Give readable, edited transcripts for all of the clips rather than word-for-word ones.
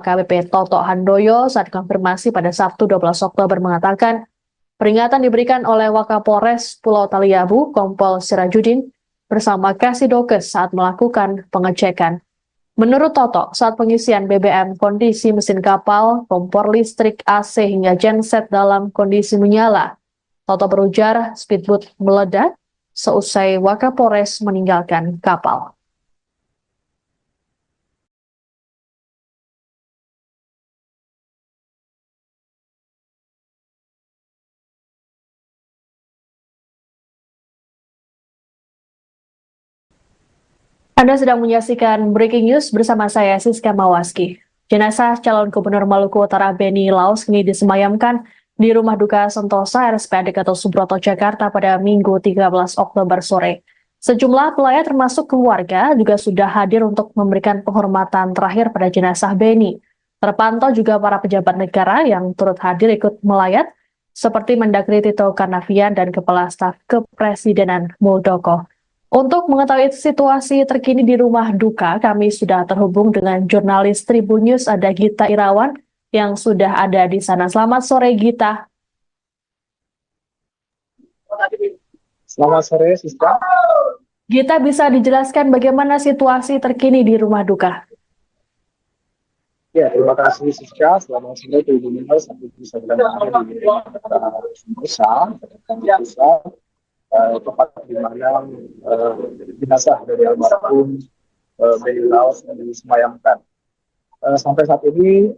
AKBP Toto Handoyo saat konfirmasi pada Sabtu 12 Oktober mengatakan peringatan diberikan oleh Wakapolres Pulau Taliabu, Kompol Sirajudin, bersama Kasidokes saat melakukan pengecekan. Menurut Toto, saat pengisian BBM, kondisi mesin kapal, kompor listrik, AC hingga genset dalam kondisi menyala. Toto berujar speedboat meledak seusai Wakapolres meninggalkan kapal. Anda sedang menyaksikan Breaking News bersama saya, Siska Mawaski. Jenazah calon Gubernur Maluku Utara Benny Laus kini disemayamkan di Rumah Duka Sentosa RSPAD Gatot Subroto, Jakarta pada Minggu 13 Oktober sore. Sejumlah pelayat termasuk keluarga juga sudah hadir untuk memberikan penghormatan terakhir pada jenazah Benny. Terpantau juga para pejabat negara yang turut hadir ikut melayat, seperti Mendagri Tito Karnavian dan Kepala Staf Kepresidenan Muldoko. Untuk mengetahui situasi terkini di rumah duka, kami sudah terhubung dengan jurnalis Tribun News, ada Gita Irawan yang sudah ada di sana. Selamat sore, Gita. Selamat sore, Siska. Gita, bisa dijelaskan bagaimana situasi terkini di rumah duka? Ya, terima kasih, Siska. Selamat sore, Tribun News. Sampai bisa berada di Sentosa, tempat di mana jenazah dari almarhum Benny Laus disemayamkan. Sampai saat ini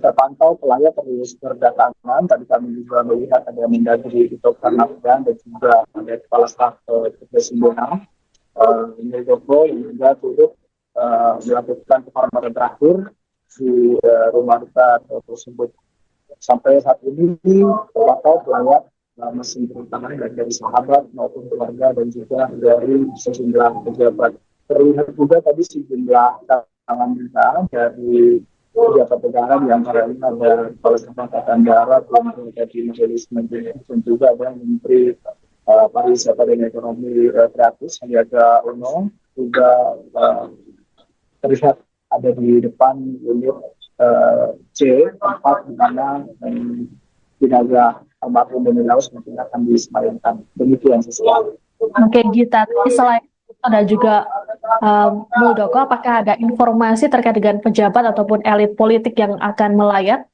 terpantau pelayat terus berdatangan. Tadi kami juga melihat ada Mendagri Tito Karnavian dan juga ada Kepala Staf Kepresidenan Muldoko yang juga turut melakukan penghormatan terakhir di rumah duka tersebut. Sampai saat ini terpantau pelayat masih berdatangan dari sahabat maupun keluarga dan juga dari sejumlah pejabat. Terlihat juga tadi sejumlah tangan kita dari pejabat negara yang ada Kepala Staf Angkatan Darat, dari Majelis Menteri, dan juga ada Menteri Pariwisata dan Ekonomi Kreatif Sandiaga Uno, juga terlihat ada di depan unit C, tempat di mana jenazah almarhum Benny Laus mungkin akan disemayamkan. Demikian sesuatu. Oke, Gita. Selain itu ada juga Muldoko, apakah ada informasi terkait dengan pejabat ataupun elit politik yang akan melayat?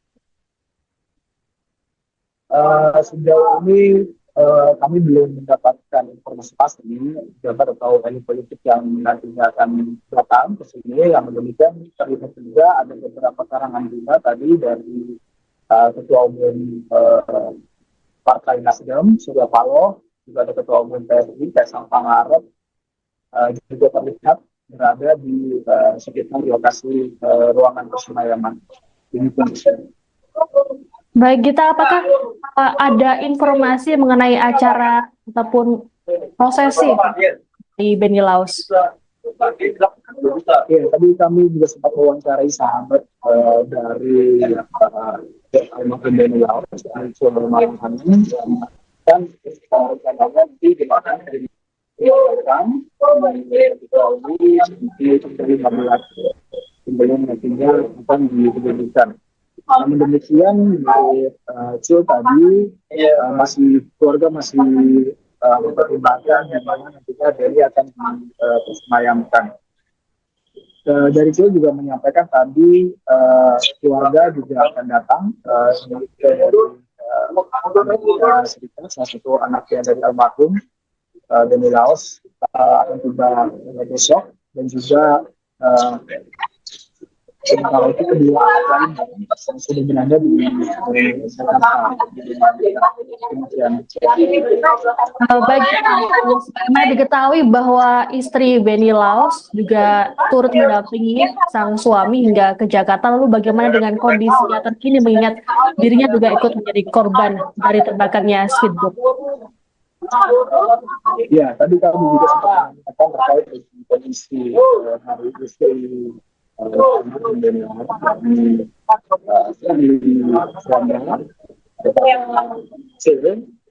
Sejauh ini kami belum mendapatkan informasi pasti pejabat atau elit politik yang nantinya akan datang ke sini. Yang demikian terlihat juga ada beberapa karangan bunga tadi dari Ketua Umum Partai Nasdem, Surya Paloh, juga ada Ketua Umum PSI, Kaisang Pangarep, juga terlihat berada di sekitar lokasi ruangan persemayaman. Ini kondisinya. Baik, Gita, apakah ada informasi mengenai acara ataupun prosesi di Benny Laus? Ya, tadi kami juga sempat mewawancarai sahabat dari almarhum Benny Laus, dan rencananya di mana sebelum nantinya akan diberikan. Namun demikian, Cil tadi keluarga masih mempertimbangkan yang mana nantinya Benny akan disemayamkan. Dari Cil juga menyampaikan tadi keluarga juga akan datang salah satu anaknya dari almarhum Benny Laus akan tiba besok, dan juga kalau itu kedua yang sudah berada di Jakarta. Bagaimana diketahui bahwa istri Benny Laus juga turut mendampingi sang suami hingga ke Jakarta, lalu bagaimana dengan kondisinya terkini mengingat dirinya juga ikut menjadi korban dari terbakarnya speedboat? Ya, tadi kami juga sempat mengatakan terkait dengan kondisi hari istri Benny Laus di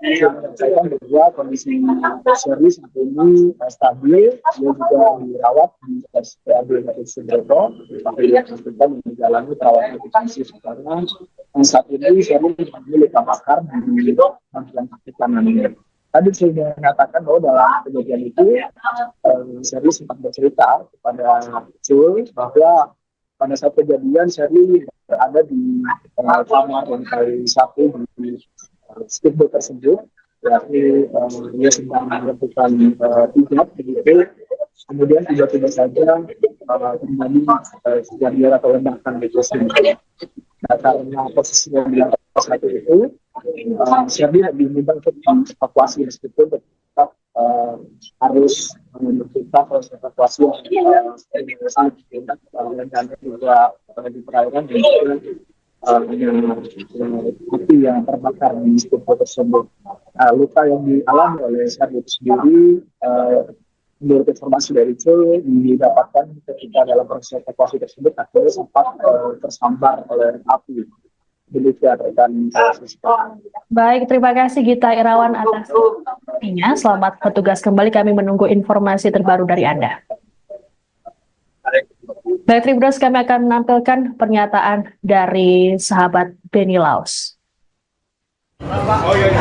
menyampaikan bahwa kondisi Sherly saat ini stabil, dia juga dirawat di RSPAD Gatot Subroto, tapi dia pastikan menjalani perawatan intensif karena saat ini Sherly mengalami luka bakar di bagian kaki kanannya. Tadi saya mengatakan bahwa dalam kejadian itu Sherly sempat bercerita kepada Cul bahwa pada saat kejadian Sherly berada di kamar lantai 1 di speedboat tersebut, yakni dia sedang melakukan hijab begitu, kemudian tiba-tiba saja terjadi kejadian atau ledakan di tersebut. Nah, karena posisinya di lantai 1 itu, Sherly diminta untuk dievakuasi meskipun tetap harus meminta proses evakuasi yang sangat tidak dan juga di perairan dan api yang terbakar di speedboat tersebut. Luka yang dialami oleh Sherly itu sendiri, menurut informasi dari Cul, didapatkan ketika dalam proses evakuasi tersebut akhirnya sempat tersambar oleh api. Demikian rekan. Baik, terima kasih Gita Irawan atas informasinya. Selamat bertugas kembali, kami menunggu informasi terbaru dari Anda. Baik, Tribuners, kami akan menampilkan pernyataan dari sahabat Benny Laos. Oh iya.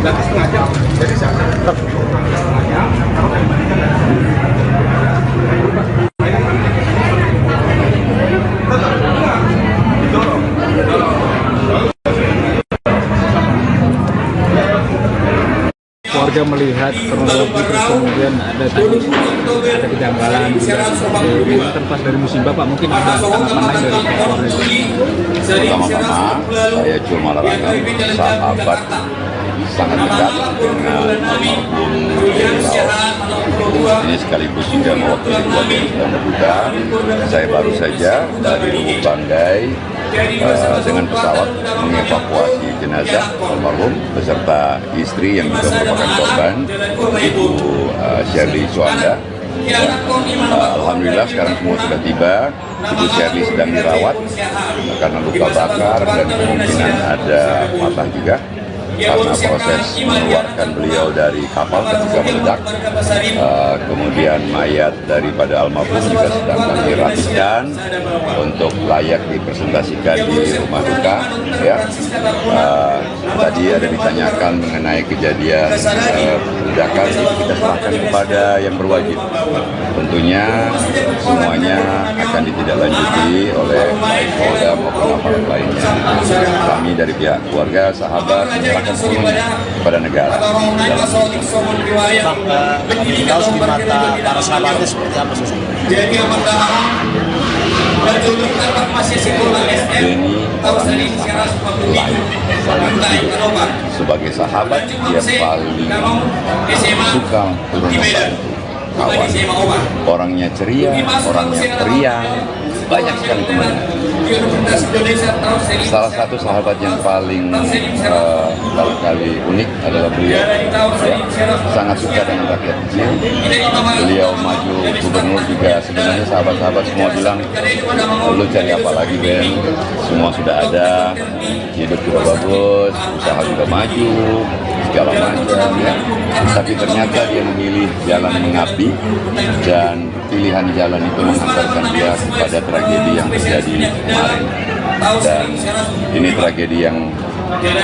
Nanti setengah jam. Jadi warga melihat kronologi terus kemudian ada kejanggalan itu terlepas dari musibah Pak, mungkin ada tanggapan lain dari keluarga. Pertama-tama saya Cul Malarangam, sahabat sangat dekat dengan almarhum ini sekaligus juga mewakili keluarga yang sedang berduka. Saya baru saja dari Lubuk Banggai dengan pesawat mengevakuasi jenazah almarhum beserta istri yang juga merupakan korban, Ibu Sherly Suanda. Alhamdulillah sekarang semua sudah tiba. Ibu Sherly sedang dirawat karena luka bakar dan kemungkinan ada patah juga karena proses mengeluarkan beliau dari kapal ketika meledak. Kemudian mayat daripada almarhum juga sedang kami rapikan untuk layak dipresentasikan di rumah duka. Ya. Tadi ada ditanyakan mengenai kejadian ledakan, itu kita serahkan kepada yang berwajib. Tentunya semuanya akan ditindaklanjuti oleh baik Polda maupun aparat lainnya. Kami dari pihak keluarga, sahabat, menyerahkan sepenuhnya kepada negara. Tahu di mata para sahabatnya seperti apa sih? Denny orangnya sangat lain, sangat baik. Sebagai sahabat dia paling suka turun membantu kawan. Orangnya ceria, orangnya periang, banyak sekali temannya. Salah satu sahabat yang paling barangkali unik adalah beliau. Ya, sangat suka dengan rakyat kecil. Beliau maju gubernur juga sebenarnya sahabat-sahabat semua bilang, lu cari apa lagi Ben? Semua sudah ada, hidup juga bagus, usaha juga maju, segala macam ya. Tapi ternyata dia memilih jalan mengabdi dan pilihan jalan itu menghantarkan dia kepada tragedi yang terjadi kemarin. Dan ini tragedi yang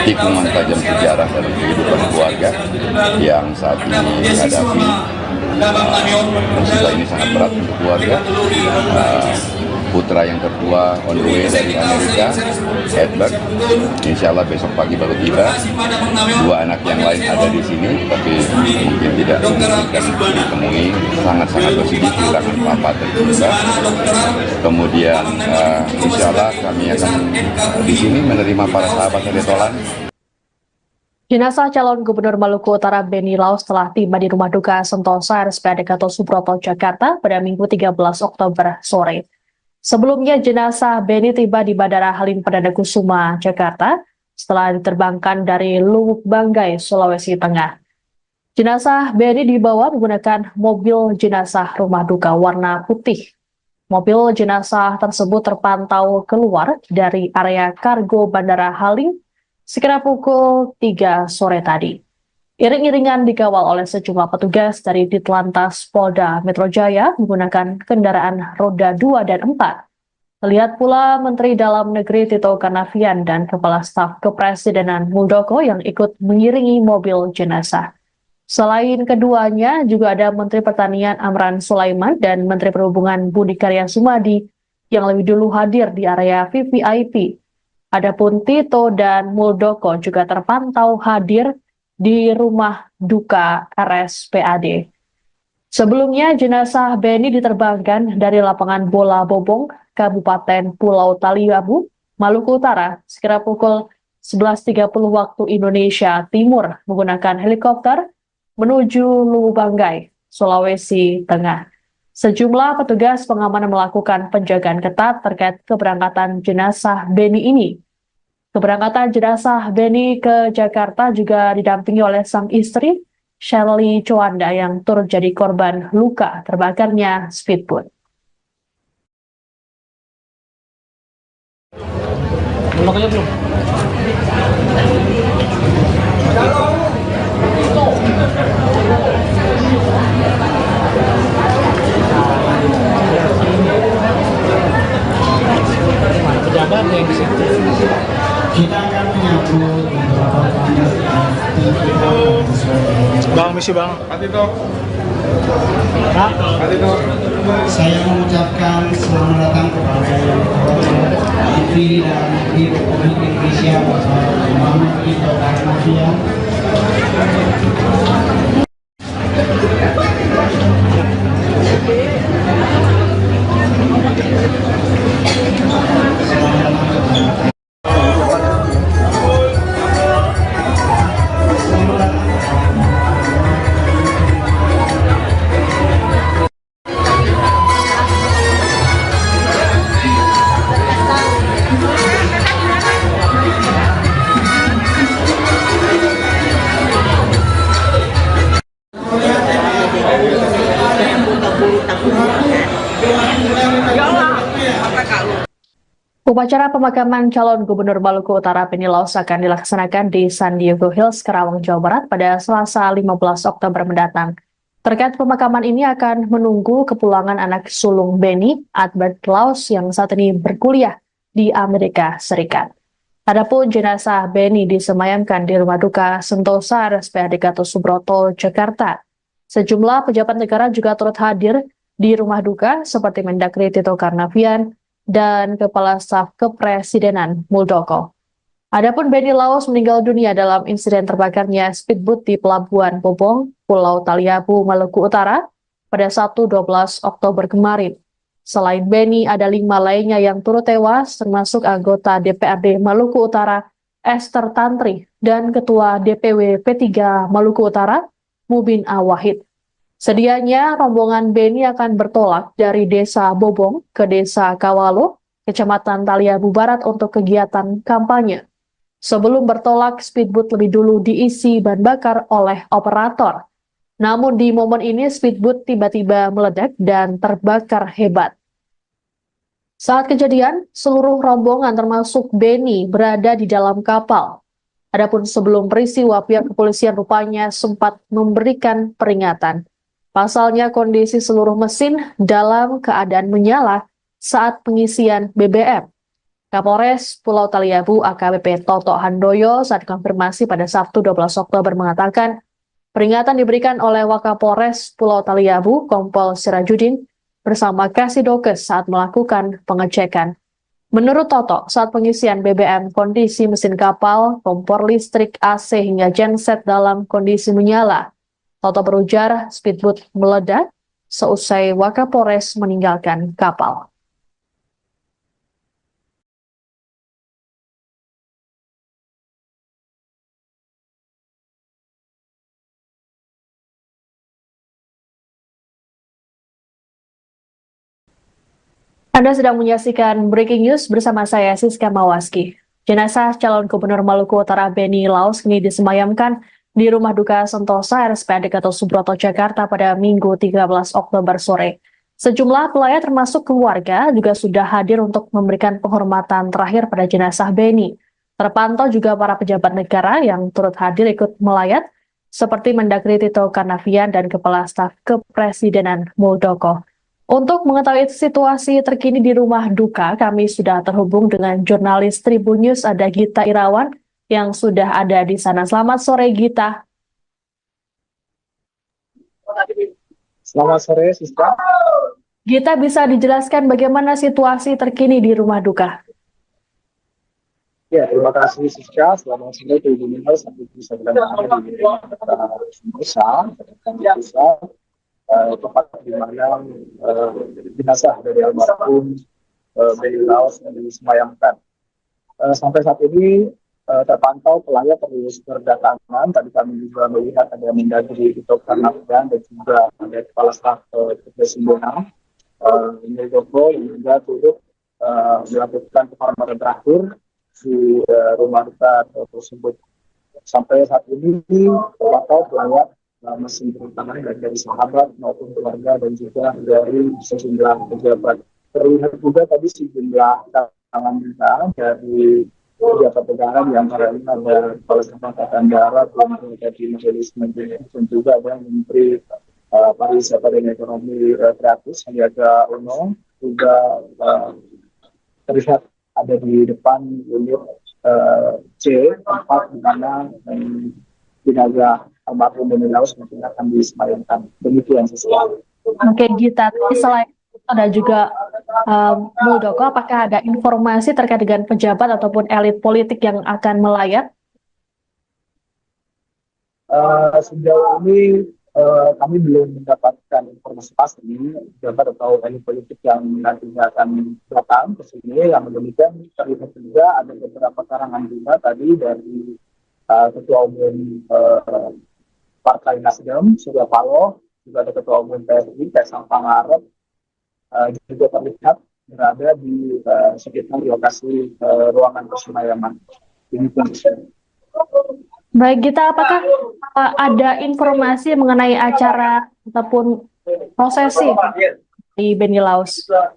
tikungan tajam sejarah dalam kehidupan keluarga yang saat ini menghadapi musibah ini sangat berat untuk keluarga. Putra yang tertua on the way dari Amerika, Edward, insya Allah besok pagi baru tiba. Dua anak yang lain ada di sini, tapi mungkin tidak memungkinkan ditemui. Sangat-sangat bersedih kehilangan papa tercinta. Kemudian insya Allah kami akan di sini menerima para sahabat dari Tolan. Jenazah calon Gubernur Maluku Utara Benny Laos telah tiba di rumah duka Sentosa RSPAD Gatot Subroto, Jakarta pada Minggu 13 Oktober sore. Sebelumnya jenazah Benny tiba di Bandara Halim Perdana Kusuma, Jakarta setelah diterbangkan dari Lubuk Banggai, Sulawesi Tengah. Jenazah Benny dibawa menggunakan mobil jenazah rumah duka warna putih. Mobil jenazah tersebut terpantau keluar dari area kargo Bandara Halim sekitar pukul 3 sore tadi. Iring-iringan dikawal oleh sejumlah petugas dari Ditlantas Polda Metro Jaya menggunakan kendaraan roda 2 dan 4. Terlihat pula Menteri Dalam Negeri Tito Karnavian dan Kepala Staf Kepresidenan Muldoko yang ikut mengiringi mobil jenazah. Selain keduanya, juga ada Menteri Pertanian Amran Sulaiman dan Menteri Perhubungan Budi Karya Sumadi yang lebih dulu hadir di area VVIP. Adapun Tito dan Muldoko juga terpantau hadir di rumah duka RSPAD. Sebelumnya, jenazah Beni diterbangkan dari lapangan bola Bobong, Kabupaten Pulau Taliabu, Maluku Utara, sekitar pukul 11.30 waktu Indonesia Timur menggunakan helikopter menuju Lubanggai, Sulawesi Tengah. Sejumlah petugas pengamanan melakukan penjagaan ketat terkait keberangkatan jenazah Beni ini. Keberangkatan jenazah Beni ke Jakarta juga didampingi oleh sang istri, Shirley Chowanda, yang turut jadi korban luka terbakarnya speedboat. Pejabat yang di situ. Kita akan menyambut beberapa tamu. Bang, misi bang. Tito. Hah? Tito. Saya mengucapkan selamat datang kepada yang terhormat Menteri Dalam Negeri Republik Indonesia Bapak Muhammad Tito Karnavian. Upacara pemakaman calon Gubernur Maluku Utara Beni Laos akan dilaksanakan di San Diego Hills, Karawang, Jawa Barat pada Selasa 15 Oktober mendatang. Terkait pemakaman ini akan menunggu kepulangan anak sulung Beni, Albert Laos, yang saat ini berkuliah di Amerika Serikat. Adapun jenazah Beni disemayamkan di Rumah Duka Sentosa RSPAD Gatot Subroto, Jakarta. Sejumlah pejabat negara juga turut hadir di rumah duka seperti Mendagri Tito Karnavian dan Kepala Staf Kepresidenan Muldoko. Adapun Beni Laos meninggal dunia dalam insiden terbakarnya speedboat di Pelabuhan Bobong, Pulau Taliabu, Maluku Utara pada Sabtu 12 Oktober kemarin. Selain Beni, ada 5 lainnya yang turut tewas, termasuk anggota DPRD Maluku Utara Esther Tantri dan Ketua DPW P3 Maluku Utara Mubin Awahid. Sedianya rombongan Beni akan bertolak dari Desa Bobong ke Desa Kawalo, Kecamatan Taliabu Barat untuk kegiatan kampanye. Sebelum bertolak, speedboat lebih dulu diisi bahan bakar oleh operator. Namun di momen ini speedboat tiba-tiba meledak dan terbakar hebat. Saat kejadian, seluruh rombongan termasuk Beni berada di dalam kapal. Adapun sebelum peristiwa, pihak kepolisian rupanya sempat memberikan peringatan. Pasalnya kondisi seluruh mesin dalam keadaan menyala saat pengisian BBM. Kapolres Pulau Taliabu AKBP Toto Handoyo saat konfirmasi pada Sabtu 12 Oktober mengatakan peringatan diberikan oleh Wakapolres Pulau Taliabu Kompol Sirajudin bersama Kasidokes saat melakukan pengecekan. Menurut Toto, saat pengisian BBM, kondisi mesin kapal, kompor listrik, AC hingga genset dalam kondisi menyala. Toto berujar speedboat meledak seusai Wakapolres meninggalkan kapal. Anda sedang menyaksikan Breaking News bersama saya, Siska Mawaski. Jenazah calon Gubernur Maluku Utara Beni Laos kini disemayamkan di Rumah Duka Sentosa RSPAD Gatot Subroto, Jakarta pada Minggu 13 Oktober sore. Sejumlah pelayat termasuk keluarga juga sudah hadir untuk memberikan penghormatan terakhir pada jenazah Beni. Terpantau juga para pejabat negara yang turut hadir ikut melayat, seperti Mendagri Tito Karnavian dan Kepala Staf Kepresidenan Muldoko. Untuk mengetahui situasi terkini di rumah duka, kami sudah terhubung dengan jurnalis Tribun News, ada Gita Irawan yang sudah ada di sana. Selamat sore, Gita. Selamat sore, Siska. Gita, bisa dijelaskan bagaimana situasi terkini di rumah duka? Ya, terima kasih Siska. Selamat sore Tribun News. Sampai bisa berada di Nusa, tempat di mana jenazah dari almarhum Benny Laos disemayamkan. Sampai saat ini terpantau pelayat terus berdatangan. Tadi kami juga melihat ada Mendagri Tito Karnavian dan juga ada Kepala Staf Kepresidenan Muldoko yang juga turut melakukan penghormatan terakhir di rumah duka tersebut. Sampai saat ini terpantau pelayat masih berdatangan dari sahabat maupun keluarga dan juga dari sejumlah pejabat. Terlihat juga tadi sejumlah tangan kita dari pejabat negara yang ada Kepala Staf Angkatan Darat, dari Majelis Menteri, dan juga ada Menteri Pariwisata dan Ekonomi Kreatif Sandiaga Uno, juga terlihat ada di depan unit C, tempat di mana jenazah almarhum Benny Laos mungkin akan disemayamkan. Demikian sesuatu. Oke, Gita, selain ada juga Muldoko, apakah ada informasi terkait dengan pejabat ataupun elit politik yang akan melayat? Sejauh ini kami belum mendapatkan informasi pasti pejabat atau elit politik yang nantinya akan datang ke sini. Yang demikian terlihat juga ada beberapa karangan bunga tadi dari Ketua Umum Partai Nasdem, Surya Paloh, juga ada Ketua Umum PSI, Kaisang Pangarep, juga terlihat berada di sekitar lokasi ruangan persembayangan. Baik, Gita, apakah ada informasi mengenai acara ataupun prosesi di Benny Laos? Ya,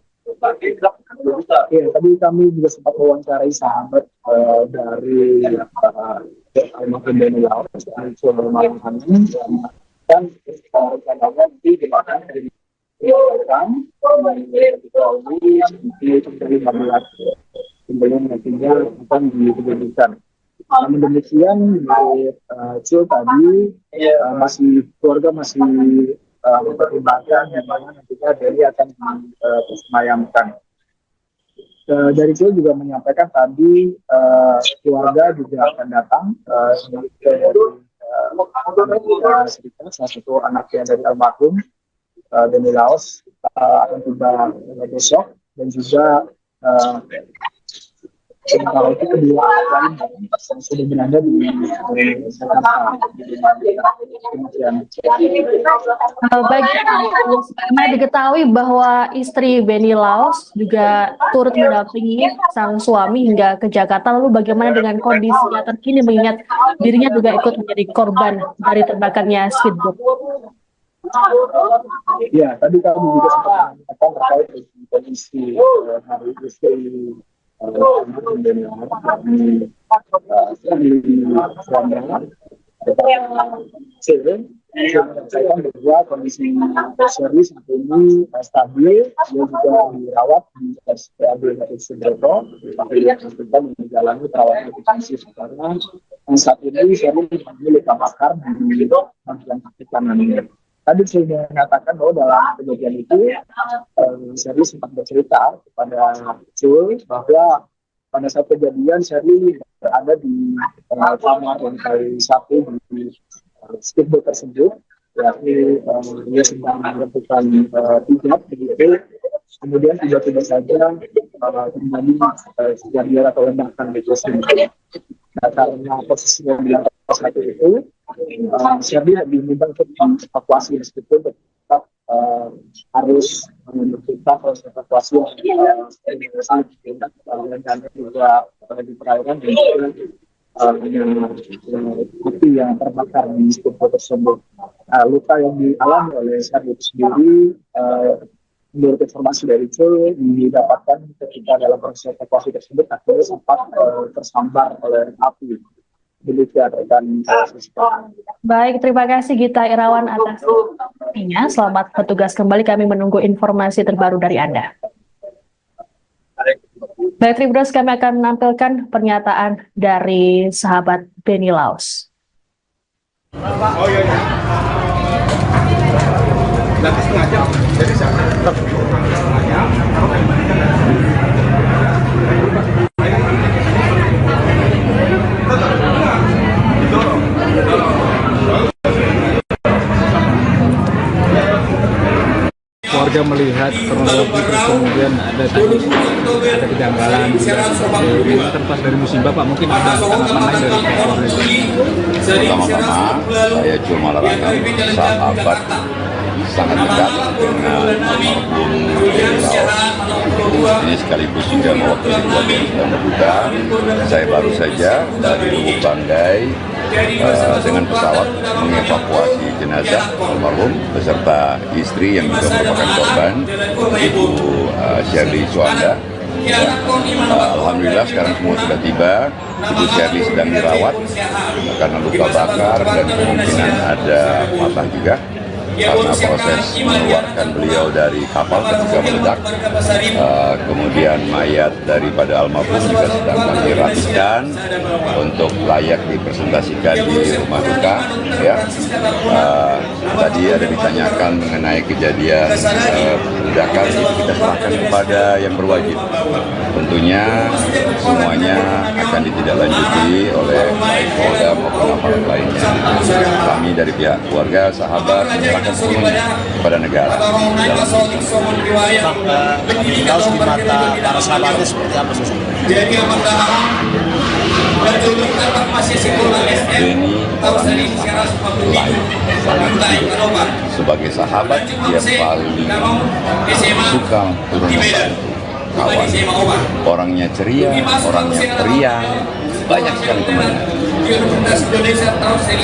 tadi kami juga sempat mewawancarai sahabat dari almarhum Benny Laos, dan rencananya di mana nantinya akan diberikan. Namun demikian, Cil tadi keluarga masih mempertimbangkan yang mana nantinya Benny akan disemayamkan. Dari Cil juga menyampaikan tadi keluarga juga akan datang salah satu anaknya dari almarhum Benny Laos akan tiba besok, dan juga kalau itu kedua lain yang sudah berada di Jakarta. Baik, karena diketahui bahwa istri Benny Laos juga turut mendampingi sang suami hingga ke Jakarta. Lalu bagaimana dengan kondisinya terkini mengingat dirinya juga ikut menjadi korban dari terbakarnya speedboat? Ya, tadi kami juga sempat mengatakan terkait dengan kondisi hari istri Benny Laos bahwa kondisi Sherly saat ini stabil, dia juga dirawat di RSPAD Gatot Subroto, dan menjalani perawatan intensif karena saat ini Sherly memiliki luka bakar di bagian kaki kanannya. Tadi saya mengatakan bahwa dalam kejadian itu Sherly sempat bercerita kepada Cul bahwa pada saat kejadian Sherly berada di kamar lantai 1 di speedboat tersebut, yakni dia sedang melakukan hijab begitu. Kemudian tiba-tiba saja terjadi kejadian atau ledakan di speedboat. Nah, karena posisinya di lantai 1 itu, Sherly diminta untuk evakuasi meskipun tetap harus meminta proses evakuasi yang dan juga di perairan dan juga api yang terbakar di speedboat tersebut. Luka yang dialami oleh Sherly itu sendiri menurut informasi dari itu didapatkan ketika dalam proses evakuasi tersebut akhirnya sempat tersambar oleh api. Demikian rekan Siska. Baik, terima kasih Gita Irawan atas informasinya. Selamat bertugas kembali, kami menunggu informasi terbaru dari Anda. Baik, Tribuners, kami akan menampilkan pernyataan dari sahabat Benny Laos. Oh iya. Nanti setengah jam. Jadi warga melihat kronologi terus kemudian ada kejanggalan ini terlepas dari musibah Pak, mungkin ada tanggapan lain dari pihak keluarga. Pertama-tama saya cuma larangan sahabat sangat dekat dengan almarhum ini sekaligus juga mewakili keluarga yang sedang berduka. Saya baru saja dari Lubuk Banggai dengan pesawat mengevakuasi jenazah almarhum beserta istri yang juga merupakan korban, Ibu Shirley Suanda. Alhamdulillah sekarang semua sudah tiba. Ibu Shirley sedang dirawat karena luka bakar dan kemungkinan ada patah juga karena proses mengeluarkan beliau dari kapal ketika meledak. Kemudian mayat daripada almarhum juga sedang kami rapikan untuk layak dipresentasikan di rumah duka. Ya. Tadi ada ditanyakan mengenai kejadian ledakan, itu kita serahkan kepada yang berwajib. Tentunya semuanya akan ditindaklanjuti oleh baik Polda maupun aparat lainnya. Kami dari pihak keluarga, sahabat, menyerahkan sepenuhnya kepada negara. Tahu di mata para sahabatnya seperti apa sih? Benny orangnya sangat baik. Sebagai sahabat dia paling suka turun membantu kawan. Orangnya ceria, orangnya periang, banyak sekali temannya.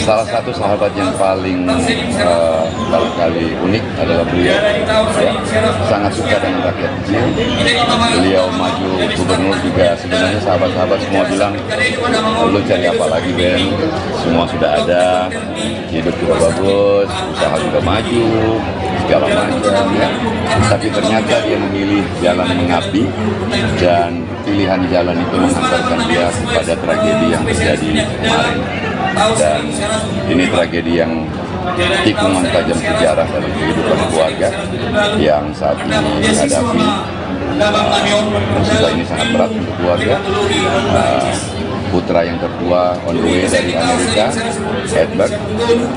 Salah satu sahabat yang paling barangkali unik adalah beliau. Ya, sangat suka dengan rakyat kecil. Beliau maju gubernur juga sebenarnya sahabat-sahabat semua bilang, lu cari apa lagi Ben? Semua sudah ada, hidup juga bagus, usaha juga maju, segala macam ya. Tapi ternyata dia memilih jalan mengabdi dan pilihan jalan itu menghantarkan dia kepada tragedi yang terjadi kemarin. Dan ini tragedi yang tikungan tajam sejarah dalam kehidupan keluarga yang saat ini hadapi. Musibah ini sangat berat untuk keluarga. Putra yang tertua on the way dari Amerika, Edward,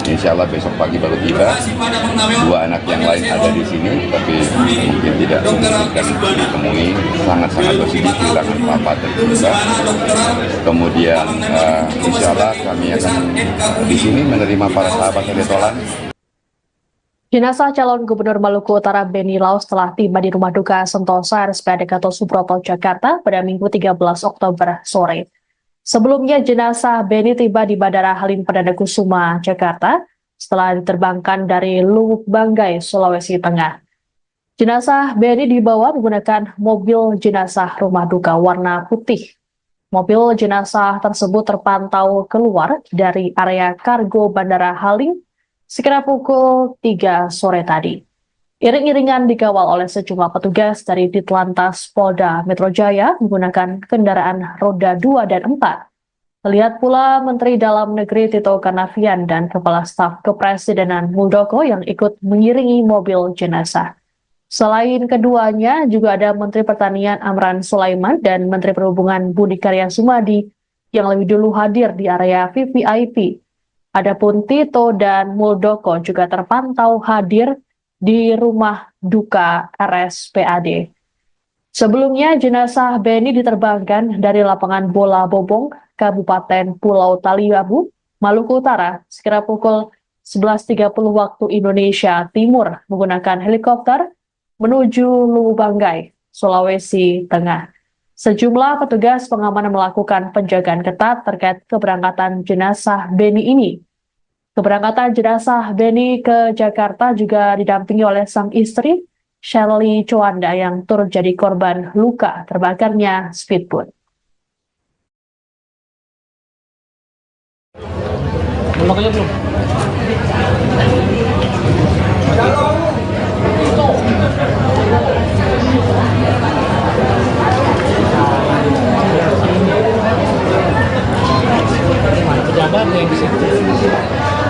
insya Allah besok pagi baru tiba. Dua anak yang lain ada di sini, tapi mungkin tidak memungkinkan ditemui. Sangat-sangat bersedih kehilangan papa tercinta. Kemudian insya Allah kami akan di sini menerima para sahabat Tolan. Jenazah calon Gubernur Maluku Utara Benny Laos telah tiba di Rumah Duka Sentosa RSPAD Gatot Subroto, Jakarta pada Minggu 13 Oktober sore. Sebelumnya jenazah Benny tiba di Bandara Halim Perdana Kusuma, Jakarta setelah diterbangkan dari Lubuk Banggai, Sulawesi Tengah. Jenazah Benny dibawa menggunakan mobil jenazah rumah duka warna putih. Mobil jenazah tersebut terpantau keluar dari area kargo Bandara Halim sekira pukul 3 sore tadi. Iring-iringan dikawal oleh sejumlah petugas dari Ditlantas Polda Metro Jaya menggunakan kendaraan roda 2 dan 4. Terlihat pula Menteri Dalam Negeri Tito Karnavian dan Kepala Staf Kepresidenan Muldoko yang ikut mengiringi mobil jenazah. Selain keduanya, juga ada Menteri Pertanian Amran Sulaiman dan Menteri Perhubungan Budi Karya Sumadi yang lebih dulu hadir di area VVIP. Adapun Tito dan Muldoko juga terpantau hadir di rumah duka RSPAD. Sebelumnya, jenazah Benny diterbangkan dari lapangan bola Bobong, Kabupaten Pulau Taliabu, Maluku Utara, sekira pukul 11.30 waktu Indonesia Timur menggunakan helikopter menuju Lubuk Banggai, Sulawesi Tengah. Sejumlah petugas pengamanan melakukan penjagaan ketat terkait keberangkatan jenazah Benny ini. Keberangkatan jenazah Benny ke Jakarta juga didampingi oleh sang istri, Shirley Chowanda yang turut jadi korban luka terbakarnya speedboat. Pejabat yang di situ.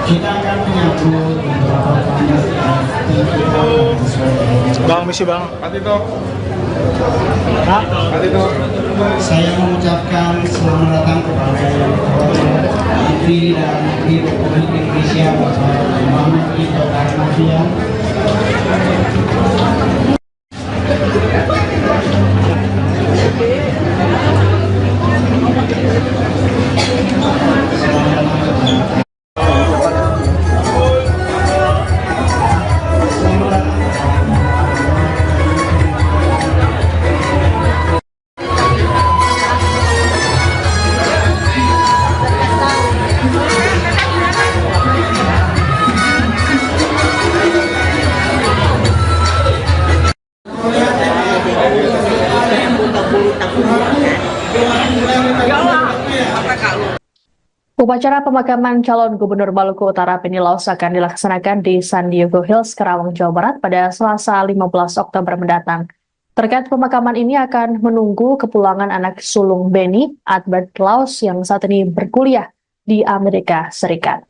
Kita akan menyambut beberapa tamu Bang, misi bang. Patito. Patito. Saya mengucapkan selamat datang kepada yang terhormat Menteri Dalam Negeri Republik Indonesia Bapak Muhammad Tito Karnavian. Upacara pemakaman calon Gubernur Maluku Utara Benny Laus akan dilaksanakan di San Diego Hills, Karawang, Jawa Barat pada Selasa 15 Oktober mendatang. Terkait pemakaman ini akan menunggu kepulangan anak sulung Benny, Albert Laus, yang saat ini berkuliah di Amerika Serikat.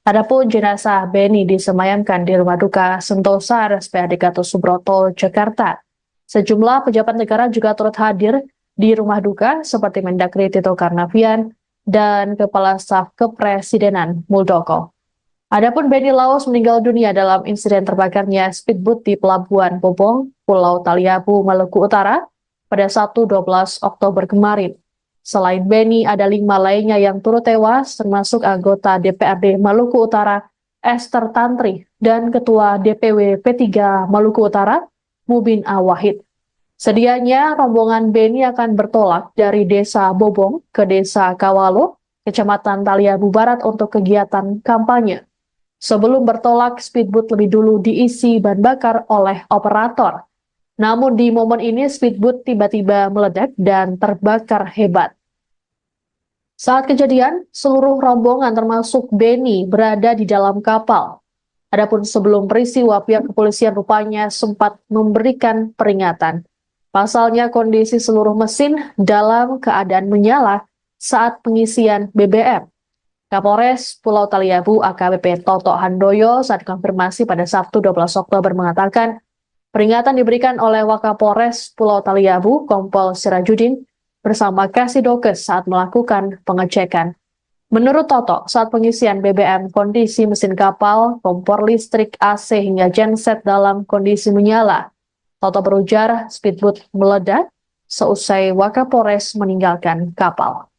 Adapun jenazah Benny disemayamkan di Rumah Duka Sentosa RSPAD Gatot Subroto, Jakarta. Sejumlah pejabat negara juga turut hadir di rumah duka seperti Mendagri Tito Karnavian dan Kepala Staf Kepresidenan Muldoko. Adapun Benny Laus meninggal dunia dalam insiden terbakarnya speedboat di Pelabuhan Bobong, Pulau Taliabu, Maluku Utara pada Sabtu 12 Oktober kemarin. Selain Benny, ada 5 lainnya yang turut tewas, termasuk anggota DPRD Maluku Utara Esther Tantri dan Ketua DPW P3 Maluku Utara Mubin Awahid. Sedianya rombongan Benny akan bertolak dari Desa Bobong ke Desa Kawalo, Kecamatan Taliabu Barat untuk kegiatan kampanye. Sebelum bertolak, speedboat lebih dulu diisi bahan bakar oleh operator. Namun di momen ini speedboat tiba-tiba meledak dan terbakar hebat. Saat kejadian, seluruh rombongan termasuk Benny berada di dalam kapal. Adapun sebelum peristiwa, pihak kepolisian rupanya sempat memberikan peringatan. Pasalnya kondisi seluruh mesin dalam keadaan menyala saat pengisian BBM. Kapolres Pulau Taliabu AKBP Toto Handoyo saat konfirmasi pada Sabtu 12 Oktober mengatakan peringatan diberikan oleh Wakapolres Pulau Taliabu Kompol Sirajudin bersama Kasidokes saat melakukan pengecekan. Menurut Toto, saat pengisian BBM kondisi mesin kapal, kompor listrik, AC hingga genset dalam kondisi menyala. Toto berujar speedboat meledak seusai Wakapolres meninggalkan kapal.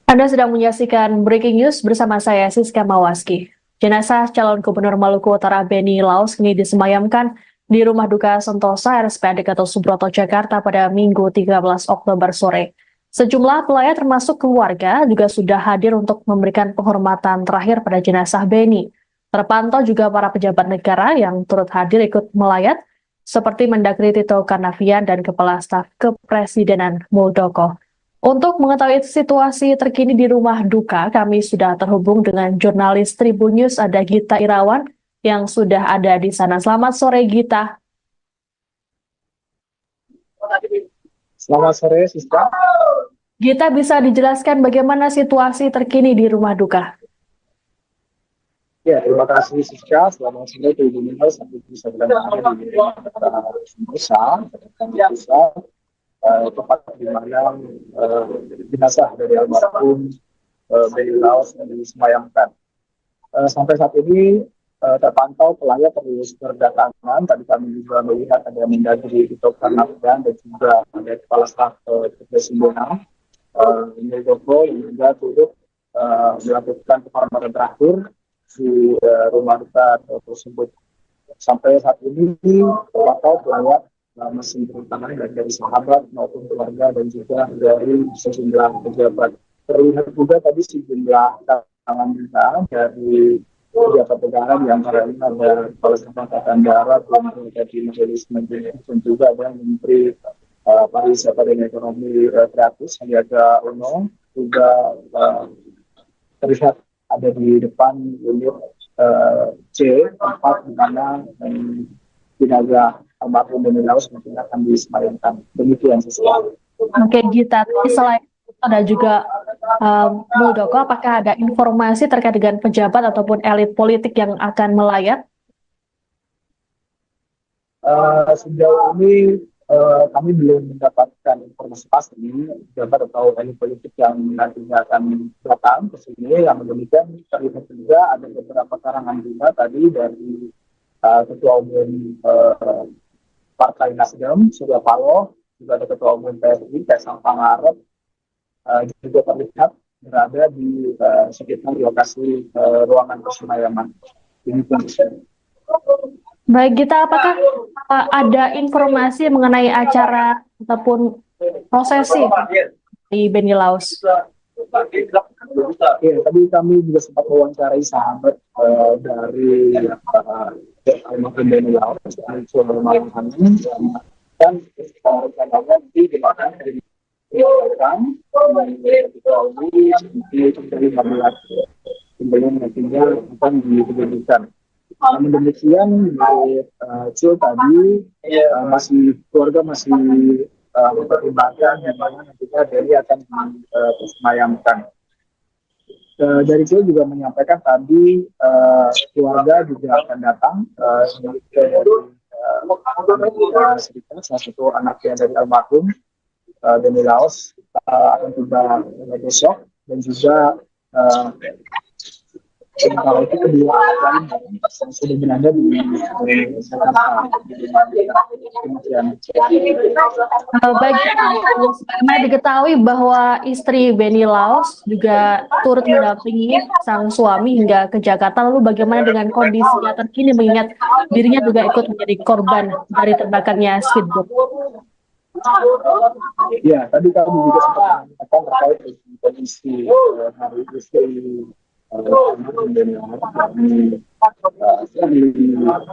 Anda sedang menyaksikan Breaking News bersama saya Siska Mawaski. Jenazah calon Gubernur Maluku Utara Benny Laus kini disemayamkan di Rumah Duka Sentosa RSPAD Gatot Subroto, Jakarta pada Minggu 13 Oktober sore. Sejumlah pelayat termasuk keluarga juga sudah hadir untuk memberikan penghormatan terakhir pada jenazah Benny. Terpantau juga para pejabat negara yang turut hadir ikut melayat, seperti Mendagri Tito Karnavian dan Kepala Staf Kepresidenan Muldoko. Untuk mengetahui situasi terkini di rumah duka, kami sudah terhubung dengan jurnalis Tribun News, ada Gita Irawan, yang sudah ada di sana. Selamat sore, Gita. Selamat sore, Siska. Gita, bisa dijelaskan bagaimana situasi terkini di rumah duka? Ya, terima kasih Siska. Selamat sore, Tribun News. Sampai bisa berada di Sentosa, tempat di mana jenazah dari almarhum Benny Laus yang disemayamkan. Sampai saat ini terpantau pelayat terus berdatangan. Tadi kami juga melihat ada Mendagri Tito Karnavian dan juga ada Kepala Staf Kepresidenan Muldoko yang juga turut melakukan penghormatan terakhir di rumah duka tersebut. Sampai saat ini terpantau pelayat masih terutama dari sahabat maupun keluarga dan juga dari sejumlah pejabat. Terlihat juga tadi sejumlah tangan kita dari pejabat negara, di antaranya ada Kepala Staf Angkatan Darat, dari Majelis Menteri, dan juga ada Menteri Pariwisata dan Ekonomi Kreatif Sandiaga Uno, juga terlihat ada di depan unit C, tempat di mana jenazah almarhum Beni Laos mungkin akan disemayamkan. Demikian sesuatu. Oke, Gita, selain ada juga Muldoko, apakah ada informasi terkait dengan pejabat ataupun elit politik yang akan melayat? Sejauh ini kami belum mendapatkan informasi pasti pejabat atau elit politik yang nantinya akan datang ke sini. Yang demikian terlihat juga ada beberapa karangan bunga tadi dari Ketua Umum Partai Nasdem, Surya Paloh, juga ada Ketua Umum PSI, Kaisang Pangarep, juga terlihat berada di sekitar lokasi ruangan persemayam. Baik, Gita, apakah ada informasi mengenai acara ataupun prosesi di Beni Laos? Ya, tadi kami juga sempat mewawancarai sahabat dari almarhum Beni Laos, dan rencananya di mana sebelum nantinya akan diberikan. Namun demikian, Cil tadi keluarga masih mempertimbangkan yang mana nantinya Beni akan disemayamkan. Dari Cil juga menyampaikan tadi keluarga juga akan datang salah satu anaknya dari almarhum Beni Laos akan tiba besok, dan juga sementara itu kedua lain yang sudah berada di Jakarta. Baik, bagaimana diketahui bahwa istri Beni Laos juga turut mendampingi sang suami hingga ke Jakarta. Lalu bagaimana dengan kondisinya terkini mengingat dirinya juga ikut menjadi korban dari terbakarnya speedboat? Ya, tadi kami juga sempat mengatakan terkait dengan kondisi hari istri Beni Laos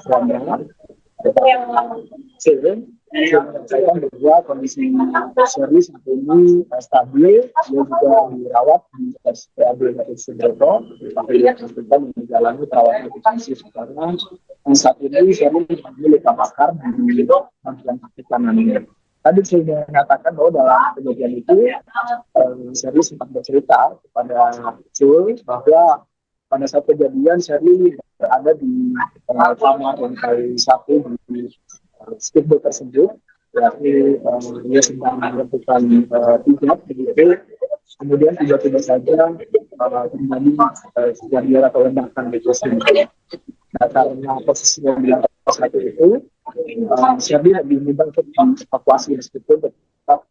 saya bahwa kondisi Shirley saat ini stabil, dia juga dirawat di RSPAD Gatot Subroto, kita menjalani perawatan intensif karena saat ini Shirley memiliki luka bakar di bagian kaki kanannya. Tadi saya mengatakan bahwa dalam kejadian itu Shirley sempat bercerita kepada Cul bahwa pada saat kejadian Shirley berada di kamar lantai 1 di speedboat tersebut, yakni dia sedang melakukan hijab begitu, kemudian tiba-tiba saja terjadi kejadian atau ledakan di tersebut. Nah, karena posisinya di lantai 1 itu, Shirley diminta untuk evakuasi meskipun tetap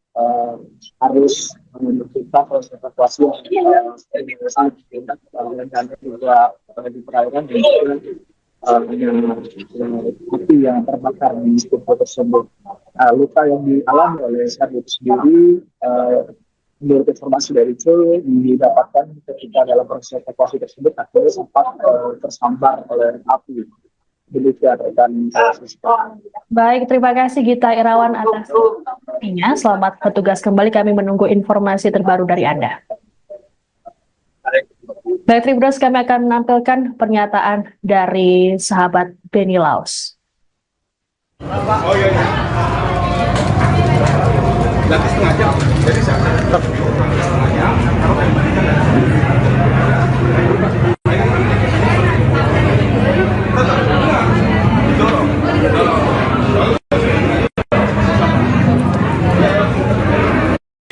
harus menentukan proses evakuasi yang dan juga di perairan dan juga api yang terbakar di speedboat tersebut. Luka yang dialami oleh Shirley itu sendiri, menurut informasi dari Cul, didapatkan ketika dalam proses evakuasi tersebut akhirnya sempat tersambar oleh api. Demikian rekan. Baik, terima kasih Gita Irawan atas informasinya. Selamat bertugas kembali, kami menunggu informasi terbaru dari Anda. Baik, Tribuners, kami akan menampilkan pernyataan dari sahabat Beni Laos. Oh iya. Berarti setengah jam. Jadi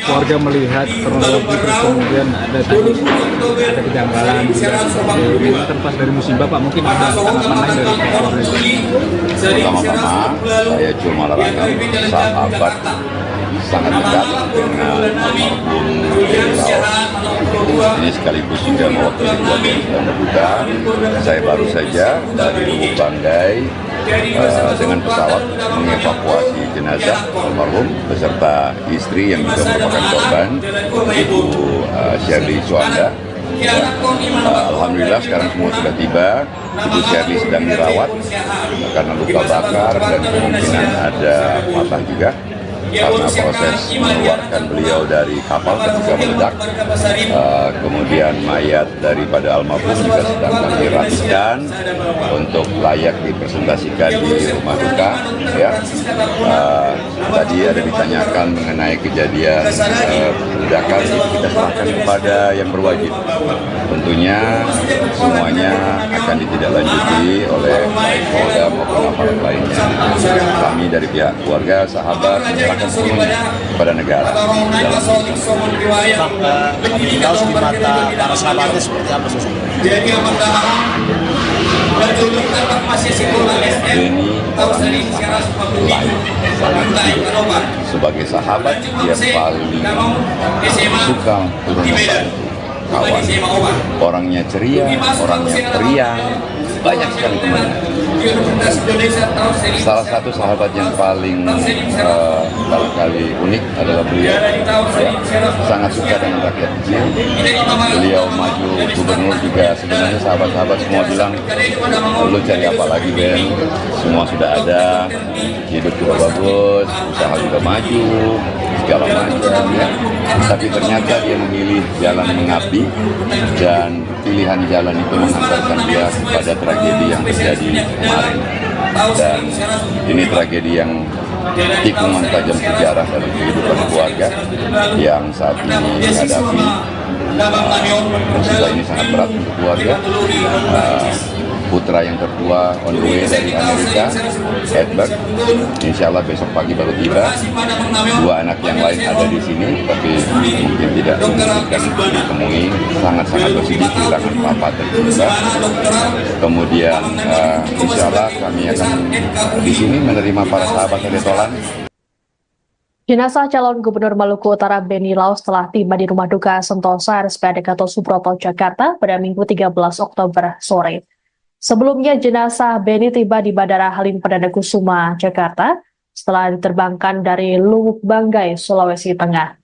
warga melihat kronologi terus kemudian ada kejanggalan ini kan pas dari musibah Pak, mungkin ada tanggapan lain dari keluarga. Pertama-tama saya cuma larangkan sahabat sangat dekat dengan almarhum Beni Laos. Ini sekaligus juga mewakili keluarga yang sedang berduka. Saya baru saja dari Lubuk Banggai dengan pesawat mengevakuasi jenazah almarhum beserta istri yang juga merupakan korban, Ibu Shirley Suanda. Alhamdulillah sekarang semua sudah tiba. Ibu Shirley sedang dirawat karena luka bakar dan kemungkinan ada patah juga karena proses mengeluarkan beliau dari kapal ketika meledak. Kemudian mayat daripada almarhum juga sedang kami rapikan untuk layak dipresentasikan di rumah duka. Ya. Tadi ada ditanyakan mengenai kejadian ledakan, itu kita serahkan kepada yang berwajib. Tentunya semuanya akan ditindaklanjuti oleh baik Polda maupun aparat lainnya. Kami dari pihak keluarga, sahabat, menyerahkan sepenuhnya kepada negara. Tahu di mata para sahabatnya seperti apa sosok? Beni orangnya lain, sangat hidup. Sebagai sahabat, dia paling suka turun membantu kawan. Orangnya ceria, orangnya periang, banyak sekali temannya. Salah satu sahabat yang paling barangkali unik adalah beliau. Ya, sangat suka dengan rakyat kecil. Beliau maju gubernur juga sebenarnya sahabat-sahabat semua bilang, lu cari apa lagi Ben? Semua sudah ada, hidup juga bagus, usaha juga maju, segala macam ya. Tapi ternyata dia memilih jalan mengabdi dan pilihan jalan itu mengantarkan dia kepada tragedi yang terjadi kemarin. Dan ini tragedi yang tikungan tajam sejarah dari kehidupan keluarga yang saat ini menghadapi musibah ini sangat berat untuk keluarga. Putra yang tertua on the way dari Amerika, Edward, insya Allah besok pagi baru tiba. Dua anak yang lain ada di sini, tapi mungkin tidak memungkinkan ditemui. Sangat-sangat bersedih kehilangan papa tercinta. Kemudian insya Allah kami akan di sini menerima para sahabat Edetolan. Jenazah calon Gubernur Maluku Utara Beni Laos telah tiba di Rumah Duka Sentosa RSPAD Gatot Subroto, Jakarta pada Minggu 13 Oktober sore. Sebelumnya jenazah Beni tiba di Bandara Halim Perdana Kusuma, Jakarta setelah diterbangkan dari Lubuk Banggai, Sulawesi Tengah.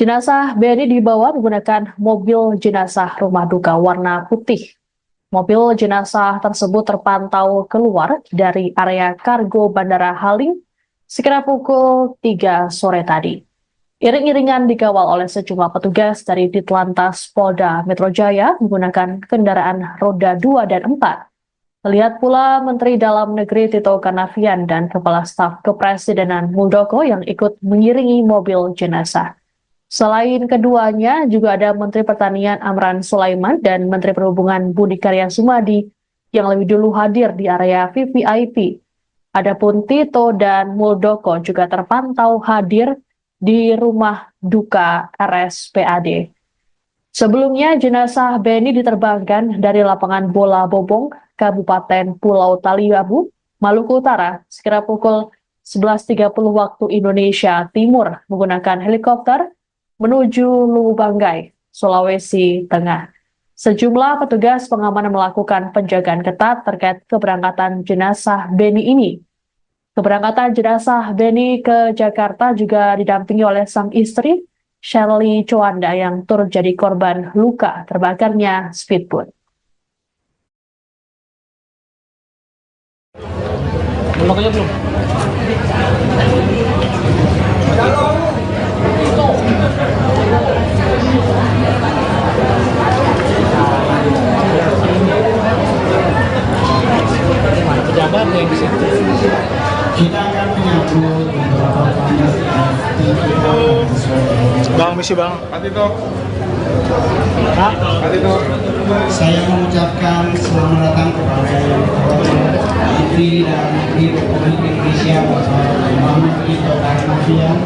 Jenazah Beni dibawa menggunakan mobil jenazah rumah duka warna putih. Mobil jenazah tersebut terpantau keluar dari area kargo Bandara Halim sekira pukul 3 sore tadi. Iring-iringan dikawal oleh sejumlah petugas dari Ditlantas Polda Metro Jaya menggunakan kendaraan roda 2 dan 4. Terlihat pula Menteri Dalam Negeri Tito Karnavian dan Kepala Staf Kepresidenan Muldoko yang ikut mengiringi mobil jenazah. Selain keduanya, juga ada Menteri Pertanian Amran Sulaiman dan Menteri Perhubungan Budi Karya Sumadi yang lebih dulu hadir di area VVIP. Adapun Tito dan Muldoko juga terpantau hadir di rumah duka RSPAD. Sebelumnya, jenazah Beni diterbangkan dari lapangan bola Bobong, Kabupaten Pulau Taliabu, Maluku Utara, sekira pukul 11.30 waktu Indonesia Timur menggunakan helikopter menuju Lubuk Banggai, Sulawesi Tengah. Sejumlah petugas pengamanan melakukan penjagaan ketat terkait keberangkatan jenazah Beni ini. Keberangkatan jenazah Beni ke Jakarta juga didampingi oleh sang istri, Shirley Suanda, yang turut jadi korban luka terbakarnya speedboat. Pejabat yang di situ. Kita akan menyambut beberapa tamu Bang, misi bang. Saya mengucapkan selamat datang kepada yang terhormat Menteri Dalam Negeri Republik Indonesia Bapak Muhammad Tito Karnavian.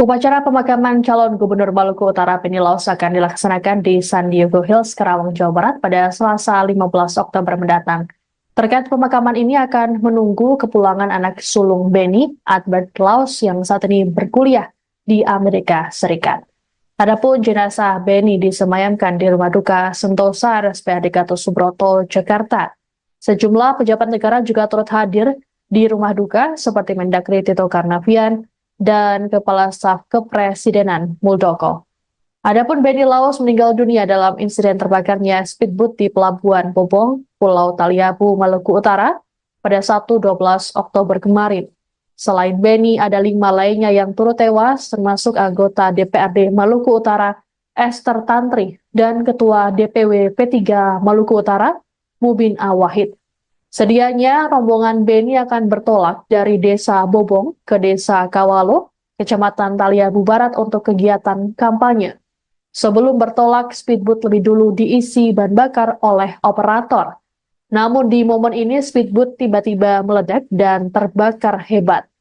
Upacara pemakaman calon Gubernur Maluku Utara Benny Laus akan dilaksanakan di San Diego Hills, Karawang, Jawa Barat pada Selasa 15 Oktober mendatang. Terkait pemakaman ini akan menunggu kepulangan anak sulung Benny, Albert Laus, yang saat ini berkuliah di Amerika Serikat. Adapun jenazah Benny disemayamkan di Rumah Duka Sentosa RSPAD Gatot Subroto, Jakarta. Sejumlah pejabat negara juga turut hadir di Rumah Duka seperti Mendagri Tito Karnavian dan Kepala Staf Kepresidenan Muldoko. Adapun Benny Laus meninggal dunia dalam insiden terbakarnya speedboat di Pelabuhan Bobong, Pulau Taliabu, Maluku Utara pada Sabtu 12 Oktober kemarin. Selain Benny, ada 5 lainnya yang turut tewas, termasuk anggota DPRD Maluku Utara Esther Tantri dan Ketua DPW P3 Maluku Utara Mubin Awahid. Sedianya rombongan Benny akan bertolak dari Desa Bobong ke Desa Kawalo, Kecamatan Taliabu Barat untuk kegiatan kampanye. Sebelum bertolak, speedboat lebih dulu diisi bahan bakar oleh operator. Namun di momen ini speedboat tiba-tiba meledak dan terbakar hebat.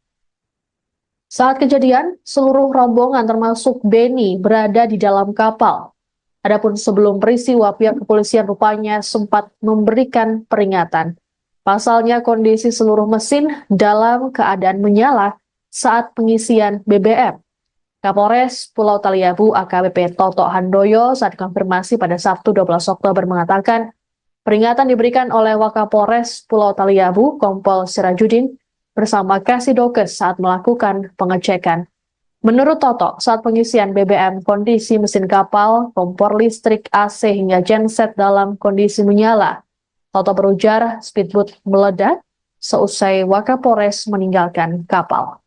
Saat kejadian, seluruh rombongan termasuk Benny berada di dalam kapal. Adapun sebelum peristiwa, pihak kepolisian rupanya sempat memberikan peringatan. Pasalnya kondisi seluruh mesin dalam keadaan menyala saat pengisian BBM. Kapolres Pulau Taliabu AKBP Toto Handoyo saat konfirmasi pada Sabtu 12 Oktober mengatakan peringatan diberikan oleh Wakapolres Pulau Taliabu Kompol Sirajudin bersama Kasidokes saat melakukan pengecekan. Menurut Toto, saat pengisian BBM kondisi mesin kapal, kompor listrik, AC hingga genset dalam kondisi menyala. Toto berujar speedboat meledak seusai Wakapolres meninggalkan kapal.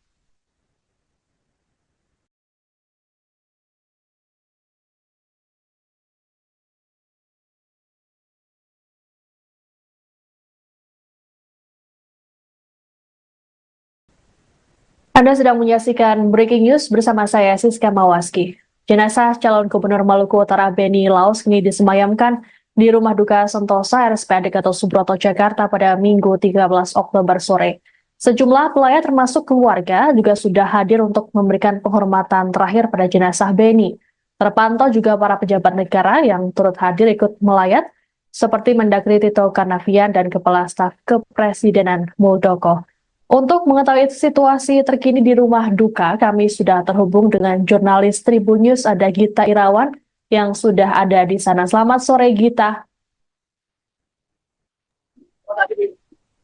Anda sedang menyaksikan Breaking News bersama saya, Siska Mawaski. Jenazah calon Gubernur Maluku Utara Benny Laus kini disemayamkan di Rumah Duka Sentosa RSPAD Gatot Subroto, Jakarta pada Minggu 13 Oktober sore. Sejumlah pelayat termasuk keluarga juga sudah hadir untuk memberikan penghormatan terakhir pada jenazah Benny. Terpantau juga para pejabat negara yang turut hadir ikut melayat, seperti Mendagri Tito Karnavian dan Kepala Staf Kepresidenan Muldoko. Untuk mengetahui situasi terkini di Rumah Duka, kami sudah terhubung dengan jurnalis Tribun News, ada Gita Irawan, yang sudah ada di sana. Selamat sore, Gita.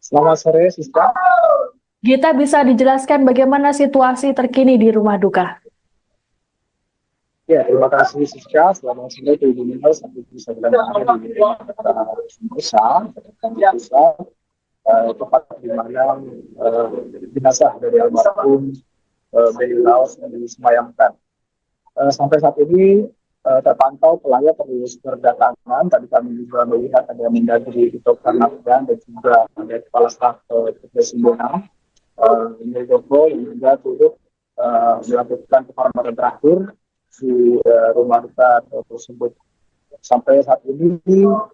Selamat sore, Siska. Gita, bisa dijelaskan bagaimana situasi terkini di Rumah Duka? Ya, terima kasih, Siska. Selamat sore, Tribun News. Sampai bisa berada di Sentosa, tempat di mana jenazah dari almarhum Benny Laus disemayamkan. Sampai saat ini terpantau pelayat terus berdatangan. Tadi kami juga melihat ada Mendagri Tito Karnavian dan juga ada Kepala Staf Kepresidenan Muldoko yang juga turut melakukan penghormatan terakhir di Rumah Duka tersebut. Sampai saat ini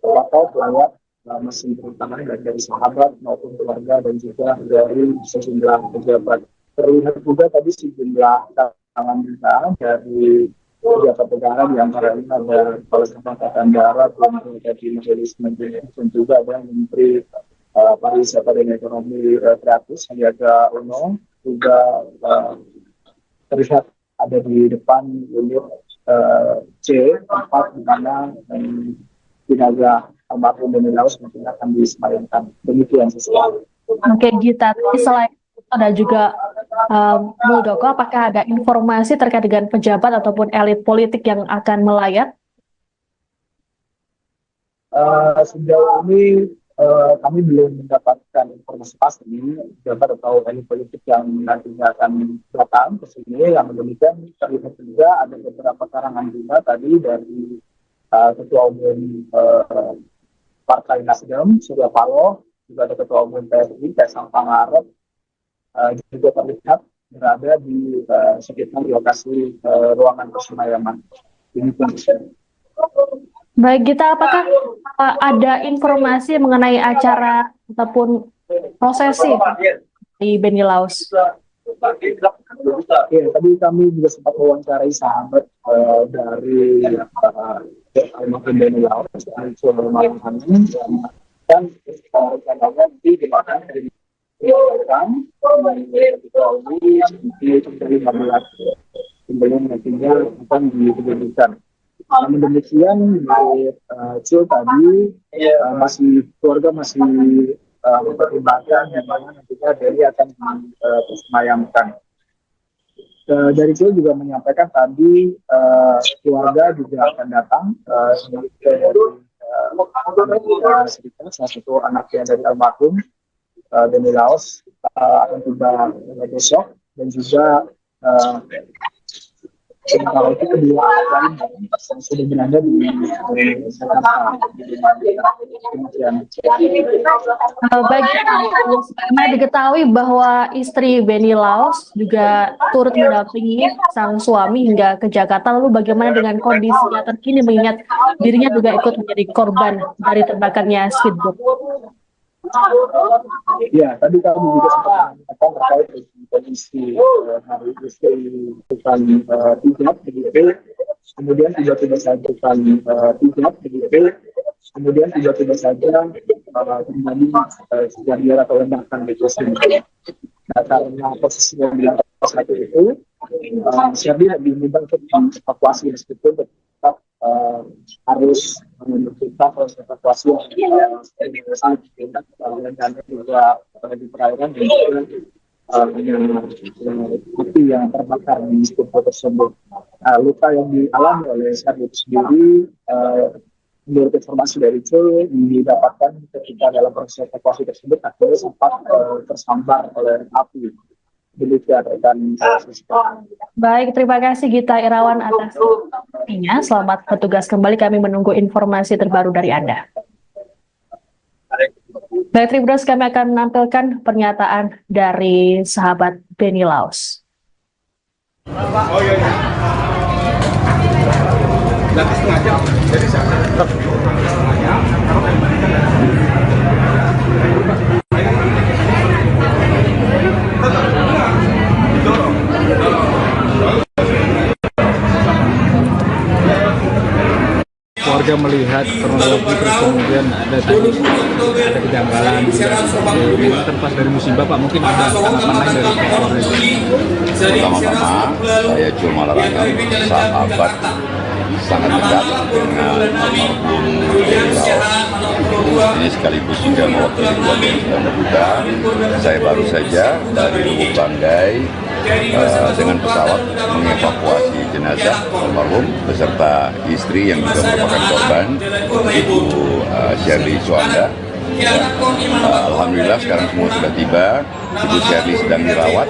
terpantau pelayat masih berdatangan dari sahabat maupun keluarga dan juga dari sejumlah pejabat. Terlihat juga tadi sejumlah tangan kita dari pejabat negara, di antaranya ada Kepala Staf Angkatan Darat, dari Majelis Menteri, dan juga ada Menteri Pariwisata dan Ekonomi Kreatif Sandiaga Uno, juga terlihat ada di depan unit C, tempat di mana jenazah almarhum Benny Laus mungkin akan disemayamkan. Demikian sesuatu. Oke, Gita. Selain ada juga Muldoko, apakah ada informasi terkait dengan pejabat ataupun elit politik yang akan melayat? Sejauh ini kami belum mendapatkan informasi pasti pejabat atau elit politik yang nantinya akan datang ke sini. Yang demikian terlihat juga ada beberapa karangan juga tadi dari Ketua Umum Partai Nasdem, Surya Paloh, juga ada Ketua Umum PSI, Kaisang Pangarep, juga terlihat berada di sekitar lokasi ruangan persemayaman. Baik, Gita, apakah ada informasi mengenai acara ataupun prosesi di Benny Laus? Ya, tadi kami juga sempat mewawancarai sahabat dari almarhum Beni Laos, Malang Amin, dan rencananya nanti di mana dari 15 pembelian nantinya akan diberikan. Namun demikian, menurut Cil tadi keluarga masih mempertimbangkan yang mana nantinya Beni akan disemayamkan. Dari Cil juga menyampaikan tadi keluarga juga akan datang Amerika Serikat, salah satu anaknya dari almarhum Beni Laos akan tiba besok, dan juga sementara itu kedua lain yang sudah berada di Jakarta. Baik, karena diketahui bahwa istri Beni Laos juga turut mendampingi sang suami hingga ke Jakarta. Lalu bagaimana dengan kondisinya terkini mengingat dirinya juga ikut menjadi korban dari terbakarnya speedboat? Ya, tadi kami juga sempat mengatakan terkait dengan kondisi hari istri bukan hijab begitu, kemudian tiba-tiba saja bukan hijab begitu, kemudian tiba-tiba saja terjadi kejadian atau ledakan di sini. Nah, karena posisinya di lantai satu itu, Sherdy diminta untuk evakuasi meskipun tetap harus kita proses evakuasi yang sangat tidak dan juga di perairan dan juga api yang terbakar di speedboat tersebut. Luka yang dialami oleh Sherdy itu sendiri, menurut informasi dari Cil, didapatkan ketika dalam proses evakuasi tersebut akhirnya sempat tersambar oleh api. Demikian rekan. Baik, terima kasih Gita Irawan atas informasinya. Selamat bertugas kembali, kami menunggu informasi terbaru dari Anda. Baik, Tribuners, kami akan menampilkan pernyataan dari sahabat Beni Laos. Oh iya. Berarti setengah jam. Jadi Warga melihat kronologi terus kemudian ada kejanggalan ini terlepas dari musibah Pak, mungkin ada tanggapan lain dari keluarga. Pertama-tama saya cuma larangkan sahabat sangat dekat dengan almarhum Beni Laos. Ini sekaligus juga mewakili keluarga yang sedang berduka. Saya baru saja dari Lubuk Banggai dengan pesawat mengevakuasi jenazah almarhum beserta istri yang juga merupakan korban, Ibu Sherdy Suanda. Alhamdulillah sekarang semua sudah tiba. Ibu Sherdy sedang dirawat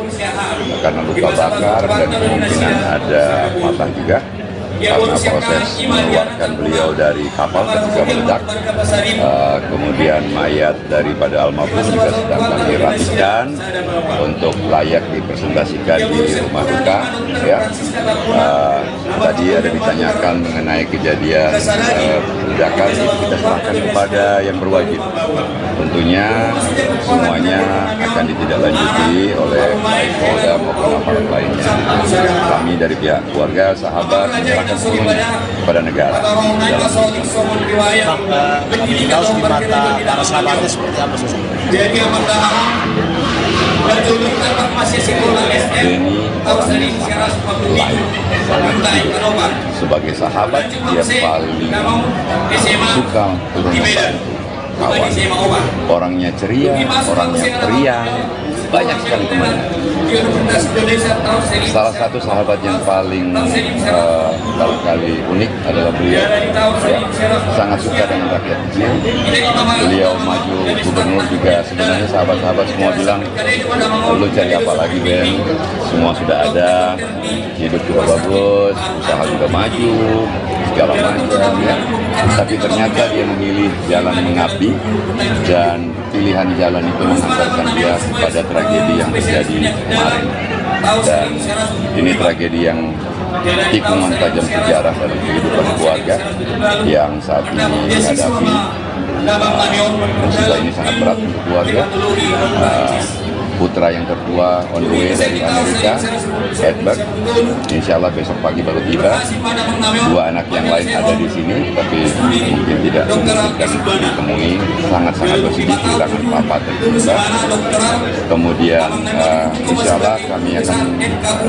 karena luka bakar dan kemungkinan ada patah juga karena proses mengeluarkan beliau dari kapal ketika meledak. Kemudian mayat daripada almarhum juga sedang kami rapikan untuk layak dipresentasikan di rumah duka. Ya, tadi ada ditanyakan mengenai kejadian ledakan, itu kita serahkan kepada yang berwajib. Tentunya semuanya akan ditindaklanjuti oleh baik Polda maupun aparat lainnya. Kami dari pihak keluarga, sahabat menyerahkan semuanya kepada negara. Beni Laos di mata para sahabatnya seperti apa sosoknya? Beni orangnya sangat baik, sebagai sahabat dia paling suka turun membantu kawan. Orangnya ceria, orangnya periang, banyak sekali temannya. Salah satu sahabat yang paling barangkali unik adalah beliau. Ya, sangat suka dengan rakyat kecil. Beliau maju gubernur juga, sebenarnya sahabat-sahabat semua bilang, lu cari apa lagi Ben? Semua sudah ada, hidup juga bagus, usaha juga maju, segala macam ya. Tapi ternyata dia memilih jalan mengabdi, dan pilihan jalan itu mengantarkan dia pada tragedi yang terjadi kemarin. Dan ini tragedi yang tikungan tajam sejarah dalam kehidupan keluarga yang saat ini menghadapi musibah ini sangat berat untuk keluarga. putra yang tertua on the way dari Amerika, Edward. Insya Allah besok pagi baru tiba. 2 anak yang lain ada di sini, tapi mungkin tidak memungkinkan ditemui. Sangat-sangat bersedih kehilangan papa tercinta. Kemudian insya Allah kami akan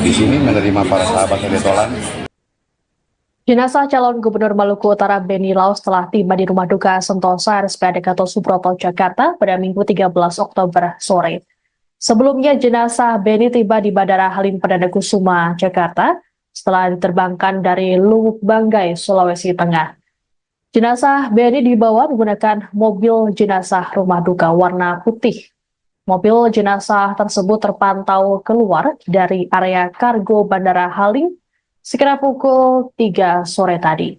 di sini menerima para sahabat dari Tolan. Jenazah calon Gubernur Maluku Utara Benny Laus telah tiba di Rumah Duka Sentosa RSPAD Gatot Subroto, Jakarta pada Minggu 13 Oktober sore. Sebelumnya jenazah Benny tiba di Bandara Halim Perdana Kusuma, Jakarta setelah diterbangkan dari Luwuk Banggai, Sulawesi Tengah. Jenazah Benny dibawa menggunakan mobil jenazah Rumah Duka warna putih. Mobil jenazah tersebut terpantau keluar dari area kargo Bandara Halim sekira pukul 3 sore tadi.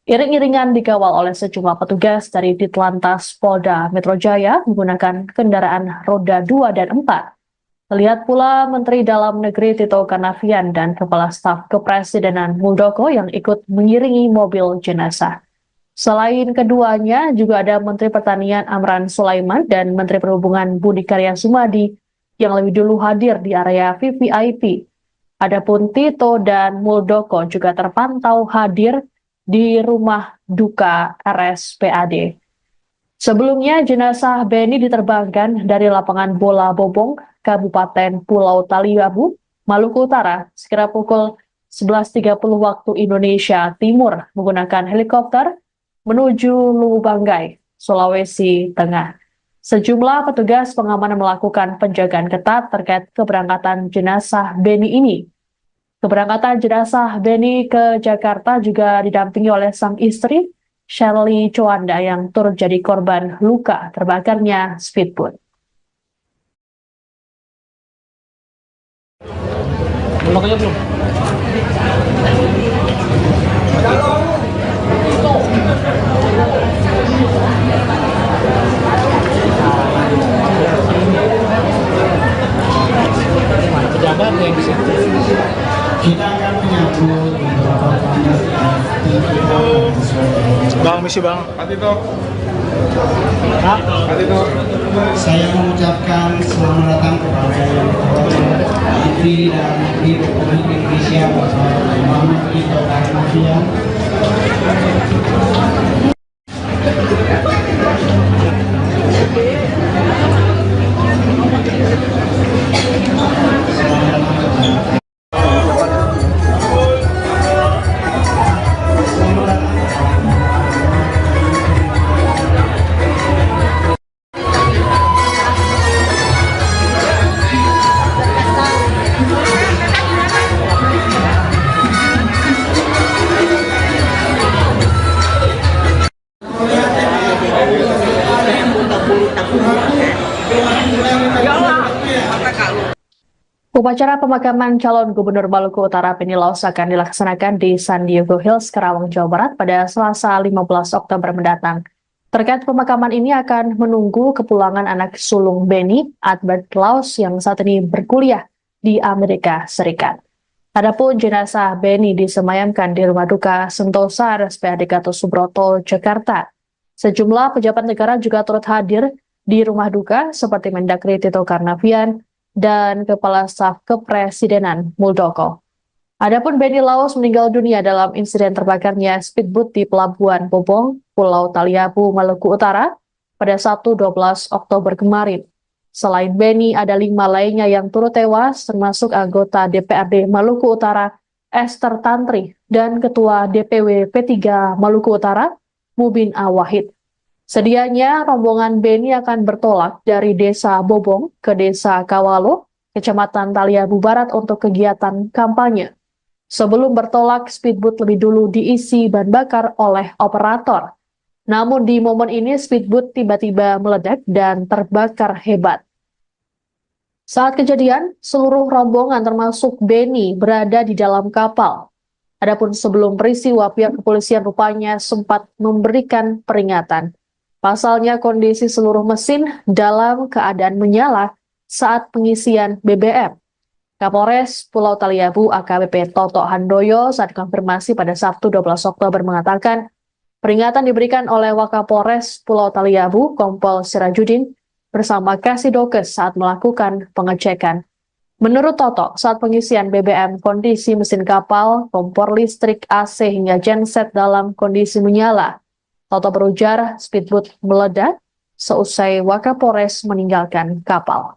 Iring-iringan dikawal oleh sejumlah petugas dari Ditlantas Polda Metro Jaya menggunakan kendaraan roda 2 dan 4. Terlihat pula Menteri Dalam Negeri Tito Karnavian dan Kepala Staf Kepresidenan Muldoko yang ikut mengiringi mobil jenazah. Selain keduanya, juga ada Menteri Pertanian Amran Sulaiman dan Menteri Perhubungan Budi Karya Sumadi yang lebih dulu hadir di area VVIP. Adapun Tito dan Muldoko juga terpantau hadir di Rumah Duka RSPAD. Sebelumnya, jenazah Benny diterbangkan dari lapangan bola Bobong, Kabupaten Pulau Taliabu, Maluku Utara, sekira pukul 11.30 waktu Indonesia Timur menggunakan helikopter menuju Luwuk Banggai, Sulawesi Tengah. Sejumlah petugas pengamanan melakukan penjagaan ketat terkait keberangkatan jenazah Benny ini. Keberangkatan jenazah Benny ke Jakarta juga didampingi oleh sang istri, Shirley Coanda, yang turut jadi korban luka terbakarnya speedboat. Kita akan menyambut beberapa Bang, misi bang. Saya mengucapkan selamat datang kepada yang terhormat Menteri Dalam Negeri Republik Indonesia Bapak Muhammad Tito Karnavian. Upacara pemakaman calon Gubernur Maluku Utara Benny Laus akan dilaksanakan di San Diego Hills, Karawang, Jawa Barat pada Selasa 15 Oktober mendatang. Terkait pemakaman ini akan menunggu kepulangan anak sulung Benny, Edward Laus, yang saat ini berkuliah di Amerika Serikat. Adapun jenazah Benny disemayamkan di Rumah Duka Sentosa RSPAD Gatot Subroto, Jakarta. Sejumlah pejabat negara juga turut hadir di Rumah Duka seperti Mendagri Tito Karnavian dan Kepala Staf Kepresidenan Muldoko. Adapun Benny Laus meninggal dunia dalam insiden terbakarnya speedboat di Pelabuhan Bobong, Pulau Taliabu, Maluku Utara pada Sabtu 12 Oktober kemarin. Selain Benny, ada 5 lainnya yang turut tewas, termasuk anggota DPRD Maluku Utara Esther Tantri dan Ketua DPW P3 Maluku Utara Mubin Awahid. Sedianya rombongan Benny akan bertolak dari Desa Bobong ke Desa Kawalo, Kecamatan Taliabu Barat untuk kegiatan kampanye. Sebelum bertolak, speedboat lebih dulu diisi bahan bakar oleh operator. Namun di momen ini speedboat tiba-tiba meledak dan terbakar hebat. Saat kejadian, seluruh rombongan termasuk Benny berada di dalam kapal. Adapun sebelum peristiwa, pihak kepolisian rupanya sempat memberikan peringatan. Pasalnya kondisi seluruh mesin dalam keadaan menyala saat pengisian BBM. Kapolres Pulau Taliabu AKBP Toto Handoyo saat konfirmasi pada Sabtu 12 Oktober mengatakan peringatan diberikan oleh Wakapolres Pulau Taliabu Kompol Sirajudin bersama Kasidokes saat melakukan pengecekan. Menurut Toto, saat pengisian BBM, kondisi mesin kapal, kompor listrik, AC hingga genset dalam kondisi menyala. Toto berujar speedboat meledak seusai Wakapolres meninggalkan kapal.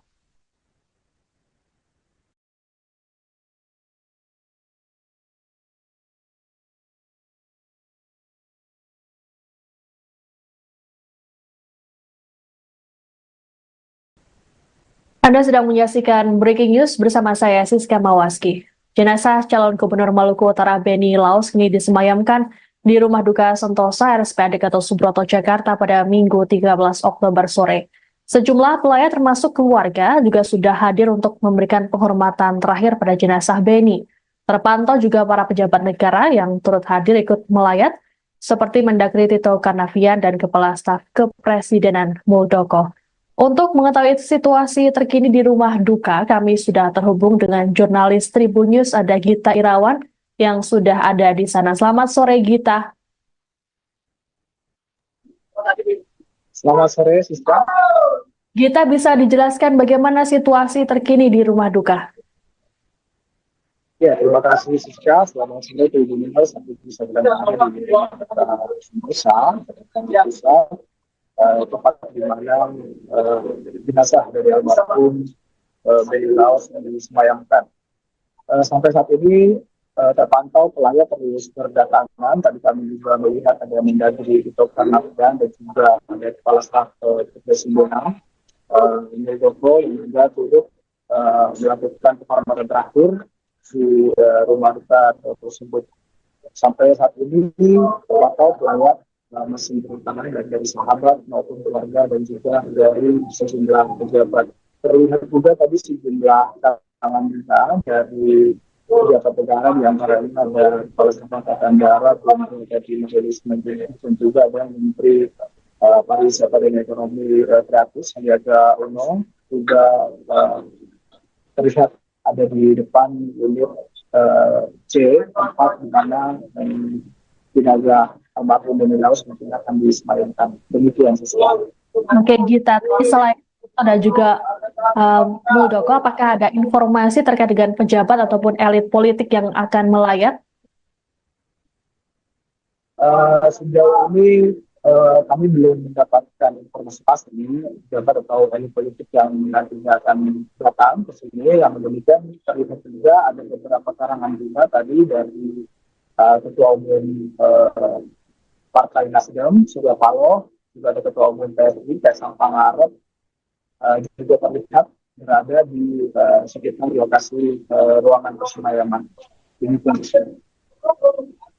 Anda sedang menyaksikan Breaking News bersama saya, Siska Mawaski. Jenazah calon Gubernur Maluku Utara Benny Laus kini disemayamkan di Rumah Duka Sentosa RSPAD Gatot Subroto, Jakarta pada Minggu 13 Oktober sore. Sejumlah pelayat termasuk keluarga juga sudah hadir untuk memberikan penghormatan terakhir pada jenazah Benny. Terpantau juga para pejabat negara yang turut hadir ikut melayat, seperti Mendagri Tito Karnavian dan Kepala Staf Kepresidenan Muldoko. Untuk mengetahui situasi terkini di rumah duka, kami sudah terhubung dengan jurnalis Tribun News, ada Gita Irawan yang sudah ada di sana. Selamat sore, Gita. Selamat sore, Siska. Gita, bisa dijelaskan bagaimana situasi terkini di rumah duka? Ya, terima kasih, Siska. Selamat sore, Tribun News. Sampai bisa berada di Sentosa. Tempat di mana jenazah dari almarhum Benny Laus yang disemayamkan. Sampai saat ini terpantau pelayat terus berdatangan. Tadi kami juga melihat ada Mendagri Tito Karnavian dan juga ada Kepala Staf Kepresidenan Muldoko yang juga turut melakukan penghormatan terakhir di rumah duka tersebut. Sampai saat ini terpantau pelayat masih berdatangan dari sahabat maupun keluarga dan juga dari sejumlah pejabat. Terlihat juga tadi sejumlah tangan kita dari pejabat negara, di antaranya ada Kepala Staf Angkatan Darat, dari Majelis Menteri, dan juga ada Menteri Pariwisata dan Ekonomi Kreatif Sandiaga Uno, juga terlihat ada di depan unit C, tempat di mana jenazah almarhum Benny Laus mungkin akan disemayamkan. Demikian sesuatu. Oke, Gita. Selain itu ada juga Muldoko, apakah ada informasi terkait dengan pejabat ataupun elit politik yang akan melayat? Sejauh ini kami belum mendapatkan informasi pasti pejabat atau elit politik yang nantinya akan datang ke sini. Yang demikian terlihat juga ada beberapa karangan bunga tadi dari Ketua Umum Partai Nasdem, Surya Paloh, juga ada Ketua Umum PSI, Kaisang Pangarep, juga terlihat berada di sekitar lokasi ruangan persemayaman.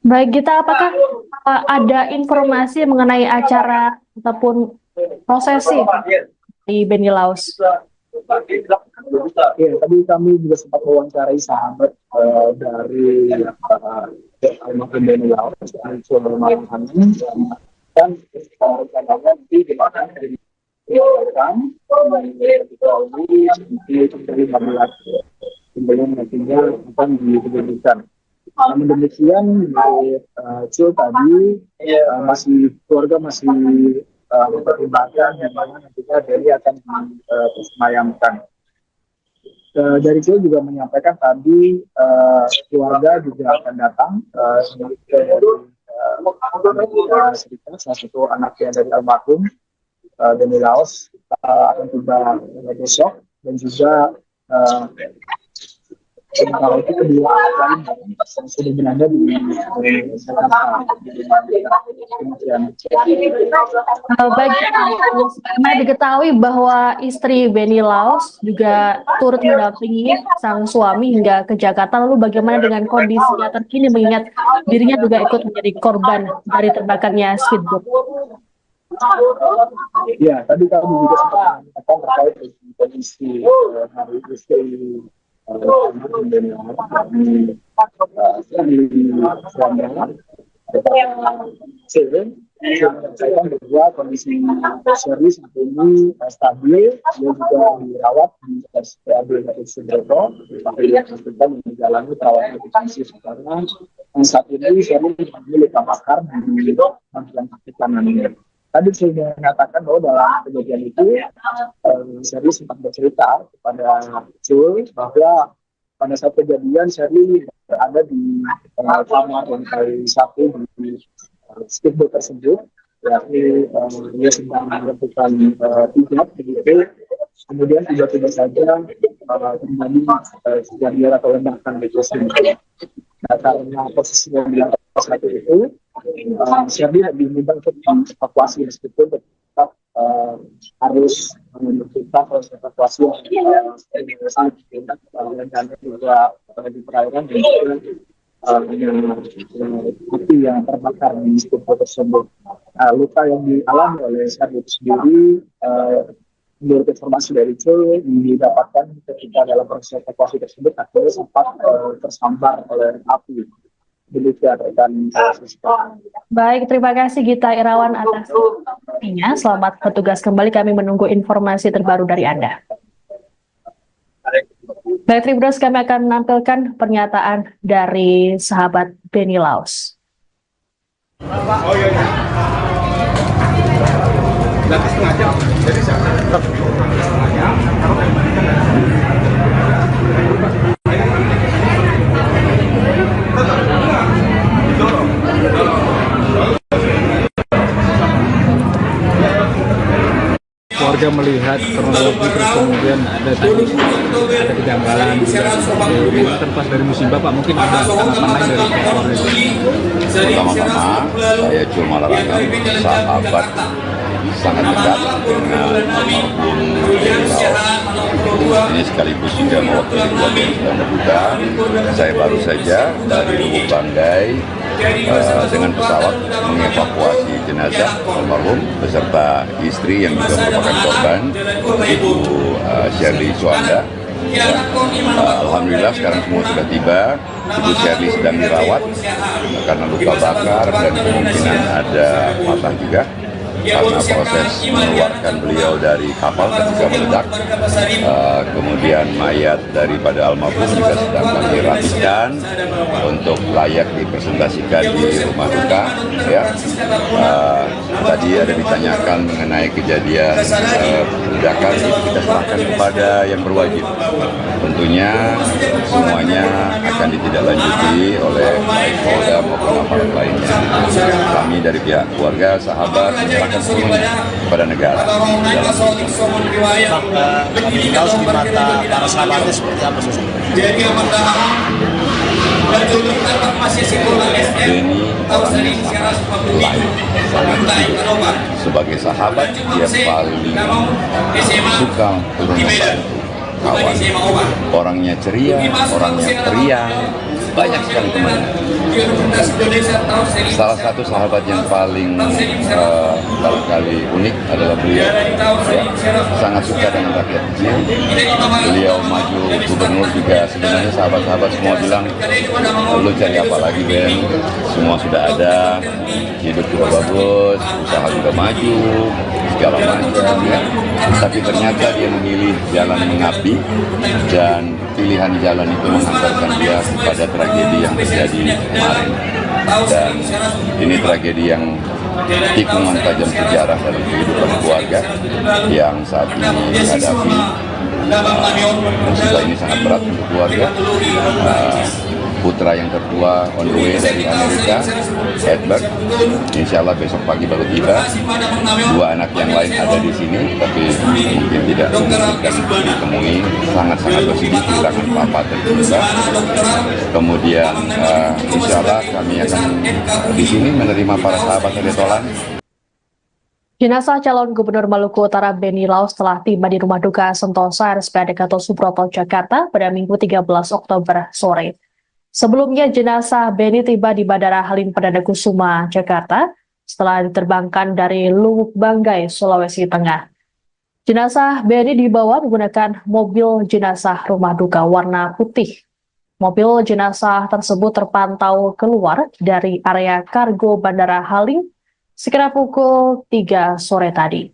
Baik, Gita, apakah ada informasi mengenai acara ataupun prosesi di Benny Laus? Ya, tadi kami juga sempat mewawancarai sahabat dari almarhum Benny Laus, dan rencananya nanti di mana nantinya akan diberikan. Namun demikian, tadi keluarga masih mempertimbangkan yang mana nantinya Benny akan disemayamkan. Dari itu juga menyampaikan tadi keluarga juga akan datang salah satu anaknya dari almarhum Benny Laus akan tiba besok, dan juga sementara itu kedua lain yang sudah berada di Jakarta. Baik, karena diketahui bahwa istri Benny Laus juga turut mendampingi sang suami hingga ke Jakarta. Lalu bagaimana dengan kondisinya terkini mengingat dirinya juga ikut menjadi korban dari terbakarnya speedboat? Ya, tadi kami juga sempat mengatakan terkait dengan kondisi hari istri Benny Laus saya bahwa kondisi serius ini stabil, dia juga dirawat di RSPAD Gatot Subroto, tapi dia sedang menjalani perawatan intensif karena saat ini serius luka bakar di bagian kaki kanannya. tadi sudah mengatakan bahwa dalam kejadian itu Sherly sempat bercerita kepada Jul bahwa pada saat kejadian Sherly berada di kamar lantai 1 di speedboat tersebut, yakni dia sedang melakukan hijab begitu. Kemudian tiba-tiba saja terjadi kejadian atau ledakan di tersebut. Nah, karena posisinya di lantai 1 itu, Sherly diminta untuk dievakuasi meskipun tetap harus melakukan proses evakuasi yang sangat dan juga di perairan dan juga api yang terbakar di speedboat tersebut. Luka yang dialami oleh Sherly itu sendiri, menurut informasi dari Jul, didapatkan ketika dalam proses evakuasi tersebut akhirnya sempat tersambar oleh api. Demikian rekan. Baik, terima kasih Gita Irawan atas informasinya. Selamat bertugas kembali, kami menunggu informasi terbaru dari Anda. Baik, Tribuners, kami akan menampilkan pernyataan dari sahabat Benny Laos. Oh iya. Berarti setengah jam. Jadi warga melihat kronologi terus kemudian ada kejanggalan ini terlepas dari musibah Pak, mungkin ada tanggapan lain dari keluarga. Pertama-tama saya cuma melakukan sahabat sangat dekat dengan almarhum Benny Laos. Ini sekaligus juga mewakili keluarga yang sedang berduka. Saya baru saja dari Lubuk Banggai dengan pesawat mengevakuasi jenazah almarhum beserta istri yang juga merupakan korban, Ibu Sherly Suanda. Alhamdulillah sekarang semua sudah tiba. Ibu Sherly sedang dirawat karena luka bakar dan kemungkinan ada patah juga karena proses mengeluarkan beliau dari kapal ketika meledak. Kemudian mayat daripada almarhum juga sedang kami rapikan untuk layak dipresentasikan di rumah duka. Ya. Tadi ada ditanyakan mengenai kejadian ledakan, itu kita serahkan kepada yang berwajib. Tentunya semuanya akan ditindaklanjuti oleh baik Polda maupun aparat lainnya. Kami dari pihak keluarga, sahabat, menyerahkan semuanya kepada negara. Benny Laos di mata para sahabatnya seperti apa sosok? Benny orangnya sangat lain. Sebagai sahabat, dia paling suka turun membantu kawan. Orangnya ceria, orangnya periang, banyak sekali temannya. Salah satu sahabat yang paling barangkali unik adalah beliau. Ya, sangat suka dengan rakyat kecil. Beliau maju gubernur juga, sebenarnya sahabat-sahabat semua bilang, lu cari apa lagi Ben? Semua sudah ada, hidup juga bagus, usaha juga maju, segala macam ya. Tapi ternyata dia memilih jalan mengabdi dan pilihan jalan itu mengantarkan dia kepada tragedi yang terjadi kemarin. Dan ini tragedi yang tikungan tajam sejarah dalam kehidupan keluarga yang saat ini dihadapi. Musibah ini sangat berat untuk keluarga. Putra yang tertua on the way dari Amerika, Edward, insya Allah besok pagi baru tiba. Dua anak yang lain ada di sini, tapi mungkin tidak memungkinkan ditemui. Sangat-sangat bersedih kehilangan papa tercinta. Kemudian insya Allah kami akan di sini menerima para sahabat dari Tolan. Jenazah calon Gubernur Maluku Utara Benny Laos telah tiba di Rumah Duka Sentosa RSPAD Gatot Subroto, Jakarta pada Minggu 13 Oktober sore. Sebelumnya jenazah Benny tiba di Bandara Halim Perdana Kusuma, Jakarta setelah diterbangkan dari Lubuk Banggai, Sulawesi Tengah. Jenazah Benny dibawa menggunakan mobil jenazah rumah duka warna putih. Mobil jenazah tersebut terpantau keluar dari area kargo Bandara Halim sekitar pukul 3 sore tadi.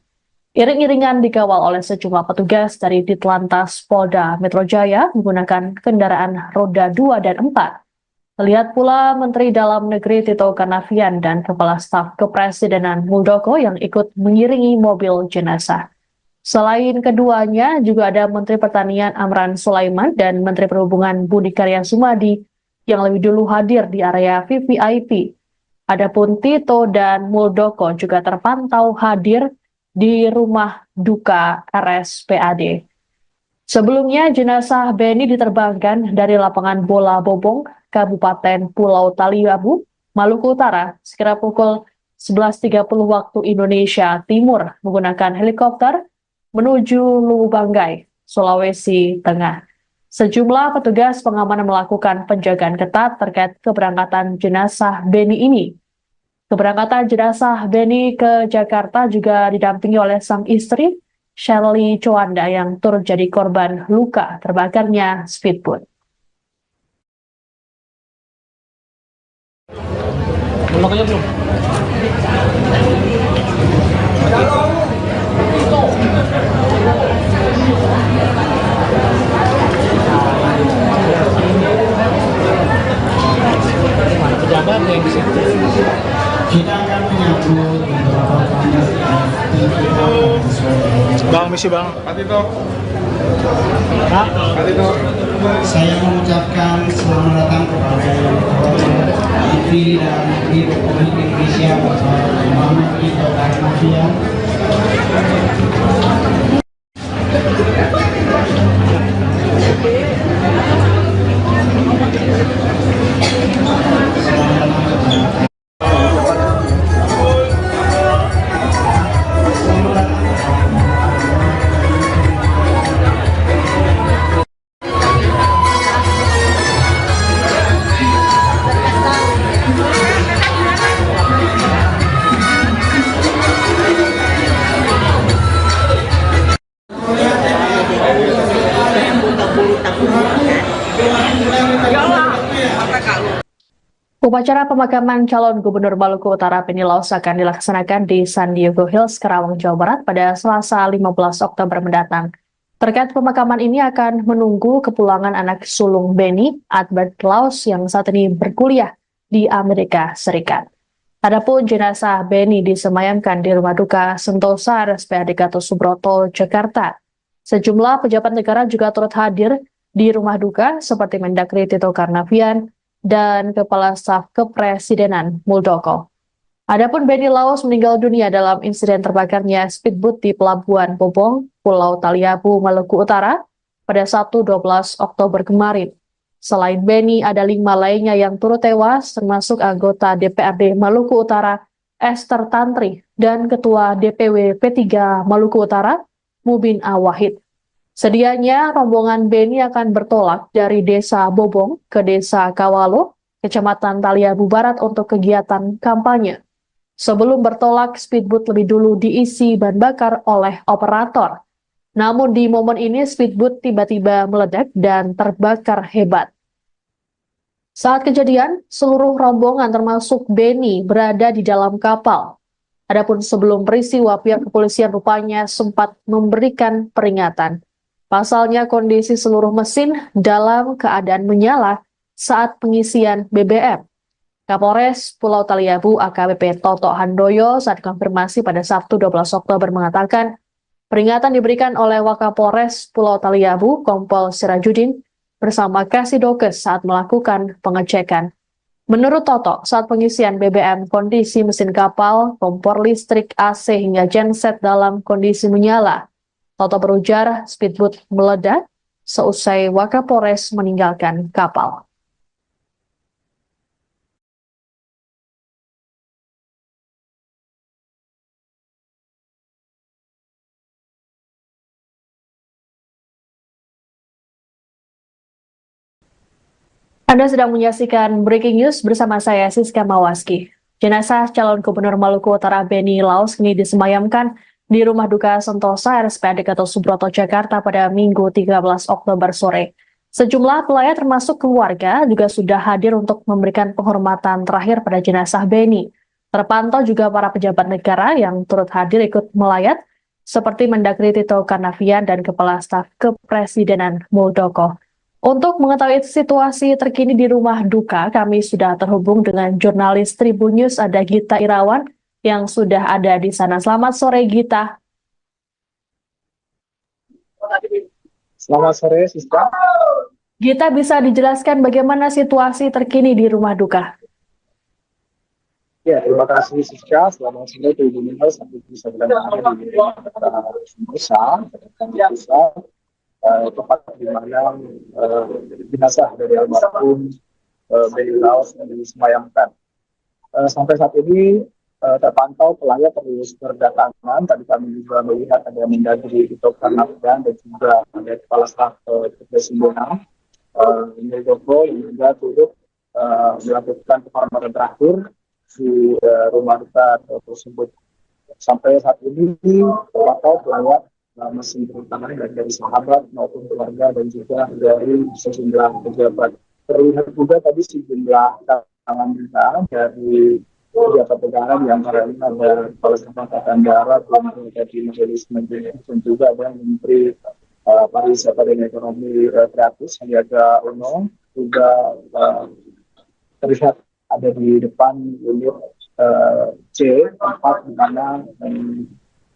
Iring-iringan dikawal oleh sejumlah petugas dari Ditlantas Polda Metro Jaya menggunakan kendaraan roda 2 dan 4. Lihat pula Menteri Dalam Negeri Tito Karnavian dan Kepala Staf Kepresidenan Muldoko yang ikut mengiringi mobil jenazah. Selain keduanya, juga ada Menteri Pertanian Amran Sulaiman dan Menteri Perhubungan Budi Karya Sumadi yang lebih dulu hadir di area VVIP. Adapun Tito dan Muldoko juga terpantau hadir di rumah duka RSPAD. Sebelumnya, jenazah Beni diterbangkan dari lapangan bola Bobong, Kabupaten Pulau Taliabu, Maluku Utara, sekira pukul 11.30 waktu Indonesia Timur menggunakan helikopter menuju Lubanggai, Sulawesi Tengah. Sejumlah petugas pengamanan melakukan penjagaan ketat terkait keberangkatan jenazah Beni ini. Keberangkatan jenazah Beni ke Jakarta juga didampingi oleh sang istri, Shirley Chowanda, yang turut jadi korban luka terbakarnya speedboat. Pejabat yang di situ. Kita akan menyambut beberapa tamu Bang, misi bang. Pak Tito. Pak. Pak Tito. Saya mengucapkan selamat datang kepada yang terhormat Menteri Dalam Negeri Republik Indonesia Bapak Muhammad Tito Karnavian. Upacara pemakaman calon Gubernur Maluku Utara Beni Laos akan dilaksanakan di San Diego Hills, Karawang, Jawa Barat pada Selasa 15 Oktober mendatang. Terkait pemakaman ini akan menunggu kepulangan anak sulung Beni, Albert Laos, yang saat ini berkuliah di Amerika Serikat. Adapun jenazah Beni disemayamkan di Rumah Duka Sentosa RSPAD Gatot Subroto, Jakarta. Sejumlah pejabat negara juga turut hadir di rumah duka seperti Mendagri Tito Karnavian dan Kepala Staf Kepresidenan Muldoko. Adapun Beni Laos meninggal dunia dalam insiden terbakarnya speedboat di Pelabuhan Bobong, Pulau Taliabu, Maluku Utara pada Sabtu 12 Oktober kemarin. Selain Beni, ada 5 lainnya yang turut tewas, termasuk anggota DPRD Maluku Utara Esther Tantri dan Ketua DPW P3 Maluku Utara Mubin Awahid. Sedianya rombongan Beni akan bertolak dari Desa Bobong ke Desa Kawalo, Kecamatan Taliabu Barat untuk kegiatan kampanye. Sebelum bertolak, speedboat lebih dulu diisi bahan bakar oleh operator. Namun di momen ini speedboat tiba-tiba meledak dan terbakar hebat. Saat kejadian, seluruh rombongan termasuk Beni berada di dalam kapal. Adapun sebelum peristiwa, pihak kepolisian rupanya sempat memberikan peringatan. Pasalnya kondisi seluruh mesin dalam keadaan menyala saat pengisian BBM. Kapolres Pulau Taliabu AKBP Toto Handoyo saat konfirmasi pada Sabtu 12 Oktober mengatakan peringatan diberikan oleh Wakapolres Pulau Taliabu Kompol Sirajudin bersama Kasidokes saat melakukan pengecekan. Menurut Toto, saat pengisian BBM kondisi mesin kapal, kompor listrik, AC hingga genset dalam kondisi menyala. Toto berujar speedboat meledak seusai Wakapolres meninggalkan kapal. Anda sedang menyaksikan Breaking News bersama saya, Siska Mawaski. Jenazah calon Gubernur Maluku Utara Beni Laos kini disemayamkan di Rumah Duka Sentosa RSPAD Gatot Subroto, Jakarta pada Minggu 13 Oktober sore. Sejumlah pelayat termasuk keluarga juga sudah hadir untuk memberikan penghormatan terakhir pada jenazah Beni. Terpantau juga para pejabat negara yang turut hadir ikut melayat, seperti Mendagri Tito Karnavian dan Kepala Staf Kepresidenan Muldoko. Untuk mengetahui situasi terkini di rumah duka, kami sudah terhubung dengan jurnalis Tribun News, ada Gita Irawan yang sudah ada di sana. Selamat sore, Gita. Selamat sore, Siska. Gita, bisa dijelaskan bagaimana situasi terkini di rumah duka? Ya, terima kasih Siska. Selamat sore Tribun News. Sampai bisa berada di Nusa, tempat di mana jenazah dari almarhum Benny Laos disemayamkan. Sampai saat ini terpantau pelayat terus berdatangan. Tadi kami juga melihat ada Mendagri Tito Karnavian dan juga ada Kepala Staf Kepresidenan Muldoko yang juga turut melakukan penghormatan terakhir di rumah duka tersebut. Sampai saat ini terpantau pelayat masih berdatangan dari sahabat maupun keluarga dan juga dari sejumlah pejabat. Terlihat juga tadi sejumlah tangan kita dari pejabat negara, di antaranya ada Kepala Staf Angkatan Darat, dari Majelis Menteri, dan juga ada Menteri Pariwisata dan Ekonomi Kreatif Sandiaga Uno, juga terlihat ada di depan unit C, tempat di mana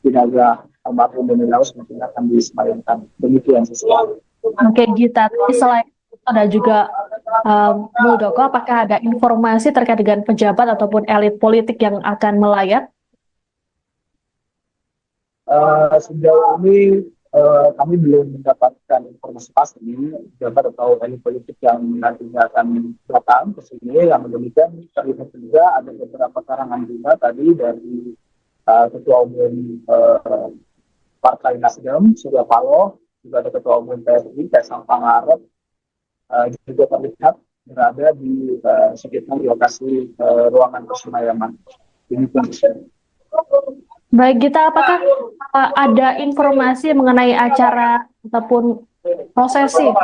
jenazah almarhum Benny Laos nantinya akan disemayamkan. Demikian sesuatu. Oke, Gita. Selain itu ada juga Muldoko, apakah ada informasi terkait dengan pejabat ataupun elit politik yang akan melayat? Sejauh ini kami belum mendapatkan informasi pasti pejabat atau elit politik yang nantinya akan datang ke sini. Yang demikian terlihat juga ada beberapa karangan juga tadi dari Ketua Umum Partai Nasdem, Surya Paloh, juga ada Ketua Umum PSI, Kaisang Pangarep, juga terlihat berada di sekitar lokasi ruangan persemayaman. Baik, Gita, apakah ada informasi mengenai acara ataupun prosesi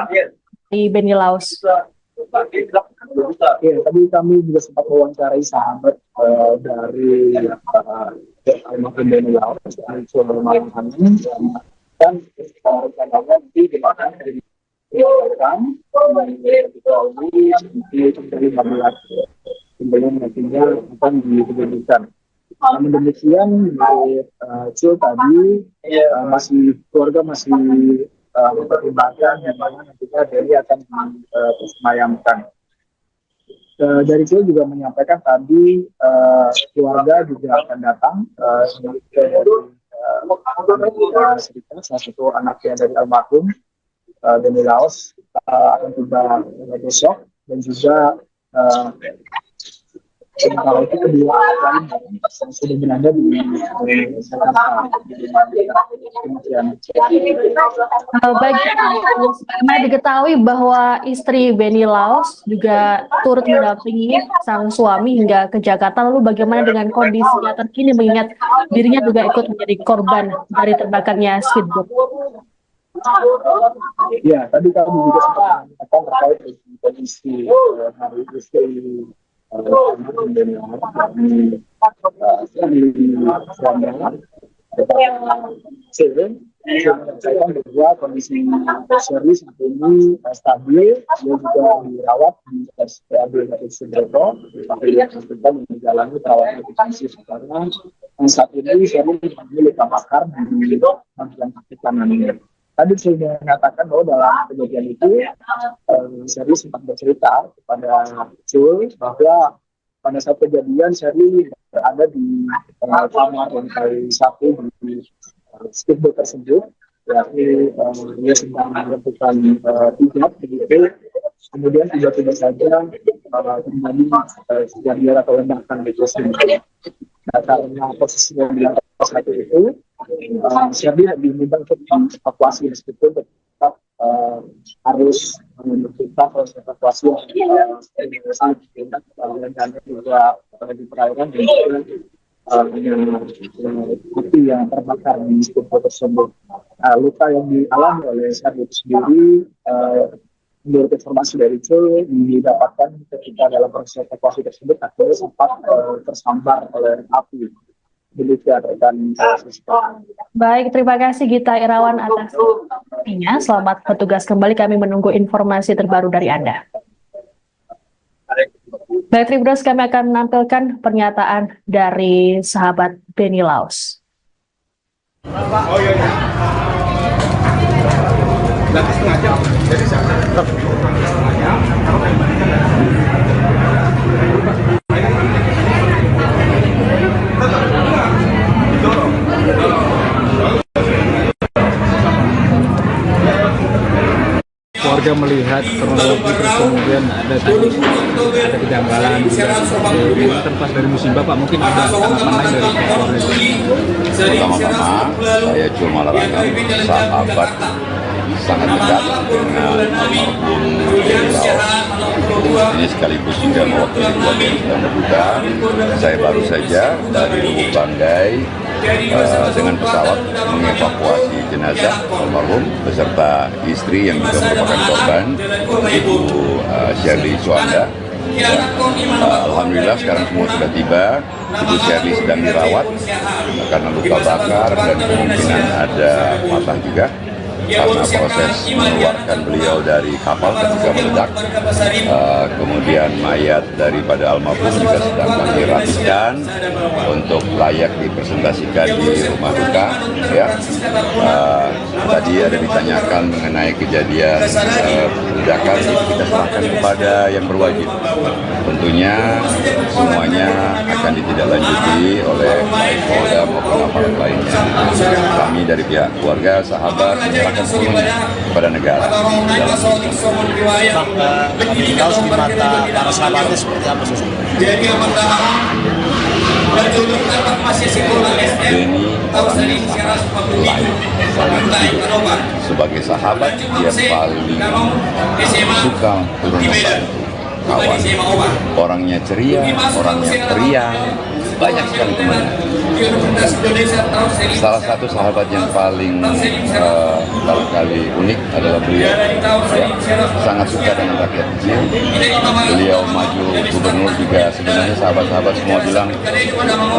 di Benny Laos? Ya, tadi kami juga sempat mewawancarai sahabat dari almarhum Benny Laos, dan rencananya nanti di mana dari 15 kemudian nantinya akan diberikan. Namun demikian, Cil tadi keluarga masih mempertimbangkan yang mana nantinya Benny akan disemayamkan. Dari Cil juga menyampaikan tadi keluarga juga akan datang salah satu anaknya dari almarhum Benny Laos akan tiba besok, dan juga sementara itu kedua lain yang sudah berada di Jakarta. Baik, sebagaimana diketahui bahwa istri Benny Laos juga turut mendampingi sang suami hingga ke Jakarta. Lalu bagaimana dengan kondisinya terkini mengingat dirinya juga ikut menjadi korban dari terbakarnya speedboat? Ya, tadi kami juga sempat mengatakan terkait dengan kondisi hari istri almarhum Benny Laos saya bahwa kondisi Shirley saat ini stabil, dia juga dirawat di RSPAD Gatot Subroto, tapi dia sedang menjalani perawatan intensif karena saat ini Shirley mengalami luka bakar di bagian kaki kanannya. Tadi saya mengatakan bahwa dalam kejadian itu Shirley sempat bercerita kepada Cul bahwa pada saat kejadian Shirley berada di kamar lantai 1 di speedboat tersebut, yakni dia sedang melakukan hijab begitu, kemudian tiba-tiba saja terjadi kejadian atau ledakan di tersebut. Nah, karena posisinya di lantai 1 itu, Shirley diminta untuk dievakuasi meskipun tetap harus melakukan proses evakuasi yang dan juga di perairan dan juga api yang terbakar di speedboat tersebut. Luka yang dialami oleh Shirley itu sendiri, menurut informasi dari Cul, didapatkan ketika dalam proses evakuasi tersebut akhirnya sempat tersambar oleh api. Demikian rekan. Baik, terima kasih Gita Irawan atas menanggapinya. Selamat bertugas kembali, kami menunggu informasi terbaru dari Anda. Baik, Tribuners, kami akan menampilkan pernyataan dari sahabat Benny Laos. Oh iya. Nanti setengah jam. Jadi Warga melihat kronologi terus kemudian ada kejanggalan ini terlepas dari musibah Pak, mungkin ada tanggapan lain dari pihak keluarga. Pertama-tama saya cuma melarangkan sahabat sangat dekat dengan almarhum Benny Laos. Ini sekaligus juga mewakili keluarga yang sedang berduka. Saya baru saja dari Lubuk Banggai dengan pesawat mengevakuasi jenazah almarhum beserta istri yang juga merupakan korban, Ibu Shirley Chowanda. Alhamdulillah sekarang semua sudah tiba. Ibu Shirley sedang dirawat karena luka bakar dan kemungkinan ada patah juga karena proses mengeluarkan beliau dari kapal ketika meledak. Kemudian mayat daripada almarhum juga sedang kami rapikan untuk layak dipresentasikan di rumah duka. Ya. Tadi ada ditanyakan mengenai kejadian ledakan, kita serahkan kepada yang berwajib. Tentunya semuanya akan ditindaklanjuti oleh baik Polda maupun aparat lainnya. Kami dari pihak keluarga, sahabat, menyerahkan semuanya kepada negara. Benny Laos di mata para sahabatnya seperti apa sih? Benny orangnya sangat lain. Sebagai sahabat, dia paling suka turun membantu kawan. Orangnya ceria, orangnya periang, banyak sekali temannya. Salah satu sahabat yang paling barangkali unik adalah beliau. Ya, sangat suka dengan rakyat kecil. Beliau maju gubernur juga, sebenarnya sahabat-sahabat semua bilang,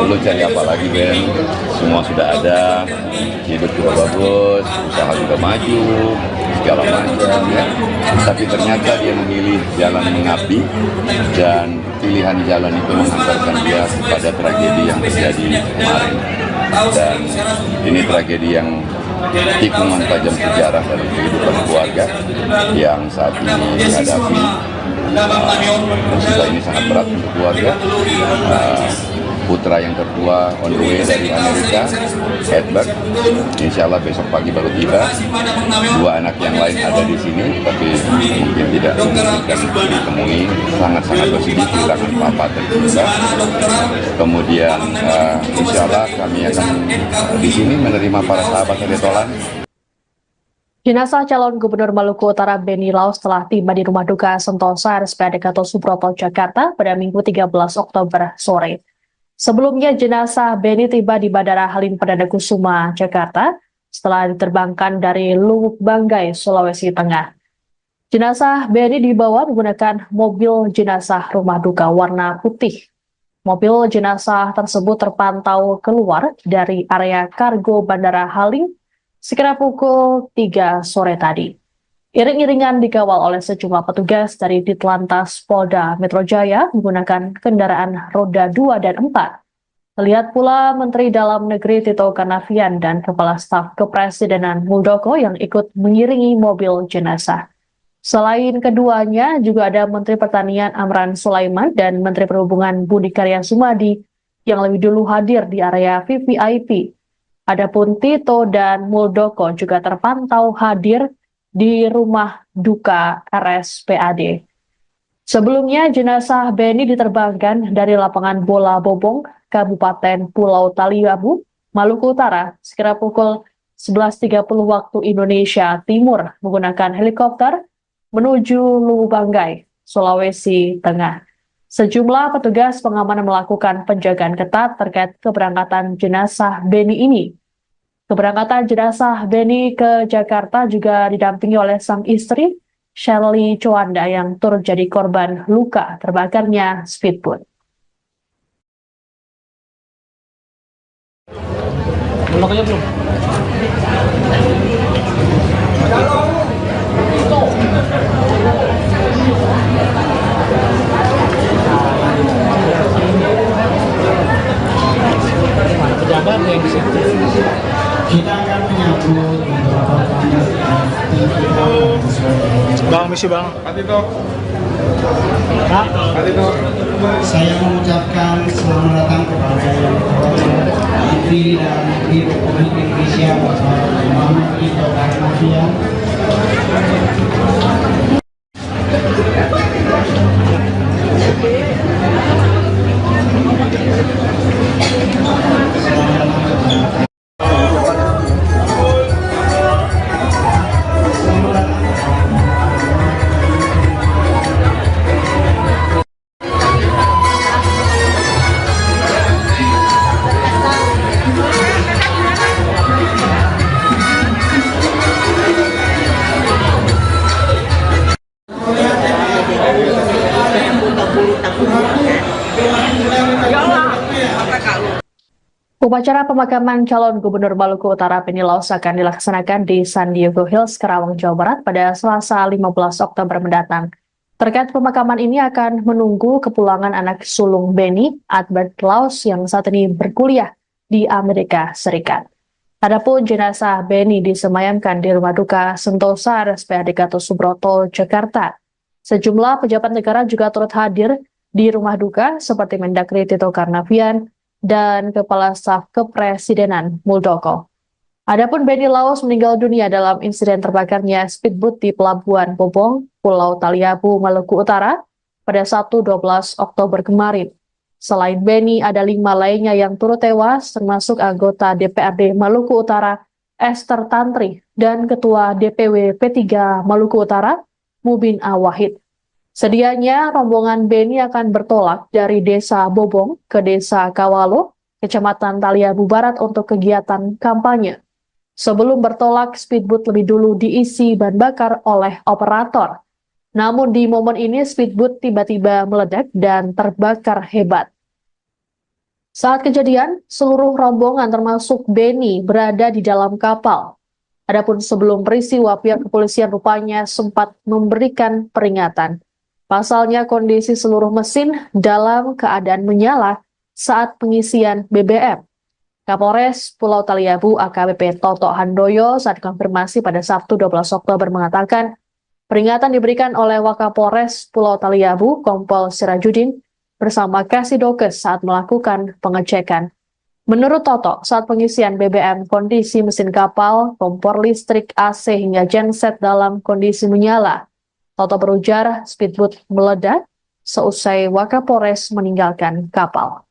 lu cari apa lagi Ben? Semua sudah ada, hidup juga bagus, usaha juga maju, segala macam ya. Tapi ternyata dia memilih jalan mengabdi dan pilihan jalan itu mengantarkan dia pada tragedi yang terjadi kemarin. Dan ini tragedi yang tikungan tajam sejarah dalam kehidupan keluarga yang saat ini dihadapi. Musibah ini sangat berat untuk keluarga. Putra yang tertua on the way dari Amerika, Edward, insya Allah besok pagi baru tiba. Dua anak yang lain ada di sini, tapi mungkin tidak memungkinkan ditemui. Sangat-sangat bersedih kehilangan papa dan bunda. Kemudian insya Allah kami akan di sini menerima para sahabat Retolan. Jenazah calon Gubernur Maluku Utara Benny Laos telah tiba di Rumah Duka Sentosa RSPAD Gatot Subroto, Jakarta pada Minggu 13 Oktober sore. Sebelumnya, jenazah Benny tiba di Bandara Halim Perdana Kusuma, Jakarta, setelah diterbangkan dari Lubuk Banggai, Sulawesi Tengah. Jenazah Benny dibawa menggunakan mobil jenazah rumah duka warna putih. Mobil jenazah tersebut terpantau keluar dari area kargo Bandara Halim sekira pukul 3 sore tadi. Iring-iringan dikawal oleh sejumlah petugas dari Ditlantas Polda Metro Jaya menggunakan kendaraan roda 2 dan 4. Terlihat pula Menteri Dalam Negeri Tito Karnavian dan Kepala Staf Kepresidenan Muldoko yang ikut mengiringi mobil jenazah. Selain keduanya, juga ada Menteri Pertanian Amran Sulaiman dan Menteri Perhubungan Budi Karya Sumadi yang lebih dulu hadir di area VVIP. Adapun Tito dan Muldoko juga terpantau hadir di Rumah Duka RSPAD. Sebelumnya, jenazah Benny diterbangkan dari lapangan Bola Bobong, Kabupaten Pulau Taliabu, Maluku Utara, sekira pukul 11.30 waktu Indonesia Timur menggunakan helikopter menuju Lubuk Banggai, Sulawesi Tengah. Sejumlah petugas pengamanan melakukan penjagaan ketat terkait keberangkatan jenazah Benny ini. Keberangkatan jenazah Benny ke Jakarta juga didampingi oleh sang istri, Shirley Chowanda, yang turut jadi korban luka terbakarnya speedboat. Belum belum. Bang, misi bang. Saya mengucapkan selamat datang kepada yang terhormat Menteri dan Menteri Republik Indonesia Bapak Muhammad Tito Karnavian. Upacara pemakaman calon Gubernur Maluku Utara Beni Laus akan dilaksanakan di San Diego Hills, Karawang, Jawa Barat pada Selasa 15 Oktober mendatang. Terkait pemakaman ini akan menunggu kepulangan anak sulung Beni, Albert Laus, yang saat ini berkuliah di Amerika Serikat. Adapun jenazah Beni disemayamkan di Rumah Duka Sentosa RSPAD Gatot Subroto, Jakarta. Sejumlah pejabat negara juga turut hadir di rumah duka seperti Mendagri Tito Karnavian dan Kepala Staf Kepresidenan Muldoko. Adapun Beni Laus meninggal dunia dalam insiden terbakarnya speedboat di Pelabuhan Bobong, Pulau Taliabu, Maluku Utara pada Sabtu 12 Oktober kemarin. Selain Beni, ada 5 lainnya yang turut tewas, termasuk anggota DPRD Maluku Utara, Esther Tantri, dan Ketua DPW P3 Maluku Utara, Mubin Awahid. Sedianya rombongan Beni akan bertolak dari Desa Bobong ke Desa Kawalo, Kecamatan Taliabu Barat untuk kegiatan kampanye. Sebelum bertolak, speedboat lebih dulu diisi bahan bakar oleh operator. Namun di momen ini speedboat tiba-tiba meledak dan terbakar hebat. Saat kejadian, seluruh rombongan termasuk Beni berada di dalam kapal. Adapun sebelum peristiwa, pihak kepolisian rupanya sempat memberikan peringatan. Pasalnya kondisi seluruh mesin dalam keadaan menyala saat pengisian BBM. Kapolres Pulau Taliabu AKBP Toto Handoyo saat konfirmasi pada Sabtu 12 Oktober mengatakan peringatan diberikan oleh Wakapolres Pulau Taliabu Kompol Sirajudin bersama Kasidokes saat melakukan pengecekan. Menurut Toto, saat pengisian BBM kondisi mesin kapal, kompor listrik, AC hingga genset dalam kondisi menyala. Toto berujar speedboat meledak seusai Wakapolres meninggalkan kapal.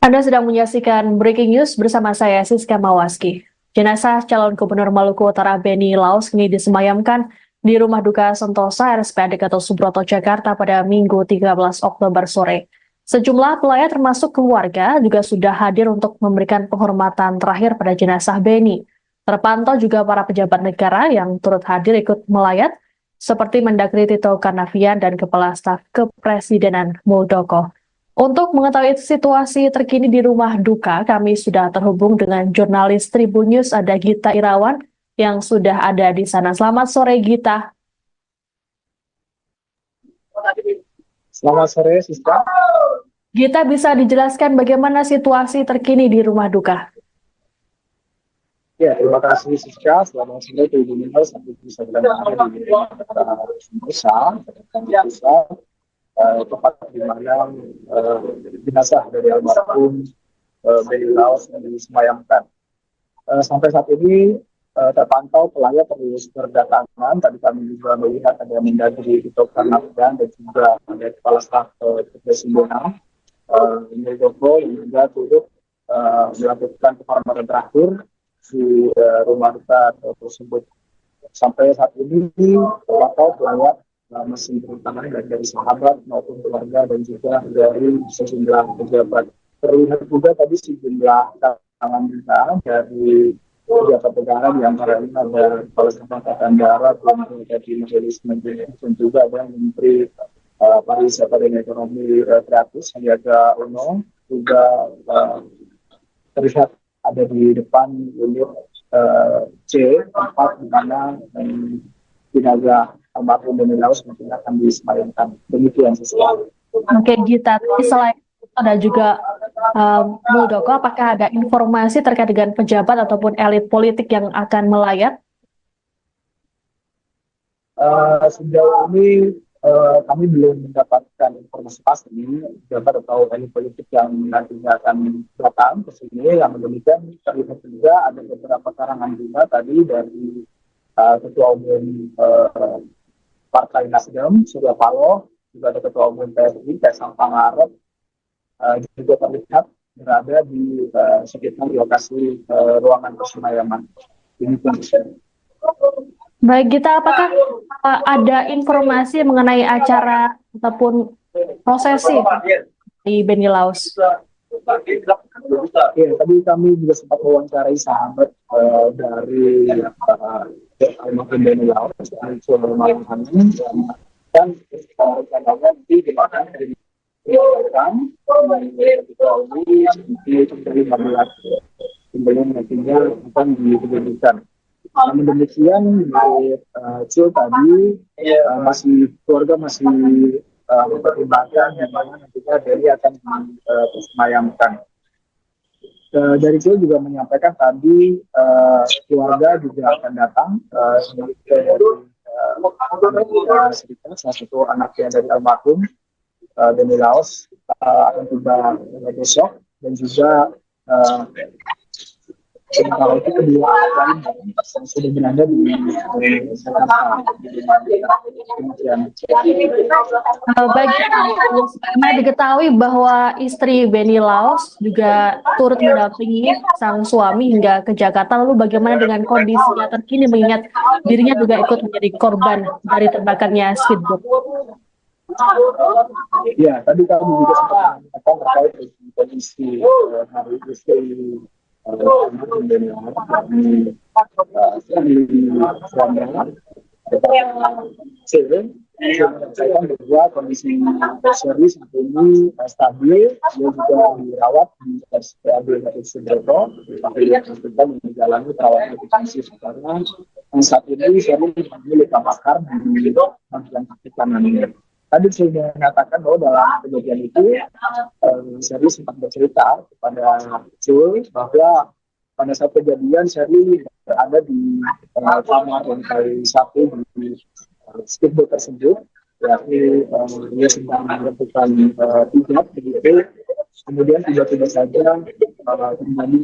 Anda sedang menyaksikan Breaking News bersama saya, Siska Mawaski. Jenazah calon Gubernur Maluku Utara Beni Laus kini disemayamkan di Rumah Duka Sentosa RSPAD Gatot Subroto, Jakarta pada Minggu 13 Oktober sore. Sejumlah pelayat termasuk keluarga juga sudah hadir untuk memberikan penghormatan terakhir pada jenazah Beni. Terpantau juga para pejabat negara yang turut hadir ikut melayat, seperti Mendagri Tito Karnavian dan Kepala Staf Kepresidenan Muldoko. Untuk mengetahui situasi terkini di rumah duka, kami sudah terhubung dengan jurnalis Tribun News, ada Gita Irawan, yang sudah ada di sana. Selamat sore, Gita. Selamat sore, Siska. Gita, bisa dijelaskan bagaimana situasi terkini di rumah duka? Ya, terima kasih, Siska. Selamat sore, Tribun News. Sampai bisa berada di Sentosa, tempat di mana jenazah dari almarhum Beni Laus disemayamkan. Sampai saat ini terpantau pelayat terus berdatangan. Tadi kami juga melihat ada Mendagri Tito Karnavian dan juga ada Kepala Staf Kepresidenan Muldoko yang juga turut melakukan penghormatan terakhir di rumah duka tersebut. Sampai saat ini terpantau pelayat masih berdatangan dari sahabat maupun keluarga dan juga dari sejumlah pejabat. Terlihat juga tadi sejumlah tangan kita dari pejabat negara, di antaranya ada Kepala Staf Angkatan Darat, dari Majelis Menteri, dan juga ada Menteri Pariwisata dan Ekonomi Kreatif Sandiaga Uno, juga terlihat ada di depan unit C, tempat di mana jenazah almarhum Beni Laus mungkin akan disemayamkan. Demikian sesuatu. Oke, Gita, tapi selain itu ada juga Muldoko, apakah ada informasi terkait dengan pejabat ataupun elit politik yang akan melayat? Sejauh ini kami belum mendapatkan informasi pasti pejabat atau elit politik yang nantinya akan datang ke sini. Yang demikian terlihat juga ada beberapa karangan juga tadi dari Ketua Umum Partai Nasdem Surya Paloh, juga ada Ketua Umum PSI Kaisang Pangarep, juga terlihat berada di sekitar lokasi ruangan persemayaman. Ini kondisinya. Baik, Gita, apakah ada informasi mengenai acara ataupun prosesi di Beni Laus? Ya, tadi kami juga sempat mewawancarai sahabat dari almarhum Beni Laus, dan rencananya nanti di mana kemudian nantinya akan diberikan. Namun demikian, Cil tadi keluarga masih mempertimbangkan di mana nantinya Beni akan disemayamkan. Dari Cil juga menyampaikan tadi keluarga juga akan datang Serikat, salah satu anaknya dari almarhum Beni Laus akan tiba besok, dan juga sementara itu kedua lain yang sudah berada di Jakarta. Bagaimana diketahui bahwa istri Beni Laus juga turut mendampingi sang suami hingga ke Jakarta, lalu bagaimana dengan kondisinya terkini mengingat dirinya juga ikut menjadi korban dari terbakarnya speedboat? Ya, tadi kami juga sempat mengatakan terkait dengan kondisi hari istri almarhum Beni Laus saya bahwa kondisi Shirley saat ini stabil, dia juga dirawat di RSPAD Gatot Subroto, yang menjalani perawatan intensif karena saat ini Shirley mengalami luka bakar di bagian kaki kanannya. Tadi saya mengatakan bahwa dalam kejadian itu Shirley sempat bercerita kepada Cul bahwa pada saat kejadian Shirley berada di kamar lantai 1 di speedboat tersebut, yakni dia sedang melakukan hijab begitu, kemudian tiba-tiba saja terjadi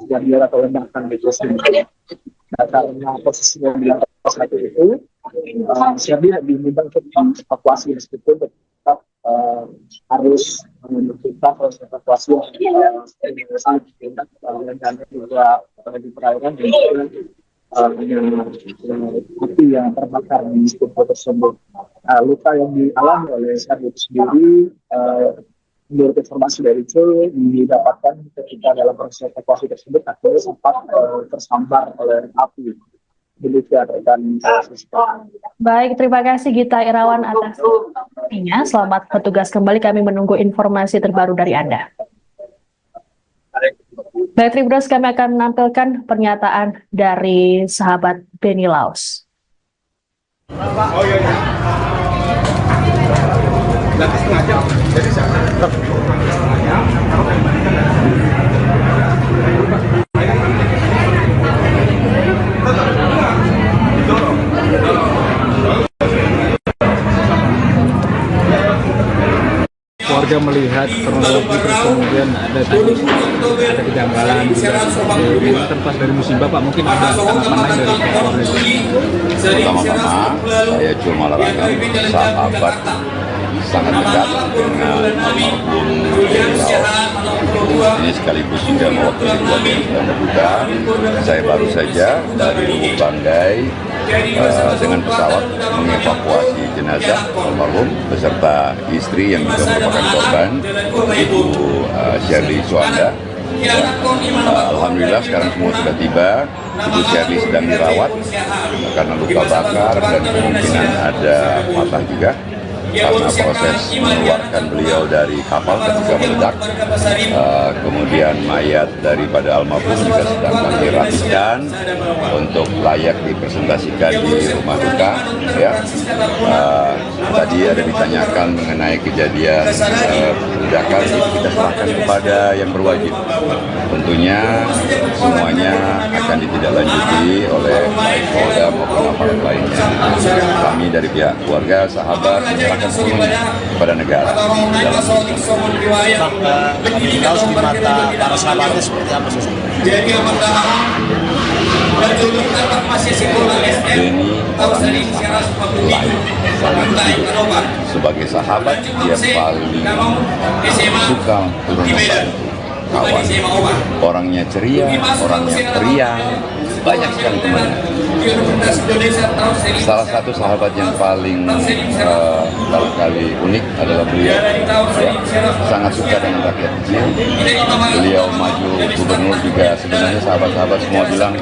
kejadian atau ledakan di tersebut. Nah, karena posisinya di lantai 1 itu, Shirley diminta untuk dievakuasi meskipun tetap harus melakukan proses evakuasi dan juga di perairan dan juga api yang terbakar di speedboat tersebut. Luka yang dialami oleh Shirley itu sendiri, menurut informasi dari Cul, didapatkan ketika dalam proses evakuasi tersebut akhirnya sempat tersambar oleh api. Demikian rekan. Baik, terima kasih Gita Irawan atas informasinya. Selamat bertugas kembali, kami menunggu informasi terbaru dari Anda. Baik, Tribuners, kami akan menampilkan pernyataan dari sahabat Beni Laus. Oh iya. Nanti setengah jam. Jadi warga melihat kronologi terus kemudian ada kejanggalan ini terlepas dari musibah, Pak, mungkin ada tanggapan lain dari keluarga? Pertama-tama saya cuma melakukan sahabat sangat dekat dengan almarhum Beni Laus. Ini sekaligus juga mewakili keluarga yang sedang berduka. Saya baru saja dari Lubuk Banggai dengan pesawat mengevakuasi jenazah almarhum beserta istri yang juga merupakan korban, Ibu Shirley Suanda. Alhamdulillah sekarang semua sudah tiba. Ibu Shirley sedang dirawat karena luka bakar dan kemungkinan ada patah juga. karena proses mengeluarkan beliau dari kapal ketika meledak. Kemudian mayat daripada almarhum juga sedang kami rapikan untuk layak dipresentasikan di rumah duka. Ya. Tadi ada ditanyakan mengenai kejadian ledakan, kita serahkan kepada yang berwajib. Tentunya semuanya akan ditindaklanjuti oleh baik Polda maupun aparat lainnya. Kami dari pihak keluarga, sahabat, menyerahkan semuanya kepada negara. Harus di mata para sahabatnya seperti apa sih? Beni orang lain, sebagai sahabat dia paling suka turun membantu kawan. Orangnya ceria, orangnya periang, banyak sekali temannya. Salah satu sahabat yang paling barangkali unik adalah beliau. Ya, sangat suka dengan rakyat kecil. Beliau maju gubernur juga, sebenarnya sahabat-sahabat semua bilang,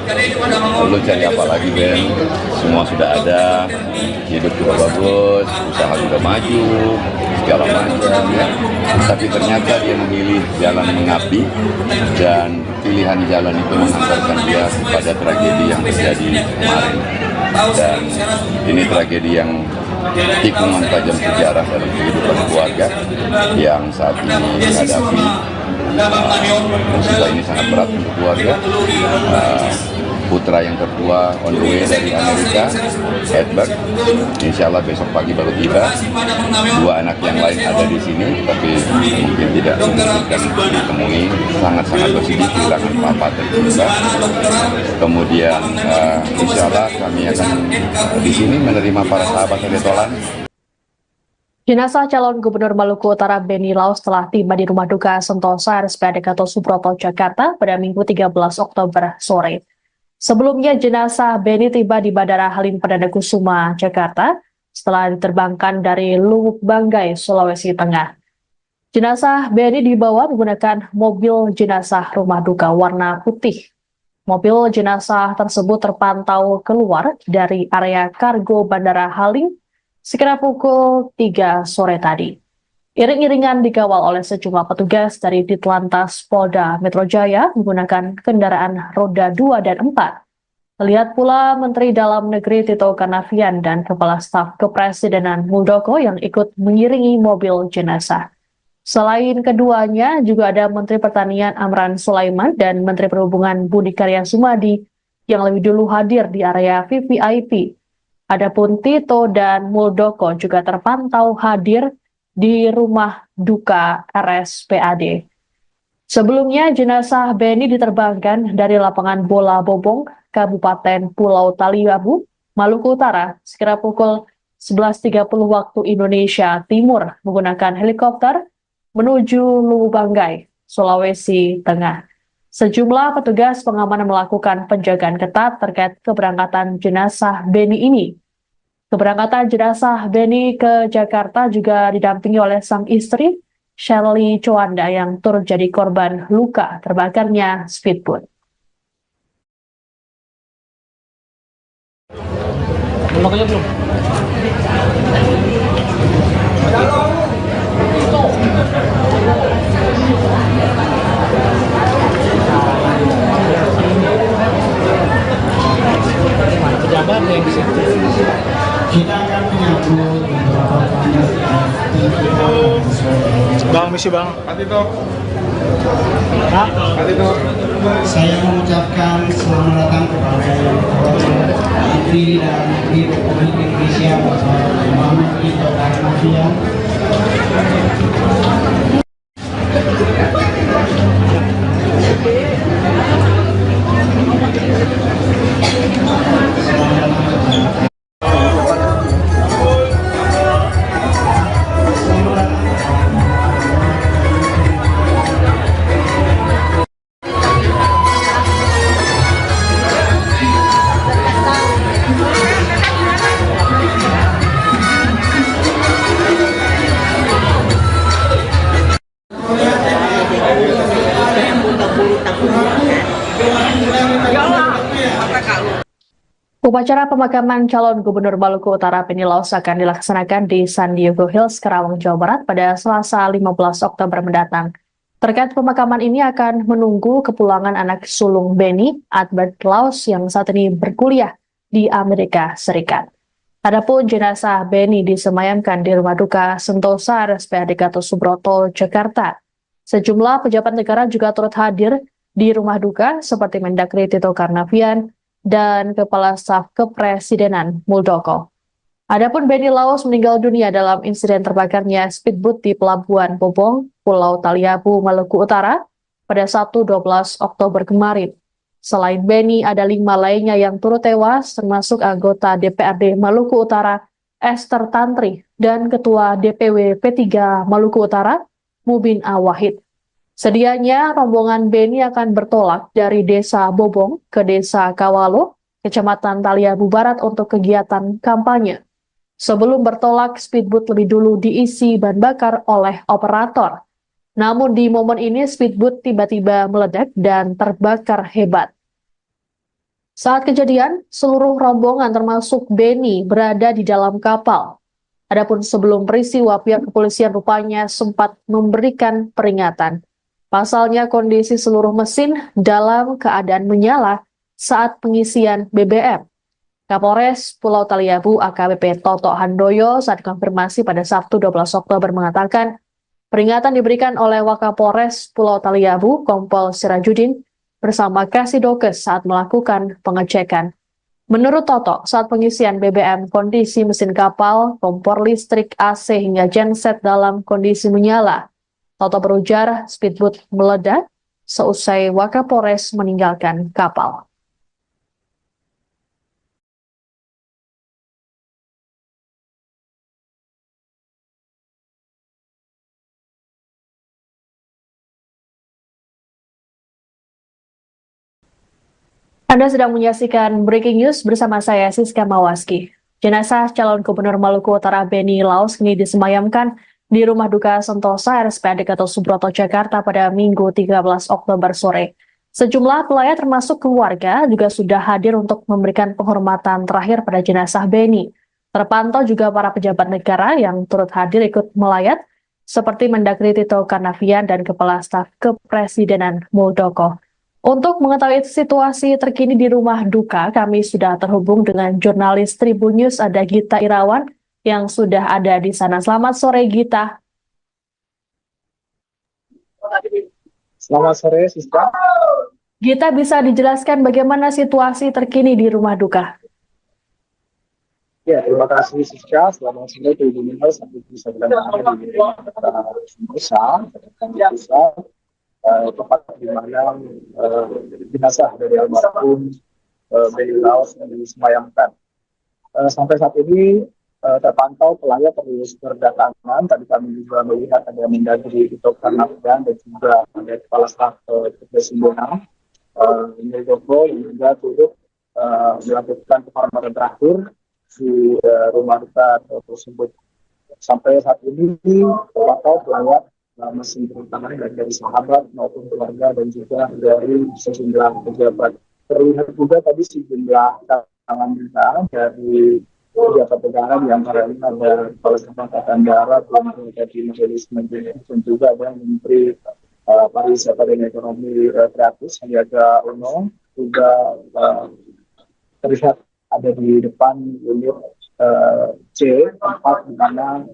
lu cari apa lagi Ben? Semua sudah ada, hidup juga bagus, usaha juga maju, segala macam. Ya. Tapi ternyata dia memilih jalan mengabdi, dan pilihan jalan itu mengantarkan dia pada tragedi yang terjadi kemarin. Dan ini tragedi yang tikungan tajam sejarah dalam kehidupan keluarga yang saat ini dihadapi. Musibah ini sangat berat untuk keluarga. Putra yang tertua on the way dari Amerika, Edward, insya Allah besok pagi baru tiba. Dua anak yang lain ada di sini, tapi mungkin tidak memungkinkan ditemui. Sangat-sangat bersedih kehilangan papa tercinta. Kemudian insya Allah kami akan di sini menerima para sahabat Retolan. Jenazah calon Gubernur Maluku Utara Beni Laus telah tiba di Rumah Duka Sentosa RSPAD Gatot Subroto, Jakarta pada Minggu 13 Oktober sore. Sebelumnya jenazah Beni tiba di Bandara Halim Perdana Kusuma, Jakarta setelah diterbangkan dari Luwuk Banggai, Sulawesi Tengah. Jenazah Beni dibawa menggunakan mobil jenazah rumah duka warna putih. Mobil jenazah tersebut terpantau keluar dari area kargo Bandara Halim sekira pukul 3 sore tadi. Iring-iringan dikawal oleh sejumlah petugas dari Ditlantas Polda Metro Jaya menggunakan kendaraan roda 2 dan 4. Terlihat pula Menteri Dalam Negeri Tito Karnavian dan Kepala Staf Kepresidenan Muldoko yang ikut mengiringi mobil jenazah. Selain keduanya, juga ada Menteri Pertanian Amran Sulaiman dan Menteri Perhubungan Budi Karya Sumadi yang lebih dulu hadir di area VVIP. Adapun Tito dan Muldoko juga terpantau hadir di Rumah Duka RSPAD. Sebelumnya, jenazah Beni diterbangkan dari lapangan Bola Bobong, Kabupaten Pulau Taliabu, Maluku Utara, sekira pukul 11.30 waktu Indonesia Timur menggunakan helikopter menuju Luwuk Banggai, Sulawesi Tengah. Sejumlah petugas pengamanan melakukan penjagaan ketat terkait keberangkatan jenazah Beni ini. Keberangkatan jenazah Beni ke Jakarta juga didampingi oleh sang istri, Shirley Chowanda, yang turut jadi korban luka terbakarnya speedboat. Pejabat yang di situ. Kita akan menyambut beberapa Bang, misi bang. Tito. Pak. Tito. Saya mengucapkan selamat datang kepada yang terhormat Menteri Dalam Negeri Republik Indonesia Bapak Muhammad Tito Karnavian. Upacara pemakaman calon Gubernur Maluku Utara Benny Laus akan dilaksanakan di San Diego Hills, Karawang, Jawa Barat pada Selasa 15 Oktober mendatang. Terkait pemakaman ini akan menunggu kepulangan anak sulung Benny, Albert Laus, yang saat ini berkuliah di Amerika Serikat. Adapun jenazah Benny disemayamkan di Rumah Duka Sentosa RSPAD Gatot Subroto, Jakarta. Sejumlah pejabat negara juga turut hadir di rumah duka seperti Mendagri Tito Karnavian dan Kepala Staf Kepresidenan Muldoko. Adapun Benny Laus meninggal dunia dalam insiden terbakarnya speedboat di Pelabuhan Bobong, Pulau Taliabu, Maluku Utara pada Sabtu 12 Oktober kemarin. Selain Benny, ada 5 lainnya yang turut tewas, termasuk anggota DPRD Maluku Utara, Esther Tantri, dan Ketua DPW P3 Maluku Utara, Mubin Awahid. Sedianya rombongan Benny akan bertolak dari Desa Bobong ke Desa Kawalo, Kecamatan Taliabu Barat untuk kegiatan kampanye. Sebelum bertolak, speedboat lebih dulu diisi bahan bakar oleh operator. Namun di momen ini speedboat tiba-tiba meledak dan terbakar hebat. Saat kejadian, seluruh rombongan termasuk Benny berada di dalam kapal. Adapun sebelum peristiwa, pihak kepolisian rupanya sempat memberikan peringatan. Pasalnya kondisi seluruh mesin dalam keadaan menyala saat pengisian BBM. Kapolres Pulau Taliabu AKBP Toto Handoyo saat konfirmasi pada Sabtu 12 Oktober mengatakan peringatan diberikan oleh Wakapolres Pulau Taliabu Kompol Sirajudin bersama Kasidokes saat melakukan pengecekan. Menurut Toto, saat pengisian BBM kondisi mesin kapal, kompor listrik, AC hingga genset dalam kondisi menyala. Toto berujar speedboat meledak seusai Wakapolres meninggalkan kapal. Anda sedang menyaksikan Breaking News bersama saya, Siska Mawaski. Jenazah calon Gubernur Maluku Utara Benny Laus kini disemayamkan di Rumah Duka Sentosa RSPAD Gatot Subroto, Jakarta pada Minggu 13 Oktober sore. Sejumlah pelayat termasuk keluarga juga sudah hadir untuk memberikan penghormatan terakhir pada jenazah Benny. Terpantau juga para pejabat negara yang turut hadir ikut melayat, seperti Mendagri Tito Karnavian dan Kepala Staf Kepresidenan Muldoko. Untuk mengetahui situasi terkini di rumah duka, kami sudah terhubung dengan jurnalis Tribun News, ada Gita Irawan, yang sudah ada di sana. Selamat sore, Gita. Selamat sore, Siska. Gita, bisa dijelaskan bagaimana situasi terkini di rumah duka? Ya, terima kasih, Siska. Selamat sore, Tribun News. Sampai bisa berada di Sentosa, tempat di mana jenazah dari almarhum Benny Laus disemayamkan. Sampai saat ini terpantau pelayat terus berdatangan. Tadi kami juga melihat ada Mendagri Tito Karnavian dan juga ada Kepala Staf Kepresidenan Muldoko yang juga turut melakukan penghormatan terakhir di rumah duka tersebut. Sampai saat ini terpantau pelayat masih berdatangan dari sahabat maupun keluarga dan juga dari sejumlah pejabat. Terlihat juga tadi sejumlah tangan kita dari pejabat negara, di antaranya ada Kepala Staf Angkatan Darat, dari Majelis Menteri, dan juga ada Menteri Pariwisata dan Ekonomi Kreatif Sandiaga Uno, juga terlihat ada di depan unit C, tempat di mana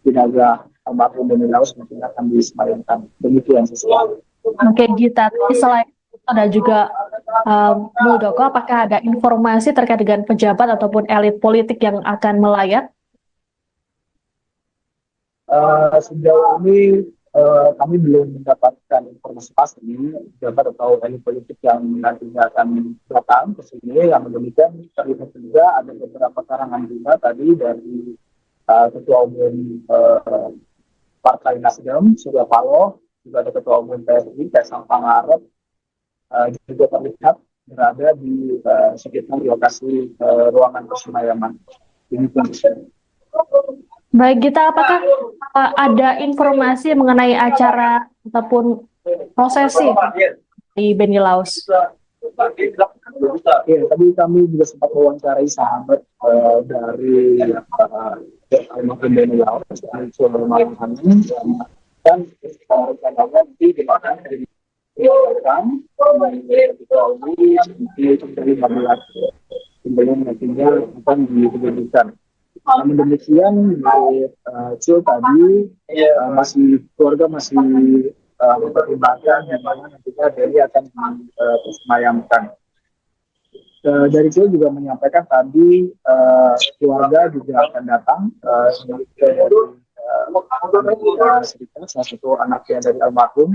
jenazah almarhum Benny Laus mungkin akan disemayamkan. Demikian sesuatu. Oke, Gita. Selain ada juga Muldoko, apakah ada informasi terkait dengan pejabat ataupun elit politik yang akan melayat? Sejauh ini kami belum mendapatkan informasi pasti pejabat atau elit politik yang nantinya akan datang ke sini. Yang demikian terlihat juga ada beberapa karangan juga tadi dari Ketua Umum Partai Nasdem, Surya Paloh, juga ada Ketua Umum PSI, Kaisang Pangarep, juga terlihat berada di sekitar lokasi ruangan persemayaman. Baik, Gita, apakah ada informasi mengenai acara ataupun prosesi di Benny Laus? Ya, tadi kami juga sempat mewawancarai sahabat dari almarhum Beni Laos, Malang dan rencananya nanti di mana sebelum nantinya akan diberikan. Namun demikian, Cil tadi keluarga masih mempertimbangkan di mana nantinya Beni akan disemayamkan. Dari Cil juga menyampaikan tadi keluarga juga akan datang salah satu anaknya dari almarhum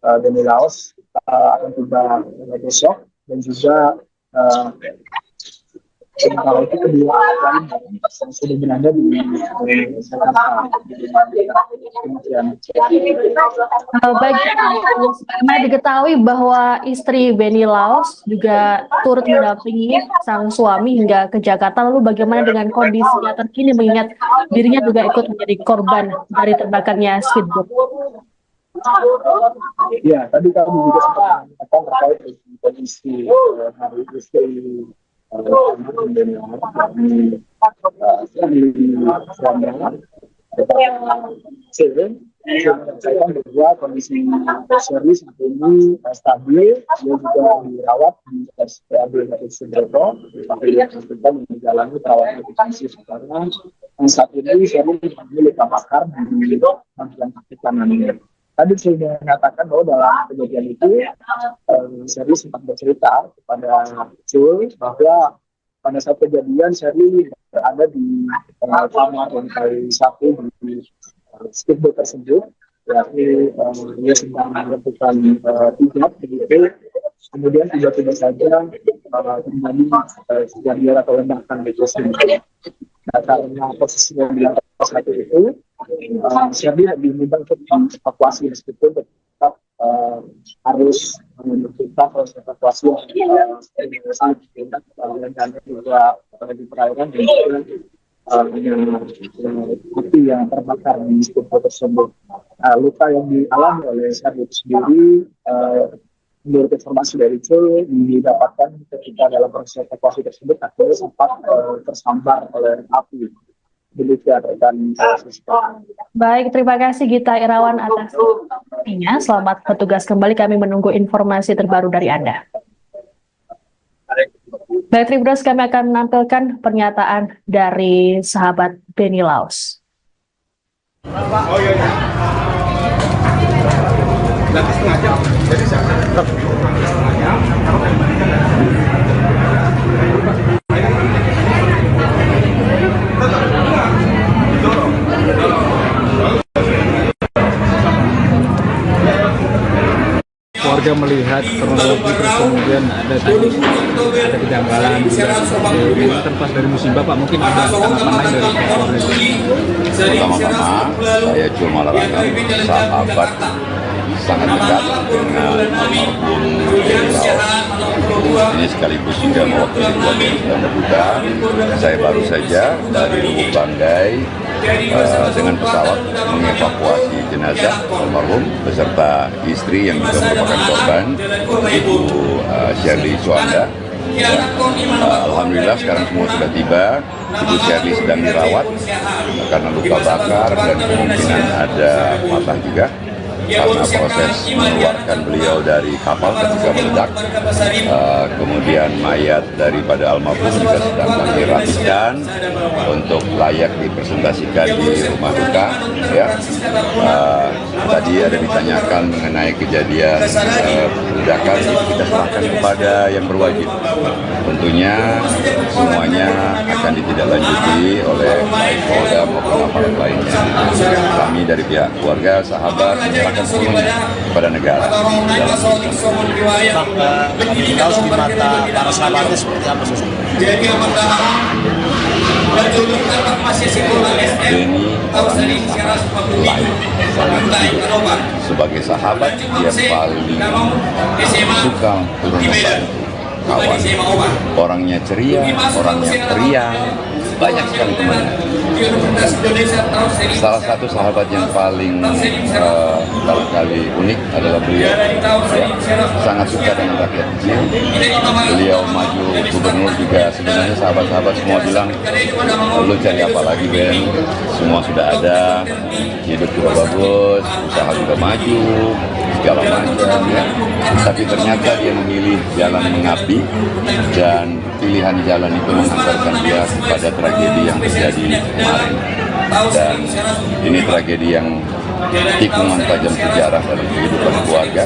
Beni Laos akan tiba besok, dan juga sementara itu kedua lain yang sudah berada di Jakarta. Baik, karena diketahui bahwa istri Beni Laos juga turut mendampingi sang suami hingga ke Jakarta. Lalu bagaimana dengan kondisinya terkini mengingat dirinya juga ikut menjadi korban dari terbakarnya speedboat? Ya, tadi kami juga sempat mengatakan terkait dengan kondisi hari istri Beni Laos saya bahwa kondisi Shirley saat ini stabil, dia juga dirawat di RSPAD Gatot Subroto, yang menjalani perawatan intensif karena saat ini Shirley memiliki luka bakar di bagian kaki kanannya. Tadi saya mengatakan bahwa dalam kejadian itu Shirley sempat bercerita kepada Cul bahwa pada saat kejadian Shirley berada di kamar lantai 1 di speedboat tersebut, yakni dia sedang melakukan hijab begitu, kemudian tiba-tiba saja terjadi kejadian atau ledakan di tersebut. Nah, karena posisinya di lantai 1 itu, Shirley lebih mudah untuk dievakuasi meskipun tetap harus memerlukan proses evakuasi yang sangat tingkat dan juga di perairan dan juga api yang terbakar di speedboat tersebut. Luka yang dialami oleh Shirley itu sendiri, menurut informasi dari Cul, didapatkan ketika dalam proses evakuasi tersebut akhirnya sempat tersambar oleh api. Demikian rekan. Baik, terima kasih Gita Irawan atas informasinya. Selamat bertugas kembali, kami menunggu informasi terbaru dari Anda. Baik, Tribuners, kami akan menampilkan pernyataan dari sahabat Beni Laos. Oh iya. Nanti setengah jam. Jadi setengah jam. Warga melihat kronologi terus kemudian ada kejanggalan ini terlepas dari musibah, Pak, mungkin ada tanggapan lain dari keluarga? Pertama-tama saya Cul Malarangam, sahabat sangat dekat dengan almarhum Beni Laos. Ini sekaligus juga mewakili keluarga yang sedang berduka. Saya baru saja dari Lubuk Banggai dengan pesawat mengevakuasi jenazah almarhum beserta istri yang juga merupakan korban, Ibu Shirley Suanda. Alhamdulillah sekarang semua sudah tiba. Ibu Shirley sedang dirawat karena luka bakar dan kemungkinan ada patah juga karena proses mengeluarkan beliau dari kapal ketika meledak. Kemudian mayat daripada almarhum juga sedang kami rapikan untuk layak dipresentasikan di rumah duka. Ya. Tadi ada ditanyakan mengenai kejadian ledakan, kita serahkan kepada yang berwajib. Tentunya semuanya akan ditindaklanjuti oleh baik Polda maupun aparat lainnya. Kami dari pihak keluarga, sahabat, menyerahkan sepenuhnya kepada negara. Beni Laos di mata para sahabatnya seperti apa sih? Beni sangat baik. Sebagai sahabat, dia paling suka turun membantu. kawan. Orangnya ceria, orangnya periang, banyak sekali temannya. Salah satu sahabat yang paling barangkali unik adalah beliau. Ya, sangat suka dengan rakyat kecil. Beliau maju gubernur juga, sebenarnya sahabat-sahabat semua bilang, lu cari apa lagi Ben? Semua sudah ada, hidup juga bagus, usaha juga maju, segala macam ya. Tapi ternyata dia memilih jalan mengabdi, dan pilihan jalan itu mengantarkan dia kepada tragedi yang terjadi kemarin. Dan ini tragedi yang tikungan tajam sejarah dalam kehidupan keluarga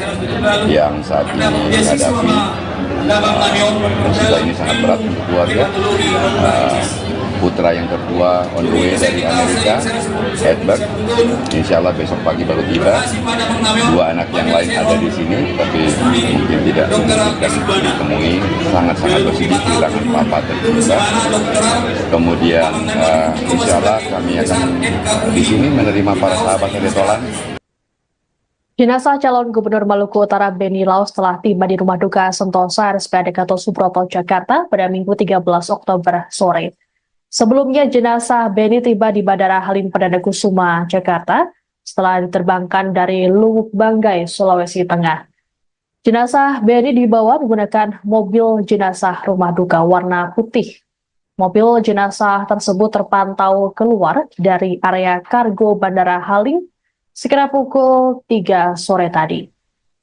yang saat ini hadapi. Musibah ini sangat berat untuk keluarga. Putra yang kedua on the way dari Amerika, Edward, insya Allah besok pagi baru tiba. Dua anak yang lain ada di sini, tapi mungkin tidak memungkinkan ditemui. Sangat-sangat bersedih kehilangan papa tercinta. Kemudian insya Allah kami akan di sini menerima para sahabat Tolan. Jenazah calon Gubernur Maluku Utara Beni Laos telah tiba di Rumah Duka Sentosa RSPAD Gatot Subroto, Jakarta pada Minggu 13 Oktober sore. Sebelumnya, jenazah Beni tiba di Bandara Halim Perdana Kusuma, Jakarta, setelah diterbangkan dari Luwuk Banggai, Sulawesi Tengah. Jenazah Beni dibawa menggunakan mobil jenazah rumah duka warna putih. Mobil jenazah tersebut terpantau keluar dari area kargo Bandara Halim sekira pukul 3 sore tadi.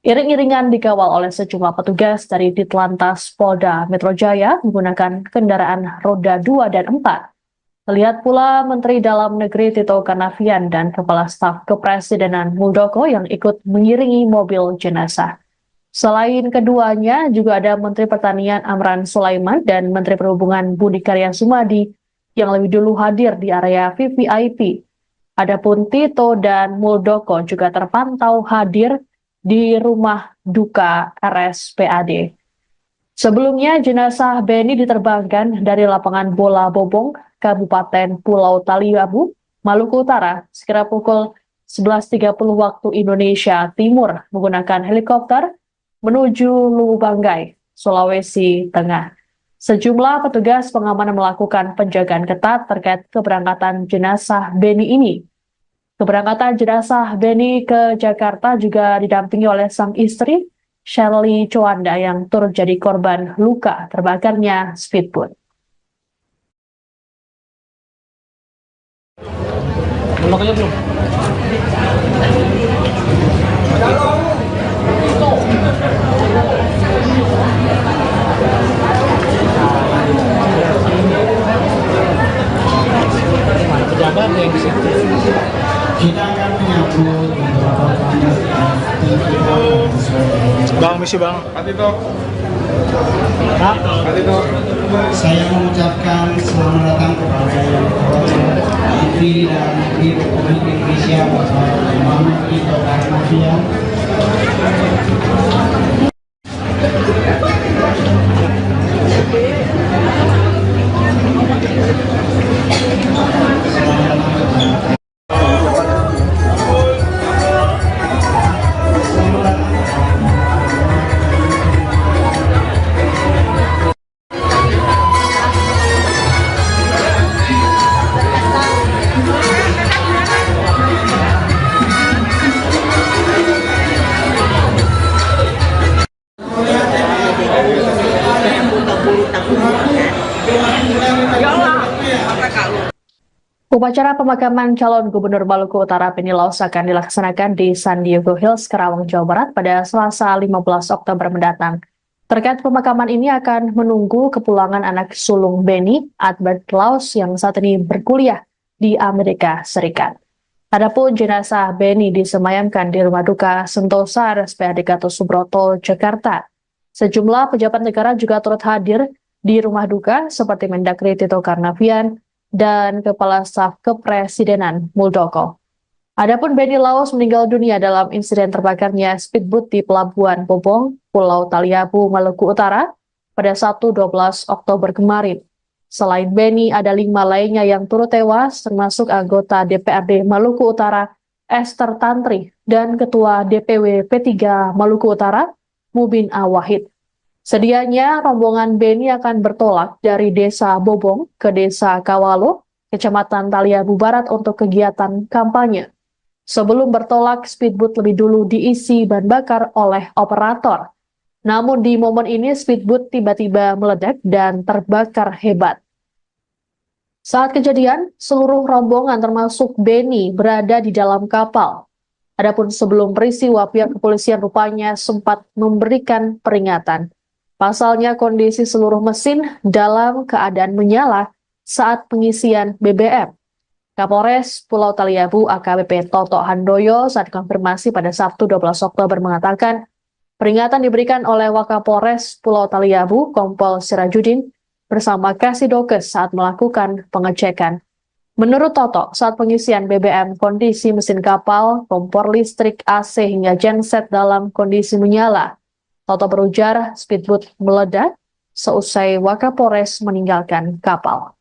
Iring-iringan dikawal oleh sejumlah petugas dari Ditlantas Polda Metro Jaya menggunakan kendaraan roda 2 dan 4. Terlihat pula Menteri Dalam Negeri Tito Karnavian dan Kepala Staf Kepresidenan Muldoko yang ikut mengiringi mobil jenazah. Selain keduanya, juga ada Menteri Pertanian Amran Sulaiman dan Menteri Perhubungan Budi Karya Sumadi yang lebih dulu hadir di area VVIP. Adapun Tito dan Muldoko juga terpantau hadir di Rumah Duka RSPAD. Sebelumnya, jenazah Beni diterbangkan dari lapangan bola Bobong, Kabupaten Pulau Taliabu, Maluku Utara, sekira pukul 11.30 waktu Indonesia Timur menggunakan helikopter menuju Luwuk Banggai, Sulawesi Tengah. Sejumlah petugas pengamanan melakukan penjagaan ketat terkait keberangkatan jenazah Beni ini. Keberangkatan jenazah Beni ke Jakarta juga didampingi oleh sang istri, Shirley Chowanda, yang turut jadi korban luka terbakarnya speedboat. Pejabat yang di situ. Kita akan menyambut beberapa tamu. Bang, misi bang. Patito. Pak. Patito. Saya mengucapkan selamat datang kepada yang terhormat Menteri Dalam Negeri Republik Indonesia Bapak Muhammad Tito Karnavian. Upacara pemakaman calon Gubernur Maluku Utara Beni Laos akan dilaksanakan di San Diego Hills, Karawang, Jawa Barat pada Selasa 15 Oktober mendatang. Terkait pemakaman ini akan menunggu kepulangan anak sulung Beni, Albert Laos, yang saat ini berkuliah di Amerika Serikat. Adapun jenazah Beni disemayamkan di Rumah Duka Sentosa RSPAD Gatot Subroto, Jakarta. Sejumlah pejabat negara juga turut hadir di Rumah Duka seperti Mendagri Tito Karnavian dan Kepala Staf Kepresidenan Muldoko. Adapun Beni Laos meninggal dunia dalam insiden terbakarnya speedboat di Pelabuhan Bobong, Pulau Taliabu, Maluku Utara pada Sabtu 12 Oktober kemarin. Selain Beni, ada 5 lainnya yang turut tewas, termasuk anggota DPRD Maluku Utara Esther Tantri dan Ketua DPW P3 Maluku Utara Mubin Awahid. Sedianya rombongan Beni akan bertolak dari Desa Bobong ke Desa Kawalo, Kecamatan Taliabu Barat untuk kegiatan kampanye. Sebelum bertolak, speedboat lebih dulu diisi bahan bakar oleh operator. Namun di momen ini speedboat tiba-tiba meledak dan terbakar hebat. Saat kejadian, seluruh rombongan termasuk Beni berada di dalam kapal. Adapun sebelum peristiwa, pihak kepolisian rupanya sempat memberikan peringatan. Pasalnya kondisi seluruh mesin dalam keadaan menyala saat pengisian BBM. Kapolres Pulau Taliabu AKBP Toto Handoyo saat konfirmasi pada Sabtu 12 Oktober mengatakan, peringatan diberikan oleh Wakapolres Pulau Taliabu Kompol Sirajudin bersama Kasidokes saat melakukan pengecekan. Menurut Toto, saat pengisian BBM, kondisi mesin kapal, kompor listrik, AC hingga genset dalam kondisi menyala. Toto berujar speedboat meledak seusai Wakapolres meninggalkan kapal.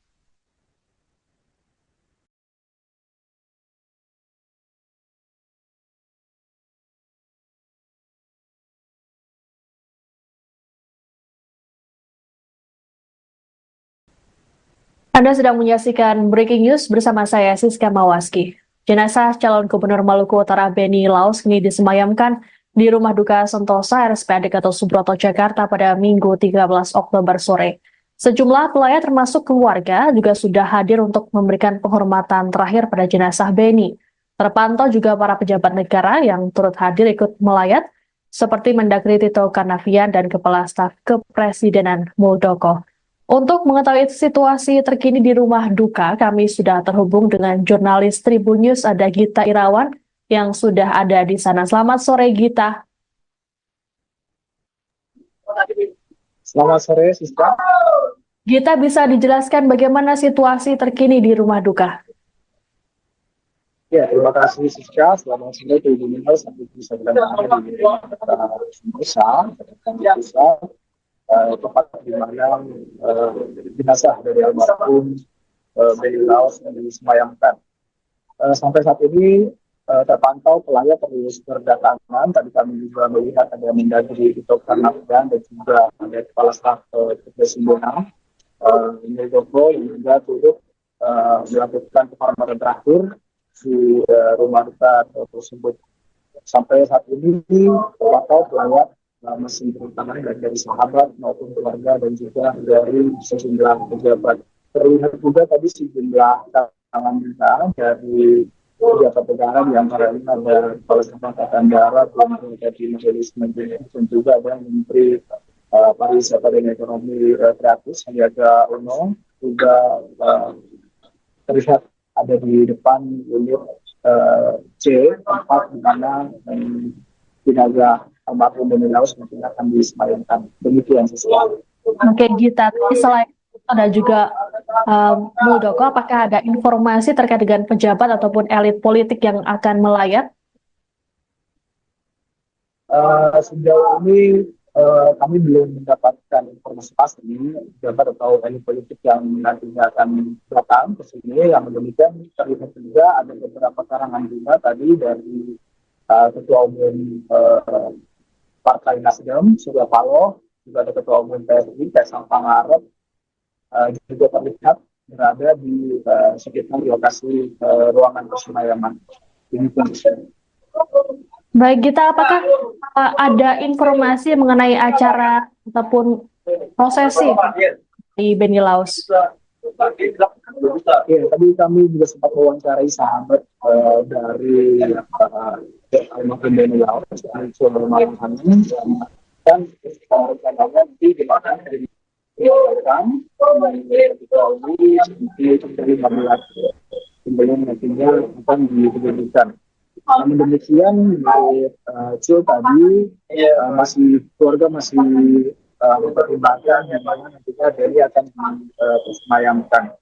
Anda sedang menyaksikan Breaking News bersama saya, Siska Mawaski. Jenazah calon Gubernur Maluku Utara Beni Laus kini disemayamkan di Rumah Duka Sentosa RSPAD Gatot Subroto, Jakarta pada Minggu 13 Oktober sore. Sejumlah pelayat termasuk keluarga juga sudah hadir untuk memberikan penghormatan terakhir pada jenazah Beni. Terpantau juga para pejabat negara yang turut hadir ikut melayat, seperti Mendagri Tito Karnavian dan Kepala Staf Kepresidenan Muldoko. Untuk mengetahui situasi terkini di rumah duka, kami sudah terhubung dengan jurnalis Tribun News, ada Gita Irawan yang sudah ada di sana. Selamat sore, Gita. Selamat sore, Siska. Gita, bisa dijelaskan bagaimana situasi terkini di rumah duka? Ya, terima kasih Siska. Selamat sore Tribun News. Sampai bisa berada di Sentosa, tempat di mana jenazah dari almarhum Beni Laus yang disemayamkan. Sampai saat ini terpantau pelayat terus berdatangan. Tadi kami juga melihat ada Mendagri Tito Karnavian dan juga ada Kepala Staf Kepresidenan Muldoko yang juga turut melakukan penghormatan terakhir di rumah duka tersebut. Sampai saat ini terpantau pelayat masih terutama dari sahabat maupun keluarga dan juga dari sejumlah pejabat. Terlihat juga tadi sejumlah tangan kita dari pejabat negara, di antaranya ada Kepala Staf Angkatan Darat, dari Majelis Menteri, dan juga ada Menteri Pariwisata dan Ekonomi Kreatif Sandiaga Uno, juga terlihat ada di depan unit C, tempat di mana jenazah almarhum Beni Laus nantinya akan disemayamkan. Demikian sesuatu. Oke, Gita. Selain ada juga Muldoko, apakah ada informasi terkait dengan pejabat ataupun elit politik yang akan melayat? Sejauh ini kami belum mendapatkan informasi pasti pejabat atau elit politik yang nantinya akan datang ke sini. Yang demikian terlihat juga ada beberapa karangan bunga tadi dari Ketua Umum Partai Nasdem, Surya Paloh, juga ada Ketua Umum PSI, Kaisang Pangarep, juga terlihat berada di sekitar lokasi ruangan persemayam. Baik, Gita, apakah ada informasi mengenai acara ataupun prosesi di Beni Laus? Ya, tadi kami juga sempat mewawancarai sahabat dari almarhum Beni Laus, Malang Hanin, dan rencananya nanti dimakan dari dari 15 sebelum nantinya akan diberikan. Namun demikian, Cil tadi masih keluarga masih mempertimbangkan yang mana nantinya Beni akan disemayamkan.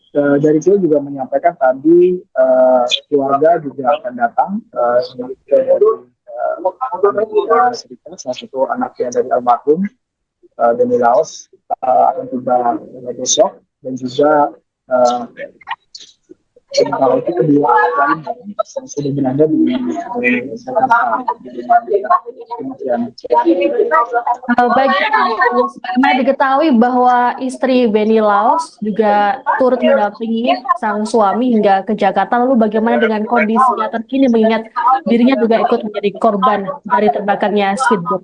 Dari Cil juga menyampaikan tadi keluarga juga akan datang Amerika Serikat, salah satu anaknya dari almarhum Beni Laus akan tiba besok, dan juga Sementara itu kedua lain yang sudah berada di Jakarta. Demikian. Baik, sebagaimana diketahui bahwa istri Benny Laos juga turut mendampingi sang suami hingga ke Jakarta. Lalu bagaimana dengan kondisinya terkini mengingat dirinya juga ikut menjadi korban dari terbakarnya speedboat?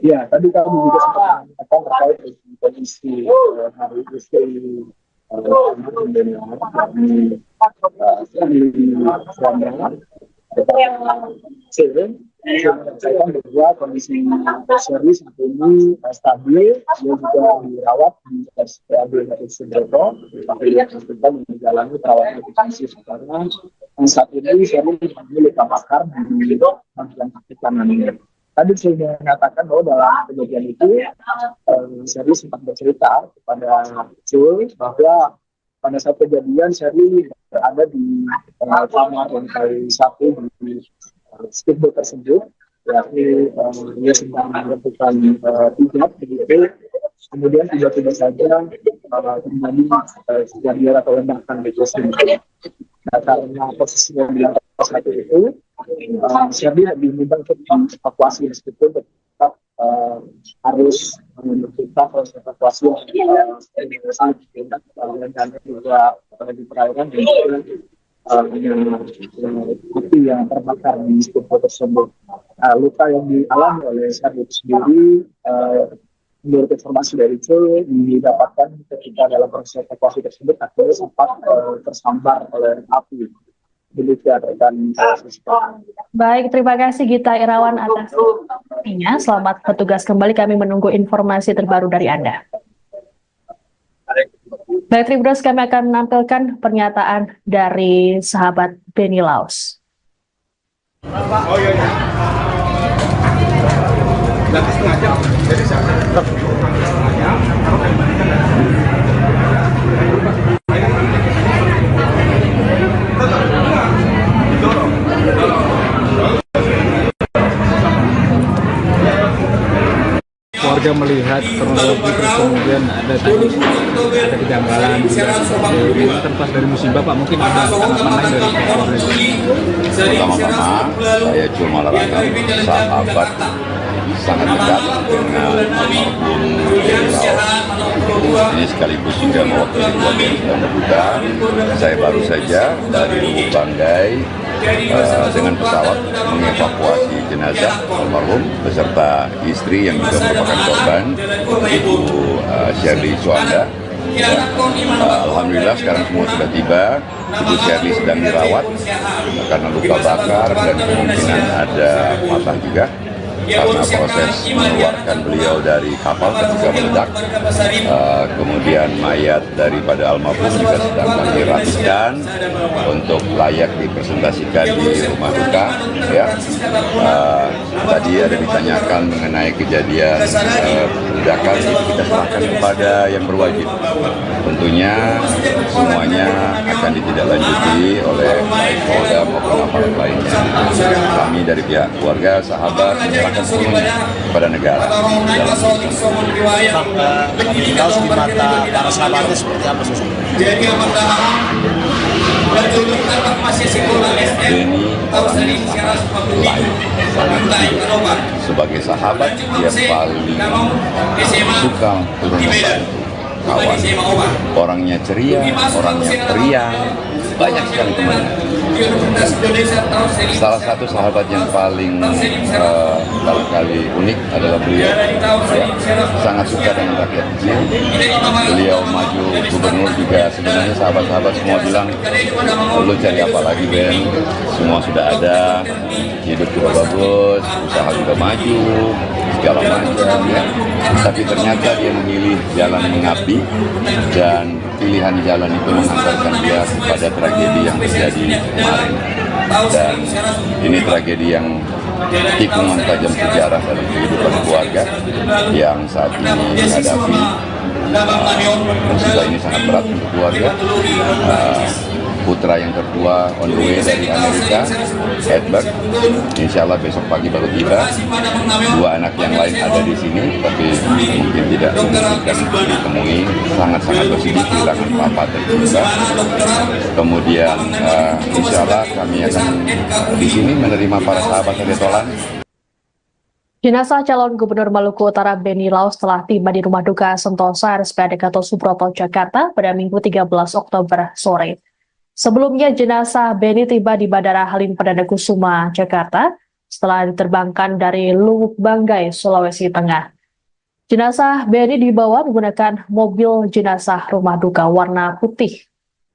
Ya, tadi kami juga sempat mengatakan terkait dengan kondisi hari istri Benny Laos saya bahwa kondisi Shirley saat ini stabil, dia juga dirawat di RSPAD Gatot Subroto, dan menjalani perawatan intensif karena saat ini Shirley mengalami luka bakar di bagian kaki kanannya. Tadi saya mengatakan bahwa dalam kejadian itu Shirley sempat bercerita kepada Jul bahwa pada saat kejadian Shirley berada di kamar lantai 1 di speedboat tersebut, yakni dia sedang melakukan hijab begitu, kemudian tiba-tiba saja terjadi kejadian atau ledakan di speedboat. Nah, karena posisinya di lantai 1 itu, Shirley lebih mudah untuk evakuasi meskipun tetap harus memerlukan proses evakuasi yang sangat tidak dan juga di perairan dan juga api yang terbakar di speedboat tersebut. Luka yang dialami oleh Shirley sendiri, menurut informasi dari Cul, didapatkan ketika dalam proses evakuasi tersebut akhirnya sempat tersambar oleh api. Demikian rekan. Baik, terima kasih Gita Irawan atas informasinya. Selamat bertugas kembali, kami menunggu informasi terbaru dari Anda. Baik, Tribuners, kami akan menampilkan pernyataan dari sahabat Benny Laos. Oh iya. Nanti setengah jam. Jadi saya warga melihat kronologi terus kemudian ada kejanggalan juga seperti ini terlepas dari musibah Pak, mungkin ada tanggapan lain dari keluarga? Pertama-tama saya cuma larang sahabat sangat dekat dengan almarhum Benny Laos. Ini sekaligus juga mewakili keluarga yang sedang berduka. Saya baru saja dari Lubuk Banggai dengan pesawat mengevakuasi jenazah almarhum beserta istri yang juga merupakan korban, Ibu Shirley Suanda. Alhamdulillah sekarang semua sudah tiba. Ibu Shirley sedang dirawat karena luka bakar dan kemungkinan ada patah juga karena proses mengeluarkan beliau dari kapal ketika meledak. Kemudian mayat daripada almarhum juga sedang kami rapikan untuk layak dipresentasikan di rumah duka. Ya, tadi ada ditanyakan mengenai kejadian ledakan, itu kita serahkan kepada yang berwajib. Tentunya semuanya akan ditindaklanjuti oleh baik Polda maupun aparat lainnya. Kami dari pihak keluarga, sahabat menyerahkan sepenuhnya kepada negara. Benny Laos di mata para sahabatnya seperti apa sosoknya? Benny orangnya sangat baik, sebagai sahabat dia paling suka turun membantu kawan. Orangnya ceria, orangnya periang, banyak sekali temannya. Salah satu sahabat yang paling barangkali unik adalah beliau, ya, sangat suka dengan rakyat kecil. Beliau maju gubernur juga, sebenarnya sahabat-sahabat semua bilang, lu cari apa lagi Ben, semua sudah ada, hidup juga bagus, usaha juga maju, segala macam ya. Tapi ternyata dia memilih jalan mengabdi dan pilihan jalan itu mengantarkan dia kepada tragedi yang terjadi kemarin. Dan ini tragedi yang tikungan tajam sejarah dalam kehidupan keluarga yang saat ini menghadapi musibah ini sangat berat untuk keluarga. putra yang kedua on the way dari Amerika, Edward. Insya Allah besok pagi baru tiba. Dua anak yang lain ada di sini, tapi mungkin tidak memungkinkan ditemui. Sangat-sangat bersedih kehilangan papa tercinta. Kemudian insya Allah kami akan di sini menerima para sahabat Tolan. Jenazah calon Gubernur Maluku Utara Beni Laos telah tiba di Rumah Duka Sentosa RSPAD Gatot Subroto, Jakarta pada Minggu 13 Oktober sore. Sebelumnya jenazah Beni tiba di Bandara Halim Perdana Kusuma, Jakarta setelah diterbangkan dari Luwuk Banggai, Sulawesi Tengah. Jenazah Beni dibawa menggunakan mobil jenazah Rumah Duka warna putih.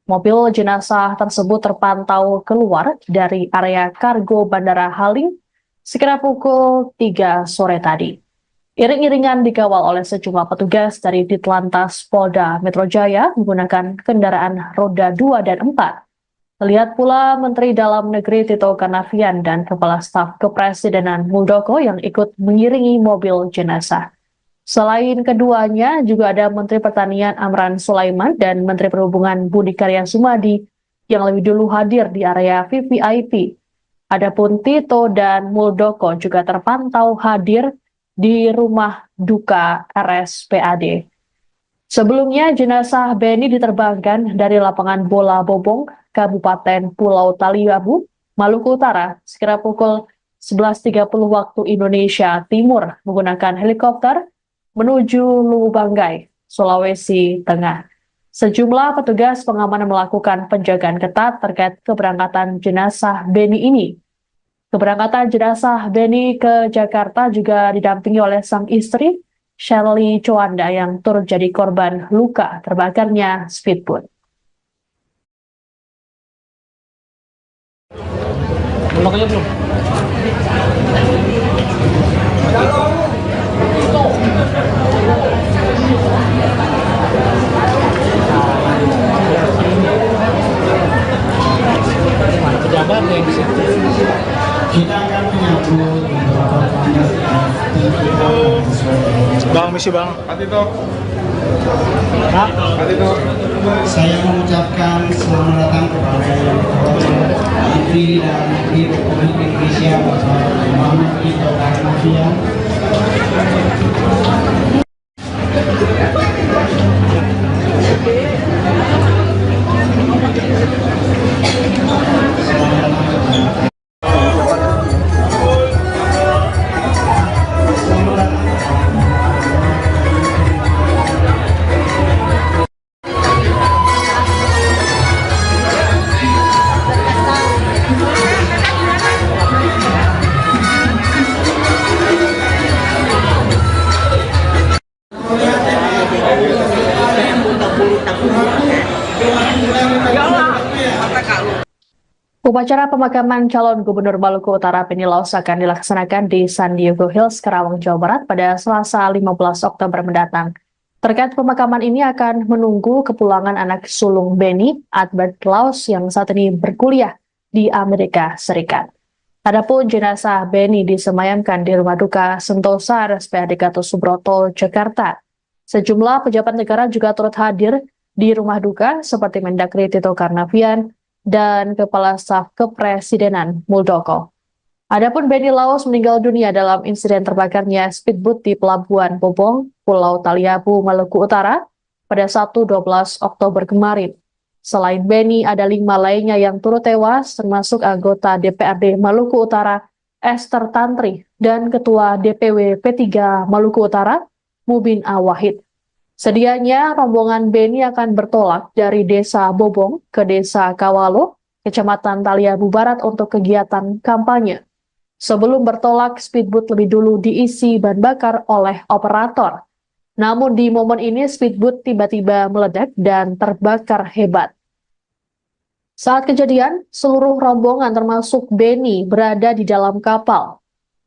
Mobil jenazah tersebut terpantau keluar dari area kargo Bandara Halim sekira pukul 3 sore tadi. Iring-iringan dikawal oleh sejumlah petugas dari Ditlantas Polda Metro Jaya menggunakan kendaraan roda 2 dan 4. Terlihat pula Menteri Dalam Negeri Tito Karnavian dan Kepala Staf Kepresidenan Muldoko yang ikut mengiringi mobil jenazah. Selain keduanya, juga ada Menteri Pertanian Amran Sulaiman dan Menteri Perhubungan Budi Karya Sumadi yang lebih dulu hadir di area VVIP. Adapun Tito dan Muldoko juga terpantau hadir di Rumah Duka RSPAD. Sebelumnya, jenazah Beni diterbangkan dari lapangan bola Bobong, Kabupaten Pulau Taliabu, Maluku Utara, sekira pukul 11.30 waktu Indonesia Timur menggunakan helikopter menuju Luwuk Banggai, Sulawesi Tengah. Sejumlah petugas pengamanan melakukan penjagaan ketat terkait keberangkatan jenazah Beni ini. Keberangkatan jenazah Beni ke Jakarta juga didampingi oleh sang istri, Shirley Chowanda, yang turut jadi korban luka terbakarnya speedboat. Pejabat yang di situ. Kita akan menyambut beberapa tamu. Bang, misi bang. Atito. Pak, Atito. saya mengucapkan selamat datang kepada yang terhormat Menteri Dalam Negeri Republik Indonesia Bapak Muhammad Tito Karnavian. Upacara pemakaman calon Gubernur Maluku Utara Beni Laos akan dilaksanakan di San Diego Hills, Karawang, Jawa Barat pada Selasa 15 Oktober mendatang. Terkait pemakaman ini akan menunggu kepulangan anak sulung Beni, Edward Laos, yang saat ini berkuliah di Amerika Serikat. Adapun jenazah Beni disemayamkan di Rumah Duka Sentosa RSPAD Gatot Subroto, Jakarta. Sejumlah pejabat negara juga turut hadir di Rumah Duka seperti Mendagri Tito Karnavian dan Kepala Staf Kepresidenan Muldoko. Adapun Beni Laos meninggal dunia dalam insiden terbakarnya speedboat di Pelabuhan Bobong, Pulau Taliabu, Maluku Utara pada Sabtu 12 Oktober kemarin. Selain Beni, ada 5 lainnya yang turut tewas, termasuk anggota DPRD Maluku Utara Esther Tantri dan Ketua DPW P3 Maluku Utara Mubin Awahid. Sedianya rombongan Beni akan bertolak dari Desa Bobong ke Desa Kawalo, Kecamatan Taliabu Barat untuk kegiatan kampanye. Sebelum bertolak, speedboat lebih dulu diisi bahan bakar oleh operator. Namun di momen ini speedboat tiba-tiba meledak dan terbakar hebat. Saat kejadian, seluruh rombongan termasuk Beni berada di dalam kapal.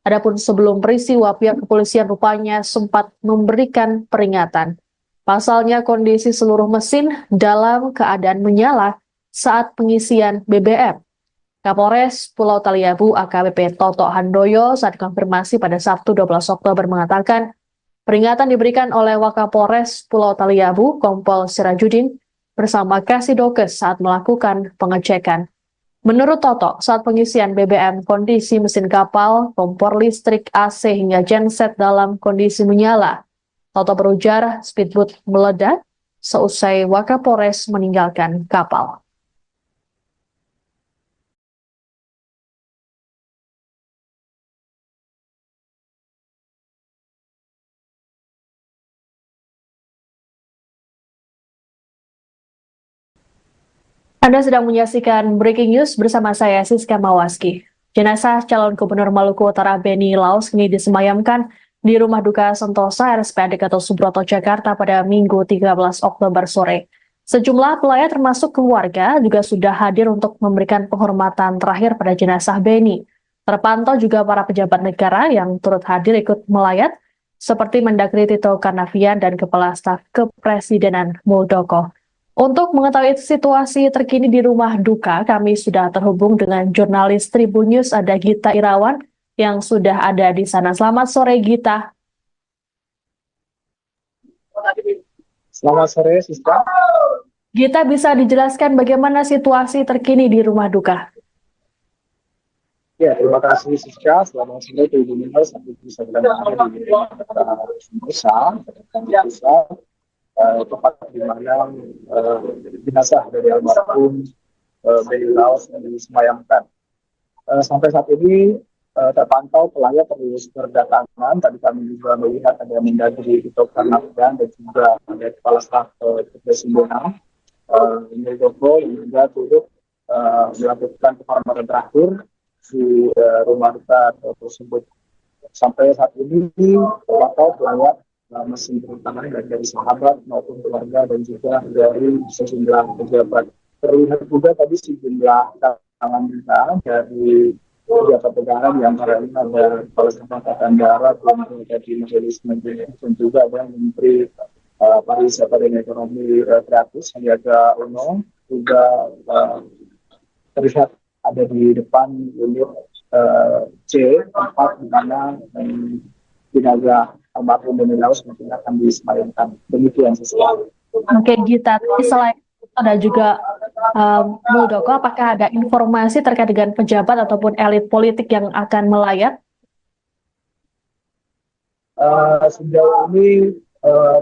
Adapun sebelum peristiwa, pihak kepolisian rupanya sempat memberikan peringatan. Pasalnya kondisi seluruh mesin dalam keadaan menyala saat pengisian BBM. Kapolres Pulau Taliabu AKBP Toto Handoyo saat konfirmasi pada Sabtu 12 Oktober mengatakan peringatan diberikan oleh Wakapolres Pulau Taliabu Kompol Sirajudin bersama Kasidokes saat melakukan pengecekan. Menurut Toto, saat pengisian BBM, kondisi mesin kapal, kompor listrik, AC hingga genset dalam kondisi menyala. Toto berujar speedboat meledak seusai Wakapolres meninggalkan kapal. Anda sedang menyaksikan Breaking News bersama saya, Siska Mawaski. Jenazah calon Gubernur Maluku Utara Benny Laos kini disemayamkan di Rumah Duka Sentosa RSPAD Gatot Subroto, Jakarta pada Minggu 13 Oktober sore. Sejumlah pelayat termasuk keluarga juga sudah hadir untuk memberikan penghormatan terakhir pada jenazah Benny. Terpantau juga para pejabat negara yang turut hadir ikut melayat, seperti Mendagri Tito Karnavian dan Kepala Staf Kepresidenan Muldoko. Untuk mengetahui situasi terkini di rumah duka, kami sudah terhubung dengan jurnalis Tribun News, ada Gita Irawan yang sudah ada di sana. Selamat sore, Gita. Selamat sore, Siska. Gita, bisa dijelaskan bagaimana situasi terkini di rumah duka? Ya, terima kasih Siska. Selamat sore Tribun News. Sampai bisa berada di Sentosa. Tempat di mana jenazah dari almarhum Benny Laos disemayamkan. Sampai saat ini terpantau pelayat terus berdatangan. Tadi kami juga melihat ada Mendagri Tito Karnavian dan juga ada Kepala Staf Kepresidenan Muldoko yang juga turut melakukan penghormatan terakhir di rumah duka tersebut. Sampai saat ini terpantau pelayat masih berdatangan dari sahabat maupun keluarga dan juga dari sejumlah pejabat. Terlihat juga tadi sejumlah tangan kita dari pejabat negara, di antaranya ada Kepala Staf Angkatan Darat, dari Majelis Menteri, dan juga ada Menteri Pariwisata dan Ekonomi Kreatif Sandiaga Uno, juga terlihat ada di depan unit C, tempat di mana jenazah almarhum Benny Laos mungkin akan disemayamkan. Demikian sesuatu. Oke, Gita. Selain itu ada juga Muldoko, apakah ada informasi terkait dengan pejabat ataupun elit politik yang akan melayat? Sejauh ini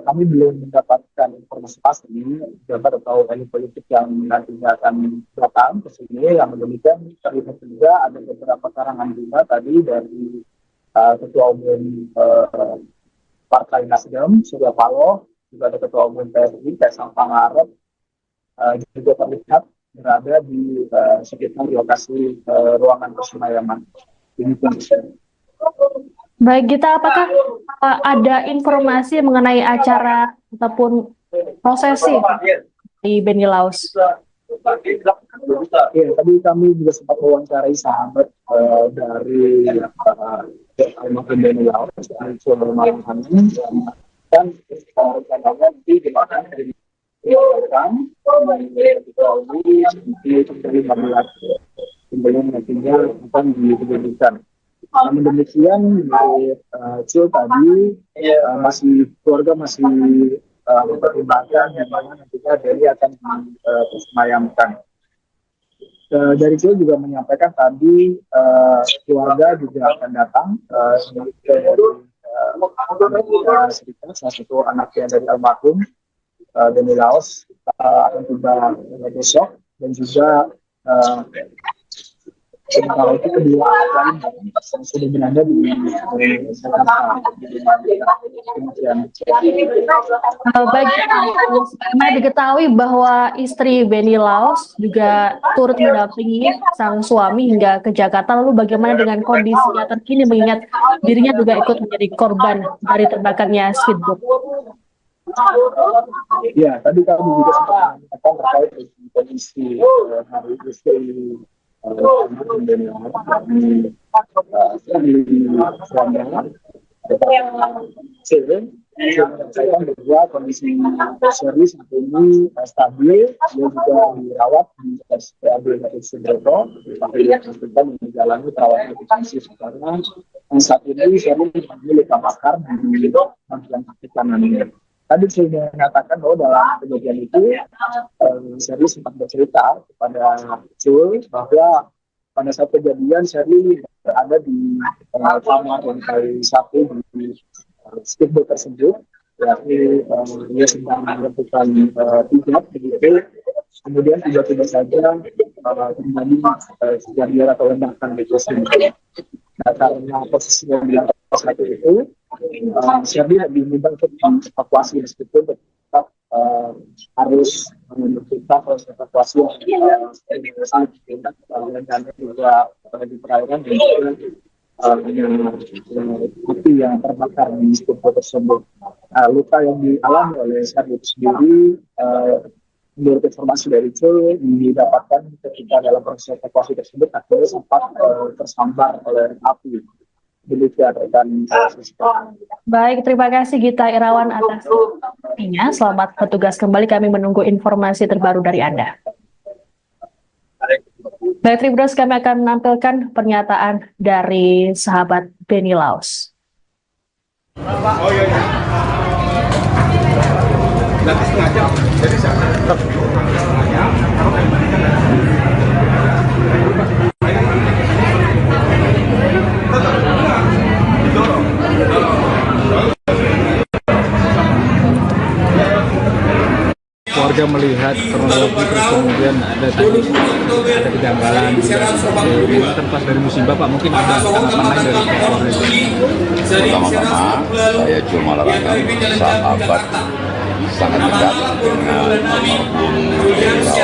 kami belum mendapatkan informasi pasti pejabat atau elit politik yang nantinya akan datang ke sini. Yang demikian terlihat juga ada beberapa karangan juga tadi dari Ketua Umum Partai Nasdem, Surya Paloh, juga ada Ketua Umum PSI, Kaisang Pangarep, juga terlihat berada di sekitar lokasi ruangan persemayaman. Baik, Gita, apakah ada informasi mengenai acara ataupun prosesi di Benny Laos? Ya, tadi kami juga sempat mewawancarai sahabat dari almarhum Benny Laos, dan rencananya nanti di mana nantinya akan diberikan. Namun demikian, Cil tadi keluarga masih mempertimbangkan di mana nantinya Benny akan disemayamkan. Dari Cil juga menyampaikan tadi keluarga juga akan datang Amerika Serikat, salah satu anaknya dari almarhum Benny Laos akan tiba besok, dan juga sementara itu kedua lain yang sudah berada di Jakarta. Bagaimana diketahui bahwa istri Benny Laos juga turut mendampingi sang suami hingga ke Jakarta, lalu bagaimana dengan kondisinya terkini mengingat dirinya juga ikut menjadi korban dari terbakarnya speedboat? Ya, tadi kami juga sempat mengatakan terkait dengan kondisi hari istri Benny Laos saya bahwa kondisi Sherly saat ini stabil, dia juga dirawat di RSPAD Gatot Subroto, dan menjalani perawatan intensif karena saat ini Sherly mengalami luka bakar di bagian kaki kanannya. tadi sudah mengatakan bahwa dalam kejadian itu Sherly sempat bercerita kepada Cul bahwa pada saat kejadian Sherly berada di kamar lantai 1 di speedboat tersebut, yakni dia sedang melakukan hijab begitu. Kemudian tiba-tiba saja terjadi kejadian atau ledakan di tersebut. Nah, karena posisinya di lantai 1 itu, Sherly diminta untuk dievakuasi meskipun tetap harus melakukan proses evakuasi dan juga di perairan dan juga api yang terbakar di speedboat tersebut. Luka yang dialami oleh Sherly itu sendiri, menurut informasi dari Cul, didapatkan ketika dalam proses evakuasi tersebut akhirnya sempat tersambar oleh api. Demikian rekan Siska. Baik, terima kasih Gita Irawan atas informasinya. Selamat bertugas kembali, kami menunggu informasi terbaru dari Anda. Baik, Tribuners, kami akan menampilkan pernyataan dari sahabat Benny Laos. Oh iya. Nanti setengah jam. Jadi saya Warga melihat kronologi terus kemudian ada kejanggalan ini terlepas dari musibah Pak, mungkin ada tanggapan lain dari pihak keluarga. Pertama-tama saya cuma melakukan sahabat sangat dekat dengan almarhum Laos.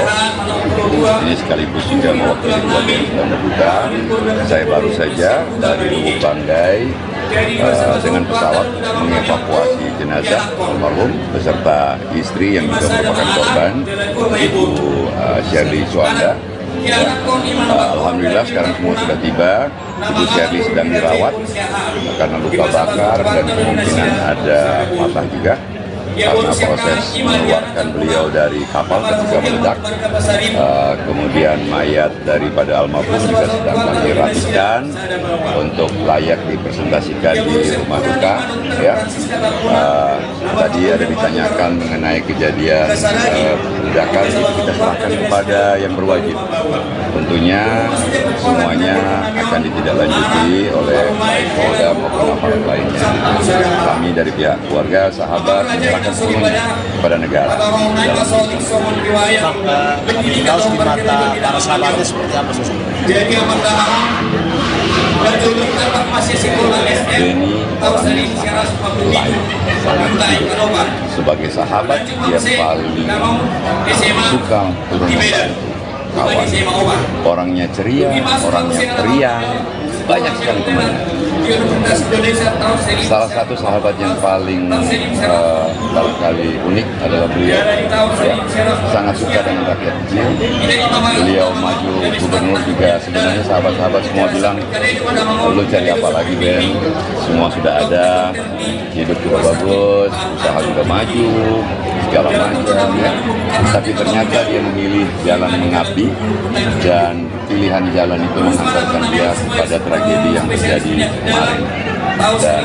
Ini sekaligus juga mewakili keluarga yang sedang berduka. Saya baru saja dari Lubuk Banggai dengan pesawat mengevakuasi jenazah almarhum beserta istri yang juga merupakan korban, Ibu Sherly Suanda. Alhamdulillah sekarang semua sudah tiba. Ibu Sherly sedang dirawat karena luka bakar dan kemungkinan ada patah juga karena proses mengeluarkan beliau dari kapal ketika meledak. Kemudian mayat daripada almarhum juga sedang kami rapikan untuk layak dipresentasikan di rumah duka. Ya. Tadi ada ditanyakan mengenai kejadian ledakan, kita serahkan kepada yang berwajib. Tentunya semuanya akan ditindaklanjuti oleh baik Polda maupun aparat lainnya. Kami dari pihak keluarga, sahabat, menyerahkan semuanya kepada negara. Laos di mata para sahabatnya seperti apa sih? Benny orangnya sangat lain, sebagai sahabat dia paling suka turun membantu kawan. Orangnya ceria, orangnya periang, banyak sekali temannya. Salah satu sahabat yang paling barangkali unik adalah beliau. Ya, sangat suka dengan rakyat kecil. Beliau maju gubernur juga, sebenarnya sahabat-sahabat semua bilang, lu cari apa lagi Ben? Semua sudah ada, hidup juga bagus, usaha juga maju, segala macam ya. Tapi ternyata dia memilih jalan mengabdi dan pilihan jalan itu menghantarkan dia pada tragedi yang terjadi kemarin. Dan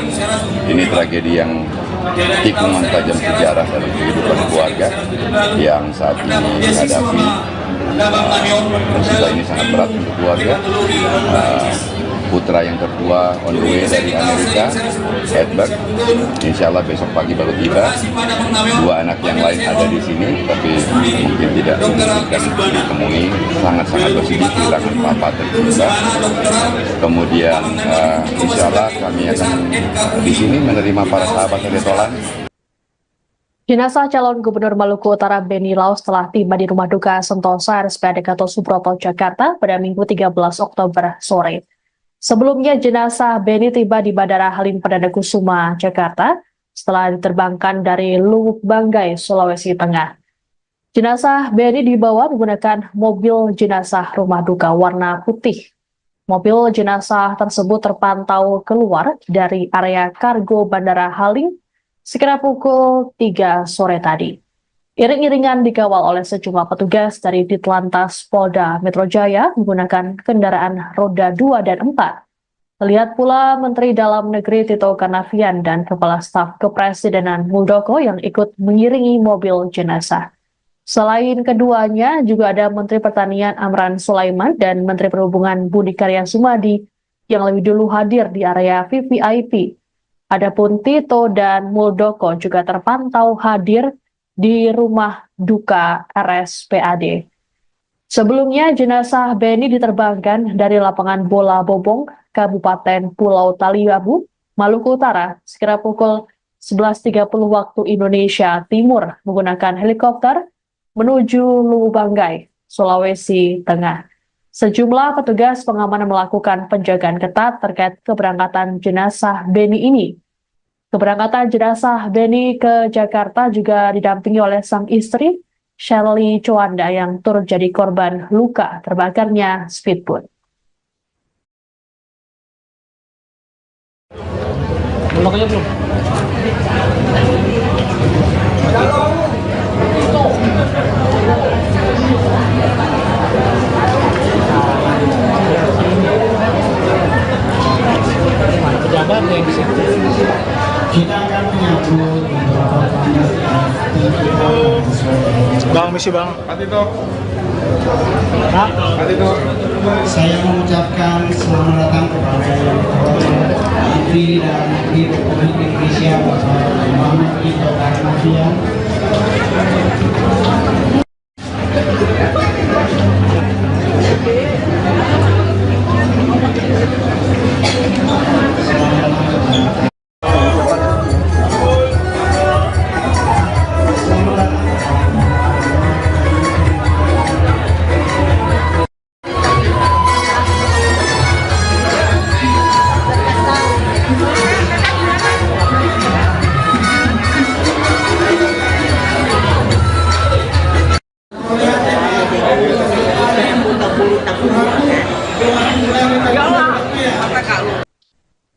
ini tragedi yang tikungan tajam sejarah dalam kehidupan keluarga yang saat ini dihadapi. Musibah ini sangat berat untuk keluarga. Putra yang tertua on the way dari Amerika, Edward, insya Allah besok pagi baru tiba. Dua anak yang lain ada di sini, tapi mungkin tidak memungkinkan ditemui. Sangat-sangat bersedih kehilangan papa tercinta. Kemudian insya Allah kami akan di sini menerima para sahabat Retolan. Jenazah calon Gubernur Maluku Utara Benny Laos telah tiba di Rumah Duka Sentosa RSPAD Gatot Subroto, Jakarta pada Minggu 13 Oktober sore. Sebelumnya jenazah Benny tiba di Bandara Halim Perdana Kusuma, Jakarta setelah diterbangkan dari Lubuk Banggai, Sulawesi Tengah. Jenazah Benny dibawa menggunakan mobil jenazah rumah duka warna putih. Mobil jenazah tersebut terpantau keluar dari area kargo Bandara Halim sekitar pukul 3 sore tadi. Iring-iringan dikawal oleh sejumlah petugas dari Ditlantas Polda Metro Jaya menggunakan kendaraan roda 2 dan 4. Terlihat pula Menteri Dalam Negeri Tito Karnavian dan Kepala Staf Kepresidenan Muldoko yang ikut mengiringi mobil jenazah. Selain keduanya, juga ada Menteri Pertanian Amran Sulaiman dan Menteri Perhubungan Budi Karya Sumadi yang lebih dulu hadir di area VVIP. Adapun Tito dan Muldoko juga terpantau hadir di rumah duka RSPAD. Sebelumnya, jenazah Beni diterbangkan dari lapangan bola Bobong, Kabupaten Pulau Taliabu, Maluku Utara, sekira pukul 11.30 waktu Indonesia Timur menggunakan helikopter menuju Lubanggai, Sulawesi Tengah. Sejumlah petugas pengamanan melakukan penjagaan ketat terkait keberangkatan jenazah Beni ini. Keberangkatan jenazah Beni ke Jakarta juga didampingi oleh sang istri, Shirley Chowanda, yang turut jadi korban luka terbakarnya speedboat. Pejabat yang di situ. Kita akan menyambut beberapa Bang, misi bang. Pak Tito. Pak Tito. Saya mengucapkan selamat datang kepada yang terhormat Menteri Dalam Negeri Republik Indonesia Bapak Muhammad Tito Karnavian.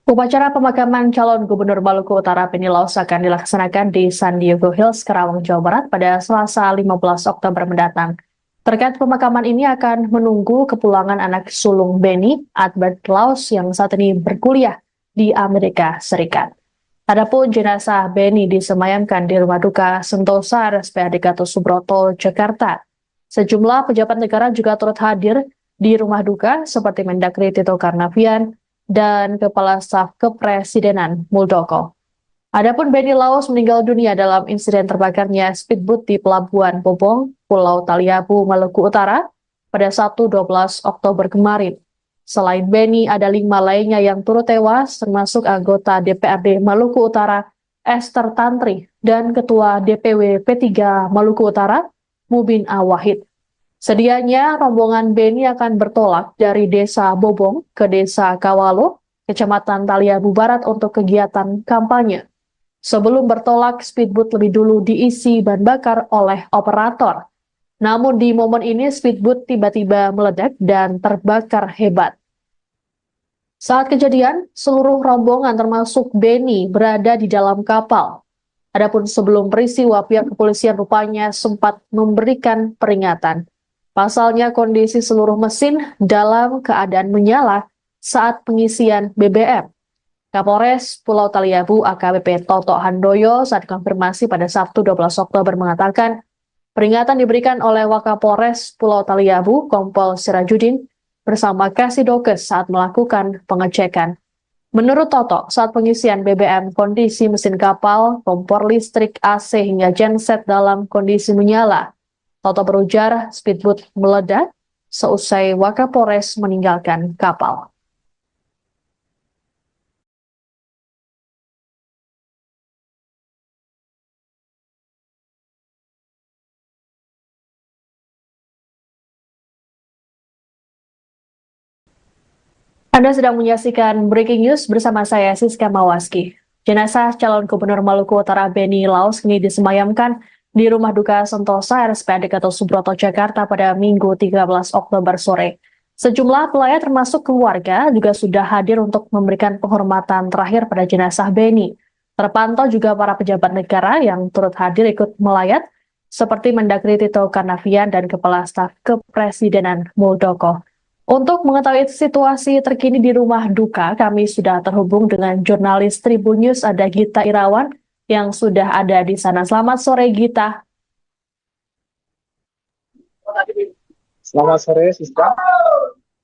Upacara pemakaman calon Gubernur Maluku Utara Beni Laos akan dilaksanakan di San Diego Hills, Karawang, Jawa Barat pada Selasa 15 Oktober mendatang. Terkait pemakaman ini akan menunggu kepulangan anak sulung Beni, Albert Laos, yang saat ini berkuliah di Amerika Serikat. Adapun jenazah Beni disemayamkan di Rumah Duka Sentosa RSPAD Gatot Subroto, Jakarta. Sejumlah pejabat negara juga turut hadir di rumah duka seperti Mendagri Tito Karnavian dan Kepala Staf Kepresidenan Muldoko. Adapun Beni Laos meninggal dunia dalam insiden terbakarnya speedboat di Pelabuhan Bobong, Pulau Taliabu, Maluku Utara pada Sabtu 12 Oktober kemarin. Selain Beni, ada 5 lainnya yang turut tewas, termasuk anggota DPRD Maluku Utara, Esther Tantri, dan Ketua DPW P3 Maluku Utara, Mubin Awahid. Sedianya rombongan Beni akan bertolak dari Desa Bobong ke Desa Kawalo, Kecamatan Taliabu Barat untuk kegiatan kampanye. Sebelum bertolak, speedboat lebih dulu diisi bahan bakar oleh operator. Namun di momen ini speedboat tiba-tiba meledak dan terbakar hebat. Saat kejadian, seluruh rombongan termasuk Beni berada di dalam kapal. Adapun sebelum peristiwa, pihak kepolisian rupanya sempat memberikan peringatan. Pasalnya kondisi seluruh mesin dalam keadaan menyala saat pengisian BBM. Kapolres Pulau Taliabu AKBP Toto Handoyo saat konfirmasi pada Sabtu 12 Oktober mengatakan peringatan diberikan oleh Wakapolres Pulau Taliabu Kompol Sirajudin bersama Kasidokes saat melakukan pengecekan. Menurut Toto, saat pengisian BBM kondisi mesin kapal, kompor listrik, AC hingga genset dalam kondisi menyala. Toto berujar speedboat meledak seusai Wakapolres meninggalkan kapal. Anda sedang menyaksikan Breaking News bersama saya, Siska Mawaski. Jenazah calon Gubernur Maluku Utara Beni Laos kini disemayamkan di Rumah Duka Sentosa RSPAD Gatot Subroto, Jakarta pada Minggu 13 Oktober sore. Sejumlah pelayat termasuk keluarga juga sudah hadir untuk memberikan penghormatan terakhir pada jenazah Beni. Terpantau juga para pejabat negara yang turut hadir ikut melayat, seperti Mendagri Tito Karnavian dan Kepala Staf Kepresidenan Muldoko. Untuk mengetahui situasi terkini di rumah duka, kami sudah terhubung dengan jurnalis Tribun News, ada Gita Irawan yang sudah ada di sana. Selamat sore, Gita. Selamat sore, Siska.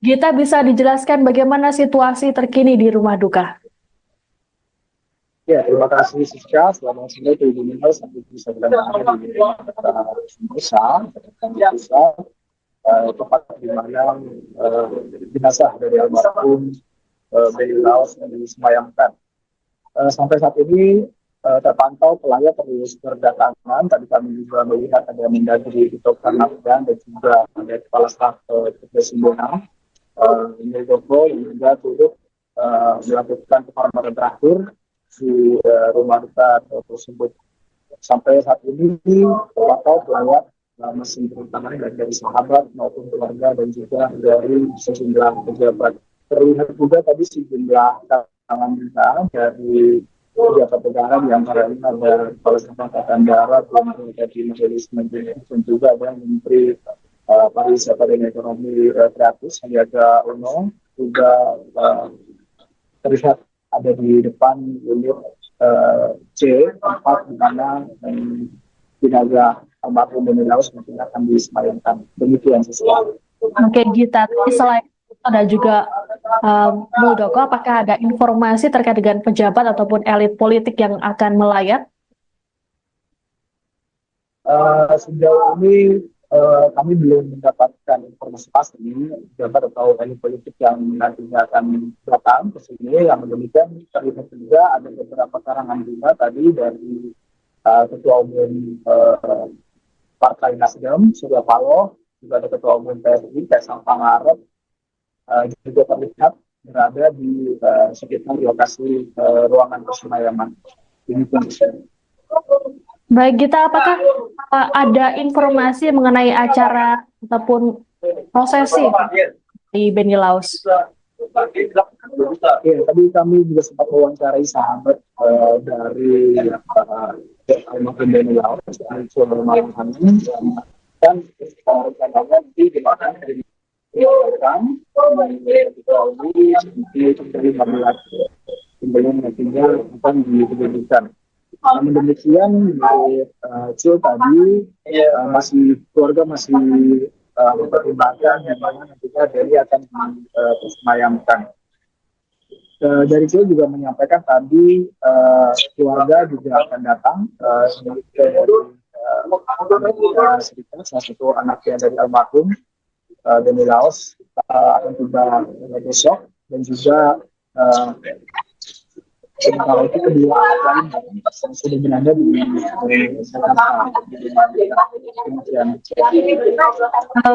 Gita, bisa dijelaskan bagaimana situasi terkini di rumah duka? Ya, terima kasih Siska. Selamat sore Tribun News. Sampai bisa berada di Nusa, tempat di mana jenazah dari almarhum Benny Laos disemayamkan. Sampai saat ini terpantau pelayat terus berdatangan. Tadi kami juga melihat ada Mendagri Tito Karnavian dan juga ada Kepala Staf Kepresidenan Muldoko yang juga turut melakukan penghormatan terakhir di rumah duka tersebut. Sampai saat ini terpantau pelayat masih berdatangan dari sahabat maupun keluarga dan juga dari sejumlah pejabat. Terlihat juga tadi sejumlah tangan kita dari pejabat negara yang antaranya ada Kepala Staf Angkatan Darat, dari Majelis Menteri, dan juga ada Menteri Pariwisata dan Ekonomi Kreatif Sandiaga Uno, juga terlihat ada di depan unit C, tempat di mana jenazah almarhum Benny Laos mungkin akan disemayamkan. Demikian sesuatu. Oke, Gita. Selain itu ada juga Muldoko, apakah ada informasi terkait dengan pejabat ataupun elit politik yang akan melayat? Sejauh ini kami belum mendapatkan informasi pasti pejabat atau elit politik yang nantinya akan datang ke sini. Yang demikian terlihat juga ada beberapa karangan bunga tadi dari Ketua Umum Partai Nasdem, Surya Paloh, juga ada Ketua Umum PSI, Kaisang Pangarep, juga terlihat berada di sekitar lokasi ruangan persemayaman. Ini kondisinya. Baik, Gita, apakah ada informasi mengenai acara ataupun prosesi di Benny Laos? Ya, tadi kami juga sempat mewawancarai sahabat dari almarhum Benny Laos, Malang Amin, dan rencananya di mana sebelum nantinya akan diberikan. Namun demikian, tadi keluarga masih mempertimbangkan yang mana nantinya Benny akan disemayamkan. Dari itu juga menyampaikan tadi keluarga juga akan datang salah satu anaknya dari almarhum Benny Laos akan tiba besok, dan juga sementara itu kedua lain yang sudah berada di Jakarta.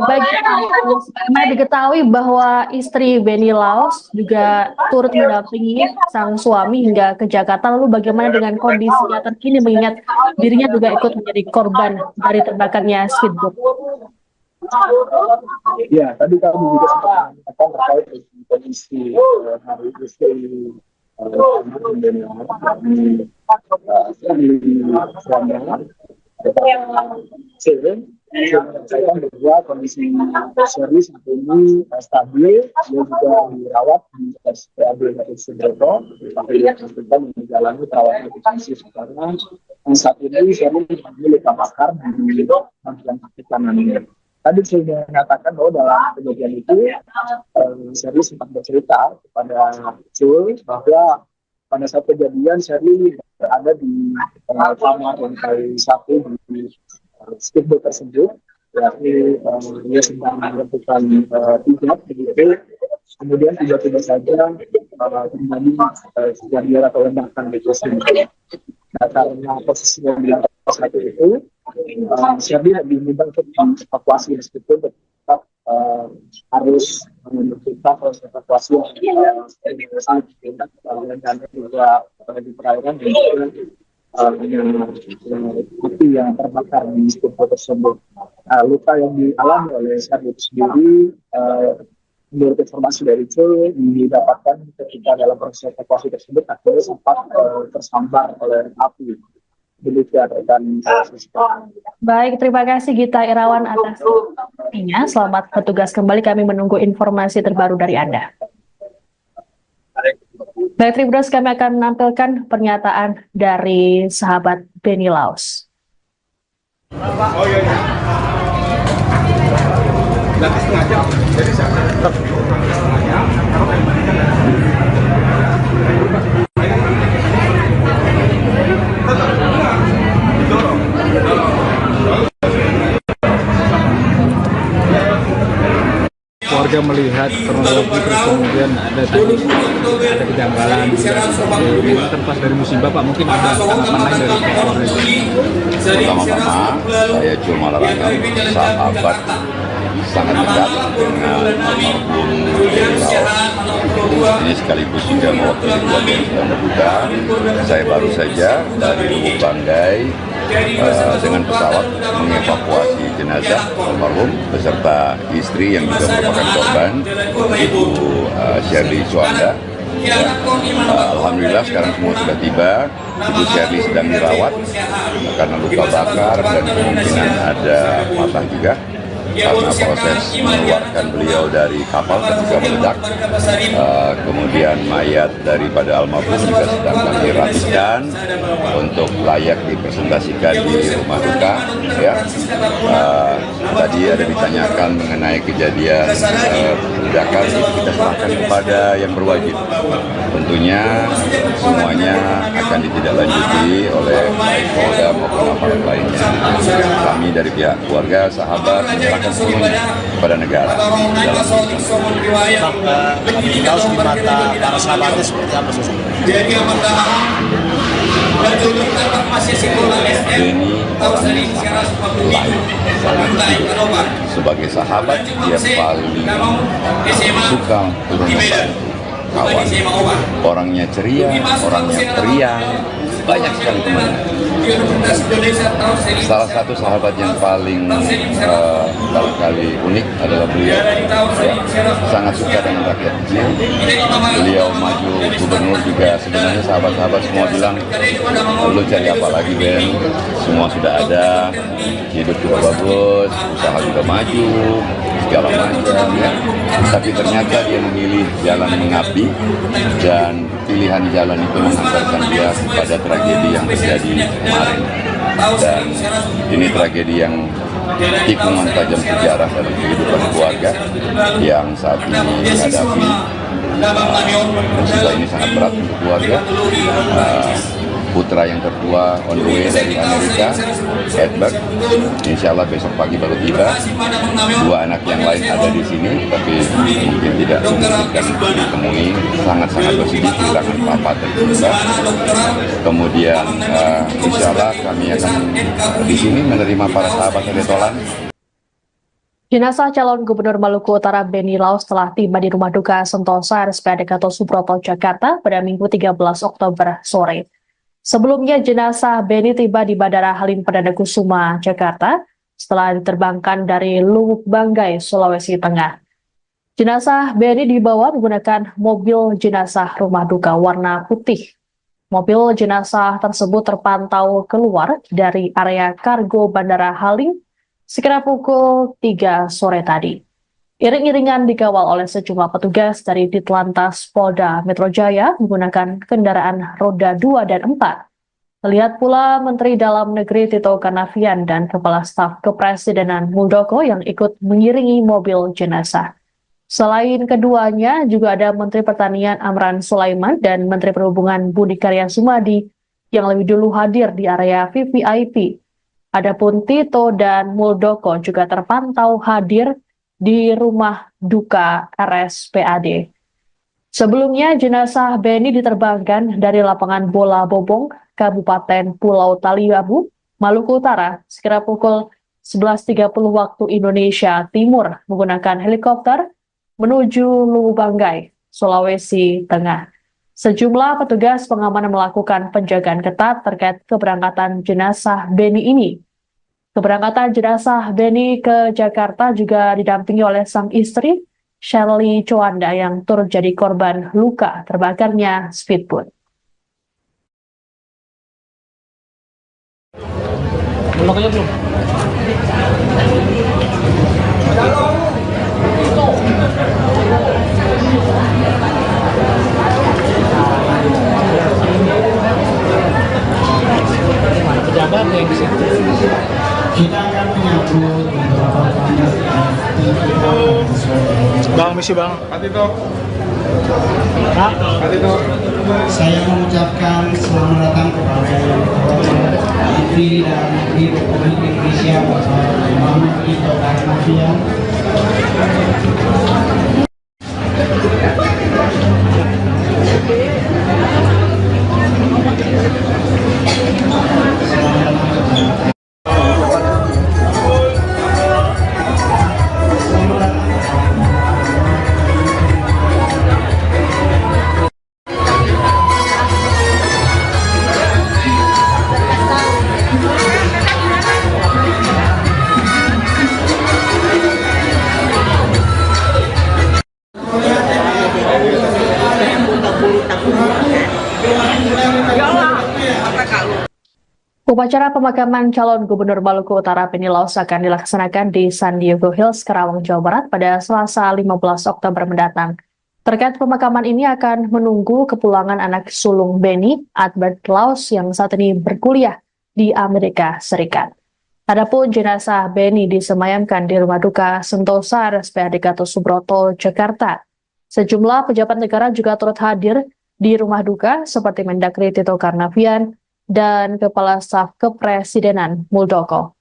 Bagaimana diketahui bahwa istri Benny Laos juga turut mendampingi sang suami hingga ke Jakarta. Lalu bagaimana dengan kondisinya terkini mengingat dirinya juga ikut menjadi korban dari terbakarnya speedboat? Ya, tadi kami juga sempat mengatakan terkait dengan kondisi hari istri Benny Laos saya bahwa kondisi Sherly saat ini stabil, dia juga dirawat di RSPAD Gatot Subroto, yang menjalani perawatan intensif karena saat ini Sherly mengalami luka bakar di bagian kaki kanannya. Tadi saya mengatakan bahwa dalam kejadian itu Sherly sempat bercerita kepada Jul bahwa pada saat kejadian Sherly berada di kamar lantai 1 di speedboat tersebut, yakni dia sedang melakukan hijab begitu, kemudian tiba-tiba saja terjadi kejadian atau ledakan di tersebut. Nah, karena posisinya di lantai 1 itu, Sherly diminta untuk evakuasi meskipun tetap harus memerlukan proses evakuasi yang dan juga di perairan dan juga api yang terbakar di speedboat tersebut. Luka yang dialami oleh Sherly itu sendiri, menurut informasi dari itu, didapatkan ketika dalam proses evakuasi tersebut akhirnya sempat tersambar oleh api. Demikian rekan Siska. Baik, terima kasih Gita Irawan atas informasinya. Selamat bertugas kembali, kami menunggu informasi terbaru dari Anda. Baik, Tribuners, kami akan menampilkan pernyataan dari sahabat Benny Laos. Oh iya. Nanti setengah jam. Jadi Warga melihat kronologi terus kemudian ada kejanggalan juga seperti ini terlepas dari musibah Pak, mungkin ada tanggapan lain dari pihak keluarga. Pertama-tama saya cuma larangkan sahabat sangat dekat dengan almarhum Laos. Ini sekaligus juga mewakili keluarga yang sedang berduka. Saya baru saja dari Lubuk Banggai dengan pesawat mengevakuasi jenazah almarhum beserta istri yang juga merupakan korban, Ibu Shirley Chowanda. Alhamdulillah sekarang semua sudah tiba. Ibu Shirley sedang dirawat karena luka bakar dan kemungkinan ada patah juga karena proses mengeluarkan beliau dari kapal ketika meledak. Kemudian mayat daripada almarhum juga sedang kami rapikan untuk layak dipresentasikan di rumah duka. Ya. Tadi ada ditanyakan mengenai kejadian ledakan, kita serahkan kepada yang berwajib. Tentunya semuanya akan ditindaklanjuti oleh baik Polda maupun aparat lainnya. Kami dari pihak keluarga, sahabat, menyerahkan sepenuhnya kepada negara. Laos di mata para sahabatnya seperti apa sih? Benny sebagai sahabat dia paling suka turun membantu kawan, orangnya ceria, orangnya periang, banyak sekali temannya. Salah satu sahabat yang paling barangkali unik adalah beliau, ya, sangat suka dengan rakyat kecil. Beliau maju gubernur juga, sebenarnya sahabat-sahabat semua bilang, lu cari apa lagi Ben, semua sudah ada, hidup juga bagus, usaha juga maju, segala macam, ya. Tapi ternyata dia memilih jalan mengabdi, dan pilihan jalan itu mengantarkan dia kepada tragedi yang terjadi kemarin. Dan ini tragedi yang tikungan tajam sejarah dalam kehidupan keluarga yang saat ini dihadapi. Musibah ini sangat berat untuk keluarga. Putra yang tertua on the way dari Amerika, Edward, insya Allah besok pagi baru tiba. Dua anak yang lain ada di sini, tapi mungkin tidak memungkinkan ditemui. Sangat-sangat bersedih kehilangan papa tercinta. Kemudian insya Allah kami akan di sini menerima para sahabat Edetolan. Jenazah calon Gubernur Maluku Utara Benny Laos telah tiba di Rumah Duka Sentosa RSPAD Gatot Subroto, Jakarta pada Minggu 13 Oktober sore. Sebelumnya jenazah Benny tiba di Bandara Halim Perdana Kusuma, Jakarta setelah diterbangkan dari Lubuk Banggai, Sulawesi Tengah. Jenazah Benny dibawa menggunakan mobil jenazah rumah duka warna putih. Mobil jenazah tersebut terpantau keluar dari area kargo Bandara Halim sekira pukul 3 sore tadi. Iring-iringan dikawal oleh sejumlah petugas dari Ditlantas Polda Metro Jaya menggunakan kendaraan roda 2 dan 4. Terlihat pula Menteri Dalam Negeri Tito Karnavian dan Kepala Staf Kepresidenan Muldoko yang ikut mengiringi mobil jenazah. Selain keduanya, juga ada Menteri Pertanian Amran Sulaiman dan Menteri Perhubungan Budi Karya Sumadi yang lebih dulu hadir di area VVIP. Adapun Tito dan Muldoko juga terpantau hadir di Rumah Duka RSPAD. Sebelumnya, jenazah Benny diterbangkan dari lapangan bola Bobong, Kabupaten Pulau Taliabu, Maluku Utara, sekira pukul 11.30 waktu Indonesia Timur menggunakan helikopter menuju Lubuk Banggai, Sulawesi Tengah. Sejumlah petugas pengamanan melakukan penjagaan ketat terkait keberangkatan jenazah Benny ini. Keberangkatan jenazah Benny ke Jakarta juga didampingi oleh sang istri, Shirley Chowanda, yang turut jadi korban luka terbakarnya speedboat. Lokanya belum. Pejabat yang di situ. Kita akan menyambut beberapa tamu Bang, misi bang. Patito. Pak. Patito. Saya mengucapkan selamat datang kepada yang terhormat Menteri dan Menteri Republik Indonesia Bapak Muhammad Tito Karnavian. Upacara pemakaman calon Gubernur Maluku Utara Benny Laus akan dilaksanakan di San Diego Hills, Karawang, Jawa Barat pada Selasa 15 Oktober mendatang. Terkait pemakaman ini akan menunggu kepulangan anak sulung Benny, Albert Laus, yang saat ini berkuliah di Amerika Serikat. Adapun jenazah Benny disemayamkan di Rumah Duka Sentosa RSPAD Gatot Subroto, Jakarta. Sejumlah pejabat negara juga turut hadir di rumah duka seperti Mendagri Tito Karnavian dan Kepala Staf Kepresidenan Muldoko.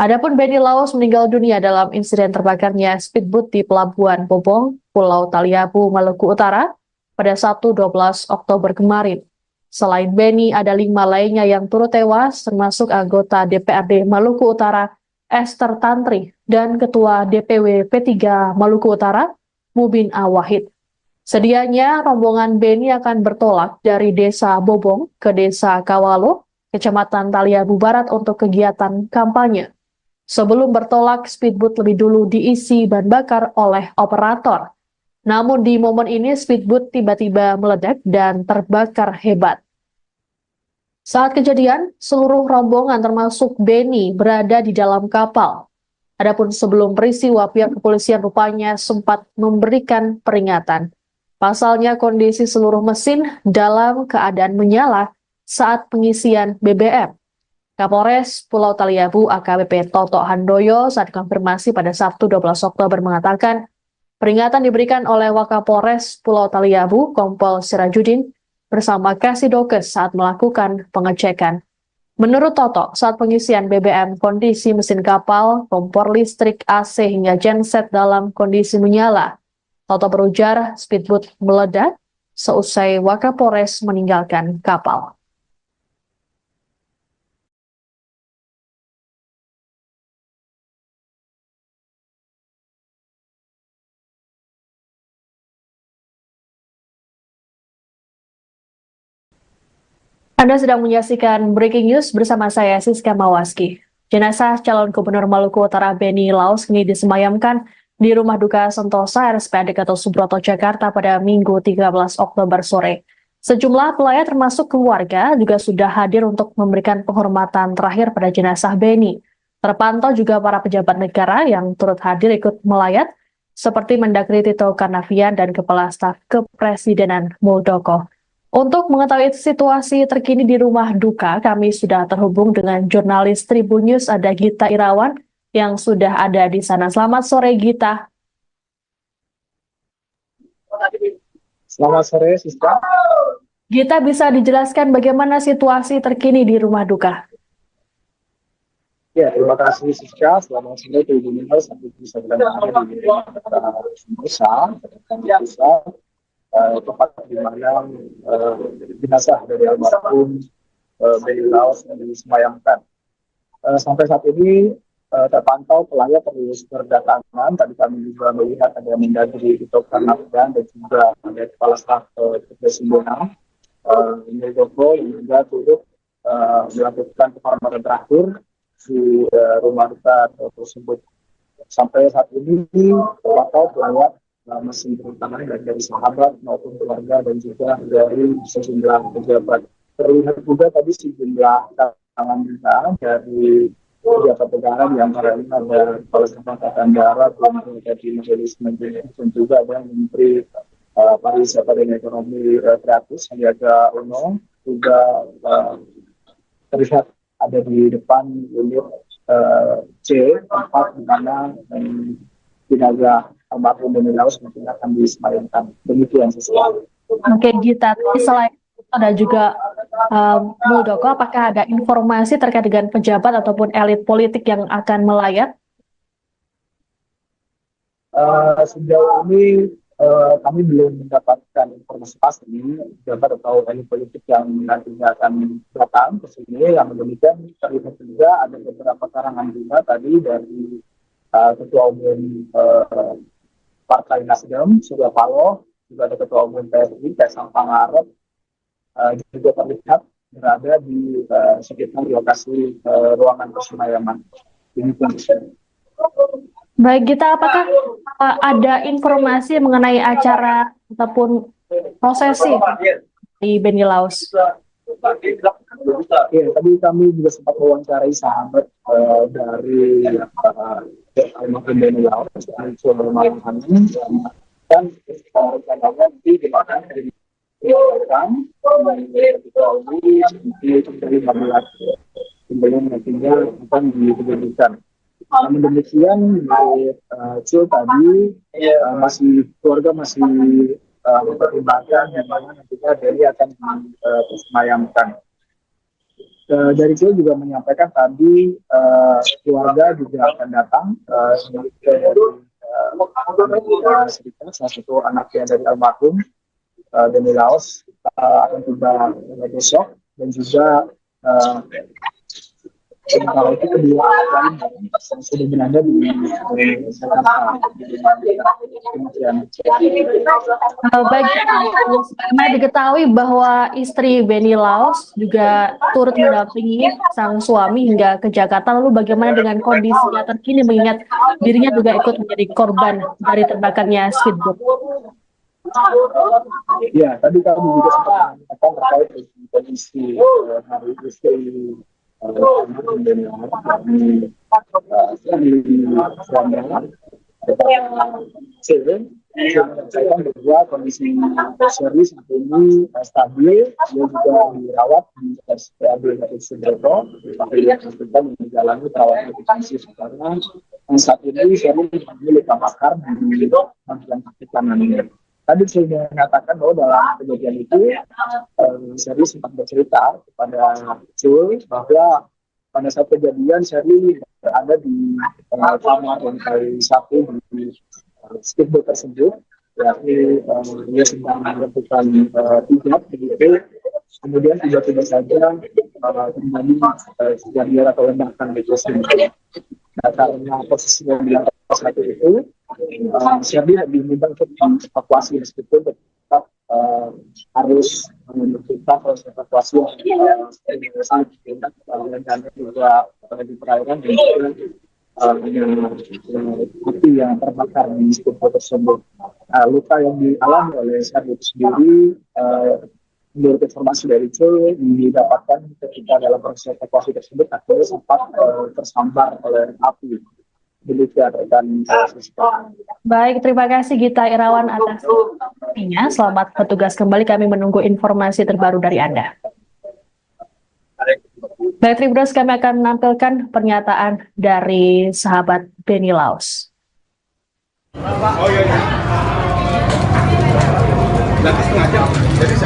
Adapun Benny Laus meninggal dunia dalam insiden terbakarnya speedboat di Pelabuhan Bobong, Pulau Taliabu, Maluku Utara pada Sabtu 12 Oktober kemarin. Selain Benny, ada 5 lainnya yang turut tewas, termasuk anggota DPRD Maluku Utara Esther Tantri dan Ketua DPW P3 Maluku Utara Mubin Awahid. Sedianya rombongan Benny akan bertolak dari Desa Bobong ke Desa Kawalo, Kecamatan Taliabu Barat untuk kegiatan kampanye. Sebelum bertolak, speedboat lebih dulu diisi bahan bakar oleh operator. Namun di momen ini speedboat tiba-tiba meledak dan terbakar hebat. Saat kejadian, seluruh rombongan termasuk Benny berada di dalam kapal. Adapun sebelum peristiwa, pihak kepolisian rupanya sempat memberikan peringatan. Pasalnya kondisi seluruh mesin dalam keadaan menyala saat pengisian BBM. Kapolres Pulau Taliabu AKBP Toto Handoyo saat konfirmasi pada Sabtu 12 Oktober mengatakan peringatan diberikan oleh Wakapolres Pulau Taliabu Kompol Sirajudin bersama Kasidokes saat melakukan pengecekan. Menurut Toto, saat pengisian BBM kondisi mesin kapal, kompor listrik, AC hingga genset dalam kondisi menyala. Toto berujar speedboat meledak seusai Wakapolres meninggalkan kapal. Anda sedang menyaksikan Breaking News bersama saya, Siska Mawaski. Jenazah calon Gubernur Maluku Utara Benny Laus kini disemayamkan di Rumah Duka Sentosa RSPAD Gatot Subroto, Jakarta pada Minggu 13 Oktober sore. Sejumlah pelayat termasuk keluarga juga sudah hadir untuk memberikan penghormatan terakhir pada jenazah Benny. Terpantau juga para pejabat negara yang turut hadir ikut melayat, seperti Mendagri Tito Karnavian dan Kepala Staf Kepresidenan Muldoko. Untuk mengetahui situasi terkini di rumah duka, kami sudah terhubung dengan jurnalis Tribun News, ada Gita Irawan, yang sudah ada di sana. Selamat sore, Gita. Selamat sore, Siska. Gita, bisa dijelaskan bagaimana situasi terkini di rumah duka? Ya, terima kasih Siska. Selamat sore Tribun News. Sampai bisa berada di Sentosa, tempat di mana jenazah dari almarhum Benny Laus yang disemayamkan. Sampai saat ini terpantau pelayat terus berdatangan. Tadi kami juga melihat ada Mendagri Tito Karnavian dan juga ada Kepala Staf Kepresidenan Muldoko yang juga turut melakukan penghormatan terakhir di rumah duka tersebut. Sampai saat ini terpantau pelayat masih berdatangan dari sahabat maupun keluarga dan juga dari sejumlah pejabat. Terlihat juga tadi sejumlah tangan kita dari pejabat negara, di antaranya ada Kepala Staf Angkatan Darat, dari Majelis Menteri, dan juga ada Menteri Pariwisata dan Ekonomi Kreatif Sandiaga Uno, juga terlihat ada di depan unit C4 di mana jenazah almarhum Beni Laos mungkin akan disemayamkan. Demikian sesuatu. Oke, Gita, selain itu ada juga Muldoko, apakah ada informasi terkait dengan pejabat ataupun elit politik yang akan melayat? Sejauh ini kami belum mendapatkan informasi pasti pejabat atau elit politik yang nantinya akan datang ke sini. Yang demikian terlihat juga ada beberapa karangan bunga tadi dari Ketua Umum Partai Nasdem, Surya Paloh, juga ada Ketua Umum PSI, Kaisang Pangarep, juga terlihat berada di sekitar lokasi ruangan persembayangan. Baik, Gita, apakah ada informasi mengenai acara ataupun prosesi di Beni Laos? Ya, tadi kami juga sempat mewawancarai sahabat dari almarhum Beni Laos, dan rencananya nanti dimakan dari sebelum nantinya akan diberikan. Namun demikian, Cil tadi keluarga masih mempertimbangkan yang mana nantinya Beni akan disemayamkan. Dari Cil juga menyampaikan tadi keluarga juga akan datang salah satu anaknya dari almarhum Beni Laos akan tiba besok, dan juga sementara itu kedua lain yang sudah berada di Jakarta. Baik, karena diketahui bahwa istri Beni Laos juga turut mendampingi sang suami hingga ke Jakarta. Lalu bagaimana dengan kondisinya terkini mengingat dirinya juga ikut menjadi korban dari terbakarnya speedboat? Ya, tadi kami juga sempat menanyakan terkait dengan kondisi hari istri Beni Laos saya bahwa kondisi Shirley saat ini stabil, dia juga dirawat di RSPAD Gatot Subroto, dan menjalani perawatan intensif karena saat ini Shirley memiliki luka bakar di bagian kaki kanannya. Tadi saya mengatakan bahwa dalam kejadian itu Shirley sempat bercerita kepada Cul bahwa pada saat kejadian Shirley berada di kamar lantai 1 di speedboat tersebut, yakni dia sedang melakukan hijab begitu. Kemudian tiba-tiba saja terjadi kejadian atau ledakan di speedboat. Nah, karena posisinya di lantai 1 itu, Shirley diminta untuk evakuasi meskipun tetap harus memerlukan proses evakuasi yang dan juga di perairan dan juga api yang terbakar di speedboat tersebut. Luka yang dialami oleh Shirley itu sendiri, menurut informasi dari Cul, didapatkan ketika dalam proses evakuasi tersebut akhirnya sempat tersambar oleh api. Baik, terima kasih Gita Irawan atas informasinya. Selamat bertugas kembali, kami menunggu informasi terbaru dari Anda. Baik, Tribuners, kami akan menampilkan pernyataan dari sahabat Beni Laos. Oh iya. Berarti setengah jam. Jadi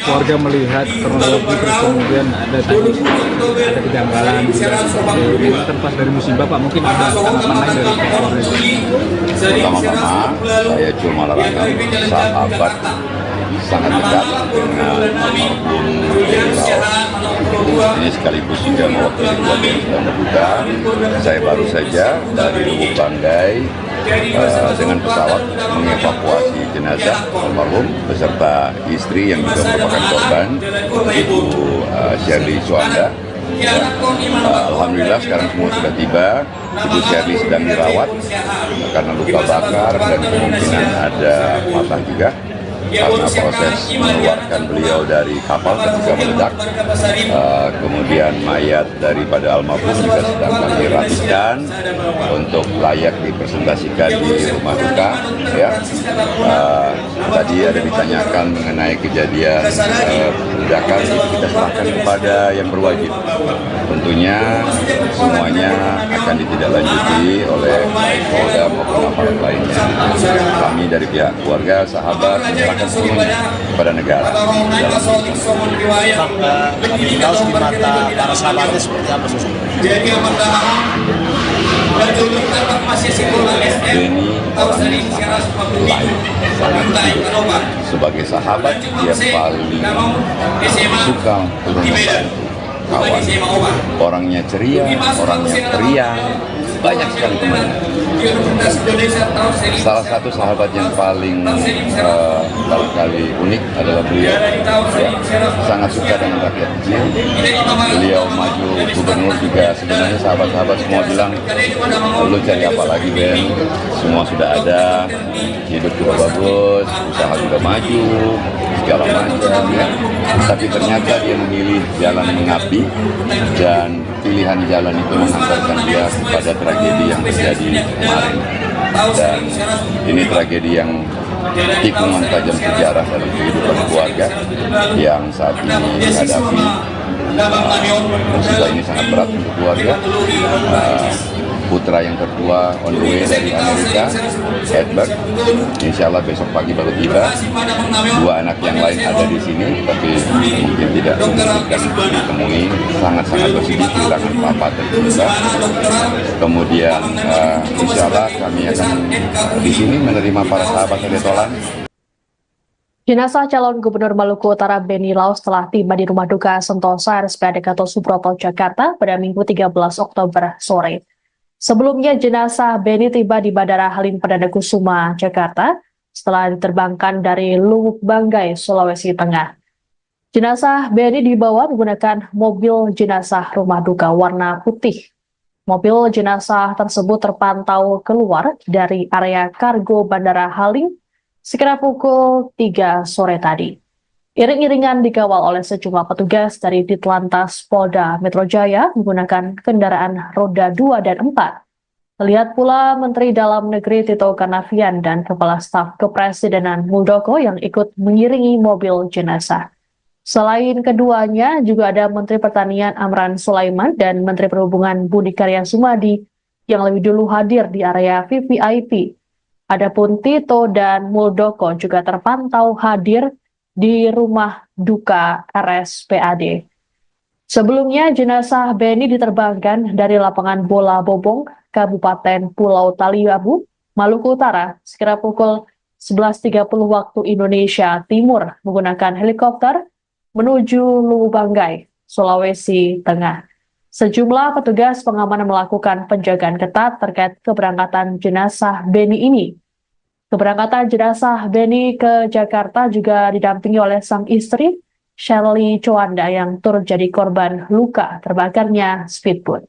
warga melihat kronologi terus kemudian ada kejanggalan ini terlepas dari musibah, Pak, mungkin ada tanggapan lain dari keluarga? Pertama-tama saya cuma larangkan sahabat sangat dekat dengan almarhum Beni Laos. Ini sekaligus juga mewakili keluarga yang sedang berduka. Saya baru saja dari Lubuk Banggai dengan pesawat mengevakuasi jenazah almarhum beserta istri yang juga merupakan korban, Ibu Shirley Suanda. Alhamdulillah sekarang semua sudah tiba. Ibu Shirley sedang dirawat karena luka bakar dan kemungkinan ada patah juga karena proses mengeluarkan beliau dari kapal ketika meledak. Kemudian mayat daripada almarhum juga sedang kami rapikan untuk layak dipresentasikan di rumah duka. Ya. Tadi ada ditanyakan mengenai kejadian ledakan, itu kita serahkan kepada yang berwajib. Tentunya semuanya akan ditindaklanjuti oleh baik Polda maupun aparat lainnya. Kami dari pihak keluarga, sahabat, menyerahkan sepenuhnya kepada negara. Laos di mata para sahabatnya seperti apa sosok? Beni orangnya sangat baik, sangat baik. Sebagai sahabat, dia paling suka turun membantu kawan. Orangnya ceria, orangnya periang, banyak sekali temannya. Salah satu sahabat yang paling barangkali unik adalah beliau. Ya, sangat suka dengan rakyat kecil. Beliau maju gubernur juga, sebenarnya sahabat-sahabat semua bilang, lu cari apa lagi Ben? Semua sudah ada, hidup juga bagus, usaha juga maju, segala macam ya. Tapi ternyata dia memilih jalan mengabdi dan pilihan jalan itu mengantarkan dia kepada tragedi yang terjadi kemarin. Dan ini tragedi yang tikungan tajam sejarah dalam kehidupan keluarga yang saat ini dihadapi. Musibah ini sangat berat untuk keluarga. Putra yang tertua on the way dari Amerika, Edward, insya Allah besok pagi baru tiba. Dua anak yang lain ada di sini, tapi mungkin tidak memungkinkan ditemui. Sangat-sangat bersedih kehilangan papa tertua. Kemudian insya Allah kami akan di sini menerima para sahabat Edetolan. Jenazah calon Gubernur Maluku Utara Beni Laos telah tiba di Rumah Duka Sentosa RSPAD Gatot Subroto, Jakarta pada Minggu 13 Oktober sore. Sebelumnya jenazah Beni tiba di Bandara Halim Perdana Kusuma, Jakarta setelah diterbangkan dari Luwuk Banggai, Sulawesi Tengah. Jenazah Beni dibawa menggunakan mobil jenazah rumah duka warna putih. Mobil jenazah tersebut terpantau keluar dari area kargo Bandara Halim sekira pukul 3 sore tadi. Iring-iringan dikawal oleh sejumlah petugas dari Ditlantas Polda Metro Jaya menggunakan kendaraan roda 2 dan 4. Terlihat pula Menteri Dalam Negeri Tito Karnavian dan Kepala Staf Kepresidenan Muldoko yang ikut mengiringi mobil jenazah. Selain keduanya, juga ada Menteri Pertanian Amran Sulaiman dan Menteri Perhubungan Budi Karya Sumadi yang lebih dulu hadir di area VVIP. Adapun Tito dan Muldoko juga terpantau hadir di rumah duka RSPAD. Sebelumnya, jenazah Beni diterbangkan dari lapangan bola Bobong, Kabupaten Pulau Taliabu, Maluku Utara, sekira pukul 11.30 waktu Indonesia Timur menggunakan helikopter menuju Luwuk Banggai, Sulawesi Tengah. Sejumlah petugas pengamanan melakukan penjagaan ketat terkait keberangkatan jenazah Beni ini. Keberangkatan jenazah Beni ke Jakarta juga didampingi oleh sang istri, Shirley Chowanda, yang turut jadi korban luka terbakarnya speedboat.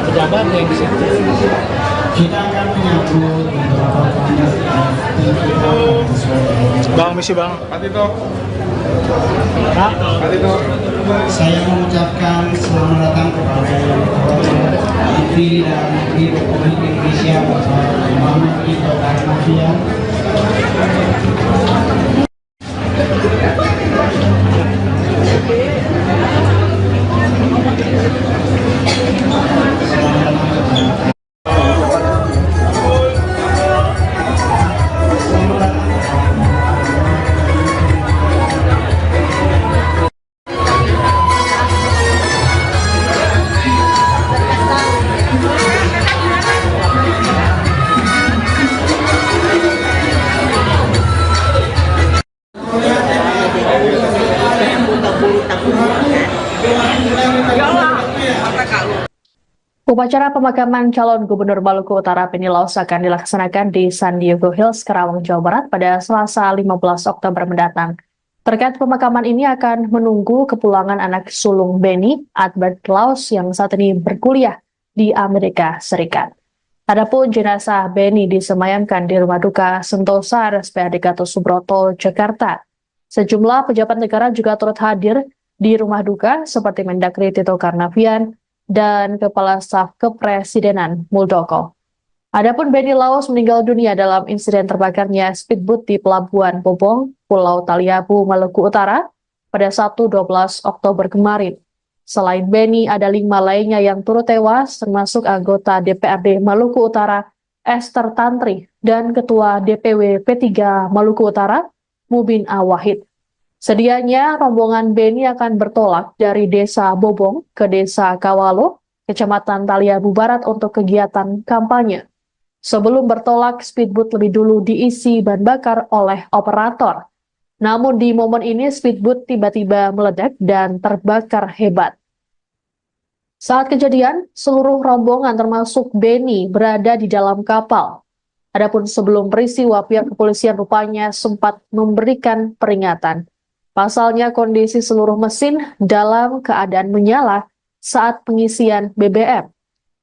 Pejabat yang di situ. Kita akan menyambut beberapa tamu Bang, misi bang. Patito. Patito. Saya mengucapkan selamat datang kepada yang terhormat Menteri Dalam Negeri Republik Indonesia Bapak Muhammad Tito Karnavian. Upacara pemakaman calon Gubernur Maluku Utara Benny Laus akan dilaksanakan di San Diego Hills, Karawang, Jawa Barat pada Selasa 15 Oktober mendatang. Terkait pemakaman ini akan menunggu kepulangan anak sulung Benny, Albert Laus, yang saat ini berkuliah di Amerika Serikat. Adapun jenazah Benny disemayamkan di Rumah Duka Sentosa RSPAD Gatot Subroto, Jakarta. Sejumlah pejabat negara juga turut hadir di rumah duka seperti Mendagri Tito Karnavian dan Kepala Staf Kepresidenan Muldoko. Adapun Benny Laus meninggal dunia dalam insiden terbakarnya speedboat di Pelabuhan Bobong, Pulau Taliabu, Maluku Utara pada Sabtu 12 Oktober kemarin. Selain Benny, ada 5 lainnya yang turut tewas, termasuk anggota DPRD Maluku Utara Esther Tantri dan Ketua DPW P3 Maluku Utara Mubin Awahid. Sedianya rombongan Benny akan bertolak dari Desa Bobong ke Desa Kawalo, Kecamatan Taliabu Barat untuk kegiatan kampanye. Sebelum bertolak, speedboat lebih dulu diisi bahan bakar oleh operator. Namun di momen ini speedboat tiba-tiba meledak dan terbakar hebat. Saat kejadian, seluruh rombongan termasuk Benny berada di dalam kapal. Adapun sebelum peristiwa, pihak kepolisian rupanya sempat memberikan peringatan. Pasalnya kondisi seluruh mesin dalam keadaan menyala saat pengisian BBM.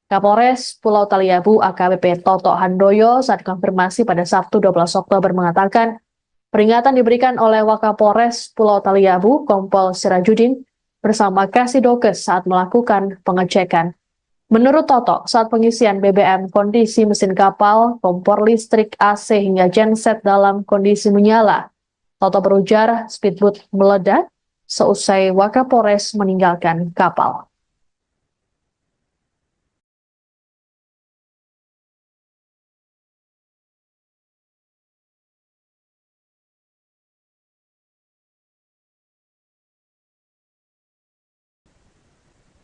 Kapolres Pulau Taliabu AKBP Toto Handoyo saat konfirmasi pada Sabtu 12 Oktober mengatakan peringatan diberikan oleh Wakapolres Pulau Taliabu Kompol Sirajudin bersama Kasidokes saat melakukan pengecekan. Menurut Toto, saat pengisian BBM kondisi mesin kapal, kompor listrik, AC hingga genset dalam kondisi menyala. Toto berujar speedboat meledak seusai Wakapolres meninggalkan kapal.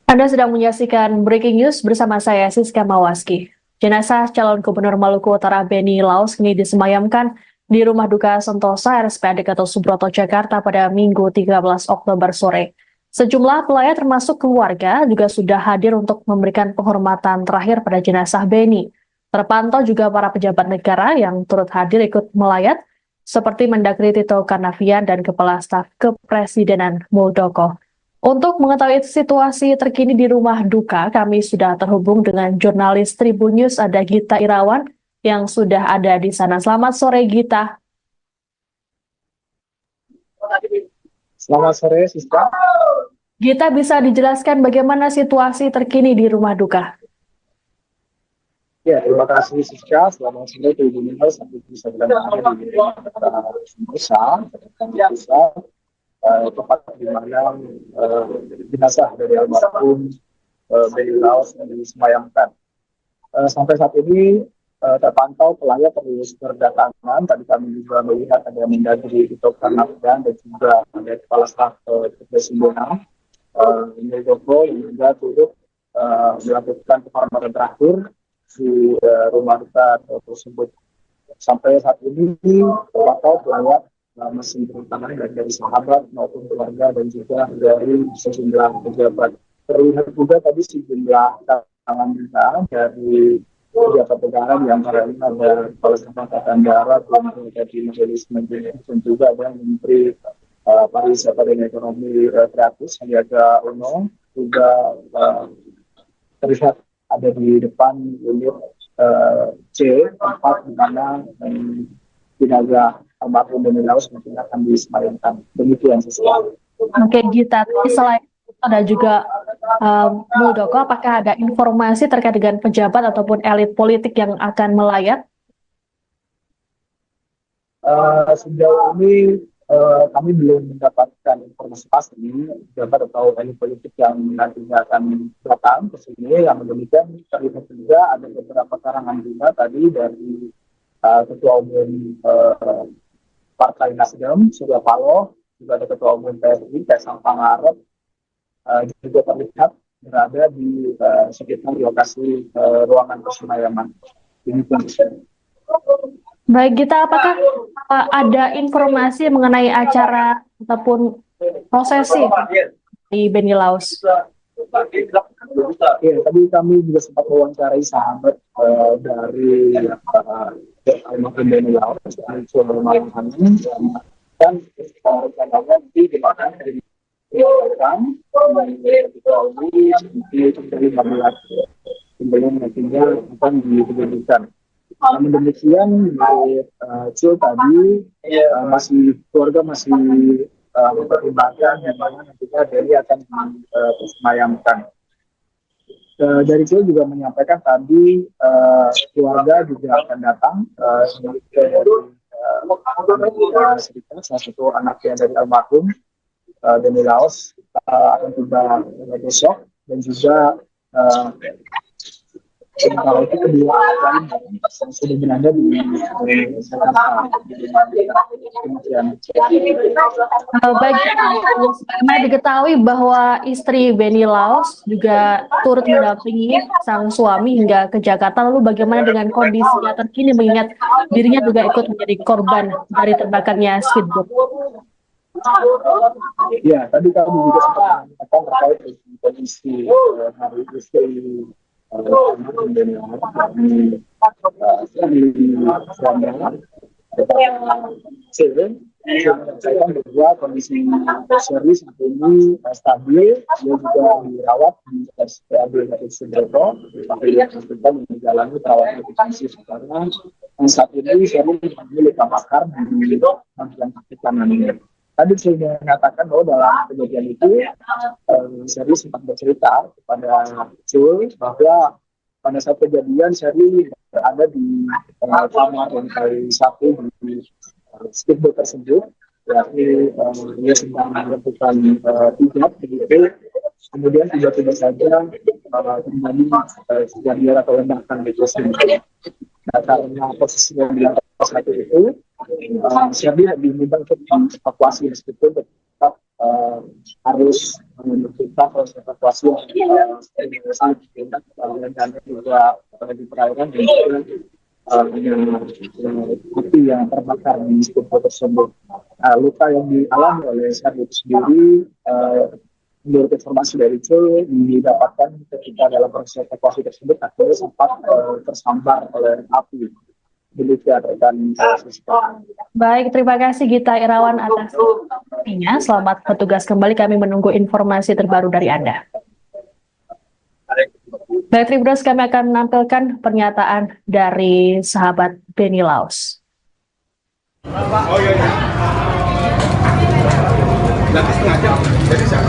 Anda sedang menyaksikan Breaking News bersama saya, Siska Mawaski. Jenazah calon Gubernur Maluku Utara Benny Laus kini disemayamkan di Rumah Duka Sentosa RSPAD Gatot Subroto, Jakarta pada Minggu 13 Oktober sore. Sejumlah pelayat termasuk keluarga juga sudah hadir untuk memberikan penghormatan terakhir pada jenazah Benny. Terpantau juga para pejabat negara yang turut hadir ikut melayat, seperti Mendagri Tito Karnavian dan Kepala Staf Kepresidenan Muldoko. Untuk mengetahui situasi terkini di rumah duka, kami sudah terhubung dengan jurnalis Tribun News, ada Gita Irawan, yang sudah ada di sana. Selamat sore, Gita. Selamat sore, Siska. Gita, bisa dijelaskan bagaimana situasi terkini di rumah duka? Ya, terima kasih Siska. Selamat sore Tribun News. Sampai bisa berada di Sentosa, tempat di mana jenazah dari almarhum Benny Laus yang disemayamkan. Sampai saat ini terpantau pelayat terus berdatangan. Tadi kami juga melihat ada Mendagri Tito Karnavian dan juga ada Kepala Staf Kepresidenan Muldoko yang juga turut melakukan penghormatan terakhir di rumah duka tersebut. Sampai saat ini terpantau pelayat masih berdatangan dari sahabat maupun keluarga dan juga dari sejumlah pejabat. Terlihat juga tadi sejumlah tangan kita dari pejabat negara yang antara ini ada Kepala Staf Angkatan Darat, dari Majelis Menteri, dan juga ada Menteri Pariwisata dan Ekonomi Kreatif Sandiaga Uno, juga terlihat ada di depan unit C, tempat di mana jenazah almarhum Benny Laus mungkin akan disemayamkan. Demikian sesuatu. Oke, Gita. Selain ada juga Muldoko, apakah ada informasi terkait dengan pejabat ataupun elit politik yang akan melayat? Sejauh ini kami belum mendapatkan informasi pasti pejabat atau elit politik yang nantinya akan datang ke sini. Yang demikian terlihat juga ada beberapa karangan bunga tadi dari Ketua Umum Partai Nasdem, Surya Paloh, juga ada Ketua Umum PSI, Kaisang Pangarep, juga terlihat berada di sekitar lokasi ruangan persemayam. Baik, Gita, apakah ada informasi mengenai acara ataupun prosesi di Benny Laus? Ya, tadi kami juga sempat mewawancarai sahabat dari almarhum Benny Laos, dan rencananya nanti dimakan dari sebelum nantinya akan diberikan. Namun demikian, Cil tadi keluarga masih mempertimbangkan yang mana nantinya Benny akan disemayamkan. Dari Cil juga menyampaikan tadi keluarga juga akan datang salah satu anaknya dari almarhum Benny Laos akan tiba besok, dan juga kalau itu kedua lain yang sudah berada di Jakarta. Baik, karena diketahui bahwa istri Benny Laos juga turut mendampingi sang suami hingga ke Jakarta. Lalu bagaimana dengan kondisinya terkini mengingat dirinya juga ikut menjadi korban dari terbakarnya speedboat? Ya, tadi kami juga sempat menyampaikan terkait dengan kondisi hari istri Benny Laos menyampaikan bahwa kondisi Shirley saat ini stabil. Dia juga dirawat di RSPAD Gatot Subroto, yang menjalani perawatan intensif karena saat ini Shirley mengalami luka bakar di bagian kaki kanannya. Tadi saya mengatakan bahwa dalam kejadian itu Shirley sempat bercerita kepada Cul bahwa pada saat kejadian Shirley berada di kamar lantai 1 di speedboat tersebut, yakni dia sedang melakukan hijab begitu. Kemudian tiba-tiba saja terjadi kejadian atau ledakan di tersebut. Nah, karena posisinya di lantai 1 itu, Shirley diminta untuk evakuasi meskipun tetap harus menerima proses evakuasi dan juga di perairan dan api yang terbakar di speedboat tersebut. Luka yang dialami oleh Shirley itu sendiri, menurut informasi dari Cul, didapatkan ketika dalam proses evakuasi tersebut akhirnya sempat tersambar oleh api. Demikian rekan. Baik, terima kasih Gita Irawan atas informasinya. Selamat bertugas kembali, kami menunggu informasi terbaru dari Anda. Baik, Tribuners, kami akan menampilkan pernyataan dari sahabat Benny Laos. Oh iya. Nanti setengah jam. Jadi saya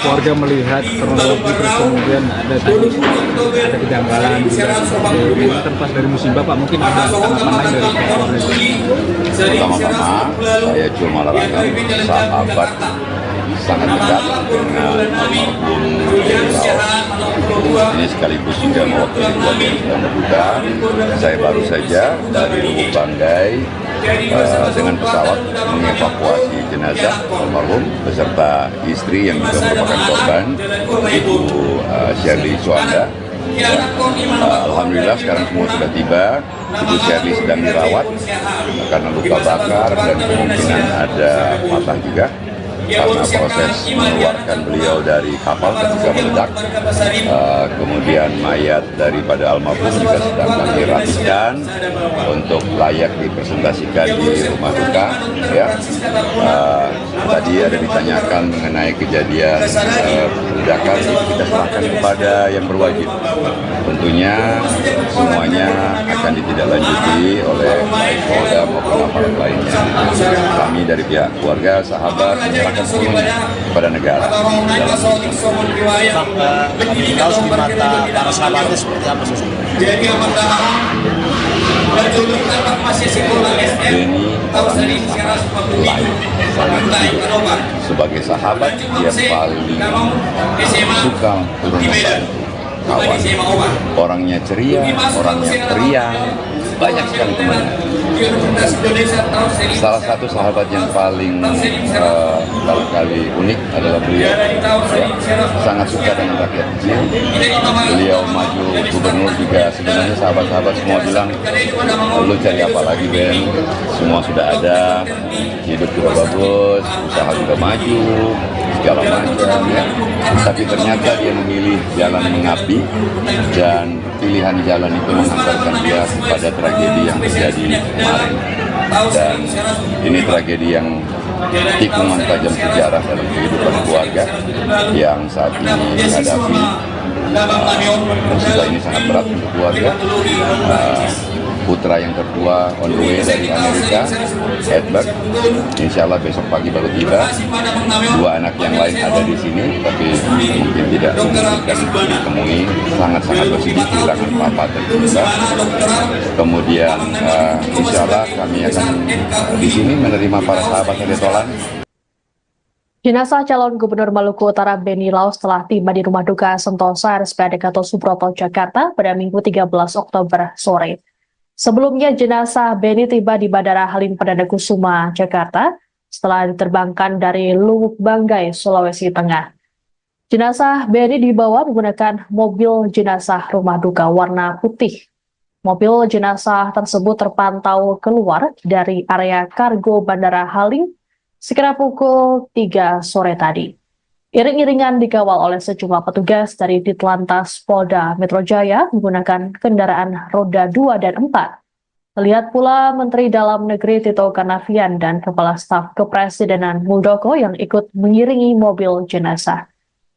warga melihat kronologi terus kemudian ada kejanggalan kan pas dari musibah Pak, mungkin ada tanggapan lain dari keluarga. Pertama-tama saya cuma larangkan sahabat sangat dekat dengan almarhum Benny Laos. Ini sekaligus juga mewakili keluarga yang sedang berduka. Saya baru saja dari Lubuk Banggai dengan pesawat mengevakuasi jenazah almarhum beserta istri yang juga merupakan korban, Ibu Shirley Suanda. Alhamdulillah sekarang semua sudah tiba. Ibu Shirley sedang dirawat karena luka bakar dan kemungkinan ada patah juga karena proses mengeluarkan beliau dari kapal ketika meledak. Kemudian mayat daripada almarhum juga sedang kami rapikan untuk layak dipresentasikan di rumah duka. Ya. Tadi ada ditanyakan mengenai kejadian ledakan, itu kita serahkan kepada yang berwajib. Tentunya semuanya akan ditindaklanjuti oleh baik Polda maupun aparat lainnya. Kami dari pihak keluarga, sahabat, menyerahkan sepenuhnya kepada negara. Benny Laos di mata para sahabatnya seperti apa sih? Benny orangnya sangat baik. Sebagai sahabat, dia paling suka turun membantu kawan. Orangnya ceria, orangnya periang, banyak sekali temannya. Salah satu sahabat yang paling barangkali unik adalah beliau. Ya, sangat suka dengan rakyat kecil. Beliau maju gubernur juga, sebenarnya sahabat-sahabat semua bilang, lu cari apa lagi Ben? Semua sudah ada, hidup juga bagus, usaha juga maju, segala macam ya. Tapi ternyata dia memilih jalan mengabdi, dan pilihan jalan itu mengantarkan dia pada tragedi yang terjadi kemarin. Dan ini tragedi yang tikungan tajam sejarah dalam kehidupan keluarga yang saat ini menghadapi musibah ini sangat berat untuk keluarga. Putra yang tertua on the way dari Amerika, Edward, insya Allah besok pagi baru tiba. Dua anak yang lain ada di sini, tapi mungkin tidak memungkinkan ditemui. Sangat-sangat bersedih kehilangan papa tercinta. Kemudian insya Allah kami akan di sini menerima para sahabat Edetolan. Jenazah calon Gubernur Maluku Utara Beni Laos telah tiba di Rumah Duka Sentosa RSPAD Gatot Subroto, Jakarta pada Minggu 13 Oktober sore. Sebelumnya jenazah Beni tiba di Bandara Halim Perdana Kusuma, Jakarta setelah diterbangkan dari Luwuk Banggai, Sulawesi Tengah. Jenazah Beni dibawa menggunakan mobil jenazah rumah duka warna putih. Mobil jenazah tersebut terpantau keluar dari area kargo Bandara Halim sekira pukul 3 sore tadi. Iring-iringan dikawal oleh sejumlah petugas dari Ditlantas Polda Metro Jaya menggunakan kendaraan roda 2 dan 4. Terlihat pula Menteri Dalam Negeri Tito Karnavian dan Kepala Staf Kepresidenan Muldoko yang ikut mengiringi mobil jenazah.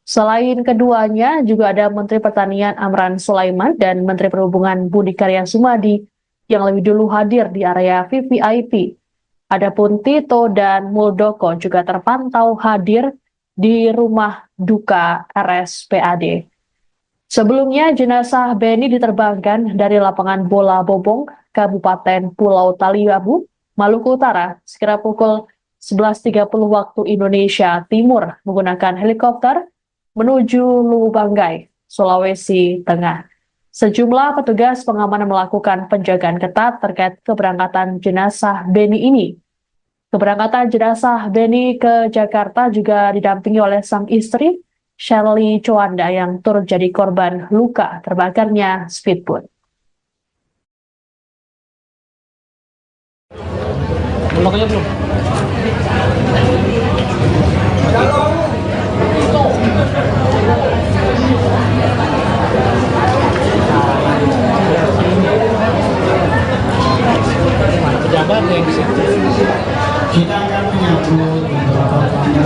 Selain keduanya, juga ada Menteri Pertanian Amran Sulaiman dan Menteri Perhubungan Budi Karya Sumadi yang lebih dulu hadir di area VVIP. Adapun Tito dan Muldoko juga terpantau hadir di rumah duka RSPAD. Sebelumnya, jenazah Beni diterbangkan dari lapangan bola Bobong, Kabupaten Pulau Taliabu, Maluku Utara, sekira pukul 11.30 waktu Indonesia Timur menggunakan helikopter menuju Luwuk Banggai, Sulawesi Tengah. Sejumlah petugas pengamanan melakukan penjagaan ketat terkait keberangkatan jenazah Beni ini. Keberangkatan jenazah Beni ke Jakarta juga didampingi oleh sang istri, Shirley Chowanda, yang turut jadi korban luka terbakarnya speedboat. Pejabat yang Kita akan menyambut beberapa tamu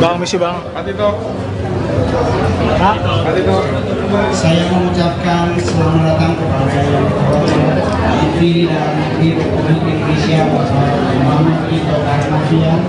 Bang, misi bang. Atito. Saya mengucapkan selamat datang kepada yang terhormat Menteri Dalam Negeri Republik Indonesia Bapak Muhammad Tito Karnavian.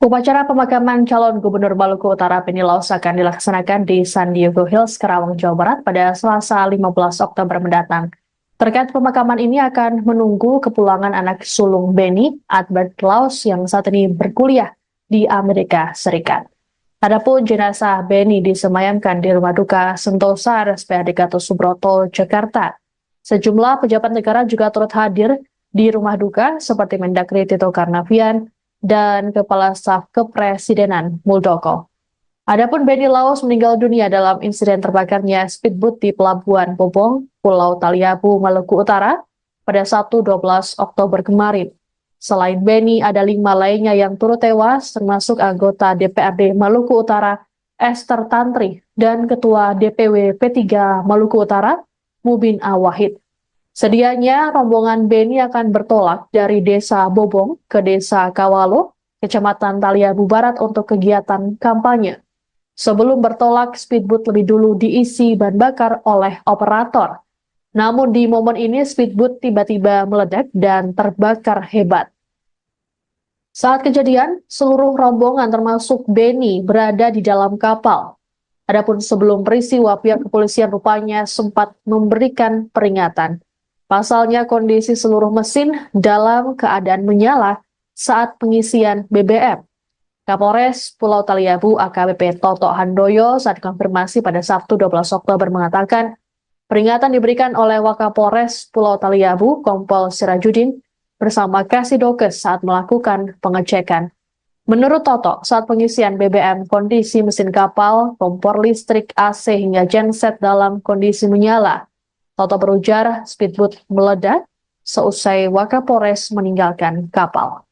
Upacara pemakaman calon Gubernur Maluku Utara Beni Laos akan dilaksanakan di San Diego Hills, Karawang, Jawa Barat pada Selasa 15 Oktober mendatang. Terkait pemakaman ini akan menunggu kepulangan anak sulung Beni, Albert Laos, yang saat ini berkuliah di Amerika Serikat. Adapun jenazah Beni disemayamkan di Rumah Duka Sentosa RSPAD Gatot Subroto, Jakarta. Sejumlah pejabat negara juga turut hadir di rumah duka seperti Mendagri Tito Karnavian dan Kepala Staf Kepresidenan Muldoko. Adapun Beni Laos meninggal dunia dalam insiden terbakarnya speedboat di Pelabuhan Bobong, Pulau Taliabu, Maluku Utara pada Sabtu 12 Oktober kemarin. Selain Beni, ada 5 lainnya yang turut tewas, termasuk anggota DPRD Maluku Utara Esther Tantri dan Ketua DPW P3 Maluku Utara Mubin Awahid. Sedianya rombongan Beni akan bertolak dari Desa Bobong ke Desa Kawalo, Kecamatan Taliabu Barat untuk kegiatan kampanye. Sebelum bertolak, speedboat lebih dulu diisi bahan bakar oleh operator. Namun di momen ini speedboat tiba-tiba meledak dan terbakar hebat. Saat kejadian, seluruh rombongan termasuk Beni berada di dalam kapal. Adapun sebelum peristiwa, pihak kepolisian rupanya sempat memberikan peringatan. Pasalnya kondisi seluruh mesin dalam keadaan menyala saat pengisian BBM. Kapolres Pulau Taliabu AKBP Toto Handoyo saat konfirmasi pada Sabtu 12 Oktober mengatakan, peringatan diberikan oleh Wakapolres Pulau Taliabu Kompol Sirajudin bersama Kasidokes saat melakukan pengecekan. Menurut Toto, saat pengisian BBM, kondisi mesin kapal, kompor listrik, AC hingga genset dalam kondisi menyala. Toto berujar speedboat meledak seusai Wakapolres meninggalkan kapal.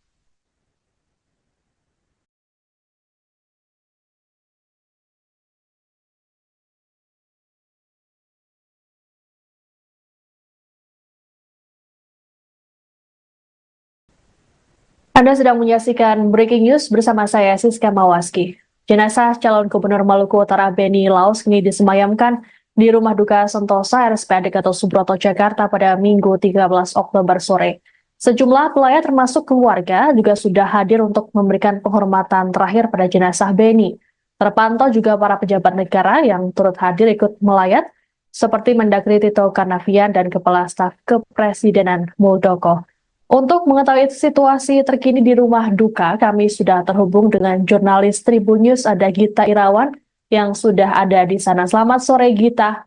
Anda sedang menyaksikan Breaking News bersama saya, Siska Mawaski. Jenazah calon Gubernur Maluku Utara Beni Laos kini disemayamkan di Rumah Duka Sentosa RSPAD Gatot Subroto, Jakarta pada Minggu 13 Oktober sore. Sejumlah pelayat termasuk keluarga juga sudah hadir untuk memberikan penghormatan terakhir pada jenazah Beni. Terpantau juga para pejabat negara yang turut hadir ikut melayat, seperti Mendagri Tito Karnavian dan Kepala Staf Kepresidenan Muldoko. Untuk mengetahui situasi terkini di rumah duka, kami sudah terhubung dengan jurnalis Tribun News, ada Gita Irawan yang sudah ada di sana. Selamat sore, Gita.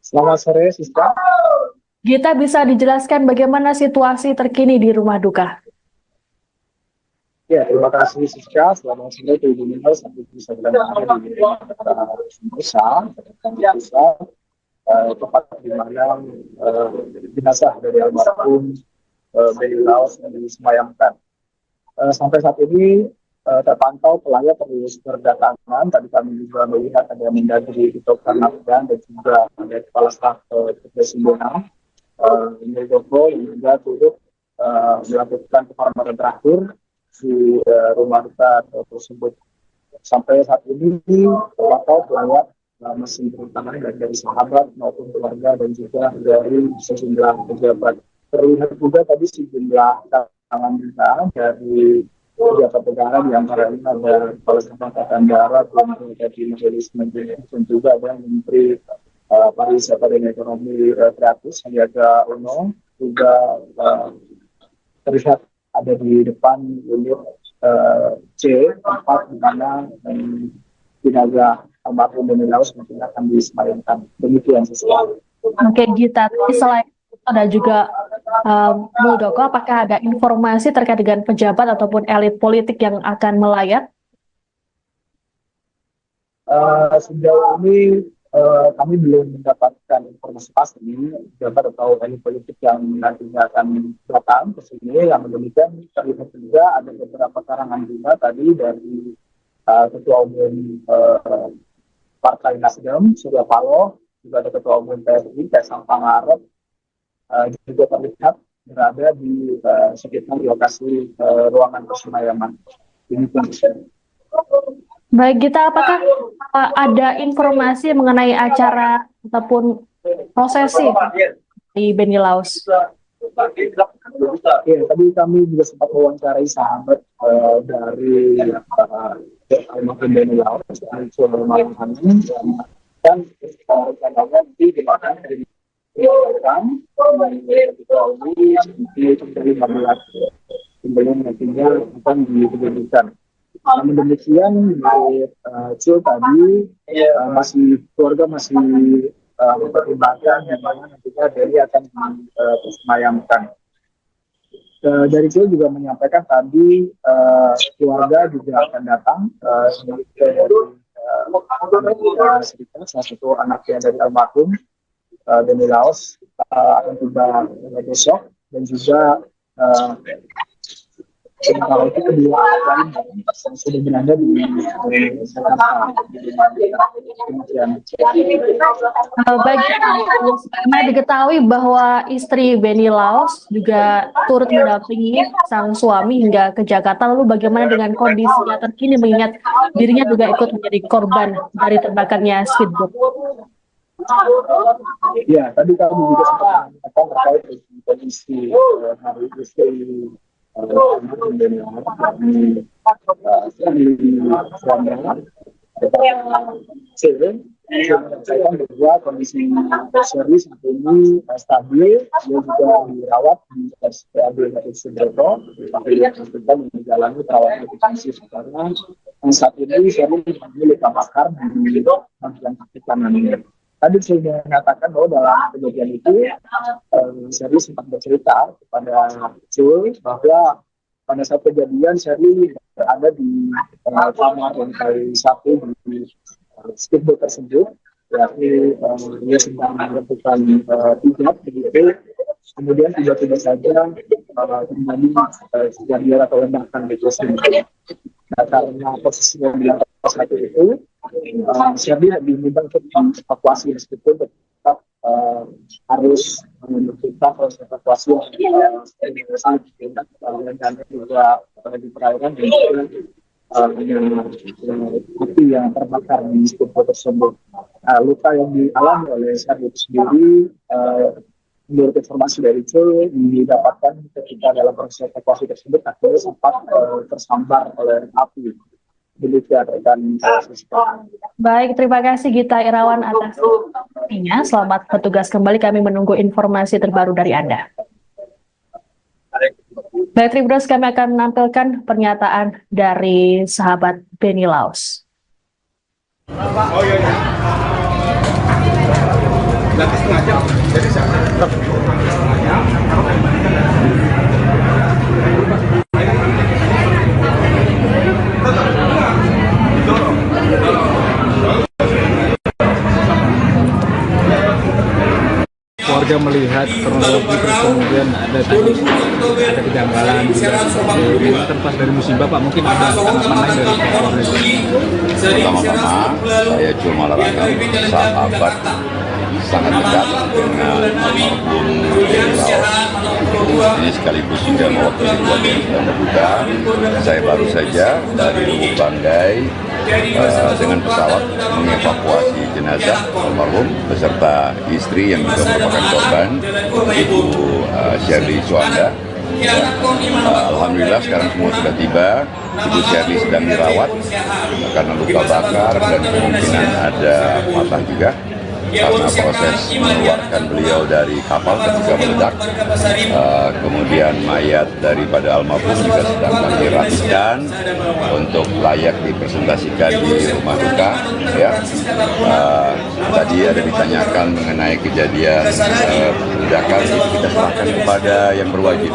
Selamat sore, Siska. Gita, bisa dijelaskan bagaimana situasi terkini di rumah duka? Ya, terima kasih Siska. Selamat sore Tribun News. Sampai bisa berada di Sentosa, tempat di mana jenazah dari almarhum Beni Laos yang disemayamkan. Sampai saat ini terpantau pelayat terus berdatangan. Tadi kami juga melihat ada Mendagri Tito Karnavian dan juga ada Kepala Staf Kepresidenan Muldoko yang juga turut melakukan penghormatan terakhir di rumah duka tersebut. Sampai saat ini terpantau pelayat masih terutama dari sahabat maupun keluarga dan juga dari sejumlah pejabat. Terlihat juga tadi sejumlah tangan kita dari pejabat negara, di antaranya ada Kepala Staf Angkatan Darat, dari Majelis Menteri, dan juga ada Menteri Pariwisata dan Ekonomi Kreatif Sandiaga Uno, juga terlihat ada di depan unit C, tempat di mana jenazah almarhum Beni Laos mungkin akan disemayamkan. Demikian sesuatu. Oke, Gita. Selain ada juga Muldoko, apakah ada informasi terkait dengan pejabat ataupun elit politik yang akan melayat? Sejauh ini kami belum mendapatkan informasi pasti pejabat atau elit politik yang nantinya akan datang ke sini. Yang demikian terlihat juga ada beberapa karangan bunga tadi dari Ketua Umum Partai Nasdem, Surya Paloh, juga ada Ketua Umum PSI, Kaisang Pangarep, juga terlihat berada di sekitar lokasi ruangan persemayaman. Ini kondisinya. Baik, Gita, apakah ada informasi mengenai acara ataupun prosesi di Beni Laos? Ya, tadi kami juga sempat mewawancarai sahabat dari almarhum Beni Laos, Malang Hanin, dan rencananya nanti dimakan dari dari 15 sebelum nantinya akan diberikan. Namun demikian, Cil tadi keluarga masih mempertimbangkan yang mana nantinya Beni akan disemayamkan. Dari Cil juga menyampaikan tadi keluarga juga akan datang Amerika Serikat, salah satu anaknya dari almarhum Beni Laos akan tiba besok, dan juga sementara itu kedua anak lain yang sudah berada di Jakarta. Demikian. Baik, karena diketahui bahwa istri Benny Laos juga turut mendampingi sang suami hingga ke Jakarta. Lalu bagaimana dengan kondisinya terkini mengingat dirinya juga ikut menjadi korban dari terbakarnya speedboat? Ya, tadi kami juga sempat mengatakan terkait dengan kondisi hari istri Benny Laos saya bahwa kondisi Shirley saat ini stabil, dia juga dirawat di RSPAD Gatot Subroto, kita menjalani perawatan intensif karena saat ini Shirley mengalami luka bakar di bagian kaki kanannya. Tadi saya mengatakan bahwa dalam kejadian itu Shirley sempat bercerita kepada Jul bahwa pada saat kejadian Shirley berada di kamar lantai 1 di speedboat tersebut, yakni dia sedang melakukan hijab begitu, kemudian tiba-tiba saja terjadi kejadian atau ledakan di tersebut. Nah, karena posisinya di lantai 1 itu, Shirley diminta untuk evakuasi meskipun tetap harus menentukan proses evakuasi yang dan juga di perairan dan juga api yang terbakar di speedboat tersebut. Luka yang dialami oleh Shirley itu sendiri, menurut informasi dari Cul, didapatkan ketika dalam proses evakuasi tersebut akhirnya sempat tersambar oleh api. Demikian rekan. Baik, terima kasih Gita Irawan atas informasinya. Selamat bertugas kembali, kami menunggu informasi terbaru dari Anda. Baik, Tribuners, kami akan menampilkan pernyataan dari sahabat Benny Laos. Oh iya. Nanti setengah jam. Jadi saya tetap setengah jam. Warga melihat kronologi terus kemudian ada kejanggalan juga ini terlepas dari musibah Pak, mungkin ada tanggapan lain dari keluarga. Pertama-tama saya cuma larangkan sahabat sangat dekat dengan almarhum Benny Laos. Ini sekaligus juga mewakili keluarga yang sedang berduka. Saya baru saja dari Lubuk Banggai dengan pesawat mengevakuasi jenazah almarhum beserta istri yang juga merupakan korban, Ibu Shirley Suanda. Alhamdulillah sekarang semua sudah tiba. Ibu Shirley sedang dirawat karena luka bakar dan kemungkinan ada patah juga karena proses mengeluarkan beliau dari kapal ketika meledak. Kemudian mayat daripada almarhum juga sedang kami rapikan untuk layak dipresentasikan di rumah duka. Ya. Tadi ada ditanyakan mengenai kejadian ledakan, itu kita serahkan kepada yang berwajib.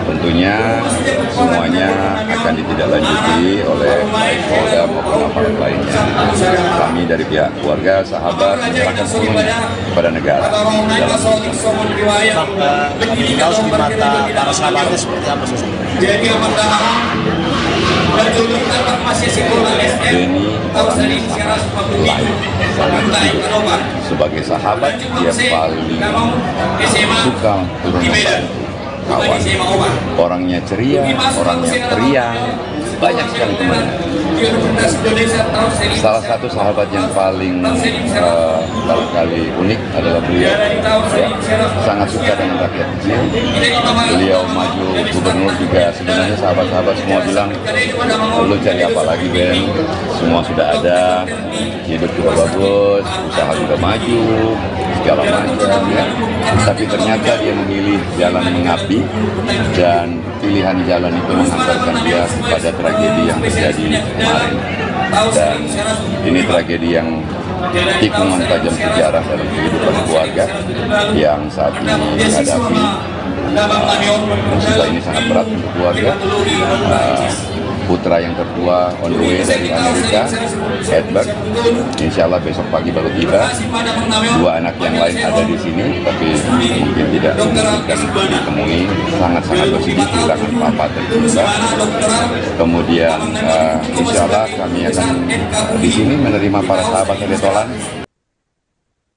Tentunya semuanya akan ditindaklanjuti oleh baik Polda maupun aparat lainnya. Kami dari pihak keluarga, sahabat menyerahkan semuanya kepada negara. Benny Laos di mata para sahabatnya seperti apa sosok? Benny orangnya sangat baik, sebagai sahabat dia paling suka turun membantu kawan. Orangnya ceria, orangnya periang, banyak sekali temannya. Salah satu sahabat yang paling barangkali unik adalah beliau, ya, sangat suka dengan rakyat kecil. Beliau maju gubernur juga, sebenarnya sahabat-sahabat semua bilang, lu cari apa lagi Ben, semua sudah ada, hidup juga bagus, usaha juga maju, segala macam ya. Tapi ternyata dia memilih jalan mengabdi dan pilihan jalan itu mengantarkan dia pada tragedi yang terjadi kemarin. Dan ini tragedi yang tikungan tajam sejarah dalam kehidupan keluarga yang saat ini menghadapi musibah ini sangat berat untuk keluarga. putra yang tertua on the way dari Amerika, Edward. Insya Allah besok pagi baru tiba. 2 anak yang lain ada di sini, tapi mungkin tidak memungkinkan ditemui. Sangat-sangat bersedih kehilangan papa tercinta. Kemudian insya Allah kami akan di sini menerima para sahabat Edetolan.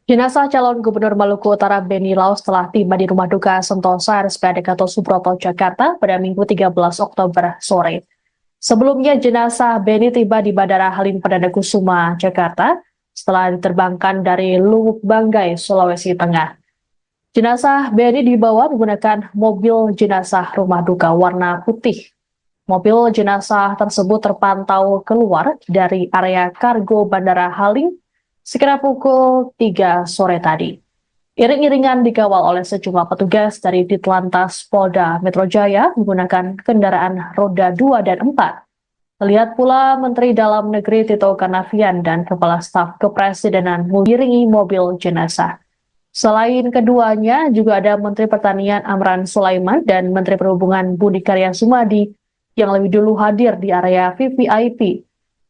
Jenazah calon Gubernur Maluku Utara Beni Laos telah tiba di Rumah Duka Sentosa RSPAD Gatot Subroto, Jakarta pada Minggu 13 Oktober sore. Sebelumnya jenazah Beni tiba di Bandara Halim Perdana Kusuma, Jakarta setelah diterbangkan dari Luwuk Banggai, Sulawesi Tengah. Jenazah Beni dibawa menggunakan mobil jenazah rumah duka warna putih. Mobil jenazah tersebut terpantau keluar dari area kargo Bandara Halim sekira pukul 3 sore tadi. Iring-iringan dikawal oleh sejumlah petugas dari Ditlantas Polda Metro Jaya menggunakan kendaraan roda 2 dan 4. Terlihat pula Menteri Dalam Negeri Tito Karnavian dan Kepala Staf Kepresidenan mengiringi mobil jenazah. Selain keduanya, juga ada Menteri Pertanian Amran Sulaiman dan Menteri Perhubungan Budi Karya Sumadi yang lebih dulu hadir di area VVIP.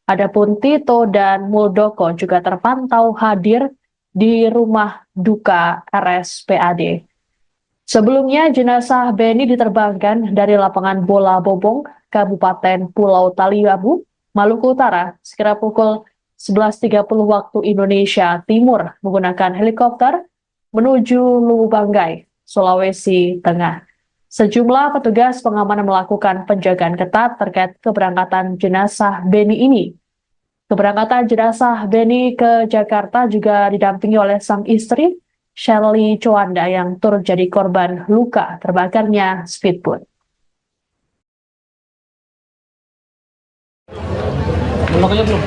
Adapun Tito dan Muldoko juga terpantau hadir di Rumah Duka RSPAD. Sebelumnya, jenazah Beni diterbangkan dari lapangan bola Bobong, Kabupaten Pulau Taliabu, Maluku Utara, sekira pukul 11.30 waktu Indonesia Timur menggunakan helikopter menuju Luwuk Banggai, Sulawesi Tengah. Sejumlah petugas pengamanan melakukan penjagaan ketat terkait keberangkatan jenazah Beni ini. Keberangkatan jenazah Beni ke Jakarta juga didampingi oleh sang istri, Shirley Chowanda, yang turut jadi korban luka terbakarnya speedboat. Belum.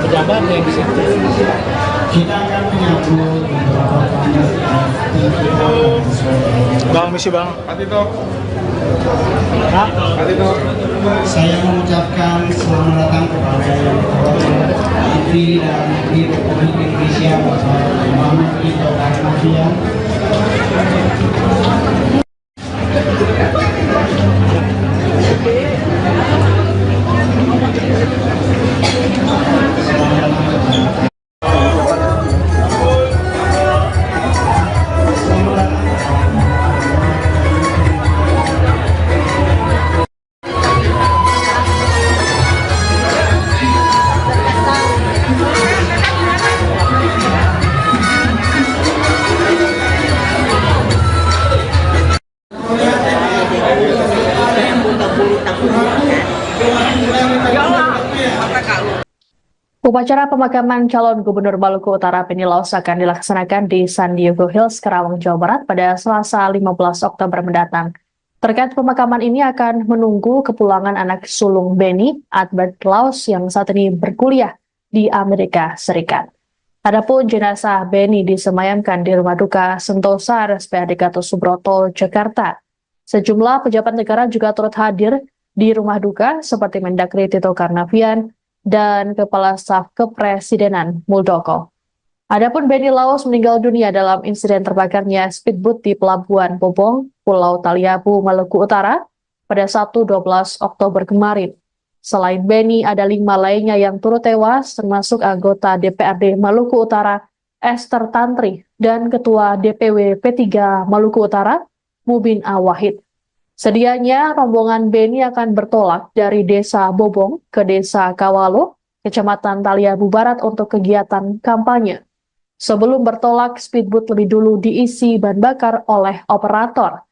Pejabat yang di situ. Kita akan menyambut Bang, misi bang. Patito. saya mengucapkan selamat datang kepada Menteri Dalam Negeri Republik Indonesia Bapak Muhammad Tito Karnavian. Upacara pemakaman calon Gubernur Maluku Utara Beni Laos akan dilaksanakan di San Diego Hills, Karawang, Jawa Barat pada Selasa 15 Oktober mendatang. Terkait pemakaman ini akan menunggu kepulangan anak sulung Beni, Edward Laos, yang saat ini berkuliah di Amerika Serikat. Adapun jenazah Beni disemayamkan di Rumah Duka Sentosa RSPAD Gatot Subroto, Jakarta. Sejumlah pejabat negara juga turut hadir di Rumah Duka seperti Mendagri Tito Karnavian dan Kepala Staf Kepresidenan Muldoko. Adapun Beni Laos meninggal dunia dalam insiden terbakarnya speedboat di Pelabuhan Bobong, Pulau Taliabu, Maluku Utara pada Sabtu 12 Oktober kemarin. Selain Beni, ada 5 lainnya yang turut tewas, termasuk anggota DPRD Maluku Utara Esther Tantri dan Ketua DPW P3 Maluku Utara Mubin Awahid. Sedianya rombongan Beni akan bertolak dari Desa Bobong ke Desa Kawalo, Kecamatan Taliabu Barat untuk kegiatan kampanye. Sebelum bertolak, speedboat lebih dulu diisi bahan bakar oleh operator.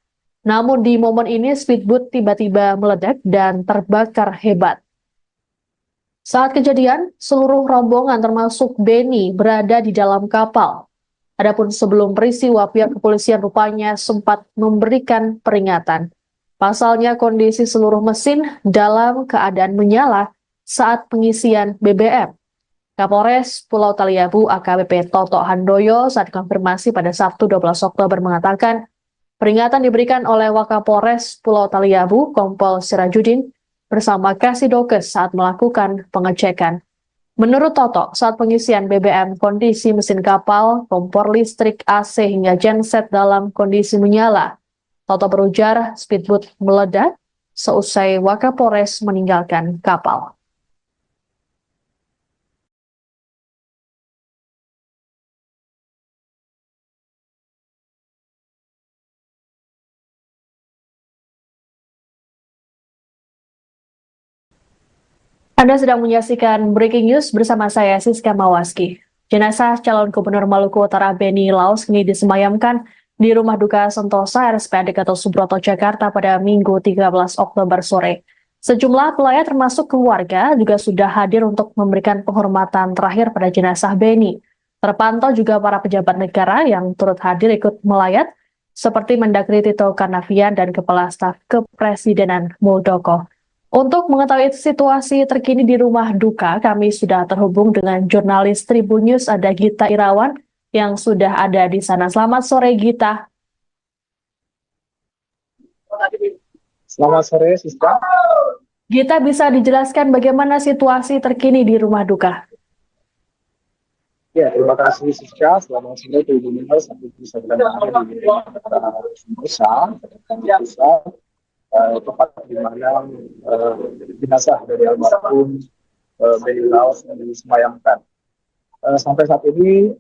Namun di momen ini speedboat tiba-tiba meledak dan terbakar hebat. Saat kejadian, seluruh rombongan termasuk Beni berada di dalam kapal. Adapun sebelum peristiwa, pihak kepolisian rupanya sempat memberikan peringatan. Pasalnya kondisi seluruh mesin dalam keadaan menyala saat pengisian BBM. Kapolres Pulau Taliabu AKBP Toto Handoyo saat konfirmasi pada Sabtu 12 Oktober mengatakan peringatan diberikan oleh Wakapolres Pulau Taliabu Kompol Sirajudin bersama Kasidokes saat melakukan pengecekan. Menurut Toto, saat pengisian BBM, kondisi mesin kapal, kompor listrik, AC hingga genset dalam kondisi menyala. Toto berujar speedboat meledak seusai Wakapolres meninggalkan kapal. Anda sedang menyaksikan Breaking News bersama saya, Siska Mawaski. Jenazah calon Gubernur Maluku Utara Benny Laus kini disemayamkan di Rumah Duka Sentosa RSPAD Gatot Subroto, Jakarta pada Minggu 13 Oktober sore. Sejumlah pelayat termasuk keluarga juga sudah hadir untuk memberikan penghormatan terakhir pada jenazah Benny. Terpantau juga para pejabat negara yang turut hadir ikut melayat, seperti Mendagri Tito Karnavian dan Kepala Staf Kepresidenan Muldoko. Untuk mengetahui situasi terkini di rumah duka, kami sudah terhubung dengan jurnalis Tribun News, ada Gita Irawan yang sudah ada di sana. Selamat sore, Gita. Selamat sore, Siska. Gita, bisa dijelaskan bagaimana situasi terkini di rumah duka? Ya, terima kasih Siska. Selamat sore Tribun News. Sampai bisa berada di Sentosa, tempat di mana jenazah dari almarhum Benny Laus disemayamkan. Sampai saat ini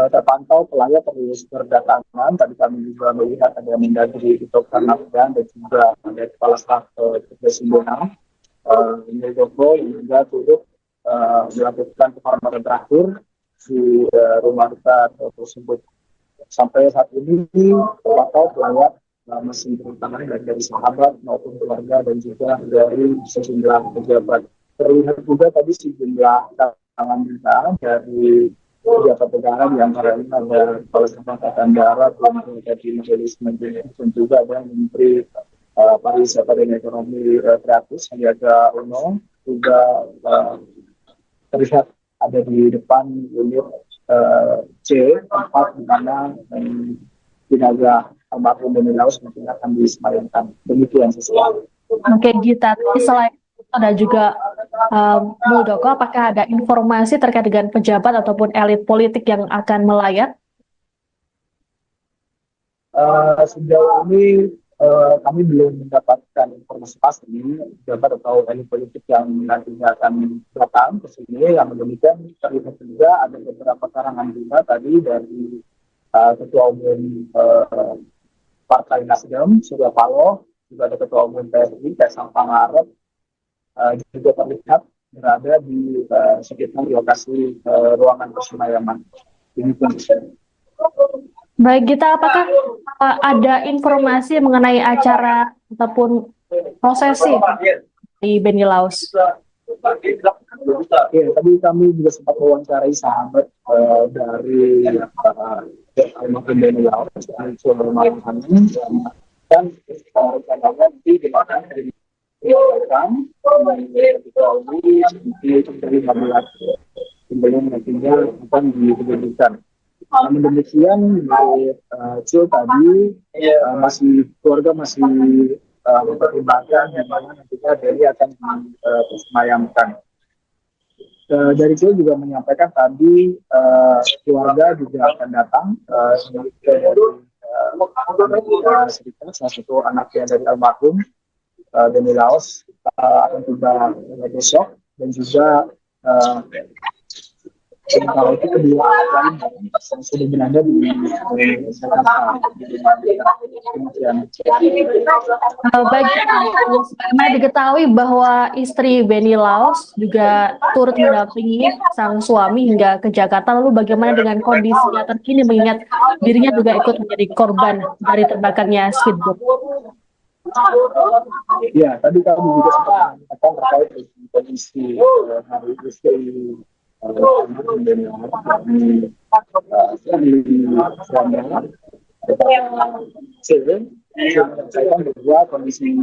terpantau pelayat terus berdatangan. Tadi kami juga melihat ada Mendagri Tito Karnavian dan juga ada Kepala Staf Kepresidenan Muldoko yang juga turut melakukan penghormatan terakhir di rumah duka tersebut. Sampai saat ini terpantau pelayat masih berdatangan dari sahabat maupun keluarga dan juga dari sejumlah pejabat. Terlihat juga tadi sejumlah tangan kita dari pejabat negara, di antaranya ada Kepala Staf Angkatan Darat, dari Majelis Menteri, dan juga ada Menteri Pariwisata dan Ekonomi Kreatif Sandiaga Uno, juga terlihat ada di depan unit C, tempat di mana jenazah almarhum Benny Laus mungkin akan disemayamkan. Demikian sesuatu. Oke, Gita. Selain itu ada juga Muldoko, apakah ada informasi terkait dengan pejabat ataupun elit politik yang akan melayat? Sejauh ini kami belum mendapatkan informasi pasti pejabat atau elit politik yang nantinya akan datang ke sini. Yang demikian terlihat juga ada beberapa karangan bunga tadi dari Ketua Umum Partai Nasdem, Surya Paloh, juga ada Ketua Umum PSI, Kaisang Pangarep, juga terlihat berada di sekitar lokasi ruangan persemayaman. Baik, Gita, apakah ada informasi mengenai acara ataupun prosesi di Benny Laus? Ya, tadi kami juga sempat mewawancarai sahabat dari almarhum Benny Laus, dan rencananya nanti di mana nantinya akan diberikan. Namun demikian, Cil tadi keluarga masih mempertimbangkan di mana nantinya Benny akan disemayamkan. Dari Cil juga menyampaikan tadi keluarga juga akan datang Serikat, salah satu anaknya dari almarhum Benny Laus akan tiba besok, dan juga sementara itu kedua lain yang sudah berada di Jakarta. Baik, karena diketahui bahwa istri Benny Laus juga turut mendampingi sang suami hingga ke Jakarta. Lalu bagaimana dengan kondisinya terkini mengingat dirinya juga ikut menjadi korban dari terbakarnya speedboat? Ya, tadi kami juga sempat mengatakan terkait dengan kondisi hari istri Benny Laus saya bahwa kondisi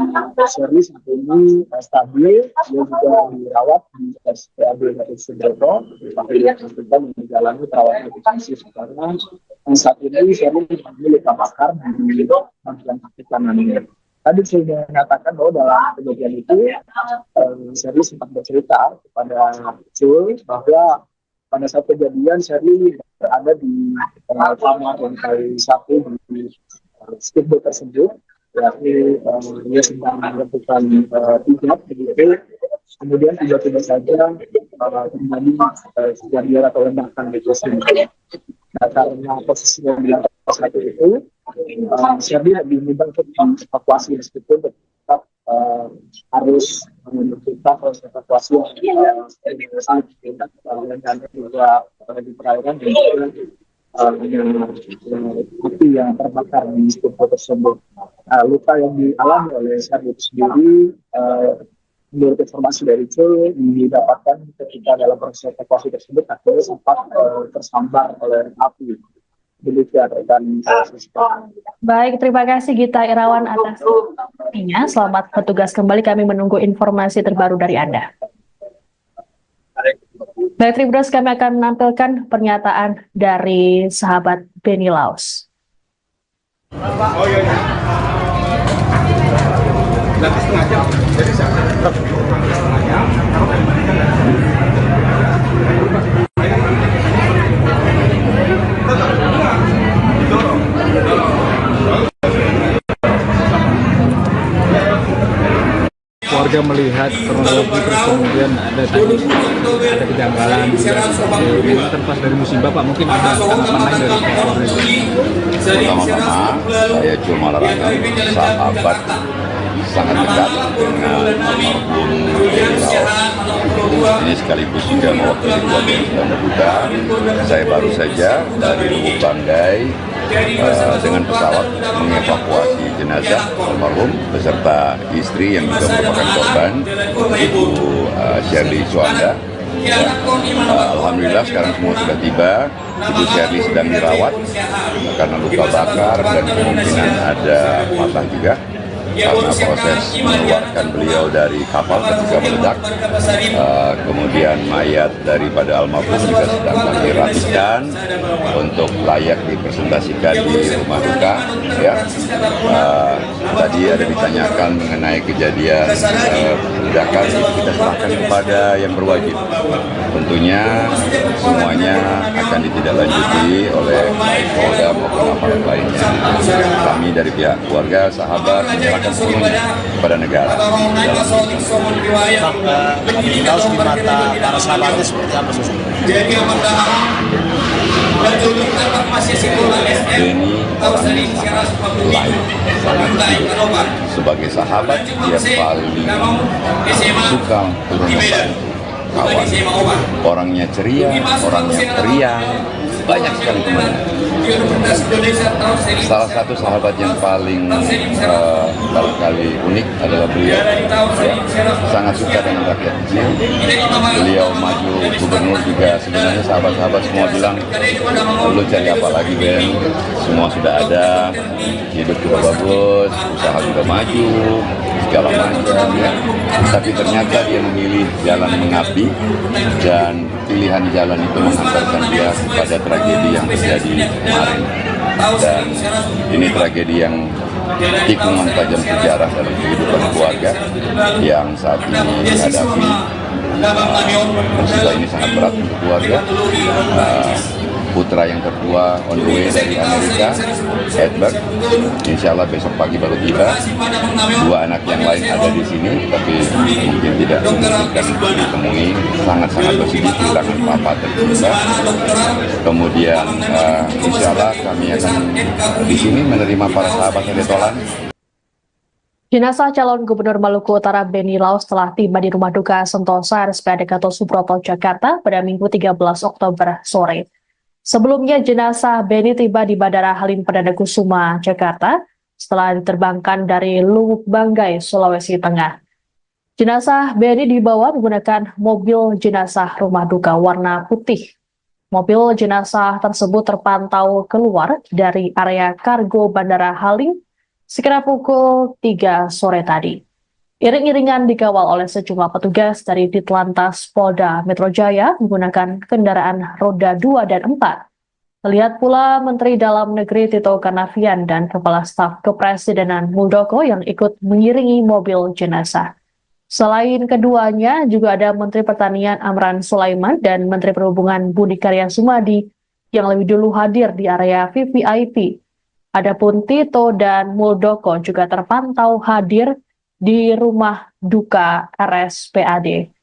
serius ini stabil, dia juga dirawat di RSPAD Gatot Subroto, yang menjalani perawatan intensif karena saat ini Sherly memiliki luka bakar di bagian kaki kanannya. tadi sudah mengatakan bahwa dalam kejadian itu Sherly sempat bercerita kepada Jul bahwa pada saat kejadian Sherly berada di kamar lantai 1 di speedboat tersebut, yakni dia sedang melakukan hijab begitu. Kemudian tiba-tiba saja terjadi kejadian atau ledakan di tersebut. Nah, karena posisinya di lantai 1 itu, Sherly diminta untuk dievakuasi meskipun tetap harus menentukan proses evakuasi yang sangat tidak dan juga di perairan dan juga api yang terbakar di speedboat tersebut. Luka yang dialami oleh Sherly itu sendiri, menurut informasi dari Jul, didapatkan ketika dalam proses evakuasi tersebut akhirnya sempat tersambar oleh api. Demikian rekan. Baik, terima kasih Gita Irawan atas informasinya. Selamat bertugas kembali, kami menunggu informasi terbaru dari Anda. Baik, Tribuners, kami akan menampilkan pernyataan dari sahabat Benny Laos. Oh iya. Nanti setengah jam. Jadi warga melihat kronologi terus kemudian ada kejanggalan ini terlepas dari musibah Pak, mungkin ada tanggapan lain dari pihak keluarga. Pertama-tama saya cuma melarangkan sahabat sangat dekat dengan almarhum Benny Laos. Ini sekaligus juga mewakili keluarga yang sedang berduka. Saya baru saja dari Lubuk Banggai dengan pesawat mengevakuasi jenazah almarhum beserta istri yang juga merupakan korban, Ibu Sherly Suanda. Alhamdulillah sekarang semua sudah tiba. Ibu Sherly sedang dirawat karena luka bakar dan kemungkinan ada patah juga karena proses mengeluarkan beliau dari kapal ketika meledak. Kemudian mayat daripada almarhum juga sedang kami rapikan untuk layak dipresentasikan di rumah duka. Ya. Tadi ada ditanyakan mengenai kejadian ledakan, kita serahkan kepada yang berwajib. Tentunya semuanya akan ditindaklanjuti oleh baik Polda maupun aparat lainnya. Kami dari pihak keluarga, sahabat menyerahkan sepenuhnya kepada negara. Laos di mata para sahabatnya seperti apa sih? Benny orang lain, sangat sebagai sahabat dia paling suka turun membantu kawan. Orangnya ceria, orangnya periang, banyak sekali temannya. Salah satu sahabat yang paling barangkali unik adalah beliau. Ya, sangat suka dengan rakyat kecil. Beliau maju gubernur juga sebenarnya sahabat-sahabat semua bilang, lu cari apa lagi Ben? Semua sudah ada, hidup juga bagus, usaha juga maju, segala macam. Ya. Tapi ternyata dia memilih jalan mengabdi dan pilihan jalan itu menghantarkan dia kepada tragedi yang terjadi kemarin. Dan ini tragedi yang tikungan tajam sejarah dalam kehidupan keluarga yang saat ini dihadapi. Musibah ini sangat berat untuk keluarga. Putra yang tertua on the way dari Amerika, Edward, insya Allah besok pagi baru tiba. Dua anak yang lain ada di sini, tapi mungkin tidak memungkinkan untuk ditemui. Sangat-sangat bersedih kehilangan papa tercinta. Kemudian insya Allah kami akan di sini menerima para sahabat yang ditolan. Jenazah calon Gubernur Maluku Utara Benny Laos telah tiba di Rumah Duka Sentosa RSPAD Gatot Subroto, Jakarta pada Minggu 13 Oktober sore. Sebelumnya jenazah Benny tiba di Bandara Halim Perdana Kusuma, Jakarta setelah diterbangkan dari Lubuk Banggai, Sulawesi Tengah. Jenazah Benny dibawa menggunakan mobil jenazah rumah duka warna putih. Mobil jenazah tersebut terpantau keluar dari area kargo Bandara Halim sekitar pukul 3 sore tadi. Iring-iringan dikawal oleh sejumlah petugas dari Ditlantas Polda Metro Jaya menggunakan kendaraan roda 2 dan 4. Terlihat pula Menteri Dalam Negeri Tito Karnavian dan Kepala Staf Kepresidenan Muldoko yang ikut mengiringi mobil jenazah. Selain keduanya, juga ada Menteri Pertanian Amran Sulaiman dan Menteri Perhubungan Budi Karya Sumadi yang lebih dulu hadir di area VVIP. Adapun Tito dan Muldoko juga terpantau hadir di rumah duka RSPAD.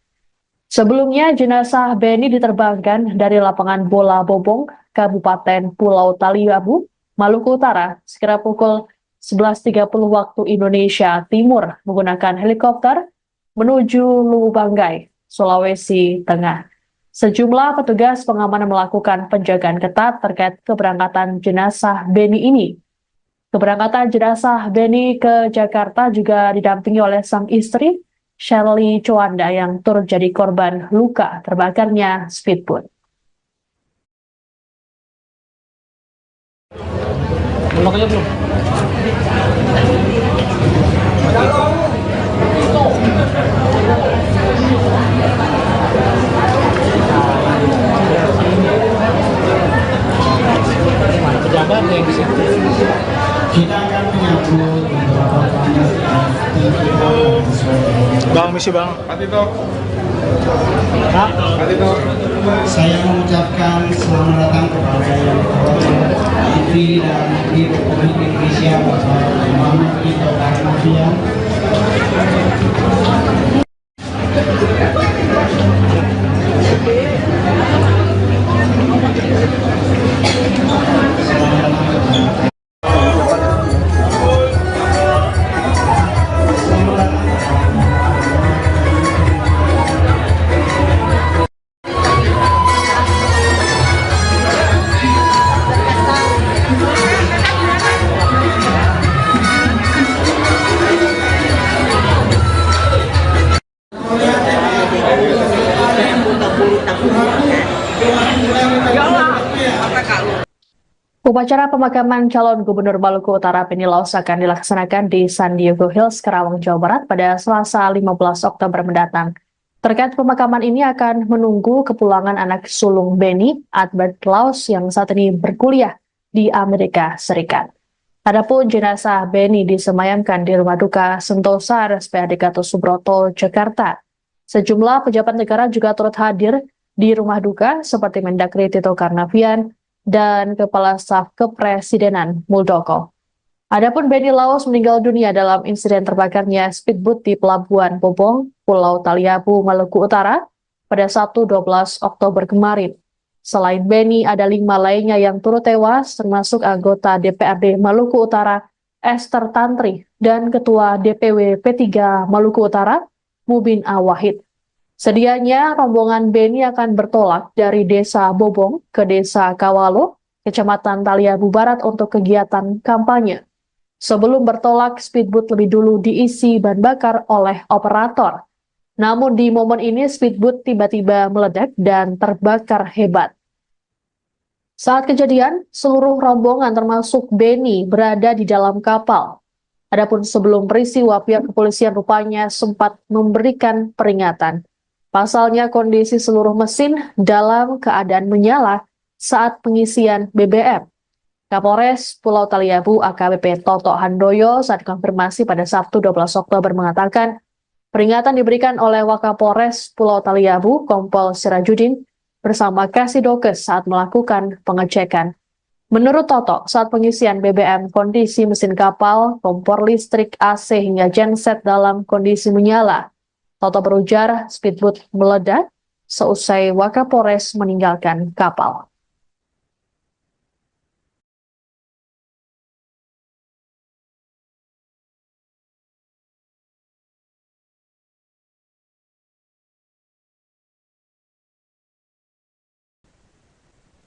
Sebelumnya, jenazah Beni diterbangkan dari lapangan bola Bobong, Kabupaten Pulau Taliabu, Maluku Utara, sekira pukul 11.30 waktu Indonesia Timur menggunakan helikopter menuju Lubanggai, Sulawesi Tengah. Sejumlah petugas pengamanan melakukan penjagaan ketat terkait keberangkatan jenazah Beni ini. Keberangkatan jenazah Beni ke Jakarta juga didampingi oleh sang istri, Shirley Chowanda, yang turut jadi korban luka terbakarnya speedboat. Pejabat yang di situ. Kita akan menyambut beberapa tamu Bang, misi bang. Pak Tito. Pak. Pak Tito. Saya mengucapkan selamat datang kepada yang terhormat Menteri Dalam Negeri Republik Indonesia Bapak Muhammad Tito Karnavian. Upacara pemakaman calon Gubernur Maluku Utara Beni Laos akan dilaksanakan di San Diego Hills, Karawang, Jawa Barat pada Selasa 15 Oktober mendatang. Terkait pemakaman ini akan menunggu kepulangan anak sulung Beni, Albert Laos, yang saat ini berkuliah di Amerika Serikat. Adapun jenazah Beni disemayamkan di Rumah Duka Sentosa RSPAD Gatot Subroto, Jakarta. Sejumlah pejabat negara juga turut hadir di rumah duka seperti Mendagri Tito Karnavian dan Kepala Staf Kepresidenan Muldoko. Adapun Beni Laos meninggal dunia dalam insiden terbakarnya speedboat di Pelabuhan Bobong, Pulau Taliabu, Maluku Utara pada Sabtu 12 Oktober kemarin. Selain Beni, ada 5 lainnya yang turut tewas, termasuk anggota DPRD Maluku Utara Esther Tantri dan Ketua DPW P3 Maluku Utara Mubin Awahid. Sedianya rombongan Beni akan bertolak dari Desa Bobong ke Desa Kawalo, Kecamatan Taliabu Barat untuk kegiatan kampanye. Sebelum bertolak, speedboat lebih dulu diisi bahan bakar oleh operator. Namun di momen ini speedboat tiba-tiba meledak dan terbakar hebat. Saat kejadian, seluruh rombongan termasuk Beni berada di dalam kapal. Adapun sebelum peristiwa, pihak kepolisian rupanya sempat memberikan peringatan. Pasalnya kondisi seluruh mesin dalam keadaan menyala saat pengisian BBM. Kapolres Pulau Taliabu AKBP Toto Handoyo saat konfirmasi pada Sabtu 12 Oktober mengatakan peringatan diberikan oleh Wakapolres Pulau Taliabu Kompol Sirajudin bersama Kasidokes saat melakukan pengecekan. Menurut Toto, saat pengisian BBM kondisi mesin kapal, kompor listrik, AC hingga genset dalam kondisi menyala. Toto berujar speedboat meledak seusai Wakapolres meninggalkan kapal.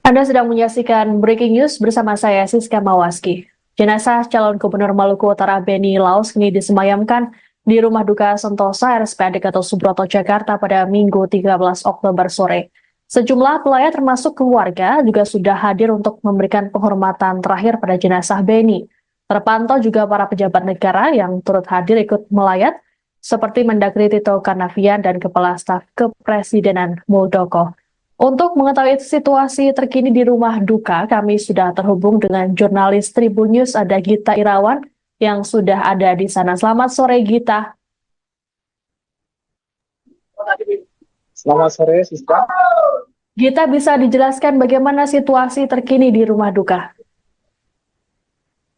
Anda sedang menyaksikan Breaking News bersama saya, Siska Mawaski. Jenazah calon Gubernur Maluku Utara Beni Laos kini disemayamkan di Rumah Duka Sentosa RSPAD Gatot Subroto, Jakarta pada Minggu 13 Oktober sore. Sejumlah pelayat termasuk keluarga juga sudah hadir untuk memberikan penghormatan terakhir pada jenazah Beni. Terpantau juga para pejabat negara yang turut hadir ikut melayat, seperti Mendagri Tito Karnavian dan Kepala Staf Kepresidenan Muldoko. Untuk mengetahui situasi terkini di rumah duka, kami sudah terhubung dengan jurnalis Tribun News, ada Gita Irawan yang sudah ada di sana. Selamat sore, Gita. Selamat sore, Siska. Gita, bisa dijelaskan bagaimana situasi terkini di rumah duka?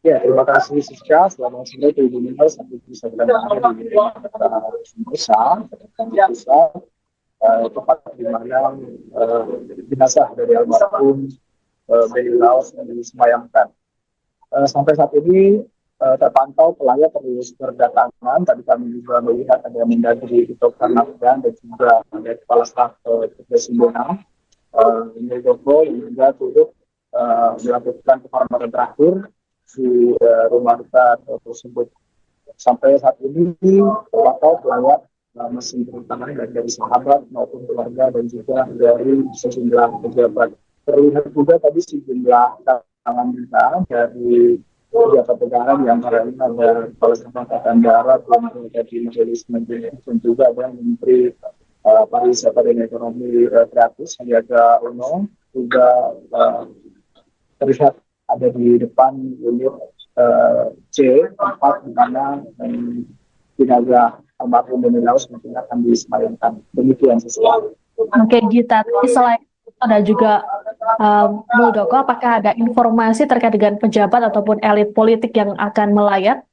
Ya, terima kasih Siska. Selamat sore Tribun News. Sampai bisa berada di Sentosa, tempat di mana jenazah dari almarhum Benny Laos yang disemayamkan. Sampai saat ini terpantau pelayat terus berdatangan. Tadi kami juga melihat ada Mendagri Tito Karnavian dan juga ada Kepala Staf Kepresidenan Muldoko yang juga turut melakukan penghormatan terakhir di rumah duka tersebut. Sampai saat ini terpantau pelayat masih berdatangan dari sahabat maupun keluarga dan juga dari sejumlah pejabat. Terlihat juga tadi sejumlah tangan kita dari pejabat negara, di antaranya ada Kepala Staf Angkatan Darat yang terkait majelis dan juga ada Menteri Pariwisata dan Ekonomi Kreatif Sandiaga Uno juga terlihat ada di depan unit C, tempat di mana jenazah almarhum Benny Laos mungkin akan disemayamkan. Demikian sesuatu. Oke, Gita. Selain itu ada juga Muldoko, apakah ada informasi terkait dengan pejabat ataupun elit politik yang akan melayat?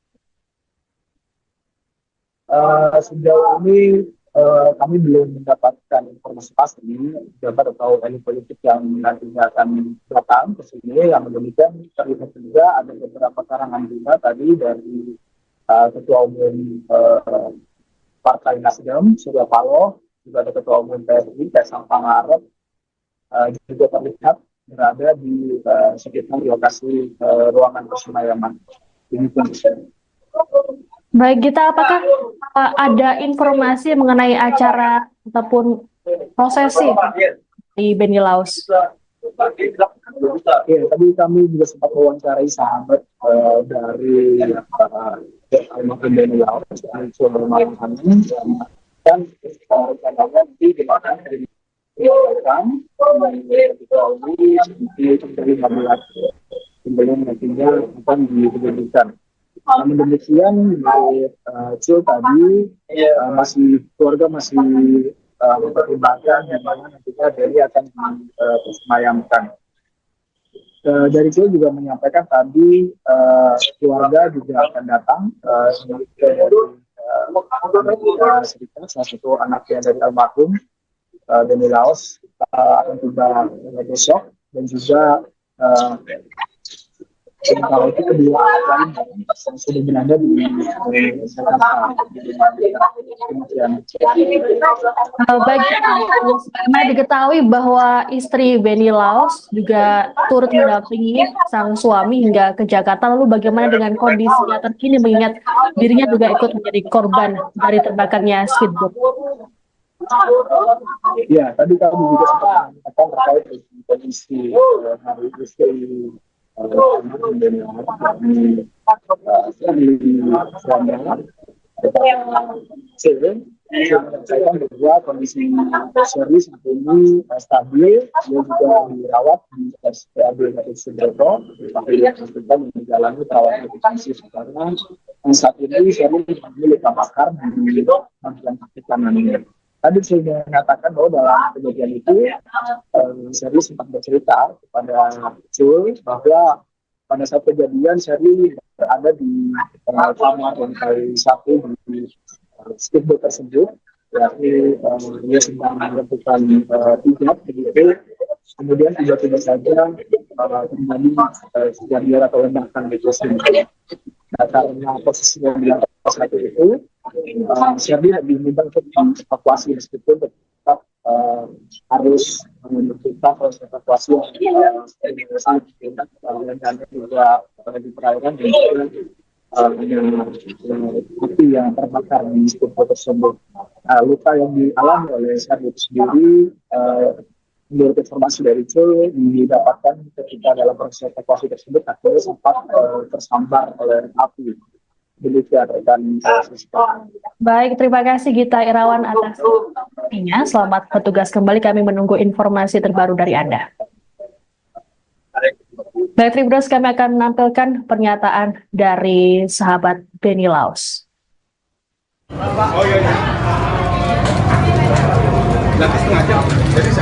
Sejauh ini kami belum mendapatkan informasi pasti pejabat atau elit politik yang nantinya akan datang ke sini. Yang demikian terlihat juga ada beberapa karangan bunga tadi dari Ketua Umum Partai Nasdem, Surya Paloh, juga ada Ketua Umum PSI, Kaisang Pangarep, juga terlihat berada di sekitar lokasi ruangan persemayaman. Baik, Gita, apakah ada informasi mengenai acara ataupun prosesi di Benny Laos? Ya, tadi kami juga sempat mewawancarai sahabat dari almarhum Benny Laos, dan rencananya di mana sebelum nantinya akan diberikan. Namun demikian, Cil tadi keluarga masih mempertimbangkan di mana nantinya Benny akan disemayamkan. Dari Cil juga menyampaikan tadi keluarga juga akan datang salah satu anaknya dari almarhum Benny Laos akan tiba besok, dan juga kalau itu kedua lain yang sudah berada di Jakarta. Baik, karena diketahui bahwa istri Benny Laos juga turut mendampingi sang suami hingga ke Jakarta. Lalu bagaimana dengan kondisinya terkini mengingat dirinya juga ikut menjadi korban dari terbakarnya speedboat? Ya, tadi kami juga sempat mengatakan terkait dengan kondisi hari istri bahwa kondisi Sherly saat ini stabil, dia juga dirawat di RSPAD Gatot Subroto, yang menjalani perawatan intensif karena saat ini Sherly mengalami luka bakar di bagian kaki kanannya. Tadi saya mengatakan bahwa dalam kejadian itu Sherly sempat bercerita kepada Cul bahwa pada saat kejadian Sherly berada di kamar lantai 1 di speedboat tersebut, yakni dia sedang melakukan pijat begitu. Kemudian tiba-tiba saja terjadi kejadian atau ledakan di speedboat. Nah, karena posisinya di lantai 1 itu, Sherly lebih mudah untuk evakuasi meskipun tetap harus menentukan proses evakuasi yang dan juga di perairan dan juga api yang terbakar di speedboat tersebut. Luka yang dialami oleh Sherly itu sendiri, menurut informasi dari Cul, didapatkan ketika dalam proses evakuasi tersebut akhirnya sempat tersambar oleh api. Demikian rekan Siska. Baik, terima kasih Gita Irawan atas informasinya. Selamat bertugas kembali, kami menunggu informasi terbaru dari Anda. Baik, Tribuners, kami akan menampilkan pernyataan dari sahabat Benny Laus. Oh iya, iya. Nanti setengah jam. Jadi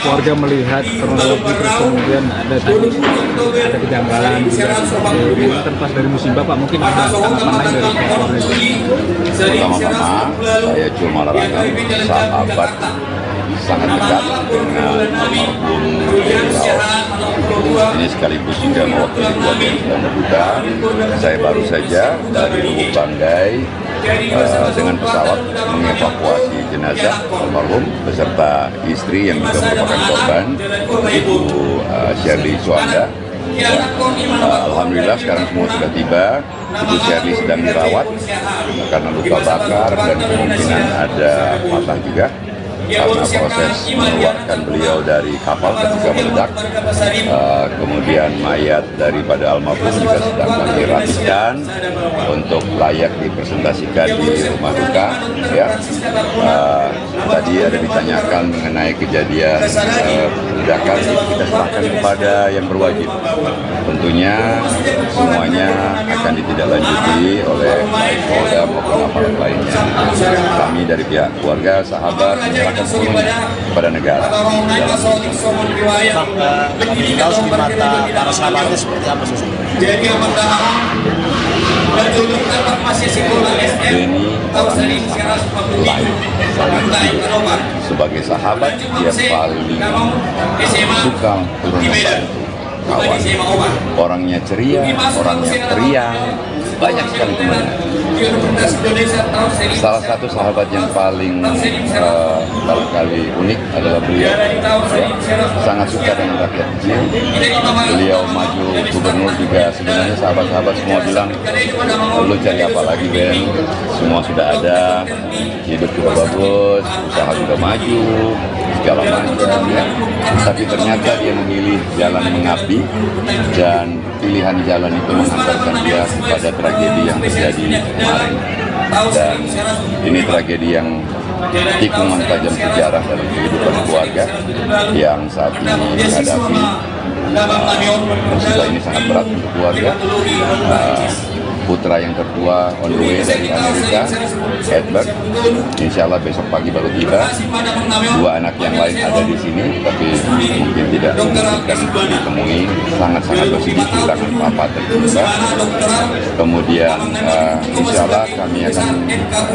Warga melihat kronologi terus kemudian ada kejanggalan juga seperti ini terlepas dari musibah Pak, mungkin ada tanggapan lain dari pihak keluarga. Pertama-tama saya cuma menerangkan sahabat sangat dekat dengan almarhum Laos. Ini sekaligus juga mewakili keluarga yang sedang berduka. Saya baru saja dari Lubuk Banggai dengan pesawat mengevakuasi jenazah almarhum beserta istri yang juga merupakan korban, Ibu Shirley Suanda. Alhamdulillah sekarang semua sudah tiba. Ibu Shirley sedang dirawat karena luka bakar dan kemungkinan ada patah juga karena proses mengeluarkan beliau dari kapal ketika meledak. Kemudian mayat daripada almarhum juga sedang kami rapikan untuk layak dipresentasikan di rumah duka. Ya. Tadi ada ditanyakan mengenai kejadian ledakan, kita serahkan kepada yang berwajib. Tentunya semuanya akan ditindaklanjuti oleh baik Polda maupun aparat lainnya. Kami dari pihak keluarga, sahabat menyerahkan sepenuhnya kepada negara. Laos di mata para sahabatnya seperti apa sih? Benny orangnya sangat baik. Sebagai sahabat dia paling suka turun membantu kawan. Orangnya ceria, orangnya periang, banyak sekali temannya. Salah satu sahabat yang paling barangkali unik adalah beliau. Ya, sangat suka dengan rakyat kecil. Beliau maju gubernur juga sebenarnya sahabat-sahabat semua bilang, lu cari apa lagi Ben? Semua sudah ada, hidup juga bagus, usaha juga maju, segala macam ya. Tapi ternyata dia memilih jalan mengabdi dan pilihan jalan itu menghantarkan dia kepada tragedi yang terjadi kemarin. Dan ini tragedi yang tikungan tajam sejarah dalam kehidupan keluarga yang saat ini dihadapi. Musibah ini sangat berat untuk keluarga. Putra yang tertua on the way dari Amerika, Edward, insya Allah besok pagi baru tiba. Dua anak yang lain ada di sini, tapi mungkin tidak memungkinkan untuk ditemui. Sangat-sangat bersedih kehilangan papa tercinta. Kemudian insya Allah kami akan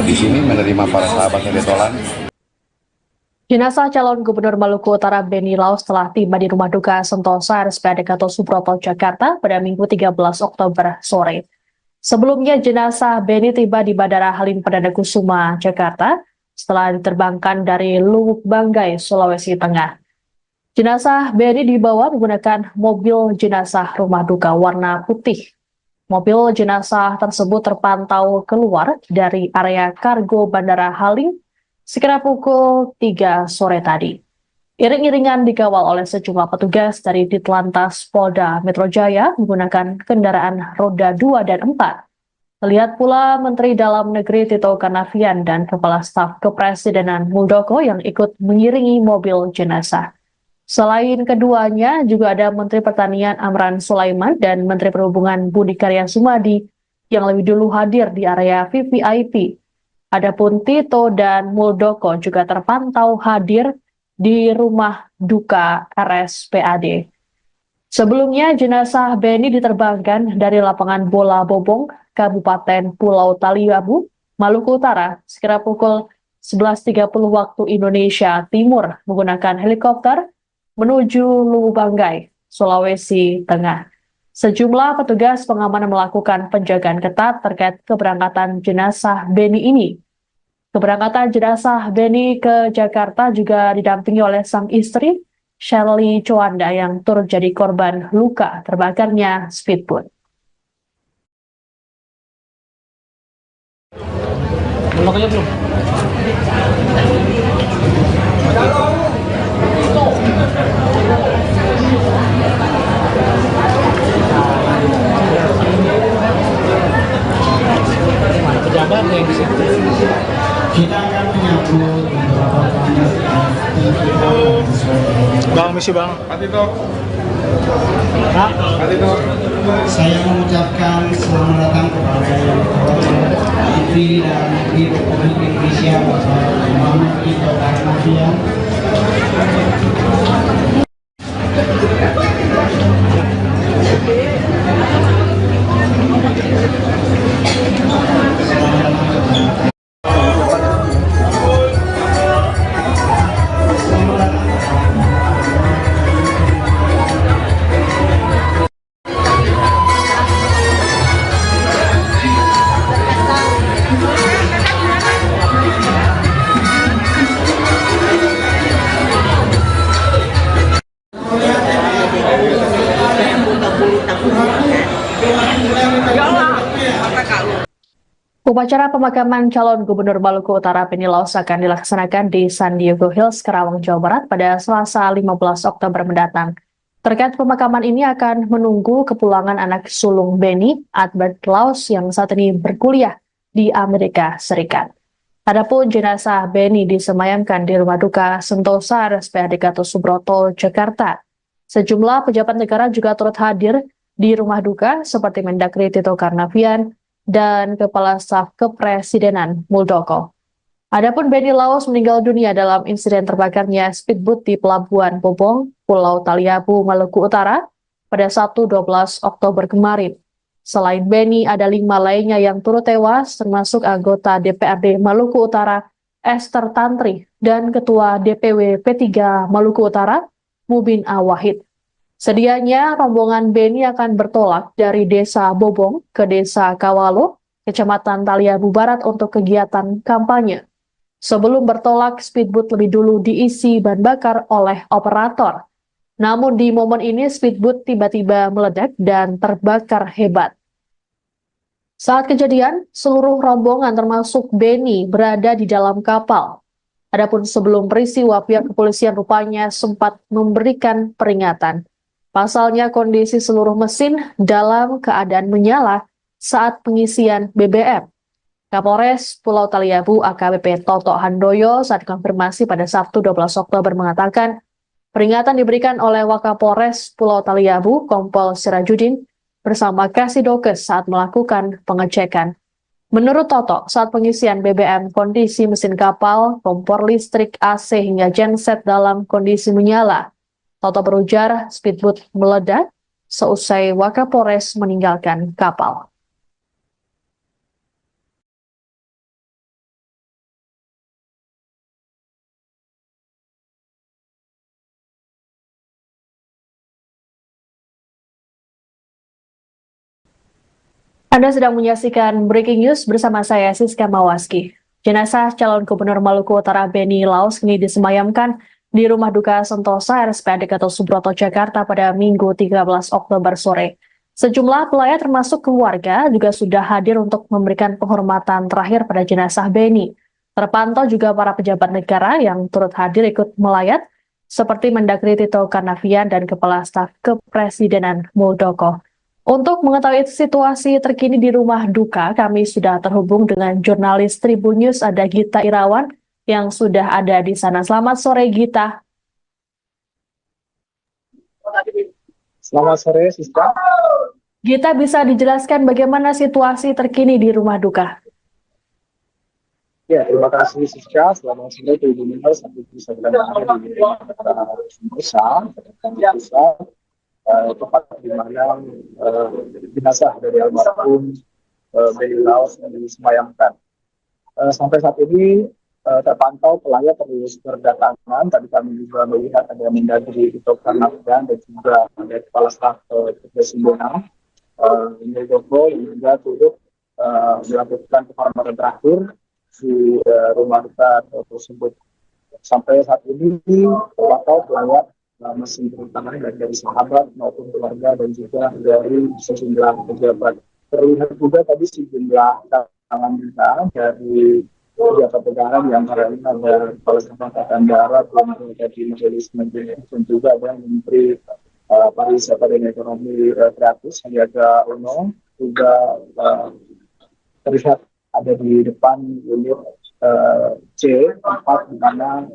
di sini menerima para sahabat yang ditolan. Jenazah calon Gubernur Maluku Utara Benny Laus telah tiba di Rumah Duka Sentosa RSPAD Gatot Subroto, Jakarta pada Minggu 13 Oktober sore. Sebelumnya jenazah Benny tiba di Bandara Halim Perdana Kusuma, Jakarta setelah diterbangkan dari Lubuk Banggai, Sulawesi Tengah. Jenazah Benny dibawa menggunakan mobil jenazah rumah duka warna putih. Mobil jenazah tersebut terpantau keluar dari area kargo Bandara Halim sekira pukul 3 sore tadi. Iring-iringan dikawal oleh sejumlah petugas dari Ditlantas Polda Metro Jaya menggunakan kendaraan roda 2 dan 4. Terlihat pula Menteri Dalam Negeri Tito Karnavian dan Kepala Staf Kepresidenan Muldoko yang ikut mengiringi mobil jenazah. Selain keduanya, juga ada Menteri Pertanian Amran Sulaiman dan Menteri Perhubungan Budi Karya Sumadi yang lebih dulu hadir di area VVIP. Adapun Tito dan Muldoko juga terpantau hadir di rumah duka RSPAD. Sebelumnya, jenazah Benny diterbangkan dari lapangan bola Bobong, Kabupaten Pulau Taliabu, Maluku Utara, sekira pukul 11.30 waktu Indonesia Timur menggunakan helikopter menuju Lubuk Banggai, Sulawesi Tengah. Sejumlah petugas pengamanan melakukan penjagaan ketat terkait keberangkatan jenazah Benny ini. Keberangkatan jenazah Benny ke Jakarta juga didampingi oleh sang istri, Shirley Suanda, yang turut jadi korban luka terbakarnya speedboat. Lokanya belum. Pejabat yang di situ. Kita akan menyambut beberapa tamu. Bang, misi bang. Patito. Patito. Saya mengucapkan selamat datang kepada yang terhormat Menteri Dalam Negeri Republik Indonesia Bapak Muhammad Tito Karnavian. Upacara pemakaman calon Gubernur Maluku Utara Benny Laus akan dilaksanakan di San Diego Hills, Karawang, Jawa Barat pada Selasa 15 Oktober mendatang. Terkait pemakaman ini akan menunggu kepulangan anak sulung Benny, Albert Laus, yang saat ini berkuliah di Amerika Serikat. Adapun jenazah Benny disemayamkan di Rumah Duka Sentosa RSPAD Gatot Subroto, Jakarta. Sejumlah pejabat negara juga turut hadir di rumah duka seperti Mendagri Tito Karnavian dan Kepala Staf Kepresidenan Muldoko. Adapun Benny Laus meninggal dunia dalam insiden terbakarnya speedboat di Pelabuhan Bobong, Pulau Taliabu, Maluku Utara pada Sabtu 12 Oktober kemarin. Selain Benny, ada 5 lainnya yang turut tewas, termasuk anggota DPRD Maluku Utara Esther Tantri dan Ketua DPW P3 Maluku Utara Mubin Awahid. Sedianya rombongan Benny akan bertolak dari Desa Bobong ke Desa Kawalo, Kecamatan Taliabu Barat untuk kegiatan kampanye. Sebelum bertolak, speedboat lebih dulu diisi bahan bakar oleh operator. Namun di momen ini speedboat tiba-tiba meledak dan terbakar hebat. Saat kejadian, seluruh rombongan termasuk Benny berada di dalam kapal. Adapun sebelum peristiwa, pihak kepolisian rupanya sempat memberikan peringatan. Pasalnya kondisi seluruh mesin dalam keadaan menyala saat pengisian BBM. Kapolres Pulau Taliabu AKBP Toto Handoyo saat konfirmasi pada Sabtu 12 Oktober mengatakan peringatan diberikan oleh Wakapolres Pulau Taliabu Kompol Sirajudin bersama Kasidokes saat melakukan pengecekan. Menurut Toto, saat pengisian BBM kondisi mesin kapal, kompor listrik, AC hingga genset dalam kondisi menyala. Toto berujar speedboat meledak seusai Wakapolres meninggalkan kapal. Anda sedang menyaksikan Breaking News bersama saya Siska Mawaski. Jenazah calon Gubernur Maluku Utara Benny Laus kini disemayamkan di Rumah Duka Sentosa RSPAD Gatot Subroto, Jakarta pada Minggu 13 Oktober sore. Sejumlah pelayat termasuk keluarga juga sudah hadir untuk memberikan penghormatan terakhir pada jenazah Benny. Terpantau juga para pejabat negara yang turut hadir ikut melayat, seperti Mendagri Tito Karnavian dan Kepala Staf Kepresidenan Muldoko. Untuk mengetahui situasi terkini di rumah duka, kami sudah terhubung dengan jurnalis Tribun News, ada Gita Irawan, yang sudah ada di sana. Selamat sore, Gita. Selamat sore, Siska. Gita, bisa dijelaskan bagaimana situasi terkini di rumah duka? Ya, terima kasih Siska. Selamat sore Tribun News. Sampai bisa berada di Sentosa, tempat di mana jenazah dari almarhum Benny Laus yang disemayamkan. Sampai saat ini terpantau pelayat terus berdatangan. Tadi kami juga melihat ada Mendagri Tito Karnavian dan juga ada Kepala Staf Kepresidenan Muldoko yang juga turut melakukan penghormatan terakhir di rumah duka tersebut. Sampai saat ini terpantau pelayat masih berdatangan dari sahabat maupun keluarga dan juga dari sejumlah pejabat. Terlihat juga tadi sejumlah tangan kita dari pejabat negara, di antaranya ada Kepala Staf Angkatan Darat, Menteri Majelis Menteri, dan juga ada Menteri Pariwisata dan Ekonomi Kreatif Sandiaga Uno, juga terlihat ada di depan unit C4 di mana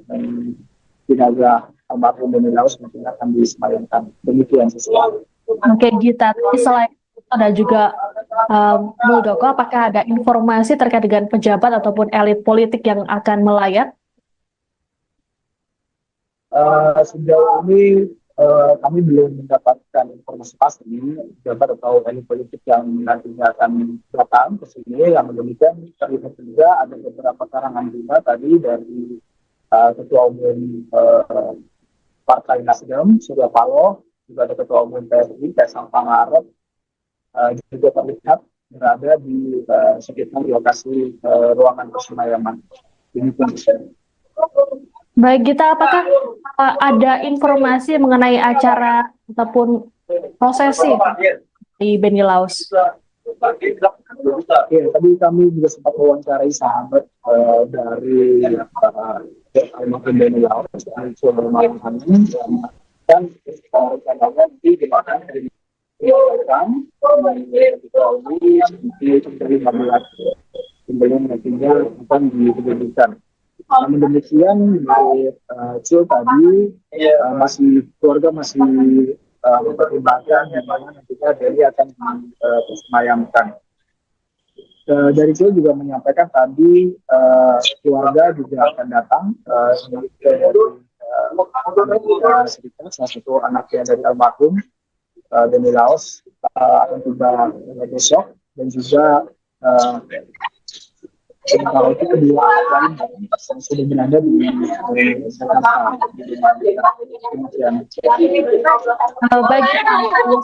jenazah almarhum Beni Laus mungkin akan disemayamkan. Demikian sesuatu. Oke Gita, selain itu ada juga Muldoko, apakah ada informasi terkait dengan pejabat ataupun elit politik yang akan melayat? Sejauh ini kami belum mendapatkan informasi pasti pejabat atau elit politik yang nantinya akan datang ke sini. Yang demikian terlihat juga ada beberapa karangan bunga tadi dari Ketua Umum Partai Nasdem Surya Paloh, juga ada Ketua Umum PSI Kaisang Pangarep, juga terlihat berada di sekitar lokasi ruangan persemayam. Baik Gita, apakah ada informasi mengenai acara ataupun prosesi di Beni Laus? Ya, tadi kami juga sempat mewawancarai sahabat dari almarhum Beni Laus, dan rencananya di mana sebelum nantinya akan diberikan. Namun demikian, Cil tadi keluarga masih mempertimbangkan di mana nantinya Beni akan disemayamkan. Dari Cil juga menyampaikan tadi keluarga juga akan datang Amerika Serikat, salah satu anaknya dari almarhum Beni Laus akan tiba besok, dan juga kalau itu kedua lain yang sudah berada di Jakarta. Baik,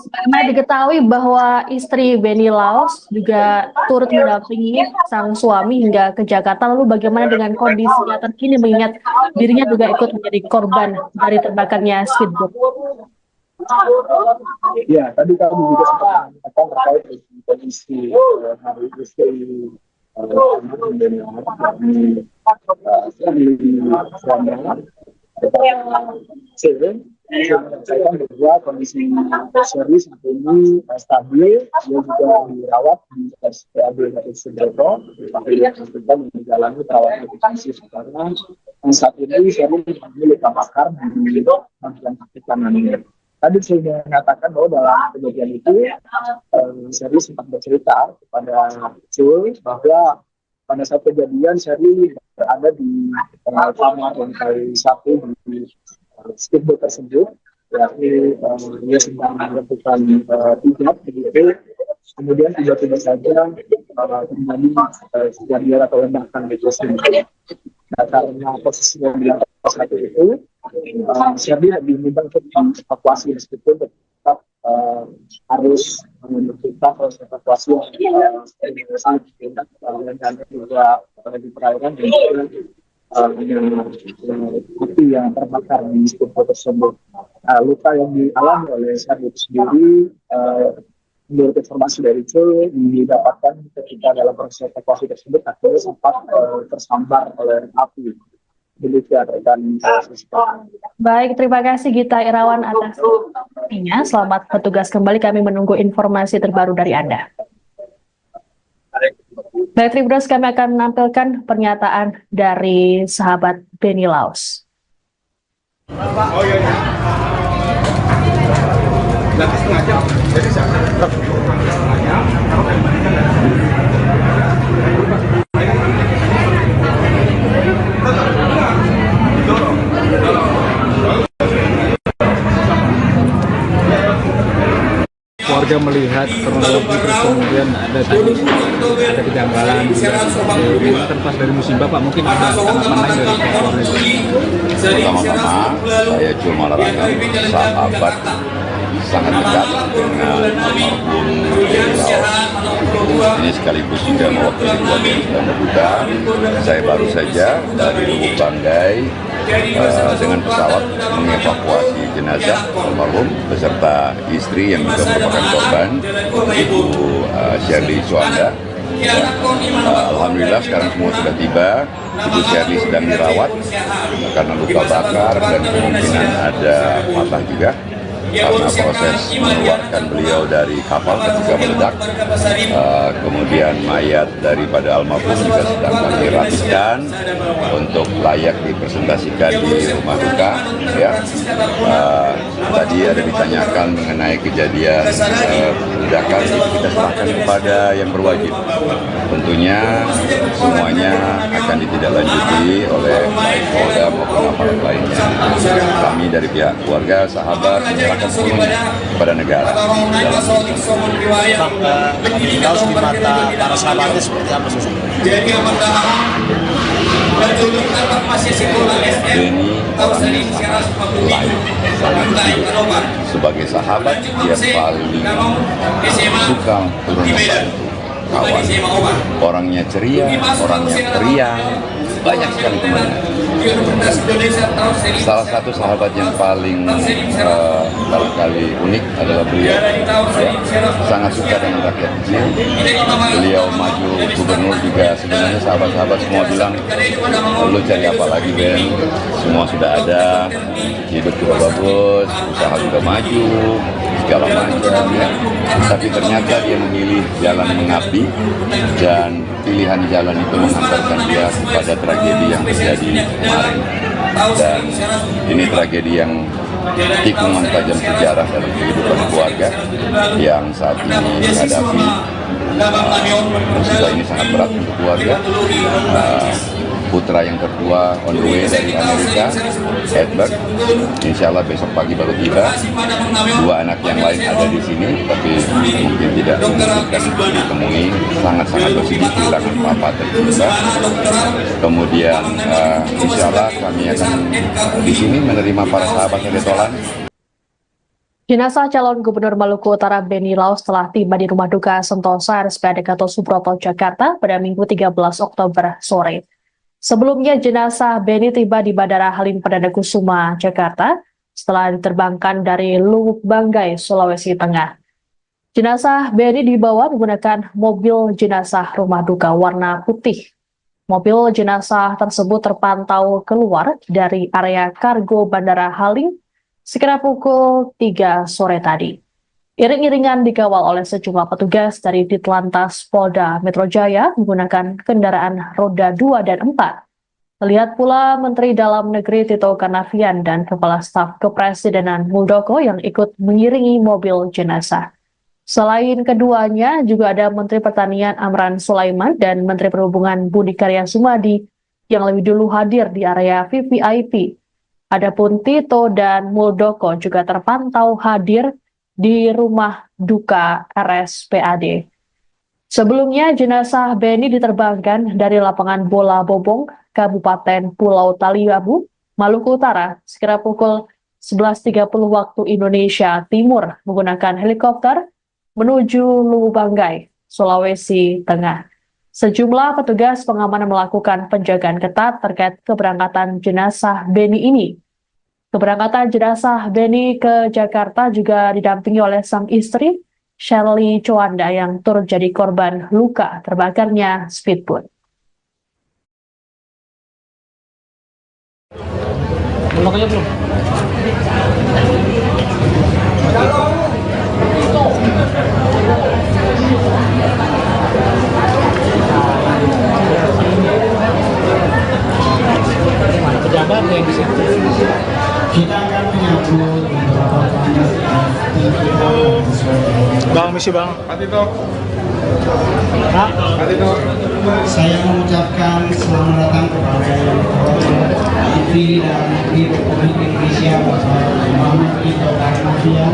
karena diketahui bahwa istri Beni Laus juga turut mendampingi sang suami hingga ke Jakarta. Lalu bagaimana dengan kondisinya terkini mengingat dirinya juga ikut menjadi korban dari terbakarnya speedboat? Ya, tadi kami juga sempat mengatakan terkait dengan kondisi hari istri Beni Laus saya bahwa kondisi Sherly saat ini stabil, dia juga dirawat di RSPAD Gatot Subroto, yang menjalani perawatan intensif karena saat ini Sherly mengalami luka bakar di bagian kaki kanannya. Tadi saya mengatakan bahwa dalam kejadian itu Sherly sempat bercerita kepada Cul bahwa pada saat kejadian Sherly berada di kamar lantai 1 di speedboat tersebut, yakni dia sedang melakukan hijab begitu. Kemudian tiba-tiba saja terjadi kejadian atau ledakan di tersebut. Nah, karena posisinya di lantai 1 itu, Sherly diminta untuk evakuasi meskipun tetap harus menentukan proses evakuasi dan juga di perairan dan api yang terbakar di speedboat tersebut. Luka yang dialami oleh Sherly itu sendiri, menurut informasi dari Cul, didapatkan ketika dalam proses evakuasi tersebut akhirnya sempat tersambar oleh api. Demikian rekan. Baik, terima kasih Gita Irawan atas informasinya. Selamat bertugas kembali, kami menunggu informasi terbaru dari Anda. Baik, Tribuners, kami akan menampilkan pernyataan dari sahabat Beni Laus. Oh iya. Nanti setengah jam. Jadi warga melihat kronologi terus kemudian ada kejanggalan ini terlepas dari musibah Pak, mungkin ada tanggapan lain dari pihak keluarga. Pertama-tama saya cuma larangkan sahabat sangat dekat dengan almarhum Beni Laus. Ini sekaligus juga mewakili keluarga yang sedang berduka. Saya baru saja dari Lubuk Banggai dengan pesawat mengevakuasi jenazah almarhum beserta istri yang juga merupakan korban, Ibu Sherly Suanda, Alhamdulillah sekarang semua sudah tiba. Ibu Shirley sedang dirawat karena luka bakar dan kemungkinan ada patah juga karena proses mengeluarkan beliau dari kapal ketika meledak. Kemudian mayat daripada almarhum juga sedang kami rapikan untuk layak dipresentasikan di rumah duka. Ya. Tadi ada ditanyakan mengenai kejadian ledakan, itu kita serahkan kepada yang berwajib. Tentunya semuanya akan ditindaklanjuti oleh baik Polda maupun aparat lainnya. Kami dari pihak keluarga, sahabat menyerahkan sepenuhnya kepada negara. Laos di mata para sahabatnya seperti apa sih? Beni orangnya sangat baik, sangat hidup. Sebagai sahabat, dia paling suka turun membantu kawan. Orangnya ceria, orangnya periang, banyak sekali temannya. Salah satu sahabat yang paling barangkali unik adalah beliau. Ya, sangat suka dengan rakyat kecil. Beliau maju gubernur juga sebenarnya sahabat-sahabat semua bilang, lu cari apa lagi Ben? Semua sudah ada, hidup juga bagus, usaha juga maju, segala macam ya. Tapi ternyata dia memilih jalan mengabdi dan pilihan jalan itu menghantarkan dia kepada tragedi yang terjadi kemarin. Dan ini tragedi yang tikungan tajam sejarah dalam kehidupan keluarga yang saat ini dihadapi. Musibah ini sangat berat untuk keluarga. Putra yang tertua on the way dari Amerika, Edward, insya Allah besok pagi baru tiba. Dua anak yang lain ada di sini, tapi mungkin tidak memungkinkan ditemui. Sangat-sangat bersedih kehilangan papa tercinta. Kemudian insya Allah kami akan di sini menerima para sahabat yang ditolan. Jenazah calon Gubernur Maluku Utara Beni Laos telah tiba di Rumah Duka Sentosa RSPAD Gatot Subroto, Jakarta pada Minggu 13 Oktober sore. Sebelumnya jenazah Beni tiba di Bandara Halim Perdana Kusuma, Jakarta setelah diterbangkan dari Lubuk Banggai, Sulawesi Tengah. Jenazah Beni dibawa menggunakan mobil jenazah rumah duka warna putih. Mobil jenazah tersebut terpantau keluar dari area kargo Bandara Halim sekitar pukul 3 sore tadi. Iring-iringan dikawal oleh sejumlah petugas dari Ditlantas Polda Metro Jaya menggunakan kendaraan roda 2 dan 4. Terlihat pula Menteri Dalam Negeri Tito Karnavian dan Kepala Staf Kepresidenan Muldoko yang ikut mengiringi mobil jenazah. Selain keduanya, juga ada Menteri Pertanian Amran Sulaiman dan Menteri Perhubungan Budi Karya Sumadi yang lebih dulu hadir di area VVIP. Adapun Tito dan Muldoko juga terpantau hadir di rumah duka RSPAD. Sebelumnya, jenazah Beni diterbangkan dari lapangan bola Bobong, Kabupaten Pulau Taliabu, Maluku Utara, sekitar pukul 11.30 waktu Indonesia Timur menggunakan helikopter menuju Lubuk Banggai, Sulawesi Tengah. Sejumlah petugas pengamanan melakukan penjagaan ketat terkait keberangkatan jenazah Beni ini. Keberangkatan jenazah Beni ke Jakarta juga didampingi oleh sang istri, Shirley Chowanda, yang turut jadi korban luka terbakarnya speedboat. Belum. Pejabat yang di situ. Kita akan menyambut beberapa tamu. Bang, misi bang. Patito. Patito. Saya mengucapkan selamat datang kepada yang terhormat Menteri Dalam Negeri Republik Indonesia Bapak Muhammad Tito Karnavian.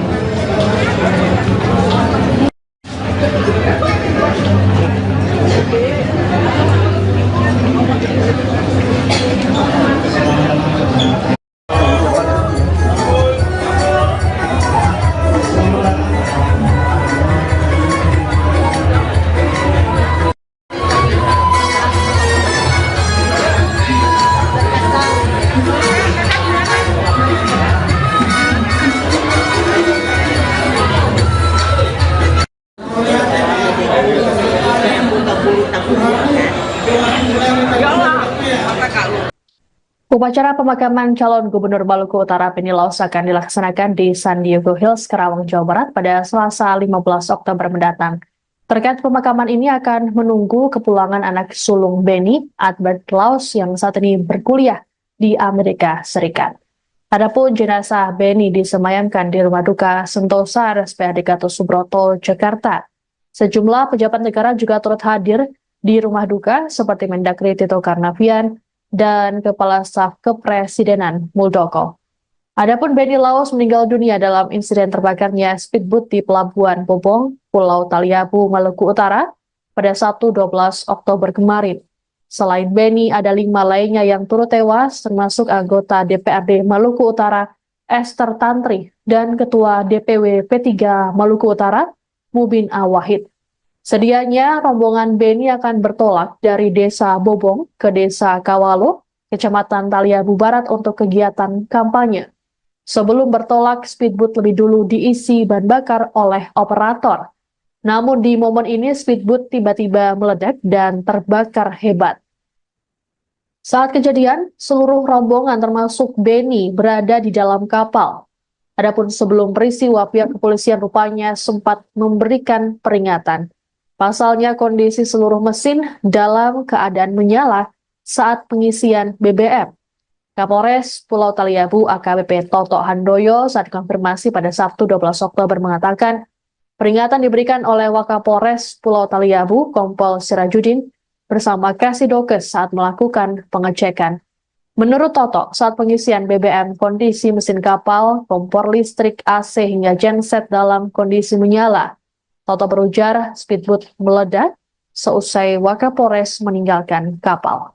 Upacara pemakaman calon Gubernur Maluku Utara Benny Laus akan dilaksanakan di San Diego Hills, Karawang, Jawa Barat pada Selasa 15 Oktober mendatang. Terkait pemakaman ini akan menunggu kepulangan anak sulung Benny, Albert Laus, yang saat ini berkuliah di Amerika Serikat. Adapun jenazah Benny disemayamkan di Rumah Duka Sentosa RSPAD Gatot Subroto, Jakarta. Sejumlah pejabat negara juga turut hadir di rumah duka seperti Mendagri Tito Karnavian dan Kepala Staf Kepresidenan Muldoko. Adapun Benny Laus meninggal dunia dalam insiden terbakarnya speedboat di Pelabuhan Bobong, Pulau Taliabu, Maluku Utara pada Sabtu 12 Oktober kemarin. Selain Benny, ada 5 lainnya yang turut tewas, termasuk anggota DPRD Maluku Utara Esther Tantri dan Ketua DPW P3 Maluku Utara Mubin Awahid. Sedianya rombongan Benny akan bertolak dari Desa Bobong ke Desa Kawalo, Kecamatan Taliabu Barat untuk kegiatan kampanye. Sebelum bertolak, speedboat lebih dulu diisi bahan bakar oleh operator. Namun di momen ini speedboat tiba-tiba meledak dan terbakar hebat. Saat kejadian, seluruh rombongan termasuk Benny berada di dalam kapal. Adapun sebelum peristiwa, pihak kepolisian rupanya sempat memberikan peringatan. Pasalnya kondisi seluruh mesin dalam keadaan menyala saat pengisian BBM. Kapolres Pulau Taliabu AKBP Toto Handoyo saat konfirmasi pada Sabtu 12 Oktober mengatakan peringatan diberikan oleh Wakapolres Pulau Taliabu Kompol Sirajudin bersama Kasidokes saat melakukan pengecekan. Menurut Toto, saat pengisian BBM kondisi mesin kapal, kompor listrik, AC hingga genset dalam kondisi menyala. Toto berujar speedboat meledak seusai Wakapolres meninggalkan kapal.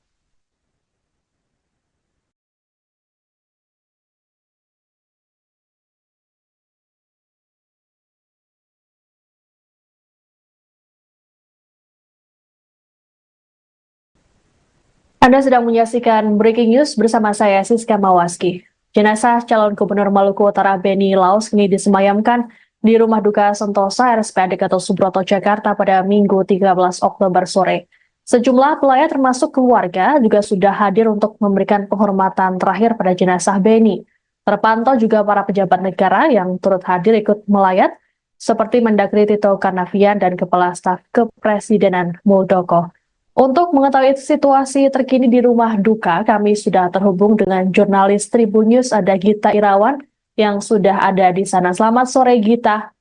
Anda sedang menyaksikan Breaking News bersama saya Siska Mawaski. Jenazah calon Gubernur Maluku Utara Benny Laus kini disemayamkan di Rumah Duka Sentosa RSPAD Gatot Subroto, Jakarta pada Minggu 13 Oktober sore. Sejumlah pelayat termasuk keluarga juga sudah hadir untuk memberikan penghormatan terakhir pada jenazah Benny. Terpantau juga para pejabat negara yang turut hadir ikut melayat, seperti Mendagri Tito Karnavian dan Kepala Staf Kepresidenan Muldoko. Untuk mengetahui situasi terkini di rumah duka, kami sudah terhubung dengan jurnalis Tribun News, ada Gita Irawan, yang sudah ada di sana. Selamat sore, Gita.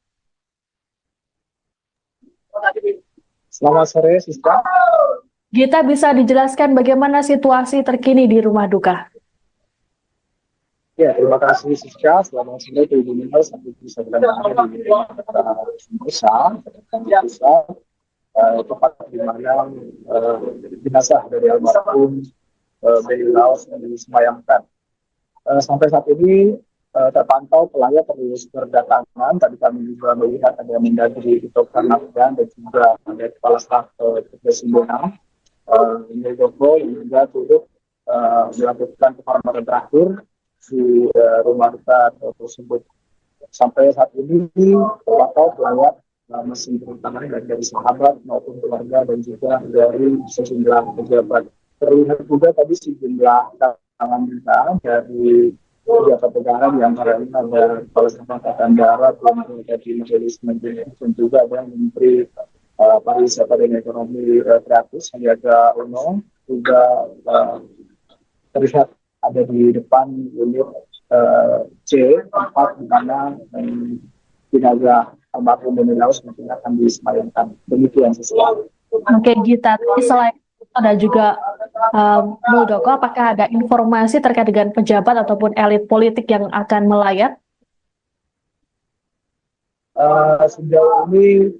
Selamat sore, Siska. Gita, bisa dijelaskan bagaimana situasi terkini di rumah duka? Ya, terima kasih, Siska. Selamat sore, Tribun News. Sampai bisa berada di Sentosa, tempat di mana jenazah dari almarhum Benny Laus yang disemayamkan. Sampai saat ini terpantau pelayat terus berdatangan. Tadi kami juga melihat ada Mendagri Tito Karnavian dan juga ada Kepala Staf Kepresidenan Muldoko yang juga turut melakukan penghormatan terakhir di rumah duka tersebut. Sampai saat ini terpantau pelayat masih berdatangan dari sahabat maupun keluarga dan juga dari sejumlah pejabat. Terlihat juga tadi sejumlah tangan kita dari pejabat negara yang ada Kepala Staf Angkatan Darat, dari Majelis Menteri, dan juga ada Menteri Pariwisata dan Ekonomi Kreatif Sandiaga Uno juga terlihat ada di depan unit C, tempat di mana jenazah almarhum Benny Laus mungkin akan disemayamkan. Demikian sesuatu. Oke, Gita. Selain ada juga Muldoko, apakah ada informasi terkait dengan pejabat ataupun elit politik yang akan melayat? Sejauh ini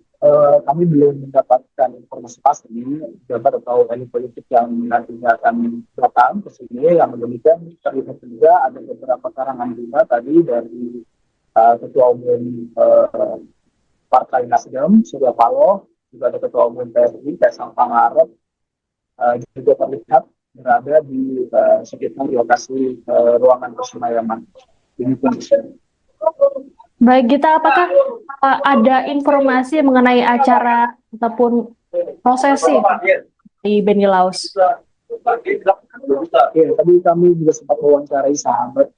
kami belum mendapatkan informasi pasti pejabat atau elit politik yang nantinya akan datang ke sini. Yang demikian terlihat juga ada beberapa karangan bunga tadi dari Ketua Umum Partai Nasdem Surya Paloh, juga ada Ketua Umum PSI Kaisang Pangarep, juga terlihat berada di sekitar lokasi ruangan persemayaman. Baik, Gita, apakah ada informasi mengenai acara ataupun prosesi di Benny Laus? Ya, tadi kami juga sempat mewawancarai sahabat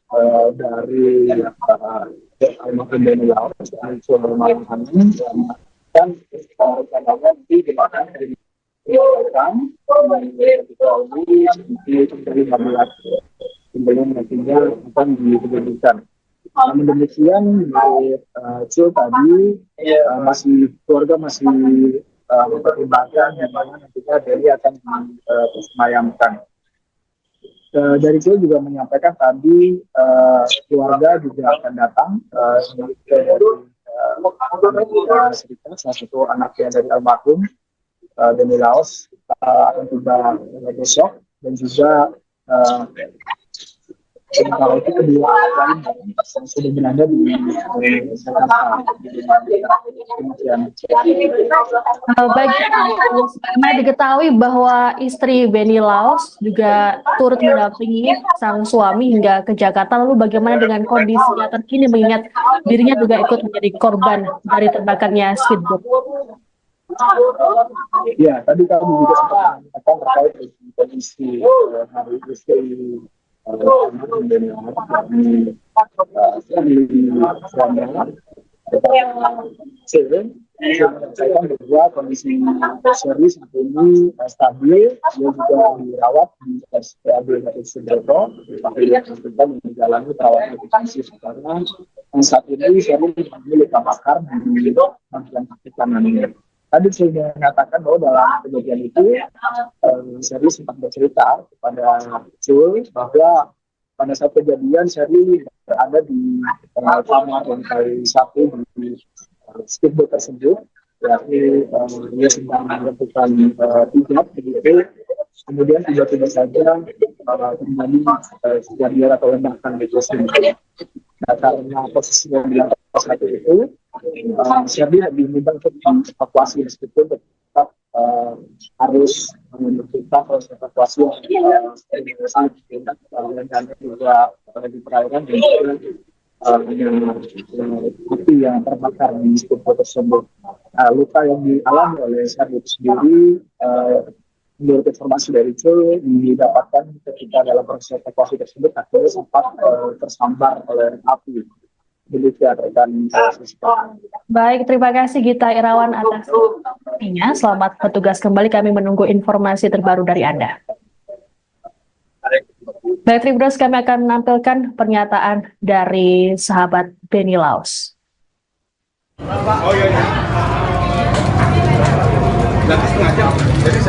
dari almarhum Beni Laos, dan rencananya nanti dimakan dari sebelum nantinya akan dikemudikan. Namun demikian, Cil tadi keluarga masih mempertimbangkan di mana nantinya Beni akan disemayamkan. Dari Cil juga menyampaikan tadi keluarga juga akan datang dari Serikat, salah satu anaknya dari almarhum Beni Laos akan tiba besok, dan juga sementara itu kedua lain yang sudah berada di Jakarta. Baik, karena diketahui bahwa istri Beni Laos juga turut mendampingi sang suami hingga ke Jakarta. Lalu bagaimana dengan kondisinya terkini mengingat dirinya juga ikut menjadi korban dari terbakarnya speedboat? Ya, tadi kami juga sempat mengatakan terkait dengan kondisi hari istri Beni Laos saya bahwa kondisi Sherly saat ini stabil, dia juga dirawat di RSPAD Gatot Subroto, yang menjalani perawatan intensif karena saat ini Sherly mengalami luka bakar di bagian kaki kanannya. Tadi saya mengatakan bahwa dalam kejadian itu Sherly sempat bercerita kepada Cul bahwa pada saat kejadian Sherly berada di kamar lantai 1 di speedboat tersebut, yakni dia sedang melakukan hijab begitu, kemudian tiba-tiba saja terjadi kejadian atau ledakan di tersebut. Nah, karena posisinya di lantai 1 itu, Sherly diminta untuk evakuasi meskipun tetap harus menentukan proses evakuasi dan juga di perairan dan juga api yang terbakar di speedboat tersebut. Luka yang dialami oleh Sherly itu sendiri, menurut informasi dari Cul, didapatkan ketika dalam proses evakuasi tersebut akhirnya sempat tersambar oleh api. Demikian rekan. Baik, terima kasih Gita Irawan atas informasinya. Selamat bertugas kembali, kami menunggu informasi terbaru dari Anda. Baik, Tribuners, kami akan menampilkan pernyataan dari sahabat Beni Laos. Oh iya. Berarti setengah jam. Jadi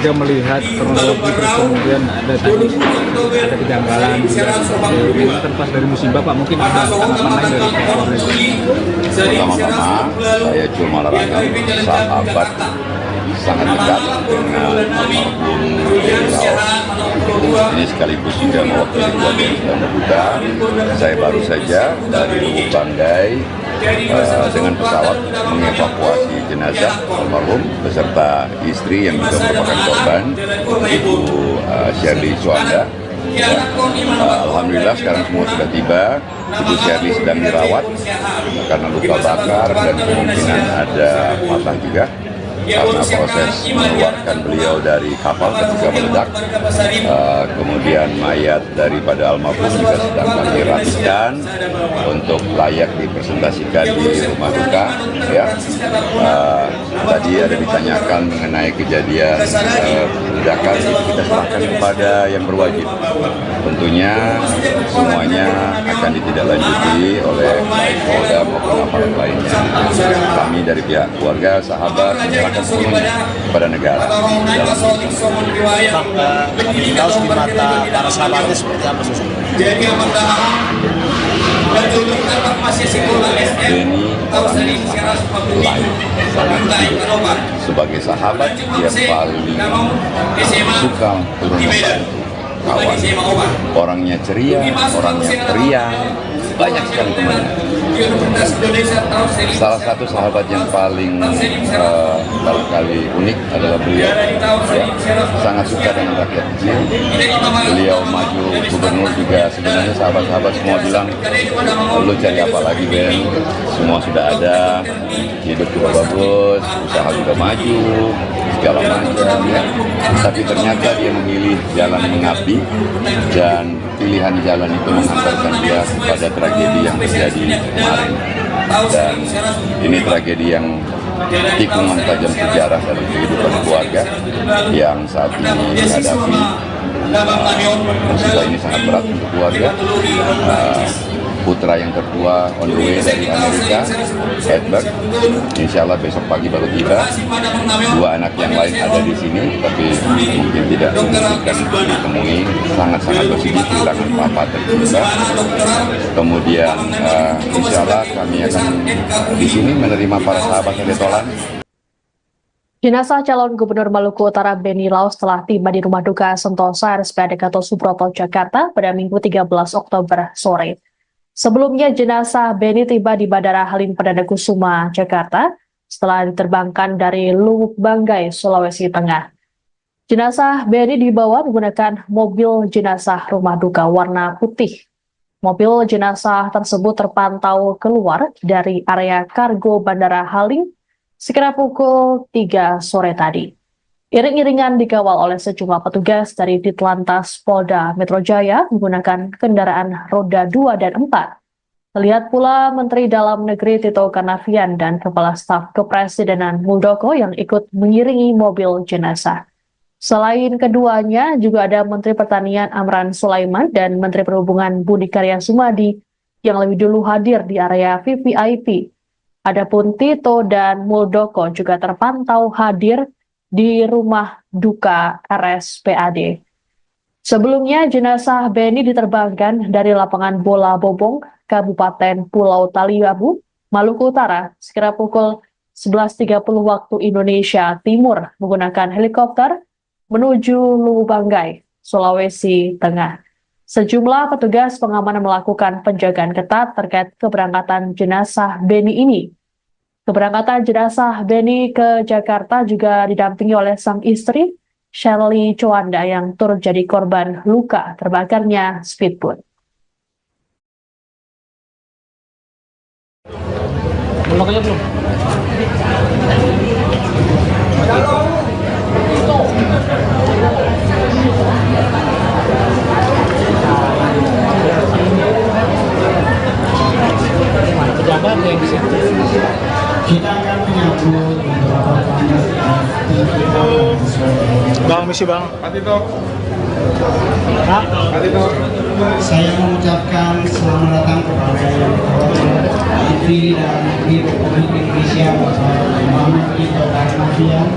warga melihat kronologi terus kemudian ada kejanggalan juga. Ini terlepas dari musibah Pak, mungkin ada tanggapan lain dari pihak keluarga. Pertama-tama saya cuma larangkan sahabat sangat dekat dengan almarhum Beni Laos. Ini sekaligus juga mewakili keluarga yang sedang berduka. Saya baru saja dari Lubuk Banggai dengan pesawat mengevakuasi jenazah almarhum beserta istri yang juga merupakan korban, Ibu Sherly Suanda. Alhamdulillah sekarang semua sudah tiba. Ibu Sherly sedang dirawat karena luka bakar dan kemungkinan ada patah juga karena proses mengeluarkan beliau dari kapal ketika meledak. Kemudian mayat daripada almarhum juga sedang kami rapikan untuk layak dipresentasikan di rumah duka. Ya, tadi ada ditanyakan mengenai kejadian ledakan, itu kita serahkan kepada yang berwajib. Tentunya semuanya akan ditindaklanjuti oleh baik Polda maupun aparat lainnya. Kami dari pihak keluarga, sahabat menyerahkan semuanya kepada negara. Beni Laos di mata para sahabatnya seperti apa sosok? Beni orangnya lain, sangat baik. Sebagai sahabat dia paling suka turun membantu kawan. Orangnya ceria, orangnya periang, banyak sekali temannya. salah satu sahabat yang paling barangkali unik adalah beliau. Ya, sangat suka dengan rakyat kecil. Beliau maju gubernur juga sebenarnya sahabat-sahabat semua bilang, lu cari apa lagi Ben? Semua sudah ada, hidup juga bagus, usaha juga maju, segala macam ya. Tapi ternyata dia memilih jalan mengabdi dan pilihan jalan itu mengantarkan dia pada tragedi yang terjadi kemarin. Dan ini tragedi yang tikungan tajam sejarah dari kehidupan keluarga yang saat ini menghadapi musibah ini sangat berat untuk keluarga. Putra yang tertua on the way dari Amerika, Edward, insya Allah besok pagi baru tiba. Dua anak yang lain ada di sini, tapi mungkin tidak memungkinkan ditemui. Sangat-sangat bersedih kehilangan papa tercinta. Kemudian insya Allah kami akan di sini menerima para sahabat Retolan. Jenazah calon Gubernur Maluku Utara Beni Laos telah tiba di Rumah Duka Sentosa RSPAD Gatot Subroto, Jakarta pada Minggu 13 Oktober sore. Sebelumnya jenazah Beni tiba di Bandara Halim Perdana Kusuma, Jakarta setelah diterbangkan dari Lubuk Banggai, Sulawesi Tengah. Jenazah Beni dibawa menggunakan mobil jenazah rumah duka warna putih. Mobil jenazah tersebut terpantau keluar dari area kargo Bandara Halim sekitar pukul 3 sore tadi. Iring-iringan dikawal oleh sejumlah petugas dari Ditlantas Polda Metro Jaya menggunakan kendaraan roda 2 dan 4. Terlihat pula Menteri Dalam Negeri Tito Karnavian dan Kepala Staf Kepresidenan Muldoko yang ikut mengiringi mobil jenazah. Selain keduanya, juga ada Menteri Pertanian Amran Sulaiman dan Menteri Perhubungan Budi Karya Sumadi yang lebih dulu hadir di area VVIP. Adapun Tito dan Muldoko juga terpantau hadir di Rumah Duka RSPAD. Sebelumnya, jenazah Beni diterbangkan dari lapangan bola Bobong, Kabupaten Pulau Taliabu, Maluku Utara, sekitar pukul 11.30 waktu Indonesia Timur menggunakan helikopter menuju Lubuk Banggai, Sulawesi Tengah. Sejumlah petugas pengamanan melakukan penjagaan ketat terkait keberangkatan jenazah Beni ini. Keberangkatan jenazah Beni ke Jakarta juga didampingi oleh sang istri, Shirley Chowanda, yang turut jadi korban luka terbakarnya speedboat. Kita akan menyambut beberapa tamu Bang, misi Bang. Saya mengucapkan selamat datang kepada yang terhormat Menteri Dalam Negeri Republik Indonesia Bapak Muhammad Tito Karnavian.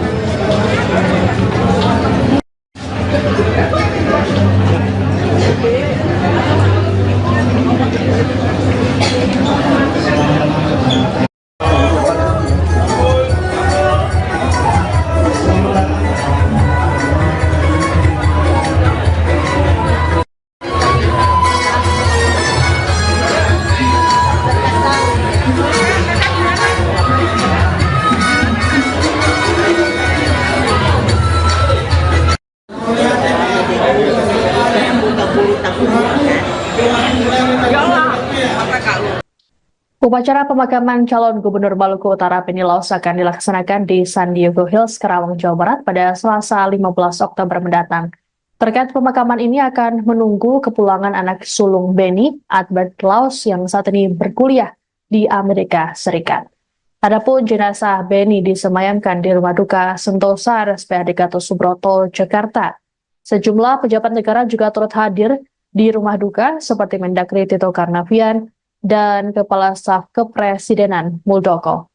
Upacara pemakaman calon Gubernur Maluku Utara Beni Laos akan dilaksanakan di San Diego Hills, Karawang, Jawa Barat pada Selasa 15 Oktober mendatang. Terkait pemakaman ini akan menunggu kepulangan anak sulung Beni, Albert Laos, yang saat ini berkuliah di Amerika Serikat. Adapun jenazah Beni disemayamkan di Rumah Duka Sentosa RSPAD Gatot Subroto, Jakarta. Sejumlah pejabat negara juga turut hadir di Rumah Duka seperti Mendagri Tito Karnavian dan Kepala Staf Kepresidenan Muldoko.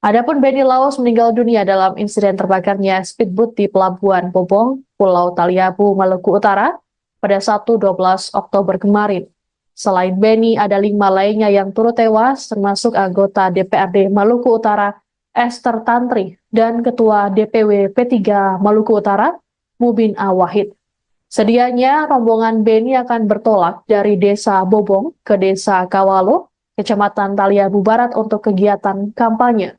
Adapun Beni Laos meninggal dunia dalam insiden terbakarnya speedboat di Pelabuhan Bobong, Pulau Taliabu, Maluku Utara pada Sabtu 12 Oktober kemarin. Selain Beni, ada 5 lainnya yang turut tewas, termasuk anggota DPRD Maluku Utara Esther Tantri dan Ketua DPW P3 Maluku Utara Mubin Awahid. Sedianya rombongan Beni akan bertolak dari Desa Bobong ke Desa Kawalo Kecamatan Taliabu Barat untuk kegiatan kampanye.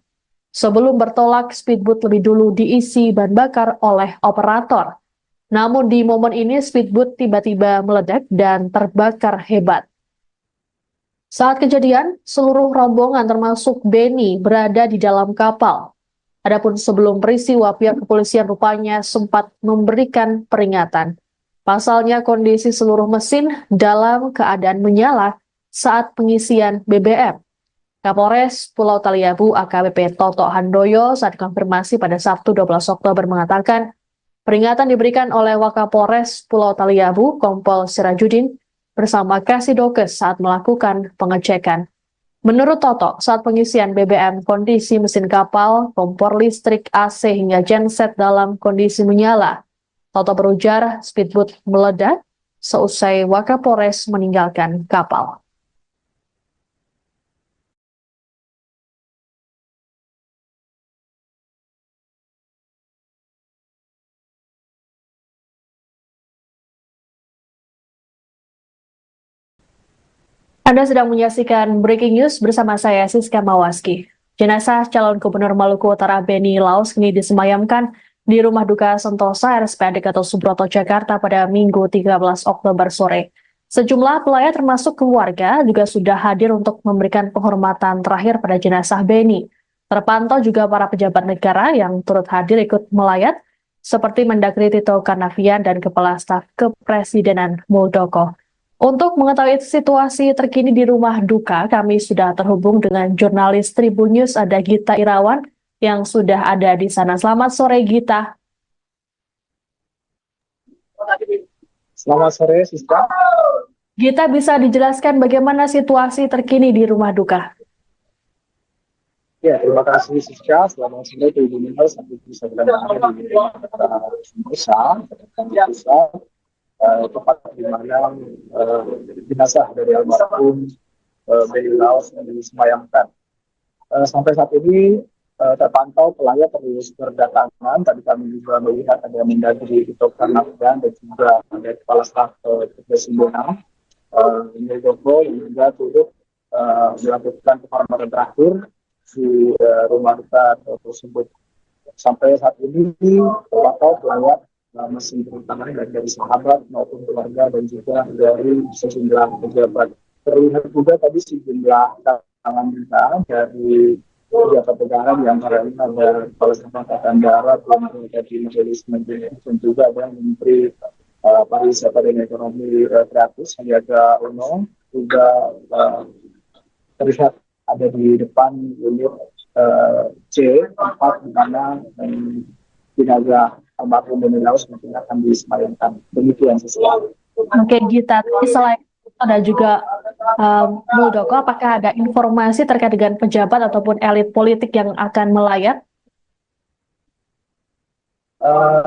Sebelum bertolak, speedboat lebih dulu diisi bahan bakar oleh operator. Namun di momen ini speedboat tiba-tiba meledak dan terbakar hebat. Saat kejadian, seluruh rombongan termasuk Beni berada di dalam kapal. Adapun sebelum peristiwa, pihak kepolisian rupanya sempat memberikan peringatan. Pasalnya kondisi seluruh mesin dalam keadaan menyala saat pengisian BBM. Kapolres Pulau Taliabu AKBP Toto Handoyo saat konfirmasi pada Sabtu 12 Oktober mengatakan, peringatan diberikan oleh Wakapolres Pulau Taliabu Kompol Sirajudin bersama Kasidokes saat melakukan pengecekan. Menurut Toto, saat pengisian BBM, kondisi mesin kapal, kompor listrik, AC hingga genset dalam kondisi menyala. Toto berujar speedboat meledak seusai Wakapolres meninggalkan kapal. Anda sedang menyaksikan Breaking News bersama saya, Siska Mawaski. Jenazah calon gubernur Maluku Utara Beni Laus kini disemayamkan di Rumah Duka Sentosa RSPAD Gatot Subroto, Jakarta pada Minggu 13 Oktober sore. Sejumlah pelayat termasuk keluarga juga sudah hadir untuk memberikan penghormatan terakhir pada jenazah Beni. Terpantau juga para pejabat negara yang turut hadir ikut melayat, seperti Mendagri Tito Karnavian dan Kepala Staf Kepresidenan Muldoko. Untuk mengetahui situasi terkini di rumah duka, kami sudah terhubung dengan jurnalis Tribun News, ada Gita Irawan yang sudah ada di sana. Selamat sore, Gita. Selamat sore, Siska. Gita, bisa dijelaskan bagaimana situasi terkini di rumah duka? Ya, terima kasih, Siska. Selamat sore, Tribun News. Sampai bisa berada di Sentosa, tempat di mana jenazah dari almarhum Beni Laus yang disemayamkan. Sampai saat ini terpantau pelayat terus berdatangan. Tadi kami juga melihat ada Mendagri Tito Karnavian dan juga ada Kepala Staf Kepresidenan Muldoko yang juga turut melakukan penghormatan terakhir di rumah duka tersebut. Sampai saat ini terpantau pelayat masih berdatangan dari sahabat maupun keluarga dan juga dari sejumlah pejabat. Terlihat juga tadi sejumlah tangan kita dari pejabat negara yang ada Kepala Staf Angkatan Darat, dari Majelis Menteri, dan juga ada Menteri Pariwisata dan Ekonomi Kreatif Sandiaga Uno juga terlihat ada di depan unit C, tempat di mana jenazah almarhum Beni Laus mungkin akan disemayamkan. Demikian sesuatu. Oke, Gita. Selain ada juga Muldoko, apakah ada informasi terkait dengan pejabat ataupun elit politik yang akan melayat?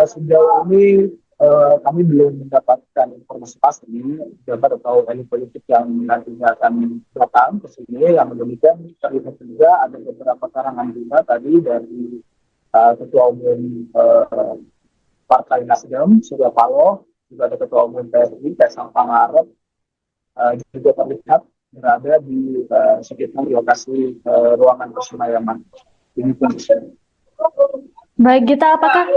Sejauh ini kami belum mendapatkan informasi pasti pejabat atau elit politik yang nantinya akan datang ke sini. Yang demikian terlihat juga ada beberapa karangan bunga tadi dari Ketua Umum Partai Nasdem, Surya Paloh, juga ada Ketua Umum PSI, Kaisang Pangarep, juga terlihat berada di sekitar lokasi ruangan persemayaman. Ini kondisinya. Baik, Gita, apakah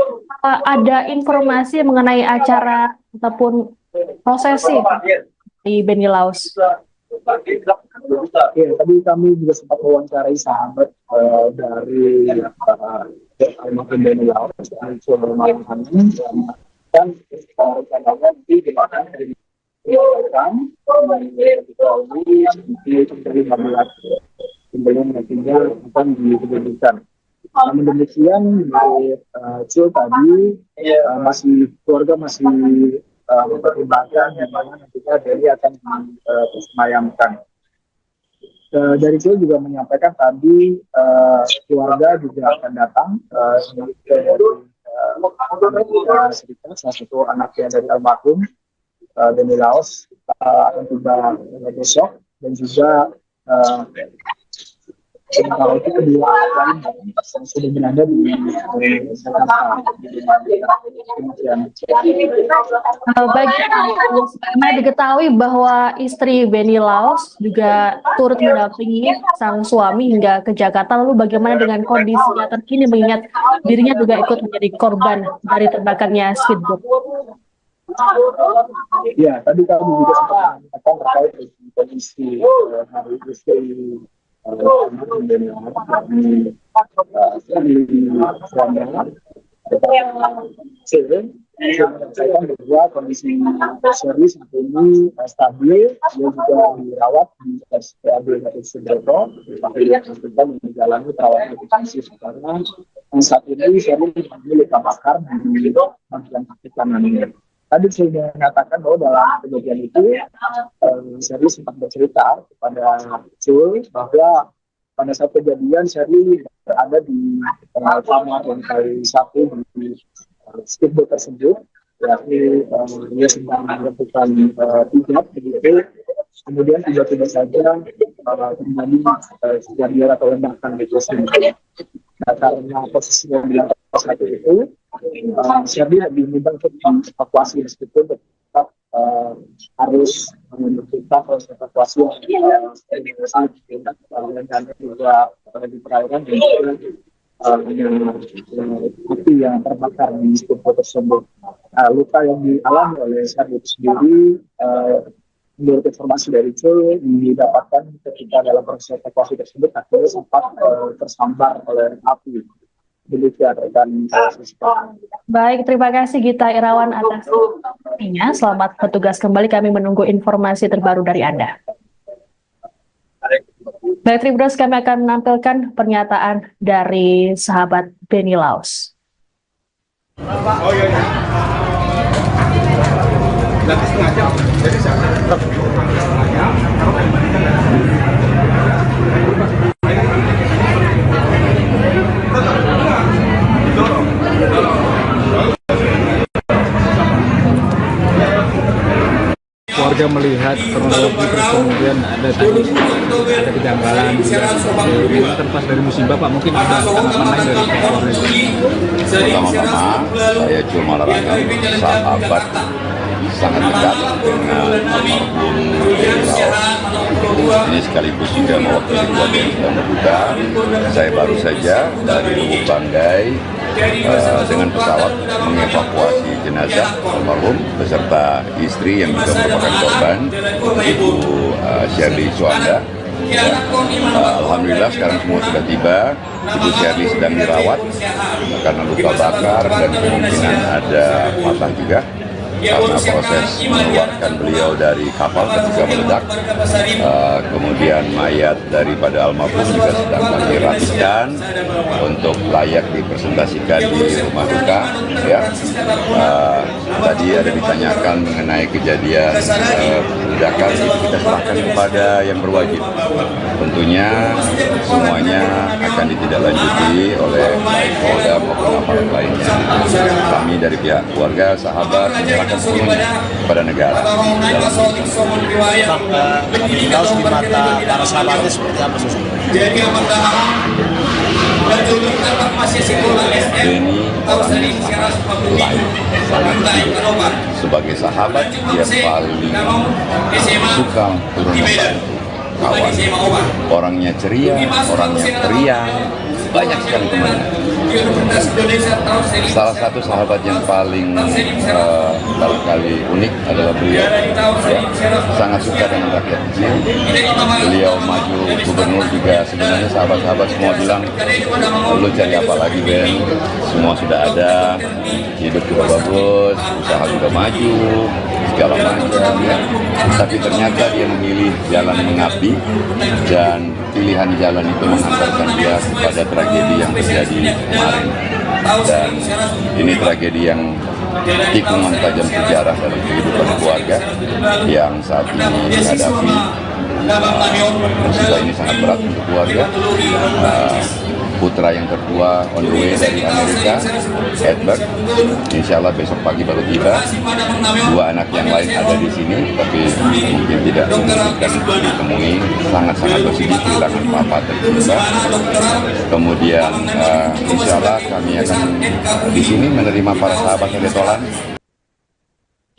ada informasi mengenai acara ataupun prosesi di Beni Laus? Ya, tadi kami juga sempat mewawancarai sahabat dari almarhum Beni Laus, dan rencananya nanti dimakan dari sebelum nantinya akan diberikan. Namun demikian, tadi keluarga masih mempertimbangkan di mana nantinya Beni akan disemayamkan. Dari itu juga menyampaikan tadi keluarga juga akan datang dari Serikat, salah satu anaknya dari almarhum Beni Laus akan tiba besok, dan juga Sementara itu kedua lain yang sudah berada di Jakarta. Karena diketahui bahwa istri Benny Laos juga turut mendampingi sang suami hingga ke Jakarta. Lalu bagaimana dengan kondisinya terkini mengingat dirinya juga ikut menjadi korban dari terbakarnya speedboat? Ya, tadi kami juga sempat mengatakan terkait dengan kondisi hari istri saya bahwa kondisi Sherly saat ini stabil, dia juga dirawat di RSPAD Gatot Subroto, kita menjalani perawatan intensif karena saat ini Sherly mengalami luka bakar di bagian kaki kanannya. Tadi saya mengatakan bahwa dalam kejadian itu Sherly sempat bercerita kepada Cul bahwa pada saat kejadian Sherly berada di kamar lantai 1 di speedboat tersebut, yakni dia sedang melakukan hijab begitu, kemudian tiba-tiba saja terjadi kejadian atau ledakan di tersebut. Nah, karena posisinya di lantai 1 itu, Sherly lebih mudah untuk evakuasi meskipun tetap harus menentukan proses evakuasi dan juga di perairan dan juga api yang terbakar di speedboat tersebut. Luka yang dialami oleh Sherly itu sendiri, menurut informasi dari Cul, didapatkan ketika dalam proses evakuasi tersebut akhirnya sempat tersambar oleh api. Demikian rekan. Baik, terima kasih Gita Irawan atas informasinya. Selamat bertugas kembali, kami menunggu informasi terbaru dari Anda. Baik, Tribuners, kami akan menampilkan pernyataan dari sahabat Benny Laos. Oh iya. Nanti setengah jam. Jadi warga melihat kronologi terus kemudian ada kejanggalan juga. Ini terlepas dari musibah Pak, mungkin ada tanggapan lain dari pihak keluarga. Pertama-tama saya cuma larangkan sahabat sangat dekat dengan almarhum Benny Laos. Ini sekaligus juga mewakili keluarga yang sedang berduka. Saya baru saja dari Lubuk Banggai dengan pesawat mengevakuasi jenazah almarhum beserta istri yang juga merupakan korban, Ibu Sherly Suanda. Alhamdulillah sekarang semua sudah tiba. Ibu Sherly sedang dirawat karena luka bakar dan kemungkinan ada patah juga karena proses mengeluarkan beliau dari kapal ketika meledak. Kemudian mayat daripada almarhum juga sedang kami rapikan untuk layak dipresentasikan di rumah duka. Ya. Tadi ada ditanyakan mengenai kejadian ledakan, itu kita serahkan kepada yang berwajib. Tentunya semuanya akan ditindaklanjuti oleh baik Polda maupun aparat lainnya. Kami dari pihak keluarga, sahabat menyerahkan semuanya kepada negara. Benny Laos di mata para sahabatnya seperti apa sosok? Benny orangnya sangat lain, sangat baik. Sebagai sahabat dia paling suka turun membantu kawan. Orangnya ceria, orangnya periang, banyak sekali temannya. Salah satu sahabat yang paling barangkali unik adalah beliau, ya, sangat suka dengan rakyat kecil. Beliau maju gubernur juga sebenarnya sahabat-sahabat semua bilang, lu cari apa lagi Ben, semua sudah ada, hidup juga bagus, usaha juga maju, segala macam ya. Tapi ternyata dia memilih jalan mengabdi dan pilihan jalan itu mengantarkan dia kepada tragedi yang terjadi kemarin. Dan ini tragedi yang tikungan tajam sejarah dalam kehidupan keluarga yang saat ini dihadapi. Musibah ini sangat berat untuk keluarga. putra yang tertua on the way dari Amerika, Edward. Insya Allah besok pagi baru tiba. 2 anak yang lain ada di sini, tapi mungkin tidak memungkinkan ditemui. Sangat-sangat bersedih kehilangan papa tercinta. Kemudian insya Allah kami akan di sini menerima para sahabat Hedetolan.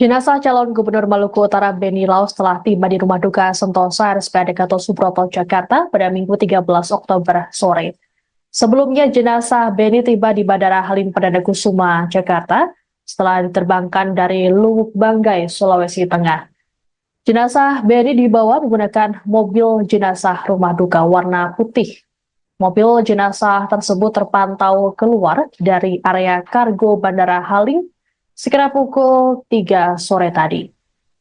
Jenazah calon Gubernur Maluku Utara Beni Laos telah tiba di Rumah Duka Sentosa RSPAD Gatot Subroto, Jakarta pada Minggu 13 Oktober sore. Sebelumnya jenazah Beni tiba di Bandara Halim Perdana Kusuma, Jakarta setelah diterbangkan dari Lubuk Banggai, Sulawesi Tengah. Jenazah Beni dibawa menggunakan mobil jenazah Rumah Duka warna putih. Mobil jenazah tersebut terpantau keluar dari area kargo Bandara Halim sekira pukul 3 sore tadi.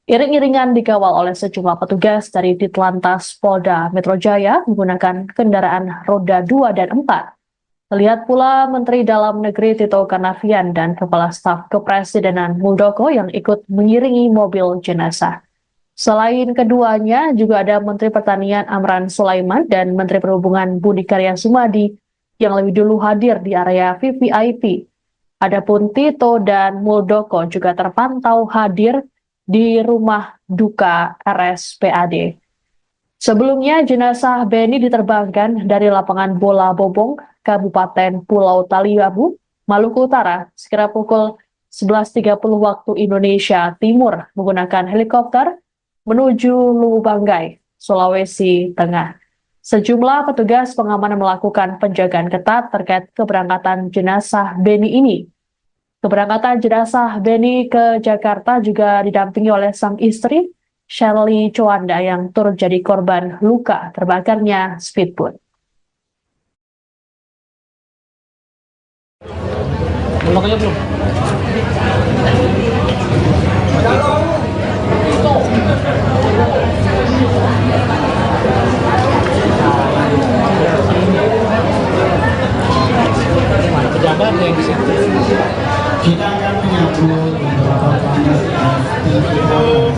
Iring-iringan dikawal oleh sejumlah petugas dari Ditlantas Polda Metro Jaya menggunakan kendaraan roda 2 dan 4. Terlihat pula Menteri Dalam Negeri Tito Karnavian dan Kepala Staf Kepresidenan Muldoko yang ikut mengiringi mobil jenazah. Selain keduanya, juga ada Menteri Pertanian Amran Sulaiman dan Menteri Perhubungan Budi Karya Sumadi yang lebih dulu hadir di area VVIP. Adapun Tito dan Muldoko juga terpantau hadir di Rumah Duka RSPAD. Sebelumnya, jenazah Beni diterbangkan dari lapangan bola Bobong, Kabupaten Pulau Taliabu, Maluku Utara, sekira pukul 11.30 waktu Indonesia Timur menggunakan helikopter menuju Lubuk Banggai, Sulawesi Tengah. Sejumlah petugas pengamanan melakukan penjagaan ketat terkait keberangkatan jenazah Beni ini. Keberangkatan jenazah Beni ke Jakarta juga didampingi oleh sang istri, Shirley Chowanda, yang turut jadi korban luka terbakarnya speedboat. Pejabat yang di situ. Kita akan menyambut beberapa tamu.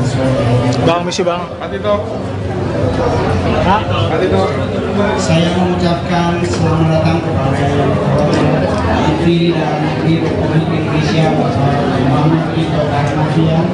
Bang, misi bang. Patito. Patito. Saya mengucapkan selamat datang kepada yang terhormat Menteri Dalam Negeri Republik Indonesia Bapak Muhammad Tito Karnavian.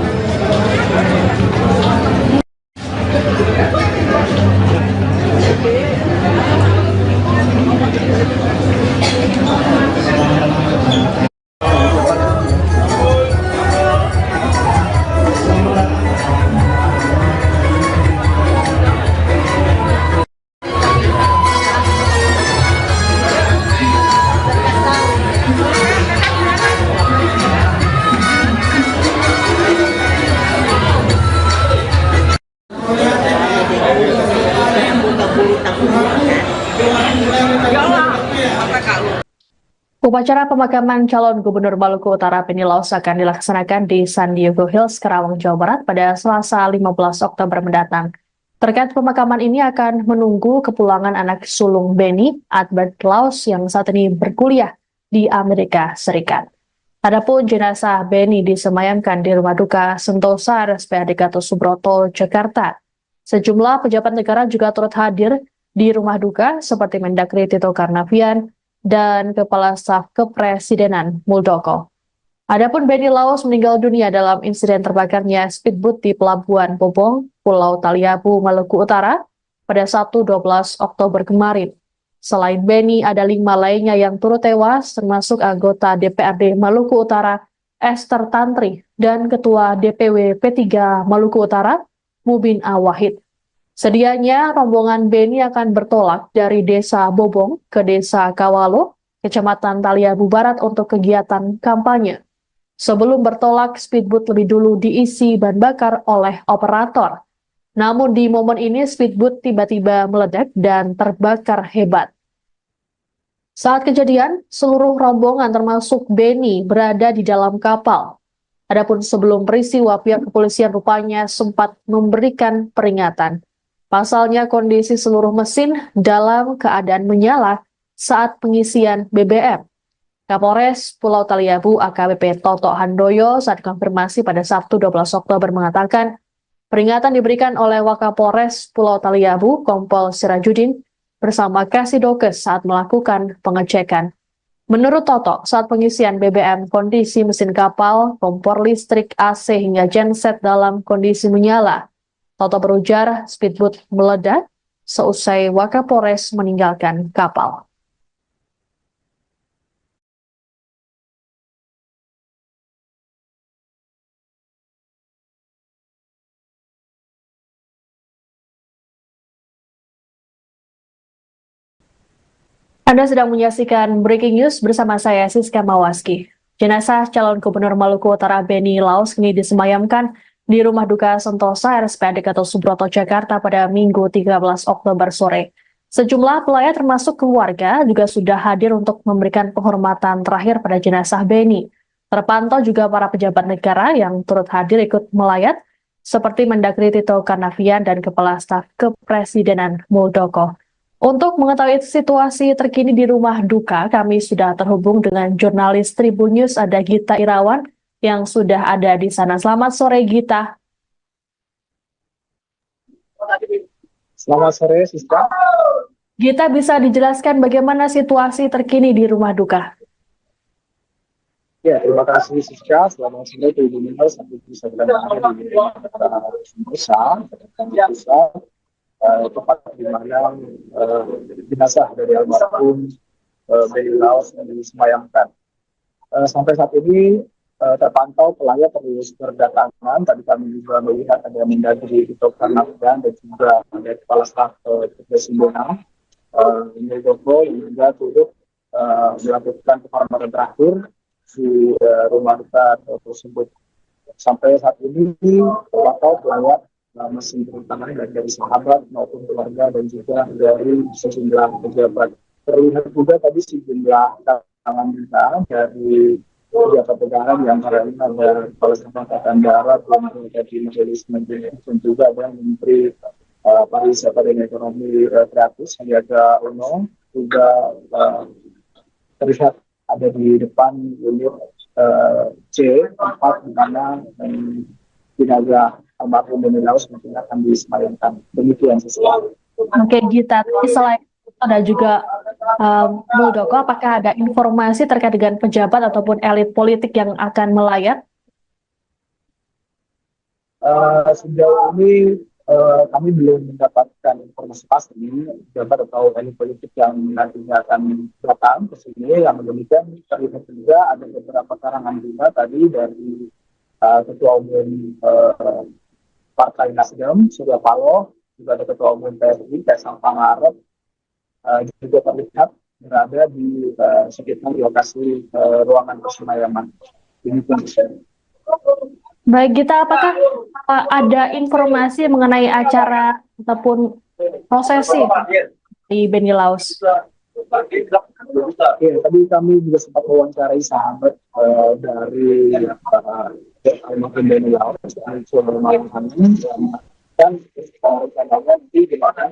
Upacara pemakaman calon Gubernur Maluku Utara Beni Laos akan dilaksanakan di San Diego Hills, Karawang, Jawa Barat pada Selasa 15 Oktober mendatang. Terkait pemakaman ini akan menunggu kepulangan anak sulung Beni, Edward Laos, yang saat ini berkuliah di Amerika Serikat. Adapun jenazah Beni disemayamkan di Rumah Duka Sentosa RSPAD Gatot Subroto, Jakarta. Sejumlah pejabat negara juga turut hadir di Rumah Duka seperti Mendagri Tito Karnavian dan Kepala Staf Kepresidenan Muldoko. Adapun Beni Laos meninggal dunia dalam insiden terbakarnya speedboat di Pelabuhan Bobong, Pulau Taliabu, Maluku Utara pada Sabtu 12 Oktober kemarin. Selain Beni, ada 5 lainnya yang turut tewas, termasuk anggota DPRD Maluku Utara Esther Tantri dan Ketua DPW P3 Maluku Utara Mubin Awahid. Sedianya rombongan Beni akan bertolak dari Desa Bobong ke Desa Kawalo, Kecamatan Taliabu Barat untuk kegiatan kampanye. Sebelum bertolak, speedboat lebih dulu diisi bahan bakar oleh operator. Namun di momen ini speedboat tiba-tiba meledak dan terbakar hebat. Saat kejadian, seluruh rombongan termasuk Beni berada di dalam kapal. Adapun sebelum peristiwa, pihak kepolisian rupanya sempat memberikan peringatan. Pasalnya kondisi seluruh mesin dalam keadaan menyala saat pengisian BBM. Kapolres Pulau Taliabu AKBP Toto Handoyo saat konfirmasi pada Sabtu 12 Oktober mengatakan peringatan diberikan oleh Wakapolres Pulau Taliabu Kompol Sirajudin bersama Kasidokes saat melakukan pengecekan. Menurut Toto, saat pengisian BBM, kondisi mesin kapal, kompor listrik, AC hingga genset dalam kondisi menyala. Toto berujar speedboat meledak seusai Wakapolres meninggalkan kapal. Anda sedang menyaksikan Breaking News bersama saya, Siska Mawaski. Jenazah calon Gubernur Maluku Utara Benny Laus kini disemayamkan di Rumah Duka Sentosa RSPAD Gatot Subroto, Jakarta pada Minggu 13 Oktober sore. Sejumlah pelayat termasuk keluarga juga sudah hadir untuk memberikan penghormatan terakhir pada jenazah Benny. Terpantau juga para pejabat negara yang turut hadir ikut melayat, seperti Mendagri Tito Karnavian dan Kepala Staf Kepresidenan Muldoko. Untuk mengetahui situasi terkini di rumah duka, kami sudah terhubung dengan jurnalis Tribun News, ada Gita Irawan yang sudah ada di sana. Selamat sore, Gita. Selamat sore, Siska. Gita, bisa dijelaskan bagaimana situasi terkini di rumah duka? Ya, terima kasih Siska. Selamat sore Tribun News. Sampai bisa berada di Sentosa. Tempat di mana jenazah dari almarhum Benny Laus disemayamkan. Sampai saat ini terpantau pelayat terus berdatangan. Tadi kami juga melihat ada Mendagri Tito Karnavian dan juga ada Kepala Staf Kepresidenan Muldoko yang juga turut melakukan penghormatan terakhir di rumah duka tersebut. Sampai saat ini terpantau pelayat masih berdatangan dari sahabat maupun keluarga dan juga dari sejumlah pejabat. Terlihat juga tadi sejumlah tangan kita dari pejabat negara, di antaranya ada Kepala Staf Angkatan Darat, dari Majelis Menteri, dan juga ada Menteri Pariwisata dan Ekonomi Kreatif Sandiaga Uno, juga terlihat ada di depan unit C, tempat di mana jenazah almarhum Benny Laus mungkin akan disemayamkan. Demikian sesuatu. Oke, Gita. Selain itu ada juga Muldoko, apakah ada informasi terkait dengan pejabat ataupun elit politik yang akan melayat? Sejauh ini kami belum mendapatkan informasi pasti pejabat atau elit politik yang nantinya akan datang ke sini. Yang demikian terlihat juga ada beberapa karangan bunga tadi dari Ketua Umum Partai Nasdem, Surya Paloh, juga ada Ketua Umum PSI, Kaisang Pangarep, juga terlihat berada di sekitar lokasi ruangan persemayaman. Baik, Gita, apakah ada informasi mengenai acara ataupun prosesi di Benny Laus? Ya, tadi kami juga sempat mewawancarai sahabat dari almarhum Benny Laus, dan rencananya nanti di mana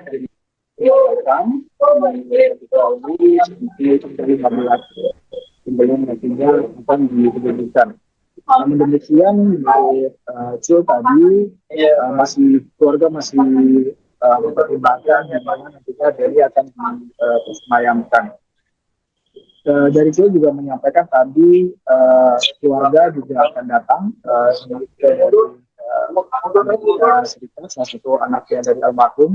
nantinya akan diberikan. Namun demikian, tadi keluarga masih mempertimbangkan di mana nantinya Benny akan disemayamkan. Dari itu juga menyampaikan tadi keluarga juga akan datang Serikat, salah satu anaknya dari almarhum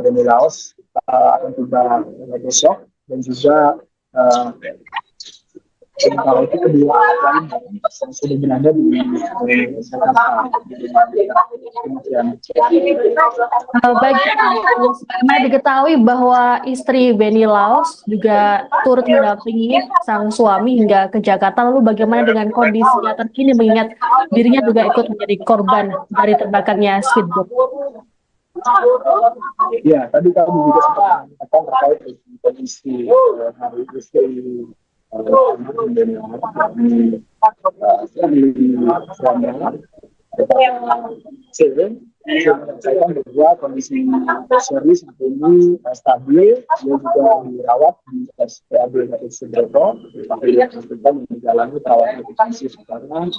Benny Laus akan tiba besok, dan juga kalau itu kedua lain yang sudah berada di Jakarta. Baik, bagaimana diketahui bahwa istri Benny Laus juga turut mendampingi sang suami hingga ke Jakarta. Lalu bagaimana dengan kondisinya terkini mengingat dirinya juga ikut menjadi korban dari terbakarnya speedboat? Ya, tadi kami juga sempat mengatakan terkait dengan kondisi hari istri saya bahwa kondisi serius ini stabil, dia juga dirawat di RSPAD Gatot Subroto, yang menjalani perawatan intensif karena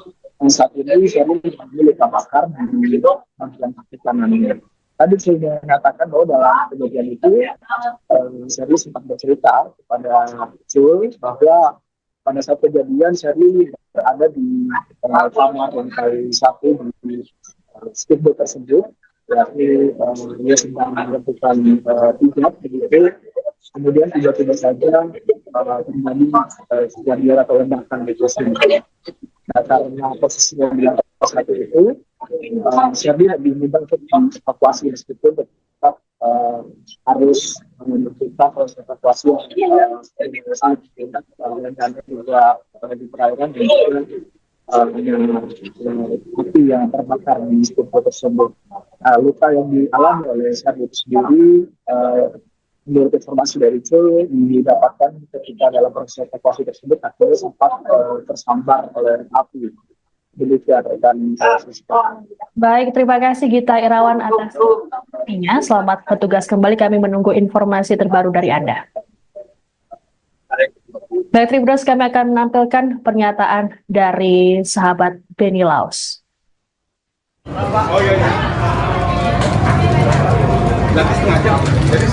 saat ini Sherly memiliki luka bakar di bagian kaki kanannya. tadi saya mengatakan bahwa dalam kejadian itu Sherly sempat bercerita kepada Jul bahwa pada saat kejadian Sherly berada di kamar lantai 1 di speedboat tersebut, yakni dia sedang melakukan hijab begitu. Kemudian tiba-tiba saja terjadi kejadian atau ledakan di tersebut. Nah, karena posisinya di lantai 1 itu, Sherly diminta untuk dievakuasi meskipun tetap harus menentukan proses evakuasi dan juga di perairan dan juga api yang terbakar di speedboat tersebut. Luka yang dialami oleh Sherly itu sendiri, menurut informasi dari Jul, didapatkan ketika dalam proses evakuasi tersebut akhirnya sempat tersambar oleh api. Demikian rekan. Baik, terima kasih Gita Irawan atas informasinya. Selamat bertugas kembali, kami menunggu informasi terbaru dari Anda. Baik, Tribuners, kami akan menampilkan pernyataan dari sahabat Benny Laos. Oh iya. Lagi setengah jam, jadi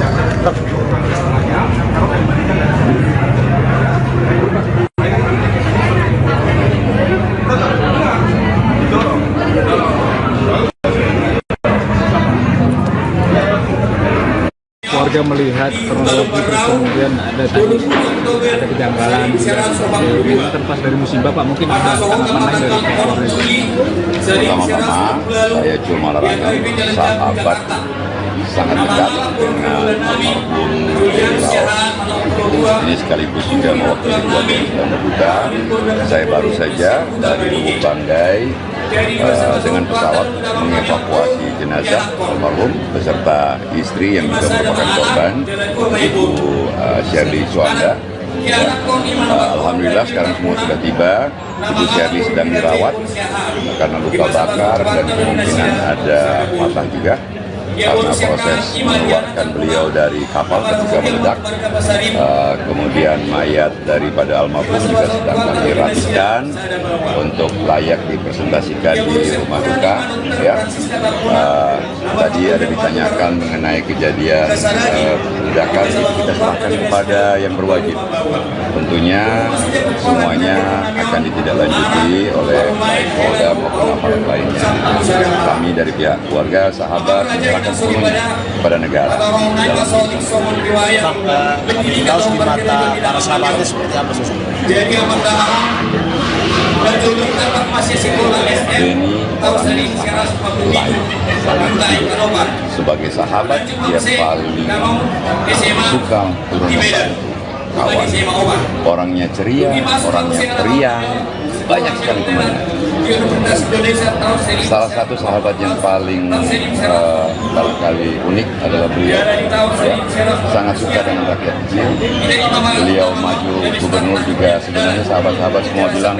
warga melihat kronologi terus kemudian ada kejanggalan ini terlepas dari musibah Pak, mungkin ada tanggapan lain dari pihak keluarga. Pertama-tama saya Jul Malarangeng, sahabat sangat dekat dengan almarhum Benny Laos. Ini sekaligus juga mewakili keluarga yang sedang berduka. Saya baru saja dari Lubuk Banggai dengan pesawat mengevakuasi jenazah almarhum beserta istri yang juga merupakan korban, Ibu Sherly Suanda. Alhamdulillah sekarang semua sudah tiba. Ibu Sherly sedang dirawat karena luka bakar dan kemungkinan ada patah juga karena proses mengeluarkan beliau dari kapal ketika meledak. Kemudian mayat daripada almarhum juga sedang kami rapikan untuk layak dipresentasikan di rumah duka. Ya. Tadi ada ditanyakan mengenai kejadian ledakan, kita serahkan kepada yang berwajib. Tentunya semuanya akan ditindaklanjuti oleh baik Polda maupun aparat lainnya. Kami dari pihak keluarga, sahabat, menyerahkan semuanya kepada negara. Benny Laos di mata para sahabatnya seperti apa sih? Benny orangnya sangat baik, sebagai sahabat dia paling suka turun membantu kawan. Orangnya ceria, orangnya periang, banyak sekali temannya. Salah satu sahabat yang paling barangkali unik adalah beliau. Ya, sangat suka dengan rakyat kecil. Beliau maju gubernur juga, sebenarnya sahabat-sahabat semua bilang,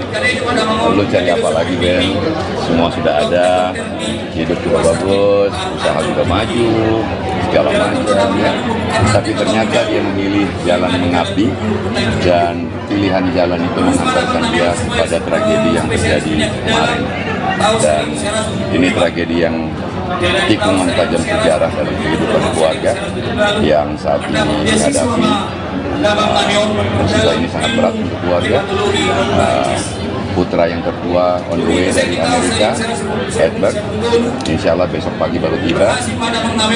lu cari apa lagi Ben? Semua sudah ada, hidup juga bagus, usaha juga maju, segala macam. Ya. Tapi ternyata dia memilih jalan mengabdi dan pilihan jalan itu mengantarkan dia pada tragedi yang terjadi kemarin. Dan ini tragedi yang tikungan tajam sejarah dalam kehidupan keluarga yang saat ini dihadapi. Musibah ini sangat berat untuk keluarga. Putra yang tertua on the way dari Amerika, Edward, insya Allah besok pagi baru tiba.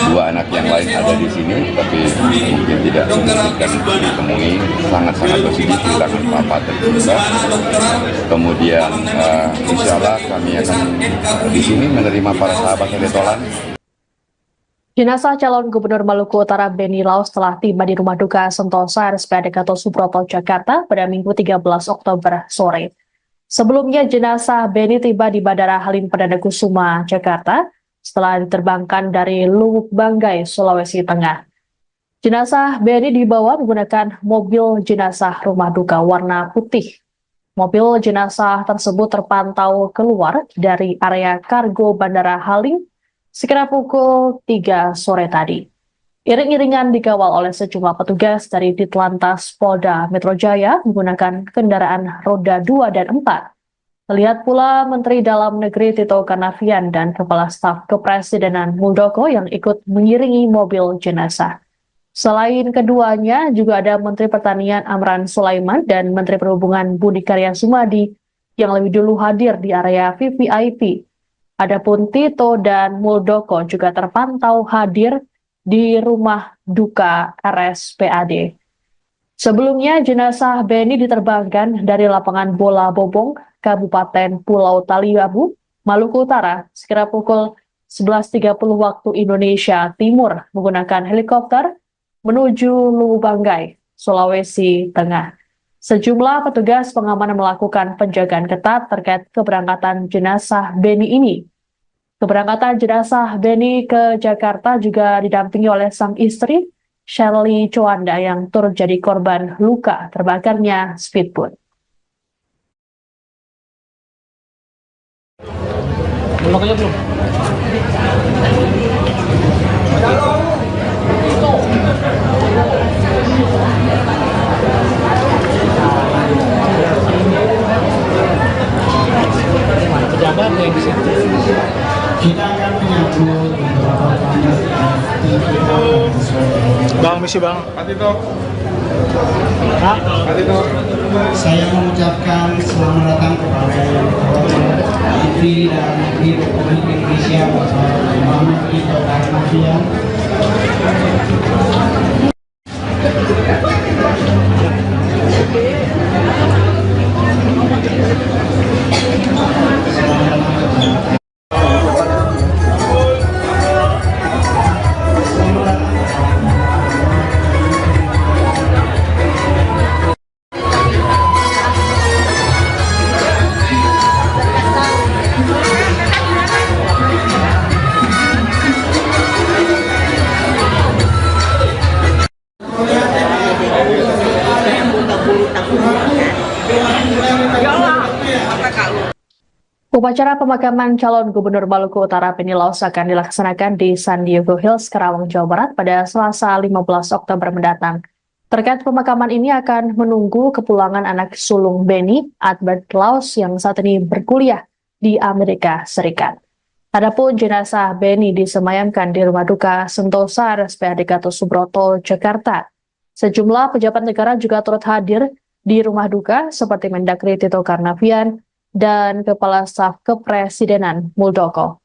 Dua anak yang lain ada di sini, tapi mungkin tidak memungkinkan untuk ditemui. Sangat-sangat bersedih kehilangan papa tercinta. Kemudian insya Allah kami akan di sini menerima para sahabat Retolan. Jenazah calon Gubernur Maluku Utara Benny Laos telah tiba di Rumah Duka Sentosa RSPAD Gatot Subroto, Jakarta pada Minggu 13 Oktober sore. Sebelumnya jenazah Benny tiba di Bandara Halim Perdana Kusuma, Jakarta setelah diterbangkan dari Lubuk Banggai, Sulawesi Tengah. Jenazah Benny dibawa menggunakan mobil jenazah rumah duka warna putih. Mobil jenazah tersebut terpantau keluar dari area kargo Bandara Halim sekitar pukul 3 sore tadi. Iring-iringan dikawal oleh sejumlah petugas dari Ditlantas Polda Metro Jaya menggunakan kendaraan roda 2 dan 4. Terlihat pula Menteri Dalam Negeri Tito Karnavian dan Kepala Staf Kepresidenan Muldoko yang ikut mengiringi mobil jenazah. Selain keduanya, juga ada Menteri Pertanian Amran Sulaiman dan Menteri Perhubungan Budi Karya Sumadi yang lebih dulu hadir di area VVIP. Adapun Tito dan Muldoko juga terpantau hadir di rumah duka RSPAD. Sebelumnya, jenazah Beni diterbangkan dari lapangan bola Bobong, Kabupaten Pulau Taliabu, Maluku Utara, sekira pukul 11.30 waktu Indonesia Timur menggunakan helikopter menuju Lubanggai, Sulawesi Tengah. Sejumlah petugas pengamanan melakukan penjagaan ketat terkait keberangkatan jenazah Beni ini. Keberangkatan jenazah Beni ke Jakarta juga didampingi oleh sang istri, Shirley Chowanda, yang turut jadi korban luka terbakarnya speedboat. Pejabat yang di situ. Kita akan menyambut beberapa tamu. Bang, misi bang. Pak Tito. Pak Tito. Saya mengucapkan selamat datang kepada yang terhormat Menteri Dalam Negeri Republik Indonesia Bapak Muhammad Tito Karnavian. Upacara pemakaman calon Gubernur Maluku Utara Beni Laos akan dilaksanakan di San Diego Hills, Karawang, Jawa Barat pada Selasa 15 Oktober mendatang. Terkait pemakaman ini akan menunggu kepulangan anak sulung Beni, Albert Laos, yang saat ini berkuliah di Amerika Serikat. Adapun jenazah Beni disemayamkan di Rumah Duka Sentosa RSPAD Gatot Subroto, Jakarta. Sejumlah pejabat negara juga turut hadir di rumah duka seperti Mendagri Tito Karnavian dan Kepala Staf Kepresidenan Muldoko.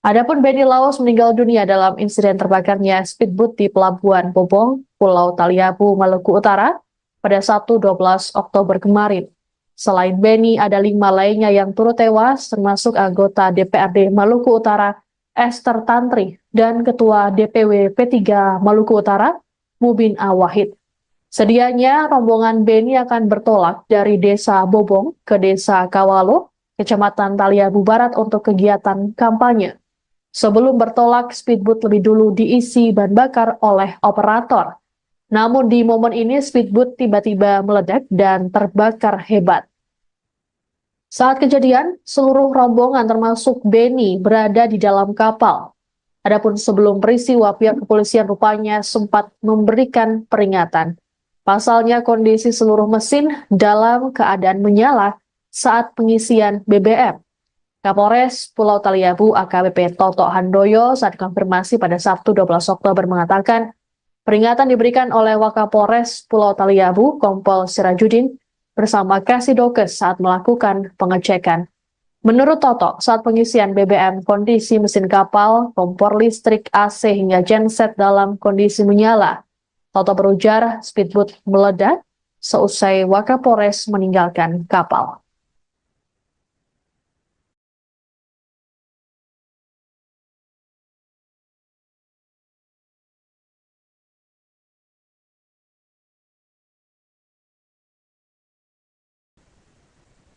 Adapun Beni Laos meninggal dunia dalam insiden terbakarnya speedboat di Pelabuhan Bobong, Pulau Taliabu, Maluku Utara pada Sabtu 12 Oktober kemarin. Selain Beni, ada 5 lainnya yang turut tewas, termasuk anggota DPRD Maluku Utara Esther Tantri dan Ketua DPW P3 Maluku Utara Mubin Awahid. Sedianya rombongan Beni akan bertolak dari Desa Bobong ke Desa Kawalo, Kecamatan Taliabu Barat untuk kegiatan kampanye. Sebelum bertolak, speedboat lebih dulu diisi bahan bakar oleh operator. Namun di momen ini speedboat tiba-tiba meledak dan terbakar hebat. Saat kejadian, seluruh rombongan termasuk Beni berada di dalam kapal. Adapun sebelum peristiwa, pihak kepolisian rupanya sempat memberikan peringatan. Pasalnya kondisi seluruh mesin dalam keadaan menyala saat pengisian BBM. Kapolres Pulau Taliabu AKBP Toto Handoyo saat konfirmasi pada Sabtu 12 Oktober mengatakan peringatan diberikan oleh Wakapolres Pulau Taliabu Kompol Sirajudin bersama Kasidokes saat melakukan pengecekan. Menurut Toto, saat pengisian BBM kondisi mesin kapal, kompor listrik, AC hingga genset dalam kondisi menyala. Toto berujar speedboat meledak seusai Wakapolres meninggalkan kapal.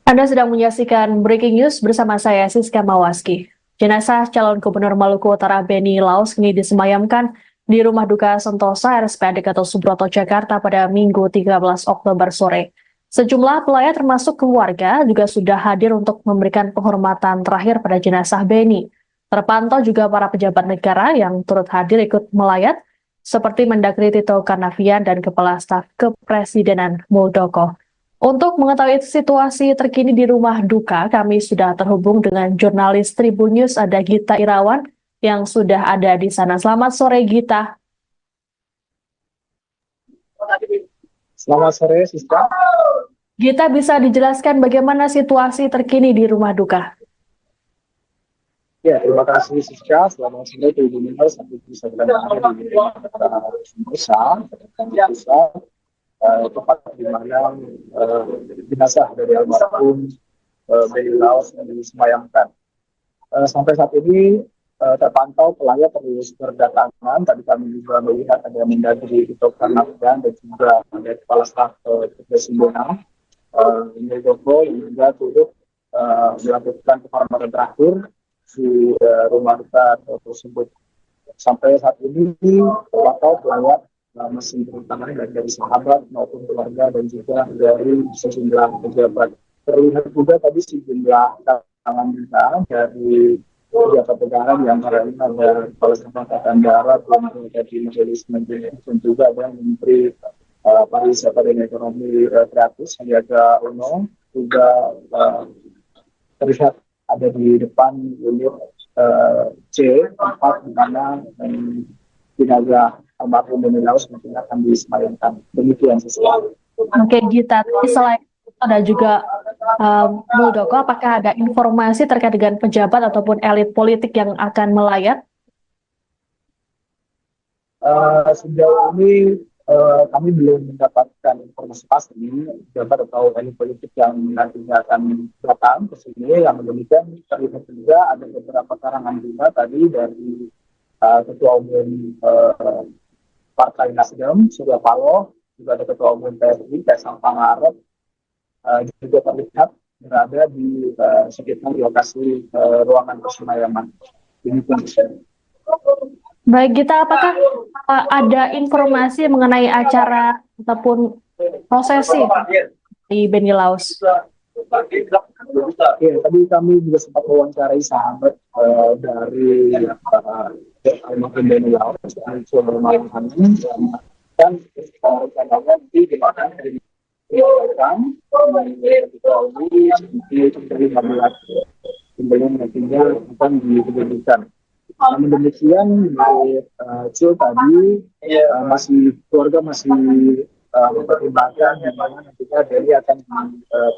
Anda sedang menyaksikan Breaking News bersama saya, Siska Mawaski. Jenazah calon Gubernur Maluku Utara Beni Laos kini disemayamkan di Rumah Duka Sentosa RSPAD Gatot Subroto, Jakarta pada Minggu 13 Oktober sore. Sejumlah pelayat termasuk keluarga juga sudah hadir untuk memberikan penghormatan terakhir pada jenazah Beni. Terpantau juga para pejabat negara yang turut hadir ikut melayat, seperti Mendagri Tito Karnavian dan Kepala Staf Kepresidenan Muldoko. Untuk mengetahui situasi terkini di rumah duka, kami sudah terhubung dengan jurnalis Tribun News, ada Gita Irawan yang sudah ada di sana. Selamat sore, Gita. Selamat sore, Siska. Gita, bisa dijelaskan bagaimana situasi terkini di rumah duka? Ya, terima kasih Siska. Selamat sore Tribun News. Sampai bisa berada di Nusa, tempat di mana jenazah dari almarhum Benny Laos yang disemayamkan. Sampai saat ini terpantau pelayat terus berdatangan. Tadi kami juga melihat ada Mendagri Tito Karnavian dan juga ada Kepala Staf Kepresidenan Muldoko yang juga turut melakukan penghormatan terakhir di rumah duka tersebut. Sampai saat ini terpantau pelayat masih berdatangan dari sahabat maupun keluarga dan juga dari sejumlah pejabat. Terlihat juga tadi sejumlah tangan kita dari pejabat negara, di antaranya ada Kepala Staf Angkatan Darat, dari Majelis Menteri, dan juga ada Menteri Pariwisata dan Ekonomi Kreatif Sandiaga Uno, juga terlihat ada di depan unit C, tempat di mana jenazah almarhum Benny Laos mungkin akan disemayamkan. Demikian sesuatu. Oke, Gita. Selain itu ada juga Muldoko, apakah ada informasi terkait dengan pejabat ataupun elit politik yang akan melayat? Sejauh ini kami belum mendapatkan informasi pasti pejabat atau elit politik yang nantinya akan datang ke sini. Yang demikian terlihat juga ada beberapa karangan bunga tadi dari Ketua Umum Partai Nasdem, Surya Paloh, juga ada Ketua Umum PSI, Kaisang Pangarep, juga terlihat berada di sekitar lokasi ruangan persemayaman. Baik, Gita, apakah ada informasi mengenai acara ataupun prosesi di Benny Laos? Ya, tadi kami juga sempat mewawancarai sahabat dari almarhum Benny Laos, dan rencananya di mana sebelum nantinya akan diberikan. Namun demikian, Cil tadi keluarga masih mempertimbangkan di mana nantinya Benny akan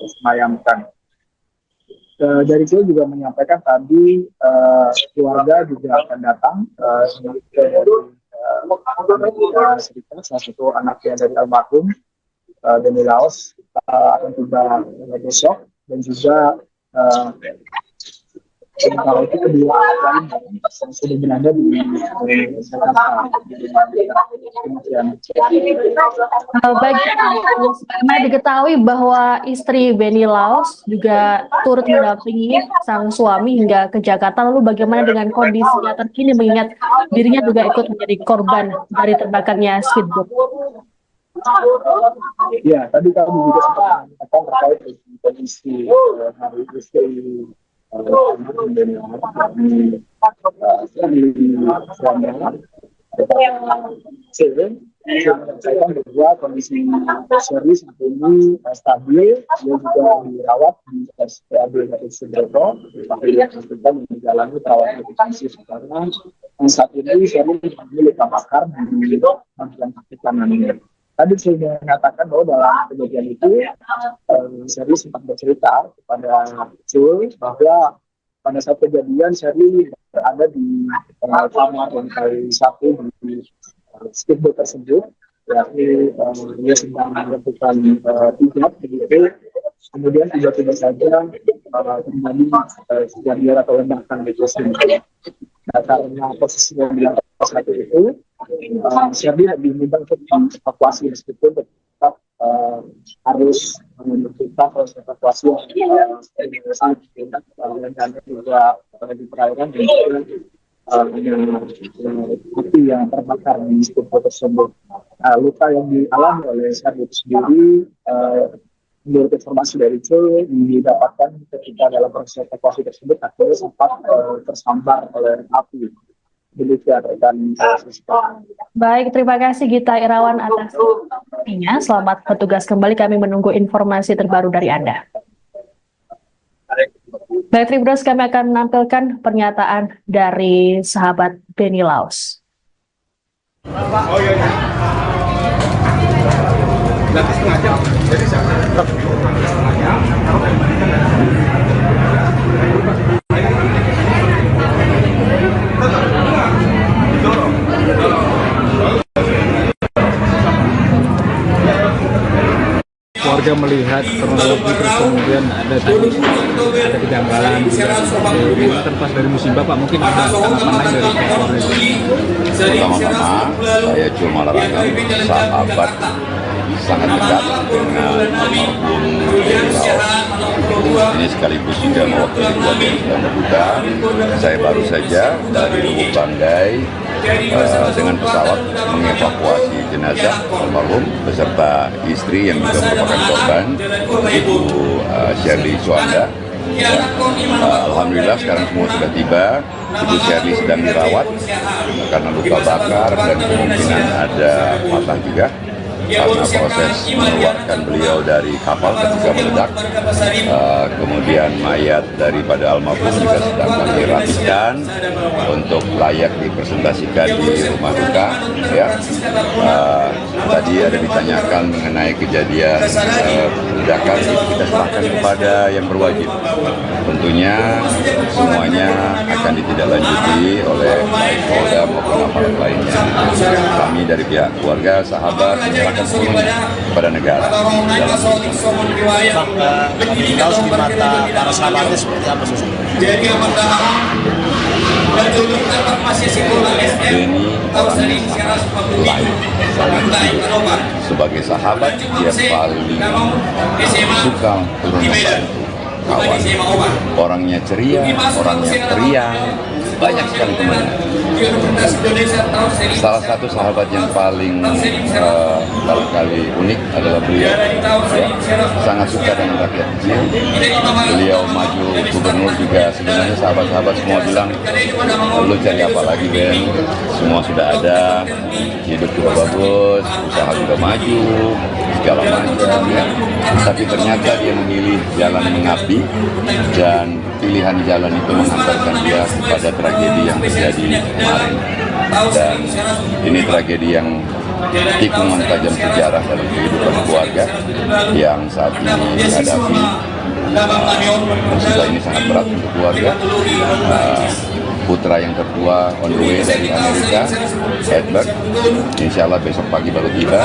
disemayamkan. Dari Cil juga menyampaikan tadi keluarga juga akan datang salah satu anaknya dari almarhum Benny Laos akan tiba besok, dan juga kalau itu kedua lain yang sudah berada di Jakarta. Bagaimana diketahui bahwa istri Benny Laos juga turut mendampingi sang suami hingga ke Jakarta. Lalu bagaimana dengan kondisinya terkini mengingat dirinya juga ikut menjadi korban dari terbakarnya speedboat? Ya, tadi kami juga sempat mengatakan terkait dengan kondisi hari istri Benny Laos saya bahwa kondisi Sherly saat ini stabil, dia juga dirawat di RSPAD Gatot Subroto, yang menjalani perawatan intensif karena saat ini Sherly mengalami luka bakar di bagian kaki kanannya. Tadi saya mengatakan bahwa dalam kejadian itu Sherly sempat bercerita kepada Cul bahwa pada saat kejadian Sherly berada di kamar lantai 1 di speedboat tersebut, yakni dia sedang melakukan pijat begitu, kemudian tiba-tiba saja terjadi kejadian atau ledakan di speedboat. Nah, karena posisinya di lantai 1 itu, Sherly lebih mudah untuk evakuasi meskipun tetap harus menentukan proses evakuasi yang dan juga di perairan dan juga api yang terbakar di speedboat tersebut. Luka yang dialami oleh Sherly itu sendiri, menurut informasi dari Cul, didapatkan ketika dalam proses evakuasi tersebut akhirnya sempat tersambar oleh api. Demikian rekan Siska. Baik, terima kasih Gita Irawan atas informasinya. Selamat bertugas kembali, kami menunggu informasi terbaru dari Anda. Baik, Tribuners, kami akan menampilkan pernyataan dari sahabat Benny Laus. Oh iya. Nanti setengah jam. Jadi Warga melihat kronologi terus kemudian ada kejanggalan ini terlepas dari musibah Pak, mungkin ada tanggapan lain dari pihak keluarga. Pertama-tama saya cuma Larangam, sahabat sangat dekat dengan almarhum Benny Laus. Ini sekaligus juga mewakili keluarga yang sedang berduka. Saya baru saja dari Lubuk Banggai dengan pesawat mengevakuasi jenazah almarhum beserta istri yang juga merupakan korban, Ibu Shirley Juanda. Alhamdulillah sekarang semua sudah tiba. Ibu Shirley sedang dirawat karena luka bakar dan kemungkinan ada patah juga karena proses mengeluarkan beliau dari kapal ketika meledak. Kemudian mayat daripada almarhum juga sedang kami rapikan untuk layak dipresentasikan di rumah duka. Ya. Tadi ada ditanyakan mengenai kejadian ledakan, kita serahkan kepada yang berwajib. Tentunya semuanya akan ditindaklanjuti oleh baik Polda maupun aparat lainnya. Kami dari pihak keluarga, sahabat menyerahkan sepenuhnya kepada negara. Laus di mata para sahabatnya seperti apa sih? Benny orangnya sangat baik. Sebagai sahabat dia paling suka turun membantu kawan. Orangnya ceria, orangnya periang, banyak sekali temannya. Salah satu sahabat yang paling barangkali unik adalah beliau. Ya, sangat suka dengan rakyat kecil. Beliau maju gubernur juga sebenarnya sahabat-sahabat semua bilang, lu cari apa lagi Ben? Semua sudah ada, hidup juga bagus, usaha juga maju, segala macam. Ya. Tapi ternyata dia memilih jalan mengabdi dan pilihan jalan itu menghantarkan dia kepada tragedi yang terjadi kemarin. Dan ini tragedi yang tikungan tajam sejarah dalam kehidupan keluarga yang saat ini dihadapi. Musibah ini sangat berat untuk keluarga. Putra yang tertua on the way dari Amerika, Edward, insya Allah besok pagi baru tiba.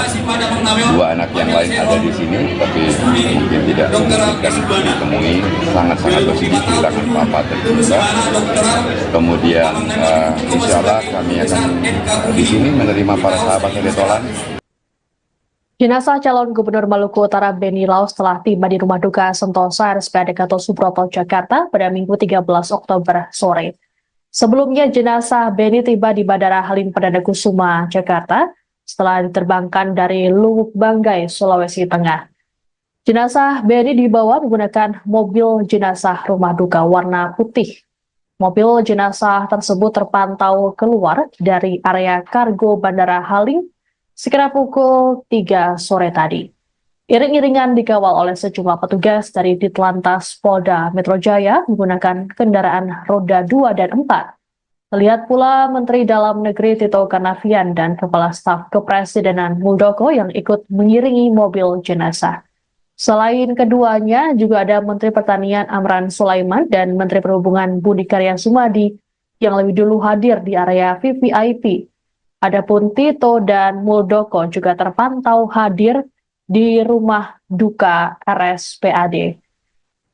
Dua anak yang lain ada di sini, tapi mungkin tidak memungkinkan ditemui. Sangat-sangat bersedih kehilangan papa tercinta. Kemudian insya Allah kami akan di sini menerima para sahabat Edetolan. Jenazah calon Gubernur Maluku Utara Benny Laus telah tiba di Rumah Duka Sentosa RSPAD Gatot Subroto, Jakarta pada Minggu 13 Oktober sore. Sebelumnya jenazah Benny tiba di Bandara Halim Perdana Kusuma, Jakarta setelah diterbangkan dari Lubuk Banggai, Sulawesi Tengah. Jenazah Benny dibawa menggunakan mobil jenazah rumah duka warna putih. Mobil jenazah tersebut terpantau keluar dari area kargo Bandara Halim sekira pukul 3 sore tadi. Iring-iringan dikawal oleh sejumlah petugas dari Ditlantas Polda Metro Jaya menggunakan kendaraan roda 2 dan 4. Terlihat pula Menteri Dalam Negeri Tito Karnavian dan Kepala Staf Kepresidenan Muldoko yang ikut mengiringi mobil jenazah. Selain keduanya, juga ada Menteri Pertanian Amran Sulaiman dan Menteri Perhubungan Budi Karya Sumadi yang lebih dulu hadir di area VVIP. Adapun Tito dan Muldoko juga terpantau hadir di rumah duka RSPAD.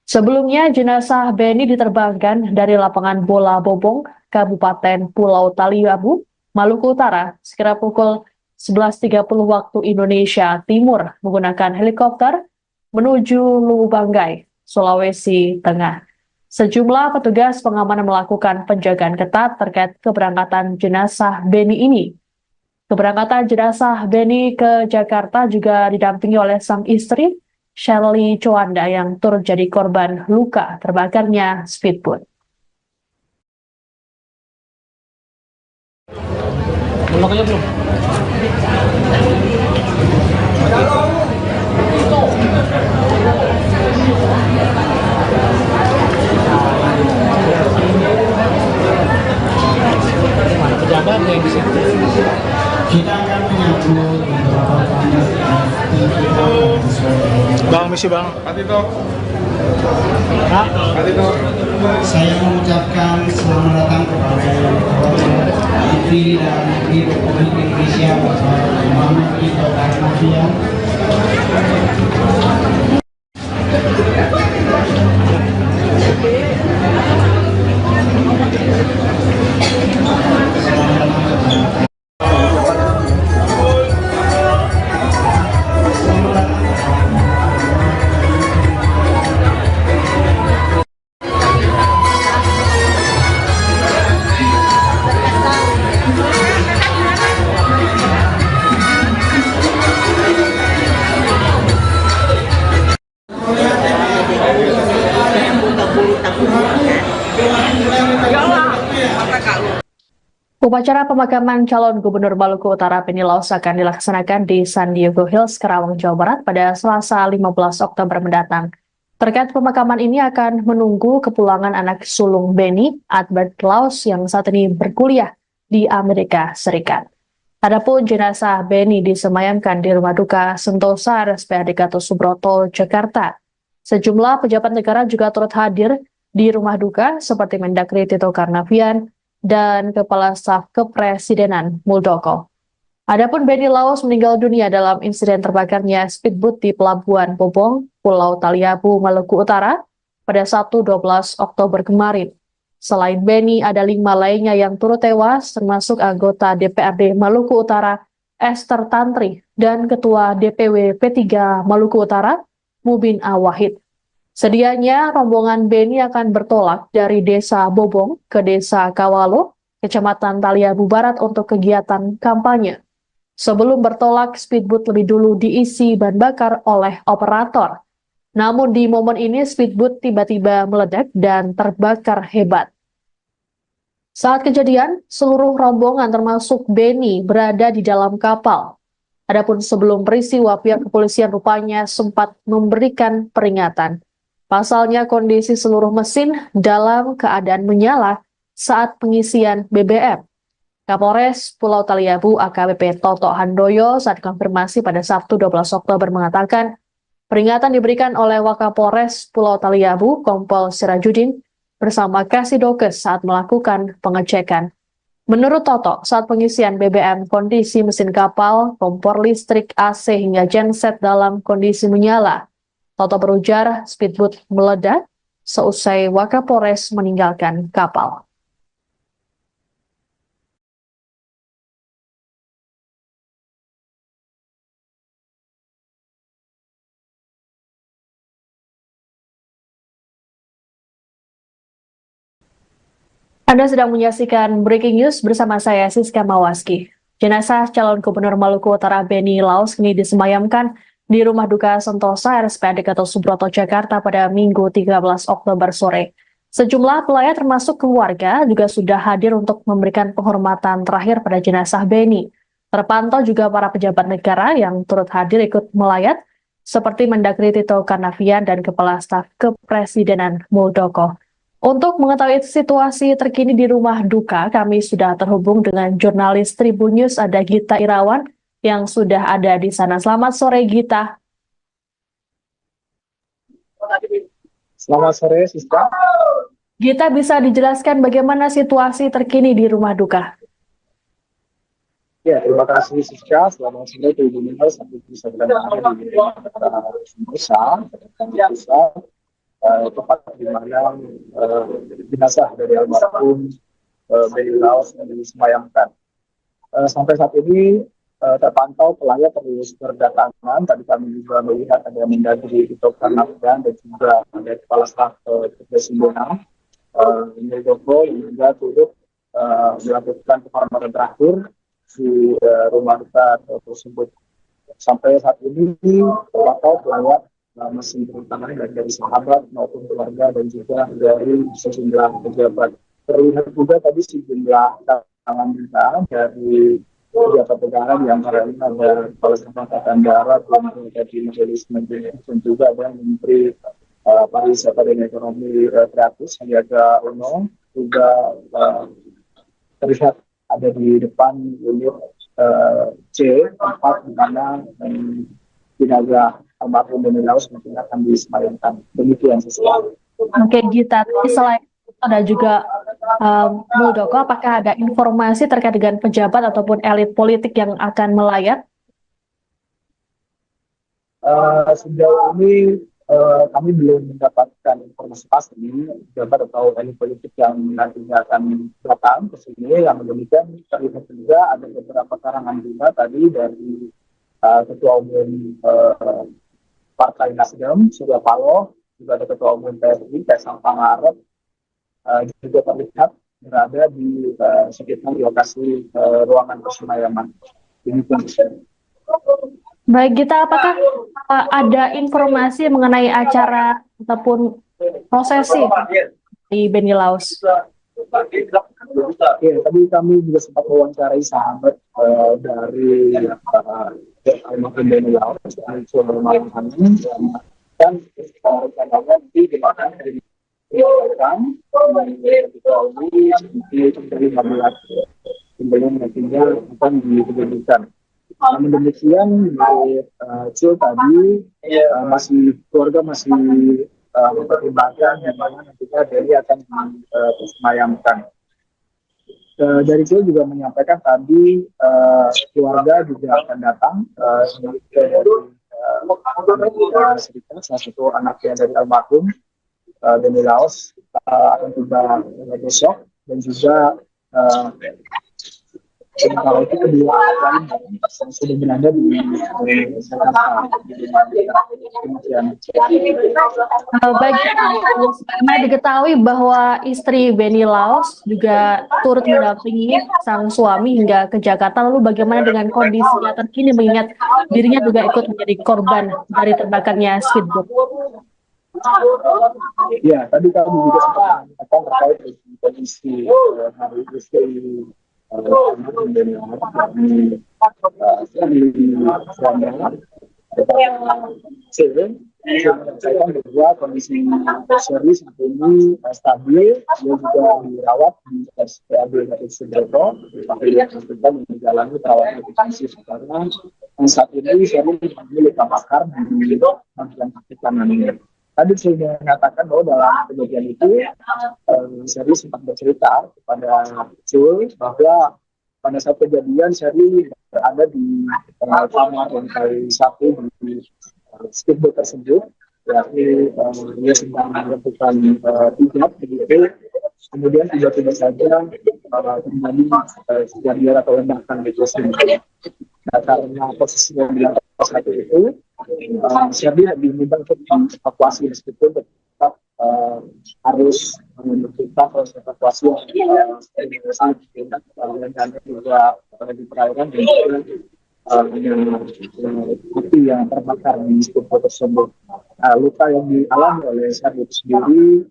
Sebelumnya, jenazah Benny diterbangkan dari lapangan bola Bobong, Kabupaten Pulau Taliabu, Maluku Utara, sekira pukul 11.30 waktu Indonesia Timur menggunakan helikopter menuju Lubuk Banggai, Sulawesi Tengah. Sejumlah petugas pengamanan melakukan penjagaan ketat terkait keberangkatan jenazah Benny ini. Keberangkatan jenazah Benny ke Jakarta juga didampingi oleh sang istri, Shirley Juanda, yang turut jadi korban luka terbakarnya speedboat. Makanya belum. Pejabat yang di situ. Kita akan menyambut beberapa tamu yang kita Bang, misi bang. Patito, Hah? Patito. Saya mengucapkan selamat datang kepada yang terhormat Menteri Dalam Negeri Republik Indonesia Bapak Muhammad Tito Karnavian. Upacara pemakaman calon Gubernur Maluku Utara Benny Laus akan dilaksanakan di San Diego Hills, Karawang, Jawa Barat pada Selasa 15 Oktober mendatang. Terkait pemakaman ini akan menunggu kepulangan anak sulung Benny, Albert Laus, yang saat ini berkuliah di Amerika Serikat. Adapun jenazah Benny disemayamkan di Rumah Duka Sentosa RSPAD Gatot Subroto, Jakarta. Sejumlah pejabat negara juga turut hadir di rumah duka seperti Mendagri Tito Karnavian dan Kepala Staf Kepresidenan Muldoko. Adapun Benny Laus meninggal dunia dalam insiden terbakarnya speedboat di Pelabuhan Bobong, Pulau Taliabu, Maluku Utara pada Sabtu 12 Oktober kemarin. Selain Benny, ada 5 lainnya yang turut tewas, termasuk anggota DPRD Maluku Utara Esther Tantri dan Ketua DPW P3 Maluku Utara Mubin Awahid. Sedianya rombongan Benny akan bertolak dari Desa Bobong ke Desa Kawalo, Kecamatan Taliabu Barat untuk kegiatan kampanye. Sebelum bertolak, speedboat lebih dulu diisi bahan bakar oleh operator. Namun di momen ini speedboat tiba-tiba meledak dan terbakar hebat. Saat kejadian, seluruh rombongan termasuk Benny berada di dalam kapal. Adapun sebelum peristiwa, pihak kepolisian rupanya sempat memberikan peringatan. Pasalnya kondisi seluruh mesin dalam keadaan menyala saat pengisian BBM. Kapolres Pulau Taliabu AKBP Toto Handoyo saat konfirmasi pada Sabtu 12 Oktober mengatakan, peringatan diberikan oleh Wakapolres Pulau Taliabu Kompol Sirajudin bersama Kasidokes saat melakukan pengecekan. Menurut Toto, saat pengisian BBM, kondisi mesin kapal, kompor listrik, AC hingga genset dalam kondisi menyala. Toto berujar speedboat meledak seusai Wakapolres meninggalkan kapal. Anda sedang menyaksikan Breaking News bersama saya, Siska Mawaski. Jenazah calon Gubernur Maluku Utara Benny Laus kini disemayamkan di Rumah Duka Sentosa RSPAD Gatot Subroto, Jakarta pada Minggu 13 Oktober sore. Sejumlah pelayat termasuk keluarga juga sudah hadir untuk memberikan penghormatan terakhir pada jenazah Benny. Terpantau juga para pejabat negara yang turut hadir ikut melayat, seperti Mendagri Tito Karnavian dan Kepala Staf Kepresidenan Muldoko. Untuk mengetahui situasi terkini di rumah duka, kami sudah terhubung dengan jurnalis Tribun News, ada Gita Irawan yang sudah ada di sana. Selamat sore, Gita. Selamat sore, Siska. Gita, bisa dijelaskan bagaimana situasi terkini di rumah duka? Ya, terima kasih Siska. Selamat sore Tribun News. Sampai bisa berada di Sentosa, tempat di mana jenazah dari almarhum Benny Laus yang disemayamkan. Sampai saat ini terpantau pelayat terus berdatangan. Tadi kami juga melihat ada Mendagri Tito Karnavian dan juga ada Kepala Staf Kepresidenan Muldoko yang juga turut melakukan penghormatan terakhir di rumah duka tersebut. Sampai saat ini terpantau pelayat masih berdatangan dari sahabat maupun keluarga dan juga dari sejumlah pejabat. Terlihat juga tadi sejumlah tangan kita dari pejabat negara, di antaranya ada Kepala Staf Angkatan Darat, Menteri Majelis Menteri, dan juga ada Menteri Pariwisata dan Ekonomi Kreatif Sandiaga Uno, juga terlihat ada di depan unit C4 di mana jenazah almarhum Beni Laus mungkin akan disemayamkan. Demikian sesuatu. Oke Gita, selain itu ada juga Muldoko, apakah ada informasi terkait dengan pejabat ataupun elit politik yang akan melayat? Sejauh ini kami belum mendapatkan informasi pasti pejabat atau elit politik yang nantinya akan datang ke sini. Yang demikian terlihat juga ada beberapa karangan bunga tadi dari Ketua Umum Partai Nasdem, Surya Paloh, juga ada Ketua Umum PSI, Kaisang Pangarep, juga terlihat berada di sekitar lokasi ruangan persembayangan. Baik Gita, apakah ada informasi mengenai acara ataupun prosesi di Beni Laus? Ya, tadi kami juga sempat mewawancarai sahabat dari almarhum Beni Laus, dan rencananya di mana sebelum nantinya akan diberikan. Namun demikian, Cil tadi keluarga masih mempertimbangkan di mana nantinya Beni akan disemayamkan. Dari Cil juga menyampaikan tadi keluarga juga akan datang Serikat, salah satu anaknya dari almarhum Beni Laus akan tiba besok, dan juga sementara itu kedua lain yang sudah berada di Jakarta. Baik, karena diketahui bahwa istri Beni Laus juga turut mendampingi sang suami hingga ke Jakarta. Lalu bagaimana dengan kondisinya terkini mengingat dirinya juga ikut menjadi korban dari terbakarnya speedboat? Ya, tadi kami juga sempat mengatakan terkait dengan kondisi hari istri Beni Laus saya bahwa kondisi Shirley saat ini stabil, dia juga dirawat di RSPAD Gatot Subroto, tapi dia sedang menjalani perawatan intensif karena saat ini Shirley mengalami luka bakar di bagian kaki kanannya. Tadi saya mengatakan bahwa dalam kejadian itu Shirley sempat bercerita kepada Cul bahwa pada saat kejadian Shirley berada di kamar lantai 1 di speedboat tersebut, yakni dia sedang melakukan hijab begitu. Kemudian tiba-tiba saja terjadi kejadian atau ledakan di tersebut. Nah, karena posisinya di lantai 1 itu, Shirley diminta untuk evakuasi meskipun tetap harus menentukan proses evakuasi yang dan juga di perairan dan juga api yang terbakar di speedboat tersebut. Luka yang dialami oleh Shirley itu sendiri,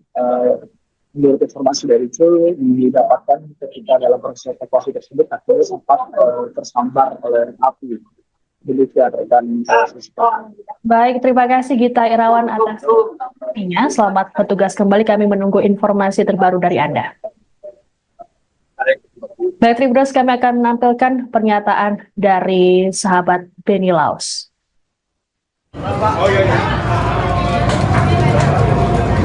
menurut informasi dari Cul, didapatkan ketika dalam proses evakuasi tersebut akhirnya sempat tersambar oleh api. Demikian rekan. Baik, terima kasih Gita Irawan atas informasinya. Selamat bertugas kembali, kami menunggu informasi terbaru dari Anda. Baik, Tribuners, kami akan menampilkan pernyataan dari sahabat Beni Laus. Oh iya.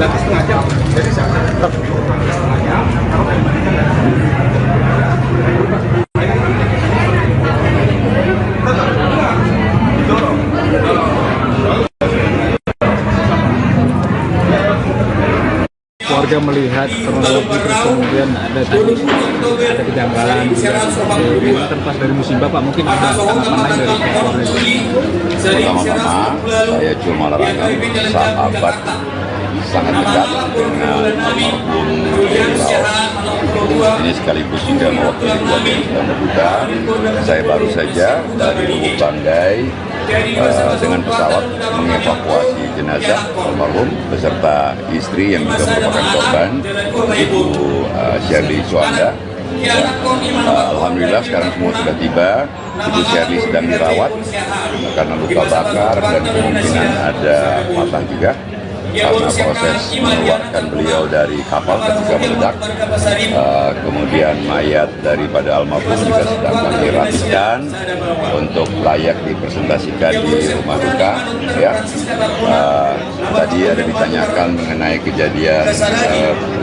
Berarti setengah jam. Jadi setengah jam. Warga melihat kronologi terus kemudian ada kejanggalan ini terlepas dari musibah Pak, mungkin ada tanggapan lain dari keluarga. Pertama-tama saya cuma larangkan sahabat sangat dekat dengan almarhum Beni Laus. Ini sekaligus juga mewakili keluarga yang sedang berduka. Saya baru saja dari Lubuk Banggai dengan pesawat mengevakuasi jenazah almarhum beserta istri yang juga merupakan korban, Ibu Shirley Suanda, Alhamdulillah sekarang semua sudah tiba. Ibu Shirley sedang dirawat karena luka bakar dan kemungkinan ada patah juga karena proses mengeluarkan beliau dari kapal ketika meledak. Kemudian mayat daripada almarhum juga sedang kami rapikan untuk layak dipresentasikan di rumah duka. Ya. Tadi ada ditanyakan mengenai kejadian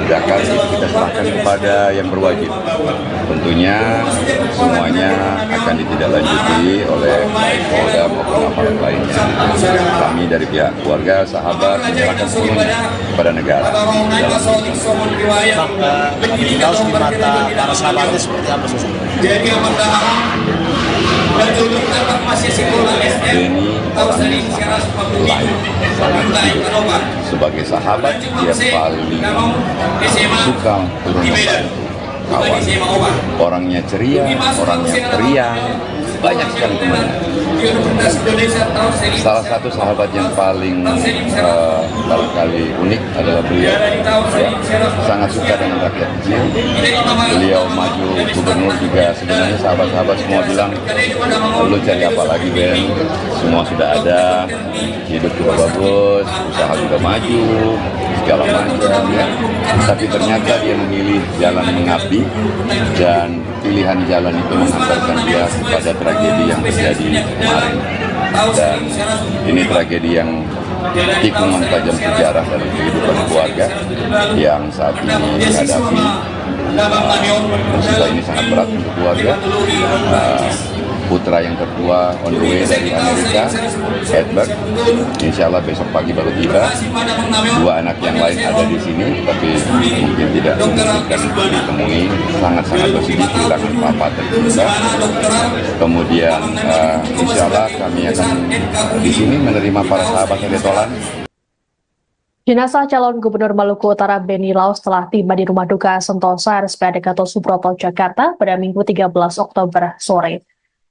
ledakan, itu kita serahkan kepada yang berwajib. Tentunya semuanya akan ditindaklanjuti oleh baik Polda maupun aparat lainnya. Kami dari pihak keluarga, sahabat menyerahkan sepenuhnya kepada negara. Tahu di mata para sahabatnya seperti apa sosok? Beni orangnya sangat baik, sangat hidup. Sebagai sahabat, dia paling suka turun membantu kawan. Orangnya ceria, orangnya periang, banyak sekali temannya. Salah satu sahabat yang paling barangkali unik adalah beliau, ya, sangat suka dengan rakyat kecil. Beliau maju gubernur juga sebenarnya sahabat-sahabat semua bilang, lu cari apa lagi Ben, semua sudah ada, hidup juga bagus, usaha juga maju, segala macam ya. Tapi ternyata dia memilih jalan mengabdi dan pilihan jalan itu mengantarkan dia kepada tragedi yang terjadi kemarin. Dan ini tragedi yang tikungan tajam sejarah dalam kehidupan keluarga yang saat ini menghadapi musibah ini sangat berat untuk keluarga. Putra yang tertua on the way dari Amerika, Edward, insya Allah besok pagi baru tiba. Dua anak yang lain ada di sini, tapi mungkin tidak memungkinkan untuk ditemui. Sangat-sangat bersedih kehilangan papa tercinta. Kemudian insya Allah kami akan di sini menerima para sahabat yang ditolan. Jenazah calon Gubernur Maluku Utara Beni Laos telah tiba di Rumah Duka Sentosa RSPAD Gatot Subroto, Jakarta pada Minggu 13 Oktober sore.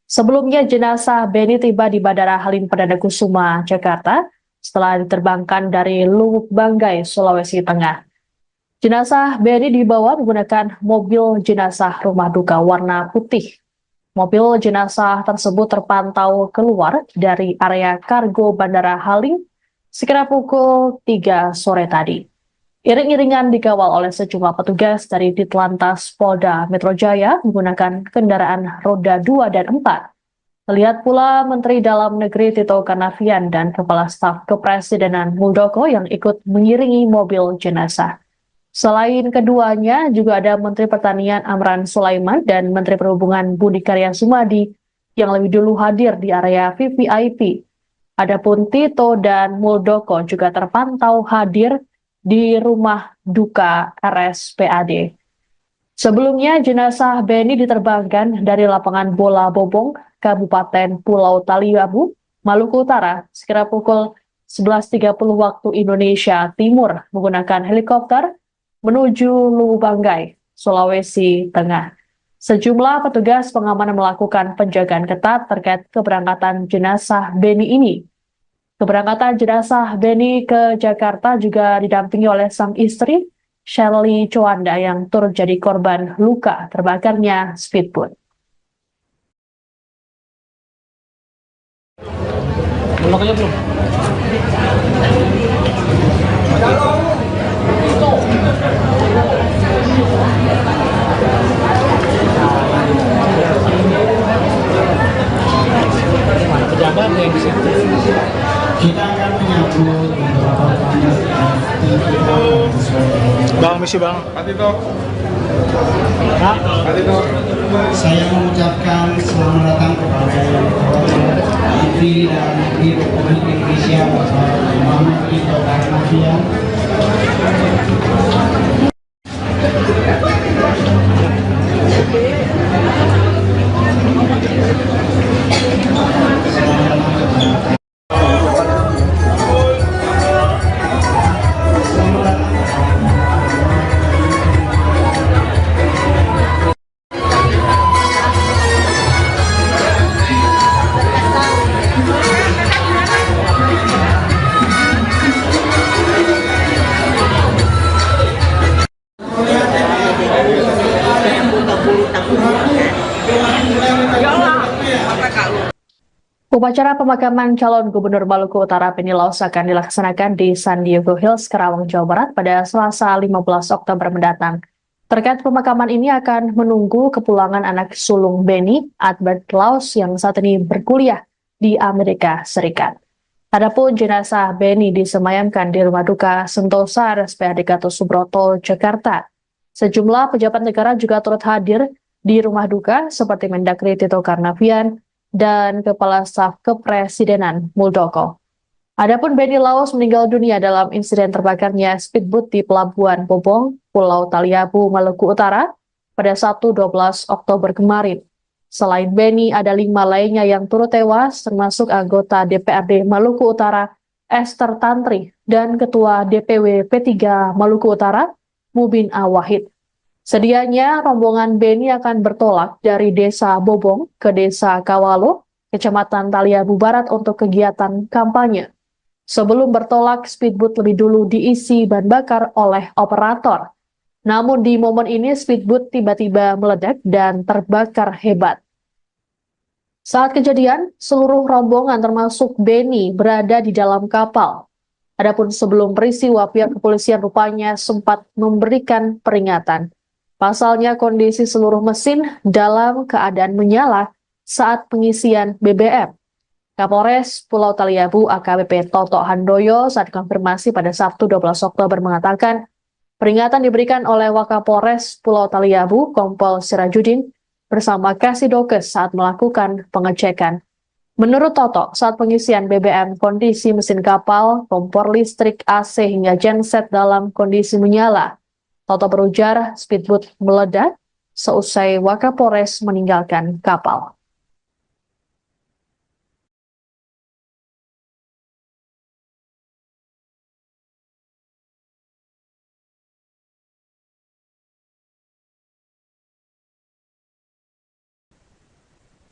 Sebelumnya jenazah Beni tiba di Bandara Halim Perdana Kusuma, Jakarta setelah diterbangkan dari Lubuk Banggai, Sulawesi Tengah. Jenazah Beni dibawa menggunakan mobil jenazah rumah duka warna putih. Mobil jenazah tersebut terpantau keluar dari area kargo Bandara Halim sekitar pukul 3 sore tadi. Iring-iringan dikawal oleh sejumlah petugas dari Ditlantas Polda Metro Jaya menggunakan kendaraan roda 2 dan 4. Terlihat pula Menteri Dalam Negeri Tito Karnavian dan Kepala Staf Kepresidenan Muldoko yang ikut mengiringi mobil jenazah. Selain keduanya, juga ada Menteri Pertanian Amran Sulaiman dan Menteri Perhubungan Budi Karya Sumadi yang lebih dulu hadir di area VVIP. Adapun Tito dan Muldoko juga terpantau hadir di rumah duka RSPAD. Sebelumnya, jenazah Beni diterbangkan dari lapangan bola Bobong, Kabupaten Pulau Taliabu, Maluku Utara, sekitar pukul 11.30 waktu Indonesia Timur menggunakan helikopter menuju Lubuk Banggai, Sulawesi Tengah. Sejumlah petugas pengamanan melakukan penjagaan ketat terkait keberangkatan jenazah Beni ini. Keberangkatan jenazah Beni ke Jakarta juga didampingi oleh sang istri, Shirley Chowanda, yang turut jadi korban luka terbakarnya speedboat. Belum belum. Pejabat yang di situ. Kita akan menyambut beberapa tamu. Bang, misi bang. Patito. Patito. Saya mengucapkan selamat datang kepada yang terhormat Menteri Dalam Negeri Republik Indonesia Bapak Muhammad Tito Karnavian. Upacara pemakaman calon Gubernur Maluku Utara Benny Laus akan dilaksanakan di San Diego Hills, Karawang, Jawa Barat pada Selasa 15 Oktober mendatang. Terkait pemakaman ini akan menunggu kepulangan anak sulung Benny, Albert Laus, yang saat ini berkuliah di Amerika Serikat. Adapun jenazah Benny disemayamkan di Rumah Duka Sentosa RSPAD Gatot Subroto, Jakarta. Sejumlah pejabat negara juga turut hadir di rumah duka seperti Mendagri Tito Karnavian dan Kepala Staf Kepresidenan Muldoko. Adapun Benny Laus meninggal dunia dalam insiden terbakarnya speedboat di Pelabuhan Bobong, Pulau Taliabu, Maluku Utara pada Sabtu 12 Oktober kemarin. Selain Benny, ada 5 lainnya yang turut tewas, termasuk anggota DPRD Maluku Utara Esther Tantri dan Ketua DPW P3 Maluku Utara Mubin Awahid. Sedianya rombongan Benny akan bertolak dari Desa Bobong ke Desa Kawalo, Kecamatan Taliabu Barat untuk kegiatan kampanye. Sebelum bertolak, speedboat lebih dulu diisi bahan bakar oleh operator. Namun di momen ini speedboat tiba-tiba meledak dan terbakar hebat. Saat kejadian, seluruh rombongan termasuk Benny berada di dalam kapal. Adapun sebelum peristiwa, pihak kepolisian rupanya sempat memberikan peringatan. Pasalnya kondisi seluruh mesin dalam keadaan menyala saat pengisian BBM. Kapolres Pulau Taliabu AKBP Toto Handoyo saat konfirmasi pada Sabtu 12 Oktober mengatakan peringatan diberikan oleh Wakapolres Pulau Taliabu Kompol Sirajudin bersama Kasidokes saat melakukan pengecekan. Menurut Toto, saat pengisian BBM kondisi mesin kapal, kompor listrik, AC hingga genset dalam kondisi menyala. Toto berujar speedboat meledak seusai Wakapolres meninggalkan kapal.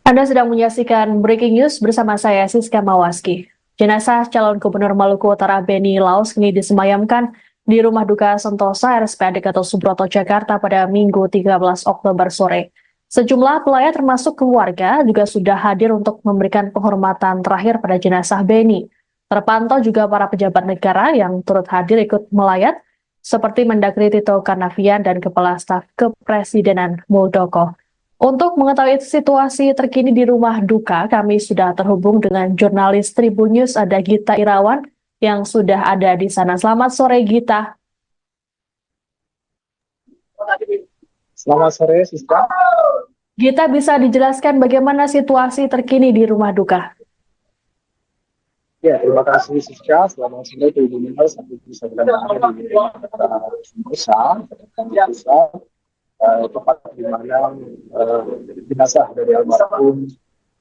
Anda sedang menyaksikan Breaking News bersama saya Siska Mawaski. Jenazah calon Gubernur Maluku Utara Benny Laus kini disemayamkan di Rumah Duka Sentosa RSPAD Gatot Subroto, Jakarta pada Minggu 13 Oktober sore. Sejumlah pelayat termasuk keluarga juga sudah hadir untuk memberikan penghormatan terakhir pada jenazah Benny. Terpantau juga para pejabat negara yang turut hadir ikut melayat, seperti Mendagri Tito Karnavian dan Kepala Staf Kepresidenan Muldoko. Untuk mengetahui situasi terkini di rumah duka, kami sudah terhubung dengan jurnalis Tribun News, ada Gita Irawan, yang sudah ada di sana. Selamat sore, Gita. Selamat sore, Siska. Gita, bisa dijelaskan bagaimana situasi terkini di rumah duka? Ya, terima kasih, Siska. Selamat sore, Tribun News. Sampai bisa berada di Sentosa, tempat di mana jenazah dari almarhum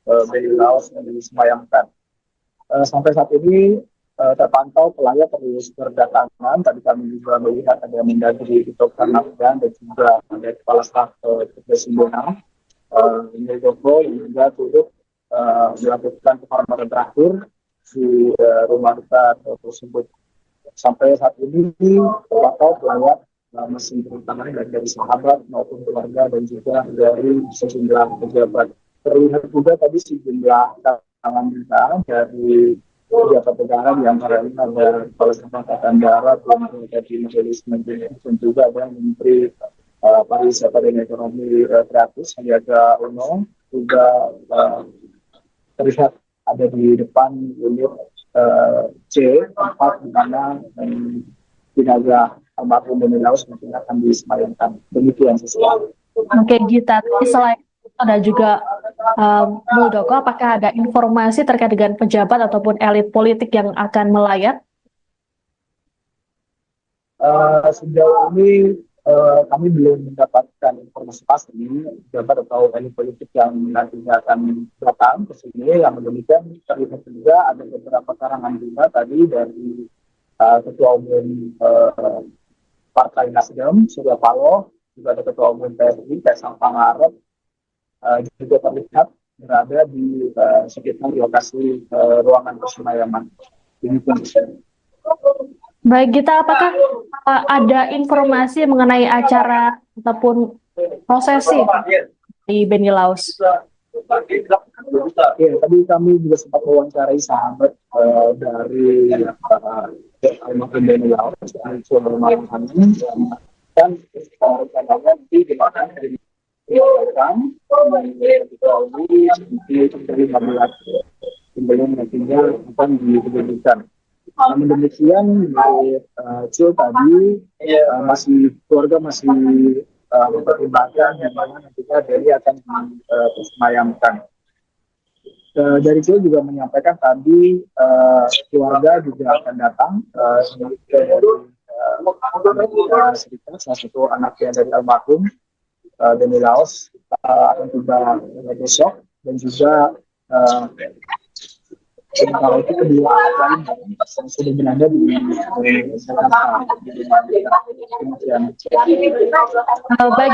Benny Laus yang disemayamkan. Sampai saat ini terpantau pelayat terus berdatangan. Tadi kami juga melihat ada Mendagri Tito Karnavian dan juga ada Kepala Staf Kepresidenan Muldoko yang juga turut melakukan penghormatan terakhir di rumah duka tersebut. Sampai saat ini terpantau pelayat masih berdatangan dari sahabat maupun keluarga dan juga dari sejumlah pejabat. Terlihat juga tadi sejumlah tangan kita dari pejabat negara yang ada Kepala Staf Angkatan Darat, dari Majelis Menteri, dan juga ada Menteri Pariwisata dan Ekonomi Kreatif Sandiaga Uno juga terlihat ada di depan unit C, tempat di mana jenazah almarhum Benny Laus mungkin akan disemayamkan. Demikian sesuatu. Oke, Gita. Selain ada juga Muldoko, apakah ada informasi terkait dengan pejabat ataupun elit politik yang akan melayat? Sejauh ini kami belum mendapatkan informasi pasti pejabat atau elit politik yang nantinya akan datang ke sini. Yang demikian terlihat juga ada beberapa karangan juga tadi dari Ketua Umum Partai Nasdem Surya Paloh, juga ada Ketua Umum PSI Kaisang Pangarep, juga terlihat berada di sekitar lokasi ruangan persemayaman. Baik, Gita, apakah ada informasi mengenai acara ataupun prosesi di Benny Laus? Ya, tadi kami juga sempat mewawancarai sahabat dari almarhum Beni Laos, Malang Hanim, dan rencananya nanti dimakan dari 15 sebelum nantinya akan dikemudikan. Namun demikian, Cul tadi keluarga masih mempertimbangkan di mana nantinya Beni akan disemayamkan. Dari Cul juga menyampaikan tadi keluarga juga akan datang dari Serikat, salah satu anaknya dari almarhum Beni Laos akan tiba besok, dan juga sementara itu kedua lain yang sudah berada di Jakarta. Baik,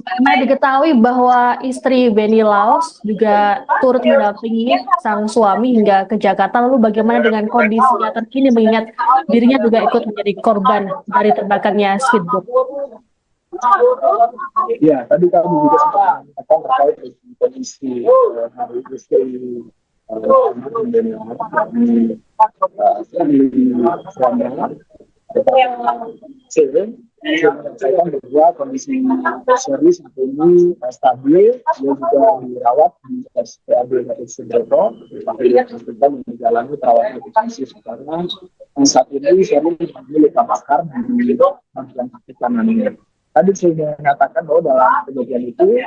karena diketahui bahwa istri Beni Laos juga turut mendampingi sang suami hingga ke Jakarta. Lalu bagaimana dengan kondisinya terkini mengingat dirinya juga ikut menjadi korban dari terbakarnya speedboat? Ya, tadi kami juga sempat mengatakan terkait dengan kondisi hari istri Beni Laos menyampaikan bahwa kondisi Sherly saat ini stabil, dia juga dirawat di RSPAD Gatot Subroto, kita menjalani perawatan intensif karena saat ini Sherly memiliki luka bakar di bagian kaki kanannya. Tadi saya mengatakan bahwa dalam kejadian itu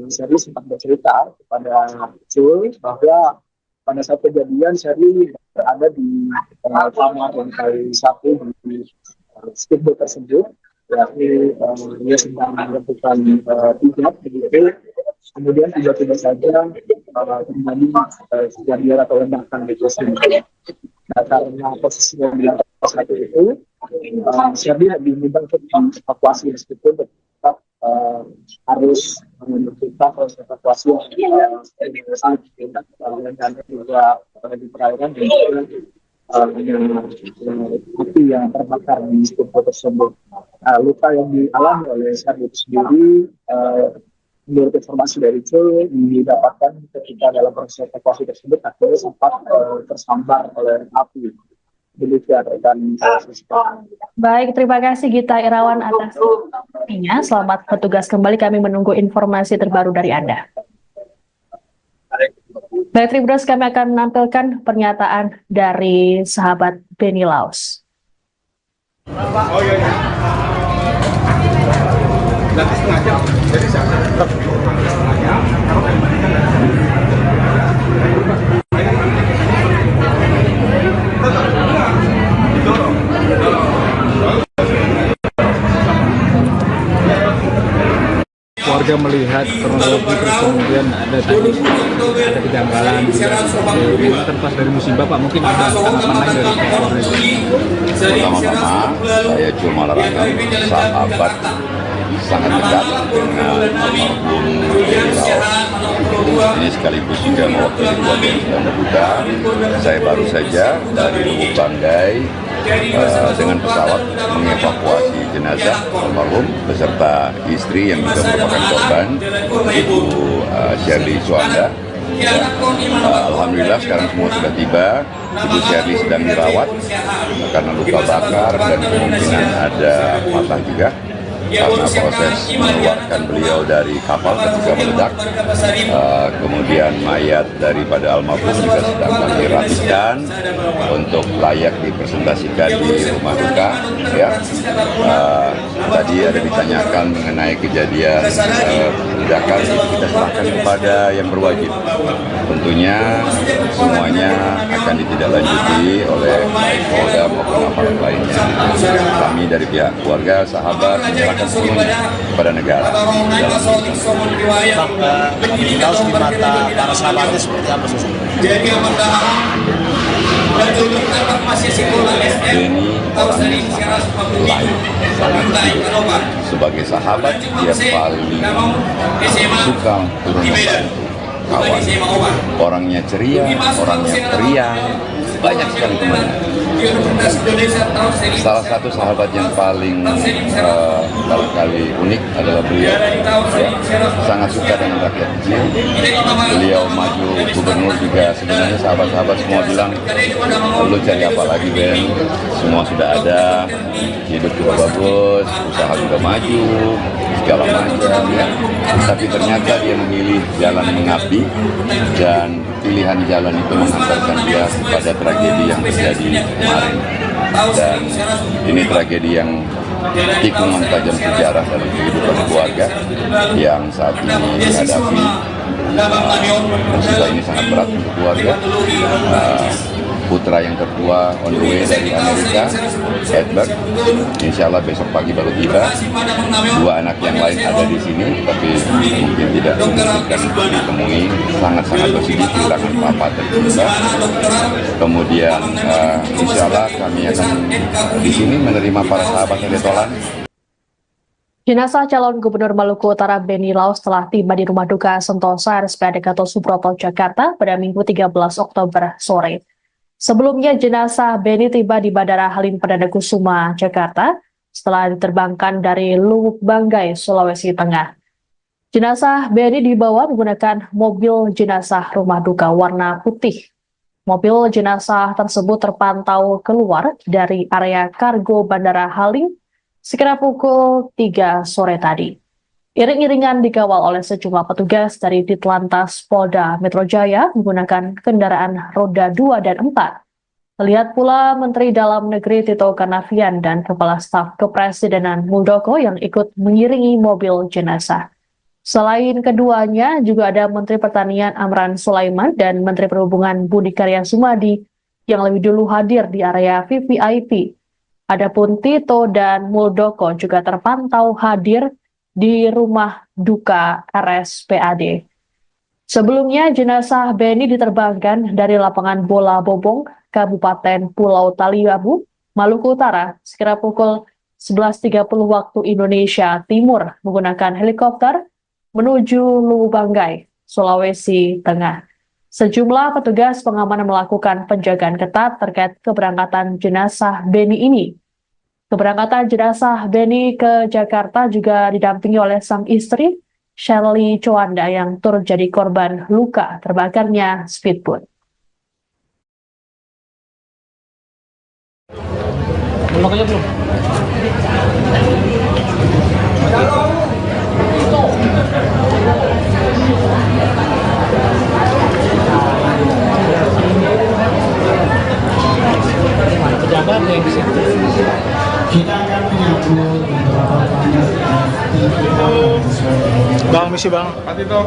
Sherly sempat bercerita kepada Cul bahwa pada saat kejadian Sherly berada di kamar lantai 1 di speedboat tersebut, yakni dia sedang melakukan pijat begitu, kemudian tiba-tiba saja terjadi kejadian atau ledakan di tersebut. Nah, karena posisinya di lantai 1 itu, Sherly diminta untuk evakuasi meskipun tetap harus menentukan proses evakuasi yang dan juga di perairan dan juga api yang terbakar di speedboat tersebut. Luka yang dialami oleh Sherly itu sendiri, menurut informasi dari Cul, didapatkan ketika dalam proses evakuasi tersebut akhirnya sempat tersambar oleh api. Demikian rekan. Baik, terima kasih Gita Irawan atas informasinya. Selamat bertugas kembali, kami menunggu informasi terbaru dari Anda. Baik, Tribuners, kami akan menampilkan pernyataan dari sahabat Beni Laos. Oh iya. Nanti setengah jam. Jadi warga melihat kronologi terus kemudian ada kejanggalan juga ini terlepas dari musibah Pak, mungkin ada tanggapan lain dari pihak keluarga. Pertama-tama saya cuma larangkan sahabat sangat dekat dengan almarhum Beni Laos. Ini sekaligus juga mewakili keluarga yang sedang berduka. Saya baru saja dari Lubuk Banggai dengan pesawat mengevakuasi jenazah almarhum beserta istri yang juga merupakan korban, Ibu Sherly Suanda. Alhamdulillah sekarang semua sudah tiba. Ibu Sherly sedang dirawat karena luka bakar dan kemungkinan ada patah juga karena proses mengeluarkan beliau dari kapal ketika meledak. Kemudian mayat daripada almarhum juga sedang kami rapikan untuk layak dipresentasikan di rumah duka. Ya, tadi ada ditanyakan mengenai kejadian ledakan, itu kita serahkan kepada yang berwajib. Tentunya semuanya akan ditindaklanjuti oleh baik Polda maupun aparat lainnya. Kami dari pihak keluarga, sahabat menyerahkan semuanya kepada negara. Beni Laos di mata para sahabatnya seperti apa sih? Beni orangnya sangat baik, sangat baik. Sebagai sahabat dia paling suka turun membantu kawan. Orangnya ceria, orangnya periang, banyak sekali temannya. Salah satu sahabat yang paling barangkali unik adalah beliau, ya, sangat suka dengan rakyat kecil. Beliau maju gubernur juga, sebenarnya sahabat-sahabat semua bilang, lu cari apa lagi Ben, semua sudah ada, hidup juga bagus, usaha juga maju, segala macam, ya. Tapi ternyata dia memilih jalan mengabdi, dan pilihan jalan itu mengantarkan dia pada tragedi yang terjadi kemarin. Dan ini tragedi yang tikungan tajam sejarah dalam kehidupan keluarga yang saat ini dihadapi. Musibah ini sangat berat untuk keluarga. Putra yang tertua on the way dari Amerika, Edward, insya Allah besok pagi baru tiba. Dua anak yang lain ada di sini, tapi mungkin tidak memungkinkan untuk ditemui. Sangat-sangat bersedih kehilangan papa tercinta. Kemudian insya Allah kami akan di sini menerima para sahabat Retolan. Jenazah calon Gubernur Maluku Utara Benny Laus telah tiba di Rumah Duka Sentosa RSPAD Gatot Subroto, Jakarta pada Minggu 13 Oktober sore. Sebelumnya, jenazah Benny tiba di Bandara Halim Perdana Kusuma, Jakarta, setelah diterbangkan dari Luwuk Banggai, Sulawesi Tengah. Jenazah Benny dibawa menggunakan mobil jenazah rumah duka warna putih. Mobil jenazah tersebut terpantau keluar dari area kargo Bandara Halim sekitar pukul 3 sore tadi. Iring-iringan dikawal oleh sejumlah petugas dari Ditlantas Polda Metro Jaya menggunakan kendaraan roda 2 dan 4. Terlihat pula Menteri Dalam Negeri Tito Karnavian dan Kepala Staf Kepresidenan Muldoko yang ikut mengiringi mobil jenazah. Selain keduanya, juga ada Menteri Pertanian Amran Sulaiman dan Menteri Perhubungan Budi Karya Sumadi yang lebih dulu hadir di area VVIP. Adapun Tito dan Muldoko juga terpantau hadir di Rumah Duka RSPAD. Sebelumnya, jenazah Benny diterbangkan dari lapangan bola Bobong, Kabupaten Pulau Taliabu, Maluku Utara, sekitar pukul 11.30 waktu Indonesia Timur menggunakan helikopter menuju Luwuk Banggai, Sulawesi Tengah. Sejumlah petugas pengamanan melakukan penjagaan ketat terkait keberangkatan jenazah Benny ini. Keberangkatan jenazah Benny ke Jakarta juga didampingi oleh sang istri, Shirley Chowanda, yang turut jadi korban luka terbakarnya speedboat. Kita akan menyambut beberapa tamu Bang, misi Bang. Pak Tito.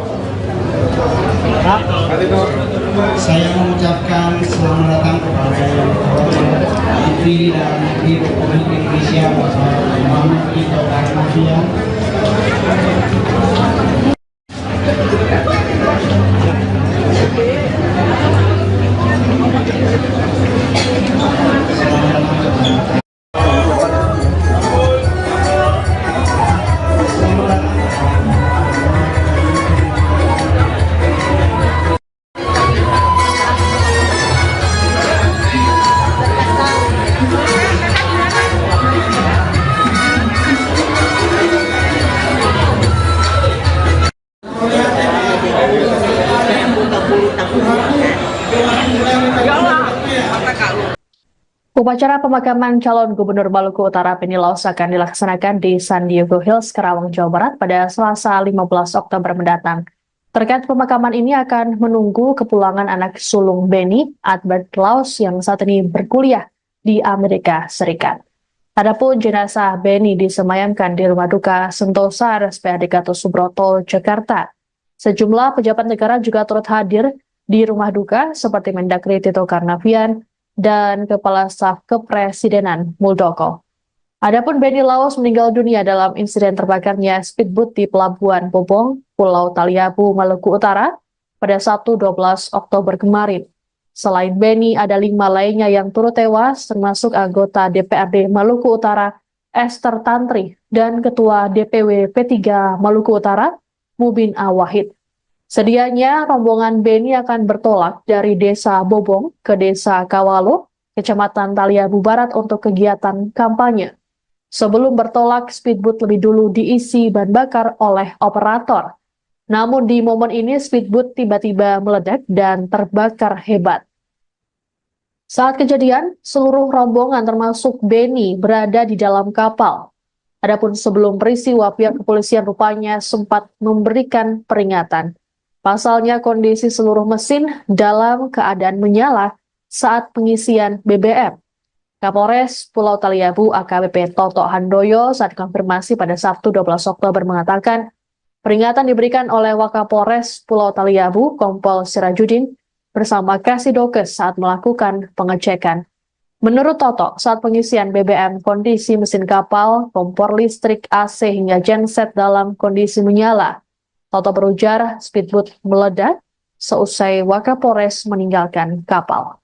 Saya mengucapkan selamat datang kepada yang terhormat Menteri Dalam Negeri Republik Indonesia Bapak Muhammad Tito Karnavian. Upacara pemakaman calon Gubernur Maluku Utara Benny Laus akan dilaksanakan di San Diego Hills, Karawang, Jawa Barat pada Selasa 15 Oktober mendatang. Terkait pemakaman ini akan menunggu kepulangan anak sulung Benny, Albert Laus, yang saat ini berkuliah di Amerika Serikat. Adapun jenazah Benny disemayamkan di Rumah Duka Sentosa RSPAD Gatot Subroto, Jakarta. Sejumlah pejabat negara juga turut hadir di Rumah Duka seperti Mendagri Tito Karnavian dan Kepala Staf Kepresidenan Muldoko. Adapun Benny Laus meninggal dunia dalam insiden terbakarnya speedboat di Pelabuhan Bobong, Pulau Taliabu, Maluku Utara pada Sabtu 12 Oktober kemarin. Selain Benny, ada 5 lainnya yang turut tewas, termasuk anggota DPRD Maluku Utara Esther Tantri dan Ketua DPW P3 Maluku Utara Mubin Awahid. Sedianya rombongan Beni akan bertolak dari Desa Bobong ke Desa Kawalo, Kecamatan Taliabu Barat untuk kegiatan kampanye. Sebelum bertolak, speedboat lebih dulu diisi bahan bakar oleh operator. Namun di momen ini speedboat tiba-tiba meledak dan terbakar hebat. Saat kejadian, seluruh rombongan termasuk Beni berada di dalam kapal. Adapun sebelum peristiwa, pihak kepolisian rupanya sempat memberikan peringatan. Pasalnya kondisi seluruh mesin dalam keadaan menyala saat pengisian BBM. Kapolres Pulau Taliabu AKBP Toto Handoyo saat konfirmasi pada Sabtu 12 Oktober mengatakan, peringatan diberikan oleh Wakapolres Pulau Taliabu Kompol Sirajudin bersama Kasidokes saat melakukan pengecekan. Menurut Toto, saat pengisian BBM, kondisi mesin kapal, kompor listrik, AC hingga genset dalam kondisi menyala. Toto berujar speedboat meledak seusai Wakapolres meninggalkan kapal.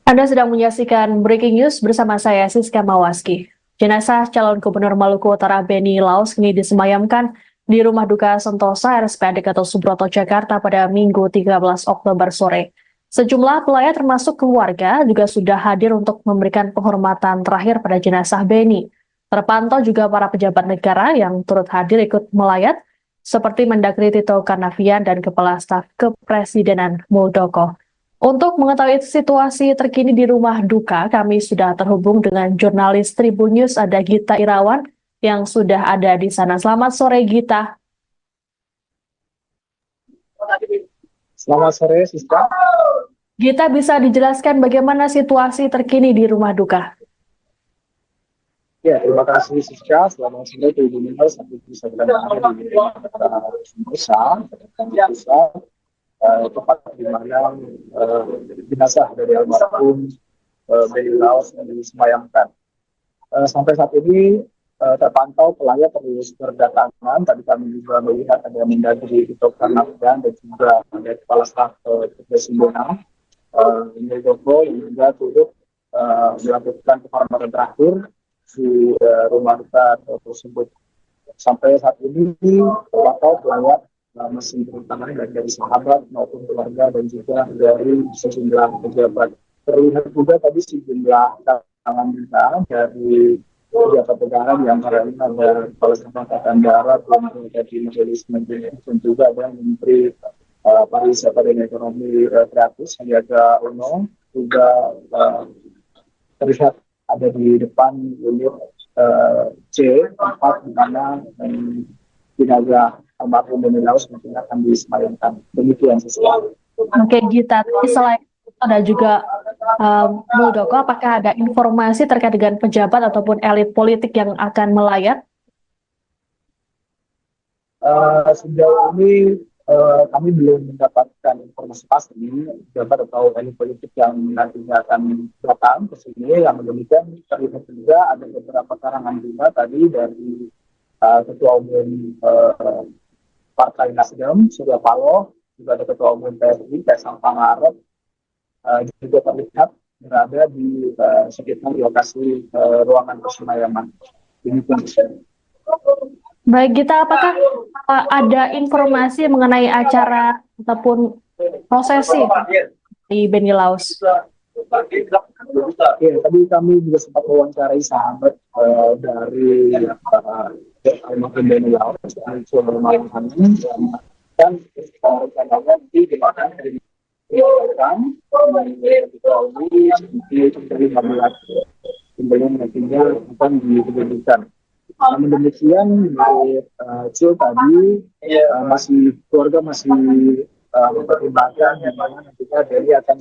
Anda sedang menyaksikan Breaking News bersama saya, Siska Mawaski. Jenazah calon Gubernur Maluku Utara Beni Laos kini disemayamkan di Rumah Duka Sentosa RSPAD Gatot Subroto, Jakarta pada Minggu 13 Oktober sore. Sejumlah pelayat termasuk keluarga juga sudah hadir untuk memberikan penghormatan terakhir pada jenazah Beni. Terpantau juga para pejabat negara yang turut hadir ikut melayat, seperti Mendagri Tito Karnavian dan Kepala Staf Kepresidenan Muldoko. Untuk mengetahui situasi terkini di rumah duka, kami sudah terhubung dengan jurnalis Tribun News, ada Gita Irawan yang sudah ada di sana. Selamat sore, Gita. Selamat sore, Siska. Gita, bisa dijelaskan bagaimana situasi terkini di rumah duka? Ya, terima kasih, Siska. Selamat sore, Tribun News. Sampai bisa berada di Sentosa. Tempat di mana jenazah dari almarhum Beni Laos yang disemayamkan. Sampai saat ini terpantau pelayat terus berdatangan. Tadi kami juga melihat ada Mendagri Tito Karnavian dan juga ada Kepala Staf Kepresidenan Muldoko yang juga turut melakukan penghormatan terakhir di rumah duka tersebut. Sampai saat ini terpantau pelayat masih berdatangan dari sahabat maupun keluarga dan juga dari sejumlah pejabat. Terlihat juga tadi sejumlah tangan kita dari pejabat negara, di antaranya ada Kepala Staf Angkatan Darat, dari Majelis Menteri, dan juga ada Menteri Pariwisata dan Ekonomi Kreatif Sandiaga Uno, juga terlihat ada di depan unit C, tempat di mana jenazah almarhum Beni Laos mungkin akan disemayamkan. Demikian sesuatu. Oke, Gita. Selain itu ada juga Muldoko, apakah ada informasi terkait dengan pejabat ataupun elit politik yang akan melayat? Sejauh ini kami belum mendapatkan informasi pasti pejabat atau elit politik yang nantinya akan datang ke sini. Yang demikian terlihat juga ada beberapa karangan bunga tadi dari Ketua Umum Partai Nasdem, Surya Paloh, juga ada Ketua Umum PSI, Kaisang Pangarep, juga terlihat berada di sekitar lokasi ruangan persemayaman. Baik, Gita, apakah ada informasi mengenai acara ataupun prosesi di Beni Laos? Ya, tadi kami juga sempat mewawancarai sahabat dari almarhum Beni Laos, dan rencananya nanti dimakan dari sebelum nantinya akan diberikan. Namun demikian, Cil tadi keluarga masih mempertimbangkan di mana nantinya Beni akan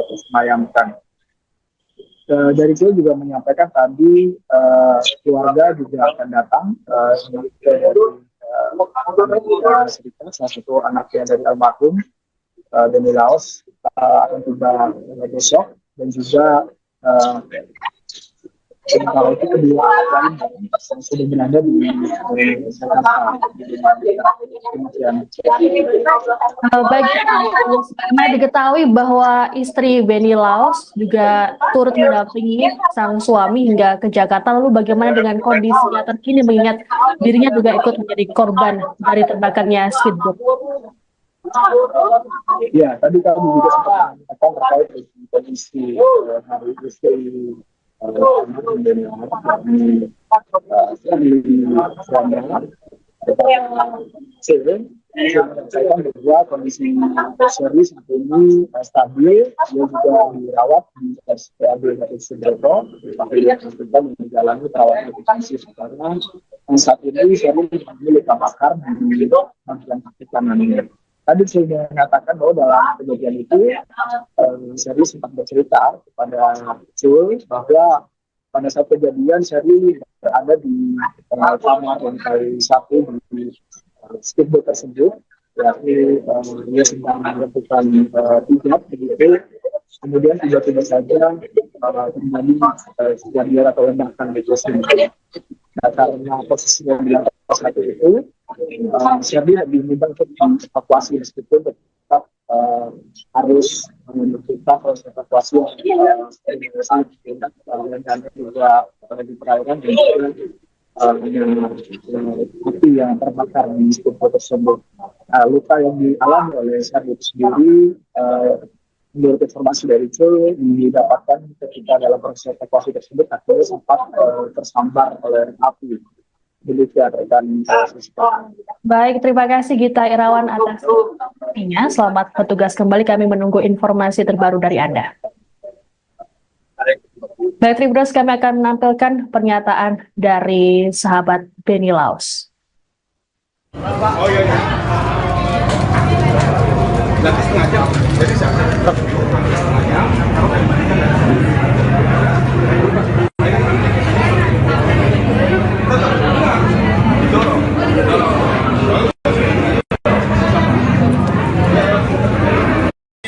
disemayamkan. Dari Cil juga menyampaikan tadi keluarga juga akan datang dari Amerika Serikat, salah satu anaknya dari almarhum Beni Laos akan tiba besok, dan juga Sementara itu kedua lain yang sudah berada di Jakarta. Demikian. Baik, karena diketahui bahwa istri Benny Laos juga turut mendampingi sang suami hingga ke Jakarta. Lalu bagaimana dengan kondisinya terkini mengingat dirinya juga ikut menjadi korban dari terbakarnya speedboat? Ya, tadi kami juga sempat mengatakan terkait dengan kondisi hari istri saya bahwa kondisi Sherly saat ini stabil, dia juga dirawat di RSPAD Gatot Subroto, tapi dia juga menjalani perawatan intensif karena saat ini Sherly mengalami luka bakar di bagian kaki kanannya. Tadi saya mengatakan bahwa dalam kejadian itu Sherly sempat bercerita kepada Jul bahwa pada saat kejadian Sherly berada di kamar lantai 1 di speedboat tersebut, yakni dia sedang melakukan pijat begitu, kemudian tiba-tiba saja terjadi kejadian atau ledakan di tersebut. Nah, karena posisinya di lantai 1 itu, Sherly lebih mudah untuk dievakuasi meskipun tetap harus menentukan proses evakuasi dan juga di perairan dan juga api yang terbakar di speedboat tersebut. Luka yang dialami oleh Sherly itu sendiri, menurut informasi dari Jul, didapatkan ketika dalam proses evakuasi tersebut akhirnya sempat tersambar oleh api. Demikian rekan. Baik, terima kasih Gita Irawan atas informasinya. Selamat bertugas kembali, kami menunggu informasi terbaru dari Anda. Baik, Tribuners, kami akan menampilkan pernyataan dari sahabat Benny Laos. Oh iya. Nanti setengah jam. Jadi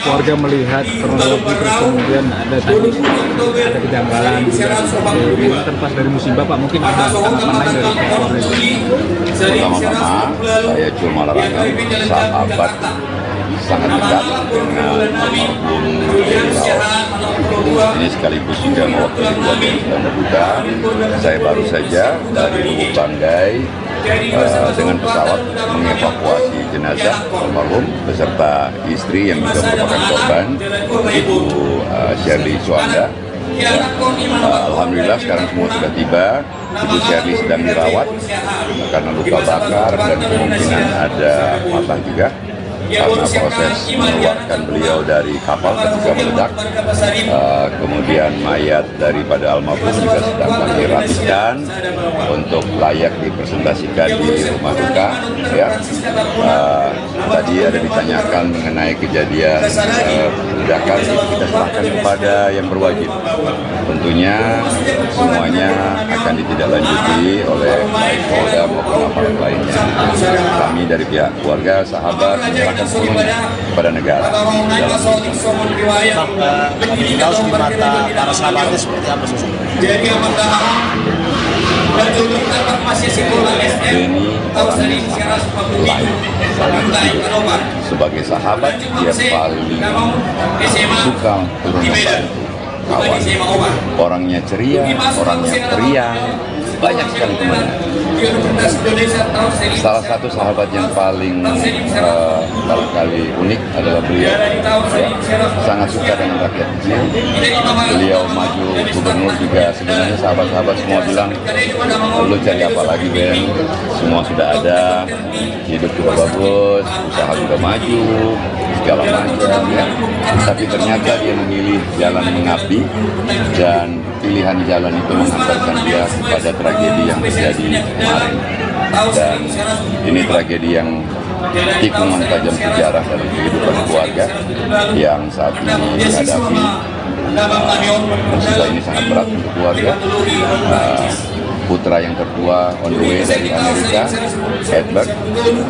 warga melihat kronologi terus kemudian ada kejanggalan ini terlepas dari musibah Pak, mungkin ada tanggapan lain dari pihak keluarga? Pertama-tama saya cuma larangkan sahabat sangat dekat dengan almarhum Benny Laos. Ini sekaligus juga mewakili keluarga yang sedang berduka. Saya baru saja dari Lubuk Banggai dengan pesawat mengevakuasi jenazah almarhum beserta istri yang juga merupakan korban, Ibu Sherly Suanda. Alhamdulillah sekarang semua sudah tiba. Ibu Sherly sedang dirawat karena luka bakar dan kemungkinan ada patah juga karena proses mengeluarkan beliau dari kapal ketika meledak. Kemudian mayat daripada almarhum juga sedang kami rapikan untuk layak dipresentasikan di rumah duka. Ya. Tadi ada ditanyakan mengenai kejadian ledakan, kita serahkan kepada yang berwajib. Tentunya semuanya akan ditindaklanjuti oleh baik Polda maupun aparat lainnya. Kami dari pihak keluarga, sahabat menyerahkan semuanya kepada negara. Laos di mata para sahabatnya seperti apa sih? Benny orangnya sangat baik, sangat jujur. Sebagai sahabat, dia paling suka turun membantu kawan. Orangnya ceria, orangnya periang, banyak sekali temannya. Salah satu sahabat yang paling barangkali unik adalah beliau. Ya, sangat suka dengan rakyat kecil. Beliau maju gubernur juga, sebenarnya sahabat-sahabat semua bilang, lu cari apa lagi Ben? Semua sudah ada, hidup juga bagus, usaha juga maju, segala macam ya. Tapi ternyata dia memilih jalan mengabdi dan pilihan jalan itu mengantarkan dia kepada tragedi yang terjadi kemarin. Dan ini tragedi yang tikungan tajam sejarah dalam kehidupan keluarga yang saat ini dihadapi. Musibah ini sangat berat untuk keluarga. putra yang tertua on the way dari Amerika, Edward.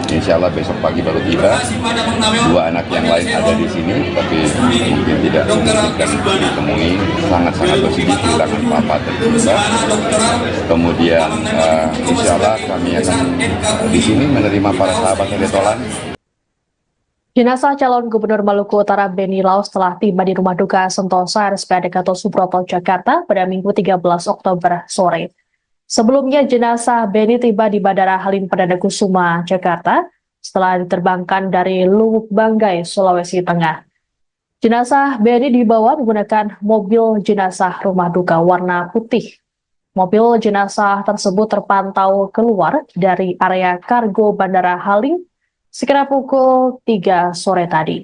Insya Allah besok pagi baru tiba. 2 anak yang lain ada di sini, tapi mungkin tidak memungkinkan ditemui. Sangat-sangat bersedih kehilangan papa tercinta. Kemudian insya Allah kami akan di sini menerima para sahabat Retolan. Jenazah calon Gubernur Maluku Utara Beni Laos telah tiba di Rumah Duka Sentosa RSPAD Gatot Subroto, Jakarta pada Minggu 13 Oktober sore. Sebelumnya jenazah Beni tiba di Bandara Halim Perdana Kusuma, Jakarta setelah diterbangkan dari Lubuk Banggai, Sulawesi Tengah. Jenazah Beni dibawa menggunakan mobil jenazah rumah duka warna putih. Mobil jenazah tersebut terpantau keluar dari area kargo Bandara Halim sekira pukul 3 sore tadi.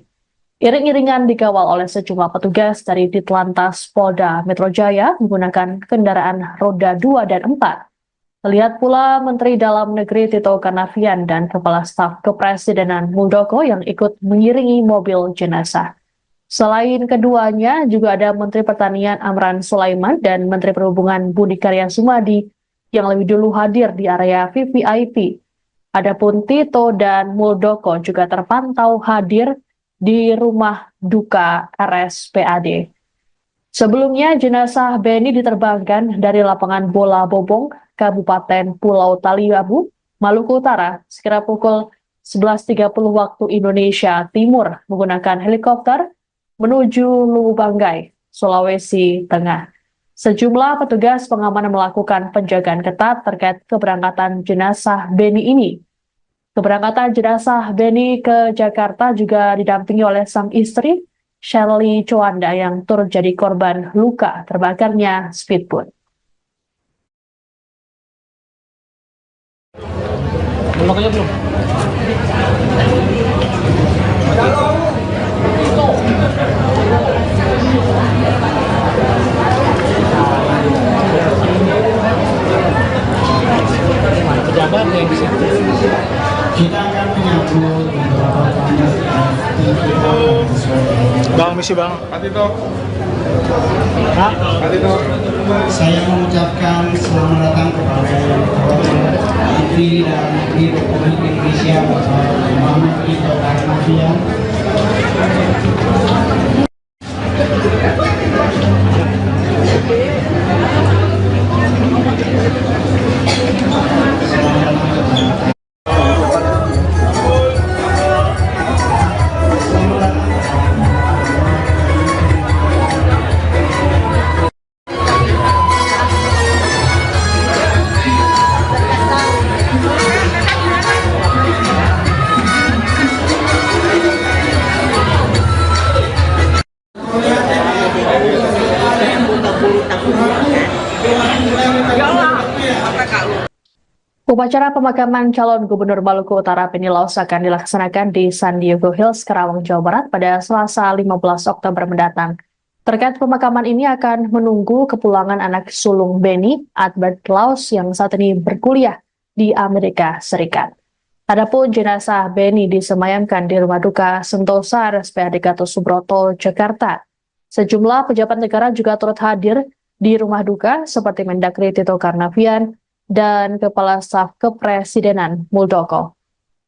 Iring-iringan dikawal oleh sejumlah petugas dari Ditlantas Polda Metro Jaya menggunakan kendaraan roda 2 dan 4. Terlihat pula Menteri Dalam Negeri Tito Karnavian dan Kepala Staf Kepresidenan Muldoko yang ikut mengiringi mobil jenazah. Selain keduanya, juga ada Menteri Pertanian Amran Sulaiman dan Menteri Perhubungan Budi Karya Sumadi yang lebih dulu hadir di area VVIP. Adapun Tito dan Muldoko juga terpantau hadir di Rumah Duka RSPAD. Sebelumnya, jenazah Beni diterbangkan dari lapangan bola Bobong, Kabupaten Pulau Taliabu, Maluku Utara, sekira pukul 11.30 waktu Indonesia Timur menggunakan helikopter menuju Lubuk Banggai, Sulawesi Tengah. Sejumlah petugas pengamanan melakukan penjagaan ketat terkait keberangkatan jenazah Beni ini. Keberangkatan jenazah Beni ke Jakarta juga didampingi oleh sang istri, Shirley Chowanda, yang turut jadi korban luka terbakarnya speedboat. Belum. Pejabat yang di situ. Kita akan menyambut beberapa Bang, misi bang. Pak Tito. Saya mengucapkan selamat datang kepada Menteri Dalam Negeri Republik Indonesia Bapak Muhammad Tito Karnavian. Upacara pemakaman calon Gubernur Maluku Utara Beni Laos akan dilaksanakan di San Diego Hills, Karawang, Jawa Barat pada Selasa 15 Oktober mendatang. Terkait pemakaman ini akan menunggu kepulangan anak sulung Beni, Edward Laos, yang saat ini berkuliah di Amerika Serikat. Adapun jenazah Beni disemayamkan di Rumah Duka Sentosa RSPAD Gatot Subroto, Jakarta. Sejumlah pejabat negara juga turut hadir di Rumah Duka seperti Mendagri Tito Karnavian dan Kepala Staf Kepresidenan Muldoko.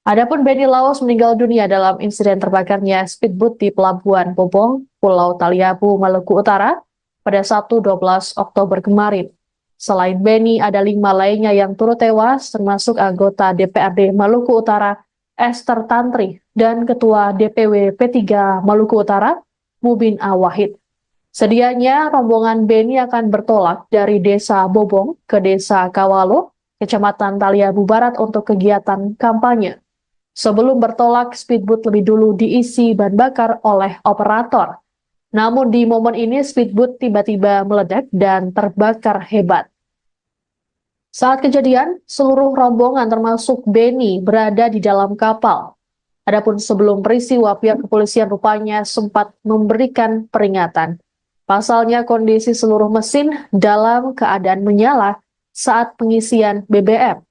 Adapun Beni Laos meninggal dunia dalam insiden terbakarnya speedboat di Pelabuhan Bobong, Pulau Taliabu, Maluku Utara pada Sabtu 12 Oktober kemarin. Selain Beni, ada 5 lainnya yang turut tewas, termasuk anggota DPRD Maluku Utara Esther Tantri dan Ketua DPW P3 Maluku Utara Mubin Awahid. Sedianya rombongan Beni akan bertolak dari Desa Bobong ke Desa Kawalo, Kecamatan Taliabu Barat untuk kegiatan kampanye. Sebelum bertolak, speedboat lebih dulu diisi bahan bakar oleh operator. Namun di momen ini speedboat tiba-tiba meledak dan terbakar hebat. Saat kejadian, seluruh rombongan termasuk Beni berada di dalam kapal. Adapun sebelum peristiwa, pihak kepolisian rupanya sempat memberikan peringatan. Pasalnya kondisi seluruh mesin dalam keadaan menyala saat pengisian BBM.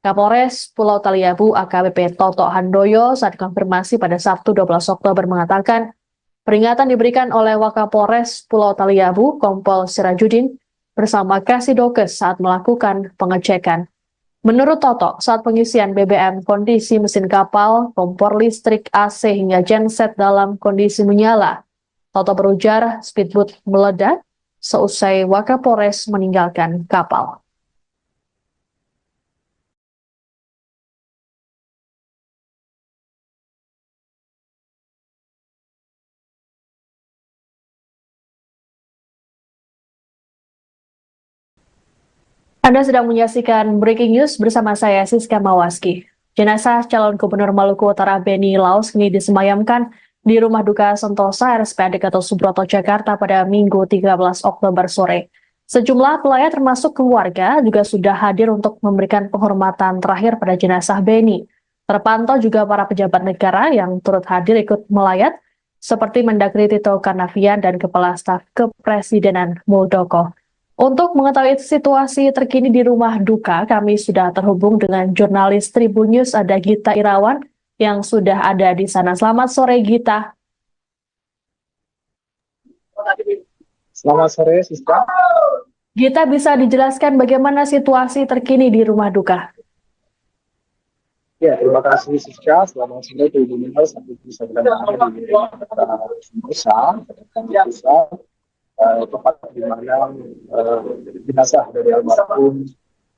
Kapolres Pulau Taliabu AKBP Toto Handoyo saat konfirmasi pada Sabtu 12 Oktober mengatakan peringatan diberikan oleh Wakapolres Pulau Taliabu Kompol Sirajudin bersama Kasidokes saat melakukan pengecekan. Menurut Toto, saat pengisian BBM, kondisi mesin kapal, kompor listrik, AC hingga genset dalam kondisi menyala. Toto berujar speedboat meledak seusai Wakapolres meninggalkan kapal. Anda sedang menyaksikan Breaking News bersama saya, Siska Mawaski. Jenazah calon Gubernur Maluku Utara Benny Laus kini disemayamkan di Rumah Duka Sentosa RSPAD Gatot Subroto, Jakarta pada Minggu 13 Oktober sore. Sejumlah pelayat termasuk keluarga juga sudah hadir untuk memberikan penghormatan terakhir pada jenazah Benny. Terpantau juga para pejabat negara yang turut hadir ikut melayat, seperti Mendagri Tito Karnavian dan Kepala Staf Kepresidenan Muldoko. Untuk mengetahui situasi terkini di rumah duka, kami sudah terhubung dengan jurnalis Tribun News, ada Gita Irawan yang sudah ada di sana. Selamat sore, Gita. Selamat sore, Siska. Gita, bisa dijelaskan bagaimana situasi terkini di rumah duka? Ya, terima kasih Siska. Selamat sore Tribun News. Sampai bisa berada di Sentosa, tempat di mana jenazah dari almarhum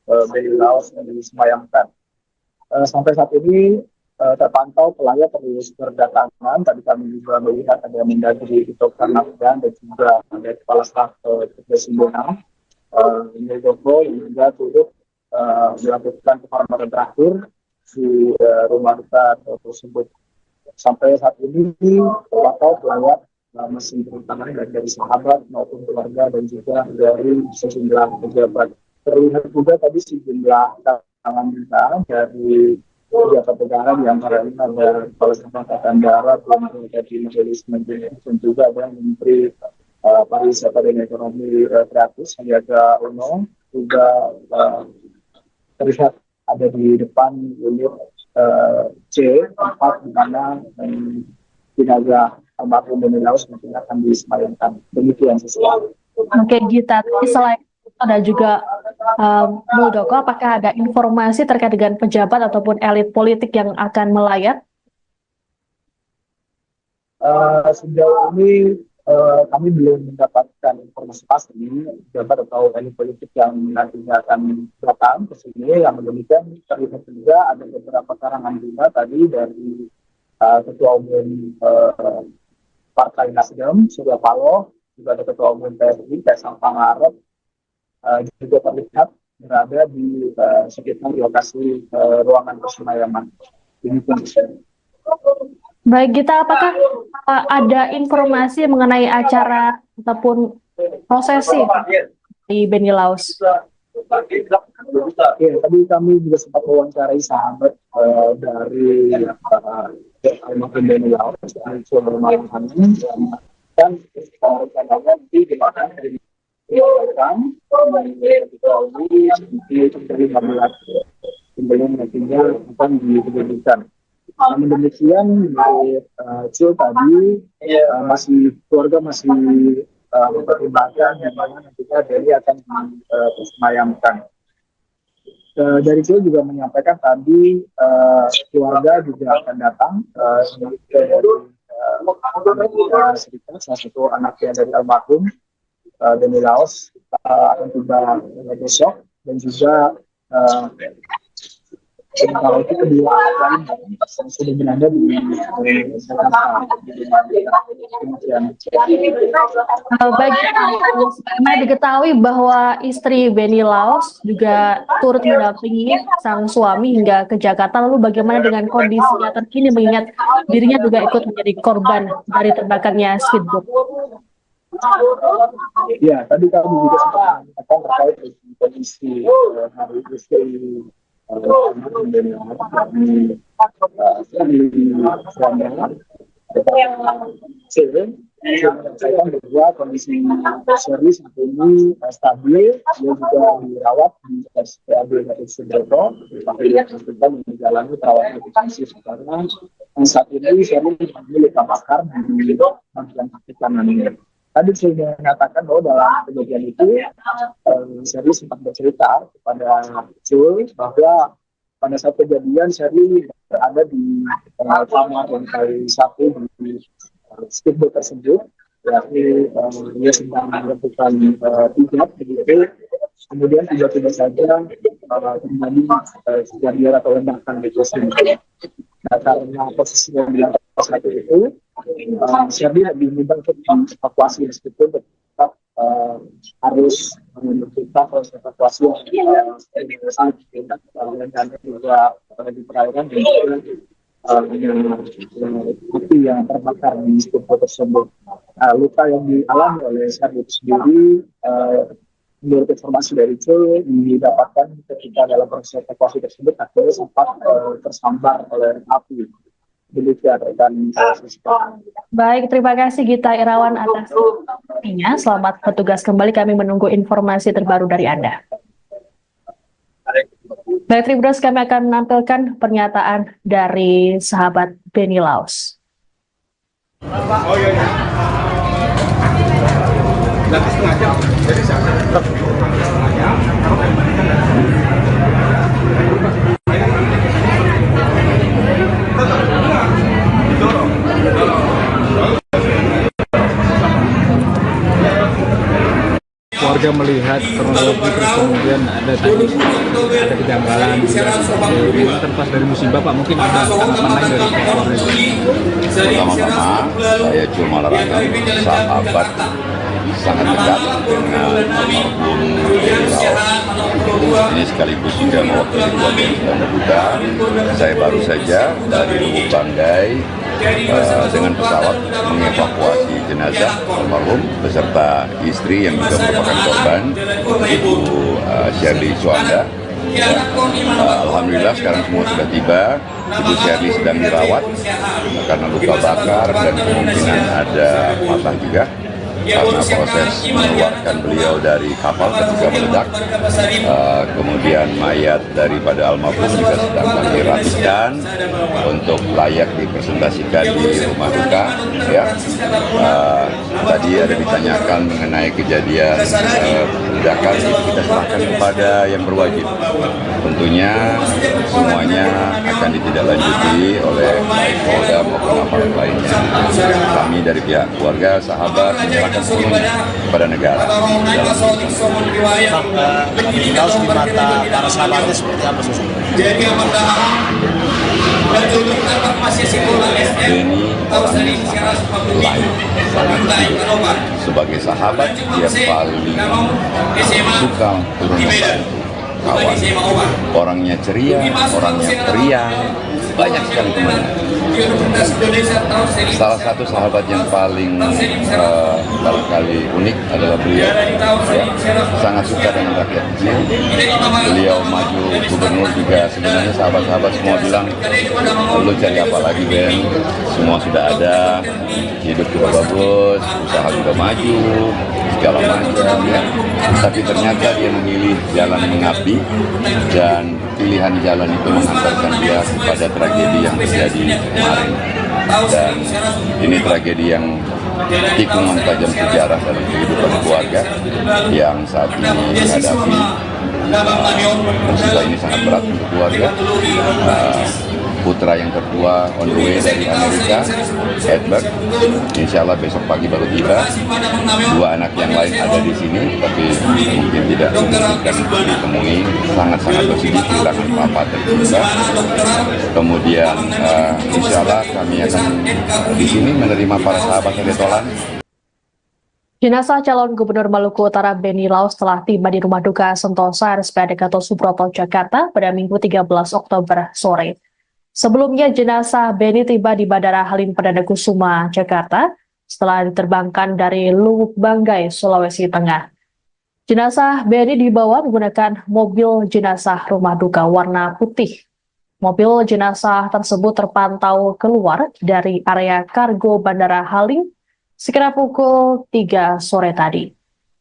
Benny Laus disemayamkan. Sampai saat ini terpantau pelayat terus berdatangan. Tadi kami juga melihat ada Mendagri Tito Karnavian dan juga ada Kepala Staf Kepresidenan Muldoko yang juga turut melakukan penghormatan terakhir di rumah duka tersebut. Sampai saat ini terpantau pelayat masih berdatangan dari sahabat maupun keluarga dan juga dari sejumlah pejabat. Terlihat juga tadi sejumlah tangan kita dari pejabat negara, di antaranya ada Kepala Staf Angkatan Darat, dari Majelis Menteri, dan juga ada Menteri Pariwisata dan Ekonomi Kreatif Sandiaga Uno, juga terlihat ada di depan unit C, tempat di mana jenazah almarhum Benny Laus mungkin akan disemayamkan. Demikian sesuatu. Oke, Gita. Selain itu ada juga Muldoko, apakah ada informasi terkait dengan pejabat ataupun elit politik yang akan melayat? Sejauh ini kami belum mendapatkan informasi pasti pejabat atau elit politik yang nantinya akan datang ke sini. Yang demikian terlihat juga ada beberapa karangan bunga tadi dari Ketua Umum Partai Nasdem, Surya Paloh, juga ada Ketua Umum PSI, Kaisang Pangarep, juga terlihat berada di sekitar lokasi ruangan persemayaman. Baik, Gita, apakah ada informasi mengenai acara ataupun prosesi di Benny Laus? Ya, tadi kami juga sempat mewawancarai sahabat dari almarhum Benny Laus, dan rencananya nanti dimakan dari sebelum nantinya akan diberikan. Namun demikian, menurut Cil tadi keluarga masih mempertimbangkan di mana nantinya Benny akan disemayamkan. Dari Cil juga menyampaikan tadi keluarga juga akan datang Amerika Serikat, salah satu anaknya dari almarhum Benny Laus akan tiba besok, dan juga kalau itu kedua lain yang sudah berada di Jakarta. Bagaimana diketahui bahwa istri Benny Laus juga turut mendampingi sang suami hingga ke Jakarta. Lalu bagaimana dengan kondisinya terkini mengingat dirinya juga ikut menjadi korban dari terbakarnya speedboat? Ya, tadi kami juga sempat mengatakan terkait dengan kondisi hari istri saya bahwa kondisi serius ini stabil, dia juga dirawat di RSPAD Gatot Subroto, kita menjalani perawatan intensif karena saat ini saya memiliki luka bakar di bagian kaki kanannya. tadi saya mengatakan bahwa dalam kejadian itu Sherly sempat bercerita kepada Jul bahwa pada saat kejadian Sherly berada di kamar lantai 1 di speedboat tersebut, yakni dia sedang melakukan hijab begitu. Kemudian tiba-tiba saja terjadi kejadian atau ledakan di tersebut. Nah, karena posisinya di lantai 1 itu, Sherly diminta untuk dievakuasi meskipun tetap harus melakukan proses evakuasi dan juga di perairan dan juga api yang terbakar di speedboat tersebut. Luka yang dialami oleh Sherly itu sendiri, menurut informasi dari Jul, didapatkan ketika dalam proses evakuasi tersebut akhirnya sempat tersambar oleh api. Demikian rekan. Baik, terima kasih Gita Irawan atas informasinya. Selamat bertugas kembali, kami menunggu informasi terbaru dari Anda. Baik, Tribuners, kami akan menampilkan pernyataan dari sahabat Benny Laos. Oh iya. Nanti setengah jam. Jadi warga melihat kronologi terus kemudian ada kejanggalan ini terlepas dari musibah Pak, mungkin ada tanggapan lain dari pihak keluarga. Pertama-tama saya cuma melarangkan sahabat sangat dekat dengan almarhum Laos. Ini sekaligus juga mewakili keluarga yang sedang berduka. Saya baru saja dari Lubuk Banggai dengan pesawat mengevakuasi jenazah almarhum beserta istri yang juga merupakan korban, Ibu Sherly Suanda. Alhamdulillah sekarang semua sudah tiba. Ibu Sherly sedang dirawat karena luka bakar dan kemungkinan ada patah juga karena proses mengeluarkan beliau dari kapal ketika meledak. Kemudian mayat daripada almarhum juga sedang kami rapikan untuk layak dipresentasikan di rumah duka. Ya, tadi ada ditanyakan mengenai kejadian ledakan, kita serahkan kepada yang berwajib. Tentunya semuanya akan ditindaklanjuti oleh baik Polda maupun aparat lainnya. Kami dari pihak keluarga, sahabat menyerahkan sepenuhnya kepada negara. Laos di mata para sahabatnya seperti apa sih? Benny orangnya sangat lain, sangat hidup. Sebagai sahabat, dia paling suka turun membantu kawan. Orangnya ceria, orangnya periang, banyak sekali temannya. Salah satu sahabat yang paling barangkali unik adalah beliau. Ya, sangat suka dengan rakyat kecil. Beliau maju gubernur juga, sebenarnya sahabat-sahabat semua bilang, lu cari apa lagi Ben? Semua sudah ada, hidup juga bagus, usaha juga maju, segala macam. Ya. Tapi ternyata dia memilih jalan mengabdi dan pilihan jalan itu mengantarkan dia kepada tragedi yang terjadi kemarin. Dan ini tragedi yang tikungan tajam sejarah dalam kehidupan keluarga yang saat ini dihadapi. Musibah ini sangat berat untuk keluarga. Putra yang tertua on the way dari Amerika, Edward, insya Allah besok pagi baru tiba. Dua anak yang lain ada di sini, tapi mungkin tidak memungkinkan untuk ditemui. Sangat-sangat bersedih kehilangan papa tercinta. Kemudian insya Allah kami akan di sini menerima para sahabat Retolan. Jenazah calon Gubernur Maluku Utara Benny Laos telah tiba di Rumah Duka Sentosa RSPAD Gatot Subroto, Jakarta pada Minggu 13 Oktober sore. Sebelumnya jenazah Benny tiba di Bandara Halim Perdana Kusuma, Jakarta setelah diterbangkan dari Lubuk Banggai, Sulawesi Tengah. Jenazah Benny dibawa menggunakan mobil jenazah rumah duka warna putih. Mobil jenazah tersebut terpantau keluar dari area kargo Bandara Halim sekitar pukul 3 sore tadi.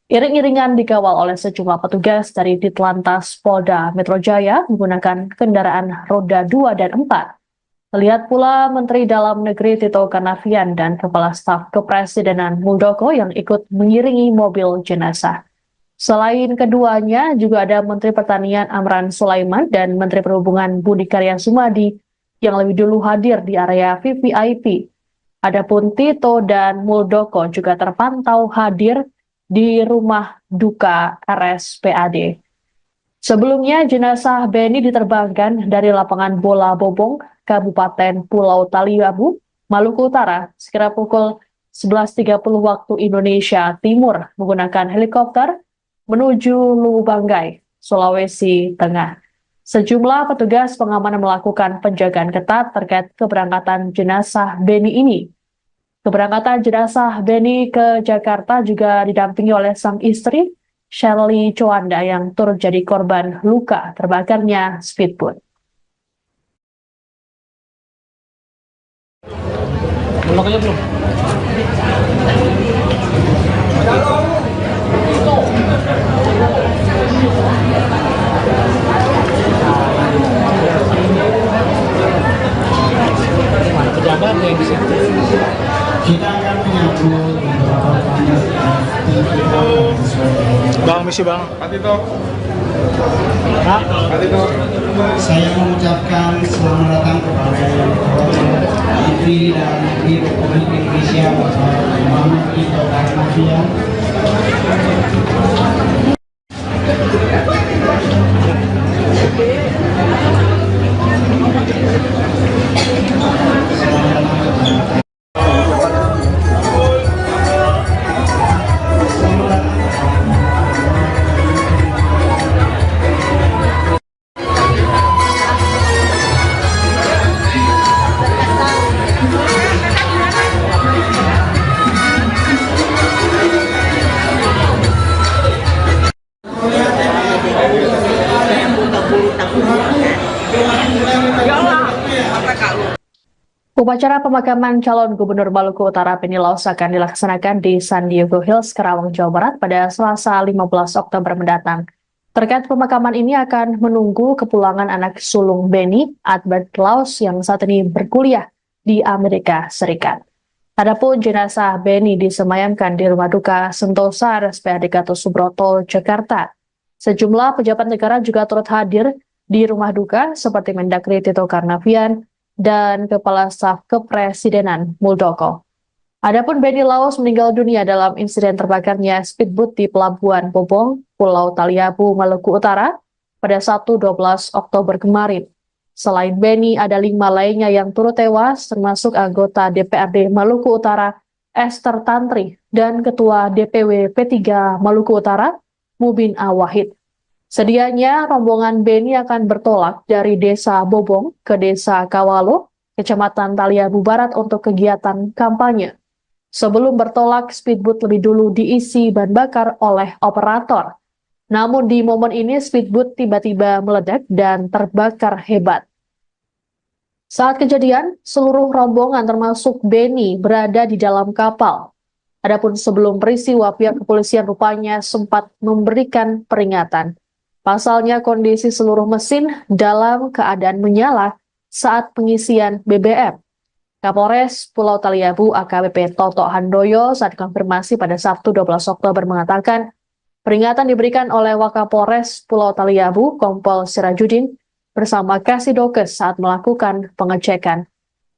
Iring-iringan dikawal oleh sejumlah petugas dari Ditlantas Polda Metro Jaya menggunakan kendaraan roda 2 dan 4. Terlihat pula Menteri Dalam Negeri Tito Karnavian dan Kepala Staf Kepresidenan Muldoko yang ikut mengiringi mobil jenazah. Selain keduanya, juga ada Menteri Pertanian Amran Sulaiman dan Menteri Perhubungan Budi Karya Sumadi yang lebih dulu hadir di area VVIP. Adapun Tito dan Muldoko juga terpantau hadir di rumah duka RSPAD. Sebelumnya, jenazah Beni diterbangkan dari lapangan bola Bobong, Kabupaten Pulau Taliabu, Maluku Utara, sekira pukul 11.30 waktu Indonesia Timur menggunakan helikopter menuju Lubanggai, Sulawesi Tengah. Sejumlah petugas pengamanan melakukan penjagaan ketat terkait keberangkatan jenazah Beni ini. Keberangkatan jenazah Beni ke Jakarta juga didampingi oleh sang istri, Shirley Coanda, yang turut jadi korban luka terbakarnya speedboat. Belum. Pejabat yang di situ. Kita akan menyambut beberapa Bang, misi bang. Pak Tito. Pak Tito. Saya mengucapkan selamat datang kepada yang terhormat Menteri Dalam Negeri Republik Indonesia Bapak Muhammad Tito Karnavian. Upacara pemakaman calon Gubernur Maluku Utara Beni Laos akan dilaksanakan di San Diego Hills, Karawang, Jawa Barat pada Selasa 15 Oktober mendatang. Terkait pemakaman ini akan menunggu kepulangan anak sulung Beni, Albert Laos, yang saat ini berkuliah di Amerika Serikat. Adapun jenazah Beni disemayamkan di Rumah Duka Sentosa RSPAD Gatot Subroto, Jakarta. Sejumlah pejabat negara juga turut hadir di rumah duka seperti Mendagri Tito Karnavian dan Kepala Staf Kepresidenan Muldoko. Adapun Beni Laos meninggal dunia dalam insiden terbakarnya speedboat di Pelabuhan Bobong, Pulau Taliabu, Maluku Utara pada Sabtu 12 Oktober kemarin. Selain Beni, ada 5 lainnya yang turut tewas, termasuk anggota DPRD Maluku Utara Esther Tantri dan Ketua DPW P3 Maluku Utara Mubin Awahid. Sedianya rombongan Beni akan bertolak dari Desa Bobong ke Desa Kawalo, Kecamatan Taliabu Barat untuk kegiatan kampanye. Sebelum bertolak, speedboat lebih dulu diisi bahan bakar oleh operator. Namun di momen ini speedboat tiba-tiba meledak dan terbakar hebat. Saat kejadian, seluruh rombongan termasuk Beni berada di dalam kapal. Adapun sebelum peristiwa, pihak kepolisian rupanya sempat memberikan peringatan. Pasalnya kondisi seluruh mesin dalam keadaan menyala saat pengisian BBM. Kapolres Pulau Taliabu AKBP Toto Handoyo saat konfirmasi pada Sabtu 12 Oktober mengatakan peringatan diberikan oleh Wakapolres Pulau Taliabu Kompol Sirajudin bersama Kasidokes saat melakukan pengecekan.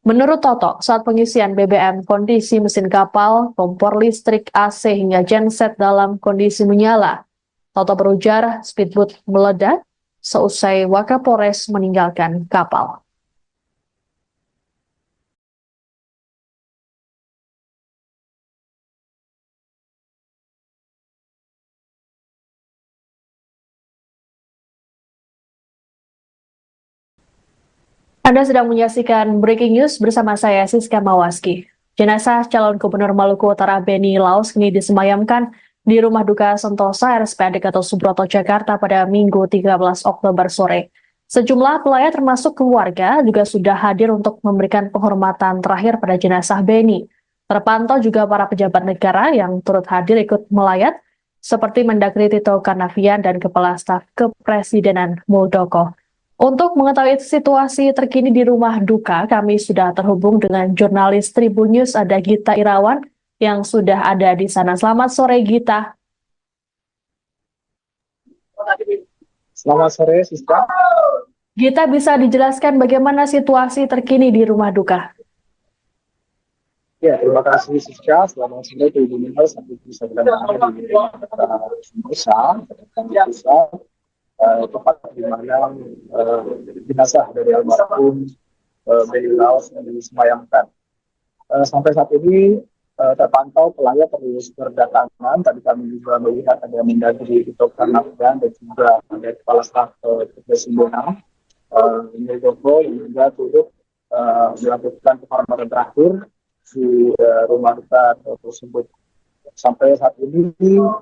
Menurut Toto, saat pengisian BBM, kondisi mesin kapal, kompor listrik, AC hingga genset dalam kondisi menyala. Toto berujar speedboat meledak seusai Wakapolres meninggalkan kapal. Anda sedang menyaksikan Breaking News bersama saya, Siska Mawaski. Jenazah calon Gubernur Maluku Utara Beni Laos kini disemayamkan di Rumah Duka Sentosa RSPAD Gatot Subroto, Jakarta pada Minggu 13 Oktober sore. Sejumlah pelayat termasuk keluarga juga sudah hadir untuk memberikan penghormatan terakhir pada jenazah Beni. Terpantau juga para pejabat negara yang turut hadir ikut melayat, seperti Mendagri Tito Karnavian dan Kepala Staf Kepresidenan Muldoko. Untuk mengetahui situasi terkini di rumah duka, kami sudah terhubung dengan jurnalis Tribun News, ada Gita Irawan yang sudah ada di sana. Selamat sore, Gita. Selamat sore, Siska. Gita, bisa dijelaskan bagaimana situasi terkini di rumah duka? Ya, terima kasih Siska. Selamat sore Tribun News. Sampai bisa berada di Sentosa, tempat di mana jenazah dari almarhum Benny Laos yang disemayamkan. Sampai saat ini terpantau pelayat terus berdatangan. Tadi kami juga melihat ada Mendagri Tito Karnavian dan juga ada Kepala Staf Kepresidenan Muldoko yang juga turut melakukan penghormatan terakhir di rumah duka tersebut. Sampai saat ini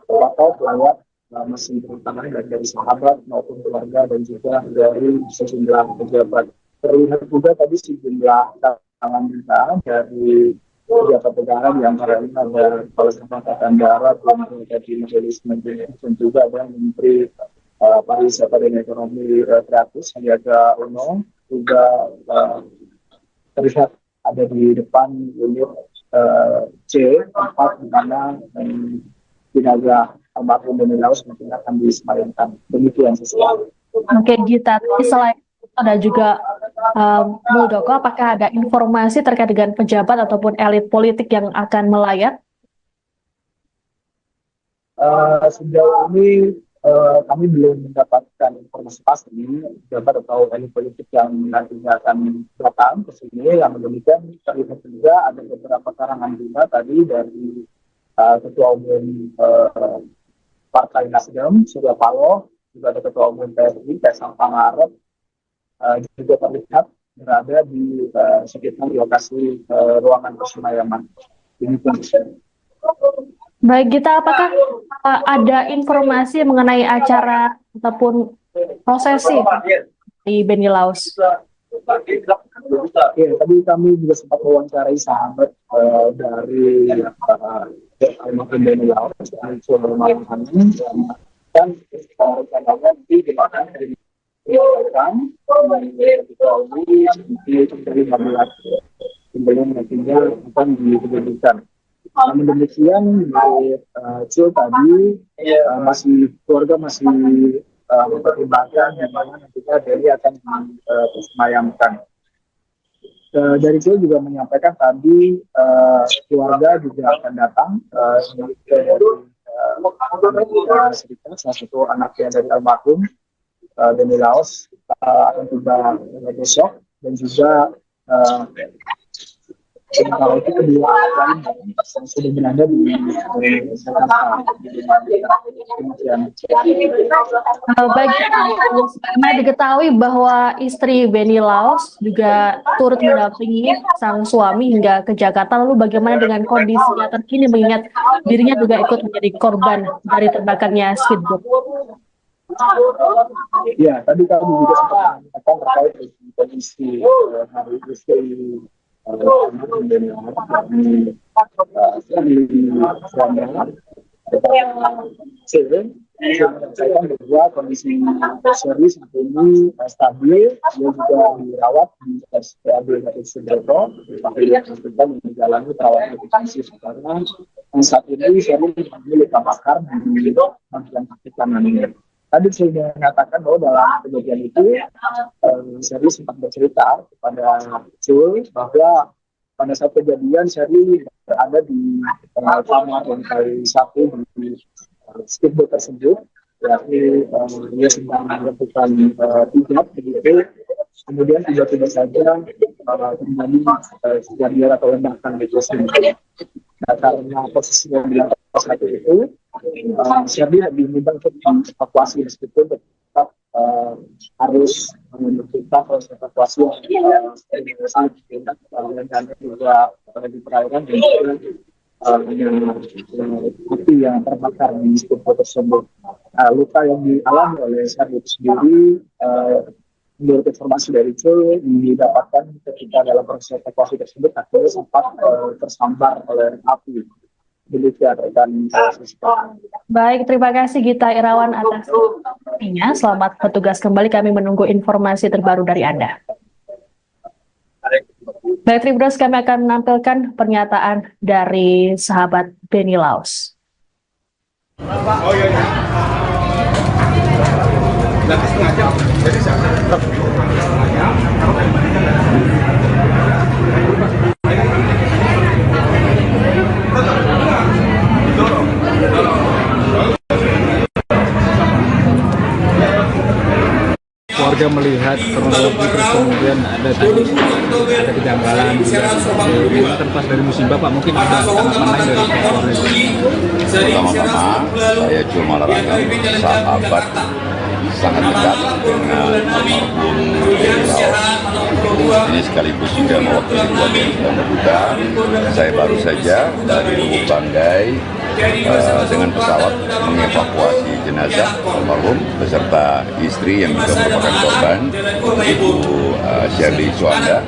terpantau pelayat masih berdatangan dari sahabat maupun keluarga dan juga dari sejumlah pejabat. Terlihat juga tadi sejumlah tangan kita dari pejabat negara, di antaranya ada Kepala Staf Angkatan Darat yang menjadi majelis menteri, dan juga ada Menteri Pariwisata dan Ekonomi Kreatif Sandiaga Uno, juga terlihat ada di depan unit C, tempat di mana jenazah almarhum Benny Laos mungkin akan disemayamkan. Demikian sesuatu. Oke, Gita. Selain itu ada juga Muldoko, apakah ada informasi terkait dengan pejabat ataupun elit politik yang akan melayat? Sejauh ini kami belum mendapatkan informasi pasti pejabat atau elit politik yang nantinya akan datang ke sini. Yang demikian terlihat juga ada beberapa karangan bunga tadi dari Ketua Umum Partai Nasdem, Surya Paloh, juga ada Ketua Umum PSI, Kaisang Pangarep, juga terlihat berada di sekitar lokasi ruangan persemayaman. Baik, Gita, apakah ada informasi mengenai acara ataupun prosesi di Benny Laos? Ya, tadi kami juga sempat mewawancarai sahabat dari almarhum Benny Laos, dan rencananya di mana sebelum nantinya akan diberikan. Namun demikian, Cil tadi keluarga masih mempertimbangkan di mana nantinya Benny akan disemayamkan. Dari Cil juga menyampaikan tadi keluarga juga akan datang salah satu anaknya dari almarhum Benny Laos akan tiba besok, dan juga kalau itu kedua lain yang sudah berada di Jakarta. Bagaimana diketahui bahwa istri Benny Laos juga turut mendampingi sang suami hingga ke Jakarta. Lalu bagaimana dengan kondisinya terkini mengingat dirinya juga ikut menjadi korban dari terbakarnya speedboat? Ya, tadi kami juga sempat mengatakan terkait dengan kondisi hari istri bahwa kondisi Sherly saat ini stabil, dia juga dirawat di RSPAD Gatot Subroto, yang menjalani perawatan intensif karena saat ini Sherly mengalami luka bakar di bagian kaki kanannya. Tadi saya mengatakan bahwa dalam kejadian itu Sherly sempat bercerita kepada Cul bahwa pada saat kejadian Sherly berada di kamar lantai 1 di speedboat tersebut, yakni dia sedang melakukan pijat begitu. Kemudian tiba-tiba saja terjadi kejadian atau ledakan di speedboat. Nah, karena posisinya di lantai 1 itu, Sherly lebih mudah untuk evakuasi, meskipun tetap harus menentukan proses evakuasi yang dan juga di perairan, dan juga api yang terbakar di speedboat tersebut. Luka yang dialami oleh Sherly itu sendiri, menurut informasi dari Cul, didapatkan ketika dalam proses evakuasi tersebut akhirnya sempat tersambar oleh api. Demikian rekan Siska. Baik, terima kasih Gita Irawan atas informasinya. Selamat bertugas kembali, kami menunggu informasi terbaru dari Anda. Baik, Tribuners, kami akan menampilkan pernyataan dari sahabat Benny Laus. Oh iya, iya. Nanti setengah jam. Jadi Warga melihat kronologi terus kemudian ada kejanggalan ini terlepas dari musibah Pak, mungkin ada tanggapan lain dari pihak keluarga. Pertama-tama saya cuma menerangkan sahabat sangat dekat dengan almarhum Benny Laus. Ini sekaligus juga mewakili keluarga yang sedang berduka. Saya baru saja dari Lubuk Banggai dengan pesawat mengevakuasi jenazah almarhum beserta istri yang juga merupakan korban, Ibu Shirley Juanda.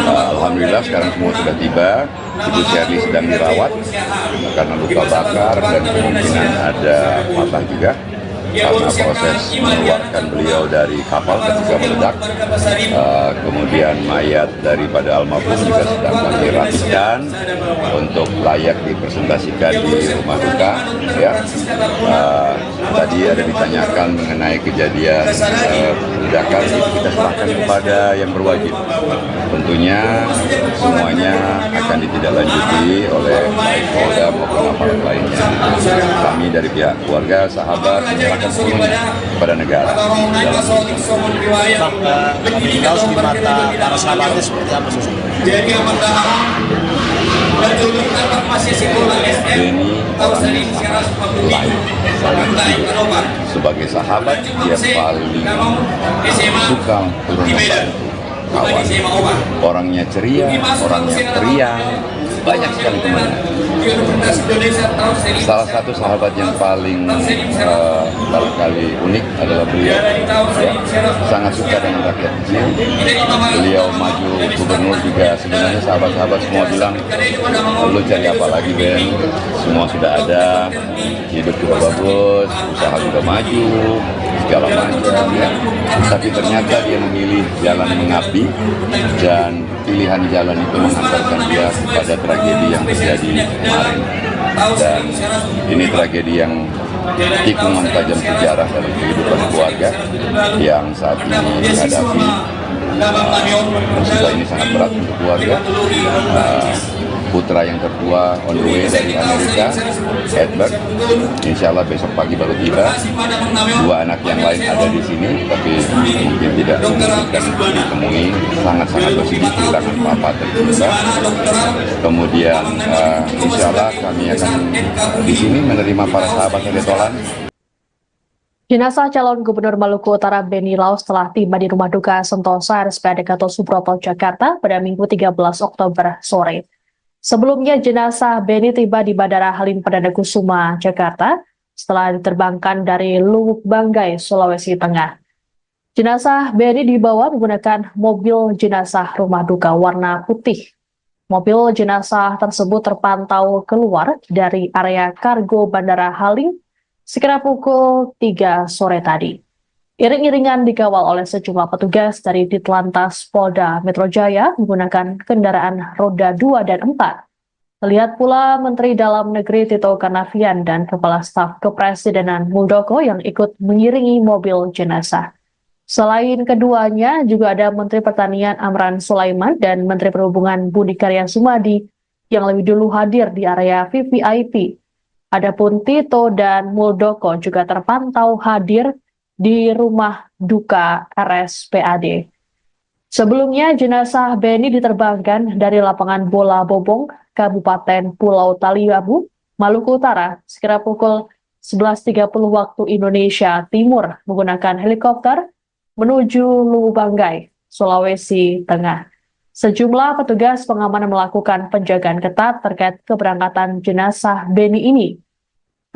Alhamdulillah sekarang semua sudah tiba. Ibu Shirley sedang dirawat karena luka bakar dan kemungkinan ada patah juga karena proses mengeluarkan beliau dari kapal ketika meledak. Kemudian mayat daripada almarhum juga sedang kami rapikan untuk layak dipresentasikan di rumah duka. Ya. Tadi ada ditanyakan mengenai kejadian ledakan, kita serahkan kepada yang berwajib. Tentunya semuanya akan ditindaklanjuti oleh baik Polda maupun aparat lainnya. Kami dari pihak keluarga, sahabat menyerahkan sepenuhnya kepada negara. Benny Laus di mata para sahabatnya seperti apa sih? Benny orangnya sangat baik. Sebagai sahabat dia paling suka turun membantu kawan. Orangnya ceria, orangnya periang, banyak sekali temannya. Salah satu sahabat yang paling barangkali unik adalah beliau. Ya, sangat suka dengan rakyat kecil. Beliau maju gubernur juga sebenarnya sahabat-sahabat semua bilang, lu cari apa lagi Ben? Semua sudah ada, hidup juga bagus, usaha juga maju, segala macam. Ya. Tapi ternyata dia memilih jalan mengabdi dan pilihan jalan itu menghantarkan dia kepada tragedi yang terjadi kemarin. Dan ini tragedi yang tikungan tajam sejarah dalam kehidupan keluarga yang saat ini dihadapi. Musibah ini sangat berat untuk keluarga. Putra yang tertua on the way dari Amerika, Edward, insya Allah besok pagi baru tiba. Dua anak yang lain ada di sini, tapi mungkin tidak memungkinkan ditemui. Sangat-sangat bersedih kehilangan papa tercinta. Kemudian insya Allah kami akan di sini menerima para sahabat yang ditolan. Jenazah calon Gubernur Maluku Utara Benny Laus telah tiba di Rumah Duka Sentosa RSPAD Gatot Subroto, Jakarta pada Minggu 13 Oktober sore. Sebelumnya jenazah Benny tiba di Bandara Halim Perdana Kusuma, Jakarta setelah diterbangkan dari Lubuk Banggai, Sulawesi Tengah. Jenazah Benny dibawa menggunakan mobil jenazah rumah duka warna putih. Mobil jenazah tersebut terpantau keluar dari area kargo Bandara Halim sekira pukul 3 sore tadi. Iring-iringan dikawal oleh sejumlah petugas dari Ditlantas Polda Metro Jaya menggunakan kendaraan roda 2 dan 4. Terlihat pula Menteri Dalam Negeri Tito Karnavian dan Kepala Staf Kepresidenan Muldoko yang ikut mengiringi mobil jenazah. Selain keduanya, juga ada Menteri Pertanian Amran Sulaiman dan Menteri Perhubungan Budi Karya Sumadi yang lebih dulu hadir di area VVIP. Adapun Tito dan Muldoko juga terpantau hadir di rumah duka RSPAD. Sebelumnya, jenazah Benny diterbangkan dari lapangan bola Bobong, Kabupaten Pulau Taliabu, Maluku Utara, sekira pukul 11.30 waktu Indonesia Timur menggunakan helikopter menuju Lubuk Banggai, Sulawesi Tengah. Sejumlah petugas pengamanan melakukan penjagaan ketat terkait keberangkatan jenazah Benny ini.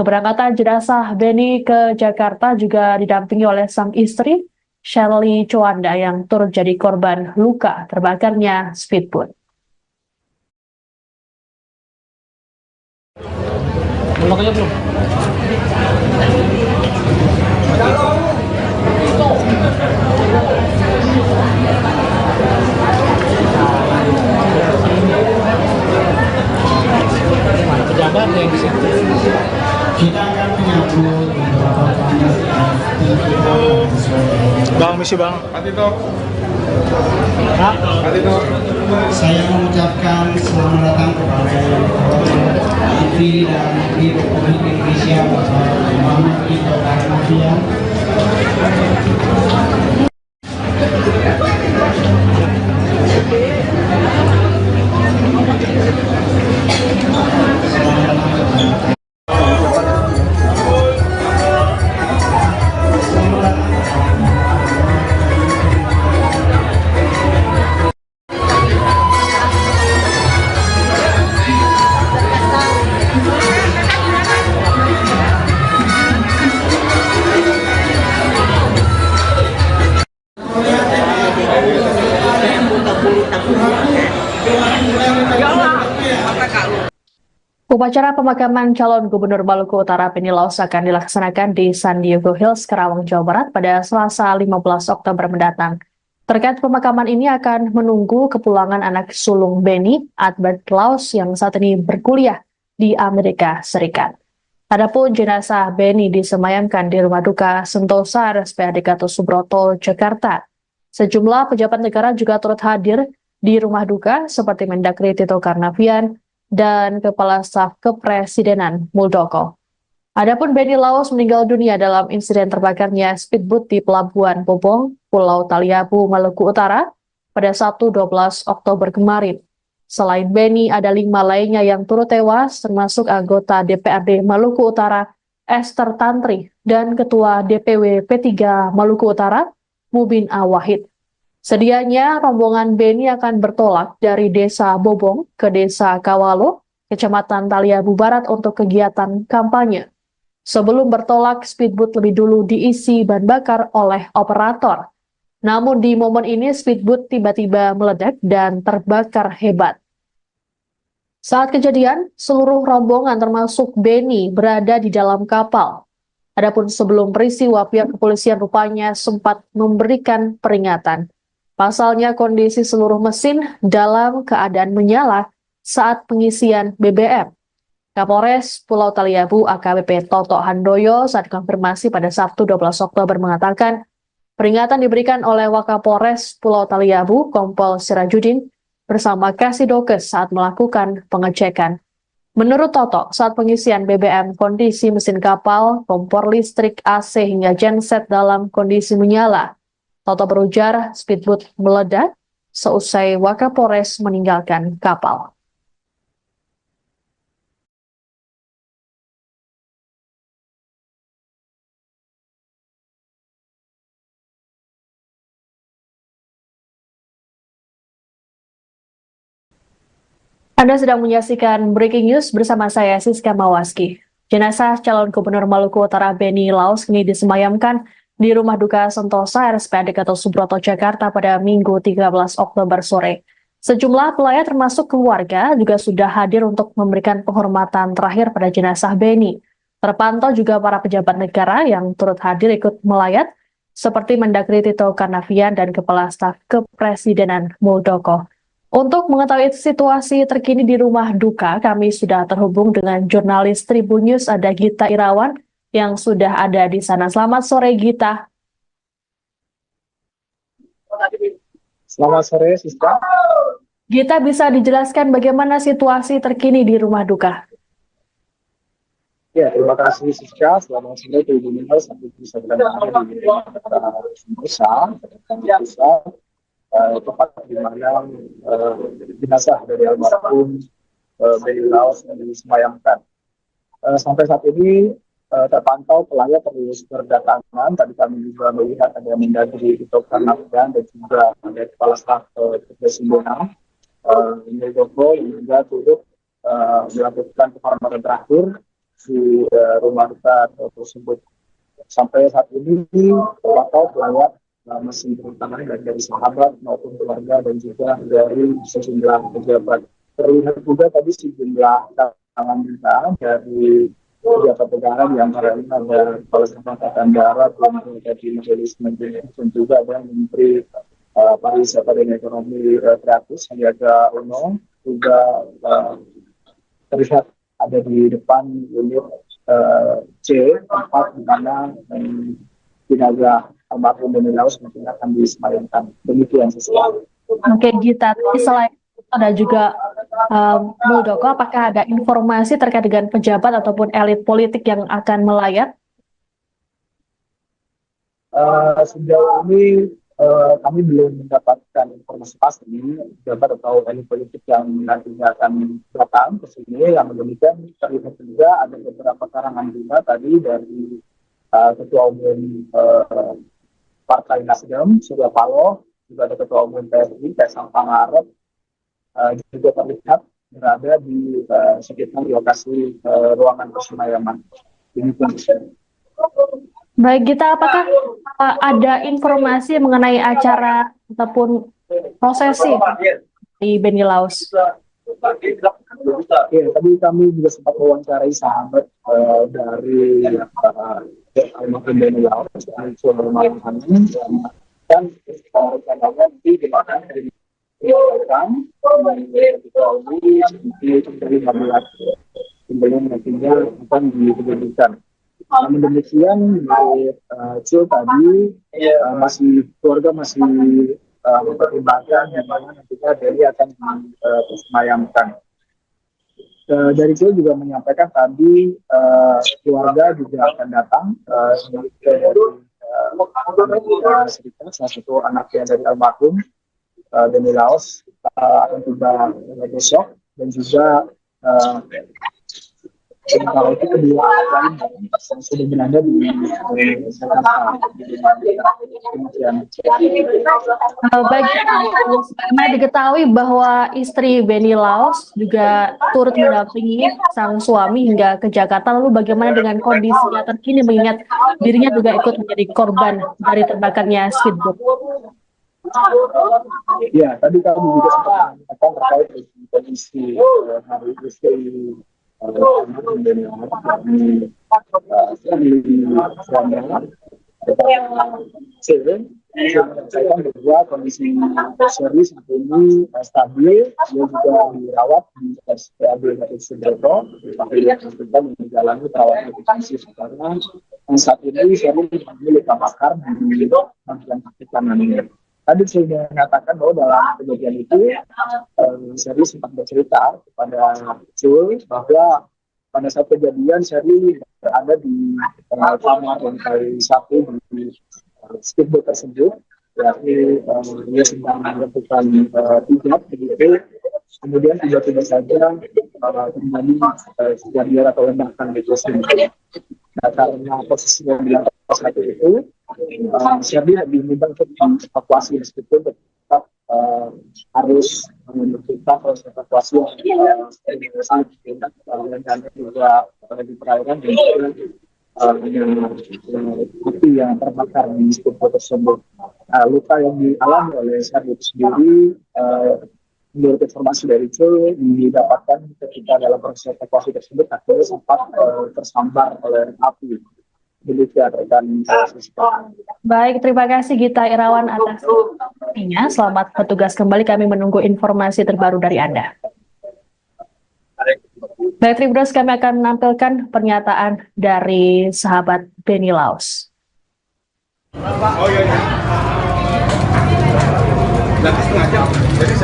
Keberangkatan jenazah Benny ke Jakarta juga didampingi oleh sang istri, Shirley Juanda, yang turut jadi korban luka terbakarnya speedboat. Lokasinya belum. Pejabat yang di situ. Kita akan menyambut beberapa tamu tim kita pada sore hari. Bang, misi bang. Patito. Patito. Saya mengucapkan selamat datang kepada yang terhormat Menteri Dalam Negeri Republik Indonesia Bapak Muhammad Tito Karnavian. Upacara pemakaman calon Gubernur Maluku Utara Benny Laus akan dilaksanakan di San Diego Hills, Karawang, Jawa Barat pada Selasa 15 Oktober mendatang. Terkait pemakaman ini akan menunggu kepulangan anak sulung Benny, Albert Laus, yang saat ini berkuliah di Amerika Serikat. Adapun jenazah Benny disemayamkan di Rumah Duka Sentosa RSPAD Gatot Subroto, Jakarta. Sejumlah pejabat negara juga turut hadir di rumah duka seperti Mendagri Tito Karnavian dan Kepala Staf Kepresidenan Muldoko. Adapun Benny Laus meninggal dunia dalam insiden terbakarnya speedboat di Pelabuhan Bobong, Pulau Taliabu, Maluku Utara pada Sabtu 12 Oktober kemarin. Selain Benny, ada 5 lainnya yang turut tewas, termasuk anggota DPRD Maluku Utara Esther Tantri dan Ketua DPW P3 Maluku Utara Mubin Awahid. Sedianya rombongan Benny akan bertolak dari Desa Bobong ke Desa Kawalo, Kecamatan Taliabu Barat untuk kegiatan kampanye. Sebelum bertolak, speedboat lebih dulu diisi bahan bakar oleh operator. Namun di momen ini speedboat tiba-tiba meledak dan terbakar hebat. Saat kejadian, seluruh rombongan termasuk Benny berada di dalam kapal. Adapun sebelum peristiwa, pihak kepolisian rupanya sempat memberikan peringatan. Pasalnya kondisi seluruh mesin dalam keadaan menyala saat pengisian BBM. Kapolres Pulau Taliabu AKBP Toto Handoyo saat konfirmasi pada Sabtu 12 Oktober mengatakan peringatan diberikan oleh Wakapolres Pulau Taliabu Kompol Sirajudin bersama Kasidokes saat melakukan pengecekan. Menurut Toto, saat pengisian BBM kondisi mesin kapal, kompor listrik, AC hingga genset dalam kondisi menyala. Toto berujar speedboat meledak seusai Wakapolres meninggalkan kapal. Anda sedang menyaksikan Breaking News bersama saya Siska Mawaski. Jenazah calon Gubernur Maluku Utara Benny Laus kini disemayamkan di Rumah Duka Sentosa RSPAD Gatot Subroto, Jakarta pada Minggu 13 Oktober sore. Sejumlah pelayat termasuk keluarga juga sudah hadir untuk memberikan penghormatan terakhir pada jenazah Benny. Terpantau juga para pejabat negara yang turut hadir ikut melayat, seperti Mendagri Tito Karnavian dan Kepala Staf Kepresidenan Muldoko. Untuk mengetahui situasi terkini di rumah duka, kami sudah terhubung dengan jurnalis Tribun News, ada Gita Irawan, yang sudah ada di sana. Selamat sore, Gita. Selamat sore, Siska. Gita, bisa dijelaskan bagaimana situasi terkini di rumah duka? Ya, terima kasih Siska. Selamat sore, Tribun News. Sampai bisa berada di Sentosa, tempat di mana jenazah dari almarhum Benny Laus disemayamkan. Sampai saat ini terpantau pelayat terus berdatangan. Tadi kami juga melihat ada Mendagri Tito Karnavian dan juga ada Kepala Staf Kepresidenan Muldoko yang juga turut melakukan penghormatan terakhir di rumah duka tersebut. Sampai saat ini terpantau pelayat masih berdatangan dari sahabat maupun keluarga dan juga dari sejumlah pejabat. Terlihat juga tadi sejumlah tangan kita dari beberapa negara, di antaranya ada Kepala Staf Angkatan Darat, Menteri Majelis Menteri, dan juga ada Menteri Pariwisata dan Ekonomi Kreatif Sandiaga Uno, juga terlihat ada di depan unit C, tempat di mana jenazah almarhum Beni Laos mungkin akan disemayamkan. Demikian sesuatu. Oke, Gita, selain ada juga Muldoko, apakah ada informasi terkait dengan pejabat ataupun elit politik yang akan melayat? Sejauh ini kami belum mendapatkan informasi pasti pejabat atau elit politik yang nantinya akan datang ke sini. Yang demikian terlihat juga ada beberapa karangan bunga tadi dari Ketua Umum Partai Nasdem, Surya Paloh, juga ada Ketua Umum PSI, Kaisang Pangarep, juga terlihat berada di sekitar lokasi ruangan persemayaman. Baik, Gita, apakah ada informasi mengenai acara ataupun prosesi di Beni Laos? Ya, tadi kami juga sempat mewawancarai sahabat dari almarhum Beni Laos, dan rencananya nanti dimakan di sebelum nantinya akan diberikan. Namun demikian, Cil tadi keluarga masih mempertimbangkan di mana nantinya Beni akan disemayamkan. Dari Cil juga menyampaikan tadi keluarga juga akan datang salah satu anaknya dari almarhum Beni Laos akan tiba besok, dan juga sementara itu kedua lain yang sudah berada di Jakarta. Bagaimana diketahui bahwa istri Beni Laos juga turut mendampingi sang suami hingga ke Jakarta, lalu bagaimana dengan kondisinya terkini mengingat dirinya juga ikut menjadi korban dari terbakarnya speedboat? Ya, tadi kami juga sempat mengatakan terkait dengan kondisi hari istri Beni Laos menyampaikan bahwa kondisi Sherly saat ini stabil, dia juga dirawat di RSPAD Gatot Subroto, dan menjalani perawatan intensif karena saat ini Sherly memiliki luka bakar di bagian kaki kanannya. Tadi saya mengatakan bahwa dalam kejadian itu Sherly sempat bercerita kepada Cul bahwa pada saat kejadian Sherly berada di kamar lantai 1 di speedboat tersebut, yakni dia sedang melakukan pijat begitu, kemudian tiba-tiba saja terjadi kejadian atau ledakan di speedboat. Nah, karena posisinya di lantai 1 itu, Sherly lebih mudah untuk evakuasi, meskipun tetap harus memerlukan proses evakuasi yang dan juga di perairan, dan api yang terbakar di speedboat tersebut. Luka yang dialami oleh Sherly itu sendiri, menurut informasi dari Cul, didapatkan ketika dalam proses evakuasi tersebut akhirnya sempat tersambar oleh api. Demikian rekan. Baik, terima kasih Gita Irawan atas informasinya. Selamat bertugas kembali, kami menunggu informasi terbaru dari Anda. Baik, Tribuners, kami akan menampilkan pernyataan dari sahabat Beni Laos. Oh iya. Nanti setengah jam. Jadi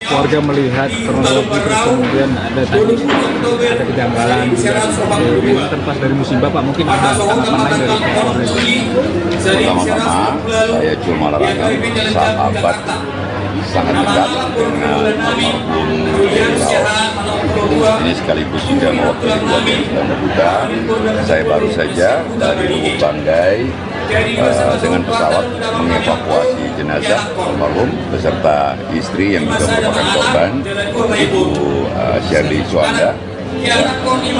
warga melihat kronologi, terus kemudian ada kejanggalan, mungkin terlepas dari musibah, Pak, mungkin ada tanggapan lain dari keluarga. Pertama-tama, saya Cul Malarangam, sahabat sangat dekat dengan almarhum Beni Laos. Ini sekaligus juga mewakili keluarga yang sedang berduka. Saya baru saja dari Lubuk Banggai dengan pesawat mengevakuasi jenazah almarhum beserta istri yang juga merupakan korban, Ibu Sherly Suanda,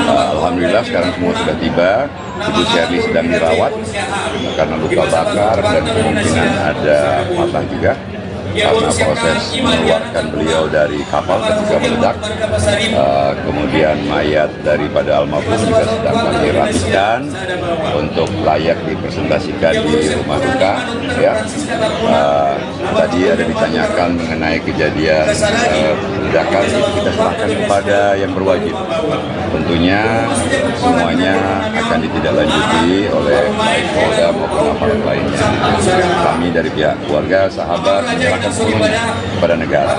Alhamdulillah sekarang semua sudah tiba. Ibu Shirley sedang dirawat karena luka bakar dan kemungkinan ada patah juga karena proses mengeluarkan beliau dari kapal ketika meledak. Kemudian mayat daripada almarhum juga sedang kami rapikan untuk layak dipresentasikan di rumah duka. Ya. Tadi ada ditanyakan mengenai kejadian ledakan, itu kita serahkan kepada yang berwajib. Tentunya semuanya akan ditindaklanjuti oleh baik Polda maupun aparat lainnya. Kami dari pihak keluarga, sahabat menyerahkan sepenuhnya kepada negara.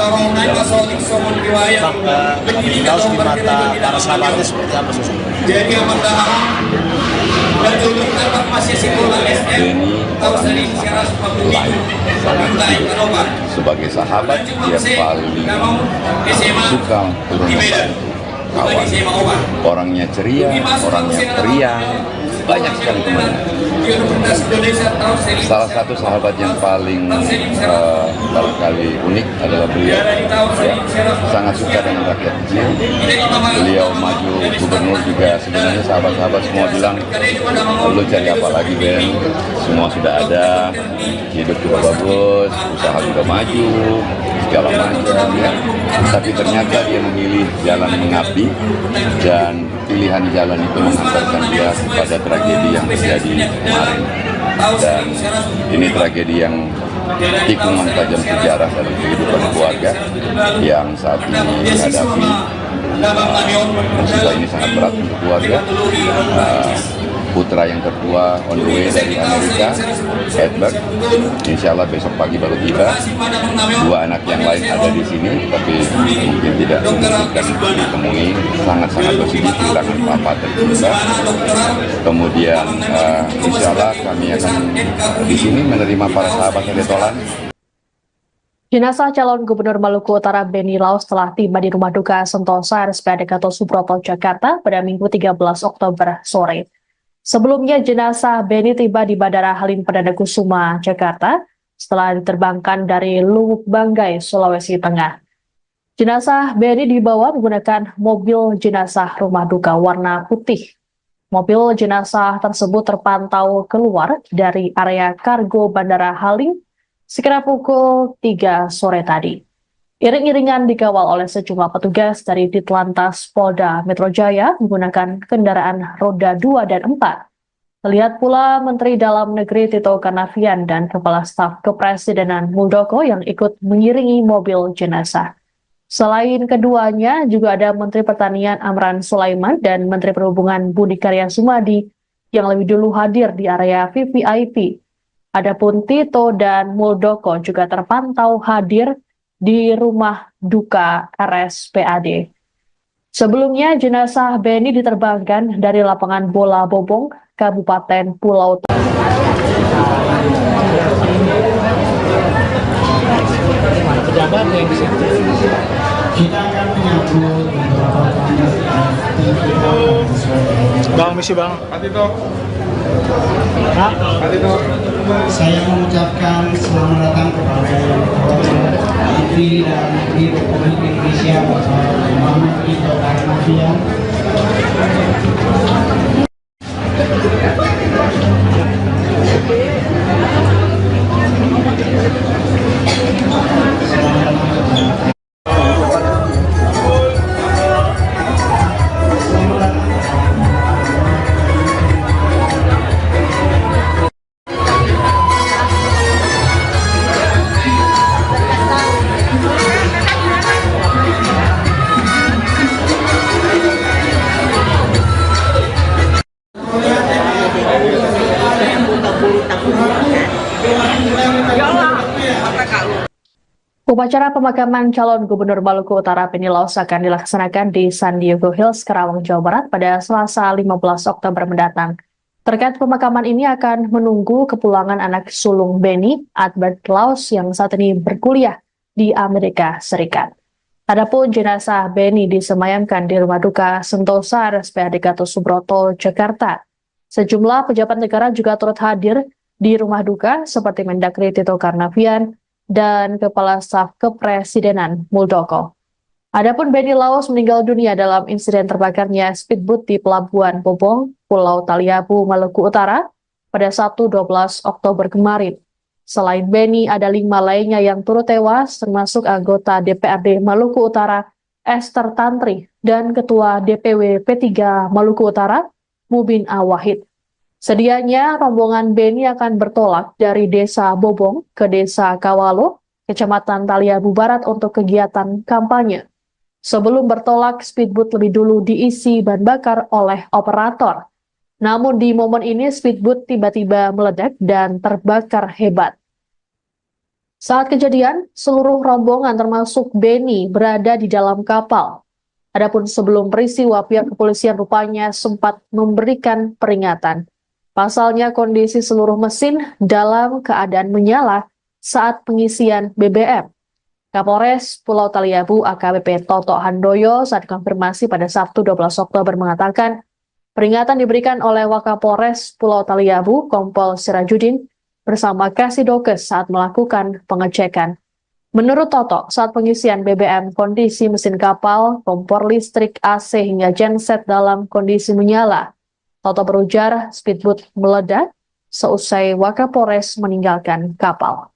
Laos di mata para sahabatnya seperti apa sih? Beni orangnya sangat baik, sebagai sahabat dia paling suka turun membantu kawan. Orangnya ceria, orangnya periang, banyak sekali temannya. Salah satu sahabat yang paling barangkali unik adalah beliau. Ya, sangat suka dengan rakyat kecil. Beliau maju gubernur juga sebenarnya sahabat-sahabat semua bilang, lu cari apa lagi Ben? Semua sudah ada, hidup juga bagus, usaha juga maju, segala macam ya. Tapi ternyata dia memilih jalan mengabdi dan pilihan jalan itu mengantarkan dia kepada tragedi yang terjadi kemarin. Dan ini tragedi yang tikungan tajam sejarah dalam kehidupan keluarga yang saat ini dihadapi. Musibah ini sangat berat untuk keluarga. Putra yang tertua on the way dari Amerika, Edward, insya Allah besok pagi baru tiba. Dua anak yang lain ada di sini, tapi mungkin tidak memungkinkan ditemui. Sangat-sangat bersedih kehilangan papa tercinta. Kemudian insya Allah kami akan di sini menerima para sahabat yang ditolan. Jenazah calon Gubernur Maluku Utara Beni Laos telah tiba di Rumah Duka Sentosa RSPAD Gatot Subroto, Jakarta pada Minggu 13 Oktober sore. Sebelumnya jenazah Beni tiba di Bandara Halim Perdana Kusuma, Jakarta setelah diterbangkan dari Luwuk Banggai, Sulawesi Tengah. Jenazah Beni dibawa menggunakan mobil jenazah rumah duka warna putih. Mobil jenazah tersebut terpantau keluar dari area kargo Bandara Halim sekira pukul 3 sore tadi. Iring-iringan dikawal oleh sejumlah petugas dari Ditlantas Polda Metro Jaya menggunakan kendaraan roda 2 dan 4. Terlihat pula Menteri Dalam Negeri Tito Karnavian dan Kepala Staf Kepresidenan Muldoko yang ikut mengiringi mobil jenazah. Selain keduanya, juga ada Menteri Pertanian Amran Sulaiman dan Menteri Perhubungan Budi Karya Sumadi yang lebih dulu hadir di area VVIP. Adapun Tito dan Muldoko juga terpantau hadir di rumah duka RSPAD. Sebelumnya, jenazah Beni diterbangkan dari lapangan bola Bobong, Kabupaten Pulau Pejabat yang di situ. Kita akan menyambut beberapa tamu. Bang, misi bang. Patito. Patito. Saya mengucapkan selamat datang kepada yang terhormat Menteri Dalam Negeri Republik Indonesia Bapak Muhammad Tito Karnavian. Upacara pemakaman calon Gubernur Maluku Utara Beni Laos akan dilaksanakan di San Diego Hills, Karawang, Jawa Barat pada Selasa 15 Oktober mendatang. Terkait pemakaman ini akan menunggu kepulangan anak sulung Beni, Albert Laos, yang saat ini berkuliah di Amerika Serikat. Adapun jenazah Beni disemayamkan di Rumah Duka Sentosa RSPAD Gatot Subroto, Jakarta. Sejumlah pejabat negara juga turut hadir di rumah duka seperti Mendagri Tito Karnavian dan Kepala Staf Kepresidenan Muldoko. Adapun Benny Laos meninggal dunia dalam insiden terbakarnya speedboat di Pelabuhan Bobong, Pulau Taliabu, Maluku Utara pada Sabtu 12 Oktober kemarin. Selain Benny, ada 5 lainnya yang turut tewas, termasuk anggota DPRD Maluku Utara, Esther Tantri, dan Ketua DPW P3 Maluku Utara, Mubin Awahid. Sedianya rombongan Benny akan bertolak dari Desa Bobong ke Desa Kawalo, Kecamatan Taliabu Barat untuk kegiatan kampanye. Sebelum bertolak, speedboat lebih dulu diisi bahan bakar oleh operator. Namun di momen ini speedboat tiba-tiba meledak dan terbakar hebat. Saat kejadian, seluruh rombongan termasuk Benny berada di dalam kapal. Adapun sebelum peristiwa, pihak kepolisian rupanya sempat memberikan peringatan. Pasalnya kondisi seluruh mesin dalam keadaan menyala saat pengisian BBM. Kapolres Pulau Taliabu AKBP Toto Handoyo saat konfirmasi pada Sabtu 12 Oktober mengatakan, peringatan diberikan oleh Wakapolres Pulau Taliabu Kompol Sirajudin bersama Kasidokes saat melakukan pengecekan. Menurut Toto, saat pengisian BBM, kondisi mesin kapal, kompor listrik, AC hingga genset dalam kondisi menyala. Toto berujar speedboat meledak seusai Wakapolres meninggalkan kapal.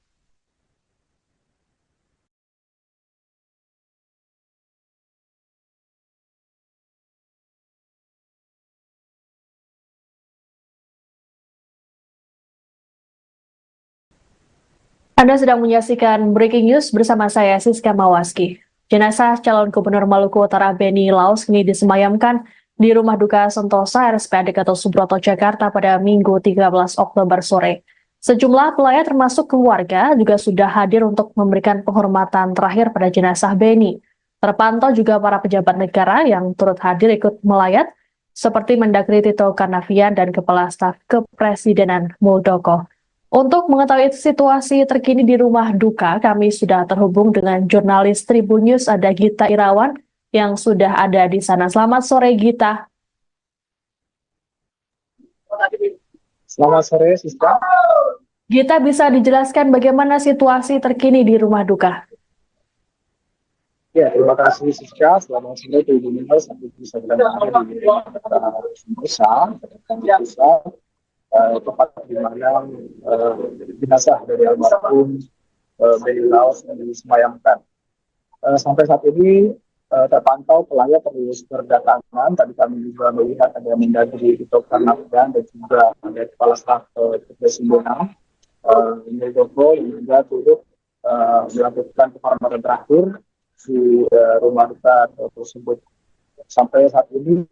Anda sedang menyaksikan Breaking News bersama saya, Siska Mawaski. Jenazah calon Gubernur Maluku Utara Benny Laos kini disemayamkan di Rumah Duka Sentosa RSPAD Gatot Subroto, Jakarta pada Minggu 13 Oktober sore. Sejumlah pelayat termasuk keluarga juga sudah hadir untuk memberikan penghormatan terakhir pada jenazah Benny. Terpantau juga para pejabat negara yang turut hadir ikut melayat, seperti Mendagri Tito Karnavian dan Kepala Staf Kepresidenan Muldoko. Untuk mengetahui situasi terkini di rumah duka, kami sudah terhubung dengan jurnalis Tribun News, ada Gita Irawan yang sudah ada di sana. Selamat sore, Gita. Selamat sore, Siska. Gita, bisa dijelaskan bagaimana situasi terkini di rumah duka? Ya, terima kasih Siska. Selamat sore Tribun News. Sampai bisa berada di Sentosa, tempat di mana jenazah dari almarhum Benny Laos yang disemayamkan. Sampai saat ini terpantau pelayat terus berdatangan. Tadi kami juga melihat ada Mendagri Tito Karnavian dan juga ada Kepala Staf Kepresidenan Muldoko yang juga turut melakukan penghormatan terakhir di rumah duka tersebut. Sampai saat ini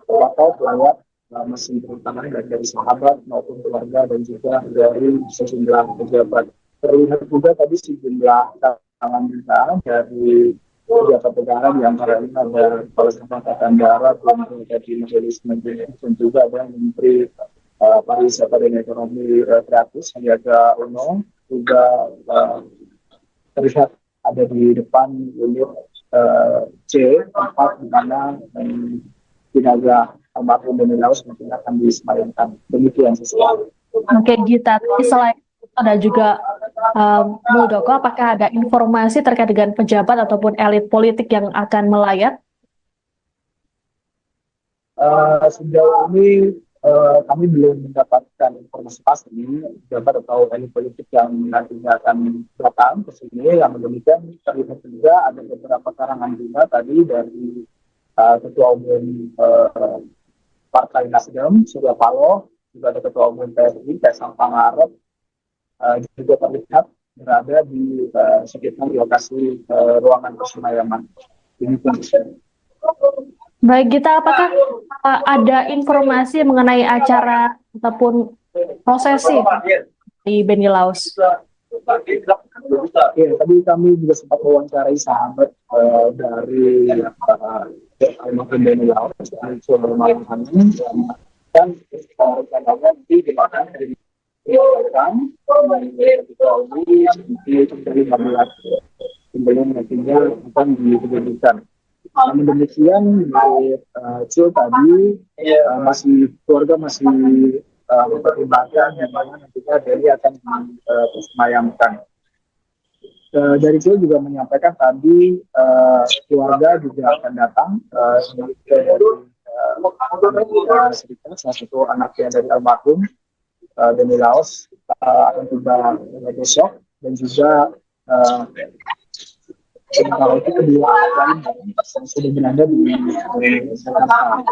terpantau pelayat masih berdatangan dari sahabat maupun keluarga dan juga dari sejumlah pejabat. Terlihat juga tadi sejumlah tangan kita dari pejabat negara, di antaranya ada Kepala Staf Angkatan Darat, dari Majelis Menteri, dan juga ada Menteri Pariwisata dan Ekonomi Kreatif Sandiaga Uno, juga terlihat ada di depan unit C, tempat di mana jenazah almarhum Benny Laos mungkin akan disemayamkan. Demikian sesuatu. Oke, Gita. Selain itu ada juga Muldoko, apakah ada informasi terkait dengan pejabat ataupun elit politik yang akan melayat? Sejauh ini kami belum mendapatkan informasi pasti pejabat atau elit politik yang nantinya akan datang ke sini. Yang demikian terlihat juga ada beberapa karangan bunga tadi dari Ketua Umum Partai Nasdem, Surya Paloh, juga ada Ketua Umum PSI, Kaisang Pangarep, juga terlihat berada di sekitar lokasi ruangan persemayam. Baik, Gita, apakah ada informasi mengenai acara ataupun prosesi di Benny Laos? Ya, tadi kami juga sempat mewawancarai sahabat dari almarhum Benny Laos, dan rencananya di mana sebelum nantinya akan diberikan. Namun demikian, Cil tadi keluarga masih mempertimbangkan yang mana nantinya Benny akan disemayamkan. Dari itu juga menyampaikan tadi keluarga juga akan datang dari Amerika Serikat, salah satu anaknya dari almarhum Benny Laos akan tiba besok, dan juga sementara itu kedua lain yang sudah berada di Jakarta.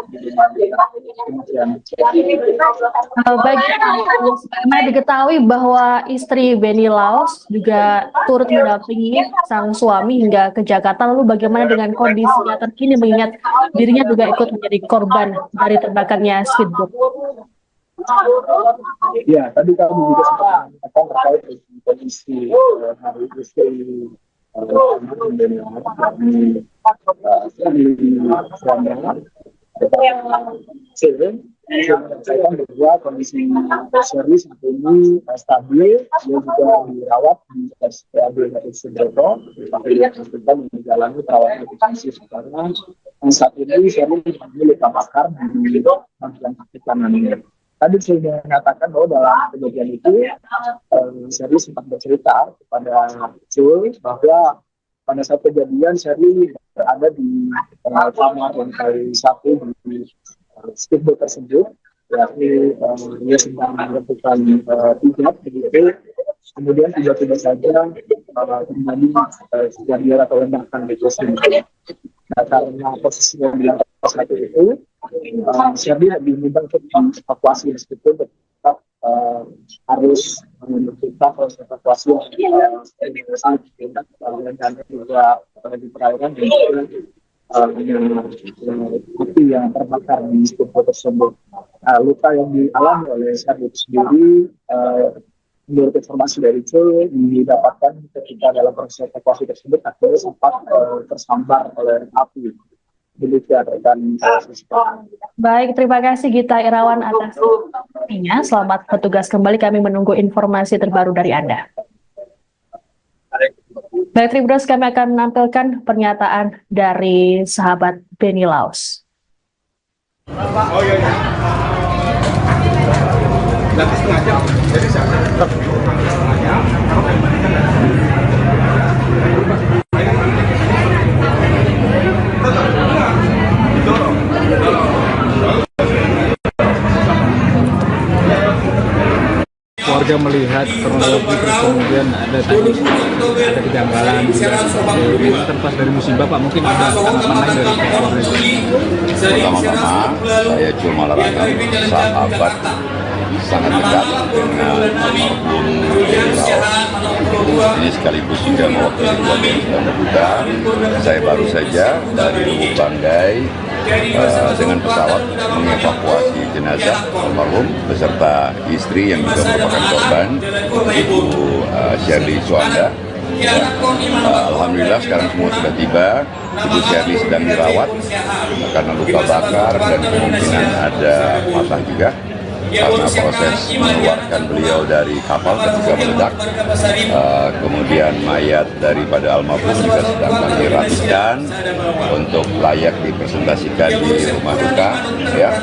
Baik, sebagaimana diketahui bahwa istri Benny Laos juga turut mendampingi sang suami hingga ke Jakarta. Lalu bagaimana dengan kondisinya terkini mengingat dirinya juga ikut menjadi korban dari terbakarnya speedboat? Ya, tadi kami juga sempat mengatakan terkait dengan kondisi hari istri saya bahwa kondisi Shirley saat ini stabil, dia juga dirawat di RSPAD Gatot Subroto, tapi dia menjalani perawatan intensif karena saat ini Shirley mengalami luka bakar di bagian kaki kanannya. Tadi saya mengatakan bahwa dalam kejadian itu Shirley sempat bercerita kepada Jul bahwa pada saat kejadian Shirley berada di kamar lantai 1 di speedboat tersebut, yakni dia sedang melakukan hijab begitu. Kemudian tiba-tiba saja terjadi kejadian atau ledakan di tersebut. Nah, karena posisinya di lantai 1 itu, Shirley diminta untuk evakuasi meskipun tetap harus menutup proses evakuasi dan juga di perairan dan api yang terbakar di speedboat tersebut. Luka yang dialami oleh Shirley sendiri, menurut informasi dari itu, didapatkan ketika dalam proses evakuasi tersebut akhirnya sempat tersambar oleh api. Demikian rekan. Baik, terima kasih Gita Irawan atas informasinya. Selamat bertugas kembali, kami menunggu informasi terbaru dari Anda. Baik, Tribuners, kami akan menampilkan pernyataan dari sahabat Benny Laos. Oh iya. Nanti setengah jam. Jadi saya warga melihat kronologi terus kemudian ada kejanggalan ini terlepas dari musibah Pak, mungkin ada tanggapan lain dari pihak keluarga. Pertama-tama saya cuma larang sahabat sangat dekat dengan almarhum ini sekaligus juga mewakili keluarga yang sedang berduka. Saya baru saja dari Lubuk Banggai dengan pesawat mengevakuasi jenazah almarhum beserta istri yang juga merupakan korban, Ibu Shirley Suanda. Alhamdulillah sekarang semua sudah tiba. Ibu Shirley sedang dirawat karena luka bakar dan kemungkinan ada patah juga karena proses mengeluarkan beliau dari kapal ketika meledak. Kemudian mayat daripada almarhum juga sedang kami rapikan untuk layak dipresentasikan di rumah duka. Ya,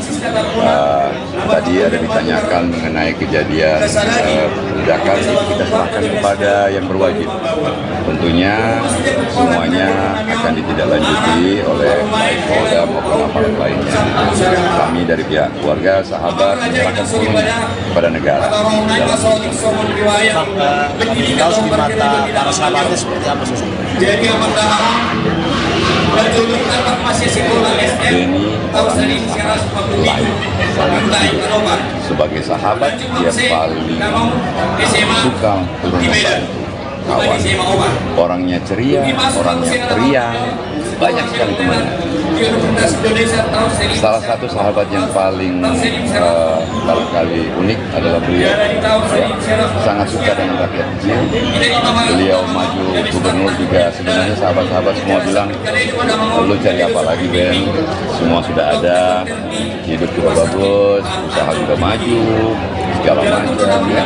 tadi ada ditanyakan mengenai kejadian ledakan, itu kita serahkan kepada yang berwajib. Tentunya semuanya akan ditindaklanjuti oleh baik Polda maupun aparat lainnya. Kami dari pihak keluarga, sahabat, menyerahkan sepenuhnya kepada negara. Tahu di mata para sahabatnya seperti apa sosok? Benny orangnya sangat baik, sangat baik. Sebagai sahabat dia paling suka turun membantu kawan. Orangnya ceria, orangnya periang, banyak sekali temannya. Salah satu sahabat yang paling barangkali unik adalah beliau. Ya, sangat suka dengan rakyat kecil. Beliau maju gubernur juga sebenarnya sahabat-sahabat semua bilang, lu cari apa lagi Ben? Semua sudah ada, hidup juga bagus, usaha juga maju, segala macam ya.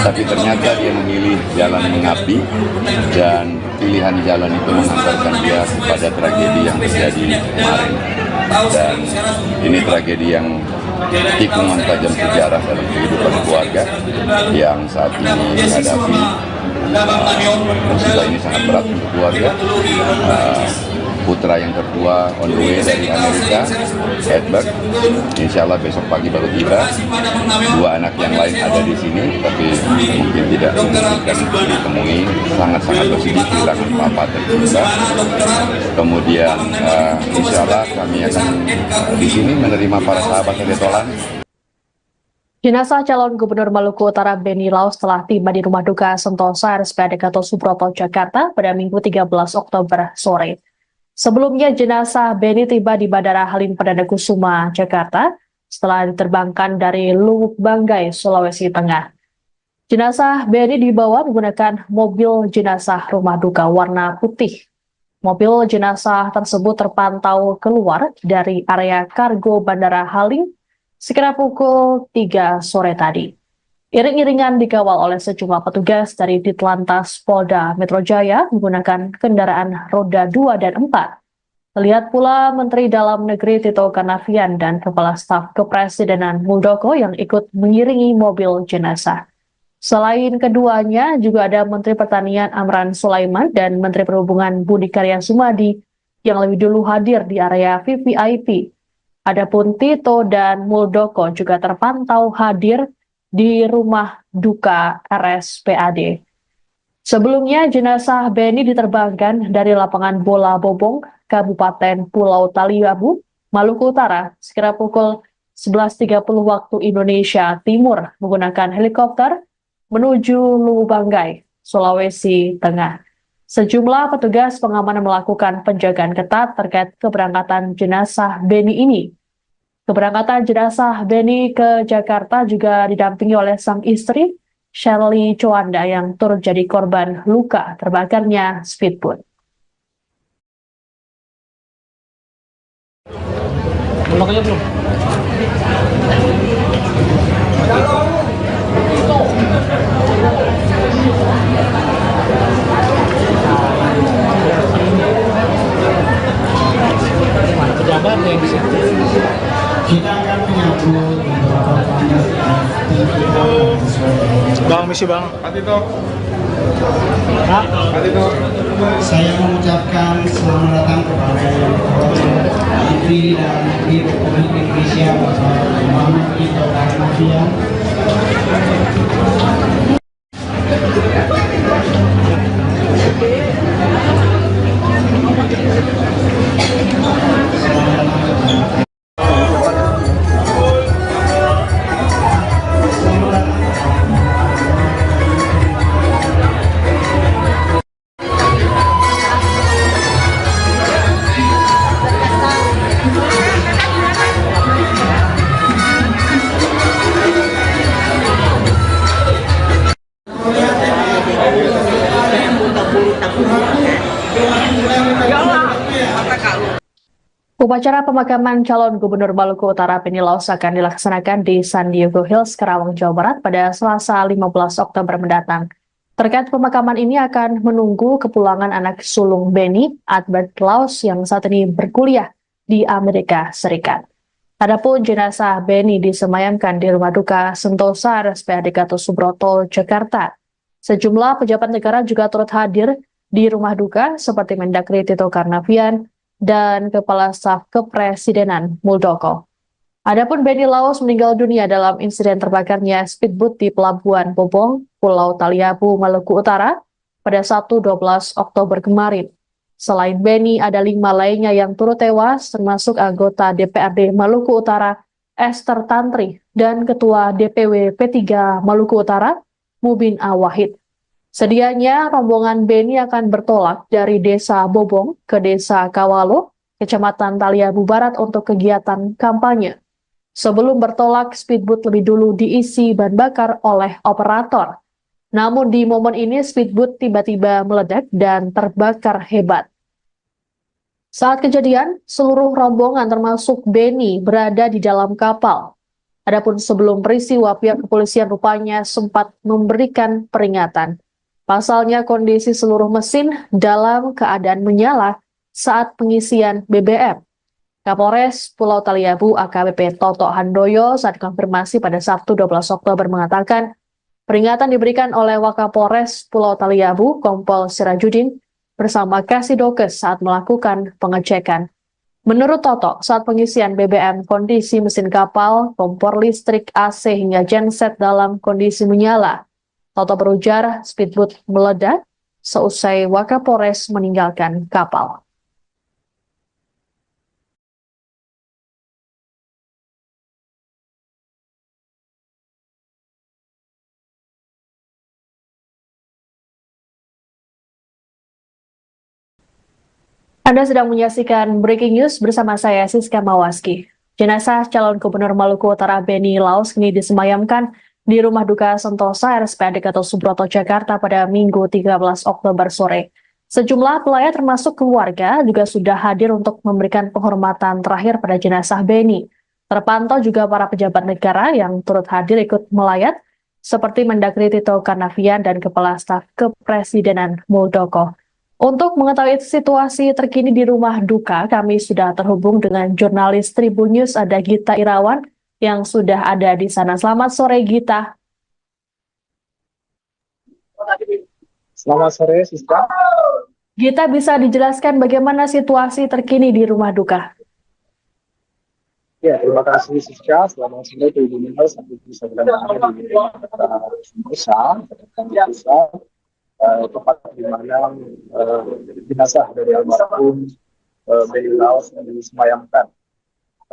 Tapi ternyata dia memilih jalan mengabdi dan pilihan jalan itu mengantarkan dia kepada tragedi yang terjadi kemarin. Dan ini tragedi yang tikungan tajam sejarah dalam kehidupan keluarga yang saat ini menghadapi musibah ini sangat berat untuk keluarga. Putra yang kedua on the way dari Amerika, Edward, insya Allah besok pagi baru tiba. Dua anak yang lain ada di sini, tapi mungkin tidak memungkinkan ditemui. Sangat-sangat bersedih kehilangan papa tercinta. Kemudian insya Allah kami akan di sini menerima para sahabat Hedetolan. Jenazah calon Gubernur Maluku Utara Beni Laos telah tiba di Rumah Duka Sentosa RSPAD Gatot Subroto, Jakarta pada Minggu 13 Oktober sore. Sebelumnya jenazah Beni tiba di Bandara Halim Perdana Kusuma, Jakarta setelah diterbangkan dari Luwuk Banggai, Sulawesi Tengah. Jenazah Beni dibawa menggunakan mobil jenazah rumah duka warna putih. Mobil jenazah tersebut terpantau keluar dari area kargo Bandara Halim sekitar pukul 3 sore tadi. Iring-iringan dikawal oleh sejumlah petugas dari Ditlantas Polda Metro Jaya menggunakan kendaraan roda 2 dan 4. Terlihat pula Menteri Dalam Negeri Tito Karnavian dan Kepala Staf Kepresidenan Muldoko yang ikut mengiringi mobil jenazah. Selain keduanya, juga ada Menteri Pertanian Amran Sulaiman dan Menteri Perhubungan Budi Karya Sumadi yang lebih dulu hadir di area VVIP. Adapun Tito dan Muldoko juga terpantau hadir di rumah duka RSPAD. Sebelumnya, jenazah Beni diterbangkan dari lapangan bola Bobong, Kabupaten Pulau Taliabu, Maluku Utara, sekitar pukul 11.30 waktu Indonesia Timur menggunakan helikopter menuju Luwuk Banggai, Sulawesi Tengah. Sejumlah petugas pengamanan melakukan penjagaan ketat terkait keberangkatan jenazah Beni ini. Keberangkatan jenazah Beni ke Jakarta juga didampingi oleh sang istri, Shirley Chowanda, yang turut jadi korban luka terbakarnya speedboat. Kita akan menyambut beberapa tamu Bang, misi bang. Saya mengucapkan selamat datang kepada yang terhormat Menteri Dalam Negeri Republik Indonesia Bapak Muhammad Tito Karnavian. Upacara pemakaman calon Gubernur Maluku Utara Beni Laos akan dilaksanakan di San Diego Hills, Karawang, Jawa Barat pada Selasa 15 Oktober mendatang. Terkait pemakaman ini akan menunggu kepulangan anak sulung Beni, Albert Laos, yang saat ini berkuliah di Amerika Serikat. Adapun jenazah Beni disemayamkan di Rumah Duka Sentosa RSPAD Gatot Subroto, Jakarta. Sejumlah pejabat negara juga turut hadir di rumah duka seperti Mendagri Tito Karnavian dan Kepala Staf Kepresidenan Muldoko. Adapun Beni Laos meninggal dunia dalam insiden terbakarnya speedboat di Pelabuhan Bobong, Pulau Taliabu, Maluku Utara pada Sabtu 12 Oktober kemarin. Selain Beni, ada 5 lainnya yang turut tewas, termasuk anggota DPRD Maluku Utara Esther Tantri dan Ketua DPW P3 Maluku Utara Mubin Awahid. Sedianya rombongan Beni akan bertolak dari Desa Bobong ke Desa Kawalo, Kecamatan Taliabu Barat untuk kegiatan kampanye. Sebelum bertolak, speedboat lebih dulu diisi bahan bakar oleh operator. Namun di momen ini speedboat tiba-tiba meledak dan terbakar hebat. Saat kejadian, seluruh rombongan termasuk Beni berada di dalam kapal. Adapun sebelum peristiwa, pihak kepolisian rupanya sempat memberikan peringatan. Pasalnya kondisi seluruh mesin dalam keadaan menyala saat pengisian BBM. Kapolres Pulau Taliabu AKBP Toto Handoyo saat konfirmasi pada Sabtu 12 Oktober mengatakan Peringatan diberikan oleh Wakapolres Pulau Taliabu, Kompol Sirajudin, bersama Kasidokes saat melakukan pengecekan. Menurut Toto, saat pengisian BBM, kondisi mesin kapal, kompor listrik, AC hingga genset dalam kondisi menyala. Toto berujar speedboat meledak seusai Wakapolres meninggalkan kapal. Anda sedang menyaksikan Breaking News bersama saya, Siska Mawaski. Jenazah calon Gubernur Maluku Utara Beni Laos kini disemayamkan di Rumah Duka Sentosa RSPAD Gatot Subroto, Jakarta pada Minggu 13 Oktober sore. Sejumlah pelayat termasuk keluarga juga sudah hadir untuk memberikan penghormatan terakhir pada jenazah Beni. Terpantau juga para pejabat negara yang turut hadir ikut melayat, seperti Mendagri Tito Karnavian dan Kepala Staf Kepresidenan Muldoko. Untuk mengetahui situasi terkini di rumah duka, kami sudah terhubung dengan jurnalis Tribun News, ada Gita Irawan yang sudah ada di sana. Selamat sore, Gita. Selamat sore, Siska. Gita, bisa dijelaskan bagaimana situasi terkini di rumah duka? Ya, terima kasih, Siska. Selamat sore, Tribun News. Sampai bisa berada di Sentosa, tempat di mana jenazah dari almarhum Beni Laos yang disemayamkan.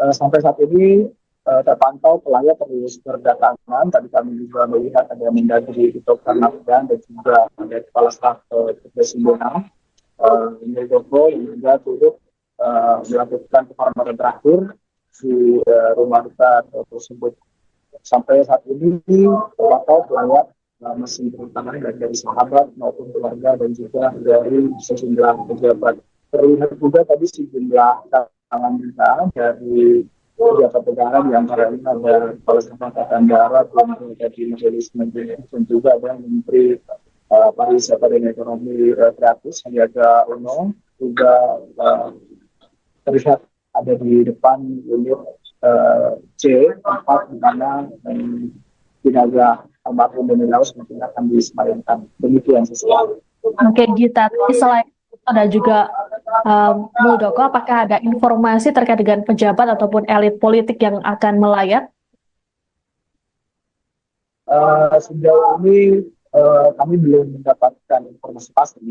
Sampai saat ini terpantau pelayat terus berdatangan. Tadi kami juga melihat ada Mendagri Tito Karnavian dan juga ada Kepala Staf Kepresidenan Muldoko yang juga turut melakukan penghormatan terakhir di rumah duka tersebut. Sampai saat ini terpantau pelayat masih berdatangan dari sahabat maupun keluarga dan juga dari sejumlah pejabat. Terlihat juga tadi sejumlah kalangan kita dari pejabat negara, di antaranya ada Kepala Staf Angkatan Darat, dari Majelis Menteri, dan juga ada Menteri Pariwisata dan Ekonomi Kreatif Sandiaga Uno, juga terlihat ada di depan unit C, tempat di mana jenazah almarhum Beni Laos mungkin akan disemayamkan. Demikian sesuatu. Oke, Gita. Selain ada juga Muldoko, apakah ada informasi terkait dengan pejabat ataupun elit politik yang akan melayat? Sejauh ini kami belum mendapatkan informasi pasti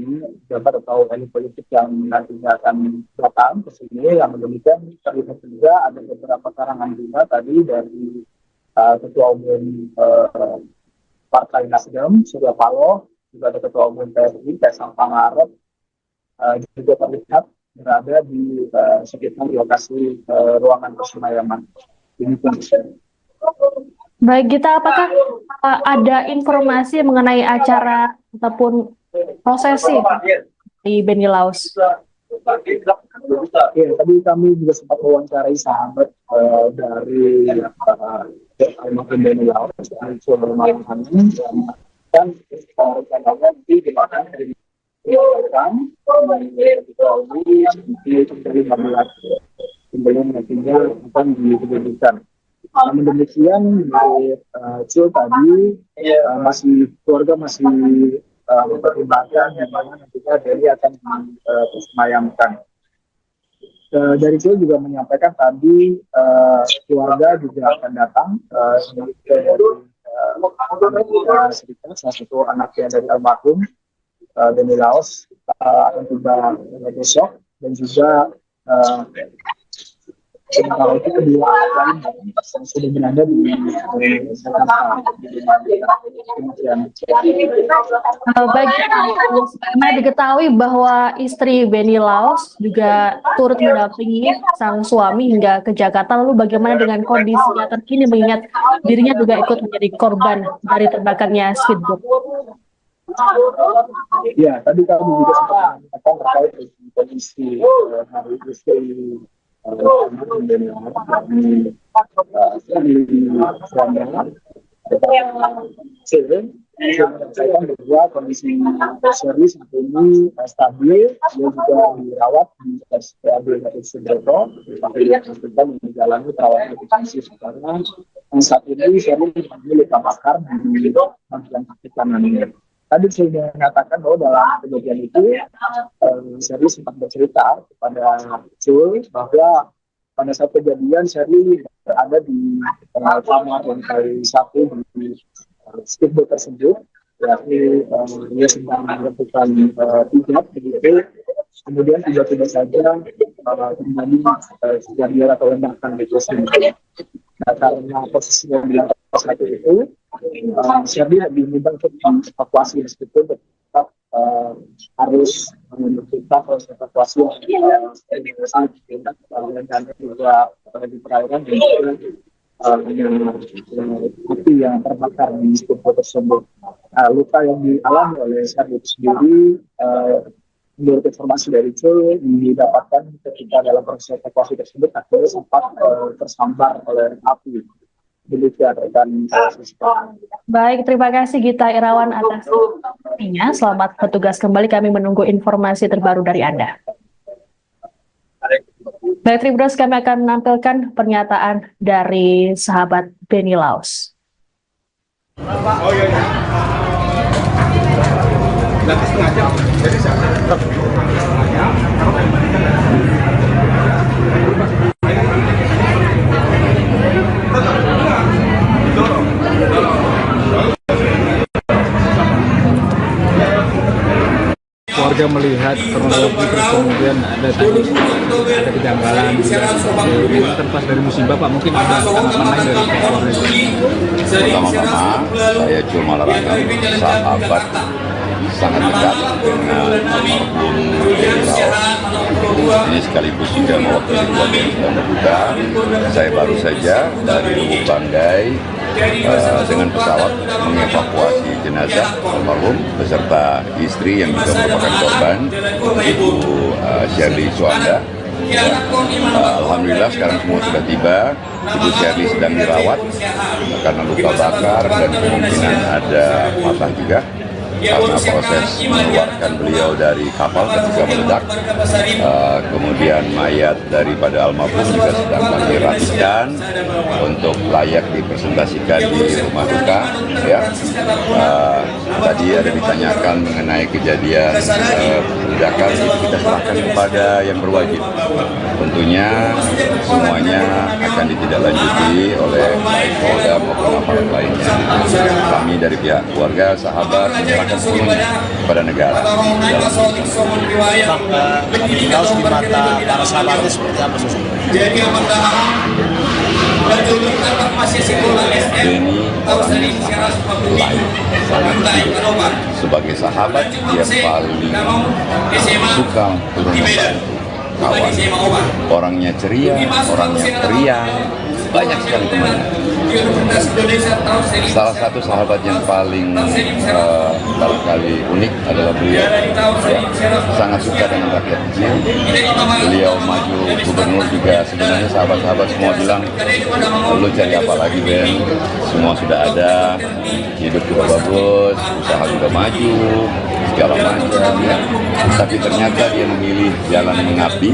pejabat atau elit politik yang nantinya akan datang ke sini. Yang demikian terlihat juga ada beberapa karangan bunga tadi dari Ketua Umum Partai Nasdem, Surya Paloh, juga ada Ketua Umum PSI, Kaisang Pangarep, juga terlihat berada di sekitar lokasi ruangan persemayaman. Baik, Gita, apakah ada informasi mengenai acara ataupun prosesi di Beni Laos? Ya, tadi kami juga sempat mewawancarai sahabat dari almarhum Beni Laos, Malam Hanim, dan rencananya nanti dimakan dari sebelum nantinya akan diberikan. Namun demikian, tadi keluarga masih mempertimbangkan di mana nantinya Beni akan disemayamkan. Dari Cil juga menyampaikan tadi keluarga juga akan datang dari Serikat, salah satu anaknya dari almarhum Beni Laos akan tiba besok, dan juga sementara itu kedua lain yang sudah berada di Jakarta. Baik, karena diketahui bahwa istri Beni Laos juga turut mendampingi sang suami hingga ke Jakarta. Lalu bagaimana dengan kondisinya terkini mengingat dirinya juga ikut menjadi korban dari terbakarnya speedboat? Ya, tadi kami juga sempat mengatakan terkait dengan kondisi hari istri Beni Laos saya bahwa kondisi serius ini stabil, dia juga dirawat di RSPAD Gatot Subroto, tapi yang menjalani perawatan intensif karena Saat ini Sherly mengalami luka bakar di bagian kaki kanannya. Tadi saya mengatakan bahwa dalam kejadian itu Sherly sempat bercerita kepada Jul bahwa pada saat kejadian Sherly berada di kamar lantai 1 di speedboat tersebut, yakni dia sedang melakukan hijab begitu. Kemudian tiba-tiba saja terjadi kejadian atau ledakan di tersebut. Nah, karena posisinya di lantai 1 itu, Sherly diminta untuk dievakuasi meskipun tetap harus menentukan proses evakuasi dan juga di perairan dan juga api yang terbakar di speedboat tersebut. Luka yang dialami oleh Sherly itu sendiri, menurut informasi dari Jul, didapatkan ketika dalam proses evakuasi tersebut akhirnya sempat tersambar oleh api. Demikian rekan. Baik, terima kasih Gita Irawan atas informasinya. Selamat bertugas kembali, kami menunggu informasi terbaru dari Anda. Baik, Tribuners, kami akan menampilkan pernyataan dari sahabat Benny Laos. Oh iya. Nanti setengah jam. Jadi warga melihat kronologi terus kemudian ada kejanggalan juga seperti ini terlepas dari musibah Pak, mungkin ada tanggapan lain dari pihak keluarga. Pertama-tama saya cuma larangkan sahabat sangat dekat dengan almarhum Benny Laos. Ini sekaligus juga mewakili keluarga yang sedang berduka. Saya baru saja dari Lubuk Banggai dengan pesawat mengevakuasi jenazah almarhum beserta istri yang juga merupakan korban, Ibu Sherly Suanda. Alhamdulillah sekarang semua sudah tiba. Ibu Sherly sedang dirawat karena luka bakar dan kemungkinan ada patah juga karena proses mengeluarkan beliau dari kapal ketika meledak. Kemudian mayat daripada almarhum juga sedang kami rapikan untuk layak dipresentasikan di rumah duka. Ya. Tadi ada ditanyakan mengenai kejadian ledakan, itu kita serahkan kepada yang berwajib. Tentunya semuanya akan ditindaklanjuti oleh baik Polda maupun aparat lainnya. Kami dari pihak keluarga, sahabat menyerahkan semuanya kepada negara. Benny Laos di mata para sahabatnya seperti apa sosok? Benny orangnya lain, sangat baik. Sebagai sahabat dia paling suka turun membantu kawan. Orangnya ceria, orangnya periang, banyak sekali temannya. Salah satu sahabat yang paling barangkali unik adalah beliau. Ya, sangat suka dengan rakyat kecil. Beliau maju gubernur juga, sebenarnya sahabat-sahabat semua bilang, lu cari apa lagi Ben? Semua sudah ada, hidup juga bagus, usaha juga maju, segala macam ya. Tapi ternyata dia memilih jalan mengabdi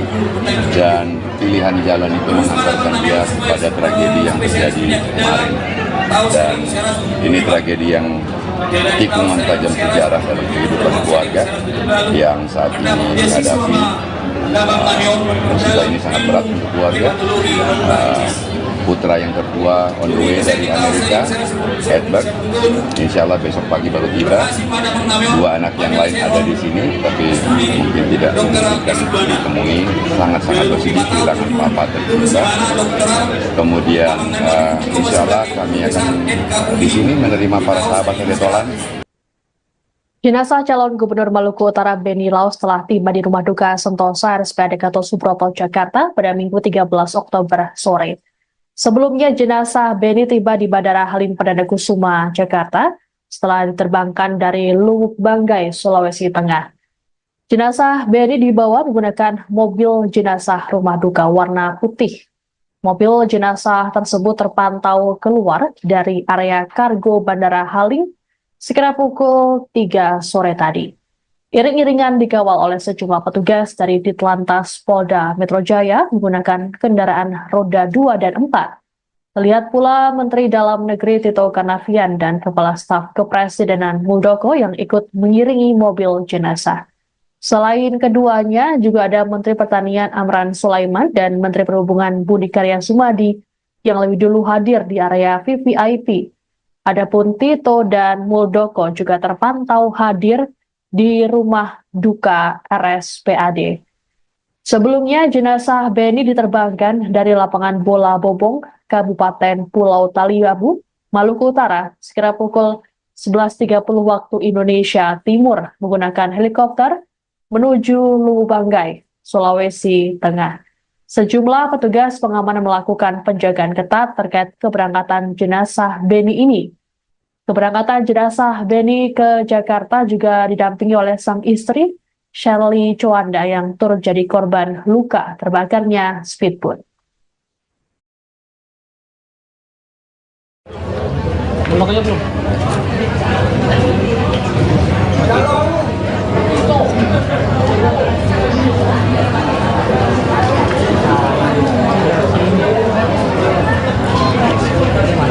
dan pilihan jalan itu mengantarkan dia pada tragedi yang terjadi kemarin. Dan ini tragedi yang tikungan tajam sejarah dalam kehidupan keluarga yang saat ini dihadapi. Musibah ini sangat berat untuk keluarga. Putra yang tertua on the way dari Amerika, Edward, insya Allah besok pagi baru tiba. Dua anak yang lain ada di sini, tapi mungkin tidak memungkinkan ditemui. Sangat-sangat bersedih kehilangan papa tercinta. Kemudian insya Allah kami akan di sini menerima para sahabat Edetolan. Jenazah calon Gubernur Maluku Utara Benny Laos telah tiba di rumah duka Sentosa RSPAD Gatot Subroto, Jakarta pada Minggu 13 Oktober sore. Sebelumnya jenazah Benny tiba di Bandara Halim Perdana Kusuma, Jakarta setelah diterbangkan dari Lubuk Banggai, Sulawesi Tengah. Jenazah Benny dibawa menggunakan mobil jenazah rumah duka warna putih. Mobil jenazah tersebut terpantau keluar dari area kargo Bandara Halim sekitar pukul 3 sore tadi. Iring-iringan dikawal oleh sejumlah petugas dari Ditlantas Polda Metro Jaya menggunakan kendaraan roda 2 dan 4. Terlihat pula Menteri Dalam Negeri Tito Karnavian dan Kepala Staf Kepresidenan Muldoko yang ikut mengiringi mobil jenazah. Selain keduanya, juga ada Menteri Pertanian Amran Sulaiman dan Menteri Perhubungan Budi Karya Sumadi yang lebih dulu hadir di area VVIP. Adapun Tito dan Muldoko juga terpantau hadir di rumah duka RSPAD. Sebelumnya, jenazah Beni diterbangkan dari lapangan bola Bobong, Kabupaten Pulau Taliabu, Maluku Utara, sekira pukul 11.30 waktu Indonesia Timur menggunakan helikopter menuju Lubanggai, Sulawesi Tengah. Sejumlah petugas pengamanan melakukan penjagaan ketat terkait keberangkatan jenazah Beni ini. Keberangkatan jenazah Beni ke Jakarta juga didampingi oleh sang istri, Shirley Chowanda, yang turut jadi korban luka terbakarnya speedboat.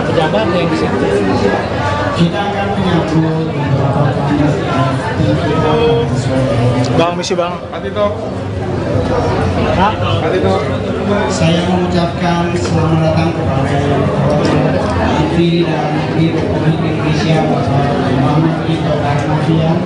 Pejabat yang di situ. Kita akan menyambut beberapa Bang, misi bang. Patito. Patito. Saya mengucapkan selamat datang kepada yang terhormat Menteri Dalam Negeri Republik Indonesia Bapak Muhammad Tito Karnavian.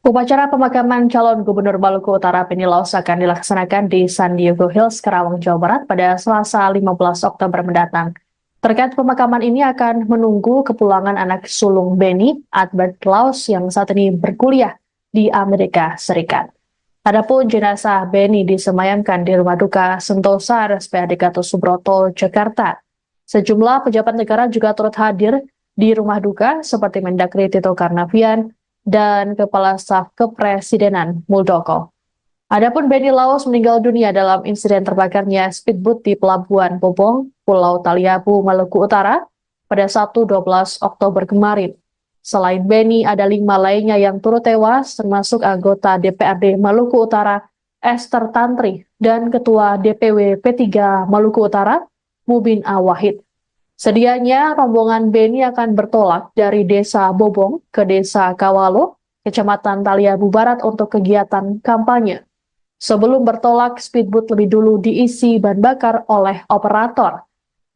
Upacara pemakaman calon Gubernur Maluku Utara Beni Laos akan dilaksanakan di San Diego Hills, Karawang, Jawa Barat pada Selasa 15 Oktober mendatang. Terkait pemakaman ini akan menunggu kepulangan anak sulung Beni, Albert Laos, yang saat ini berkuliah di Amerika Serikat. Adapun jenazah Beni disemayamkan di Rumah Duka Sentosa RSPAD Gatot Subroto, Jakarta. Sejumlah pejabat negara juga turut hadir di rumah duka seperti Mendagri Tito Karnavian dan Kepala Staf Kepresidenan Muldoko. Adapun Beni Laos meninggal dunia dalam insiden terbakarnya speedboat di Pelabuhan Bobong, Pulau Taliabu, Maluku Utara pada Sabtu 12 Oktober kemarin. Selain Beni, ada 5 lainnya yang turut tewas, termasuk anggota DPRD Maluku Utara Esther Tantri dan Ketua DPW P3 Maluku Utara Mubin Awahid. Sedianya rombongan Beni akan bertolak dari Desa Bobong ke Desa Kawalo, Kecamatan Taliabu Barat untuk kegiatan kampanye. Sebelum bertolak, speedboat lebih dulu diisi bahan bakar oleh operator.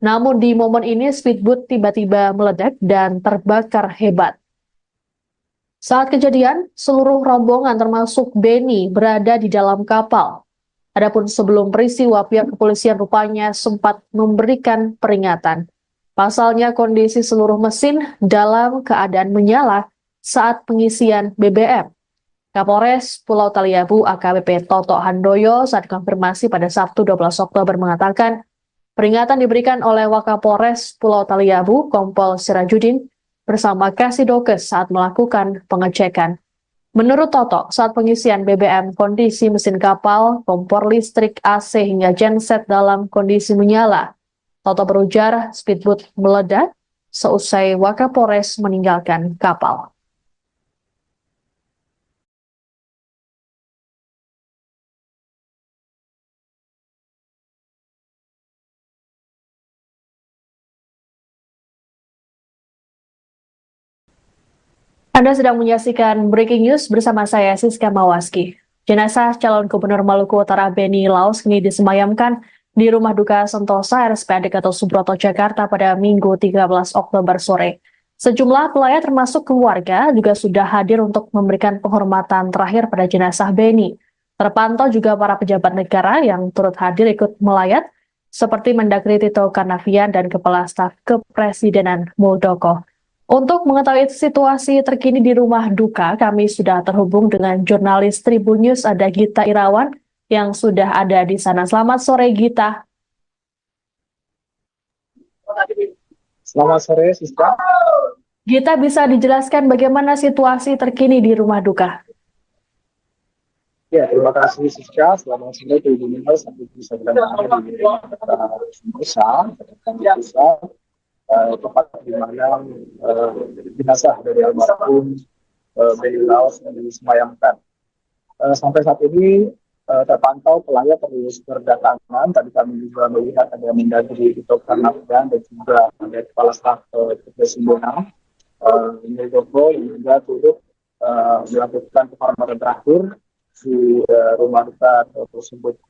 Namun di momen ini speedboat tiba-tiba meledak dan terbakar hebat. Saat kejadian, seluruh rombongan termasuk Beni berada di dalam kapal. Adapun sebelum peristiwa, pihak kepolisian rupanya sempat memberikan peringatan. Pasalnya kondisi seluruh mesin dalam keadaan menyala saat pengisian BBM. Kapolres Pulau Taliabu AKBP Toto Handoyo saat konfirmasi pada Sabtu 12 Oktober mengatakan peringatan diberikan oleh Wakapolres Pulau Taliabu Kompol Sirajudin bersama Kasidokes saat melakukan pengecekan. Menurut Toto, saat pengisian BBM kondisi mesin kapal, kompor listrik, AC hingga genset dalam kondisi menyala. Toto berujar speedboat meledak seusai Wakapolres meninggalkan kapal. Anda sedang menyaksikan Breaking News bersama saya, Siska Mawaski. Jenazah calon Gubernur Maluku Utara Beni Laos kini disemayamkan di Rumah Duka Sentosa RSPAD Gatot Subroto, Jakarta pada Minggu 13 Oktober sore. Sejumlah pelayat termasuk keluarga juga sudah hadir untuk memberikan penghormatan terakhir pada jenazah Beni. Terpantau juga para pejabat negara yang turut hadir ikut melayat, seperti Mendagri Tito Karnavian dan Kepala Staf Kepresidenan Muldoko. Untuk mengetahui situasi terkini di rumah duka, kami sudah terhubung dengan jurnalis Tribun News, ada Gita Irawan yang sudah ada di sana. Selamat sore, Gita. Selamat sore, Siska. Gita, bisa dijelaskan bagaimana situasi terkini di rumah duka? Ya, terima kasih Siska. Selamat sore Tribun News. Sampai bisa berada di Desa, tempat di mana jenazah dari almarhum Benny Laos yang disemayamkan. Sampai saat ini terpantau pelayat terus berdatangan. Tadi kami juga melihat ada Mendagri Tito Karnavian dan juga ada Kepala Staf Kepresidenan Muldoko yang juga turut melakukan penghormatan terakhir di rumah duka tersebut.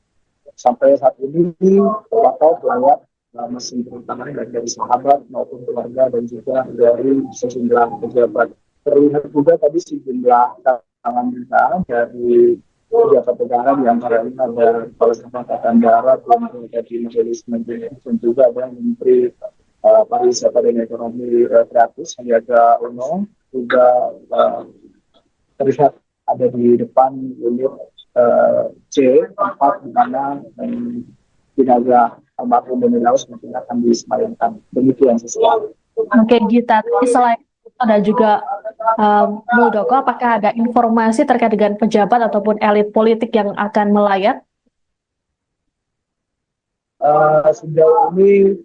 Sampai saat ini terpantau pelayat masih berdatangan dari sahabat maupun keluarga dan juga dari sejumlah pejabat. Terlihat juga tadi sejumlah tangan kita dari pejabat negara, di antaranya ada Kepala Staf Angkatan Darat, dari Majelis Menteri, dan juga ada Menteri Pariwisata dan Ekonomi Kreatif Sandiaga Uno juga terlihat ada di depan unit C, tempat di mana jenazah almarhum Benny Laos mungkin akan disemayamkan. Demikian sesuatu. Oke, Gita. Selain itu ada juga Muldoko, apakah ada informasi terkait dengan pejabat ataupun elit politik yang akan melayat? Sejauh ini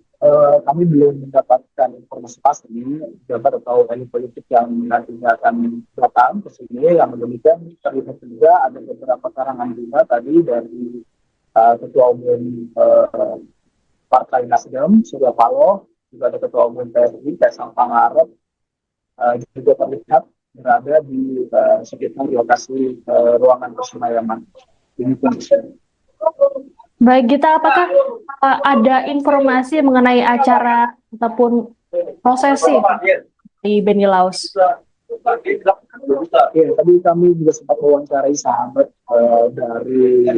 kami belum mendapatkan informasi pasti pejabat atau elit politik yang nantinya akan datang ke sini. Yang demikian terlihat juga ada beberapa karangan juga tadi dari Ketua Umum Partai Nasdem, Surya Paloh, juga ada Ketua Umum PSI, Kaisang Pangarep, juga terlihat berada di sekitar lokasi ruangan persemayaman. Baik, Gita, apakah ada informasi mengenai acara ataupun prosesi di Benny Laos? Ya, tadi kami juga sempat mewawancarai sahabat dari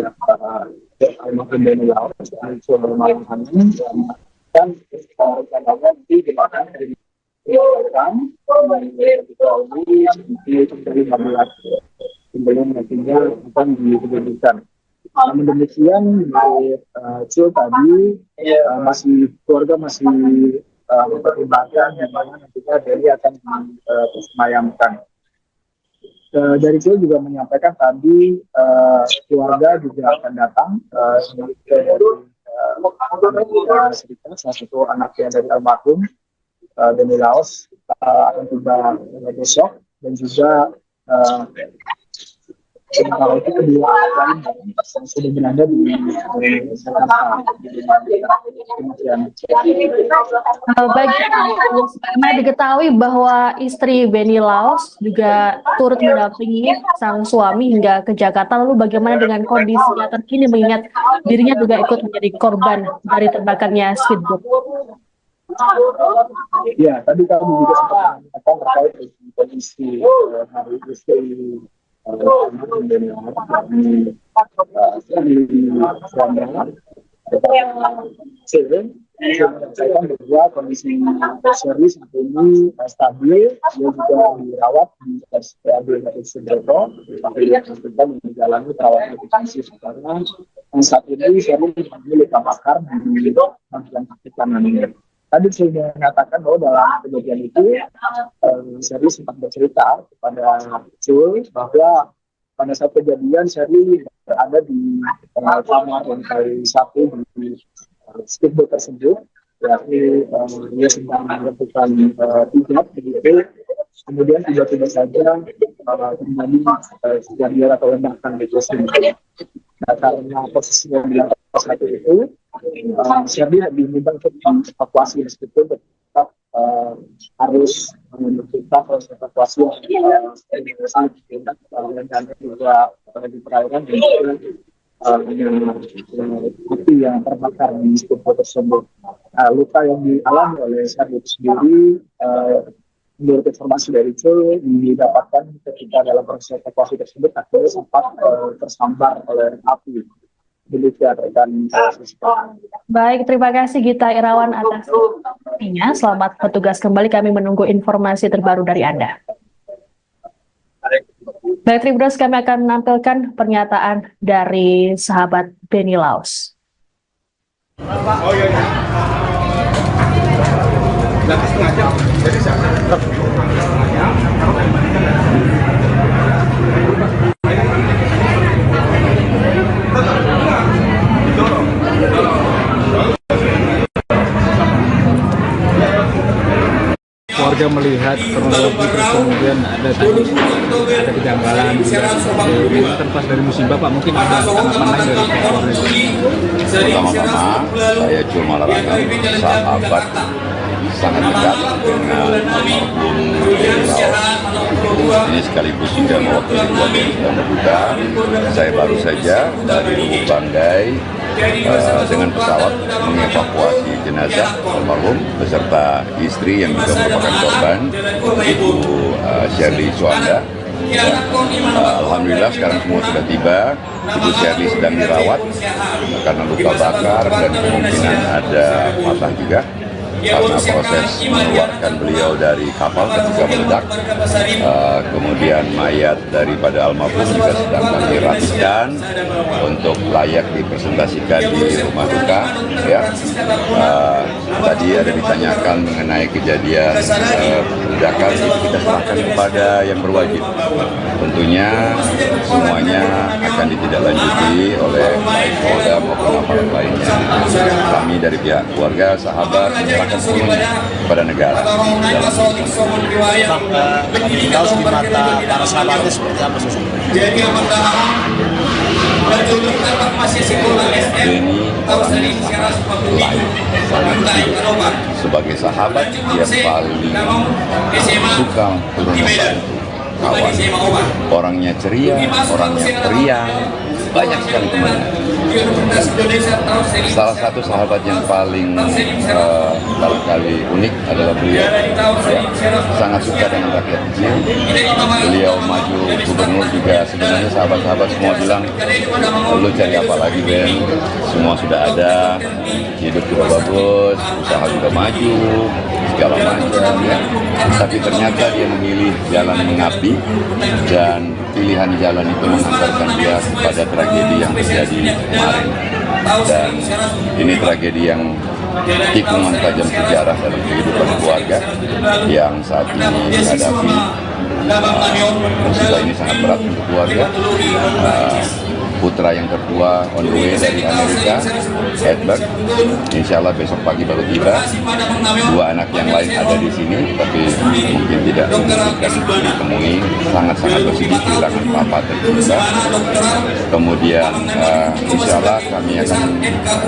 almarhum Benny Laos, dan rencananya nanti dimakan dari dari 16 sebelum nantinya akan diberikan. Namun demikian, Cil tadi keluarga masih mempertimbangkan di mana nantinya Benny akan disemayamkan. Dari Cil juga menyampaikan tadi keluarga juga akan datang Amerika Serikat, salah satu anaknya dari almarhum Benny Laos akan tiba besok, dan juga kalau itu kedua lain yang sudah berada di Jakarta. Bagaimana diketahui bahwa istri Benny Laos juga turut mendampingi sang suami hingga ke Jakarta, lalu bagaimana dengan kondisinya terkini mengingat dirinya juga ikut menjadi korban dari terbakarnya speedboat? Ya, tadi kami juga sempat mengatakan terkait dengan kondisi hari istri Benny Laos saya bahwa kondisi Shirley saat ini stabil, dia juga dirawat di RSPAD Gatot Subroto, tapi dia menjalani perawatan intensif karena saat ini Shirley mengalami luka bakar di bagian kaki kanannya. Tadi saya mengatakan bahwa dalam kejadian itu Shirley sempat bercerita kepada Cul bahwa pada saat kejadian Shirley berada di kamar lantai 1 di speedboat tersebut, yakni dia sedang melakukan hijab begitu, kemudian tiba-tiba saja terjadi kejadian atau ledakan di tersebut. Nah, karena posisinya di lantai 1 itu, Shirley diminta untuk dievakuasi, meskipun tetap harus menentukan proses evakuasi dan juga di perairan dan juga api yang terbakar di speedboat tersebut. Luka yang dialami oleh Shirley sendiri, menurut informasi dari Cul, didapatkan ketika dalam proses evakuasi tersebut akhirnya sempat tersambar oleh api. Demikian rekan. Baik, terima kasih Gita Irawan atas menanggapinya. Selamat petugas kembali, kami menunggu informasi terbaru dari Anda. Baik, Tribuners, kami akan menampilkan pernyataan dari sahabat Benny Laos. Oh iya. Nanti setengah jam. Jadi warga melihat kronologi terus kemudian ada kejanggalan ini terlepas dari musibah Pak, mungkin ada tanggapan lain dari pihak keluarga. Pertama-tama saya cuma larangkan sahabat sangat dekat dengan almarhum Benny Laos. Ini sekaligus juga mewakili keluarga yang sedang berduka. Saya baru saja dari Lubuk Banggai dengan pesawat mengevakuasi jenazah almarhum beserta istri yang juga merupakan korban, Ibu Shirley Chowanda. Alhamdulillah sekarang semua sudah tiba. Ibu Shirley sedang dirawat karena luka bakar dan kemungkinan ada patah juga karena proses mengeluarkan beliau dari kapal ketika meledak. Kemudian mayat daripada almarhum juga sedang kami rapikan untuk layak dipresentasikan di rumah duka. Ya. Tadi ada ditanyakan mengenai kejadian ledakan, itu kita serahkan kepada yang berwajib. Tentunya semuanya akan ditindaklanjuti oleh baik Polda maupun aparat lainnya. Kami dari pihak keluarga, sahabat, menyerahkan semuanya kepada negara. Laos di mata para sahabatnya seperti apa sosok? Benny orangnya sangat lain, sangat hidup. Sebagai sahabat, dia paling suka turun membantu kawan. Orangnya ceria, orangnya periang, banyak sekali temannya. Salah satu sahabat yang paling barangkali unik adalah beliau. Ya, sangat suka dengan rakyat kecil. Beliau maju gubernur juga, sebenarnya sahabat-sahabat semua bilang, lu cari apa lagi Ben? Semua sudah ada, hidup juga bagus, usaha juga maju, segala macam ya. Tapi ternyata dia memilih jalan mengabdi dan pilihan jalan itu mengantarkan dia kepada tragedi yang terjadi kemarin. Dan ini tragedi yang tikungan tajam sejarah dalam kehidupan keluarga yang saat ini dihadapi. Musibah ini sangat berat untuk keluarga. Putra yang tertua on the way dari Amerika, Edward, insya Allah besok pagi baru tiba. Dua anak yang lain ada di sini, tapi mungkin tidak memungkinkan ditemui. Sangat-sangat bersedih kehilangan papa tercinta. Kemudian insya Allah kami akan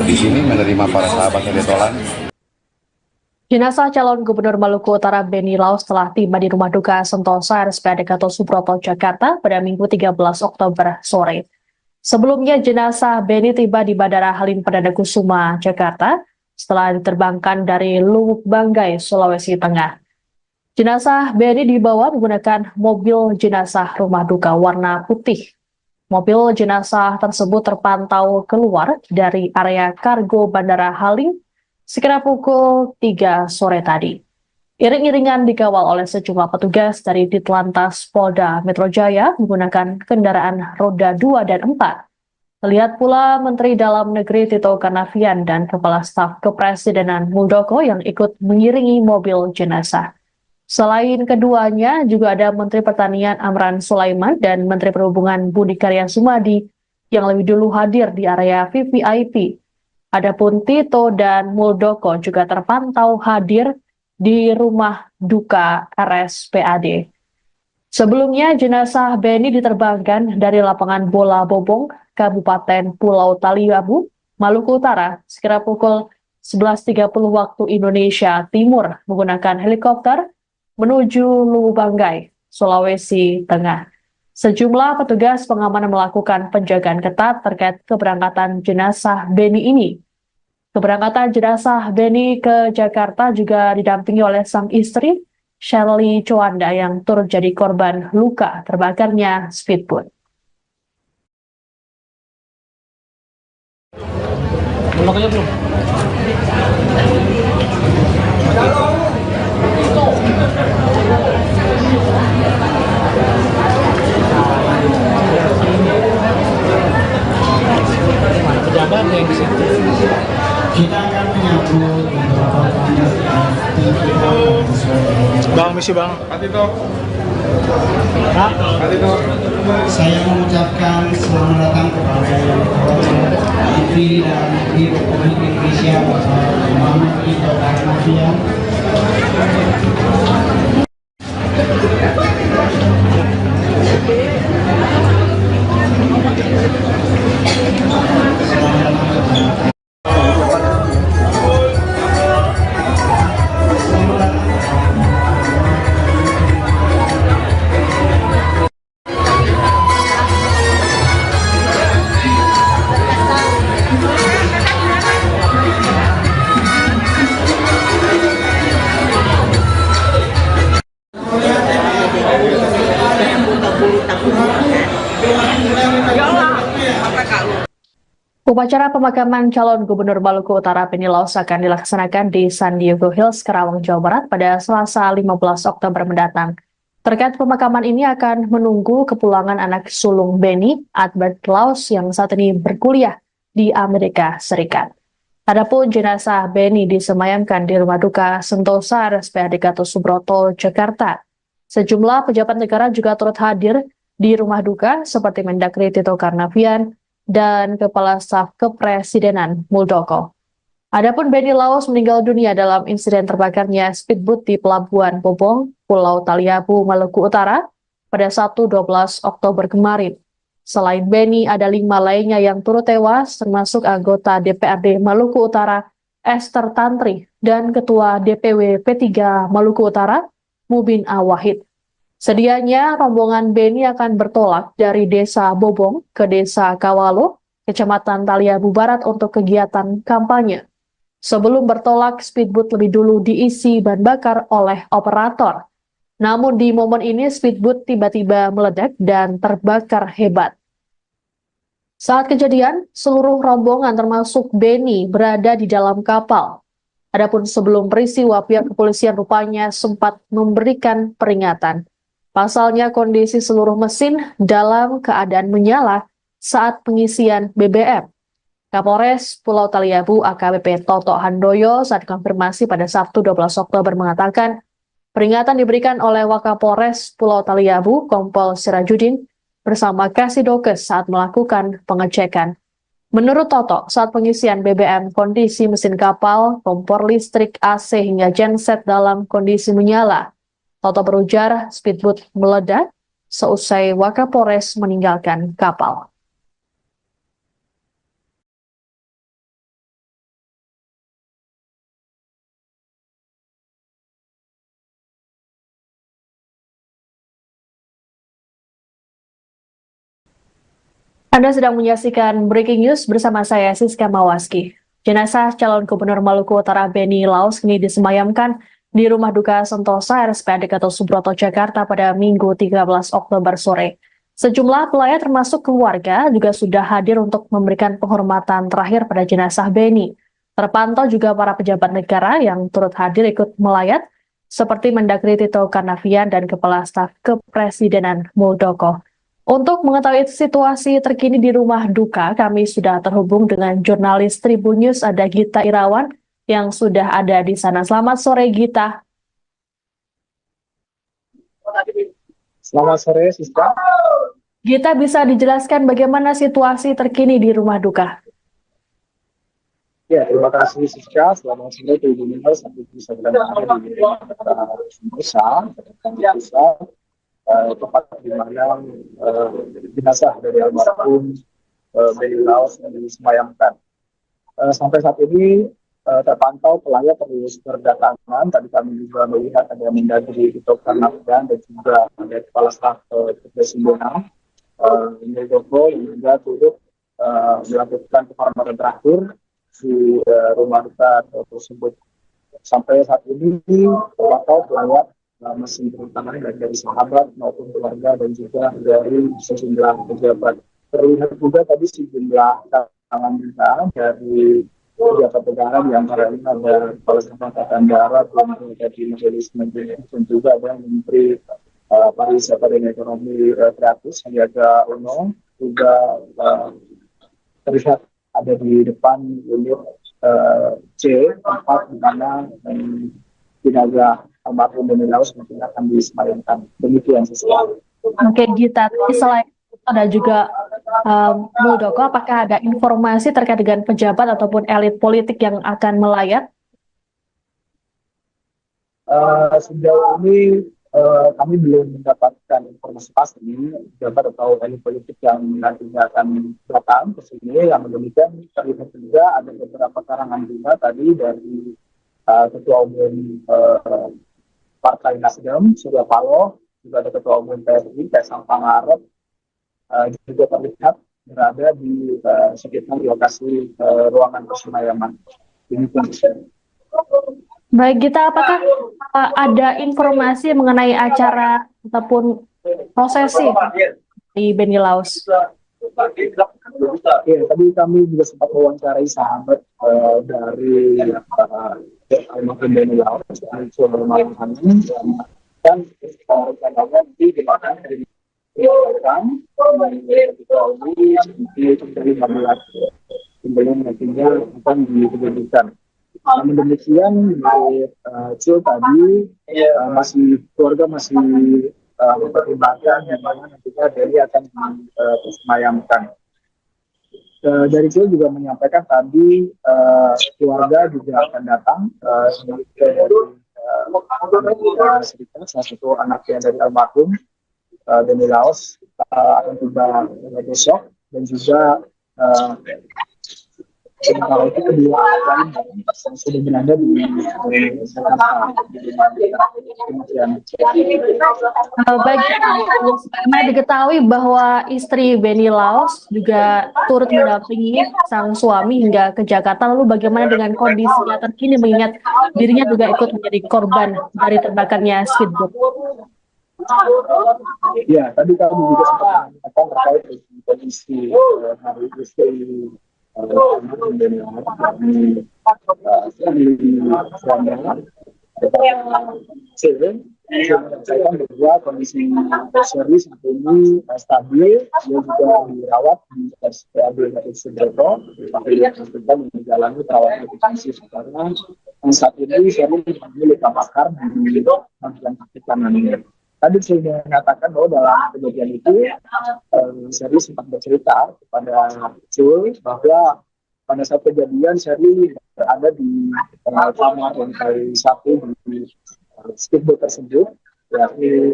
di sini menerima para sahabat Retolan. Jenazah calon Gubernur Maluku Utara Benny Laos telah tiba di Rumah Duka Sentosa RSPAD Gatot Subroto, Jakarta pada Minggu 13 Oktober sore. Sebelumnya, jenazah Benny tiba di Bandara Halim Perdana Kusuma, Jakarta, setelah diterbangkan dari Lubuk Banggai, Sulawesi Tengah. Jenazah Benny dibawa menggunakan mobil jenazah rumah duka warna putih. Mobil jenazah tersebut terpantau keluar dari area kargo Bandara Halim sekira pukul 3 sore tadi. Iring-iringan dikawal oleh sejumlah petugas dari Ditlantas Polda Metro Jaya menggunakan kendaraan roda 2 dan 4. Terlihat pula Menteri Dalam Negeri Tito Karnavian dan Kepala Staf Kepresidenan Muldoko yang ikut mengiringi mobil jenazah. Selain keduanya, juga ada Menteri Pertanian Amran Sulaiman dan Menteri Perhubungan Budi Karya Sumadi yang lebih dulu hadir di area VVIP. Adapun Tito dan Muldoko juga terpantau hadir di rumah duka RSPAD. Sebelumnya, jenazah Benny diterbangkan dari lapangan Bola Bobong, Kabupaten Pulau Taliabu, Maluku Utara, sekira pukul 11.30 waktu Indonesia Timur menggunakan helikopter menuju Lubuk Banggai, Sulawesi Tengah. Sejumlah petugas pengamanan melakukan penjagaan ketat terkait keberangkatan jenazah Benny ini. Keberangkatan jenazah Benny ke Jakarta juga didampingi oleh sang istri, Shirley Chowanda, yang turut jadi korban luka terbakarnya speedboat. Belum belum. Bang, misi bang. Saya mengucapkan selamat datang kepada yang terhormat Menteri dan Menteri Republik Indonesia Bapak Muhammad Tito Karnavian. Upacara pemakaman calon Gubernur Maluku Utara Beni Laos akan dilaksanakan di San Diego Hills, Karawang, Jawa Barat pada Selasa 15 Oktober mendatang. Terkait pemakaman ini akan menunggu kepulangan anak sulung Beni, Albert Laos, yang saat ini berkuliah di Amerika Serikat. Adapun jenazah Beni disemayamkan di Rumah Duka Sentosa RSPAD Gatot Subroto, Jakarta. Sejumlah pejabat negara juga turut hadir di rumah duka seperti Mendagri Tito Karnavian dan Kepala Staf Kepresidenan Muldoko. Adapun Beni Laos meninggal dunia dalam insiden terbakarnya speedboat di Pelabuhan Bobong, Pulau Taliabu, Maluku Utara pada Sabtu 12 Oktober kemarin. Selain Beni, ada 5 lainnya yang turut tewas, termasuk anggota DPRD Maluku Utara, Esther Tantri, dan Ketua DPW P3 Maluku Utara, Mubin Awahid. Sedianya rombongan Beni akan bertolak dari Desa Bobong ke Desa Kawalo, Kecamatan Taliabu Barat untuk kegiatan kampanye. Sebelum bertolak, speedboat lebih dulu diisi bahan bakar oleh operator. Namun di momen ini speedboat tiba-tiba meledak dan terbakar hebat. Saat kejadian, seluruh rombongan termasuk Beni berada di dalam kapal. Adapun sebelum peristiwa, pihak kepolisian rupanya sempat memberikan peringatan. Pasalnya kondisi seluruh mesin dalam keadaan menyala saat pengisian BBM. Kapolres Pulau Taliabu AKBP Toto Handoyo saat konfirmasi pada Sabtu 12 Oktober mengatakan peringatan diberikan oleh Wakapolres Pulau Taliabu Kompol Sirajudin bersama Kasidokes saat melakukan pengecekan. Menurut Toto, saat pengisian BBM kondisi mesin kapal, kompor listrik, AC hingga genset dalam kondisi menyala. Toto berujar speedboat meledak seusai Wakapolres meninggalkan kapal. Anda sedang menyaksikan Breaking News bersama saya, Siska Mawaski. Jenazah calon Gubernur Maluku Utara Beni Laos kini disemayamkan di Rumah Duka Sentosa RSPAD Gatot Subroto, Jakarta pada Minggu 13 Oktober sore. Sejumlah pelayat termasuk keluarga juga sudah hadir untuk memberikan penghormatan terakhir pada jenazah Beni. Terpantau juga para pejabat negara yang turut hadir ikut melayat, seperti Mendagri Tito Karnavian dan Kepala Staf Kepresidenan Muldoko. Untuk mengetahui situasi terkini di rumah duka, kami sudah terhubung dengan jurnalis Tribun News, ada Gita Irawan, yang sudah ada di sana. Selamat sore, Gita. Selamat sore, Siska. Gita, bisa dijelaskan bagaimana situasi terkini di rumah duka? Ya, terima kasih, Siska. Selamat sore, Tribun News. Sampai bisa berada di Sentosa, tempat di mana jenazah dari almarhum Beni Laos yang disemayamkan. Sampai saat ini terpantau pelayat terus berdatangan. Tadi kami juga melihat ada Mendagri Tito Karnavian dan juga ada Kepala Staf Kepresidenan Muldoko yang juga turut melakukan penghormatan terakhir di rumah duka tersebut. Sampai saat ini terpantau pelayat masih berdatangan dari sahabat maupun keluarga dan juga dari sejumlah pejabat. Terlihat juga tadi sejumlah tangan kita dari pejabat negara, di antaranya ada Kepala Staf Angkatan Darat, dari Majelis Menteri, dan juga ada Menteri Pariwisata dan Ekonomi Kreatif Sandiaga Uno, juga terlihat ada di depan unit C, tempat di mana jenazah almarhum Beni Laus mungkin akan disemayamkan. Demikian sesuatu. Oke Gita, tapi selain itu ada juga Muldoko, apakah ada informasi terkait dengan pejabat ataupun elit politik yang akan melayat? Sejauh ini kami belum mendapatkan informasi pasti pejabat atau elit politik yang nantinya akan datang ke sini. Yang demikian terlihat juga ada beberapa karangan bunga tadi dari Ketua Umum Partai Nasdem Surya Paloh, juga ada Ketua Umum PSI Kaisang Pangarep, juga terlihat berada di sekitar lokasi ruangan persemayaman. Baik Gita, apakah ada informasi mengenai acara ataupun prosesi di Beni Laus? Ya, tadi kami juga sempat mewawancarai sahabat dari almarhum Beni Laus, dan rencananya nanti dimakan dari sebelum nantinya akan diberikan. Namun demikian, Cil tadi keluarga masih mempertimbangkan yang mana nantinya Deli akan disemayamkan. Dari Cil juga menyampaikan tadi keluarga juga akan datang Serikat, salah satu anaknya dari almarhum Beni Laus akan tiba besok, dan juga sementara itu kedua lain yang sudah berada di Jakarta. Bagaimana diketahui bahwa istri Beni Laus juga turut mendampingi sang suami hingga ke Jakarta, lalu bagaimana dengan kondisinya terkini mengingat dirinya juga ikut menjadi korban dari terbakarnya speedboat? Ya, tadi kami juga sempat mengatakan terkait dengan kondisi hari istri Beni Laus saya bahwa kondisi Shirley saat ini stabil, dia juga dirawat di RSPAD Gatot Subroto, yang menjalani perawatan intensif karena saat ini Shirley memiliki luka bakar di bagian kaki kanannya. Tadi saya mengatakan bahwa dalam kejadian itu Shirley sempat bercerita kepada Cul bahwa pada saat kejadian Shirley berada di kamar lantai 1 di speedboat tersebut, yakni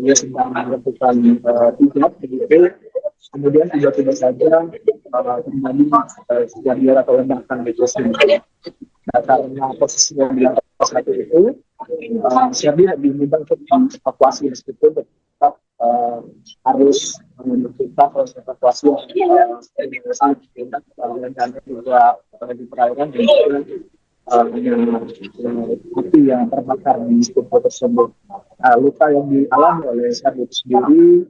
dia sedang melakukan hijab begitu, kemudian tiba-tiba saja terjadi kejadian atau ledakan di tersebut. Nah, karena posisinya di lantai 1 itu, Shirley diminta untuk dievakuasi meskipun tetap harus menutup proses evakuasi dan juga di perairan dan api yang terbakar di speedboat tersebut. Luka yang dialami oleh Shirley itu sendiri,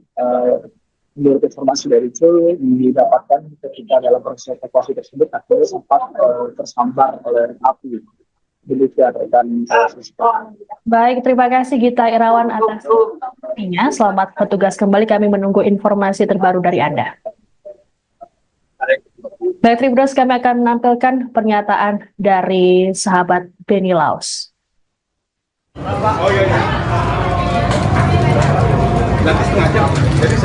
menurut informasi dari Cul, didapatkan ketika dalam proses evakuasi tersebut akhirnya sempat tersambar oleh api. Demikian rekan. Baik, terima kasih Gita Irawan atas informasinya. Selamat bertugas kembali, kami menunggu informasi terbaru dari Anda. Baik, Tribuners, kami akan menampilkan pernyataan dari sahabat Beni Laus. Oh iya. Nanti setengah jam. Jadi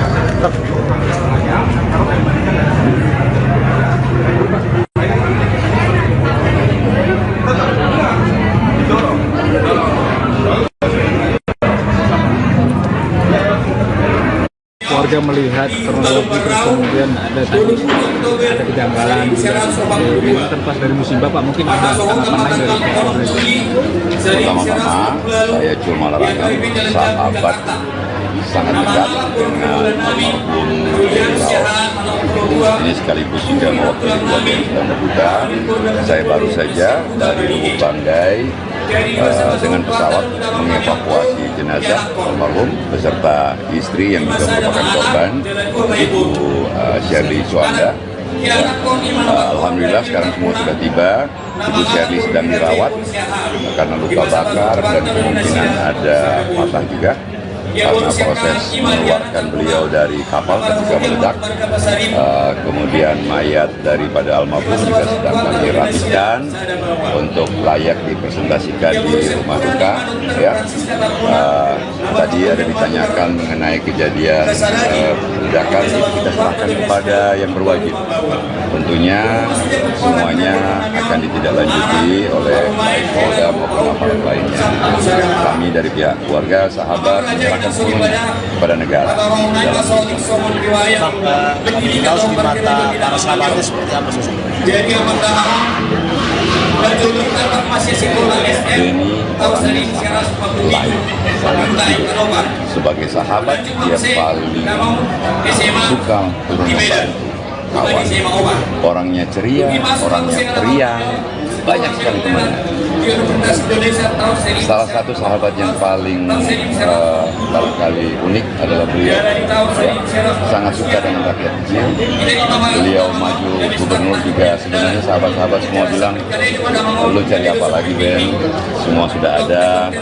warga melihat kronologi terus kemudian ada kejanggalan ini terlepas dari musibah Pak, mungkin ada tanggapan lain dari keluarga? Pertama-tama saya Cul Malarangam, sahabat sangat dekat dengan almarhum Beni Laus. Ini sekaligus juga mewakili keluarga yang sedang berduka. Saya baru saja dari Lubuk Banggai dengan pesawat mengevakuasi jenazah almarhum beserta istri yang juga merupakan korban, Ibu Shirley Suanda. Alhamdulillah sekarang semua sudah tiba. Ibu Shirley sedang dirawat karena luka bakar dan kemungkinan ada patah juga. karena proses mengeluarkan beliau dari kapal ketika meledak. Kemudian mayat daripada almarhum juga sedang kami rapikan untuk layak dipresentasikan di rumah duka. Ya. Tadi ada ditanyakan mengenai kejadian ledakan, kita serahkan kepada yang berwajib. Tentunya semuanya akan ditindaklanjuti oleh baik Polda maupun aparat lainnya. Kami dari pihak keluarga, sahabat, menyerahkan semuanya kepada negara. Laos di mata para sahabatnya seperti apa sih? Beni lain, sebagai sahabat dia paling suka turun membantu kawan, orangnya ceria, orangnya periang, banyak sekali temannya. Salah satu sahabat yang paling barangkali unik adalah beliau, ya, sangat suka dengan rakyat kecil. Beliau maju gubernur juga, sebenarnya sahabat-sahabat semua bilang, lu cari apa lagi Ben, semua sudah ada,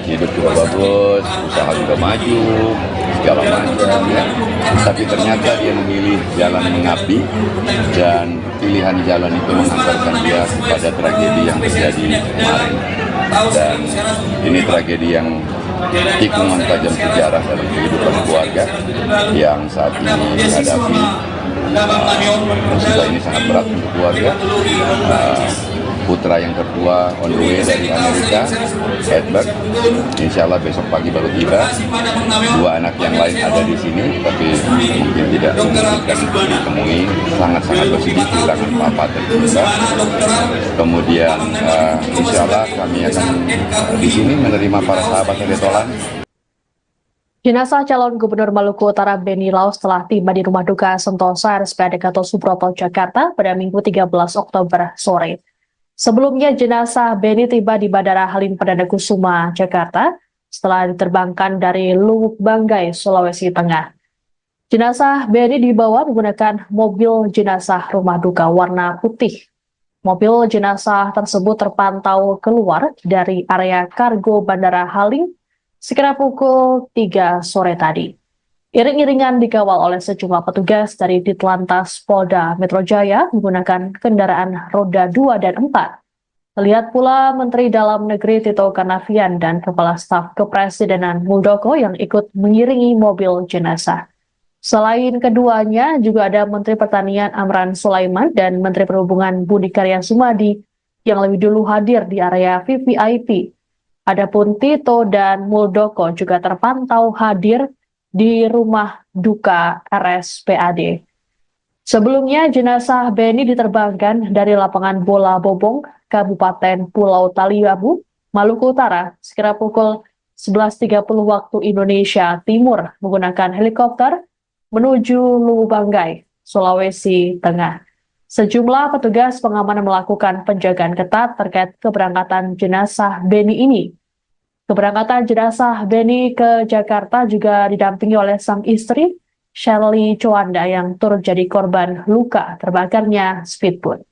hidup juga bagus, usaha juga maju, segala macam, ya. Tapi ternyata dia memilih jalan mengabdi, dan pilihan jalan itu mengantarkan dia kepada tragedi yang terjadi kemarin. Dan ini tragedi yang tikungan tajam sejarah dalam kehidupan keluarga yang saat ini dihadapi. Musibah ini sangat berat untuk keluarga. Putra yang tertua on the way dari Amerika, Edward, insya Allah besok pagi baru tiba. Dua anak yang lain ada di sini, tapi mungkin tidak memungkinkan untuk ditemui. Sangat-sangat bersedih kehilangan papa tercinta. Kemudian insya Allah kami akan di sini menerima para sahabat Retolan. Jenazah calon Gubernur Maluku Utara Beni Laos telah tiba di Rumah Duka Sentosa RSPAD Gatot Subroto, Jakarta pada Minggu 13 Oktober sore. Sebelumnya, jenazah Beni tiba di Bandara Halim Perdana Kusuma, Jakarta, setelah diterbangkan dari Luwuk Banggai, Sulawesi Tengah. Jenazah Beni dibawa menggunakan mobil jenazah rumah duka warna putih. Mobil jenazah tersebut terpantau keluar dari area kargo Bandara Halim sekitar pukul 3 sore tadi. Iring-iringan dikawal oleh sejumlah petugas dari Ditlantas Polda Metro Jaya menggunakan kendaraan roda 2 dan 4. Terlihat pula Menteri Dalam Negeri Tito Karnavian dan Kepala Staf Kepresidenan Muldoko yang ikut mengiringi mobil jenazah. Selain keduanya, juga ada Menteri Pertanian Amran Sulaiman dan Menteri Perhubungan Budi Karya Sumadi yang lebih dulu hadir di area VVIP. Adapun Tito dan Muldoko juga terpantau hadir di Rumah Duka RSPAD. Sebelumnya, jenazah Beni diterbangkan dari lapangan bola Bobong, Kabupaten Pulau Taliabu, Maluku Utara, sekitar pukul 11.30 waktu Indonesia Timur menggunakan helikopter menuju Luwuk Banggai, Sulawesi Tengah. Sejumlah petugas pengamanan melakukan penjagaan ketat terkait keberangkatan jenazah Beni ini. Keberangkatan jenazah Beni ke Jakarta juga didampingi oleh sang istri, Shirley Chowanda, yang turut jadi korban luka terbakarnya speedboat.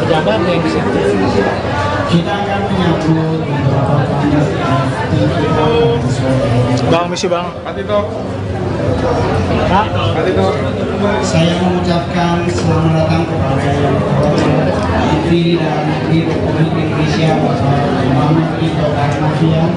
Pejabat yang kita akan menyambut beberapa Bang, misi bang. Saya mengucapkan selamat datang kepada yang terhormat Menteri Dalam Negeri Republik Indonesia Bapak Muhammad Tito Karnavian.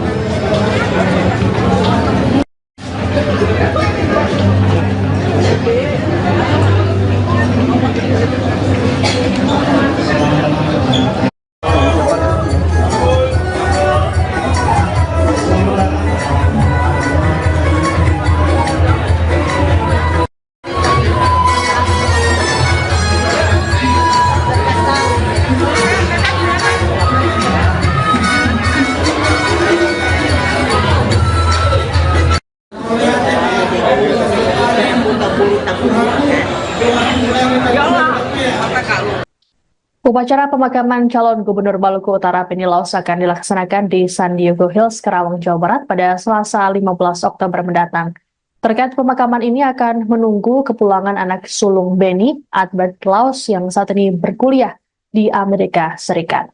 Upacara pemakaman calon Gubernur Maluku Utara Benny Laus akan dilaksanakan di San Diego Hills, Karawang, Jawa Barat pada Selasa 15 Oktober mendatang. Terkait pemakaman ini akan menunggu kepulangan anak sulung Benny, Albert Laus, yang saat ini berkuliah di Amerika Serikat.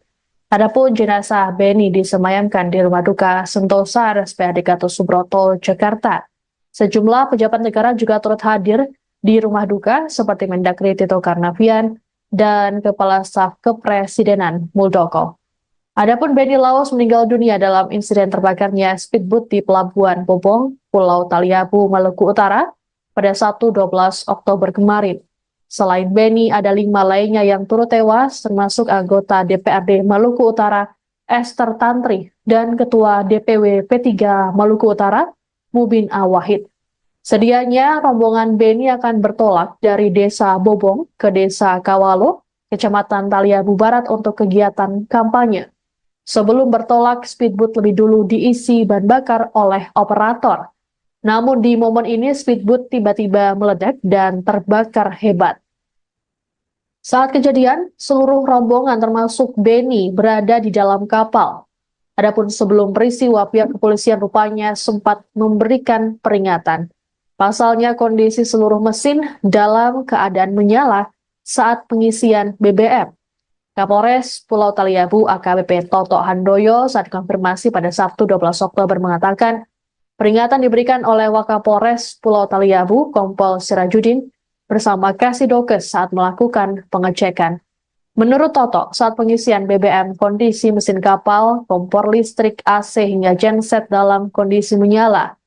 Adapun jenazah Benny disemayamkan di Rumah Duka Sentosa RSPAD Gatot Subroto, Jakarta. Sejumlah pejabat negara juga turut hadir di Rumah Duka seperti Mendagri Tito Karnavian dan Kepala Staf Kepresidenan Muldoko. Adapun Benny Laus meninggal dunia dalam insiden terbakarnya speedboat di Pelabuhan Bobong, Pulau Taliabu, Maluku Utara pada Sabtu 12 Oktober kemarin. Selain Benny, ada 5 lainnya yang turut tewas, termasuk anggota DPRD Maluku Utara, Esther Tantri, dan Ketua DPW P3 Maluku Utara, Mubin Awahid. Sedianya rombongan Benny akan bertolak dari Desa Bobong ke Desa Kawalo, Kecamatan Taliabu Barat untuk kegiatan kampanye. Sebelum bertolak, speedboat lebih dulu diisi bahan bakar oleh operator. Namun di momen ini speedboat tiba-tiba meledak dan terbakar hebat. Saat kejadian, seluruh rombongan termasuk Benny berada di dalam kapal. Adapun sebelum peristiwa, pihak kepolisian rupanya sempat memberikan peringatan. Pasalnya kondisi seluruh mesin dalam keadaan menyala saat pengisian BBM. Kapolres Pulau Taliabu AKBP Toto Handoyo saat konfirmasi pada Sabtu 12 Oktober mengatakan peringatan diberikan oleh Wakapolres Pulau Taliabu Kompol Sirajudin bersama Kasidokes saat melakukan pengecekan. Menurut Toto, saat pengisian BBM kondisi mesin kapal, kompor listrik, AC hingga genset dalam kondisi menyala.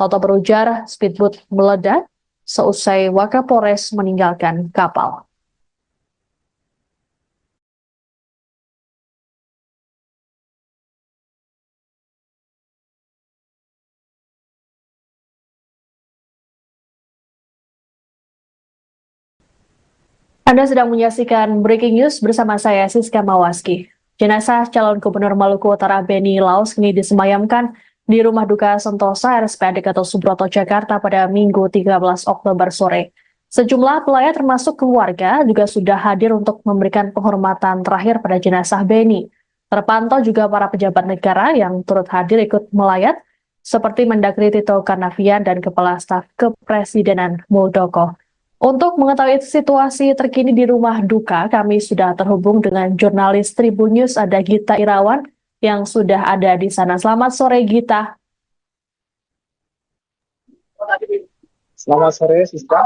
Toto berujar speedboat meledak seusai Wakapolres meninggalkan kapal. Anda sedang menyaksikan Breaking News bersama saya, Siska Mawaski. Jenazah calon Gubernur Maluku Utara Benny Laus kini disemayamkan di Rumah Duka Sentosa RSPAD Gatot Subroto, Jakarta pada Minggu 13 Oktober sore. Sejumlah pelayat termasuk keluarga juga sudah hadir untuk memberikan penghormatan terakhir pada jenazah Benny. Terpantau juga para pejabat negara yang turut hadir ikut melayat, seperti Mendagri Tito Karnavian dan Kepala Staf Kepresidenan Muldoko. Untuk mengetahui situasi terkini di Rumah Duka, kami sudah terhubung dengan jurnalis Tribun News, ada Gita Irawan, yang sudah ada di sana. Selamat sore, Gita. Selamat sore, Siska.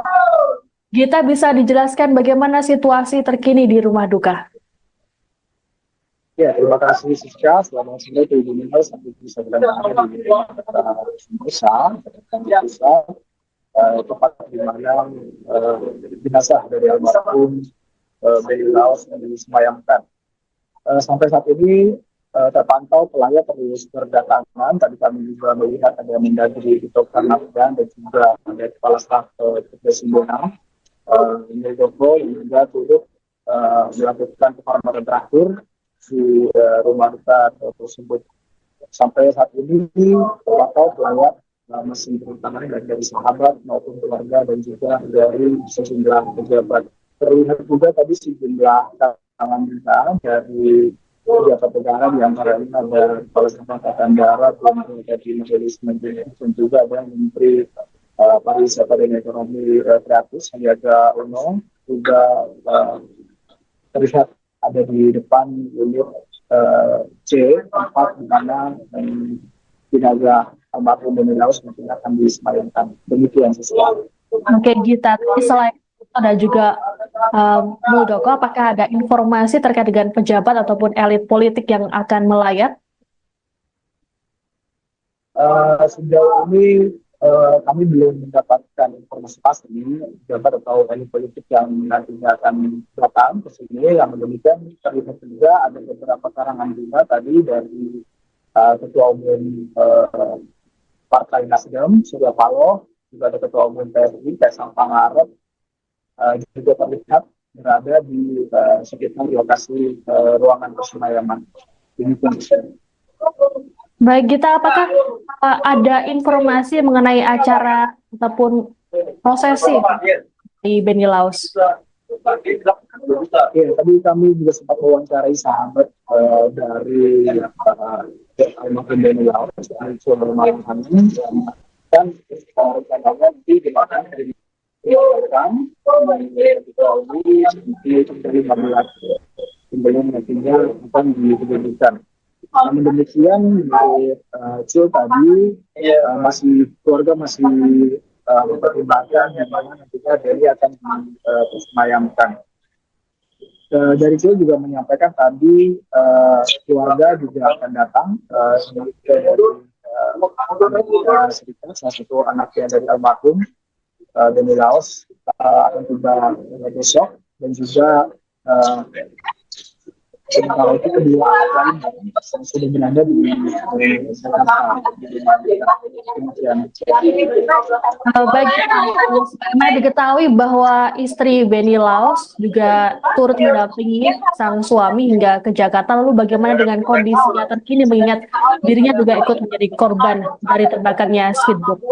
Gita, bisa dijelaskan bagaimana situasi terkini di Rumah Duka? Ya, terima kasih, Siska. Selamat sore, Tribun News. Sampai bisa berada di Sentosa, tempat di mana jenazah dari almarhum Benny Laus yang disemayamkan. Sampai saat ini terpantau pelayat terus berdatangan. Tadi kami juga melihat ada Mendagri Tito Karnavian dan juga ada Kepala Staf Kepresidenan Muldoko yang juga turut melakukan penghormatan terakhir di Rumah Duka tersebut. Sampai saat ini terpantau pelayat masih berdatangan dari sahabat maupun keluarga dan juga dari sejumlah pejabat. Terlihat juga tadi sejumlah tangan kita dari pejabat negara, di antaranya ada Kepala Staf Angkatan Darat, dari Majelis Menteri, dan juga ada Menteri Pariwisata dan Ekonomi Kreatif Sandiaga Uno, juga terlihat ada di depan unit C4 di mana jenazah almarhum Benny Laus mungkin akan disemayamkan. Demikian sesuatu. Oke, Gita. Selain itu ada juga Muldoko, apakah ada informasi terkait dengan pejabat ataupun elit politik yang akan melayat? Sejauh ini kami belum mendapatkan informasi pasti pejabat atau elit politik yang nantinya akan datang ke sini. Yang demikian terlihat juga ada beberapa karangan bunga tadi dari Ketua Umum Partai Nasdem, Surya Paloh, juga ada Ketua Umum PSI, Kaisang Pangarep, juga terlihat berada di sekitar lokasi ruangan persemayam. Baik, Gita, apakah ada informasi mengenai acara ataupun prosesi di Benny Laus? Iya, tadi kami juga sempat mewawancarai sahabat dari almarhum Beni Laos, Malang Amin, dan rencananya di mana dari 15 sebelum nantinya akan diberikan. Namun demikian, Cil tadi keluarga masih mempertimbangkan yang mana nantinya Beni akan disemayamkan. Dari Cil juga menyampaikan tadi keluarga juga akan datang Serikat, salah satu anaknya dari almarhum Beni Laos akan tiba besok, dan juga sementara itu kedua lain yang sudah berada di Jakarta. Baik, bagaimana diketahui bahwa istri Beni Laos juga turut mendampingi sang suami hingga ke Jakarta. Lalu bagaimana dengan kondisinya terkini mengingat dirinya juga ikut menjadi korban dari terbakarnya speedboat?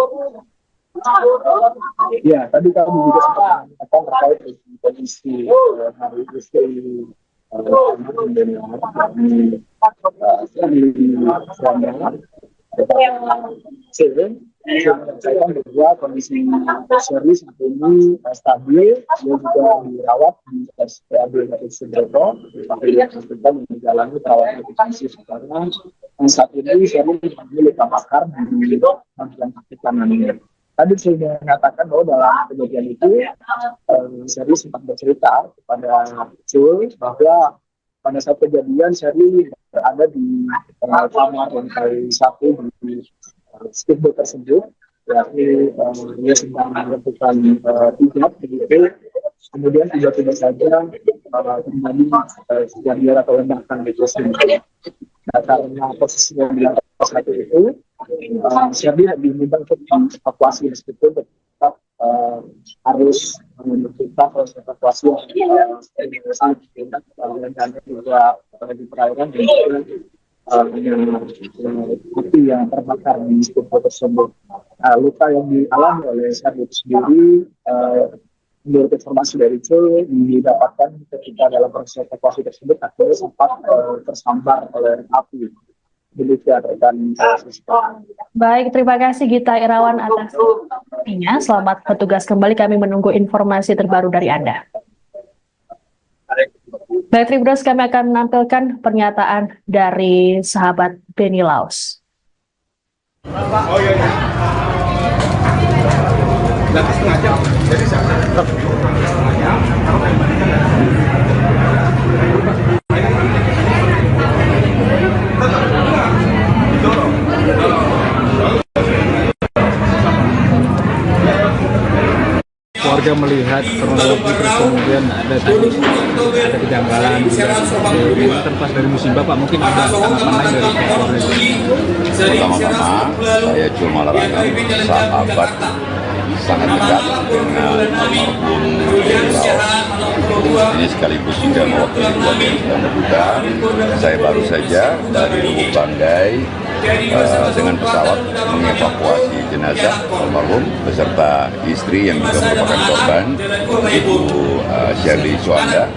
Ya, tadi kami juga sempat mengatakan terkait dengan kondisi hari istri Beni Laos saya bahwa kondisi Shirley saat ini stabil, dia juga dirawat di RSPAD Gatot Subroto, yang menjalani perawatan intensif karena saat ini Shirley mengalami luka bakar di bagian kaki kanannya. Tadi saya mengatakan bahwa dalam kejadian itu Shirley sempat bercerita kepada Cul bahwa pada saat kejadian Shirley berada di kamar lantai 1 di speedboat tersebut, yakni dia sedang melakukan hijab begitu, kemudian tiba-tiba saja terjadi kejadian atau ledakan di tersebut. Nah, karena posisinya di lantai 1 itu, Shirley diminta untuk evakuasi meskipun tetap harus menentukan proses evakuasi dan juga di perairan dan api yang terbakar di speedboat tersebut. Luka yang dialami oleh Shirley itu sendiri, menurut informasi dari Cul, didapatkan ketika dalam proses evakuasi tersebut akhirnya sempat tersambar oleh api. Demikian rekan. Baik, terima kasih Gita Irawan atas informasinya. Selamat bertugas kembali, kami menunggu informasi terbaru dari Anda. Baik, Tribuners, kami akan menampilkan pernyataan dari sahabat Beni Laos. Oh iya. Nanti setengah jam. Jadi saya Warga melihat kronologi terus kemudian ada kejanggalan ini kan pas dari musibah Pak, mungkin ada tanggapan lain dari pihak keluarga. Pertama-tama saya Cul Malarangeng, sahabat sangat dekat dengan almarhum Beni Laos. Ini sekaligus juga mewakili keluarga yang sedang berduka. Saya baru saja dari Lubuk Banggai dengan pesawat mengevakuasi jenazah almarhum beserta istri yang juga merupakan korban, Ibu Shirley Suanda.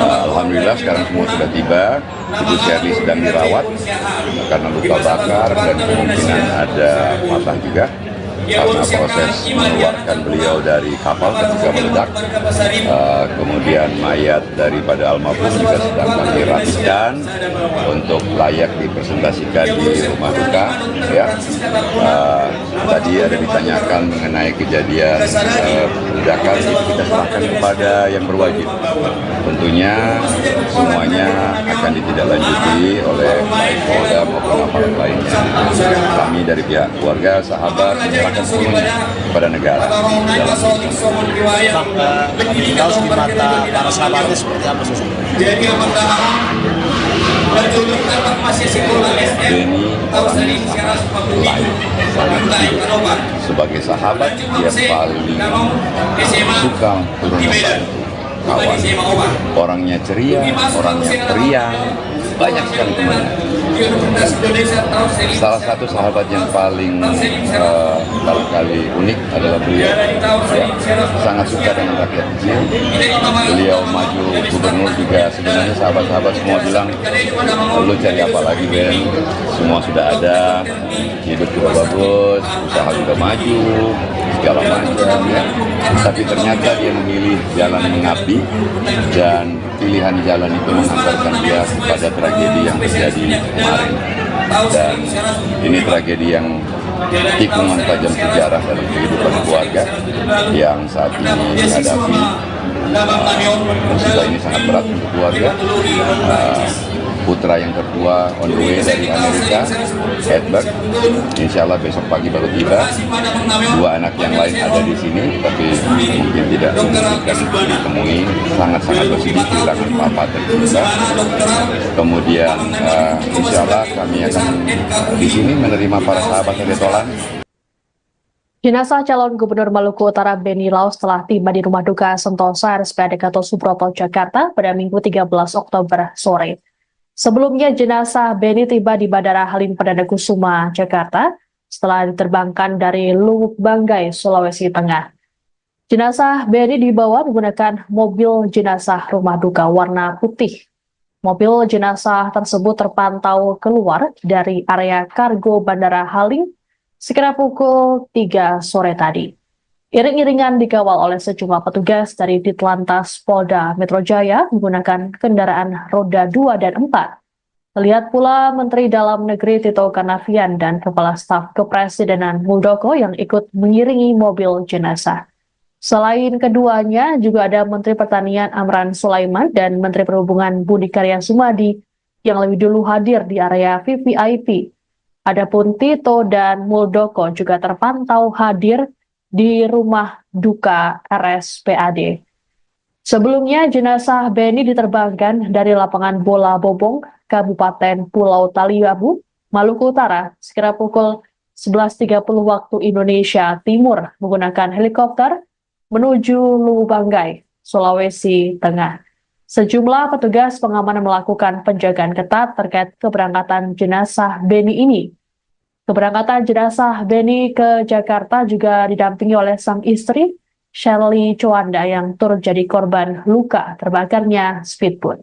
Alhamdulillah sekarang semua sudah tiba. Ibu Shirley sedang dirawat karena luka bakar dan kemungkinan ada patah juga karena proses mengeluarkan beliau dari kapal ketika meledak. Kemudian mayat daripada almarhum juga sedang kami rapikan untuk layak dipresentasikan di rumah duka. Ya, tadi ada ditanyakan mengenai kejadian ledakan, itu kita serahkan kepada yang berwajib. Tentunya semuanya akan ditindaklanjuti oleh baik Polda maupun aparat lainnya. Kami dari pihak keluarga, sahabat, menyerahkan semuanya kepada negara. Tahu di mata para sahabatnya seperti apa sih? Beni orangnya sangat baik. Sebagai sahabat, dia paling suka turun membantu kawan. Orangnya ceria, orangnya periang, banyak sekali temannya. Salah satu sahabat yang paling barangkali unik adalah beliau. Ya, sangat suka dengan rakyat kecil. Beliau maju gubernur juga sebenarnya sahabat-sahabat semua bilang, lu cari apa lagi Ben? Semua sudah ada, hidup juga bagus, usaha juga maju, segala macam ya. Tapi ternyata dia memilih jalan mengabdi dan pilihan jalan itu mengantarkan dia kepada tragedi yang terjadi kemarin. Dan ini tragedi yang tikungan tajam sejarah dalam kehidupan keluarga yang saat ini dihadapi. Musibah ini sangat berat untuk keluarga. Putra yang tertua on the way dari Amerika, Edward, insya Allah besok pagi baru tiba. Dua anak yang lain ada di sini, tapi mungkin tidak memungkinkan ditemui. Sangat-sangat bersedih kehilangan papa tercinta. Kemudian insya Allah kami akan di sini menerima para sahabat Sedetolan. Jenazah calon Gubernur Maluku Utara Beni Laos telah tiba di Rumah Duka Sentosa RSPAD Gatot Subroto, Jakarta pada Minggu 13 Oktober sore. Sebelumnya jenazah Beni tiba di Bandara Halim Perdana Kusuma, Jakarta setelah diterbangkan dari Lubuk Banggai, Sulawesi Tengah. Jenazah Beni dibawa menggunakan mobil jenazah rumah duka warna putih. Mobil jenazah tersebut terpantau keluar dari area kargo Bandara Halim sekitar pukul 3 sore tadi. Iring-iringan dikawal oleh sejumlah petugas dari Ditlantas Polda Metro Jaya menggunakan kendaraan roda 2 dan 4. Terlihat pula Menteri Dalam Negeri Tito Karnavian dan Kepala Staf Kepresidenan Muldoko yang ikut mengiringi mobil jenazah. Selain keduanya, juga ada Menteri Pertanian Amran Sulaiman dan Menteri Perhubungan Budi Karya Sumadi yang lebih dulu hadir di area VVIP. Adapun Tito dan Muldoko juga terpantau hadir di rumah duka RSPAD. Sebelumnya, jenazah Beni diterbangkan dari lapangan bola Bobong, Kabupaten Pulau Taliabu, Maluku Utara, sekitar pukul 11.30 waktu Indonesia Timur menggunakan helikopter menuju Lubuk Banggai, Sulawesi Tengah. Sejumlah petugas pengamanan melakukan penjagaan ketat terkait keberangkatan jenazah Beni ini. Keberangkatan jenazah Beni ke Jakarta juga didampingi oleh sang istri, Shirley Chowanda, yang turut jadi korban luka terbakarnya speedboat.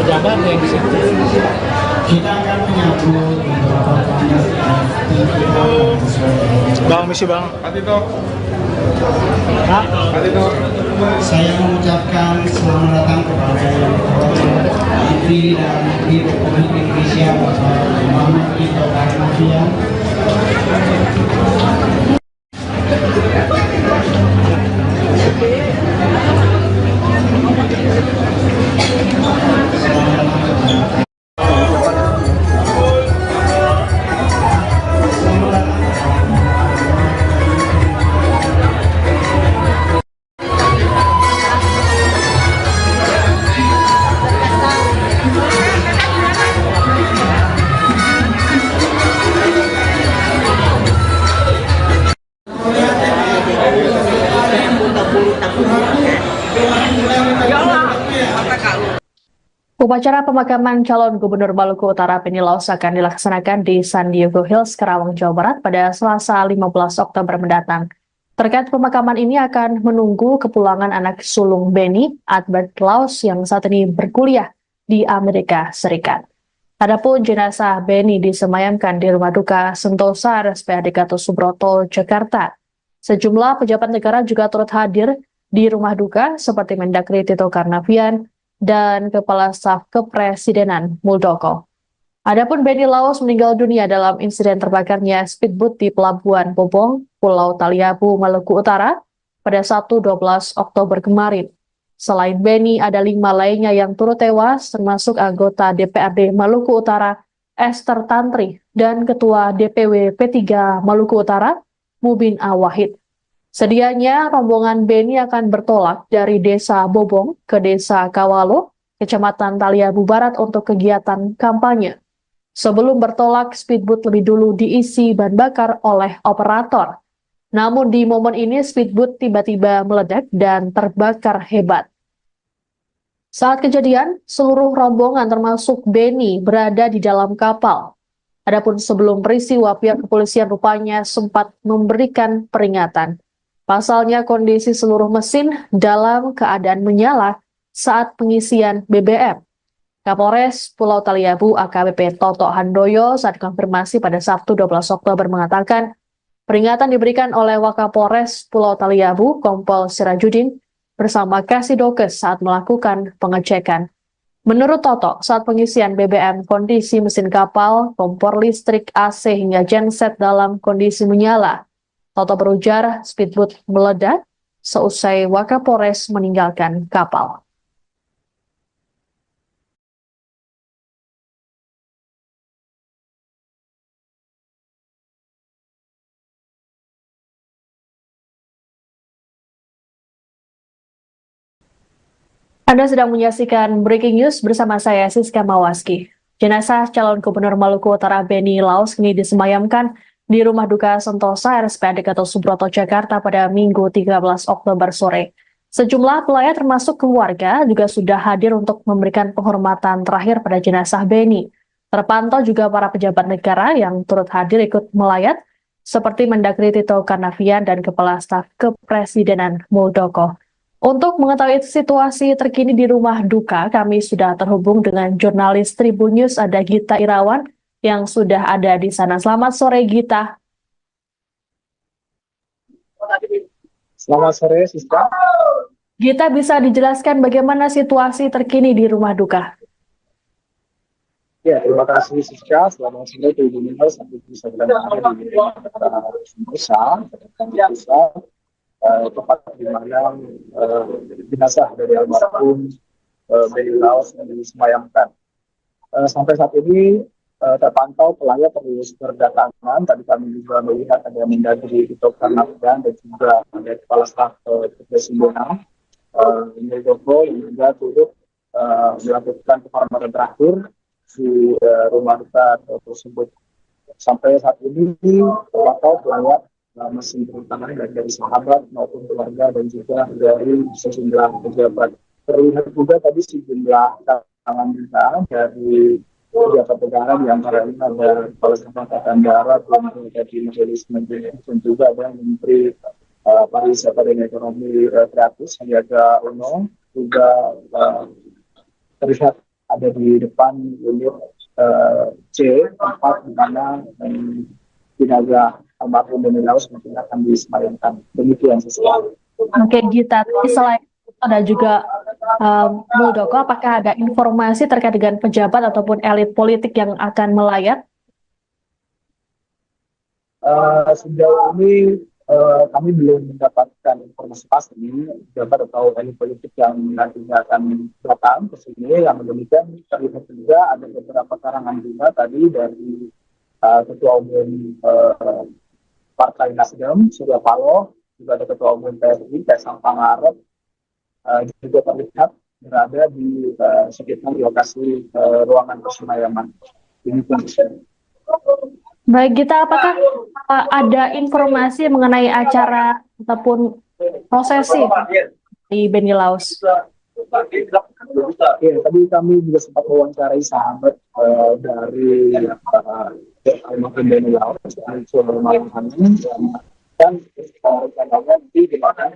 Pejabat yang di situ. Kita akan menyambut beberapa tamu. Bang, misi bang. Patito. Patito. Saya mengucapkan selamat datang kepada yang terhormat Menteri Dalam Negeri Republik Indonesia Bapak Muhammad Tito Karnavian. Upacara pemakaman calon Gubernur Maluku Utara Beni Laos akan dilaksanakan di San Diego Hills, Karawang, Jawa Barat pada Selasa 15 Oktober mendatang. Terkait pemakaman ini akan menunggu kepulangan anak sulung Beni, Albert Laos, yang saat ini berkuliah di Amerika Serikat. Adapun jenazah Beni disemayamkan di Rumah Duka Sentosa RSPAD Gatot Subroto, Jakarta. Sejumlah pejabat negara juga turut hadir di Rumah Duka seperti Mendagri Tito Karnavian dan Kepala Staf Kepresidenan Muldoko. Adapun Beni Laos meninggal dunia dalam insiden terbakarnya speedboat di Pelabuhan Bobong, Pulau Taliabu, Maluku Utara pada Sabtu 12 Oktober kemarin. Selain Beni, ada 5 lainnya yang turut tewas, termasuk anggota DPRD Maluku Utara Esther Tantri dan Ketua DPW P3 Maluku Utara Mubin Awahid. Sedianya rombongan Beni akan bertolak dari Desa Bobong ke Desa Kawalo, Kecamatan Taliabu Barat untuk kegiatan kampanye. Sebelum bertolak, speedboat lebih dulu diisi bahan bakar oleh operator. Namun di momen ini speedboat tiba-tiba meledak dan terbakar hebat. Saat kejadian, seluruh rombongan termasuk Beni berada di dalam kapal. Adapun sebelum peristiwa, pihak kepolisian rupanya sempat memberikan peringatan. Pasalnya kondisi seluruh mesin dalam keadaan menyala saat pengisian BBM. Kapolres Pulau Taliabu AKBP Toto Handoyo saat konfirmasi pada Sabtu 12 Oktober mengatakan, peringatan diberikan oleh Wakapolres Pulau Taliabu Kompol Sirajudin bersama Kasidokes saat melakukan pengecekan. Menurut Toto, saat pengisian BBM, kondisi mesin kapal, kompor listrik, AC hingga genset dalam kondisi menyala. Toto berujar speedboat meledak seusai Wakapolres meninggalkan kapal. Anda sedang menyaksikan Breaking News bersama saya, Siska Mawaski. Jenazah calon Gubernur Maluku Utara Beni Laos kini disemayamkan di Rumah Duka Sentosa RSPAD Gatot Subroto, Jakarta pada Minggu 13 Oktober sore. Sejumlah pelayat termasuk keluarga juga sudah hadir untuk memberikan penghormatan terakhir pada jenazah Beni. Terpantau juga para pejabat negara yang turut hadir ikut melayat, seperti Mendagri Tito Karnavian dan Kepala Staf Kepresidenan Muldoko. Untuk mengetahui situasi terkini di rumah duka, kami sudah terhubung dengan jurnalis Tribun News, ada Gita Irawan yang sudah ada di sana. Selamat sore, Gita. Selamat sore, Siska. Gita, bisa dijelaskan bagaimana situasi terkini di rumah duka? Ya, terima kasih Siska. Selamat sore Tribun News. Sampai bisa berada di Sentosa, tempat di mana jenazah dari almarhum Beni Laos yang disemayamkan. Sampai saat ini terpantau pelayat terus berdatangan. Tadi kami juga melihat ada Mendagri Tito Karnavian dan juga ada Kepala Staf Kepresidenan Muldoko yang juga turut melakukan penghormatan terakhir di rumah duka tersebut. Sampai saat ini terpantau pelayat masih berdatangan dari sahabat maupun keluarga dan juga dari sejumlah pejabat. Terlihat juga tadi sejumlah tangan kita dari pejabat negara, di antaranya ada Kepala Staf Angkatan Darat, dari Majelis Menteri, dan juga ada Menteri Pariwisata dan Ekonomi Kreatif Sandiaga Uno, juga terlihat ada di depan unit C, tempat di mana jenazah almarhum Beni Laos mungkin akan disemayamkan. Demikian sesuatu. Oke, Gita. Selain itu ada juga Muldoko, apakah ada informasi terkait dengan pejabat ataupun elit politik yang akan melayat? Sejauh ini kami belum mendapatkan informasi pasti pejabat atau elit politik yang nantinya akan datang ke sini. Yang demikian terlihat juga ada beberapa karangan bunga tadi dari Ketua Umum Partai Nasdem, Surya Paloh, juga ada Ketua Umum PSI, Kaisang Pangarep, juga terlihat berada di sekitar lokasi ruangan persemayam. Baik, Gita, apakah ada informasi mengenai acara ataupun prosesi di Beni Laos? Ya, tadi kami juga sempat mewawancarai sahabat dari almarhum Beni Laos, Malang Hanin, dan rencananya di mana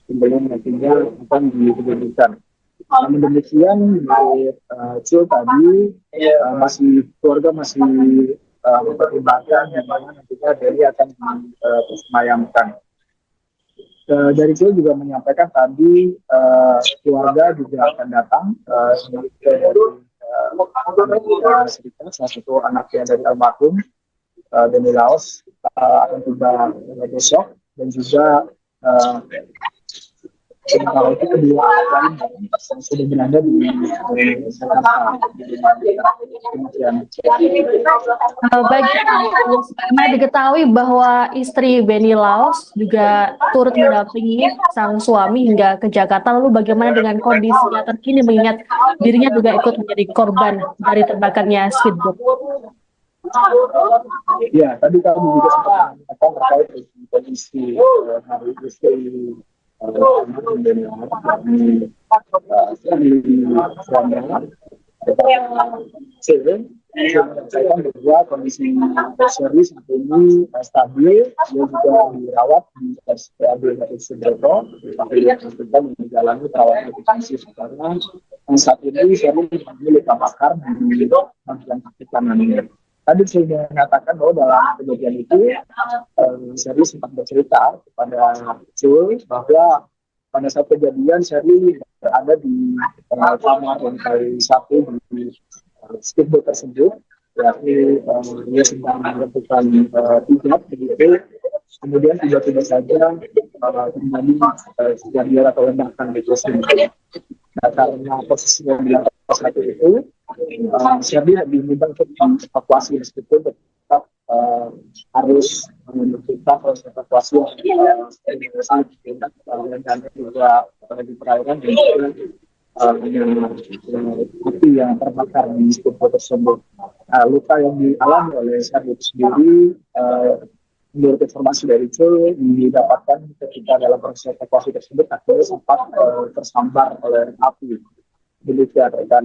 sebelum nantinya akan diberikan. Namun demikian, Cil tadi keluarga masih mempertimbangkan yang mana nantinya Beni akan disemayamkan. Dari Cil juga menyampaikan tadi keluarga juga akan datang salah satu anaknya dari almarhum Beni Laos akan tiba besok, dan juga Sementara itu kedua anak lain yang sudah berada di Jakarta. Bagaimana diketahui bahwa istri Benny Laos juga turut mendampingi sang suami hingga ke Jakarta. Lalu bagaimana dengan kondisinya terkini mengingat dirinya juga ikut menjadi korban dari terbakarnya speedboat? Ya, tadi kami juga sempat mengatakan terkait dengan kondisi hari istri Benny Laos saya bahwa kondisi Shirley saat ini stabil, dia juga dirawat di RSPAD Gatot Subroto, yang menjalani perawatan intensif karena saat ini Shirley mengalami luka bakar di bagian kaki kanannya. Tadi saya mengatakan bahwa dalam kejadian itu Shirley sempat bercerita kepada Jul bahwa pada saat kejadian Shirley berada di kamar lantai 1 di speedboat tersebut, yakni dia sedang melakukan hijab begitu, kemudian tiba-tiba saja terjadi kejadian atau ledakan di tersebut. Nah, karena posisinya di lantai 1 itu, Shirley diminta untuk evakuasi meskipun tetap harus menentukan proses evakuasi dan juga di perairan dan api yang terbakar di speedboat tersebut. Luka yang dialami oleh Shirley itu sendiri, menurut informasi dari Cul, didapatkan ketika dalam proses evakuasi tersebut akhirnya sempat tersambar oleh api. Demikian rekan.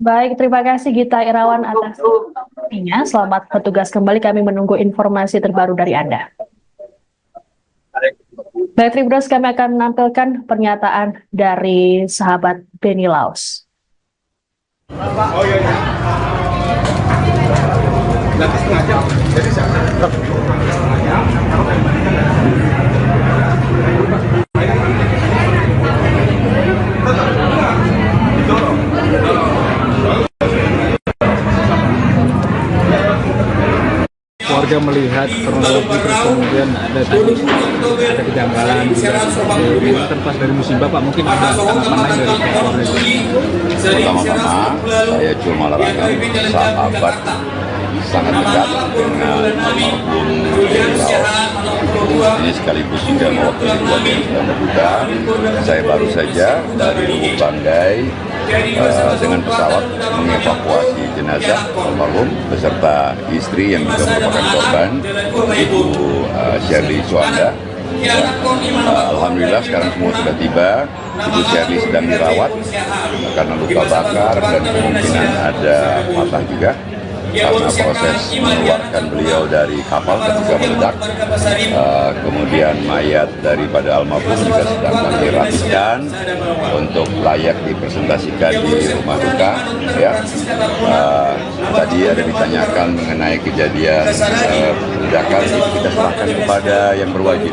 Baik, terima kasih Gita Irawan atas informasinya. Selamat bertugas kembali. Kami menunggu informasi terbaru dari Anda. Baik, Tribuners, kami akan menampilkan pernyataan dari sahabat Benny Laos. Oh iya. Nanti setengah jam. Jadi warga melihat kronologi terus kemudian ada kejanggalan juga seperti ini kan pas dari musibah Pak, mungkin ada tanggapan lain dari pihak keluarga. Pertama-tama saya cuma larang sahabat sangat dekat dengan almarhum Benny Laos. Ini sekaligus juga mewakili keluarga yang sedang berduka. Saya baru saja dari Lubuk Banggai dengan pesawat mengevakuasi jenazah almarhum beserta istri yang juga merupakan korban, Ibu Shirley Suanda. Alhamdulillah sekarang semua sudah tiba. Ibu Shirley sedang dirawat karena luka bakar dan kemungkinan ada patah juga karena proses mengeluarkan beliau dari kapal ketika meledak. Kemudian mayat daripada almarhum juga sedang kami rapikan untuk layak dipresentasikan di rumah duka. Ya. Tadi ada ditanyakan mengenai kejadian ledakan, itu kita serahkan kepada yang berwajib.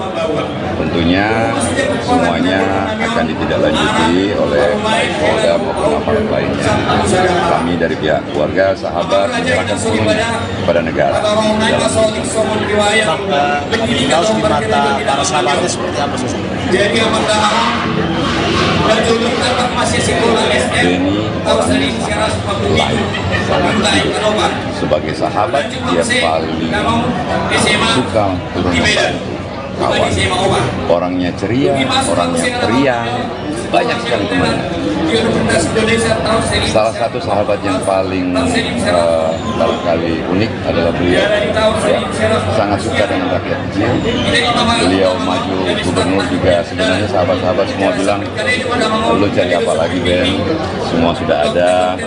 Tentunya semuanya akan ditindaklanjuti oleh baik Polda maupun aparat lainnya. Kami dari pihak keluarga, sahabat menyerahkan semuanya kepada negara. Benny Laos di mata para sahabatnya seperti apa sih? Benny orangnya lain, sangat baik. Sebagai sahabat dia paling suka turun membantu kawan. Orangnya ceria, orangnya periang, banyak sekali temannya. Salah satu sahabat yang paling barangkali unik adalah beliau. Ya, sangat suka dengan rakyat kecil. Beliau maju gubernur juga sebenarnya sahabat-sahabat semua bilang, lu cari apa lagi Ben? Semua sudah ada,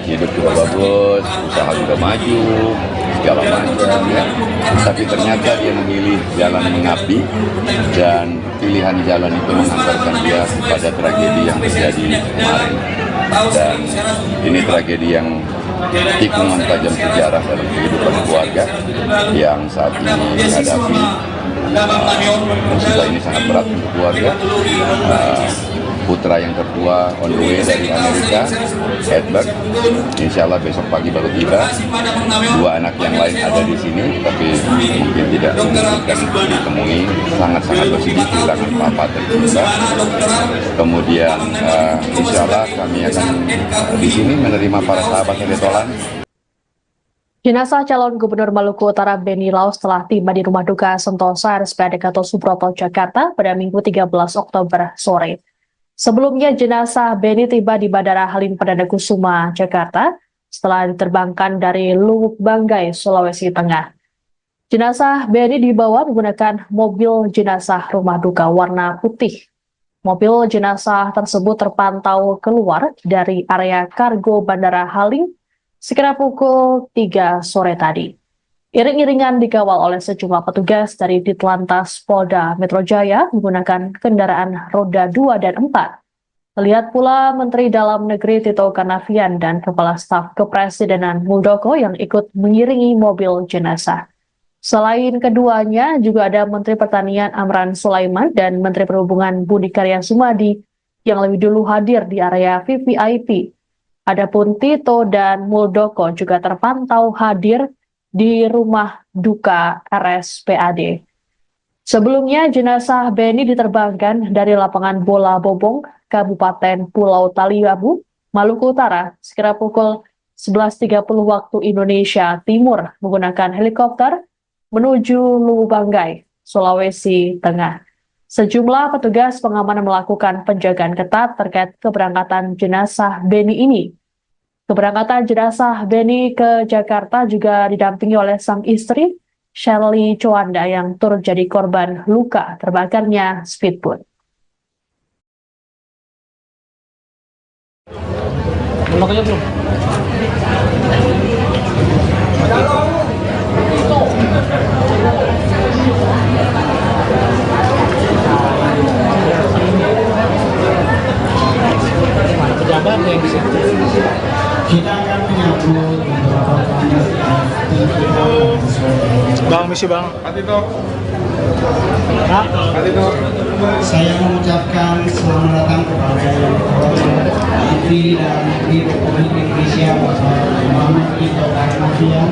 hidup juga bagus, usaha juga maju, segala macam ya. Tapi ternyata dia memilih jalan mengabdi dan pilihan jalan itu mengantarkan dia kepada tragedi yang terjadi kemarin. Dan ini tragedi yang tikungan tajam sejarah dalam kehidupan keluarga yang saat ini menghadapi musibah ini sangat berat untuk keluarga. putra yang tertua on the way dari Amerika, Edward. Insya Allah besok pagi baru tiba. 2 anak yang lain ada di sini, tapi mungkin tidak memungkinkan ditemui. Sangat-sangat bersedih kehilangan papa tercinta. Kemudian insya Allah kami akan di sini menerima para sahabat Hedetolan. Jenazah calon Gubernur Maluku Utara Beni Laos telah tiba di Rumah Duka Sentosa RSPAD Gatot Subroto, Jakarta pada Minggu 13 Oktober sore. Sebelumnya jenazah Beni tiba di Bandara Halim Perdana Kusuma, Jakarta setelah diterbangkan dari Lubuk Banggai, Sulawesi Tengah. Jenazah Beni dibawa menggunakan mobil jenazah Rumah Duka warna putih. Mobil jenazah tersebut terpantau keluar dari area kargo Bandara Halim sekitar pukul 3 sore tadi. Iring-iringan dikawal oleh sejumlah petugas dari Ditlantas Polda Metro Jaya menggunakan kendaraan roda 2 dan 4. Terlihat pula Menteri Dalam Negeri Tito Karnavian dan Kepala Staf Kepresidenan Muldoko yang ikut mengiringi mobil jenazah. Selain keduanya, juga ada Menteri Pertanian Amran Sulaiman dan Menteri Perhubungan Budi Karya Sumadi yang lebih dulu hadir di area VVIP. Adapun Tito dan Muldoko juga terpantau hadir di Rumah Duka RSPAD. Sebelumnya, jenazah Beni diterbangkan dari lapangan bola Bobong, Kabupaten Pulau Taliabu, Maluku Utara, sekitar pukul 11.30 waktu Indonesia Timur menggunakan helikopter menuju Lubuk Banggai, Sulawesi Tengah. Sejumlah petugas pengamanan melakukan penjagaan ketat terkait keberangkatan jenazah Beni ini. Keberangkatan jenazah Beni ke Jakarta juga didampingi oleh sang istri, Shirley Chowanda, yang turut jadi korban luka terbakarnya speedboat. Kita akan menyambut beberapa tamu Bang, misi bang. Saya mengucapkan selamat datang kepada yang terhormat Menteri Dalam Negeri Republik Indonesia Bapak Muhammad Tito Karnavian.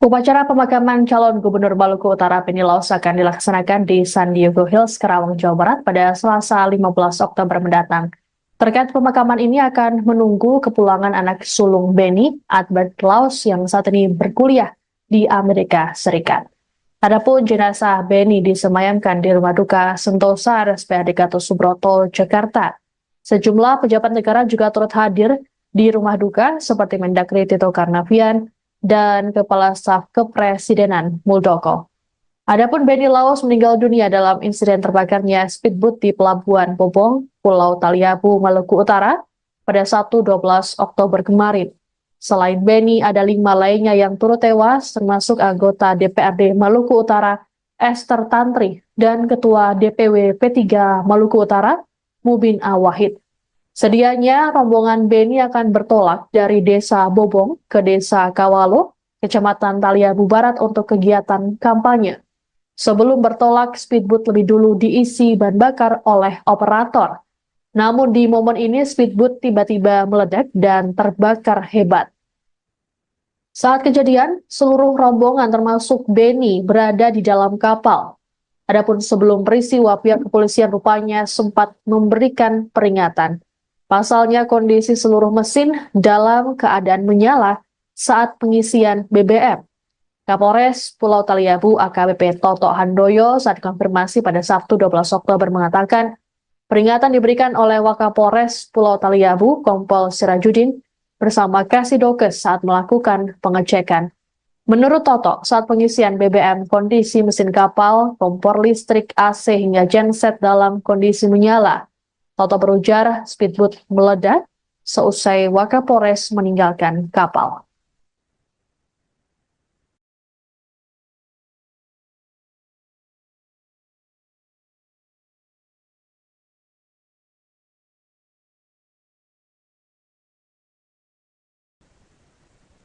Upacara pemakaman calon Gubernur Maluku Utara Beni Laos akan dilaksanakan di San Diego Hills, Karawang, Jawa Barat pada Selasa 15 Oktober mendatang. Terkait pemakaman ini akan menunggu kepulangan anak sulung Beni, Albert Laos, yang saat ini berkuliah di Amerika Serikat. Adapun jenazah Beni disemayamkan di Rumah Duka Sentosa RSPAD Gatot Subroto, Jakarta. Sejumlah pejabat negara juga turut hadir di Rumah Duka seperti Mendagri Tito Karnavian dan Kepala Staf Kepresidenan Muldoko. Adapun Beni Laos meninggal dunia dalam insiden terbakarnya speedboat di Pelabuhan Bobong, Pulau Taliabu, Maluku Utara pada Sabtu 12 Oktober kemarin. Selain Beni, ada 5 lainnya yang turut tewas, termasuk anggota DPRD Maluku Utara Esther Tantri dan Ketua DPW P3 Maluku Utara Mubin Awahid. Sedianya rombongan Beni akan bertolak dari Desa Bobong ke Desa Kawalo, Kecamatan Taliabu Barat untuk kegiatan kampanye. Sebelum bertolak, speedboat lebih dulu diisi bahan bakar oleh operator. Namun di momen ini speedboat tiba-tiba meledak dan terbakar hebat. Saat kejadian, seluruh rombongan termasuk Beni berada di dalam kapal. Adapun sebelum peristiwa, pihak kepolisian rupanya sempat memberikan peringatan. Pasalnya kondisi seluruh mesin dalam keadaan menyala saat pengisian BBM. Kapolres Pulau Taliabu AKBP Toto Handoyo saat konfirmasi pada Sabtu 12 Oktober mengatakan peringatan diberikan oleh Wakapolres Pulau Taliabu Kompol Sirajudin bersama Kasidokes saat melakukan pengecekan. Menurut Toto, saat pengisian BBM, kondisi mesin kapal, kompor listrik, AC hingga genset dalam kondisi menyala. Toto berujar speedboat meledak seusai Wakapolres meninggalkan kapal.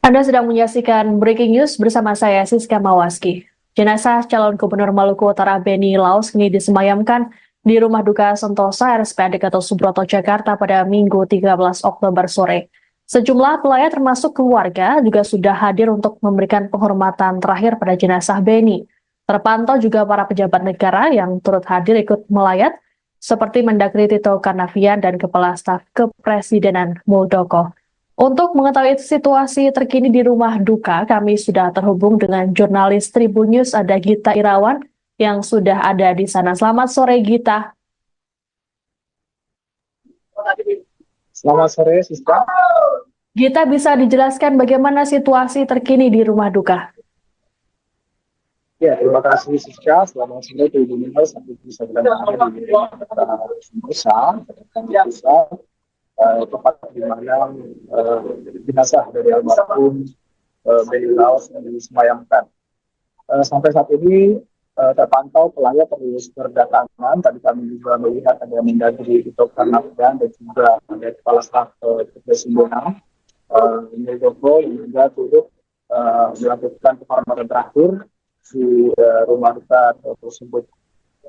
Anda sedang menyaksikan Breaking News bersama saya, Siska Mawaski. Jenazah calon Gubernur Maluku Utara Beni Laus kini disemayamkan di Rumah Duka Sentosa RSPAD Gatot Subroto, Jakarta pada Minggu 13 Oktober sore. Sejumlah pelayat termasuk keluarga juga sudah hadir untuk memberikan penghormatan terakhir pada jenazah Beni. Terpantau juga para pejabat negara yang turut hadir ikut melayat, seperti Mendagri Tito Karnavian dan Kepala Staf Kepresidenan Muldoko. Untuk mengetahui situasi terkini di rumah duka, kami sudah terhubung dengan jurnalis Tribun News, ada Gita Irawan yang sudah ada di sana. Selamat sore, Gita. Selamat sore, Siska. Gita, bisa dijelaskan bagaimana situasi terkini di rumah duka? Ya, terima kasih, Siska. Selamat sore, Tribun News. Sampai bisa berada di Sentosa, tempat di mana jenazah dari almarhum Beni Laus yang disemayamkan. Sampai saat ini terpantau pelayat terus berdatangan. Tadi kami juga melihat ada Mendagri Tito Karnavian dan juga ada Kepala Staf Kepresidenan Muldoko yang juga turut melakukan penghormatan terakhir di rumah duka tersebut.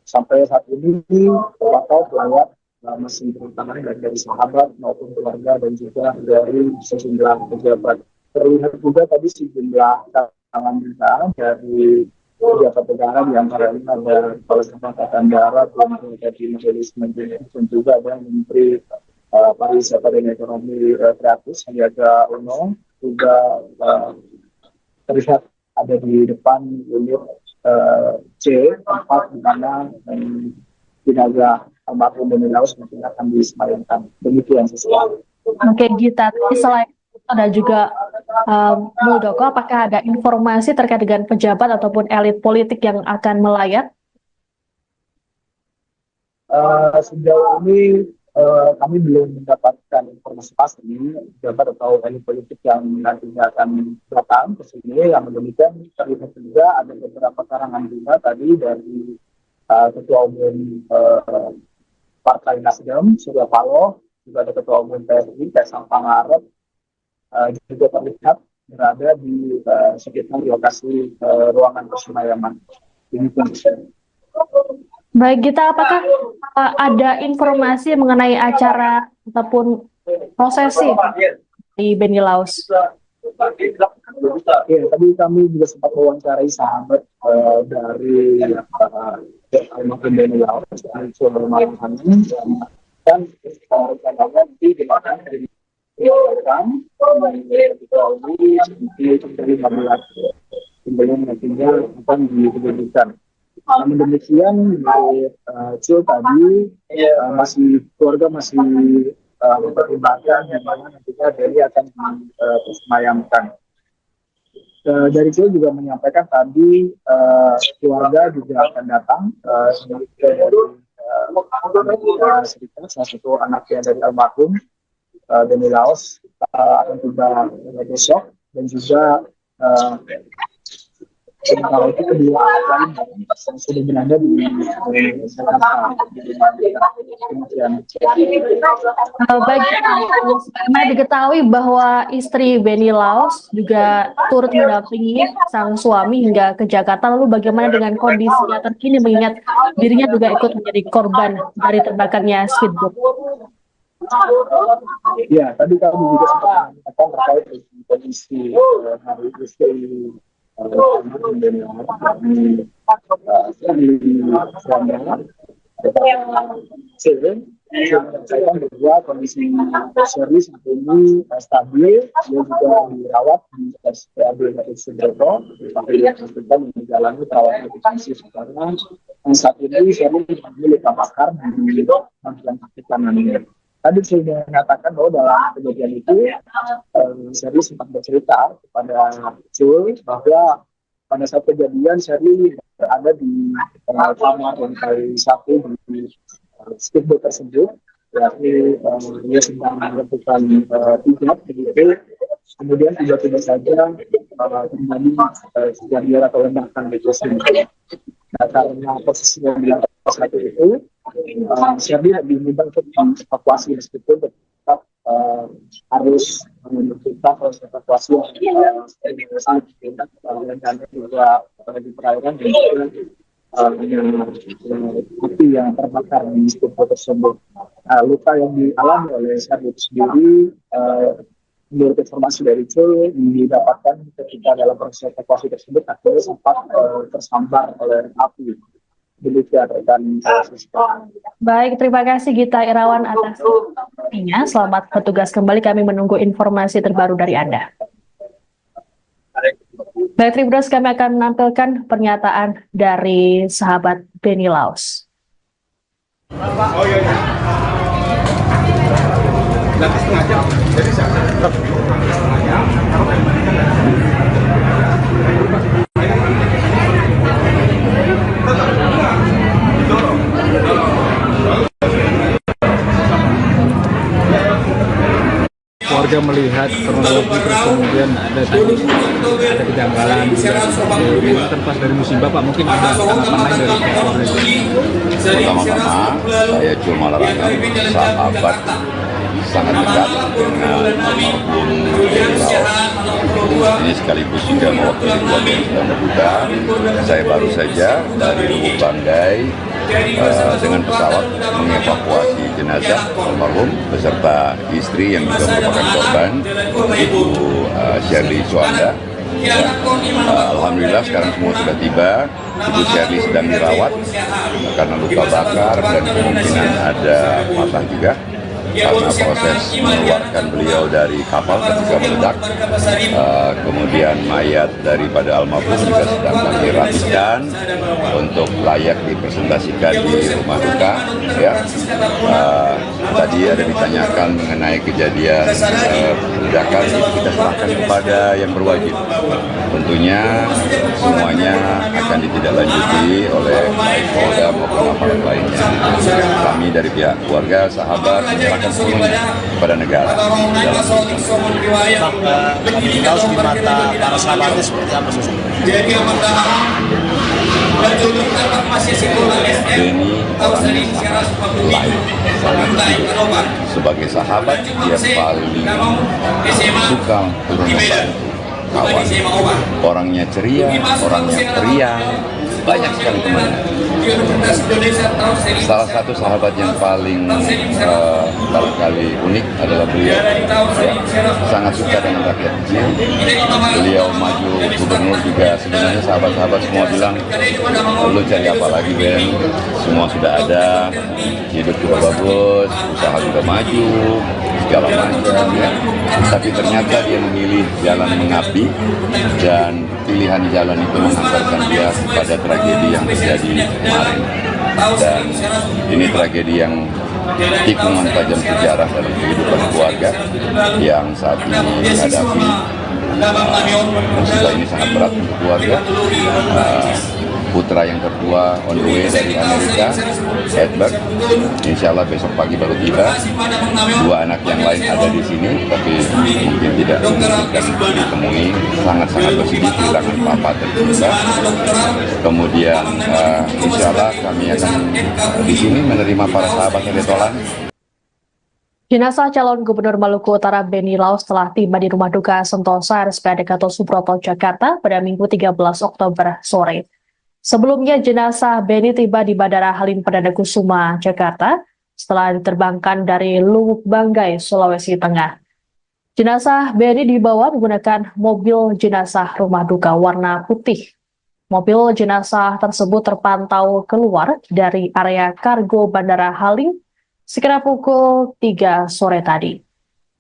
Sampai saat ini terpantau pelayat masih berdatangan dari sahabat maupun keluarga dan juga dari sejumlah pejabat. Terlihat juga tadi sejumlah tangan kita dari pejabat negara, di antaranya ada Kepala Staf Angkatan Darat, dari Majelis Menteri, dan juga ada Menteri Pariwisata dan Ekonomi Kreatif Sandiaga Uno, juga terlihat ada di depan unit C, tempat di mana jenazah almarhum Beni Laus mungkin akan disemayamkan. Demikian sesuatu. Oke, Gita. Selain ada juga Muldoko, apakah ada informasi terkait dengan pejabat ataupun elit politik yang akan melayat? Sejauh ini kami belum mendapatkan informasi pasti pejabat atau elit politik yang nantinya akan datang ke sini. Yang demikian terlihat juga ada beberapa karangan bunga tadi dari Ketua Umum Partai Nasdem, Surya Paloh, juga ada Ketua Umum PSI, Kaisang Pangarep, juga terlihat berada di sekitar lokasi ruangan persemayaman. Baik, Gita, apakah ada informasi mengenai acara ataupun prosesi di Beni Laus? Ya, tadi kami juga sempat mewawancarai sahabat dari almarhum Beni Laus, Malam Hani, dan rencananya nanti dimakan dari dari 15 sebelum nantinya akan diberikan. Namun demikian, tadi masih keluarga masih mempertimbangkan di mana nantinya Beni akan disemayamkan. Dari itu juga menyampaikan tadi keluarga juga akan datang dari Serikat, salah satu anaknya dari almarhum Beni Laus akan tiba besok, dan juga sementara itu kedua lain yang sudah berada di Jakarta. Baik, karena diketahui bahwa istri Beni Laus juga turut mendampingi sang suami hingga ke Jakarta. Lalu bagaimana dengan kondisinya terkini mengingat dirinya juga ikut menjadi korban dari terbakarnya speedboat? Ya, tadi kami juga sempat mengatakan terkait dengan kondisi hari istri Beni Laus saya bahwa kondisi Shirley saat ini stabil, dia juga dirawat di RSPAD Gatot Subroto, sampai dia menjalani perawatan intensif karena saat ini Shirley mengalami luka bakar di bagian kaki kanannya. tadi sudah mengatakan bahwa dalam kejadian itu Sherly sempat bercerita kepada Jul bahwa pada saat kejadian Sherly berada di kamar lantai 1 di speedboat tersebut, yakni dia sedang melakukan hijab begitu. Kemudian tiba-tiba saja terjadi kejadian atau ledakan di tersebut. Nah, karena posisinya di lantai 1 itu, Sherly diminta untuk dievakuasi meskipun tetap harus menentukan proses evakuasi yang sangat tidak dan juga di perairan dan juga api yang terbakar di speedboat tersebut. Luka yang dialami oleh Sherly itu sendiri, menurut informasi dari Jul, didapatkan ketika dalam proses evakuasi tersebut akhirnya sempat tersambar oleh api. Demikian rekan. Baik, terima kasih Gita Irawan atas informasinya. Selamat bertugas kembali, kami menunggu informasi terbaru dari Anda. Baik, Tribuners, kami akan menampilkan pernyataan dari sahabat Benny Laos. Oh iya. Nanti setengah jam. Jadi setengah jam. Warga melihat kronologi terus kemudian ada kejanggalan juga seperti ini kan pas dari musibah Pak, mungkin ada tanggapan lain dari pihak keluarga. Pertama-tama saya Jul Malarangeng, sahabat sangat dekat dengan almarhum Benny Laos. Ini sekaligus juga mewakili keluarga yang sedang berduka. Saya baru saja dari Lubuk Banggai dengan pesawat mengevakuasi jenazah almarhum beserta istri yang juga merupakan korban, Ibu Sherly Suanda. Alhamdulillah sekarang semua sudah tiba. Ibu Sherly sedang dirawat karena luka bakar dan kemungkinan ada patah juga karena proses mengeluarkan beliau dari kapal ketika meledak. Kemudian mayat daripada almarhum juga sedang kami rapikan untuk layak dipresentasikan di rumah duka. Ya. Tadi ada ditanyakan mengenai kejadian ledakan, itu kita serahkan kepada yang berwajib. Tentunya semuanya akan ditindaklanjuti oleh baik Polda maupun aparat lainnya. Kami dari pihak keluarga, sahabat menyerahkan semuanya kepada negara. Laos di mata para sahabatnya seperti apa sosoknya? Benny orangnya sangat baik. Sebagai sahabat dia paling suka turun membantu kawan. Orangnya ceria, orangnya periang, banyak sekali temannya. Salah satu sahabat yang paling barangkali unik adalah beliau. Ya, sangat suka dengan rakyat kecil. Beliau maju gubernur juga, sebenarnya sahabat-sahabat semua bilang, lu cari apa lagi Ben? Semua sudah ada, hidup juga bagus, usaha juga maju, segala macam ya. Tapi ternyata dia memilih jalan mengabdi dan pilihan jalan itu mengantarkan dia pada tragedi yang terjadi kemarin. Dan ini tragedi yang tikungan tajam sejarah dalam kehidupan keluarga yang saat ini menghadapi musibah ini sangat berat untuk keluarga. Putra yang tertua on the way dari Amerika, Edward, insya Allah besok pagi baru tiba. Dua anak yang lain ada di sini, tapi mungkin tidak ditemui. Sangat-sangat bersedih kehilangan papa tercinta. Kemudian insya Allah kami akan di sini menerima para sahabat Retolan. Jenazah calon Gubernur Maluku Utara Benny Laos telah tiba di rumah duka Sentosa RSPAD Gatot Subroto, Jakarta pada Minggu 13 Oktober sore. Sebelumnya jenazah Benny tiba di Bandara Halim Perdana Kusuma, Jakarta setelah diterbangkan dari Lubuk Banggai, Sulawesi Tengah. Jenazah Benny dibawa menggunakan mobil jenazah rumah duka warna putih. Mobil jenazah tersebut terpantau keluar dari area kargo Bandara Halim sekitar pukul 3 sore tadi.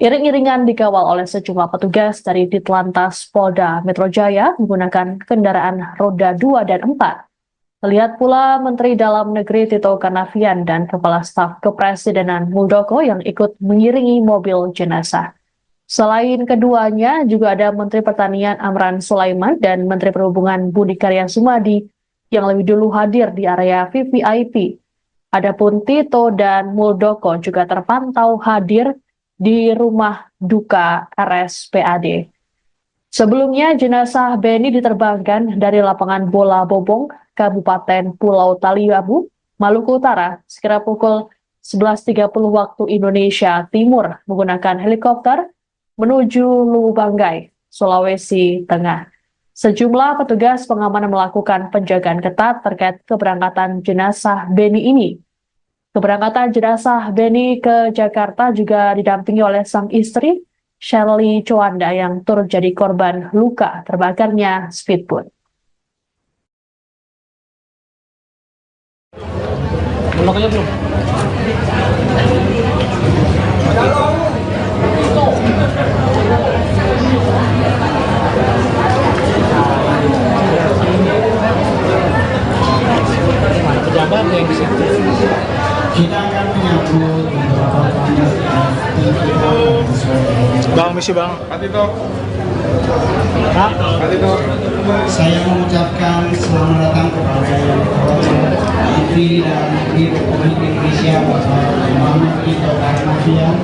Iring-iringan dikawal oleh sejumlah petugas dari Ditlantas Polda Metro Jaya menggunakan kendaraan roda 2 dan 4. Terlihat pula Menteri Dalam Negeri Tito Karnavian dan Kepala Staf Kepresidenan Muldoko yang ikut mengiringi mobil jenazah. Selain keduanya, juga ada Menteri Pertanian Amran Sulaiman dan Menteri Perhubungan Budi Karya Sumadi yang lebih dulu hadir di area VVIP. Adapun Tito dan Muldoko juga terpantau hadir di rumah duka RSPAD. Sebelumnya, jenazah Beni diterbangkan dari lapangan bola Bobong, Kabupaten Pulau Taliabu, Maluku Utara, sekira pukul 11.30 waktu Indonesia Timur menggunakan helikopter menuju Lubanggai, Sulawesi Tengah. Sejumlah petugas pengamanan melakukan penjagaan ketat terkait keberangkatan jenazah Beni ini. Keberangkatan jenazah Beni ke Jakarta juga didampingi oleh sang istri, Shirley Chowanda, yang turut jadi korban luka terbakarnya speedboat. Pejabat yang di situ. Kita akan menyambut beberapa Bang, misi bang. Patito. Patito. Saya mengucapkan selamat datang kepada yang terhormat Menteri Dalam Negeri Republik Indonesia Bapak Muhammad Tito Karnavian.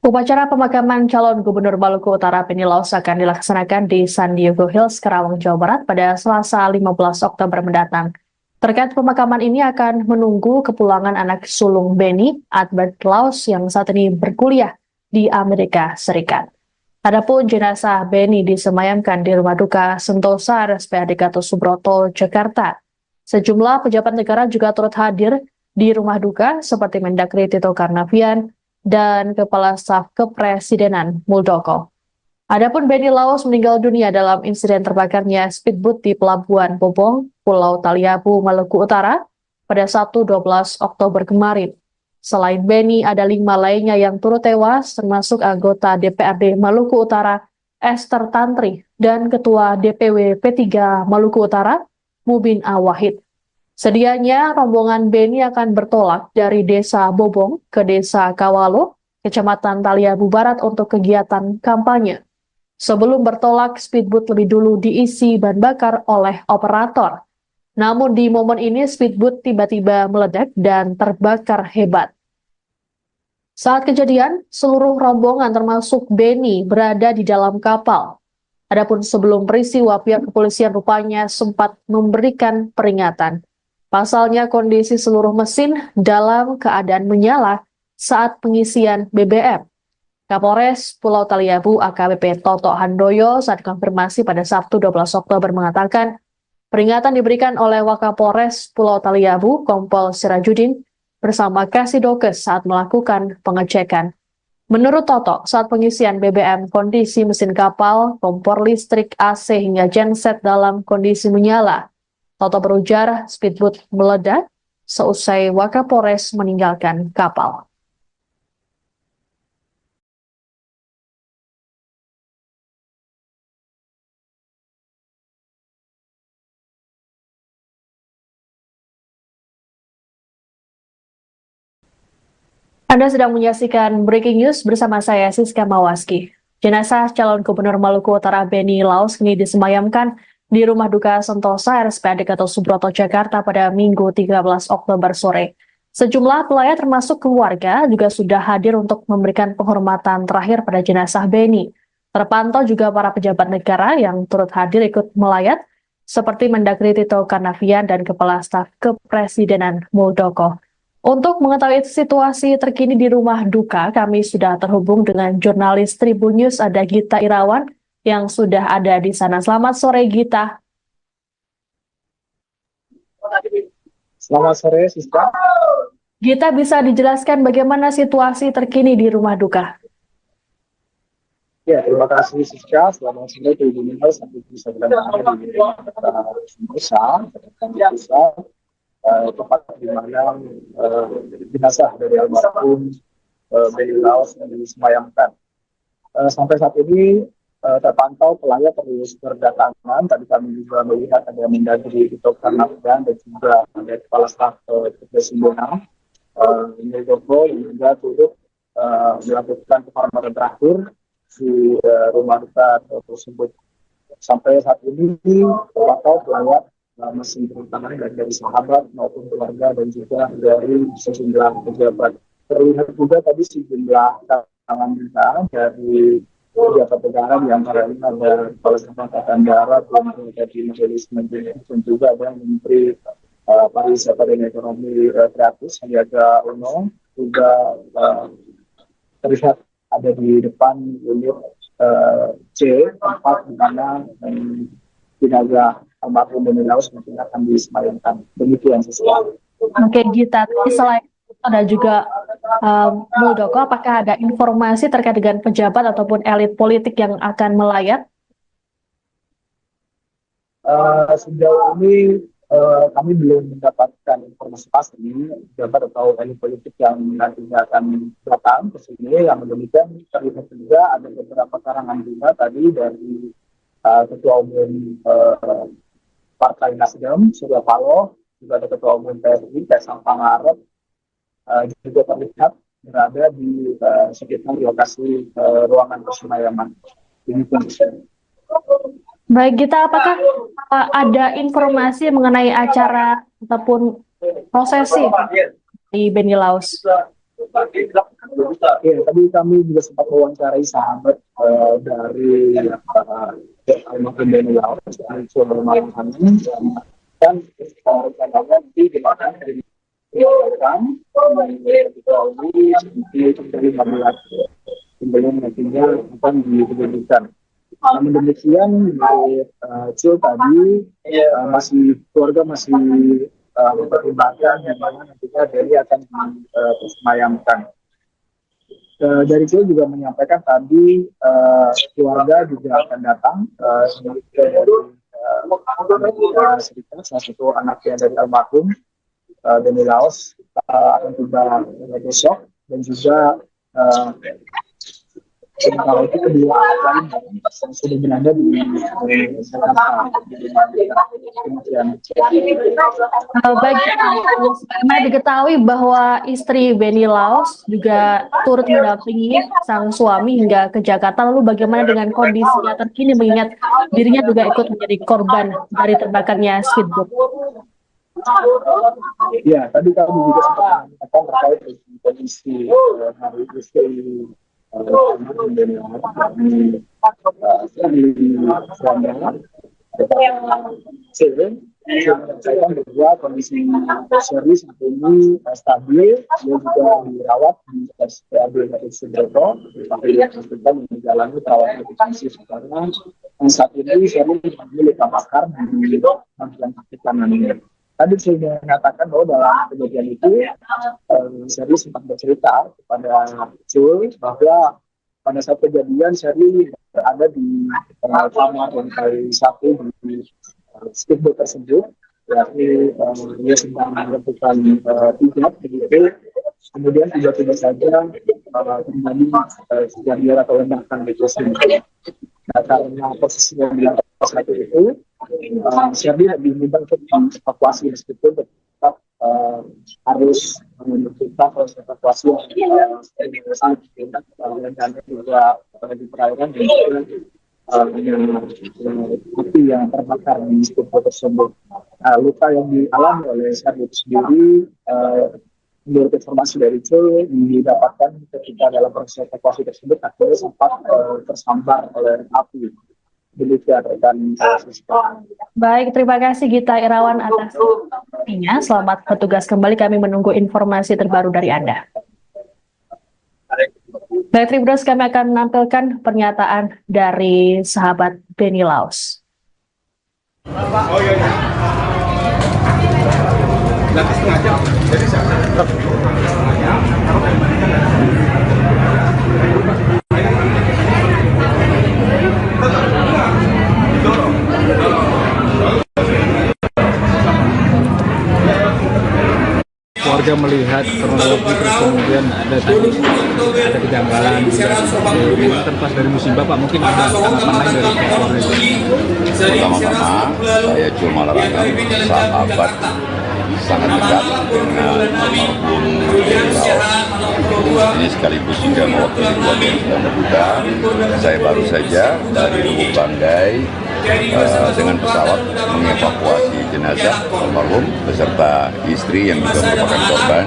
Upacara pemakaman calon Gubernur Maluku Utara Beni Laos akan dilaksanakan di San Diego Hills, Karawang, Jawa Barat pada Selasa 15 Oktober mendatang. Terkait pemakaman ini akan menunggu kepulangan anak sulung Beni, Albert Laos, yang saat ini berkuliah di Amerika Serikat. Adapun jenazah Beni disemayamkan di Rumah Duka Sentosa RSPAD Gatot Subroto, Jakarta. Sejumlah pejabat negara juga turut hadir di rumah duka seperti Mendagri Tito Karnavian dan Kepala Staf Kepresidenan Muldoko. Adapun Beni Laos meninggal dunia dalam insiden terbakarnya speedboat di Pelabuhan Bobong, Pulau Taliabu, Maluku Utara pada Sabtu 12 Oktober kemarin. Selain Beni, ada 5 lainnya yang turut tewas, termasuk anggota DPRD Maluku Utara Esther Tantri dan Ketua DPW P3 Maluku Utara Mubin Awahid. Sedianya rombongan Beni akan bertolak dari Desa Bobong ke Desa Kawalo, Kecamatan Taliabu Barat untuk kegiatan kampanye. Sebelum bertolak, speedboat lebih dulu diisi bahan bakar oleh operator. Namun di momen ini speedboat tiba-tiba meledak dan terbakar hebat. Saat kejadian, seluruh rombongan termasuk Beni berada di dalam kapal. Adapun sebelum peristiwa, pihak kepolisian rupanya sempat memberikan peringatan. Pasalnya kondisi seluruh mesin dalam keadaan menyala saat pengisian BBM. Kapolres Pulau Taliabu AKBP Toto Handoyo saat konfirmasi pada Sabtu 12 Oktober mengatakan peringatan diberikan oleh Wakapolres Pulau Taliabu Kompol Sirajudin bersama Kasidokes saat melakukan pengecekan. Menurut Toto, saat pengisian BBM kondisi mesin kapal, kompor listrik, AC hingga genset dalam kondisi menyala. Toto berujar speedboat meledak seusai Wakapolres meninggalkan kapal. Anda sedang menyaksikan Breaking News bersama saya, Siska Mawaski. Jenazah calon Gubernur Maluku Utara Beni Laos kini disemayamkan di Rumah Duka Sentosa RSPAD Gatot Subroto, Jakarta pada Minggu 13 Oktober sore. Sejumlah pelayat termasuk keluarga juga sudah hadir untuk memberikan penghormatan terakhir pada jenazah Beni. Terpantau juga para pejabat negara yang turut hadir ikut melayat, seperti Mendagri Tito Karnavian dan Kepala Staf Kepresidenan Muldoko. Untuk mengetahui situasi terkini di rumah duka, kami sudah terhubung dengan jurnalis Tribun News, ada Gita Irawan yang sudah ada di sana. Selamat sore, Gita. Selamat sore, Siska. Gita, bisa dijelaskan bagaimana situasi terkini di rumah duka? Ya, terima kasih Siska. Selamat sore Tribun News. Sampai bisa berada di Indonesia, tempat di mana jenazah dari almarhum Benny Laos yang disemayamkan. Sampai saat ini terpantau pelayat terus berdatangan. Tadi kami juga melihat ada Mendagri Tito Karnavian dan juga ada Kepala Staf Kepresidenan Muldoko yang juga turut melakukan penghormatan terakhir di rumah duka tersebut. Sampai saat ini terpantau pelayat masih berdatangan dari sahabat maupun keluarga dan juga dari sejumlah pejabat. Terlihat juga tadi sejumlah tangan kita dari pejabat negara, di antaranya ada Kepala Staf Angkatan Darat, dari Majelis Menteri, dan juga ada Menteri Pariwisata dan Ekonomi Kreatif Sandiaga Uno, juga terlihat ada di depan unit C, tempat di mana jenazah almarhum Benny Laos mungkin akan disemayamkan. Demikian sesuatu. Oke, Gita. Selain itu ada juga Muldoko, apakah ada informasi terkait dengan pejabat ataupun elit politik yang akan melayat? Sejauh ini kami belum mendapatkan informasi pasti pejabat atau elit politik yang nantinya akan datang ke sini. Yang demikian terlihat juga ada beberapa karangan bunga tadi dari Ketua Umum Partai Nasdem, Surya Paloh, juga ada Ketua Umum PSI, Kaisang Pangarep, juga terlihat berada di sekitar lokasi ruangan persemayaman. Baik, Gita, apakah ada informasi mengenai acara ataupun prosesi di Benny Laos? Ya, tadi kami juga sempat mewawancarai sahabat dari almarhum Benny Laos, dan rencananya nanti dimakan dari sebelum nantinya akan diberikan. Namun demikian, Cil tadi keluarga masih mempertimbangkan yang mana nantinya Benny akan disemayamkan. Dari Cil juga menyampaikan tadi keluarga juga akan datang dari Serikat, salah satu anaknya dari almarhum Benny Laos akan tiba besok, dan juga sementara itu kedua lain yang sudah berada di Jakarta. Baik, karena diketahui bahwa istri Benny Laos juga turut mendampingi sang suami hingga ke Jakarta. Lalu bagaimana dengan kondisinya terkini mengingat dirinya juga ikut menjadi korban dari terbakarnya speedboat? Ya, tadi kami juga sempat mengatakan terkait dengan kondisi hari istri almarhum Benny Laos saya bahwa kondisi Sherly saat ini stabil, dia juga dirawat di RSPAD Gatot Subroto, tapi dia sedang menjalani perawatan intensif karena saat ini Sherly mengalami luka bakar di bagian kaki kanannya. Tadi saya mengatakan bahwa dalam kejadian itu Sherly sempat bercerita kepada Cul bahwa pada saat kejadian Sherly berada di kamar lantai 1 di speedboat tersebut, yakni dia sedang melakukan pijat begitu, kemudian tiba-tiba saja terjadi kejadian atau ledakan di tersebut. Nah, karena posisinya di lantai 1 itu, Sherly lebih mudah untuk dievakuasi meskipun tetap harus menentukan proses evakuasi dan juga di perairan dan juga api yang terbakar di speedboat tersebut. Luka yang dialami oleh Sherly sendiri, menurut informasi dari Cul, didapatkan ketika dalam proses evakuasi tersebut akhirnya sempat tersambar oleh api. Demikian rekan Siska. Baik, terima kasih Gita Irawan atas informasinya. Selamat bertugas kembali, kami menunggu informasi terbaru dari Anda. Baik, Tribuners, kami akan menampilkan pernyataan dari sahabat Benny Laos. Oh iya. Nanti setengah jam. Jadi Warga melihat kronologi terus kemudian ada kejanggalan juga seperti ini terlepas dari musibah Pak, mungkin ada tanggapan lain dari pihak keluarga. Pertama-tama saya cuma melarangkan sahabat sangat dekat dengan almarhum Laos. Ini sekaligus juga mewakili keluarga yang sedang berduka. Saya baru saja dari Lubuk Banggai dengan pesawat mengevakuasi jenazah almarhum beserta istri yang juga merupakan korban,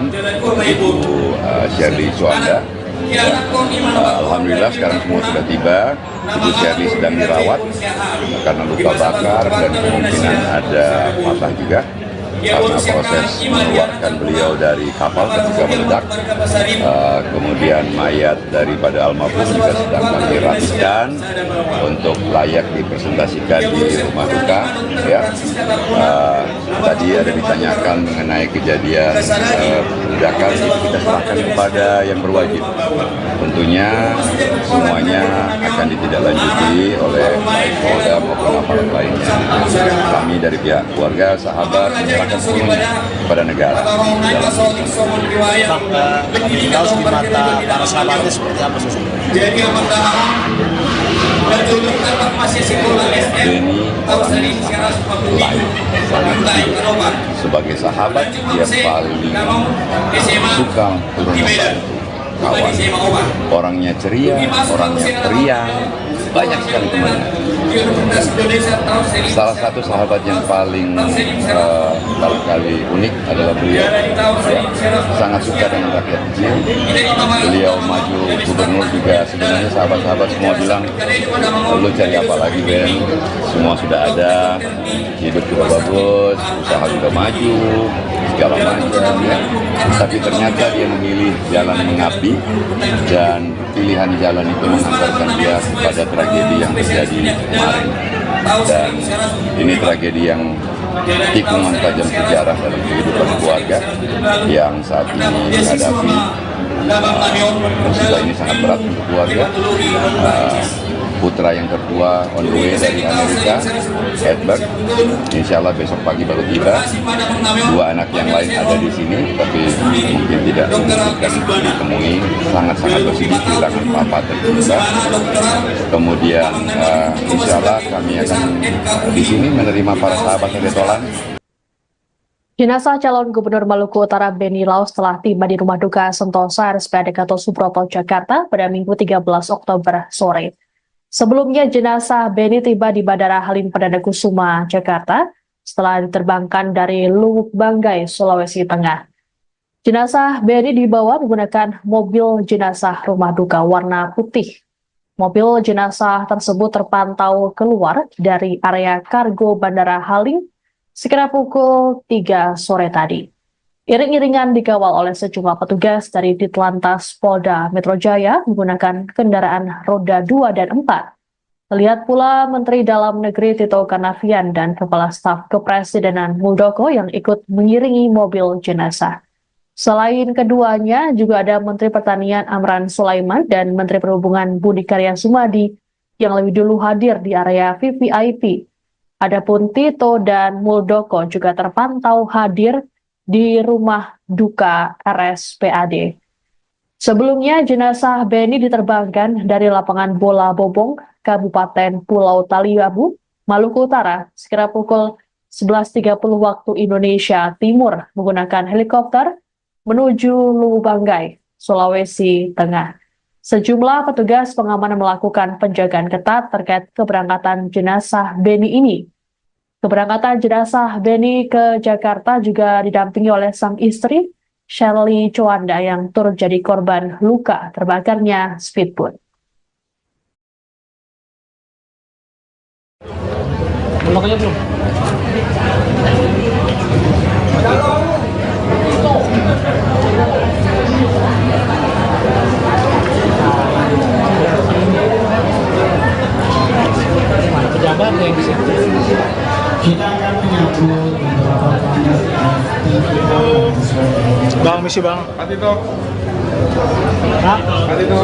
Ibu Shirley Chowanda. Alhamdulillah sekarang semua sudah tiba. Ibu Shirley sedang dirawat karena luka bakar dan kemungkinan ada patah juga karena proses mengeluarkan beliau dari kapal ketika meledak. Kemudian mayat daripada almarhum juga sedang kami rapikan untuk layak dipresentasikan di rumah duka. Ya. Tadi ada ditanyakan mengenai kejadian ledakan, kita serahkan kepada yang berwajib. Tentunya semuanya akan ditindaklanjuti oleh baik Polda maupun aparat lainnya. Kami dari pihak keluarga, sahabat menyerahkan semuanya kepada negara. Laos di mata para sahabatnya seperti apa sih? Benny orangnya sangat lain, sebagai sahabat dia paling suka turun membantu kawan. Orangnya ceria, orangnya periang, banyak sekali temannya. Salah satu sahabat yang paling barangkali unik adalah beliau. Ya, sangat suka dengan rakyat kecil. Beliau maju gubernur juga, sebenarnya sahabat-sahabat semua bilang, lu cari apa lagi Ben? Semua sudah ada, hidup juga bagus, usaha juga maju, segala macam. Ya. Tapi ternyata dia memilih jalan mengabdi dan pilihan jalan itu mengantarkan dia kepada tragedi yang terjadi kemarin. Dan ini tragedi yang tikungan tajam sejarah dalam kehidupan keluarga yang saat ini dihadapi. Musibah ini sangat berat untuk keluarga. Putra yang tertua on the way dari Amerika, Edward, insya Allah besok pagi baru tiba. Dua anak yang lain ada di sini, tapi mungkin tidak memungkinkan ditemui. Sangat-sangat bersedih kehilangan papa tercinta. Kemudian insya Allah kami akan di sini menerima para sahabat Retolan. Jenazah calon Gubernur Maluku Utara Benny Laos telah tiba di Rumah Duka Sentosa RSPAD Gatot Subroto, Jakarta pada Minggu 13 Oktober sore. Sebelumnya jenazah Benny tiba di Bandara Halim Perdana Kusuma, Jakarta setelah diterbangkan dari Lubuk Banggai, Sulawesi Tengah. Jenazah Benny dibawa menggunakan mobil jenazah rumah duka warna putih. Mobil jenazah tersebut terpantau keluar dari area kargo Bandara Halim sekira pukul 3 sore tadi. Iring-iringan dikawal oleh sejumlah petugas dari Ditlantas Polda Metro Jaya menggunakan kendaraan roda 2 dan 4. Terlihat pula Menteri Dalam Negeri Tito Karnavian dan Kepala Staf Kepresidenan Muldoko yang ikut mengiringi mobil jenazah. Selain keduanya, juga ada Menteri Pertanian Amran Sulaiman dan Menteri Perhubungan Budi Karya Sumadi yang lebih dulu hadir di area VVIP. Adapun Tito dan Muldoko juga terpantau hadir di rumah duka RSPAD. Sebelumnya, jenazah Benny diterbangkan dari lapangan Bola Bobong, Kabupaten Pulau Taliabu, Maluku Utara, sekira pukul 11.30 waktu Indonesia Timur menggunakan helikopter menuju Lubuk Banggai, Sulawesi Tengah. Sejumlah petugas pengamanan melakukan penjagaan ketat terkait keberangkatan jenazah Benny ini. Keberangkatan jenazah Benny ke Jakarta juga didampingi oleh sang istri, Shirley Chowanda, yang turut jadi korban luka terbakarnya speedboat. Lokanya belum. Pejabat yang di situ. Kita akan menyambut beberapa tamu Bang, misi bang. Patito. Patito.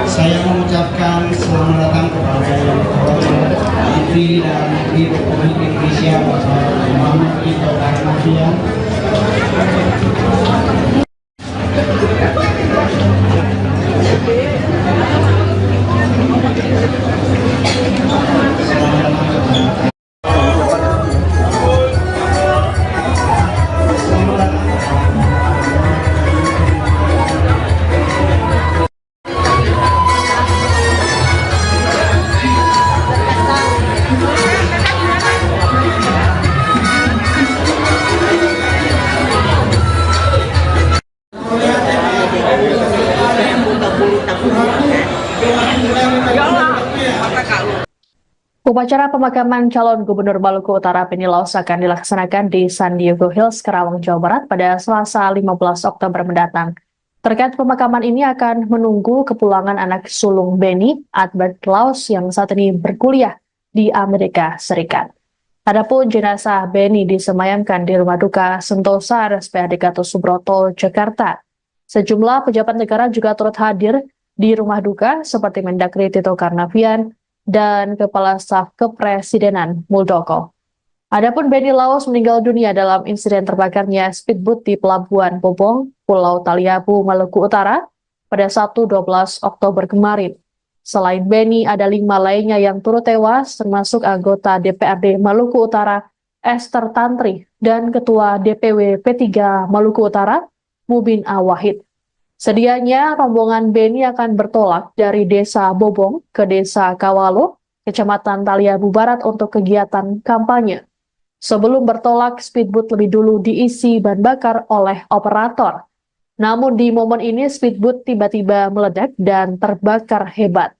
Saya mengucapkan selamat datang kepada yang terhormat Menteri dan Menteri Republik Indonesia Bapak Muhammad Tito Karnavian. Upacara pemakaman calon Gubernur Maluku Utara Beni Laos akan dilaksanakan di San Diego Hills, Karawang, Jawa Barat pada Selasa 15 Oktober mendatang. Terkait pemakaman ini akan menunggu kepulangan anak sulung Beni, Albert Laos, yang saat ini berkuliah di Amerika Serikat. Adapun jenazah Beni disemayamkan di Rumah Duka Sentosa RSPAD Gatot Subroto, Jakarta. Sejumlah pejabat negara juga turut hadir di rumah duka seperti Mendagri Tito Karnavian dan Kepala Staf Kepresidenan Muldoko. Adapun Beni Laos meninggal dunia dalam insiden terbakarnya speedboat di Pelabuhan Bobong, Pulau Taliabu, Maluku Utara pada Sabtu 12 Oktober kemarin. Selain Beni, ada 5 lainnya yang turut tewas, termasuk anggota DPRD Maluku Utara, Esther Tantri, dan Ketua DPW P3 Maluku Utara, Mubin Awahid. Sedianya rombongan Beni akan bertolak dari Desa Bobong ke Desa Kawalo, Kecamatan Taliabu Barat untuk kegiatan kampanye. Sebelum bertolak, speedboat lebih dulu diisi bahan bakar oleh operator. Namun di momen ini speedboat tiba-tiba meledak dan terbakar hebat.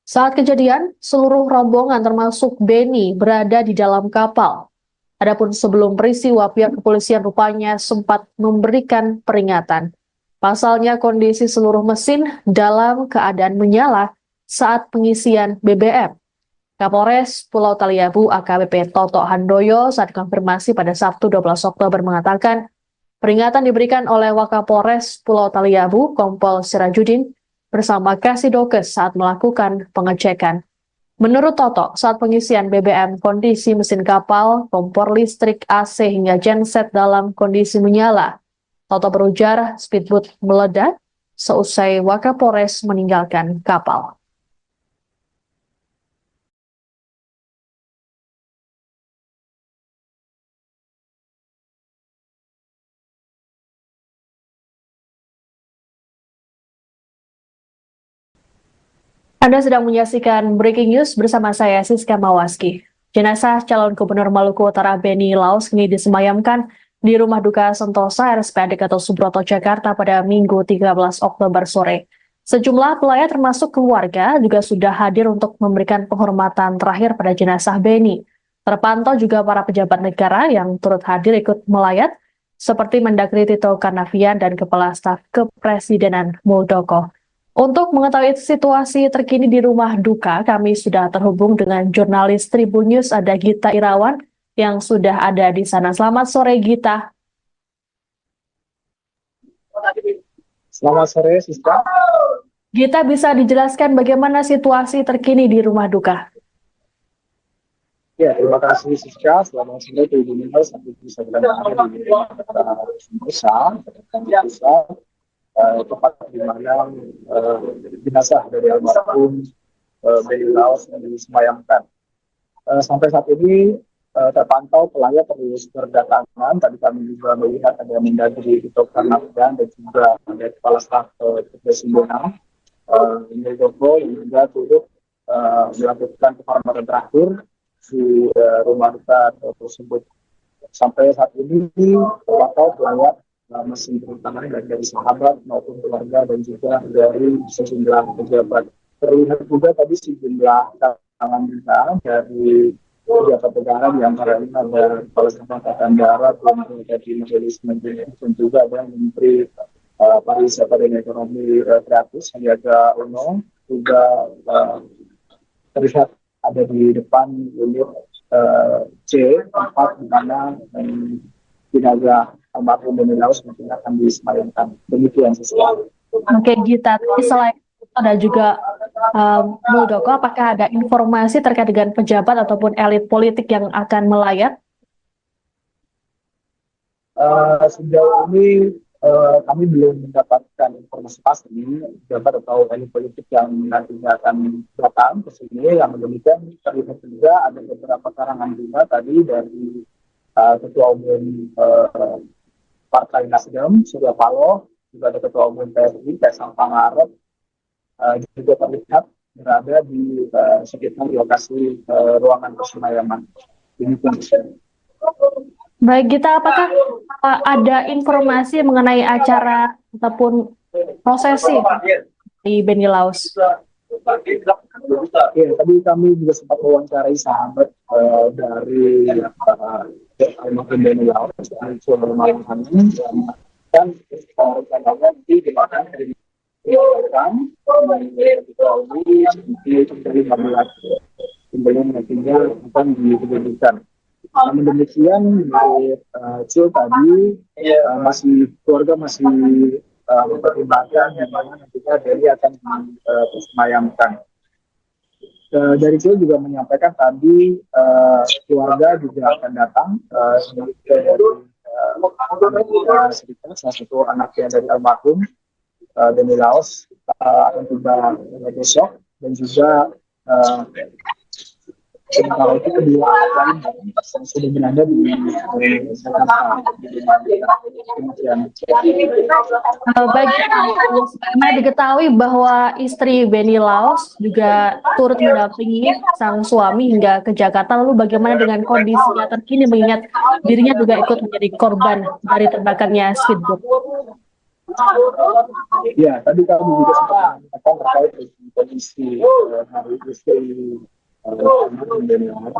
Saat kejadian, seluruh rombongan termasuk Beni berada di dalam kapal. Adapun sebelum peristiwa, pihak kepolisian rupanya sempat memberikan peringatan. Pasalnya kondisi seluruh mesin dalam keadaan menyala saat pengisian BBM. Kapolres Pulau Taliabu AKBP Toto Handoyo saat konfirmasi pada Sabtu 12 Oktober mengatakan peringatan diberikan oleh Wakapolres Pulau Taliabu Kompol Sirajudin bersama Kasidokes saat melakukan pengecekan. Menurut Toto, saat pengisian BBM kondisi mesin kapal, kompor listrik, AC hingga genset dalam kondisi menyala. Toto berujar speedboat meledak seusai Wakapolres meninggalkan kapal. Anda sedang menyaksikan Breaking News bersama saya Siska Mawaski. Jenazah calon Gubernur Maluku Utara Beni Laos kini disemayamkan di Rumah Duka Sentosa RSPAD Gatot Subroto, Jakarta pada Minggu 13 Oktober sore. Sejumlah pelayat termasuk keluarga juga sudah hadir untuk memberikan penghormatan terakhir pada jenazah Beni. Terpantau juga para pejabat negara yang turut hadir ikut melayat, seperti Mendagri Tito Karnavian dan Kepala Staf Kepresidenan Muldoko. Untuk mengetahui situasi terkini di rumah duka, kami sudah terhubung dengan jurnalis Tribun News, ada Gita Irawan, yang sudah ada di sana. Selamat sore, Gita. Selamat sore, Siska. Gita, bisa dijelaskan bagaimana situasi terkini di rumah duka? Ya, terima kasih, Siska. Selamat sore, Tribun News. Sampai bisa berada di Sentosa, tempat di mana jenazah dari almarhum Beni Laos yang disemayamkan. Sampai saat ini terpantau pelayat terus berdatangan. Tadi kami juga melihat ada Mendagri Tito Karnavian dan juga ada Kepala Staf Kepresidenan Muldoko yang juga turut melakukan penghormatan terakhir di rumah duka tersebut. Sampai saat ini terpantau pelayat masih berdatangan dari sahabat maupun keluarga dan juga dari sejumlah pejabat. Terlihat juga tadi sejumlah tangan kita dari pejabat negara, di antaranya ada Kepala Staf Angkatan Darat, Menteri Majelis Menteri, dan juga ada Menteri Pariwisata dan Ekonomi Kreatif Sandiaga Uno, juga terlihat ada di depan unit C, tempat di mana jenazah almarhum Beni Laos mungkin akan disemayamkan. Demikian sesuatu. Oke, Gita, selain ada juga Muldoko, apakah ada informasi terkait dengan pejabat ataupun elit politik yang akan melayat? Sejauh ini kami belum mendapatkan informasi pasti pejabat atau elit politik yang nantinya akan datang ke sini. Yang demikian terlihat juga ada beberapa karangan bunga tadi dari Ketua Umum Partai Nasdem, Surya Paloh, juga ada Ketua Umum PSI, Kaisang Pangarep, juga terlihat berada di sekitar lokasi ruangan persemayaman. Baik, Gita, apakah ada informasi mengenai acara ataupun prosesi di Beni Laos? Ya, tadi kami juga sempat mewawancarai sahabat dari almarhum Beni Laos, dan rencananya nanti dimakan dari sebelum nantinya akan diberikan. Namun demikian, menurut Cil tadi keluarga masih mempertimbangkan yang mana nantinya Beni akan disemayamkan. Dari Cil juga menyampaikan tadi keluarga juga akan datang dari Serikat, salah satu anaknya dari almarhum Beni Laos akan tiba besok, dan juga sementara itu kedua lain yang sudah berada di Jakarta. Baik, karena diketahui bahwa istri Beni Laos juga turut mendampingi sang suami hingga ke Jakarta. Lalu bagaimana dengan kondisinya terkini mengingat dirinya juga ikut menjadi korban dari terbakarnya speedboat? Ya, tadi kami juga sempat mengatakan terkait dengan kondisi hari istri Beni Laos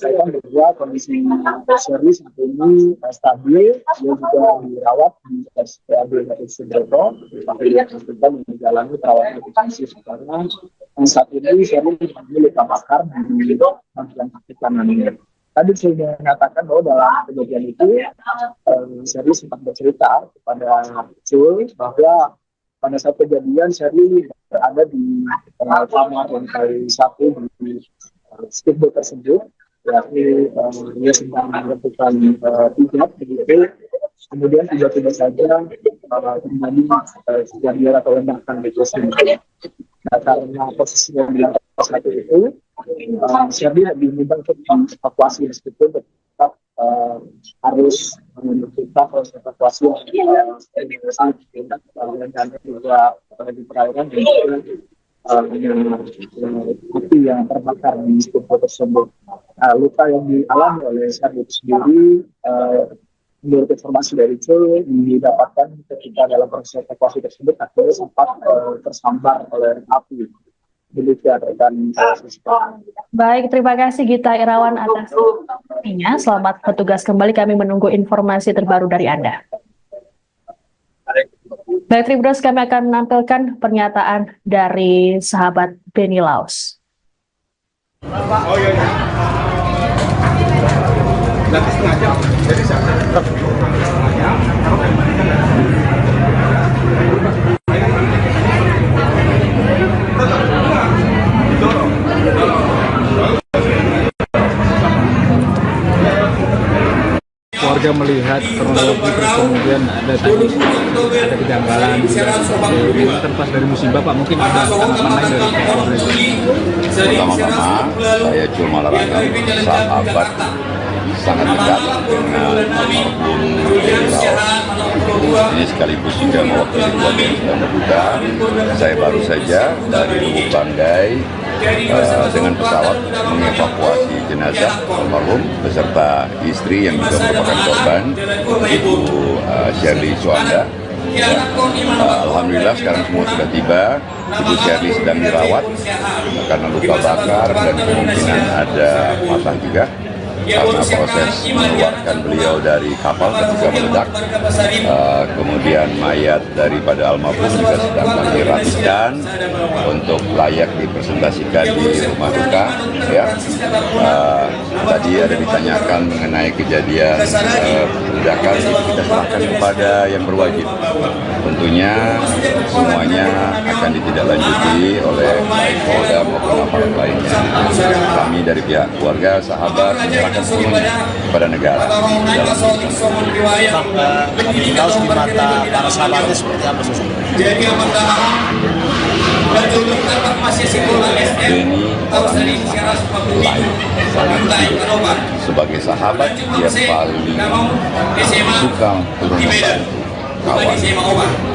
saya bahwa kondisi Sherly saat ini stabil, dia juga dirawat di RSPAD Gatot Subroto, tapi dia sedang menjalani perawatan intensif karena saat ini Sherly mengalami luka bakar di bagian kaki kanannya. Tadi saya mengatakan bahwa dalam kejadian itu Sherly sempat bercerita kepada Cul bahwa pada saat kejadian Sherly berada di kamar lantai 1 di speedboat tersebut, yakni dia sedang melakukan pijat begitu, kemudian tiba-tiba saja terjadi kejadian atau ledakan di tersebut. Nah, karena posisinya di lantai 1 itu, Sherly diminta untuk dievakuasi meskipun tetap harus menentukan proses evakuasi dan juga di perairan dan juga api yang terbakar di speedboat tersebut. Luka yang dialami oleh Sherly sendiri, menurut informasi dari Cul, didapatkan ketika dalam proses evakuasi tersebut akhirnya sempat tersambar oleh api. Demikian rekan. Baik, terima kasih Gita Irawan atas informasinya. Selamat bertugas kembali, kami menunggu informasi terbaru dari Anda. Baik, Tribuners, kami akan menampilkan pernyataan dari sahabat Beni Laos. Oh iya. Nanti setengah jam. Jadi warga melihat kronologi terus kemudian ada kejanggalan ini terlepas dari musibah, Pak, mungkin ada tanggapan lain dari keluarga? Pertama-tama saya cuma larangkan sahabat sangat dekat dengan almarhum Beni Laos. Ini sekaligus juga mewakili keluarga yang sedang berduka. Saya baru saja dari Lubuk Banggai dengan pesawat mengevakuasi jenazah almarhum beserta istri yang juga merupakan korban, Ibu Sherly Suanda. Alhamdulillah sekarang semua sudah tiba. Ibu Sherly sedang dirawat karena luka bakar dan kemungkinan ada patah juga karena proses mengeluarkan beliau dari kapal ketika meledak. Kemudian mayat daripada almarhum juga sedang kami rapikan untuk layak dipresentasikan di rumah duka. Ya. Tadi ada ditanyakan mengenai kejadian ledakan, kita serahkan kepada yang berwajib. Tentunya semuanya akan ditindaklanjuti oleh baik Polda maupun aparat lainnya. Kami dari pihak keluarga, sahabat, menyerahkan semuanya kepada negara. Laos di mata para sahabatnya seperti apa sosok? Beni orangnya lain, sangat baik. Sebagai sahabat, dia paling suka turun membantu kawan.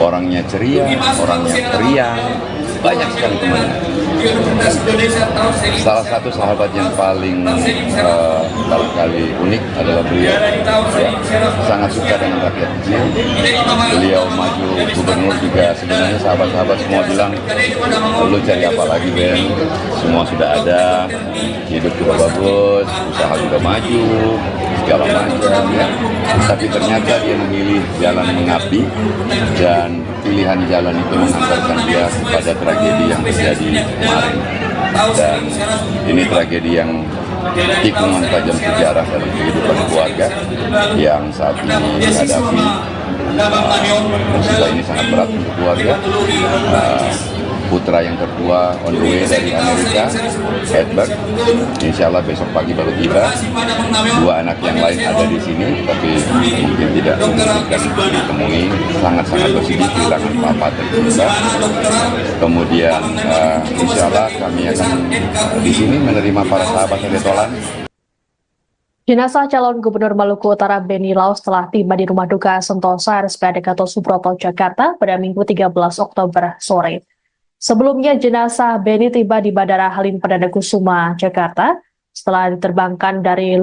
Orangnya ceria, orangnya periang, banyak sekali temannya. Salah satu sahabat yang paling barangkali unik adalah beliau. Ya, sangat suka dengan rakyat kecil. Beliau maju gubernur juga, sebenarnya sahabat-sahabat semua bilang, lu cari apa lagi Ben? Semua sudah ada, hidup juga bagus, usaha juga maju, segala macam ya. Tapi ternyata dia memilih jalan mengabdi dan pilihan jalan itu mengantarkan dia kepada tragedi yang terjadi kemarin. Dan ini tragedi yang tikungan tajam sejarah dalam kehidupan keluarga yang saat ini dihadapi. Musibah ini sangat berat untuk keluarga. Putra yang tertua on the way dari Amerika, Edward, insya Allah besok pagi baru tiba. Dua anak yang lain ada di sini, tapi mungkin tidak memungkinkan ditemui. Sangat-sangat bersedih kehilangan papa tercinta. Kemudian insya Allah kami akan di sini menerima para sahabat Retolan. Jenazah calon Gubernur Maluku Utara Beni Laos telah tiba di Rumah Duka Sentosa RSPAD Gatot Subroto, Jakarta pada Minggu 13 Oktober sore. Sebelumnya jenazah Beni tiba di Bandara Halim Perdana Kusuma, Jakarta setelah diterbangkan dari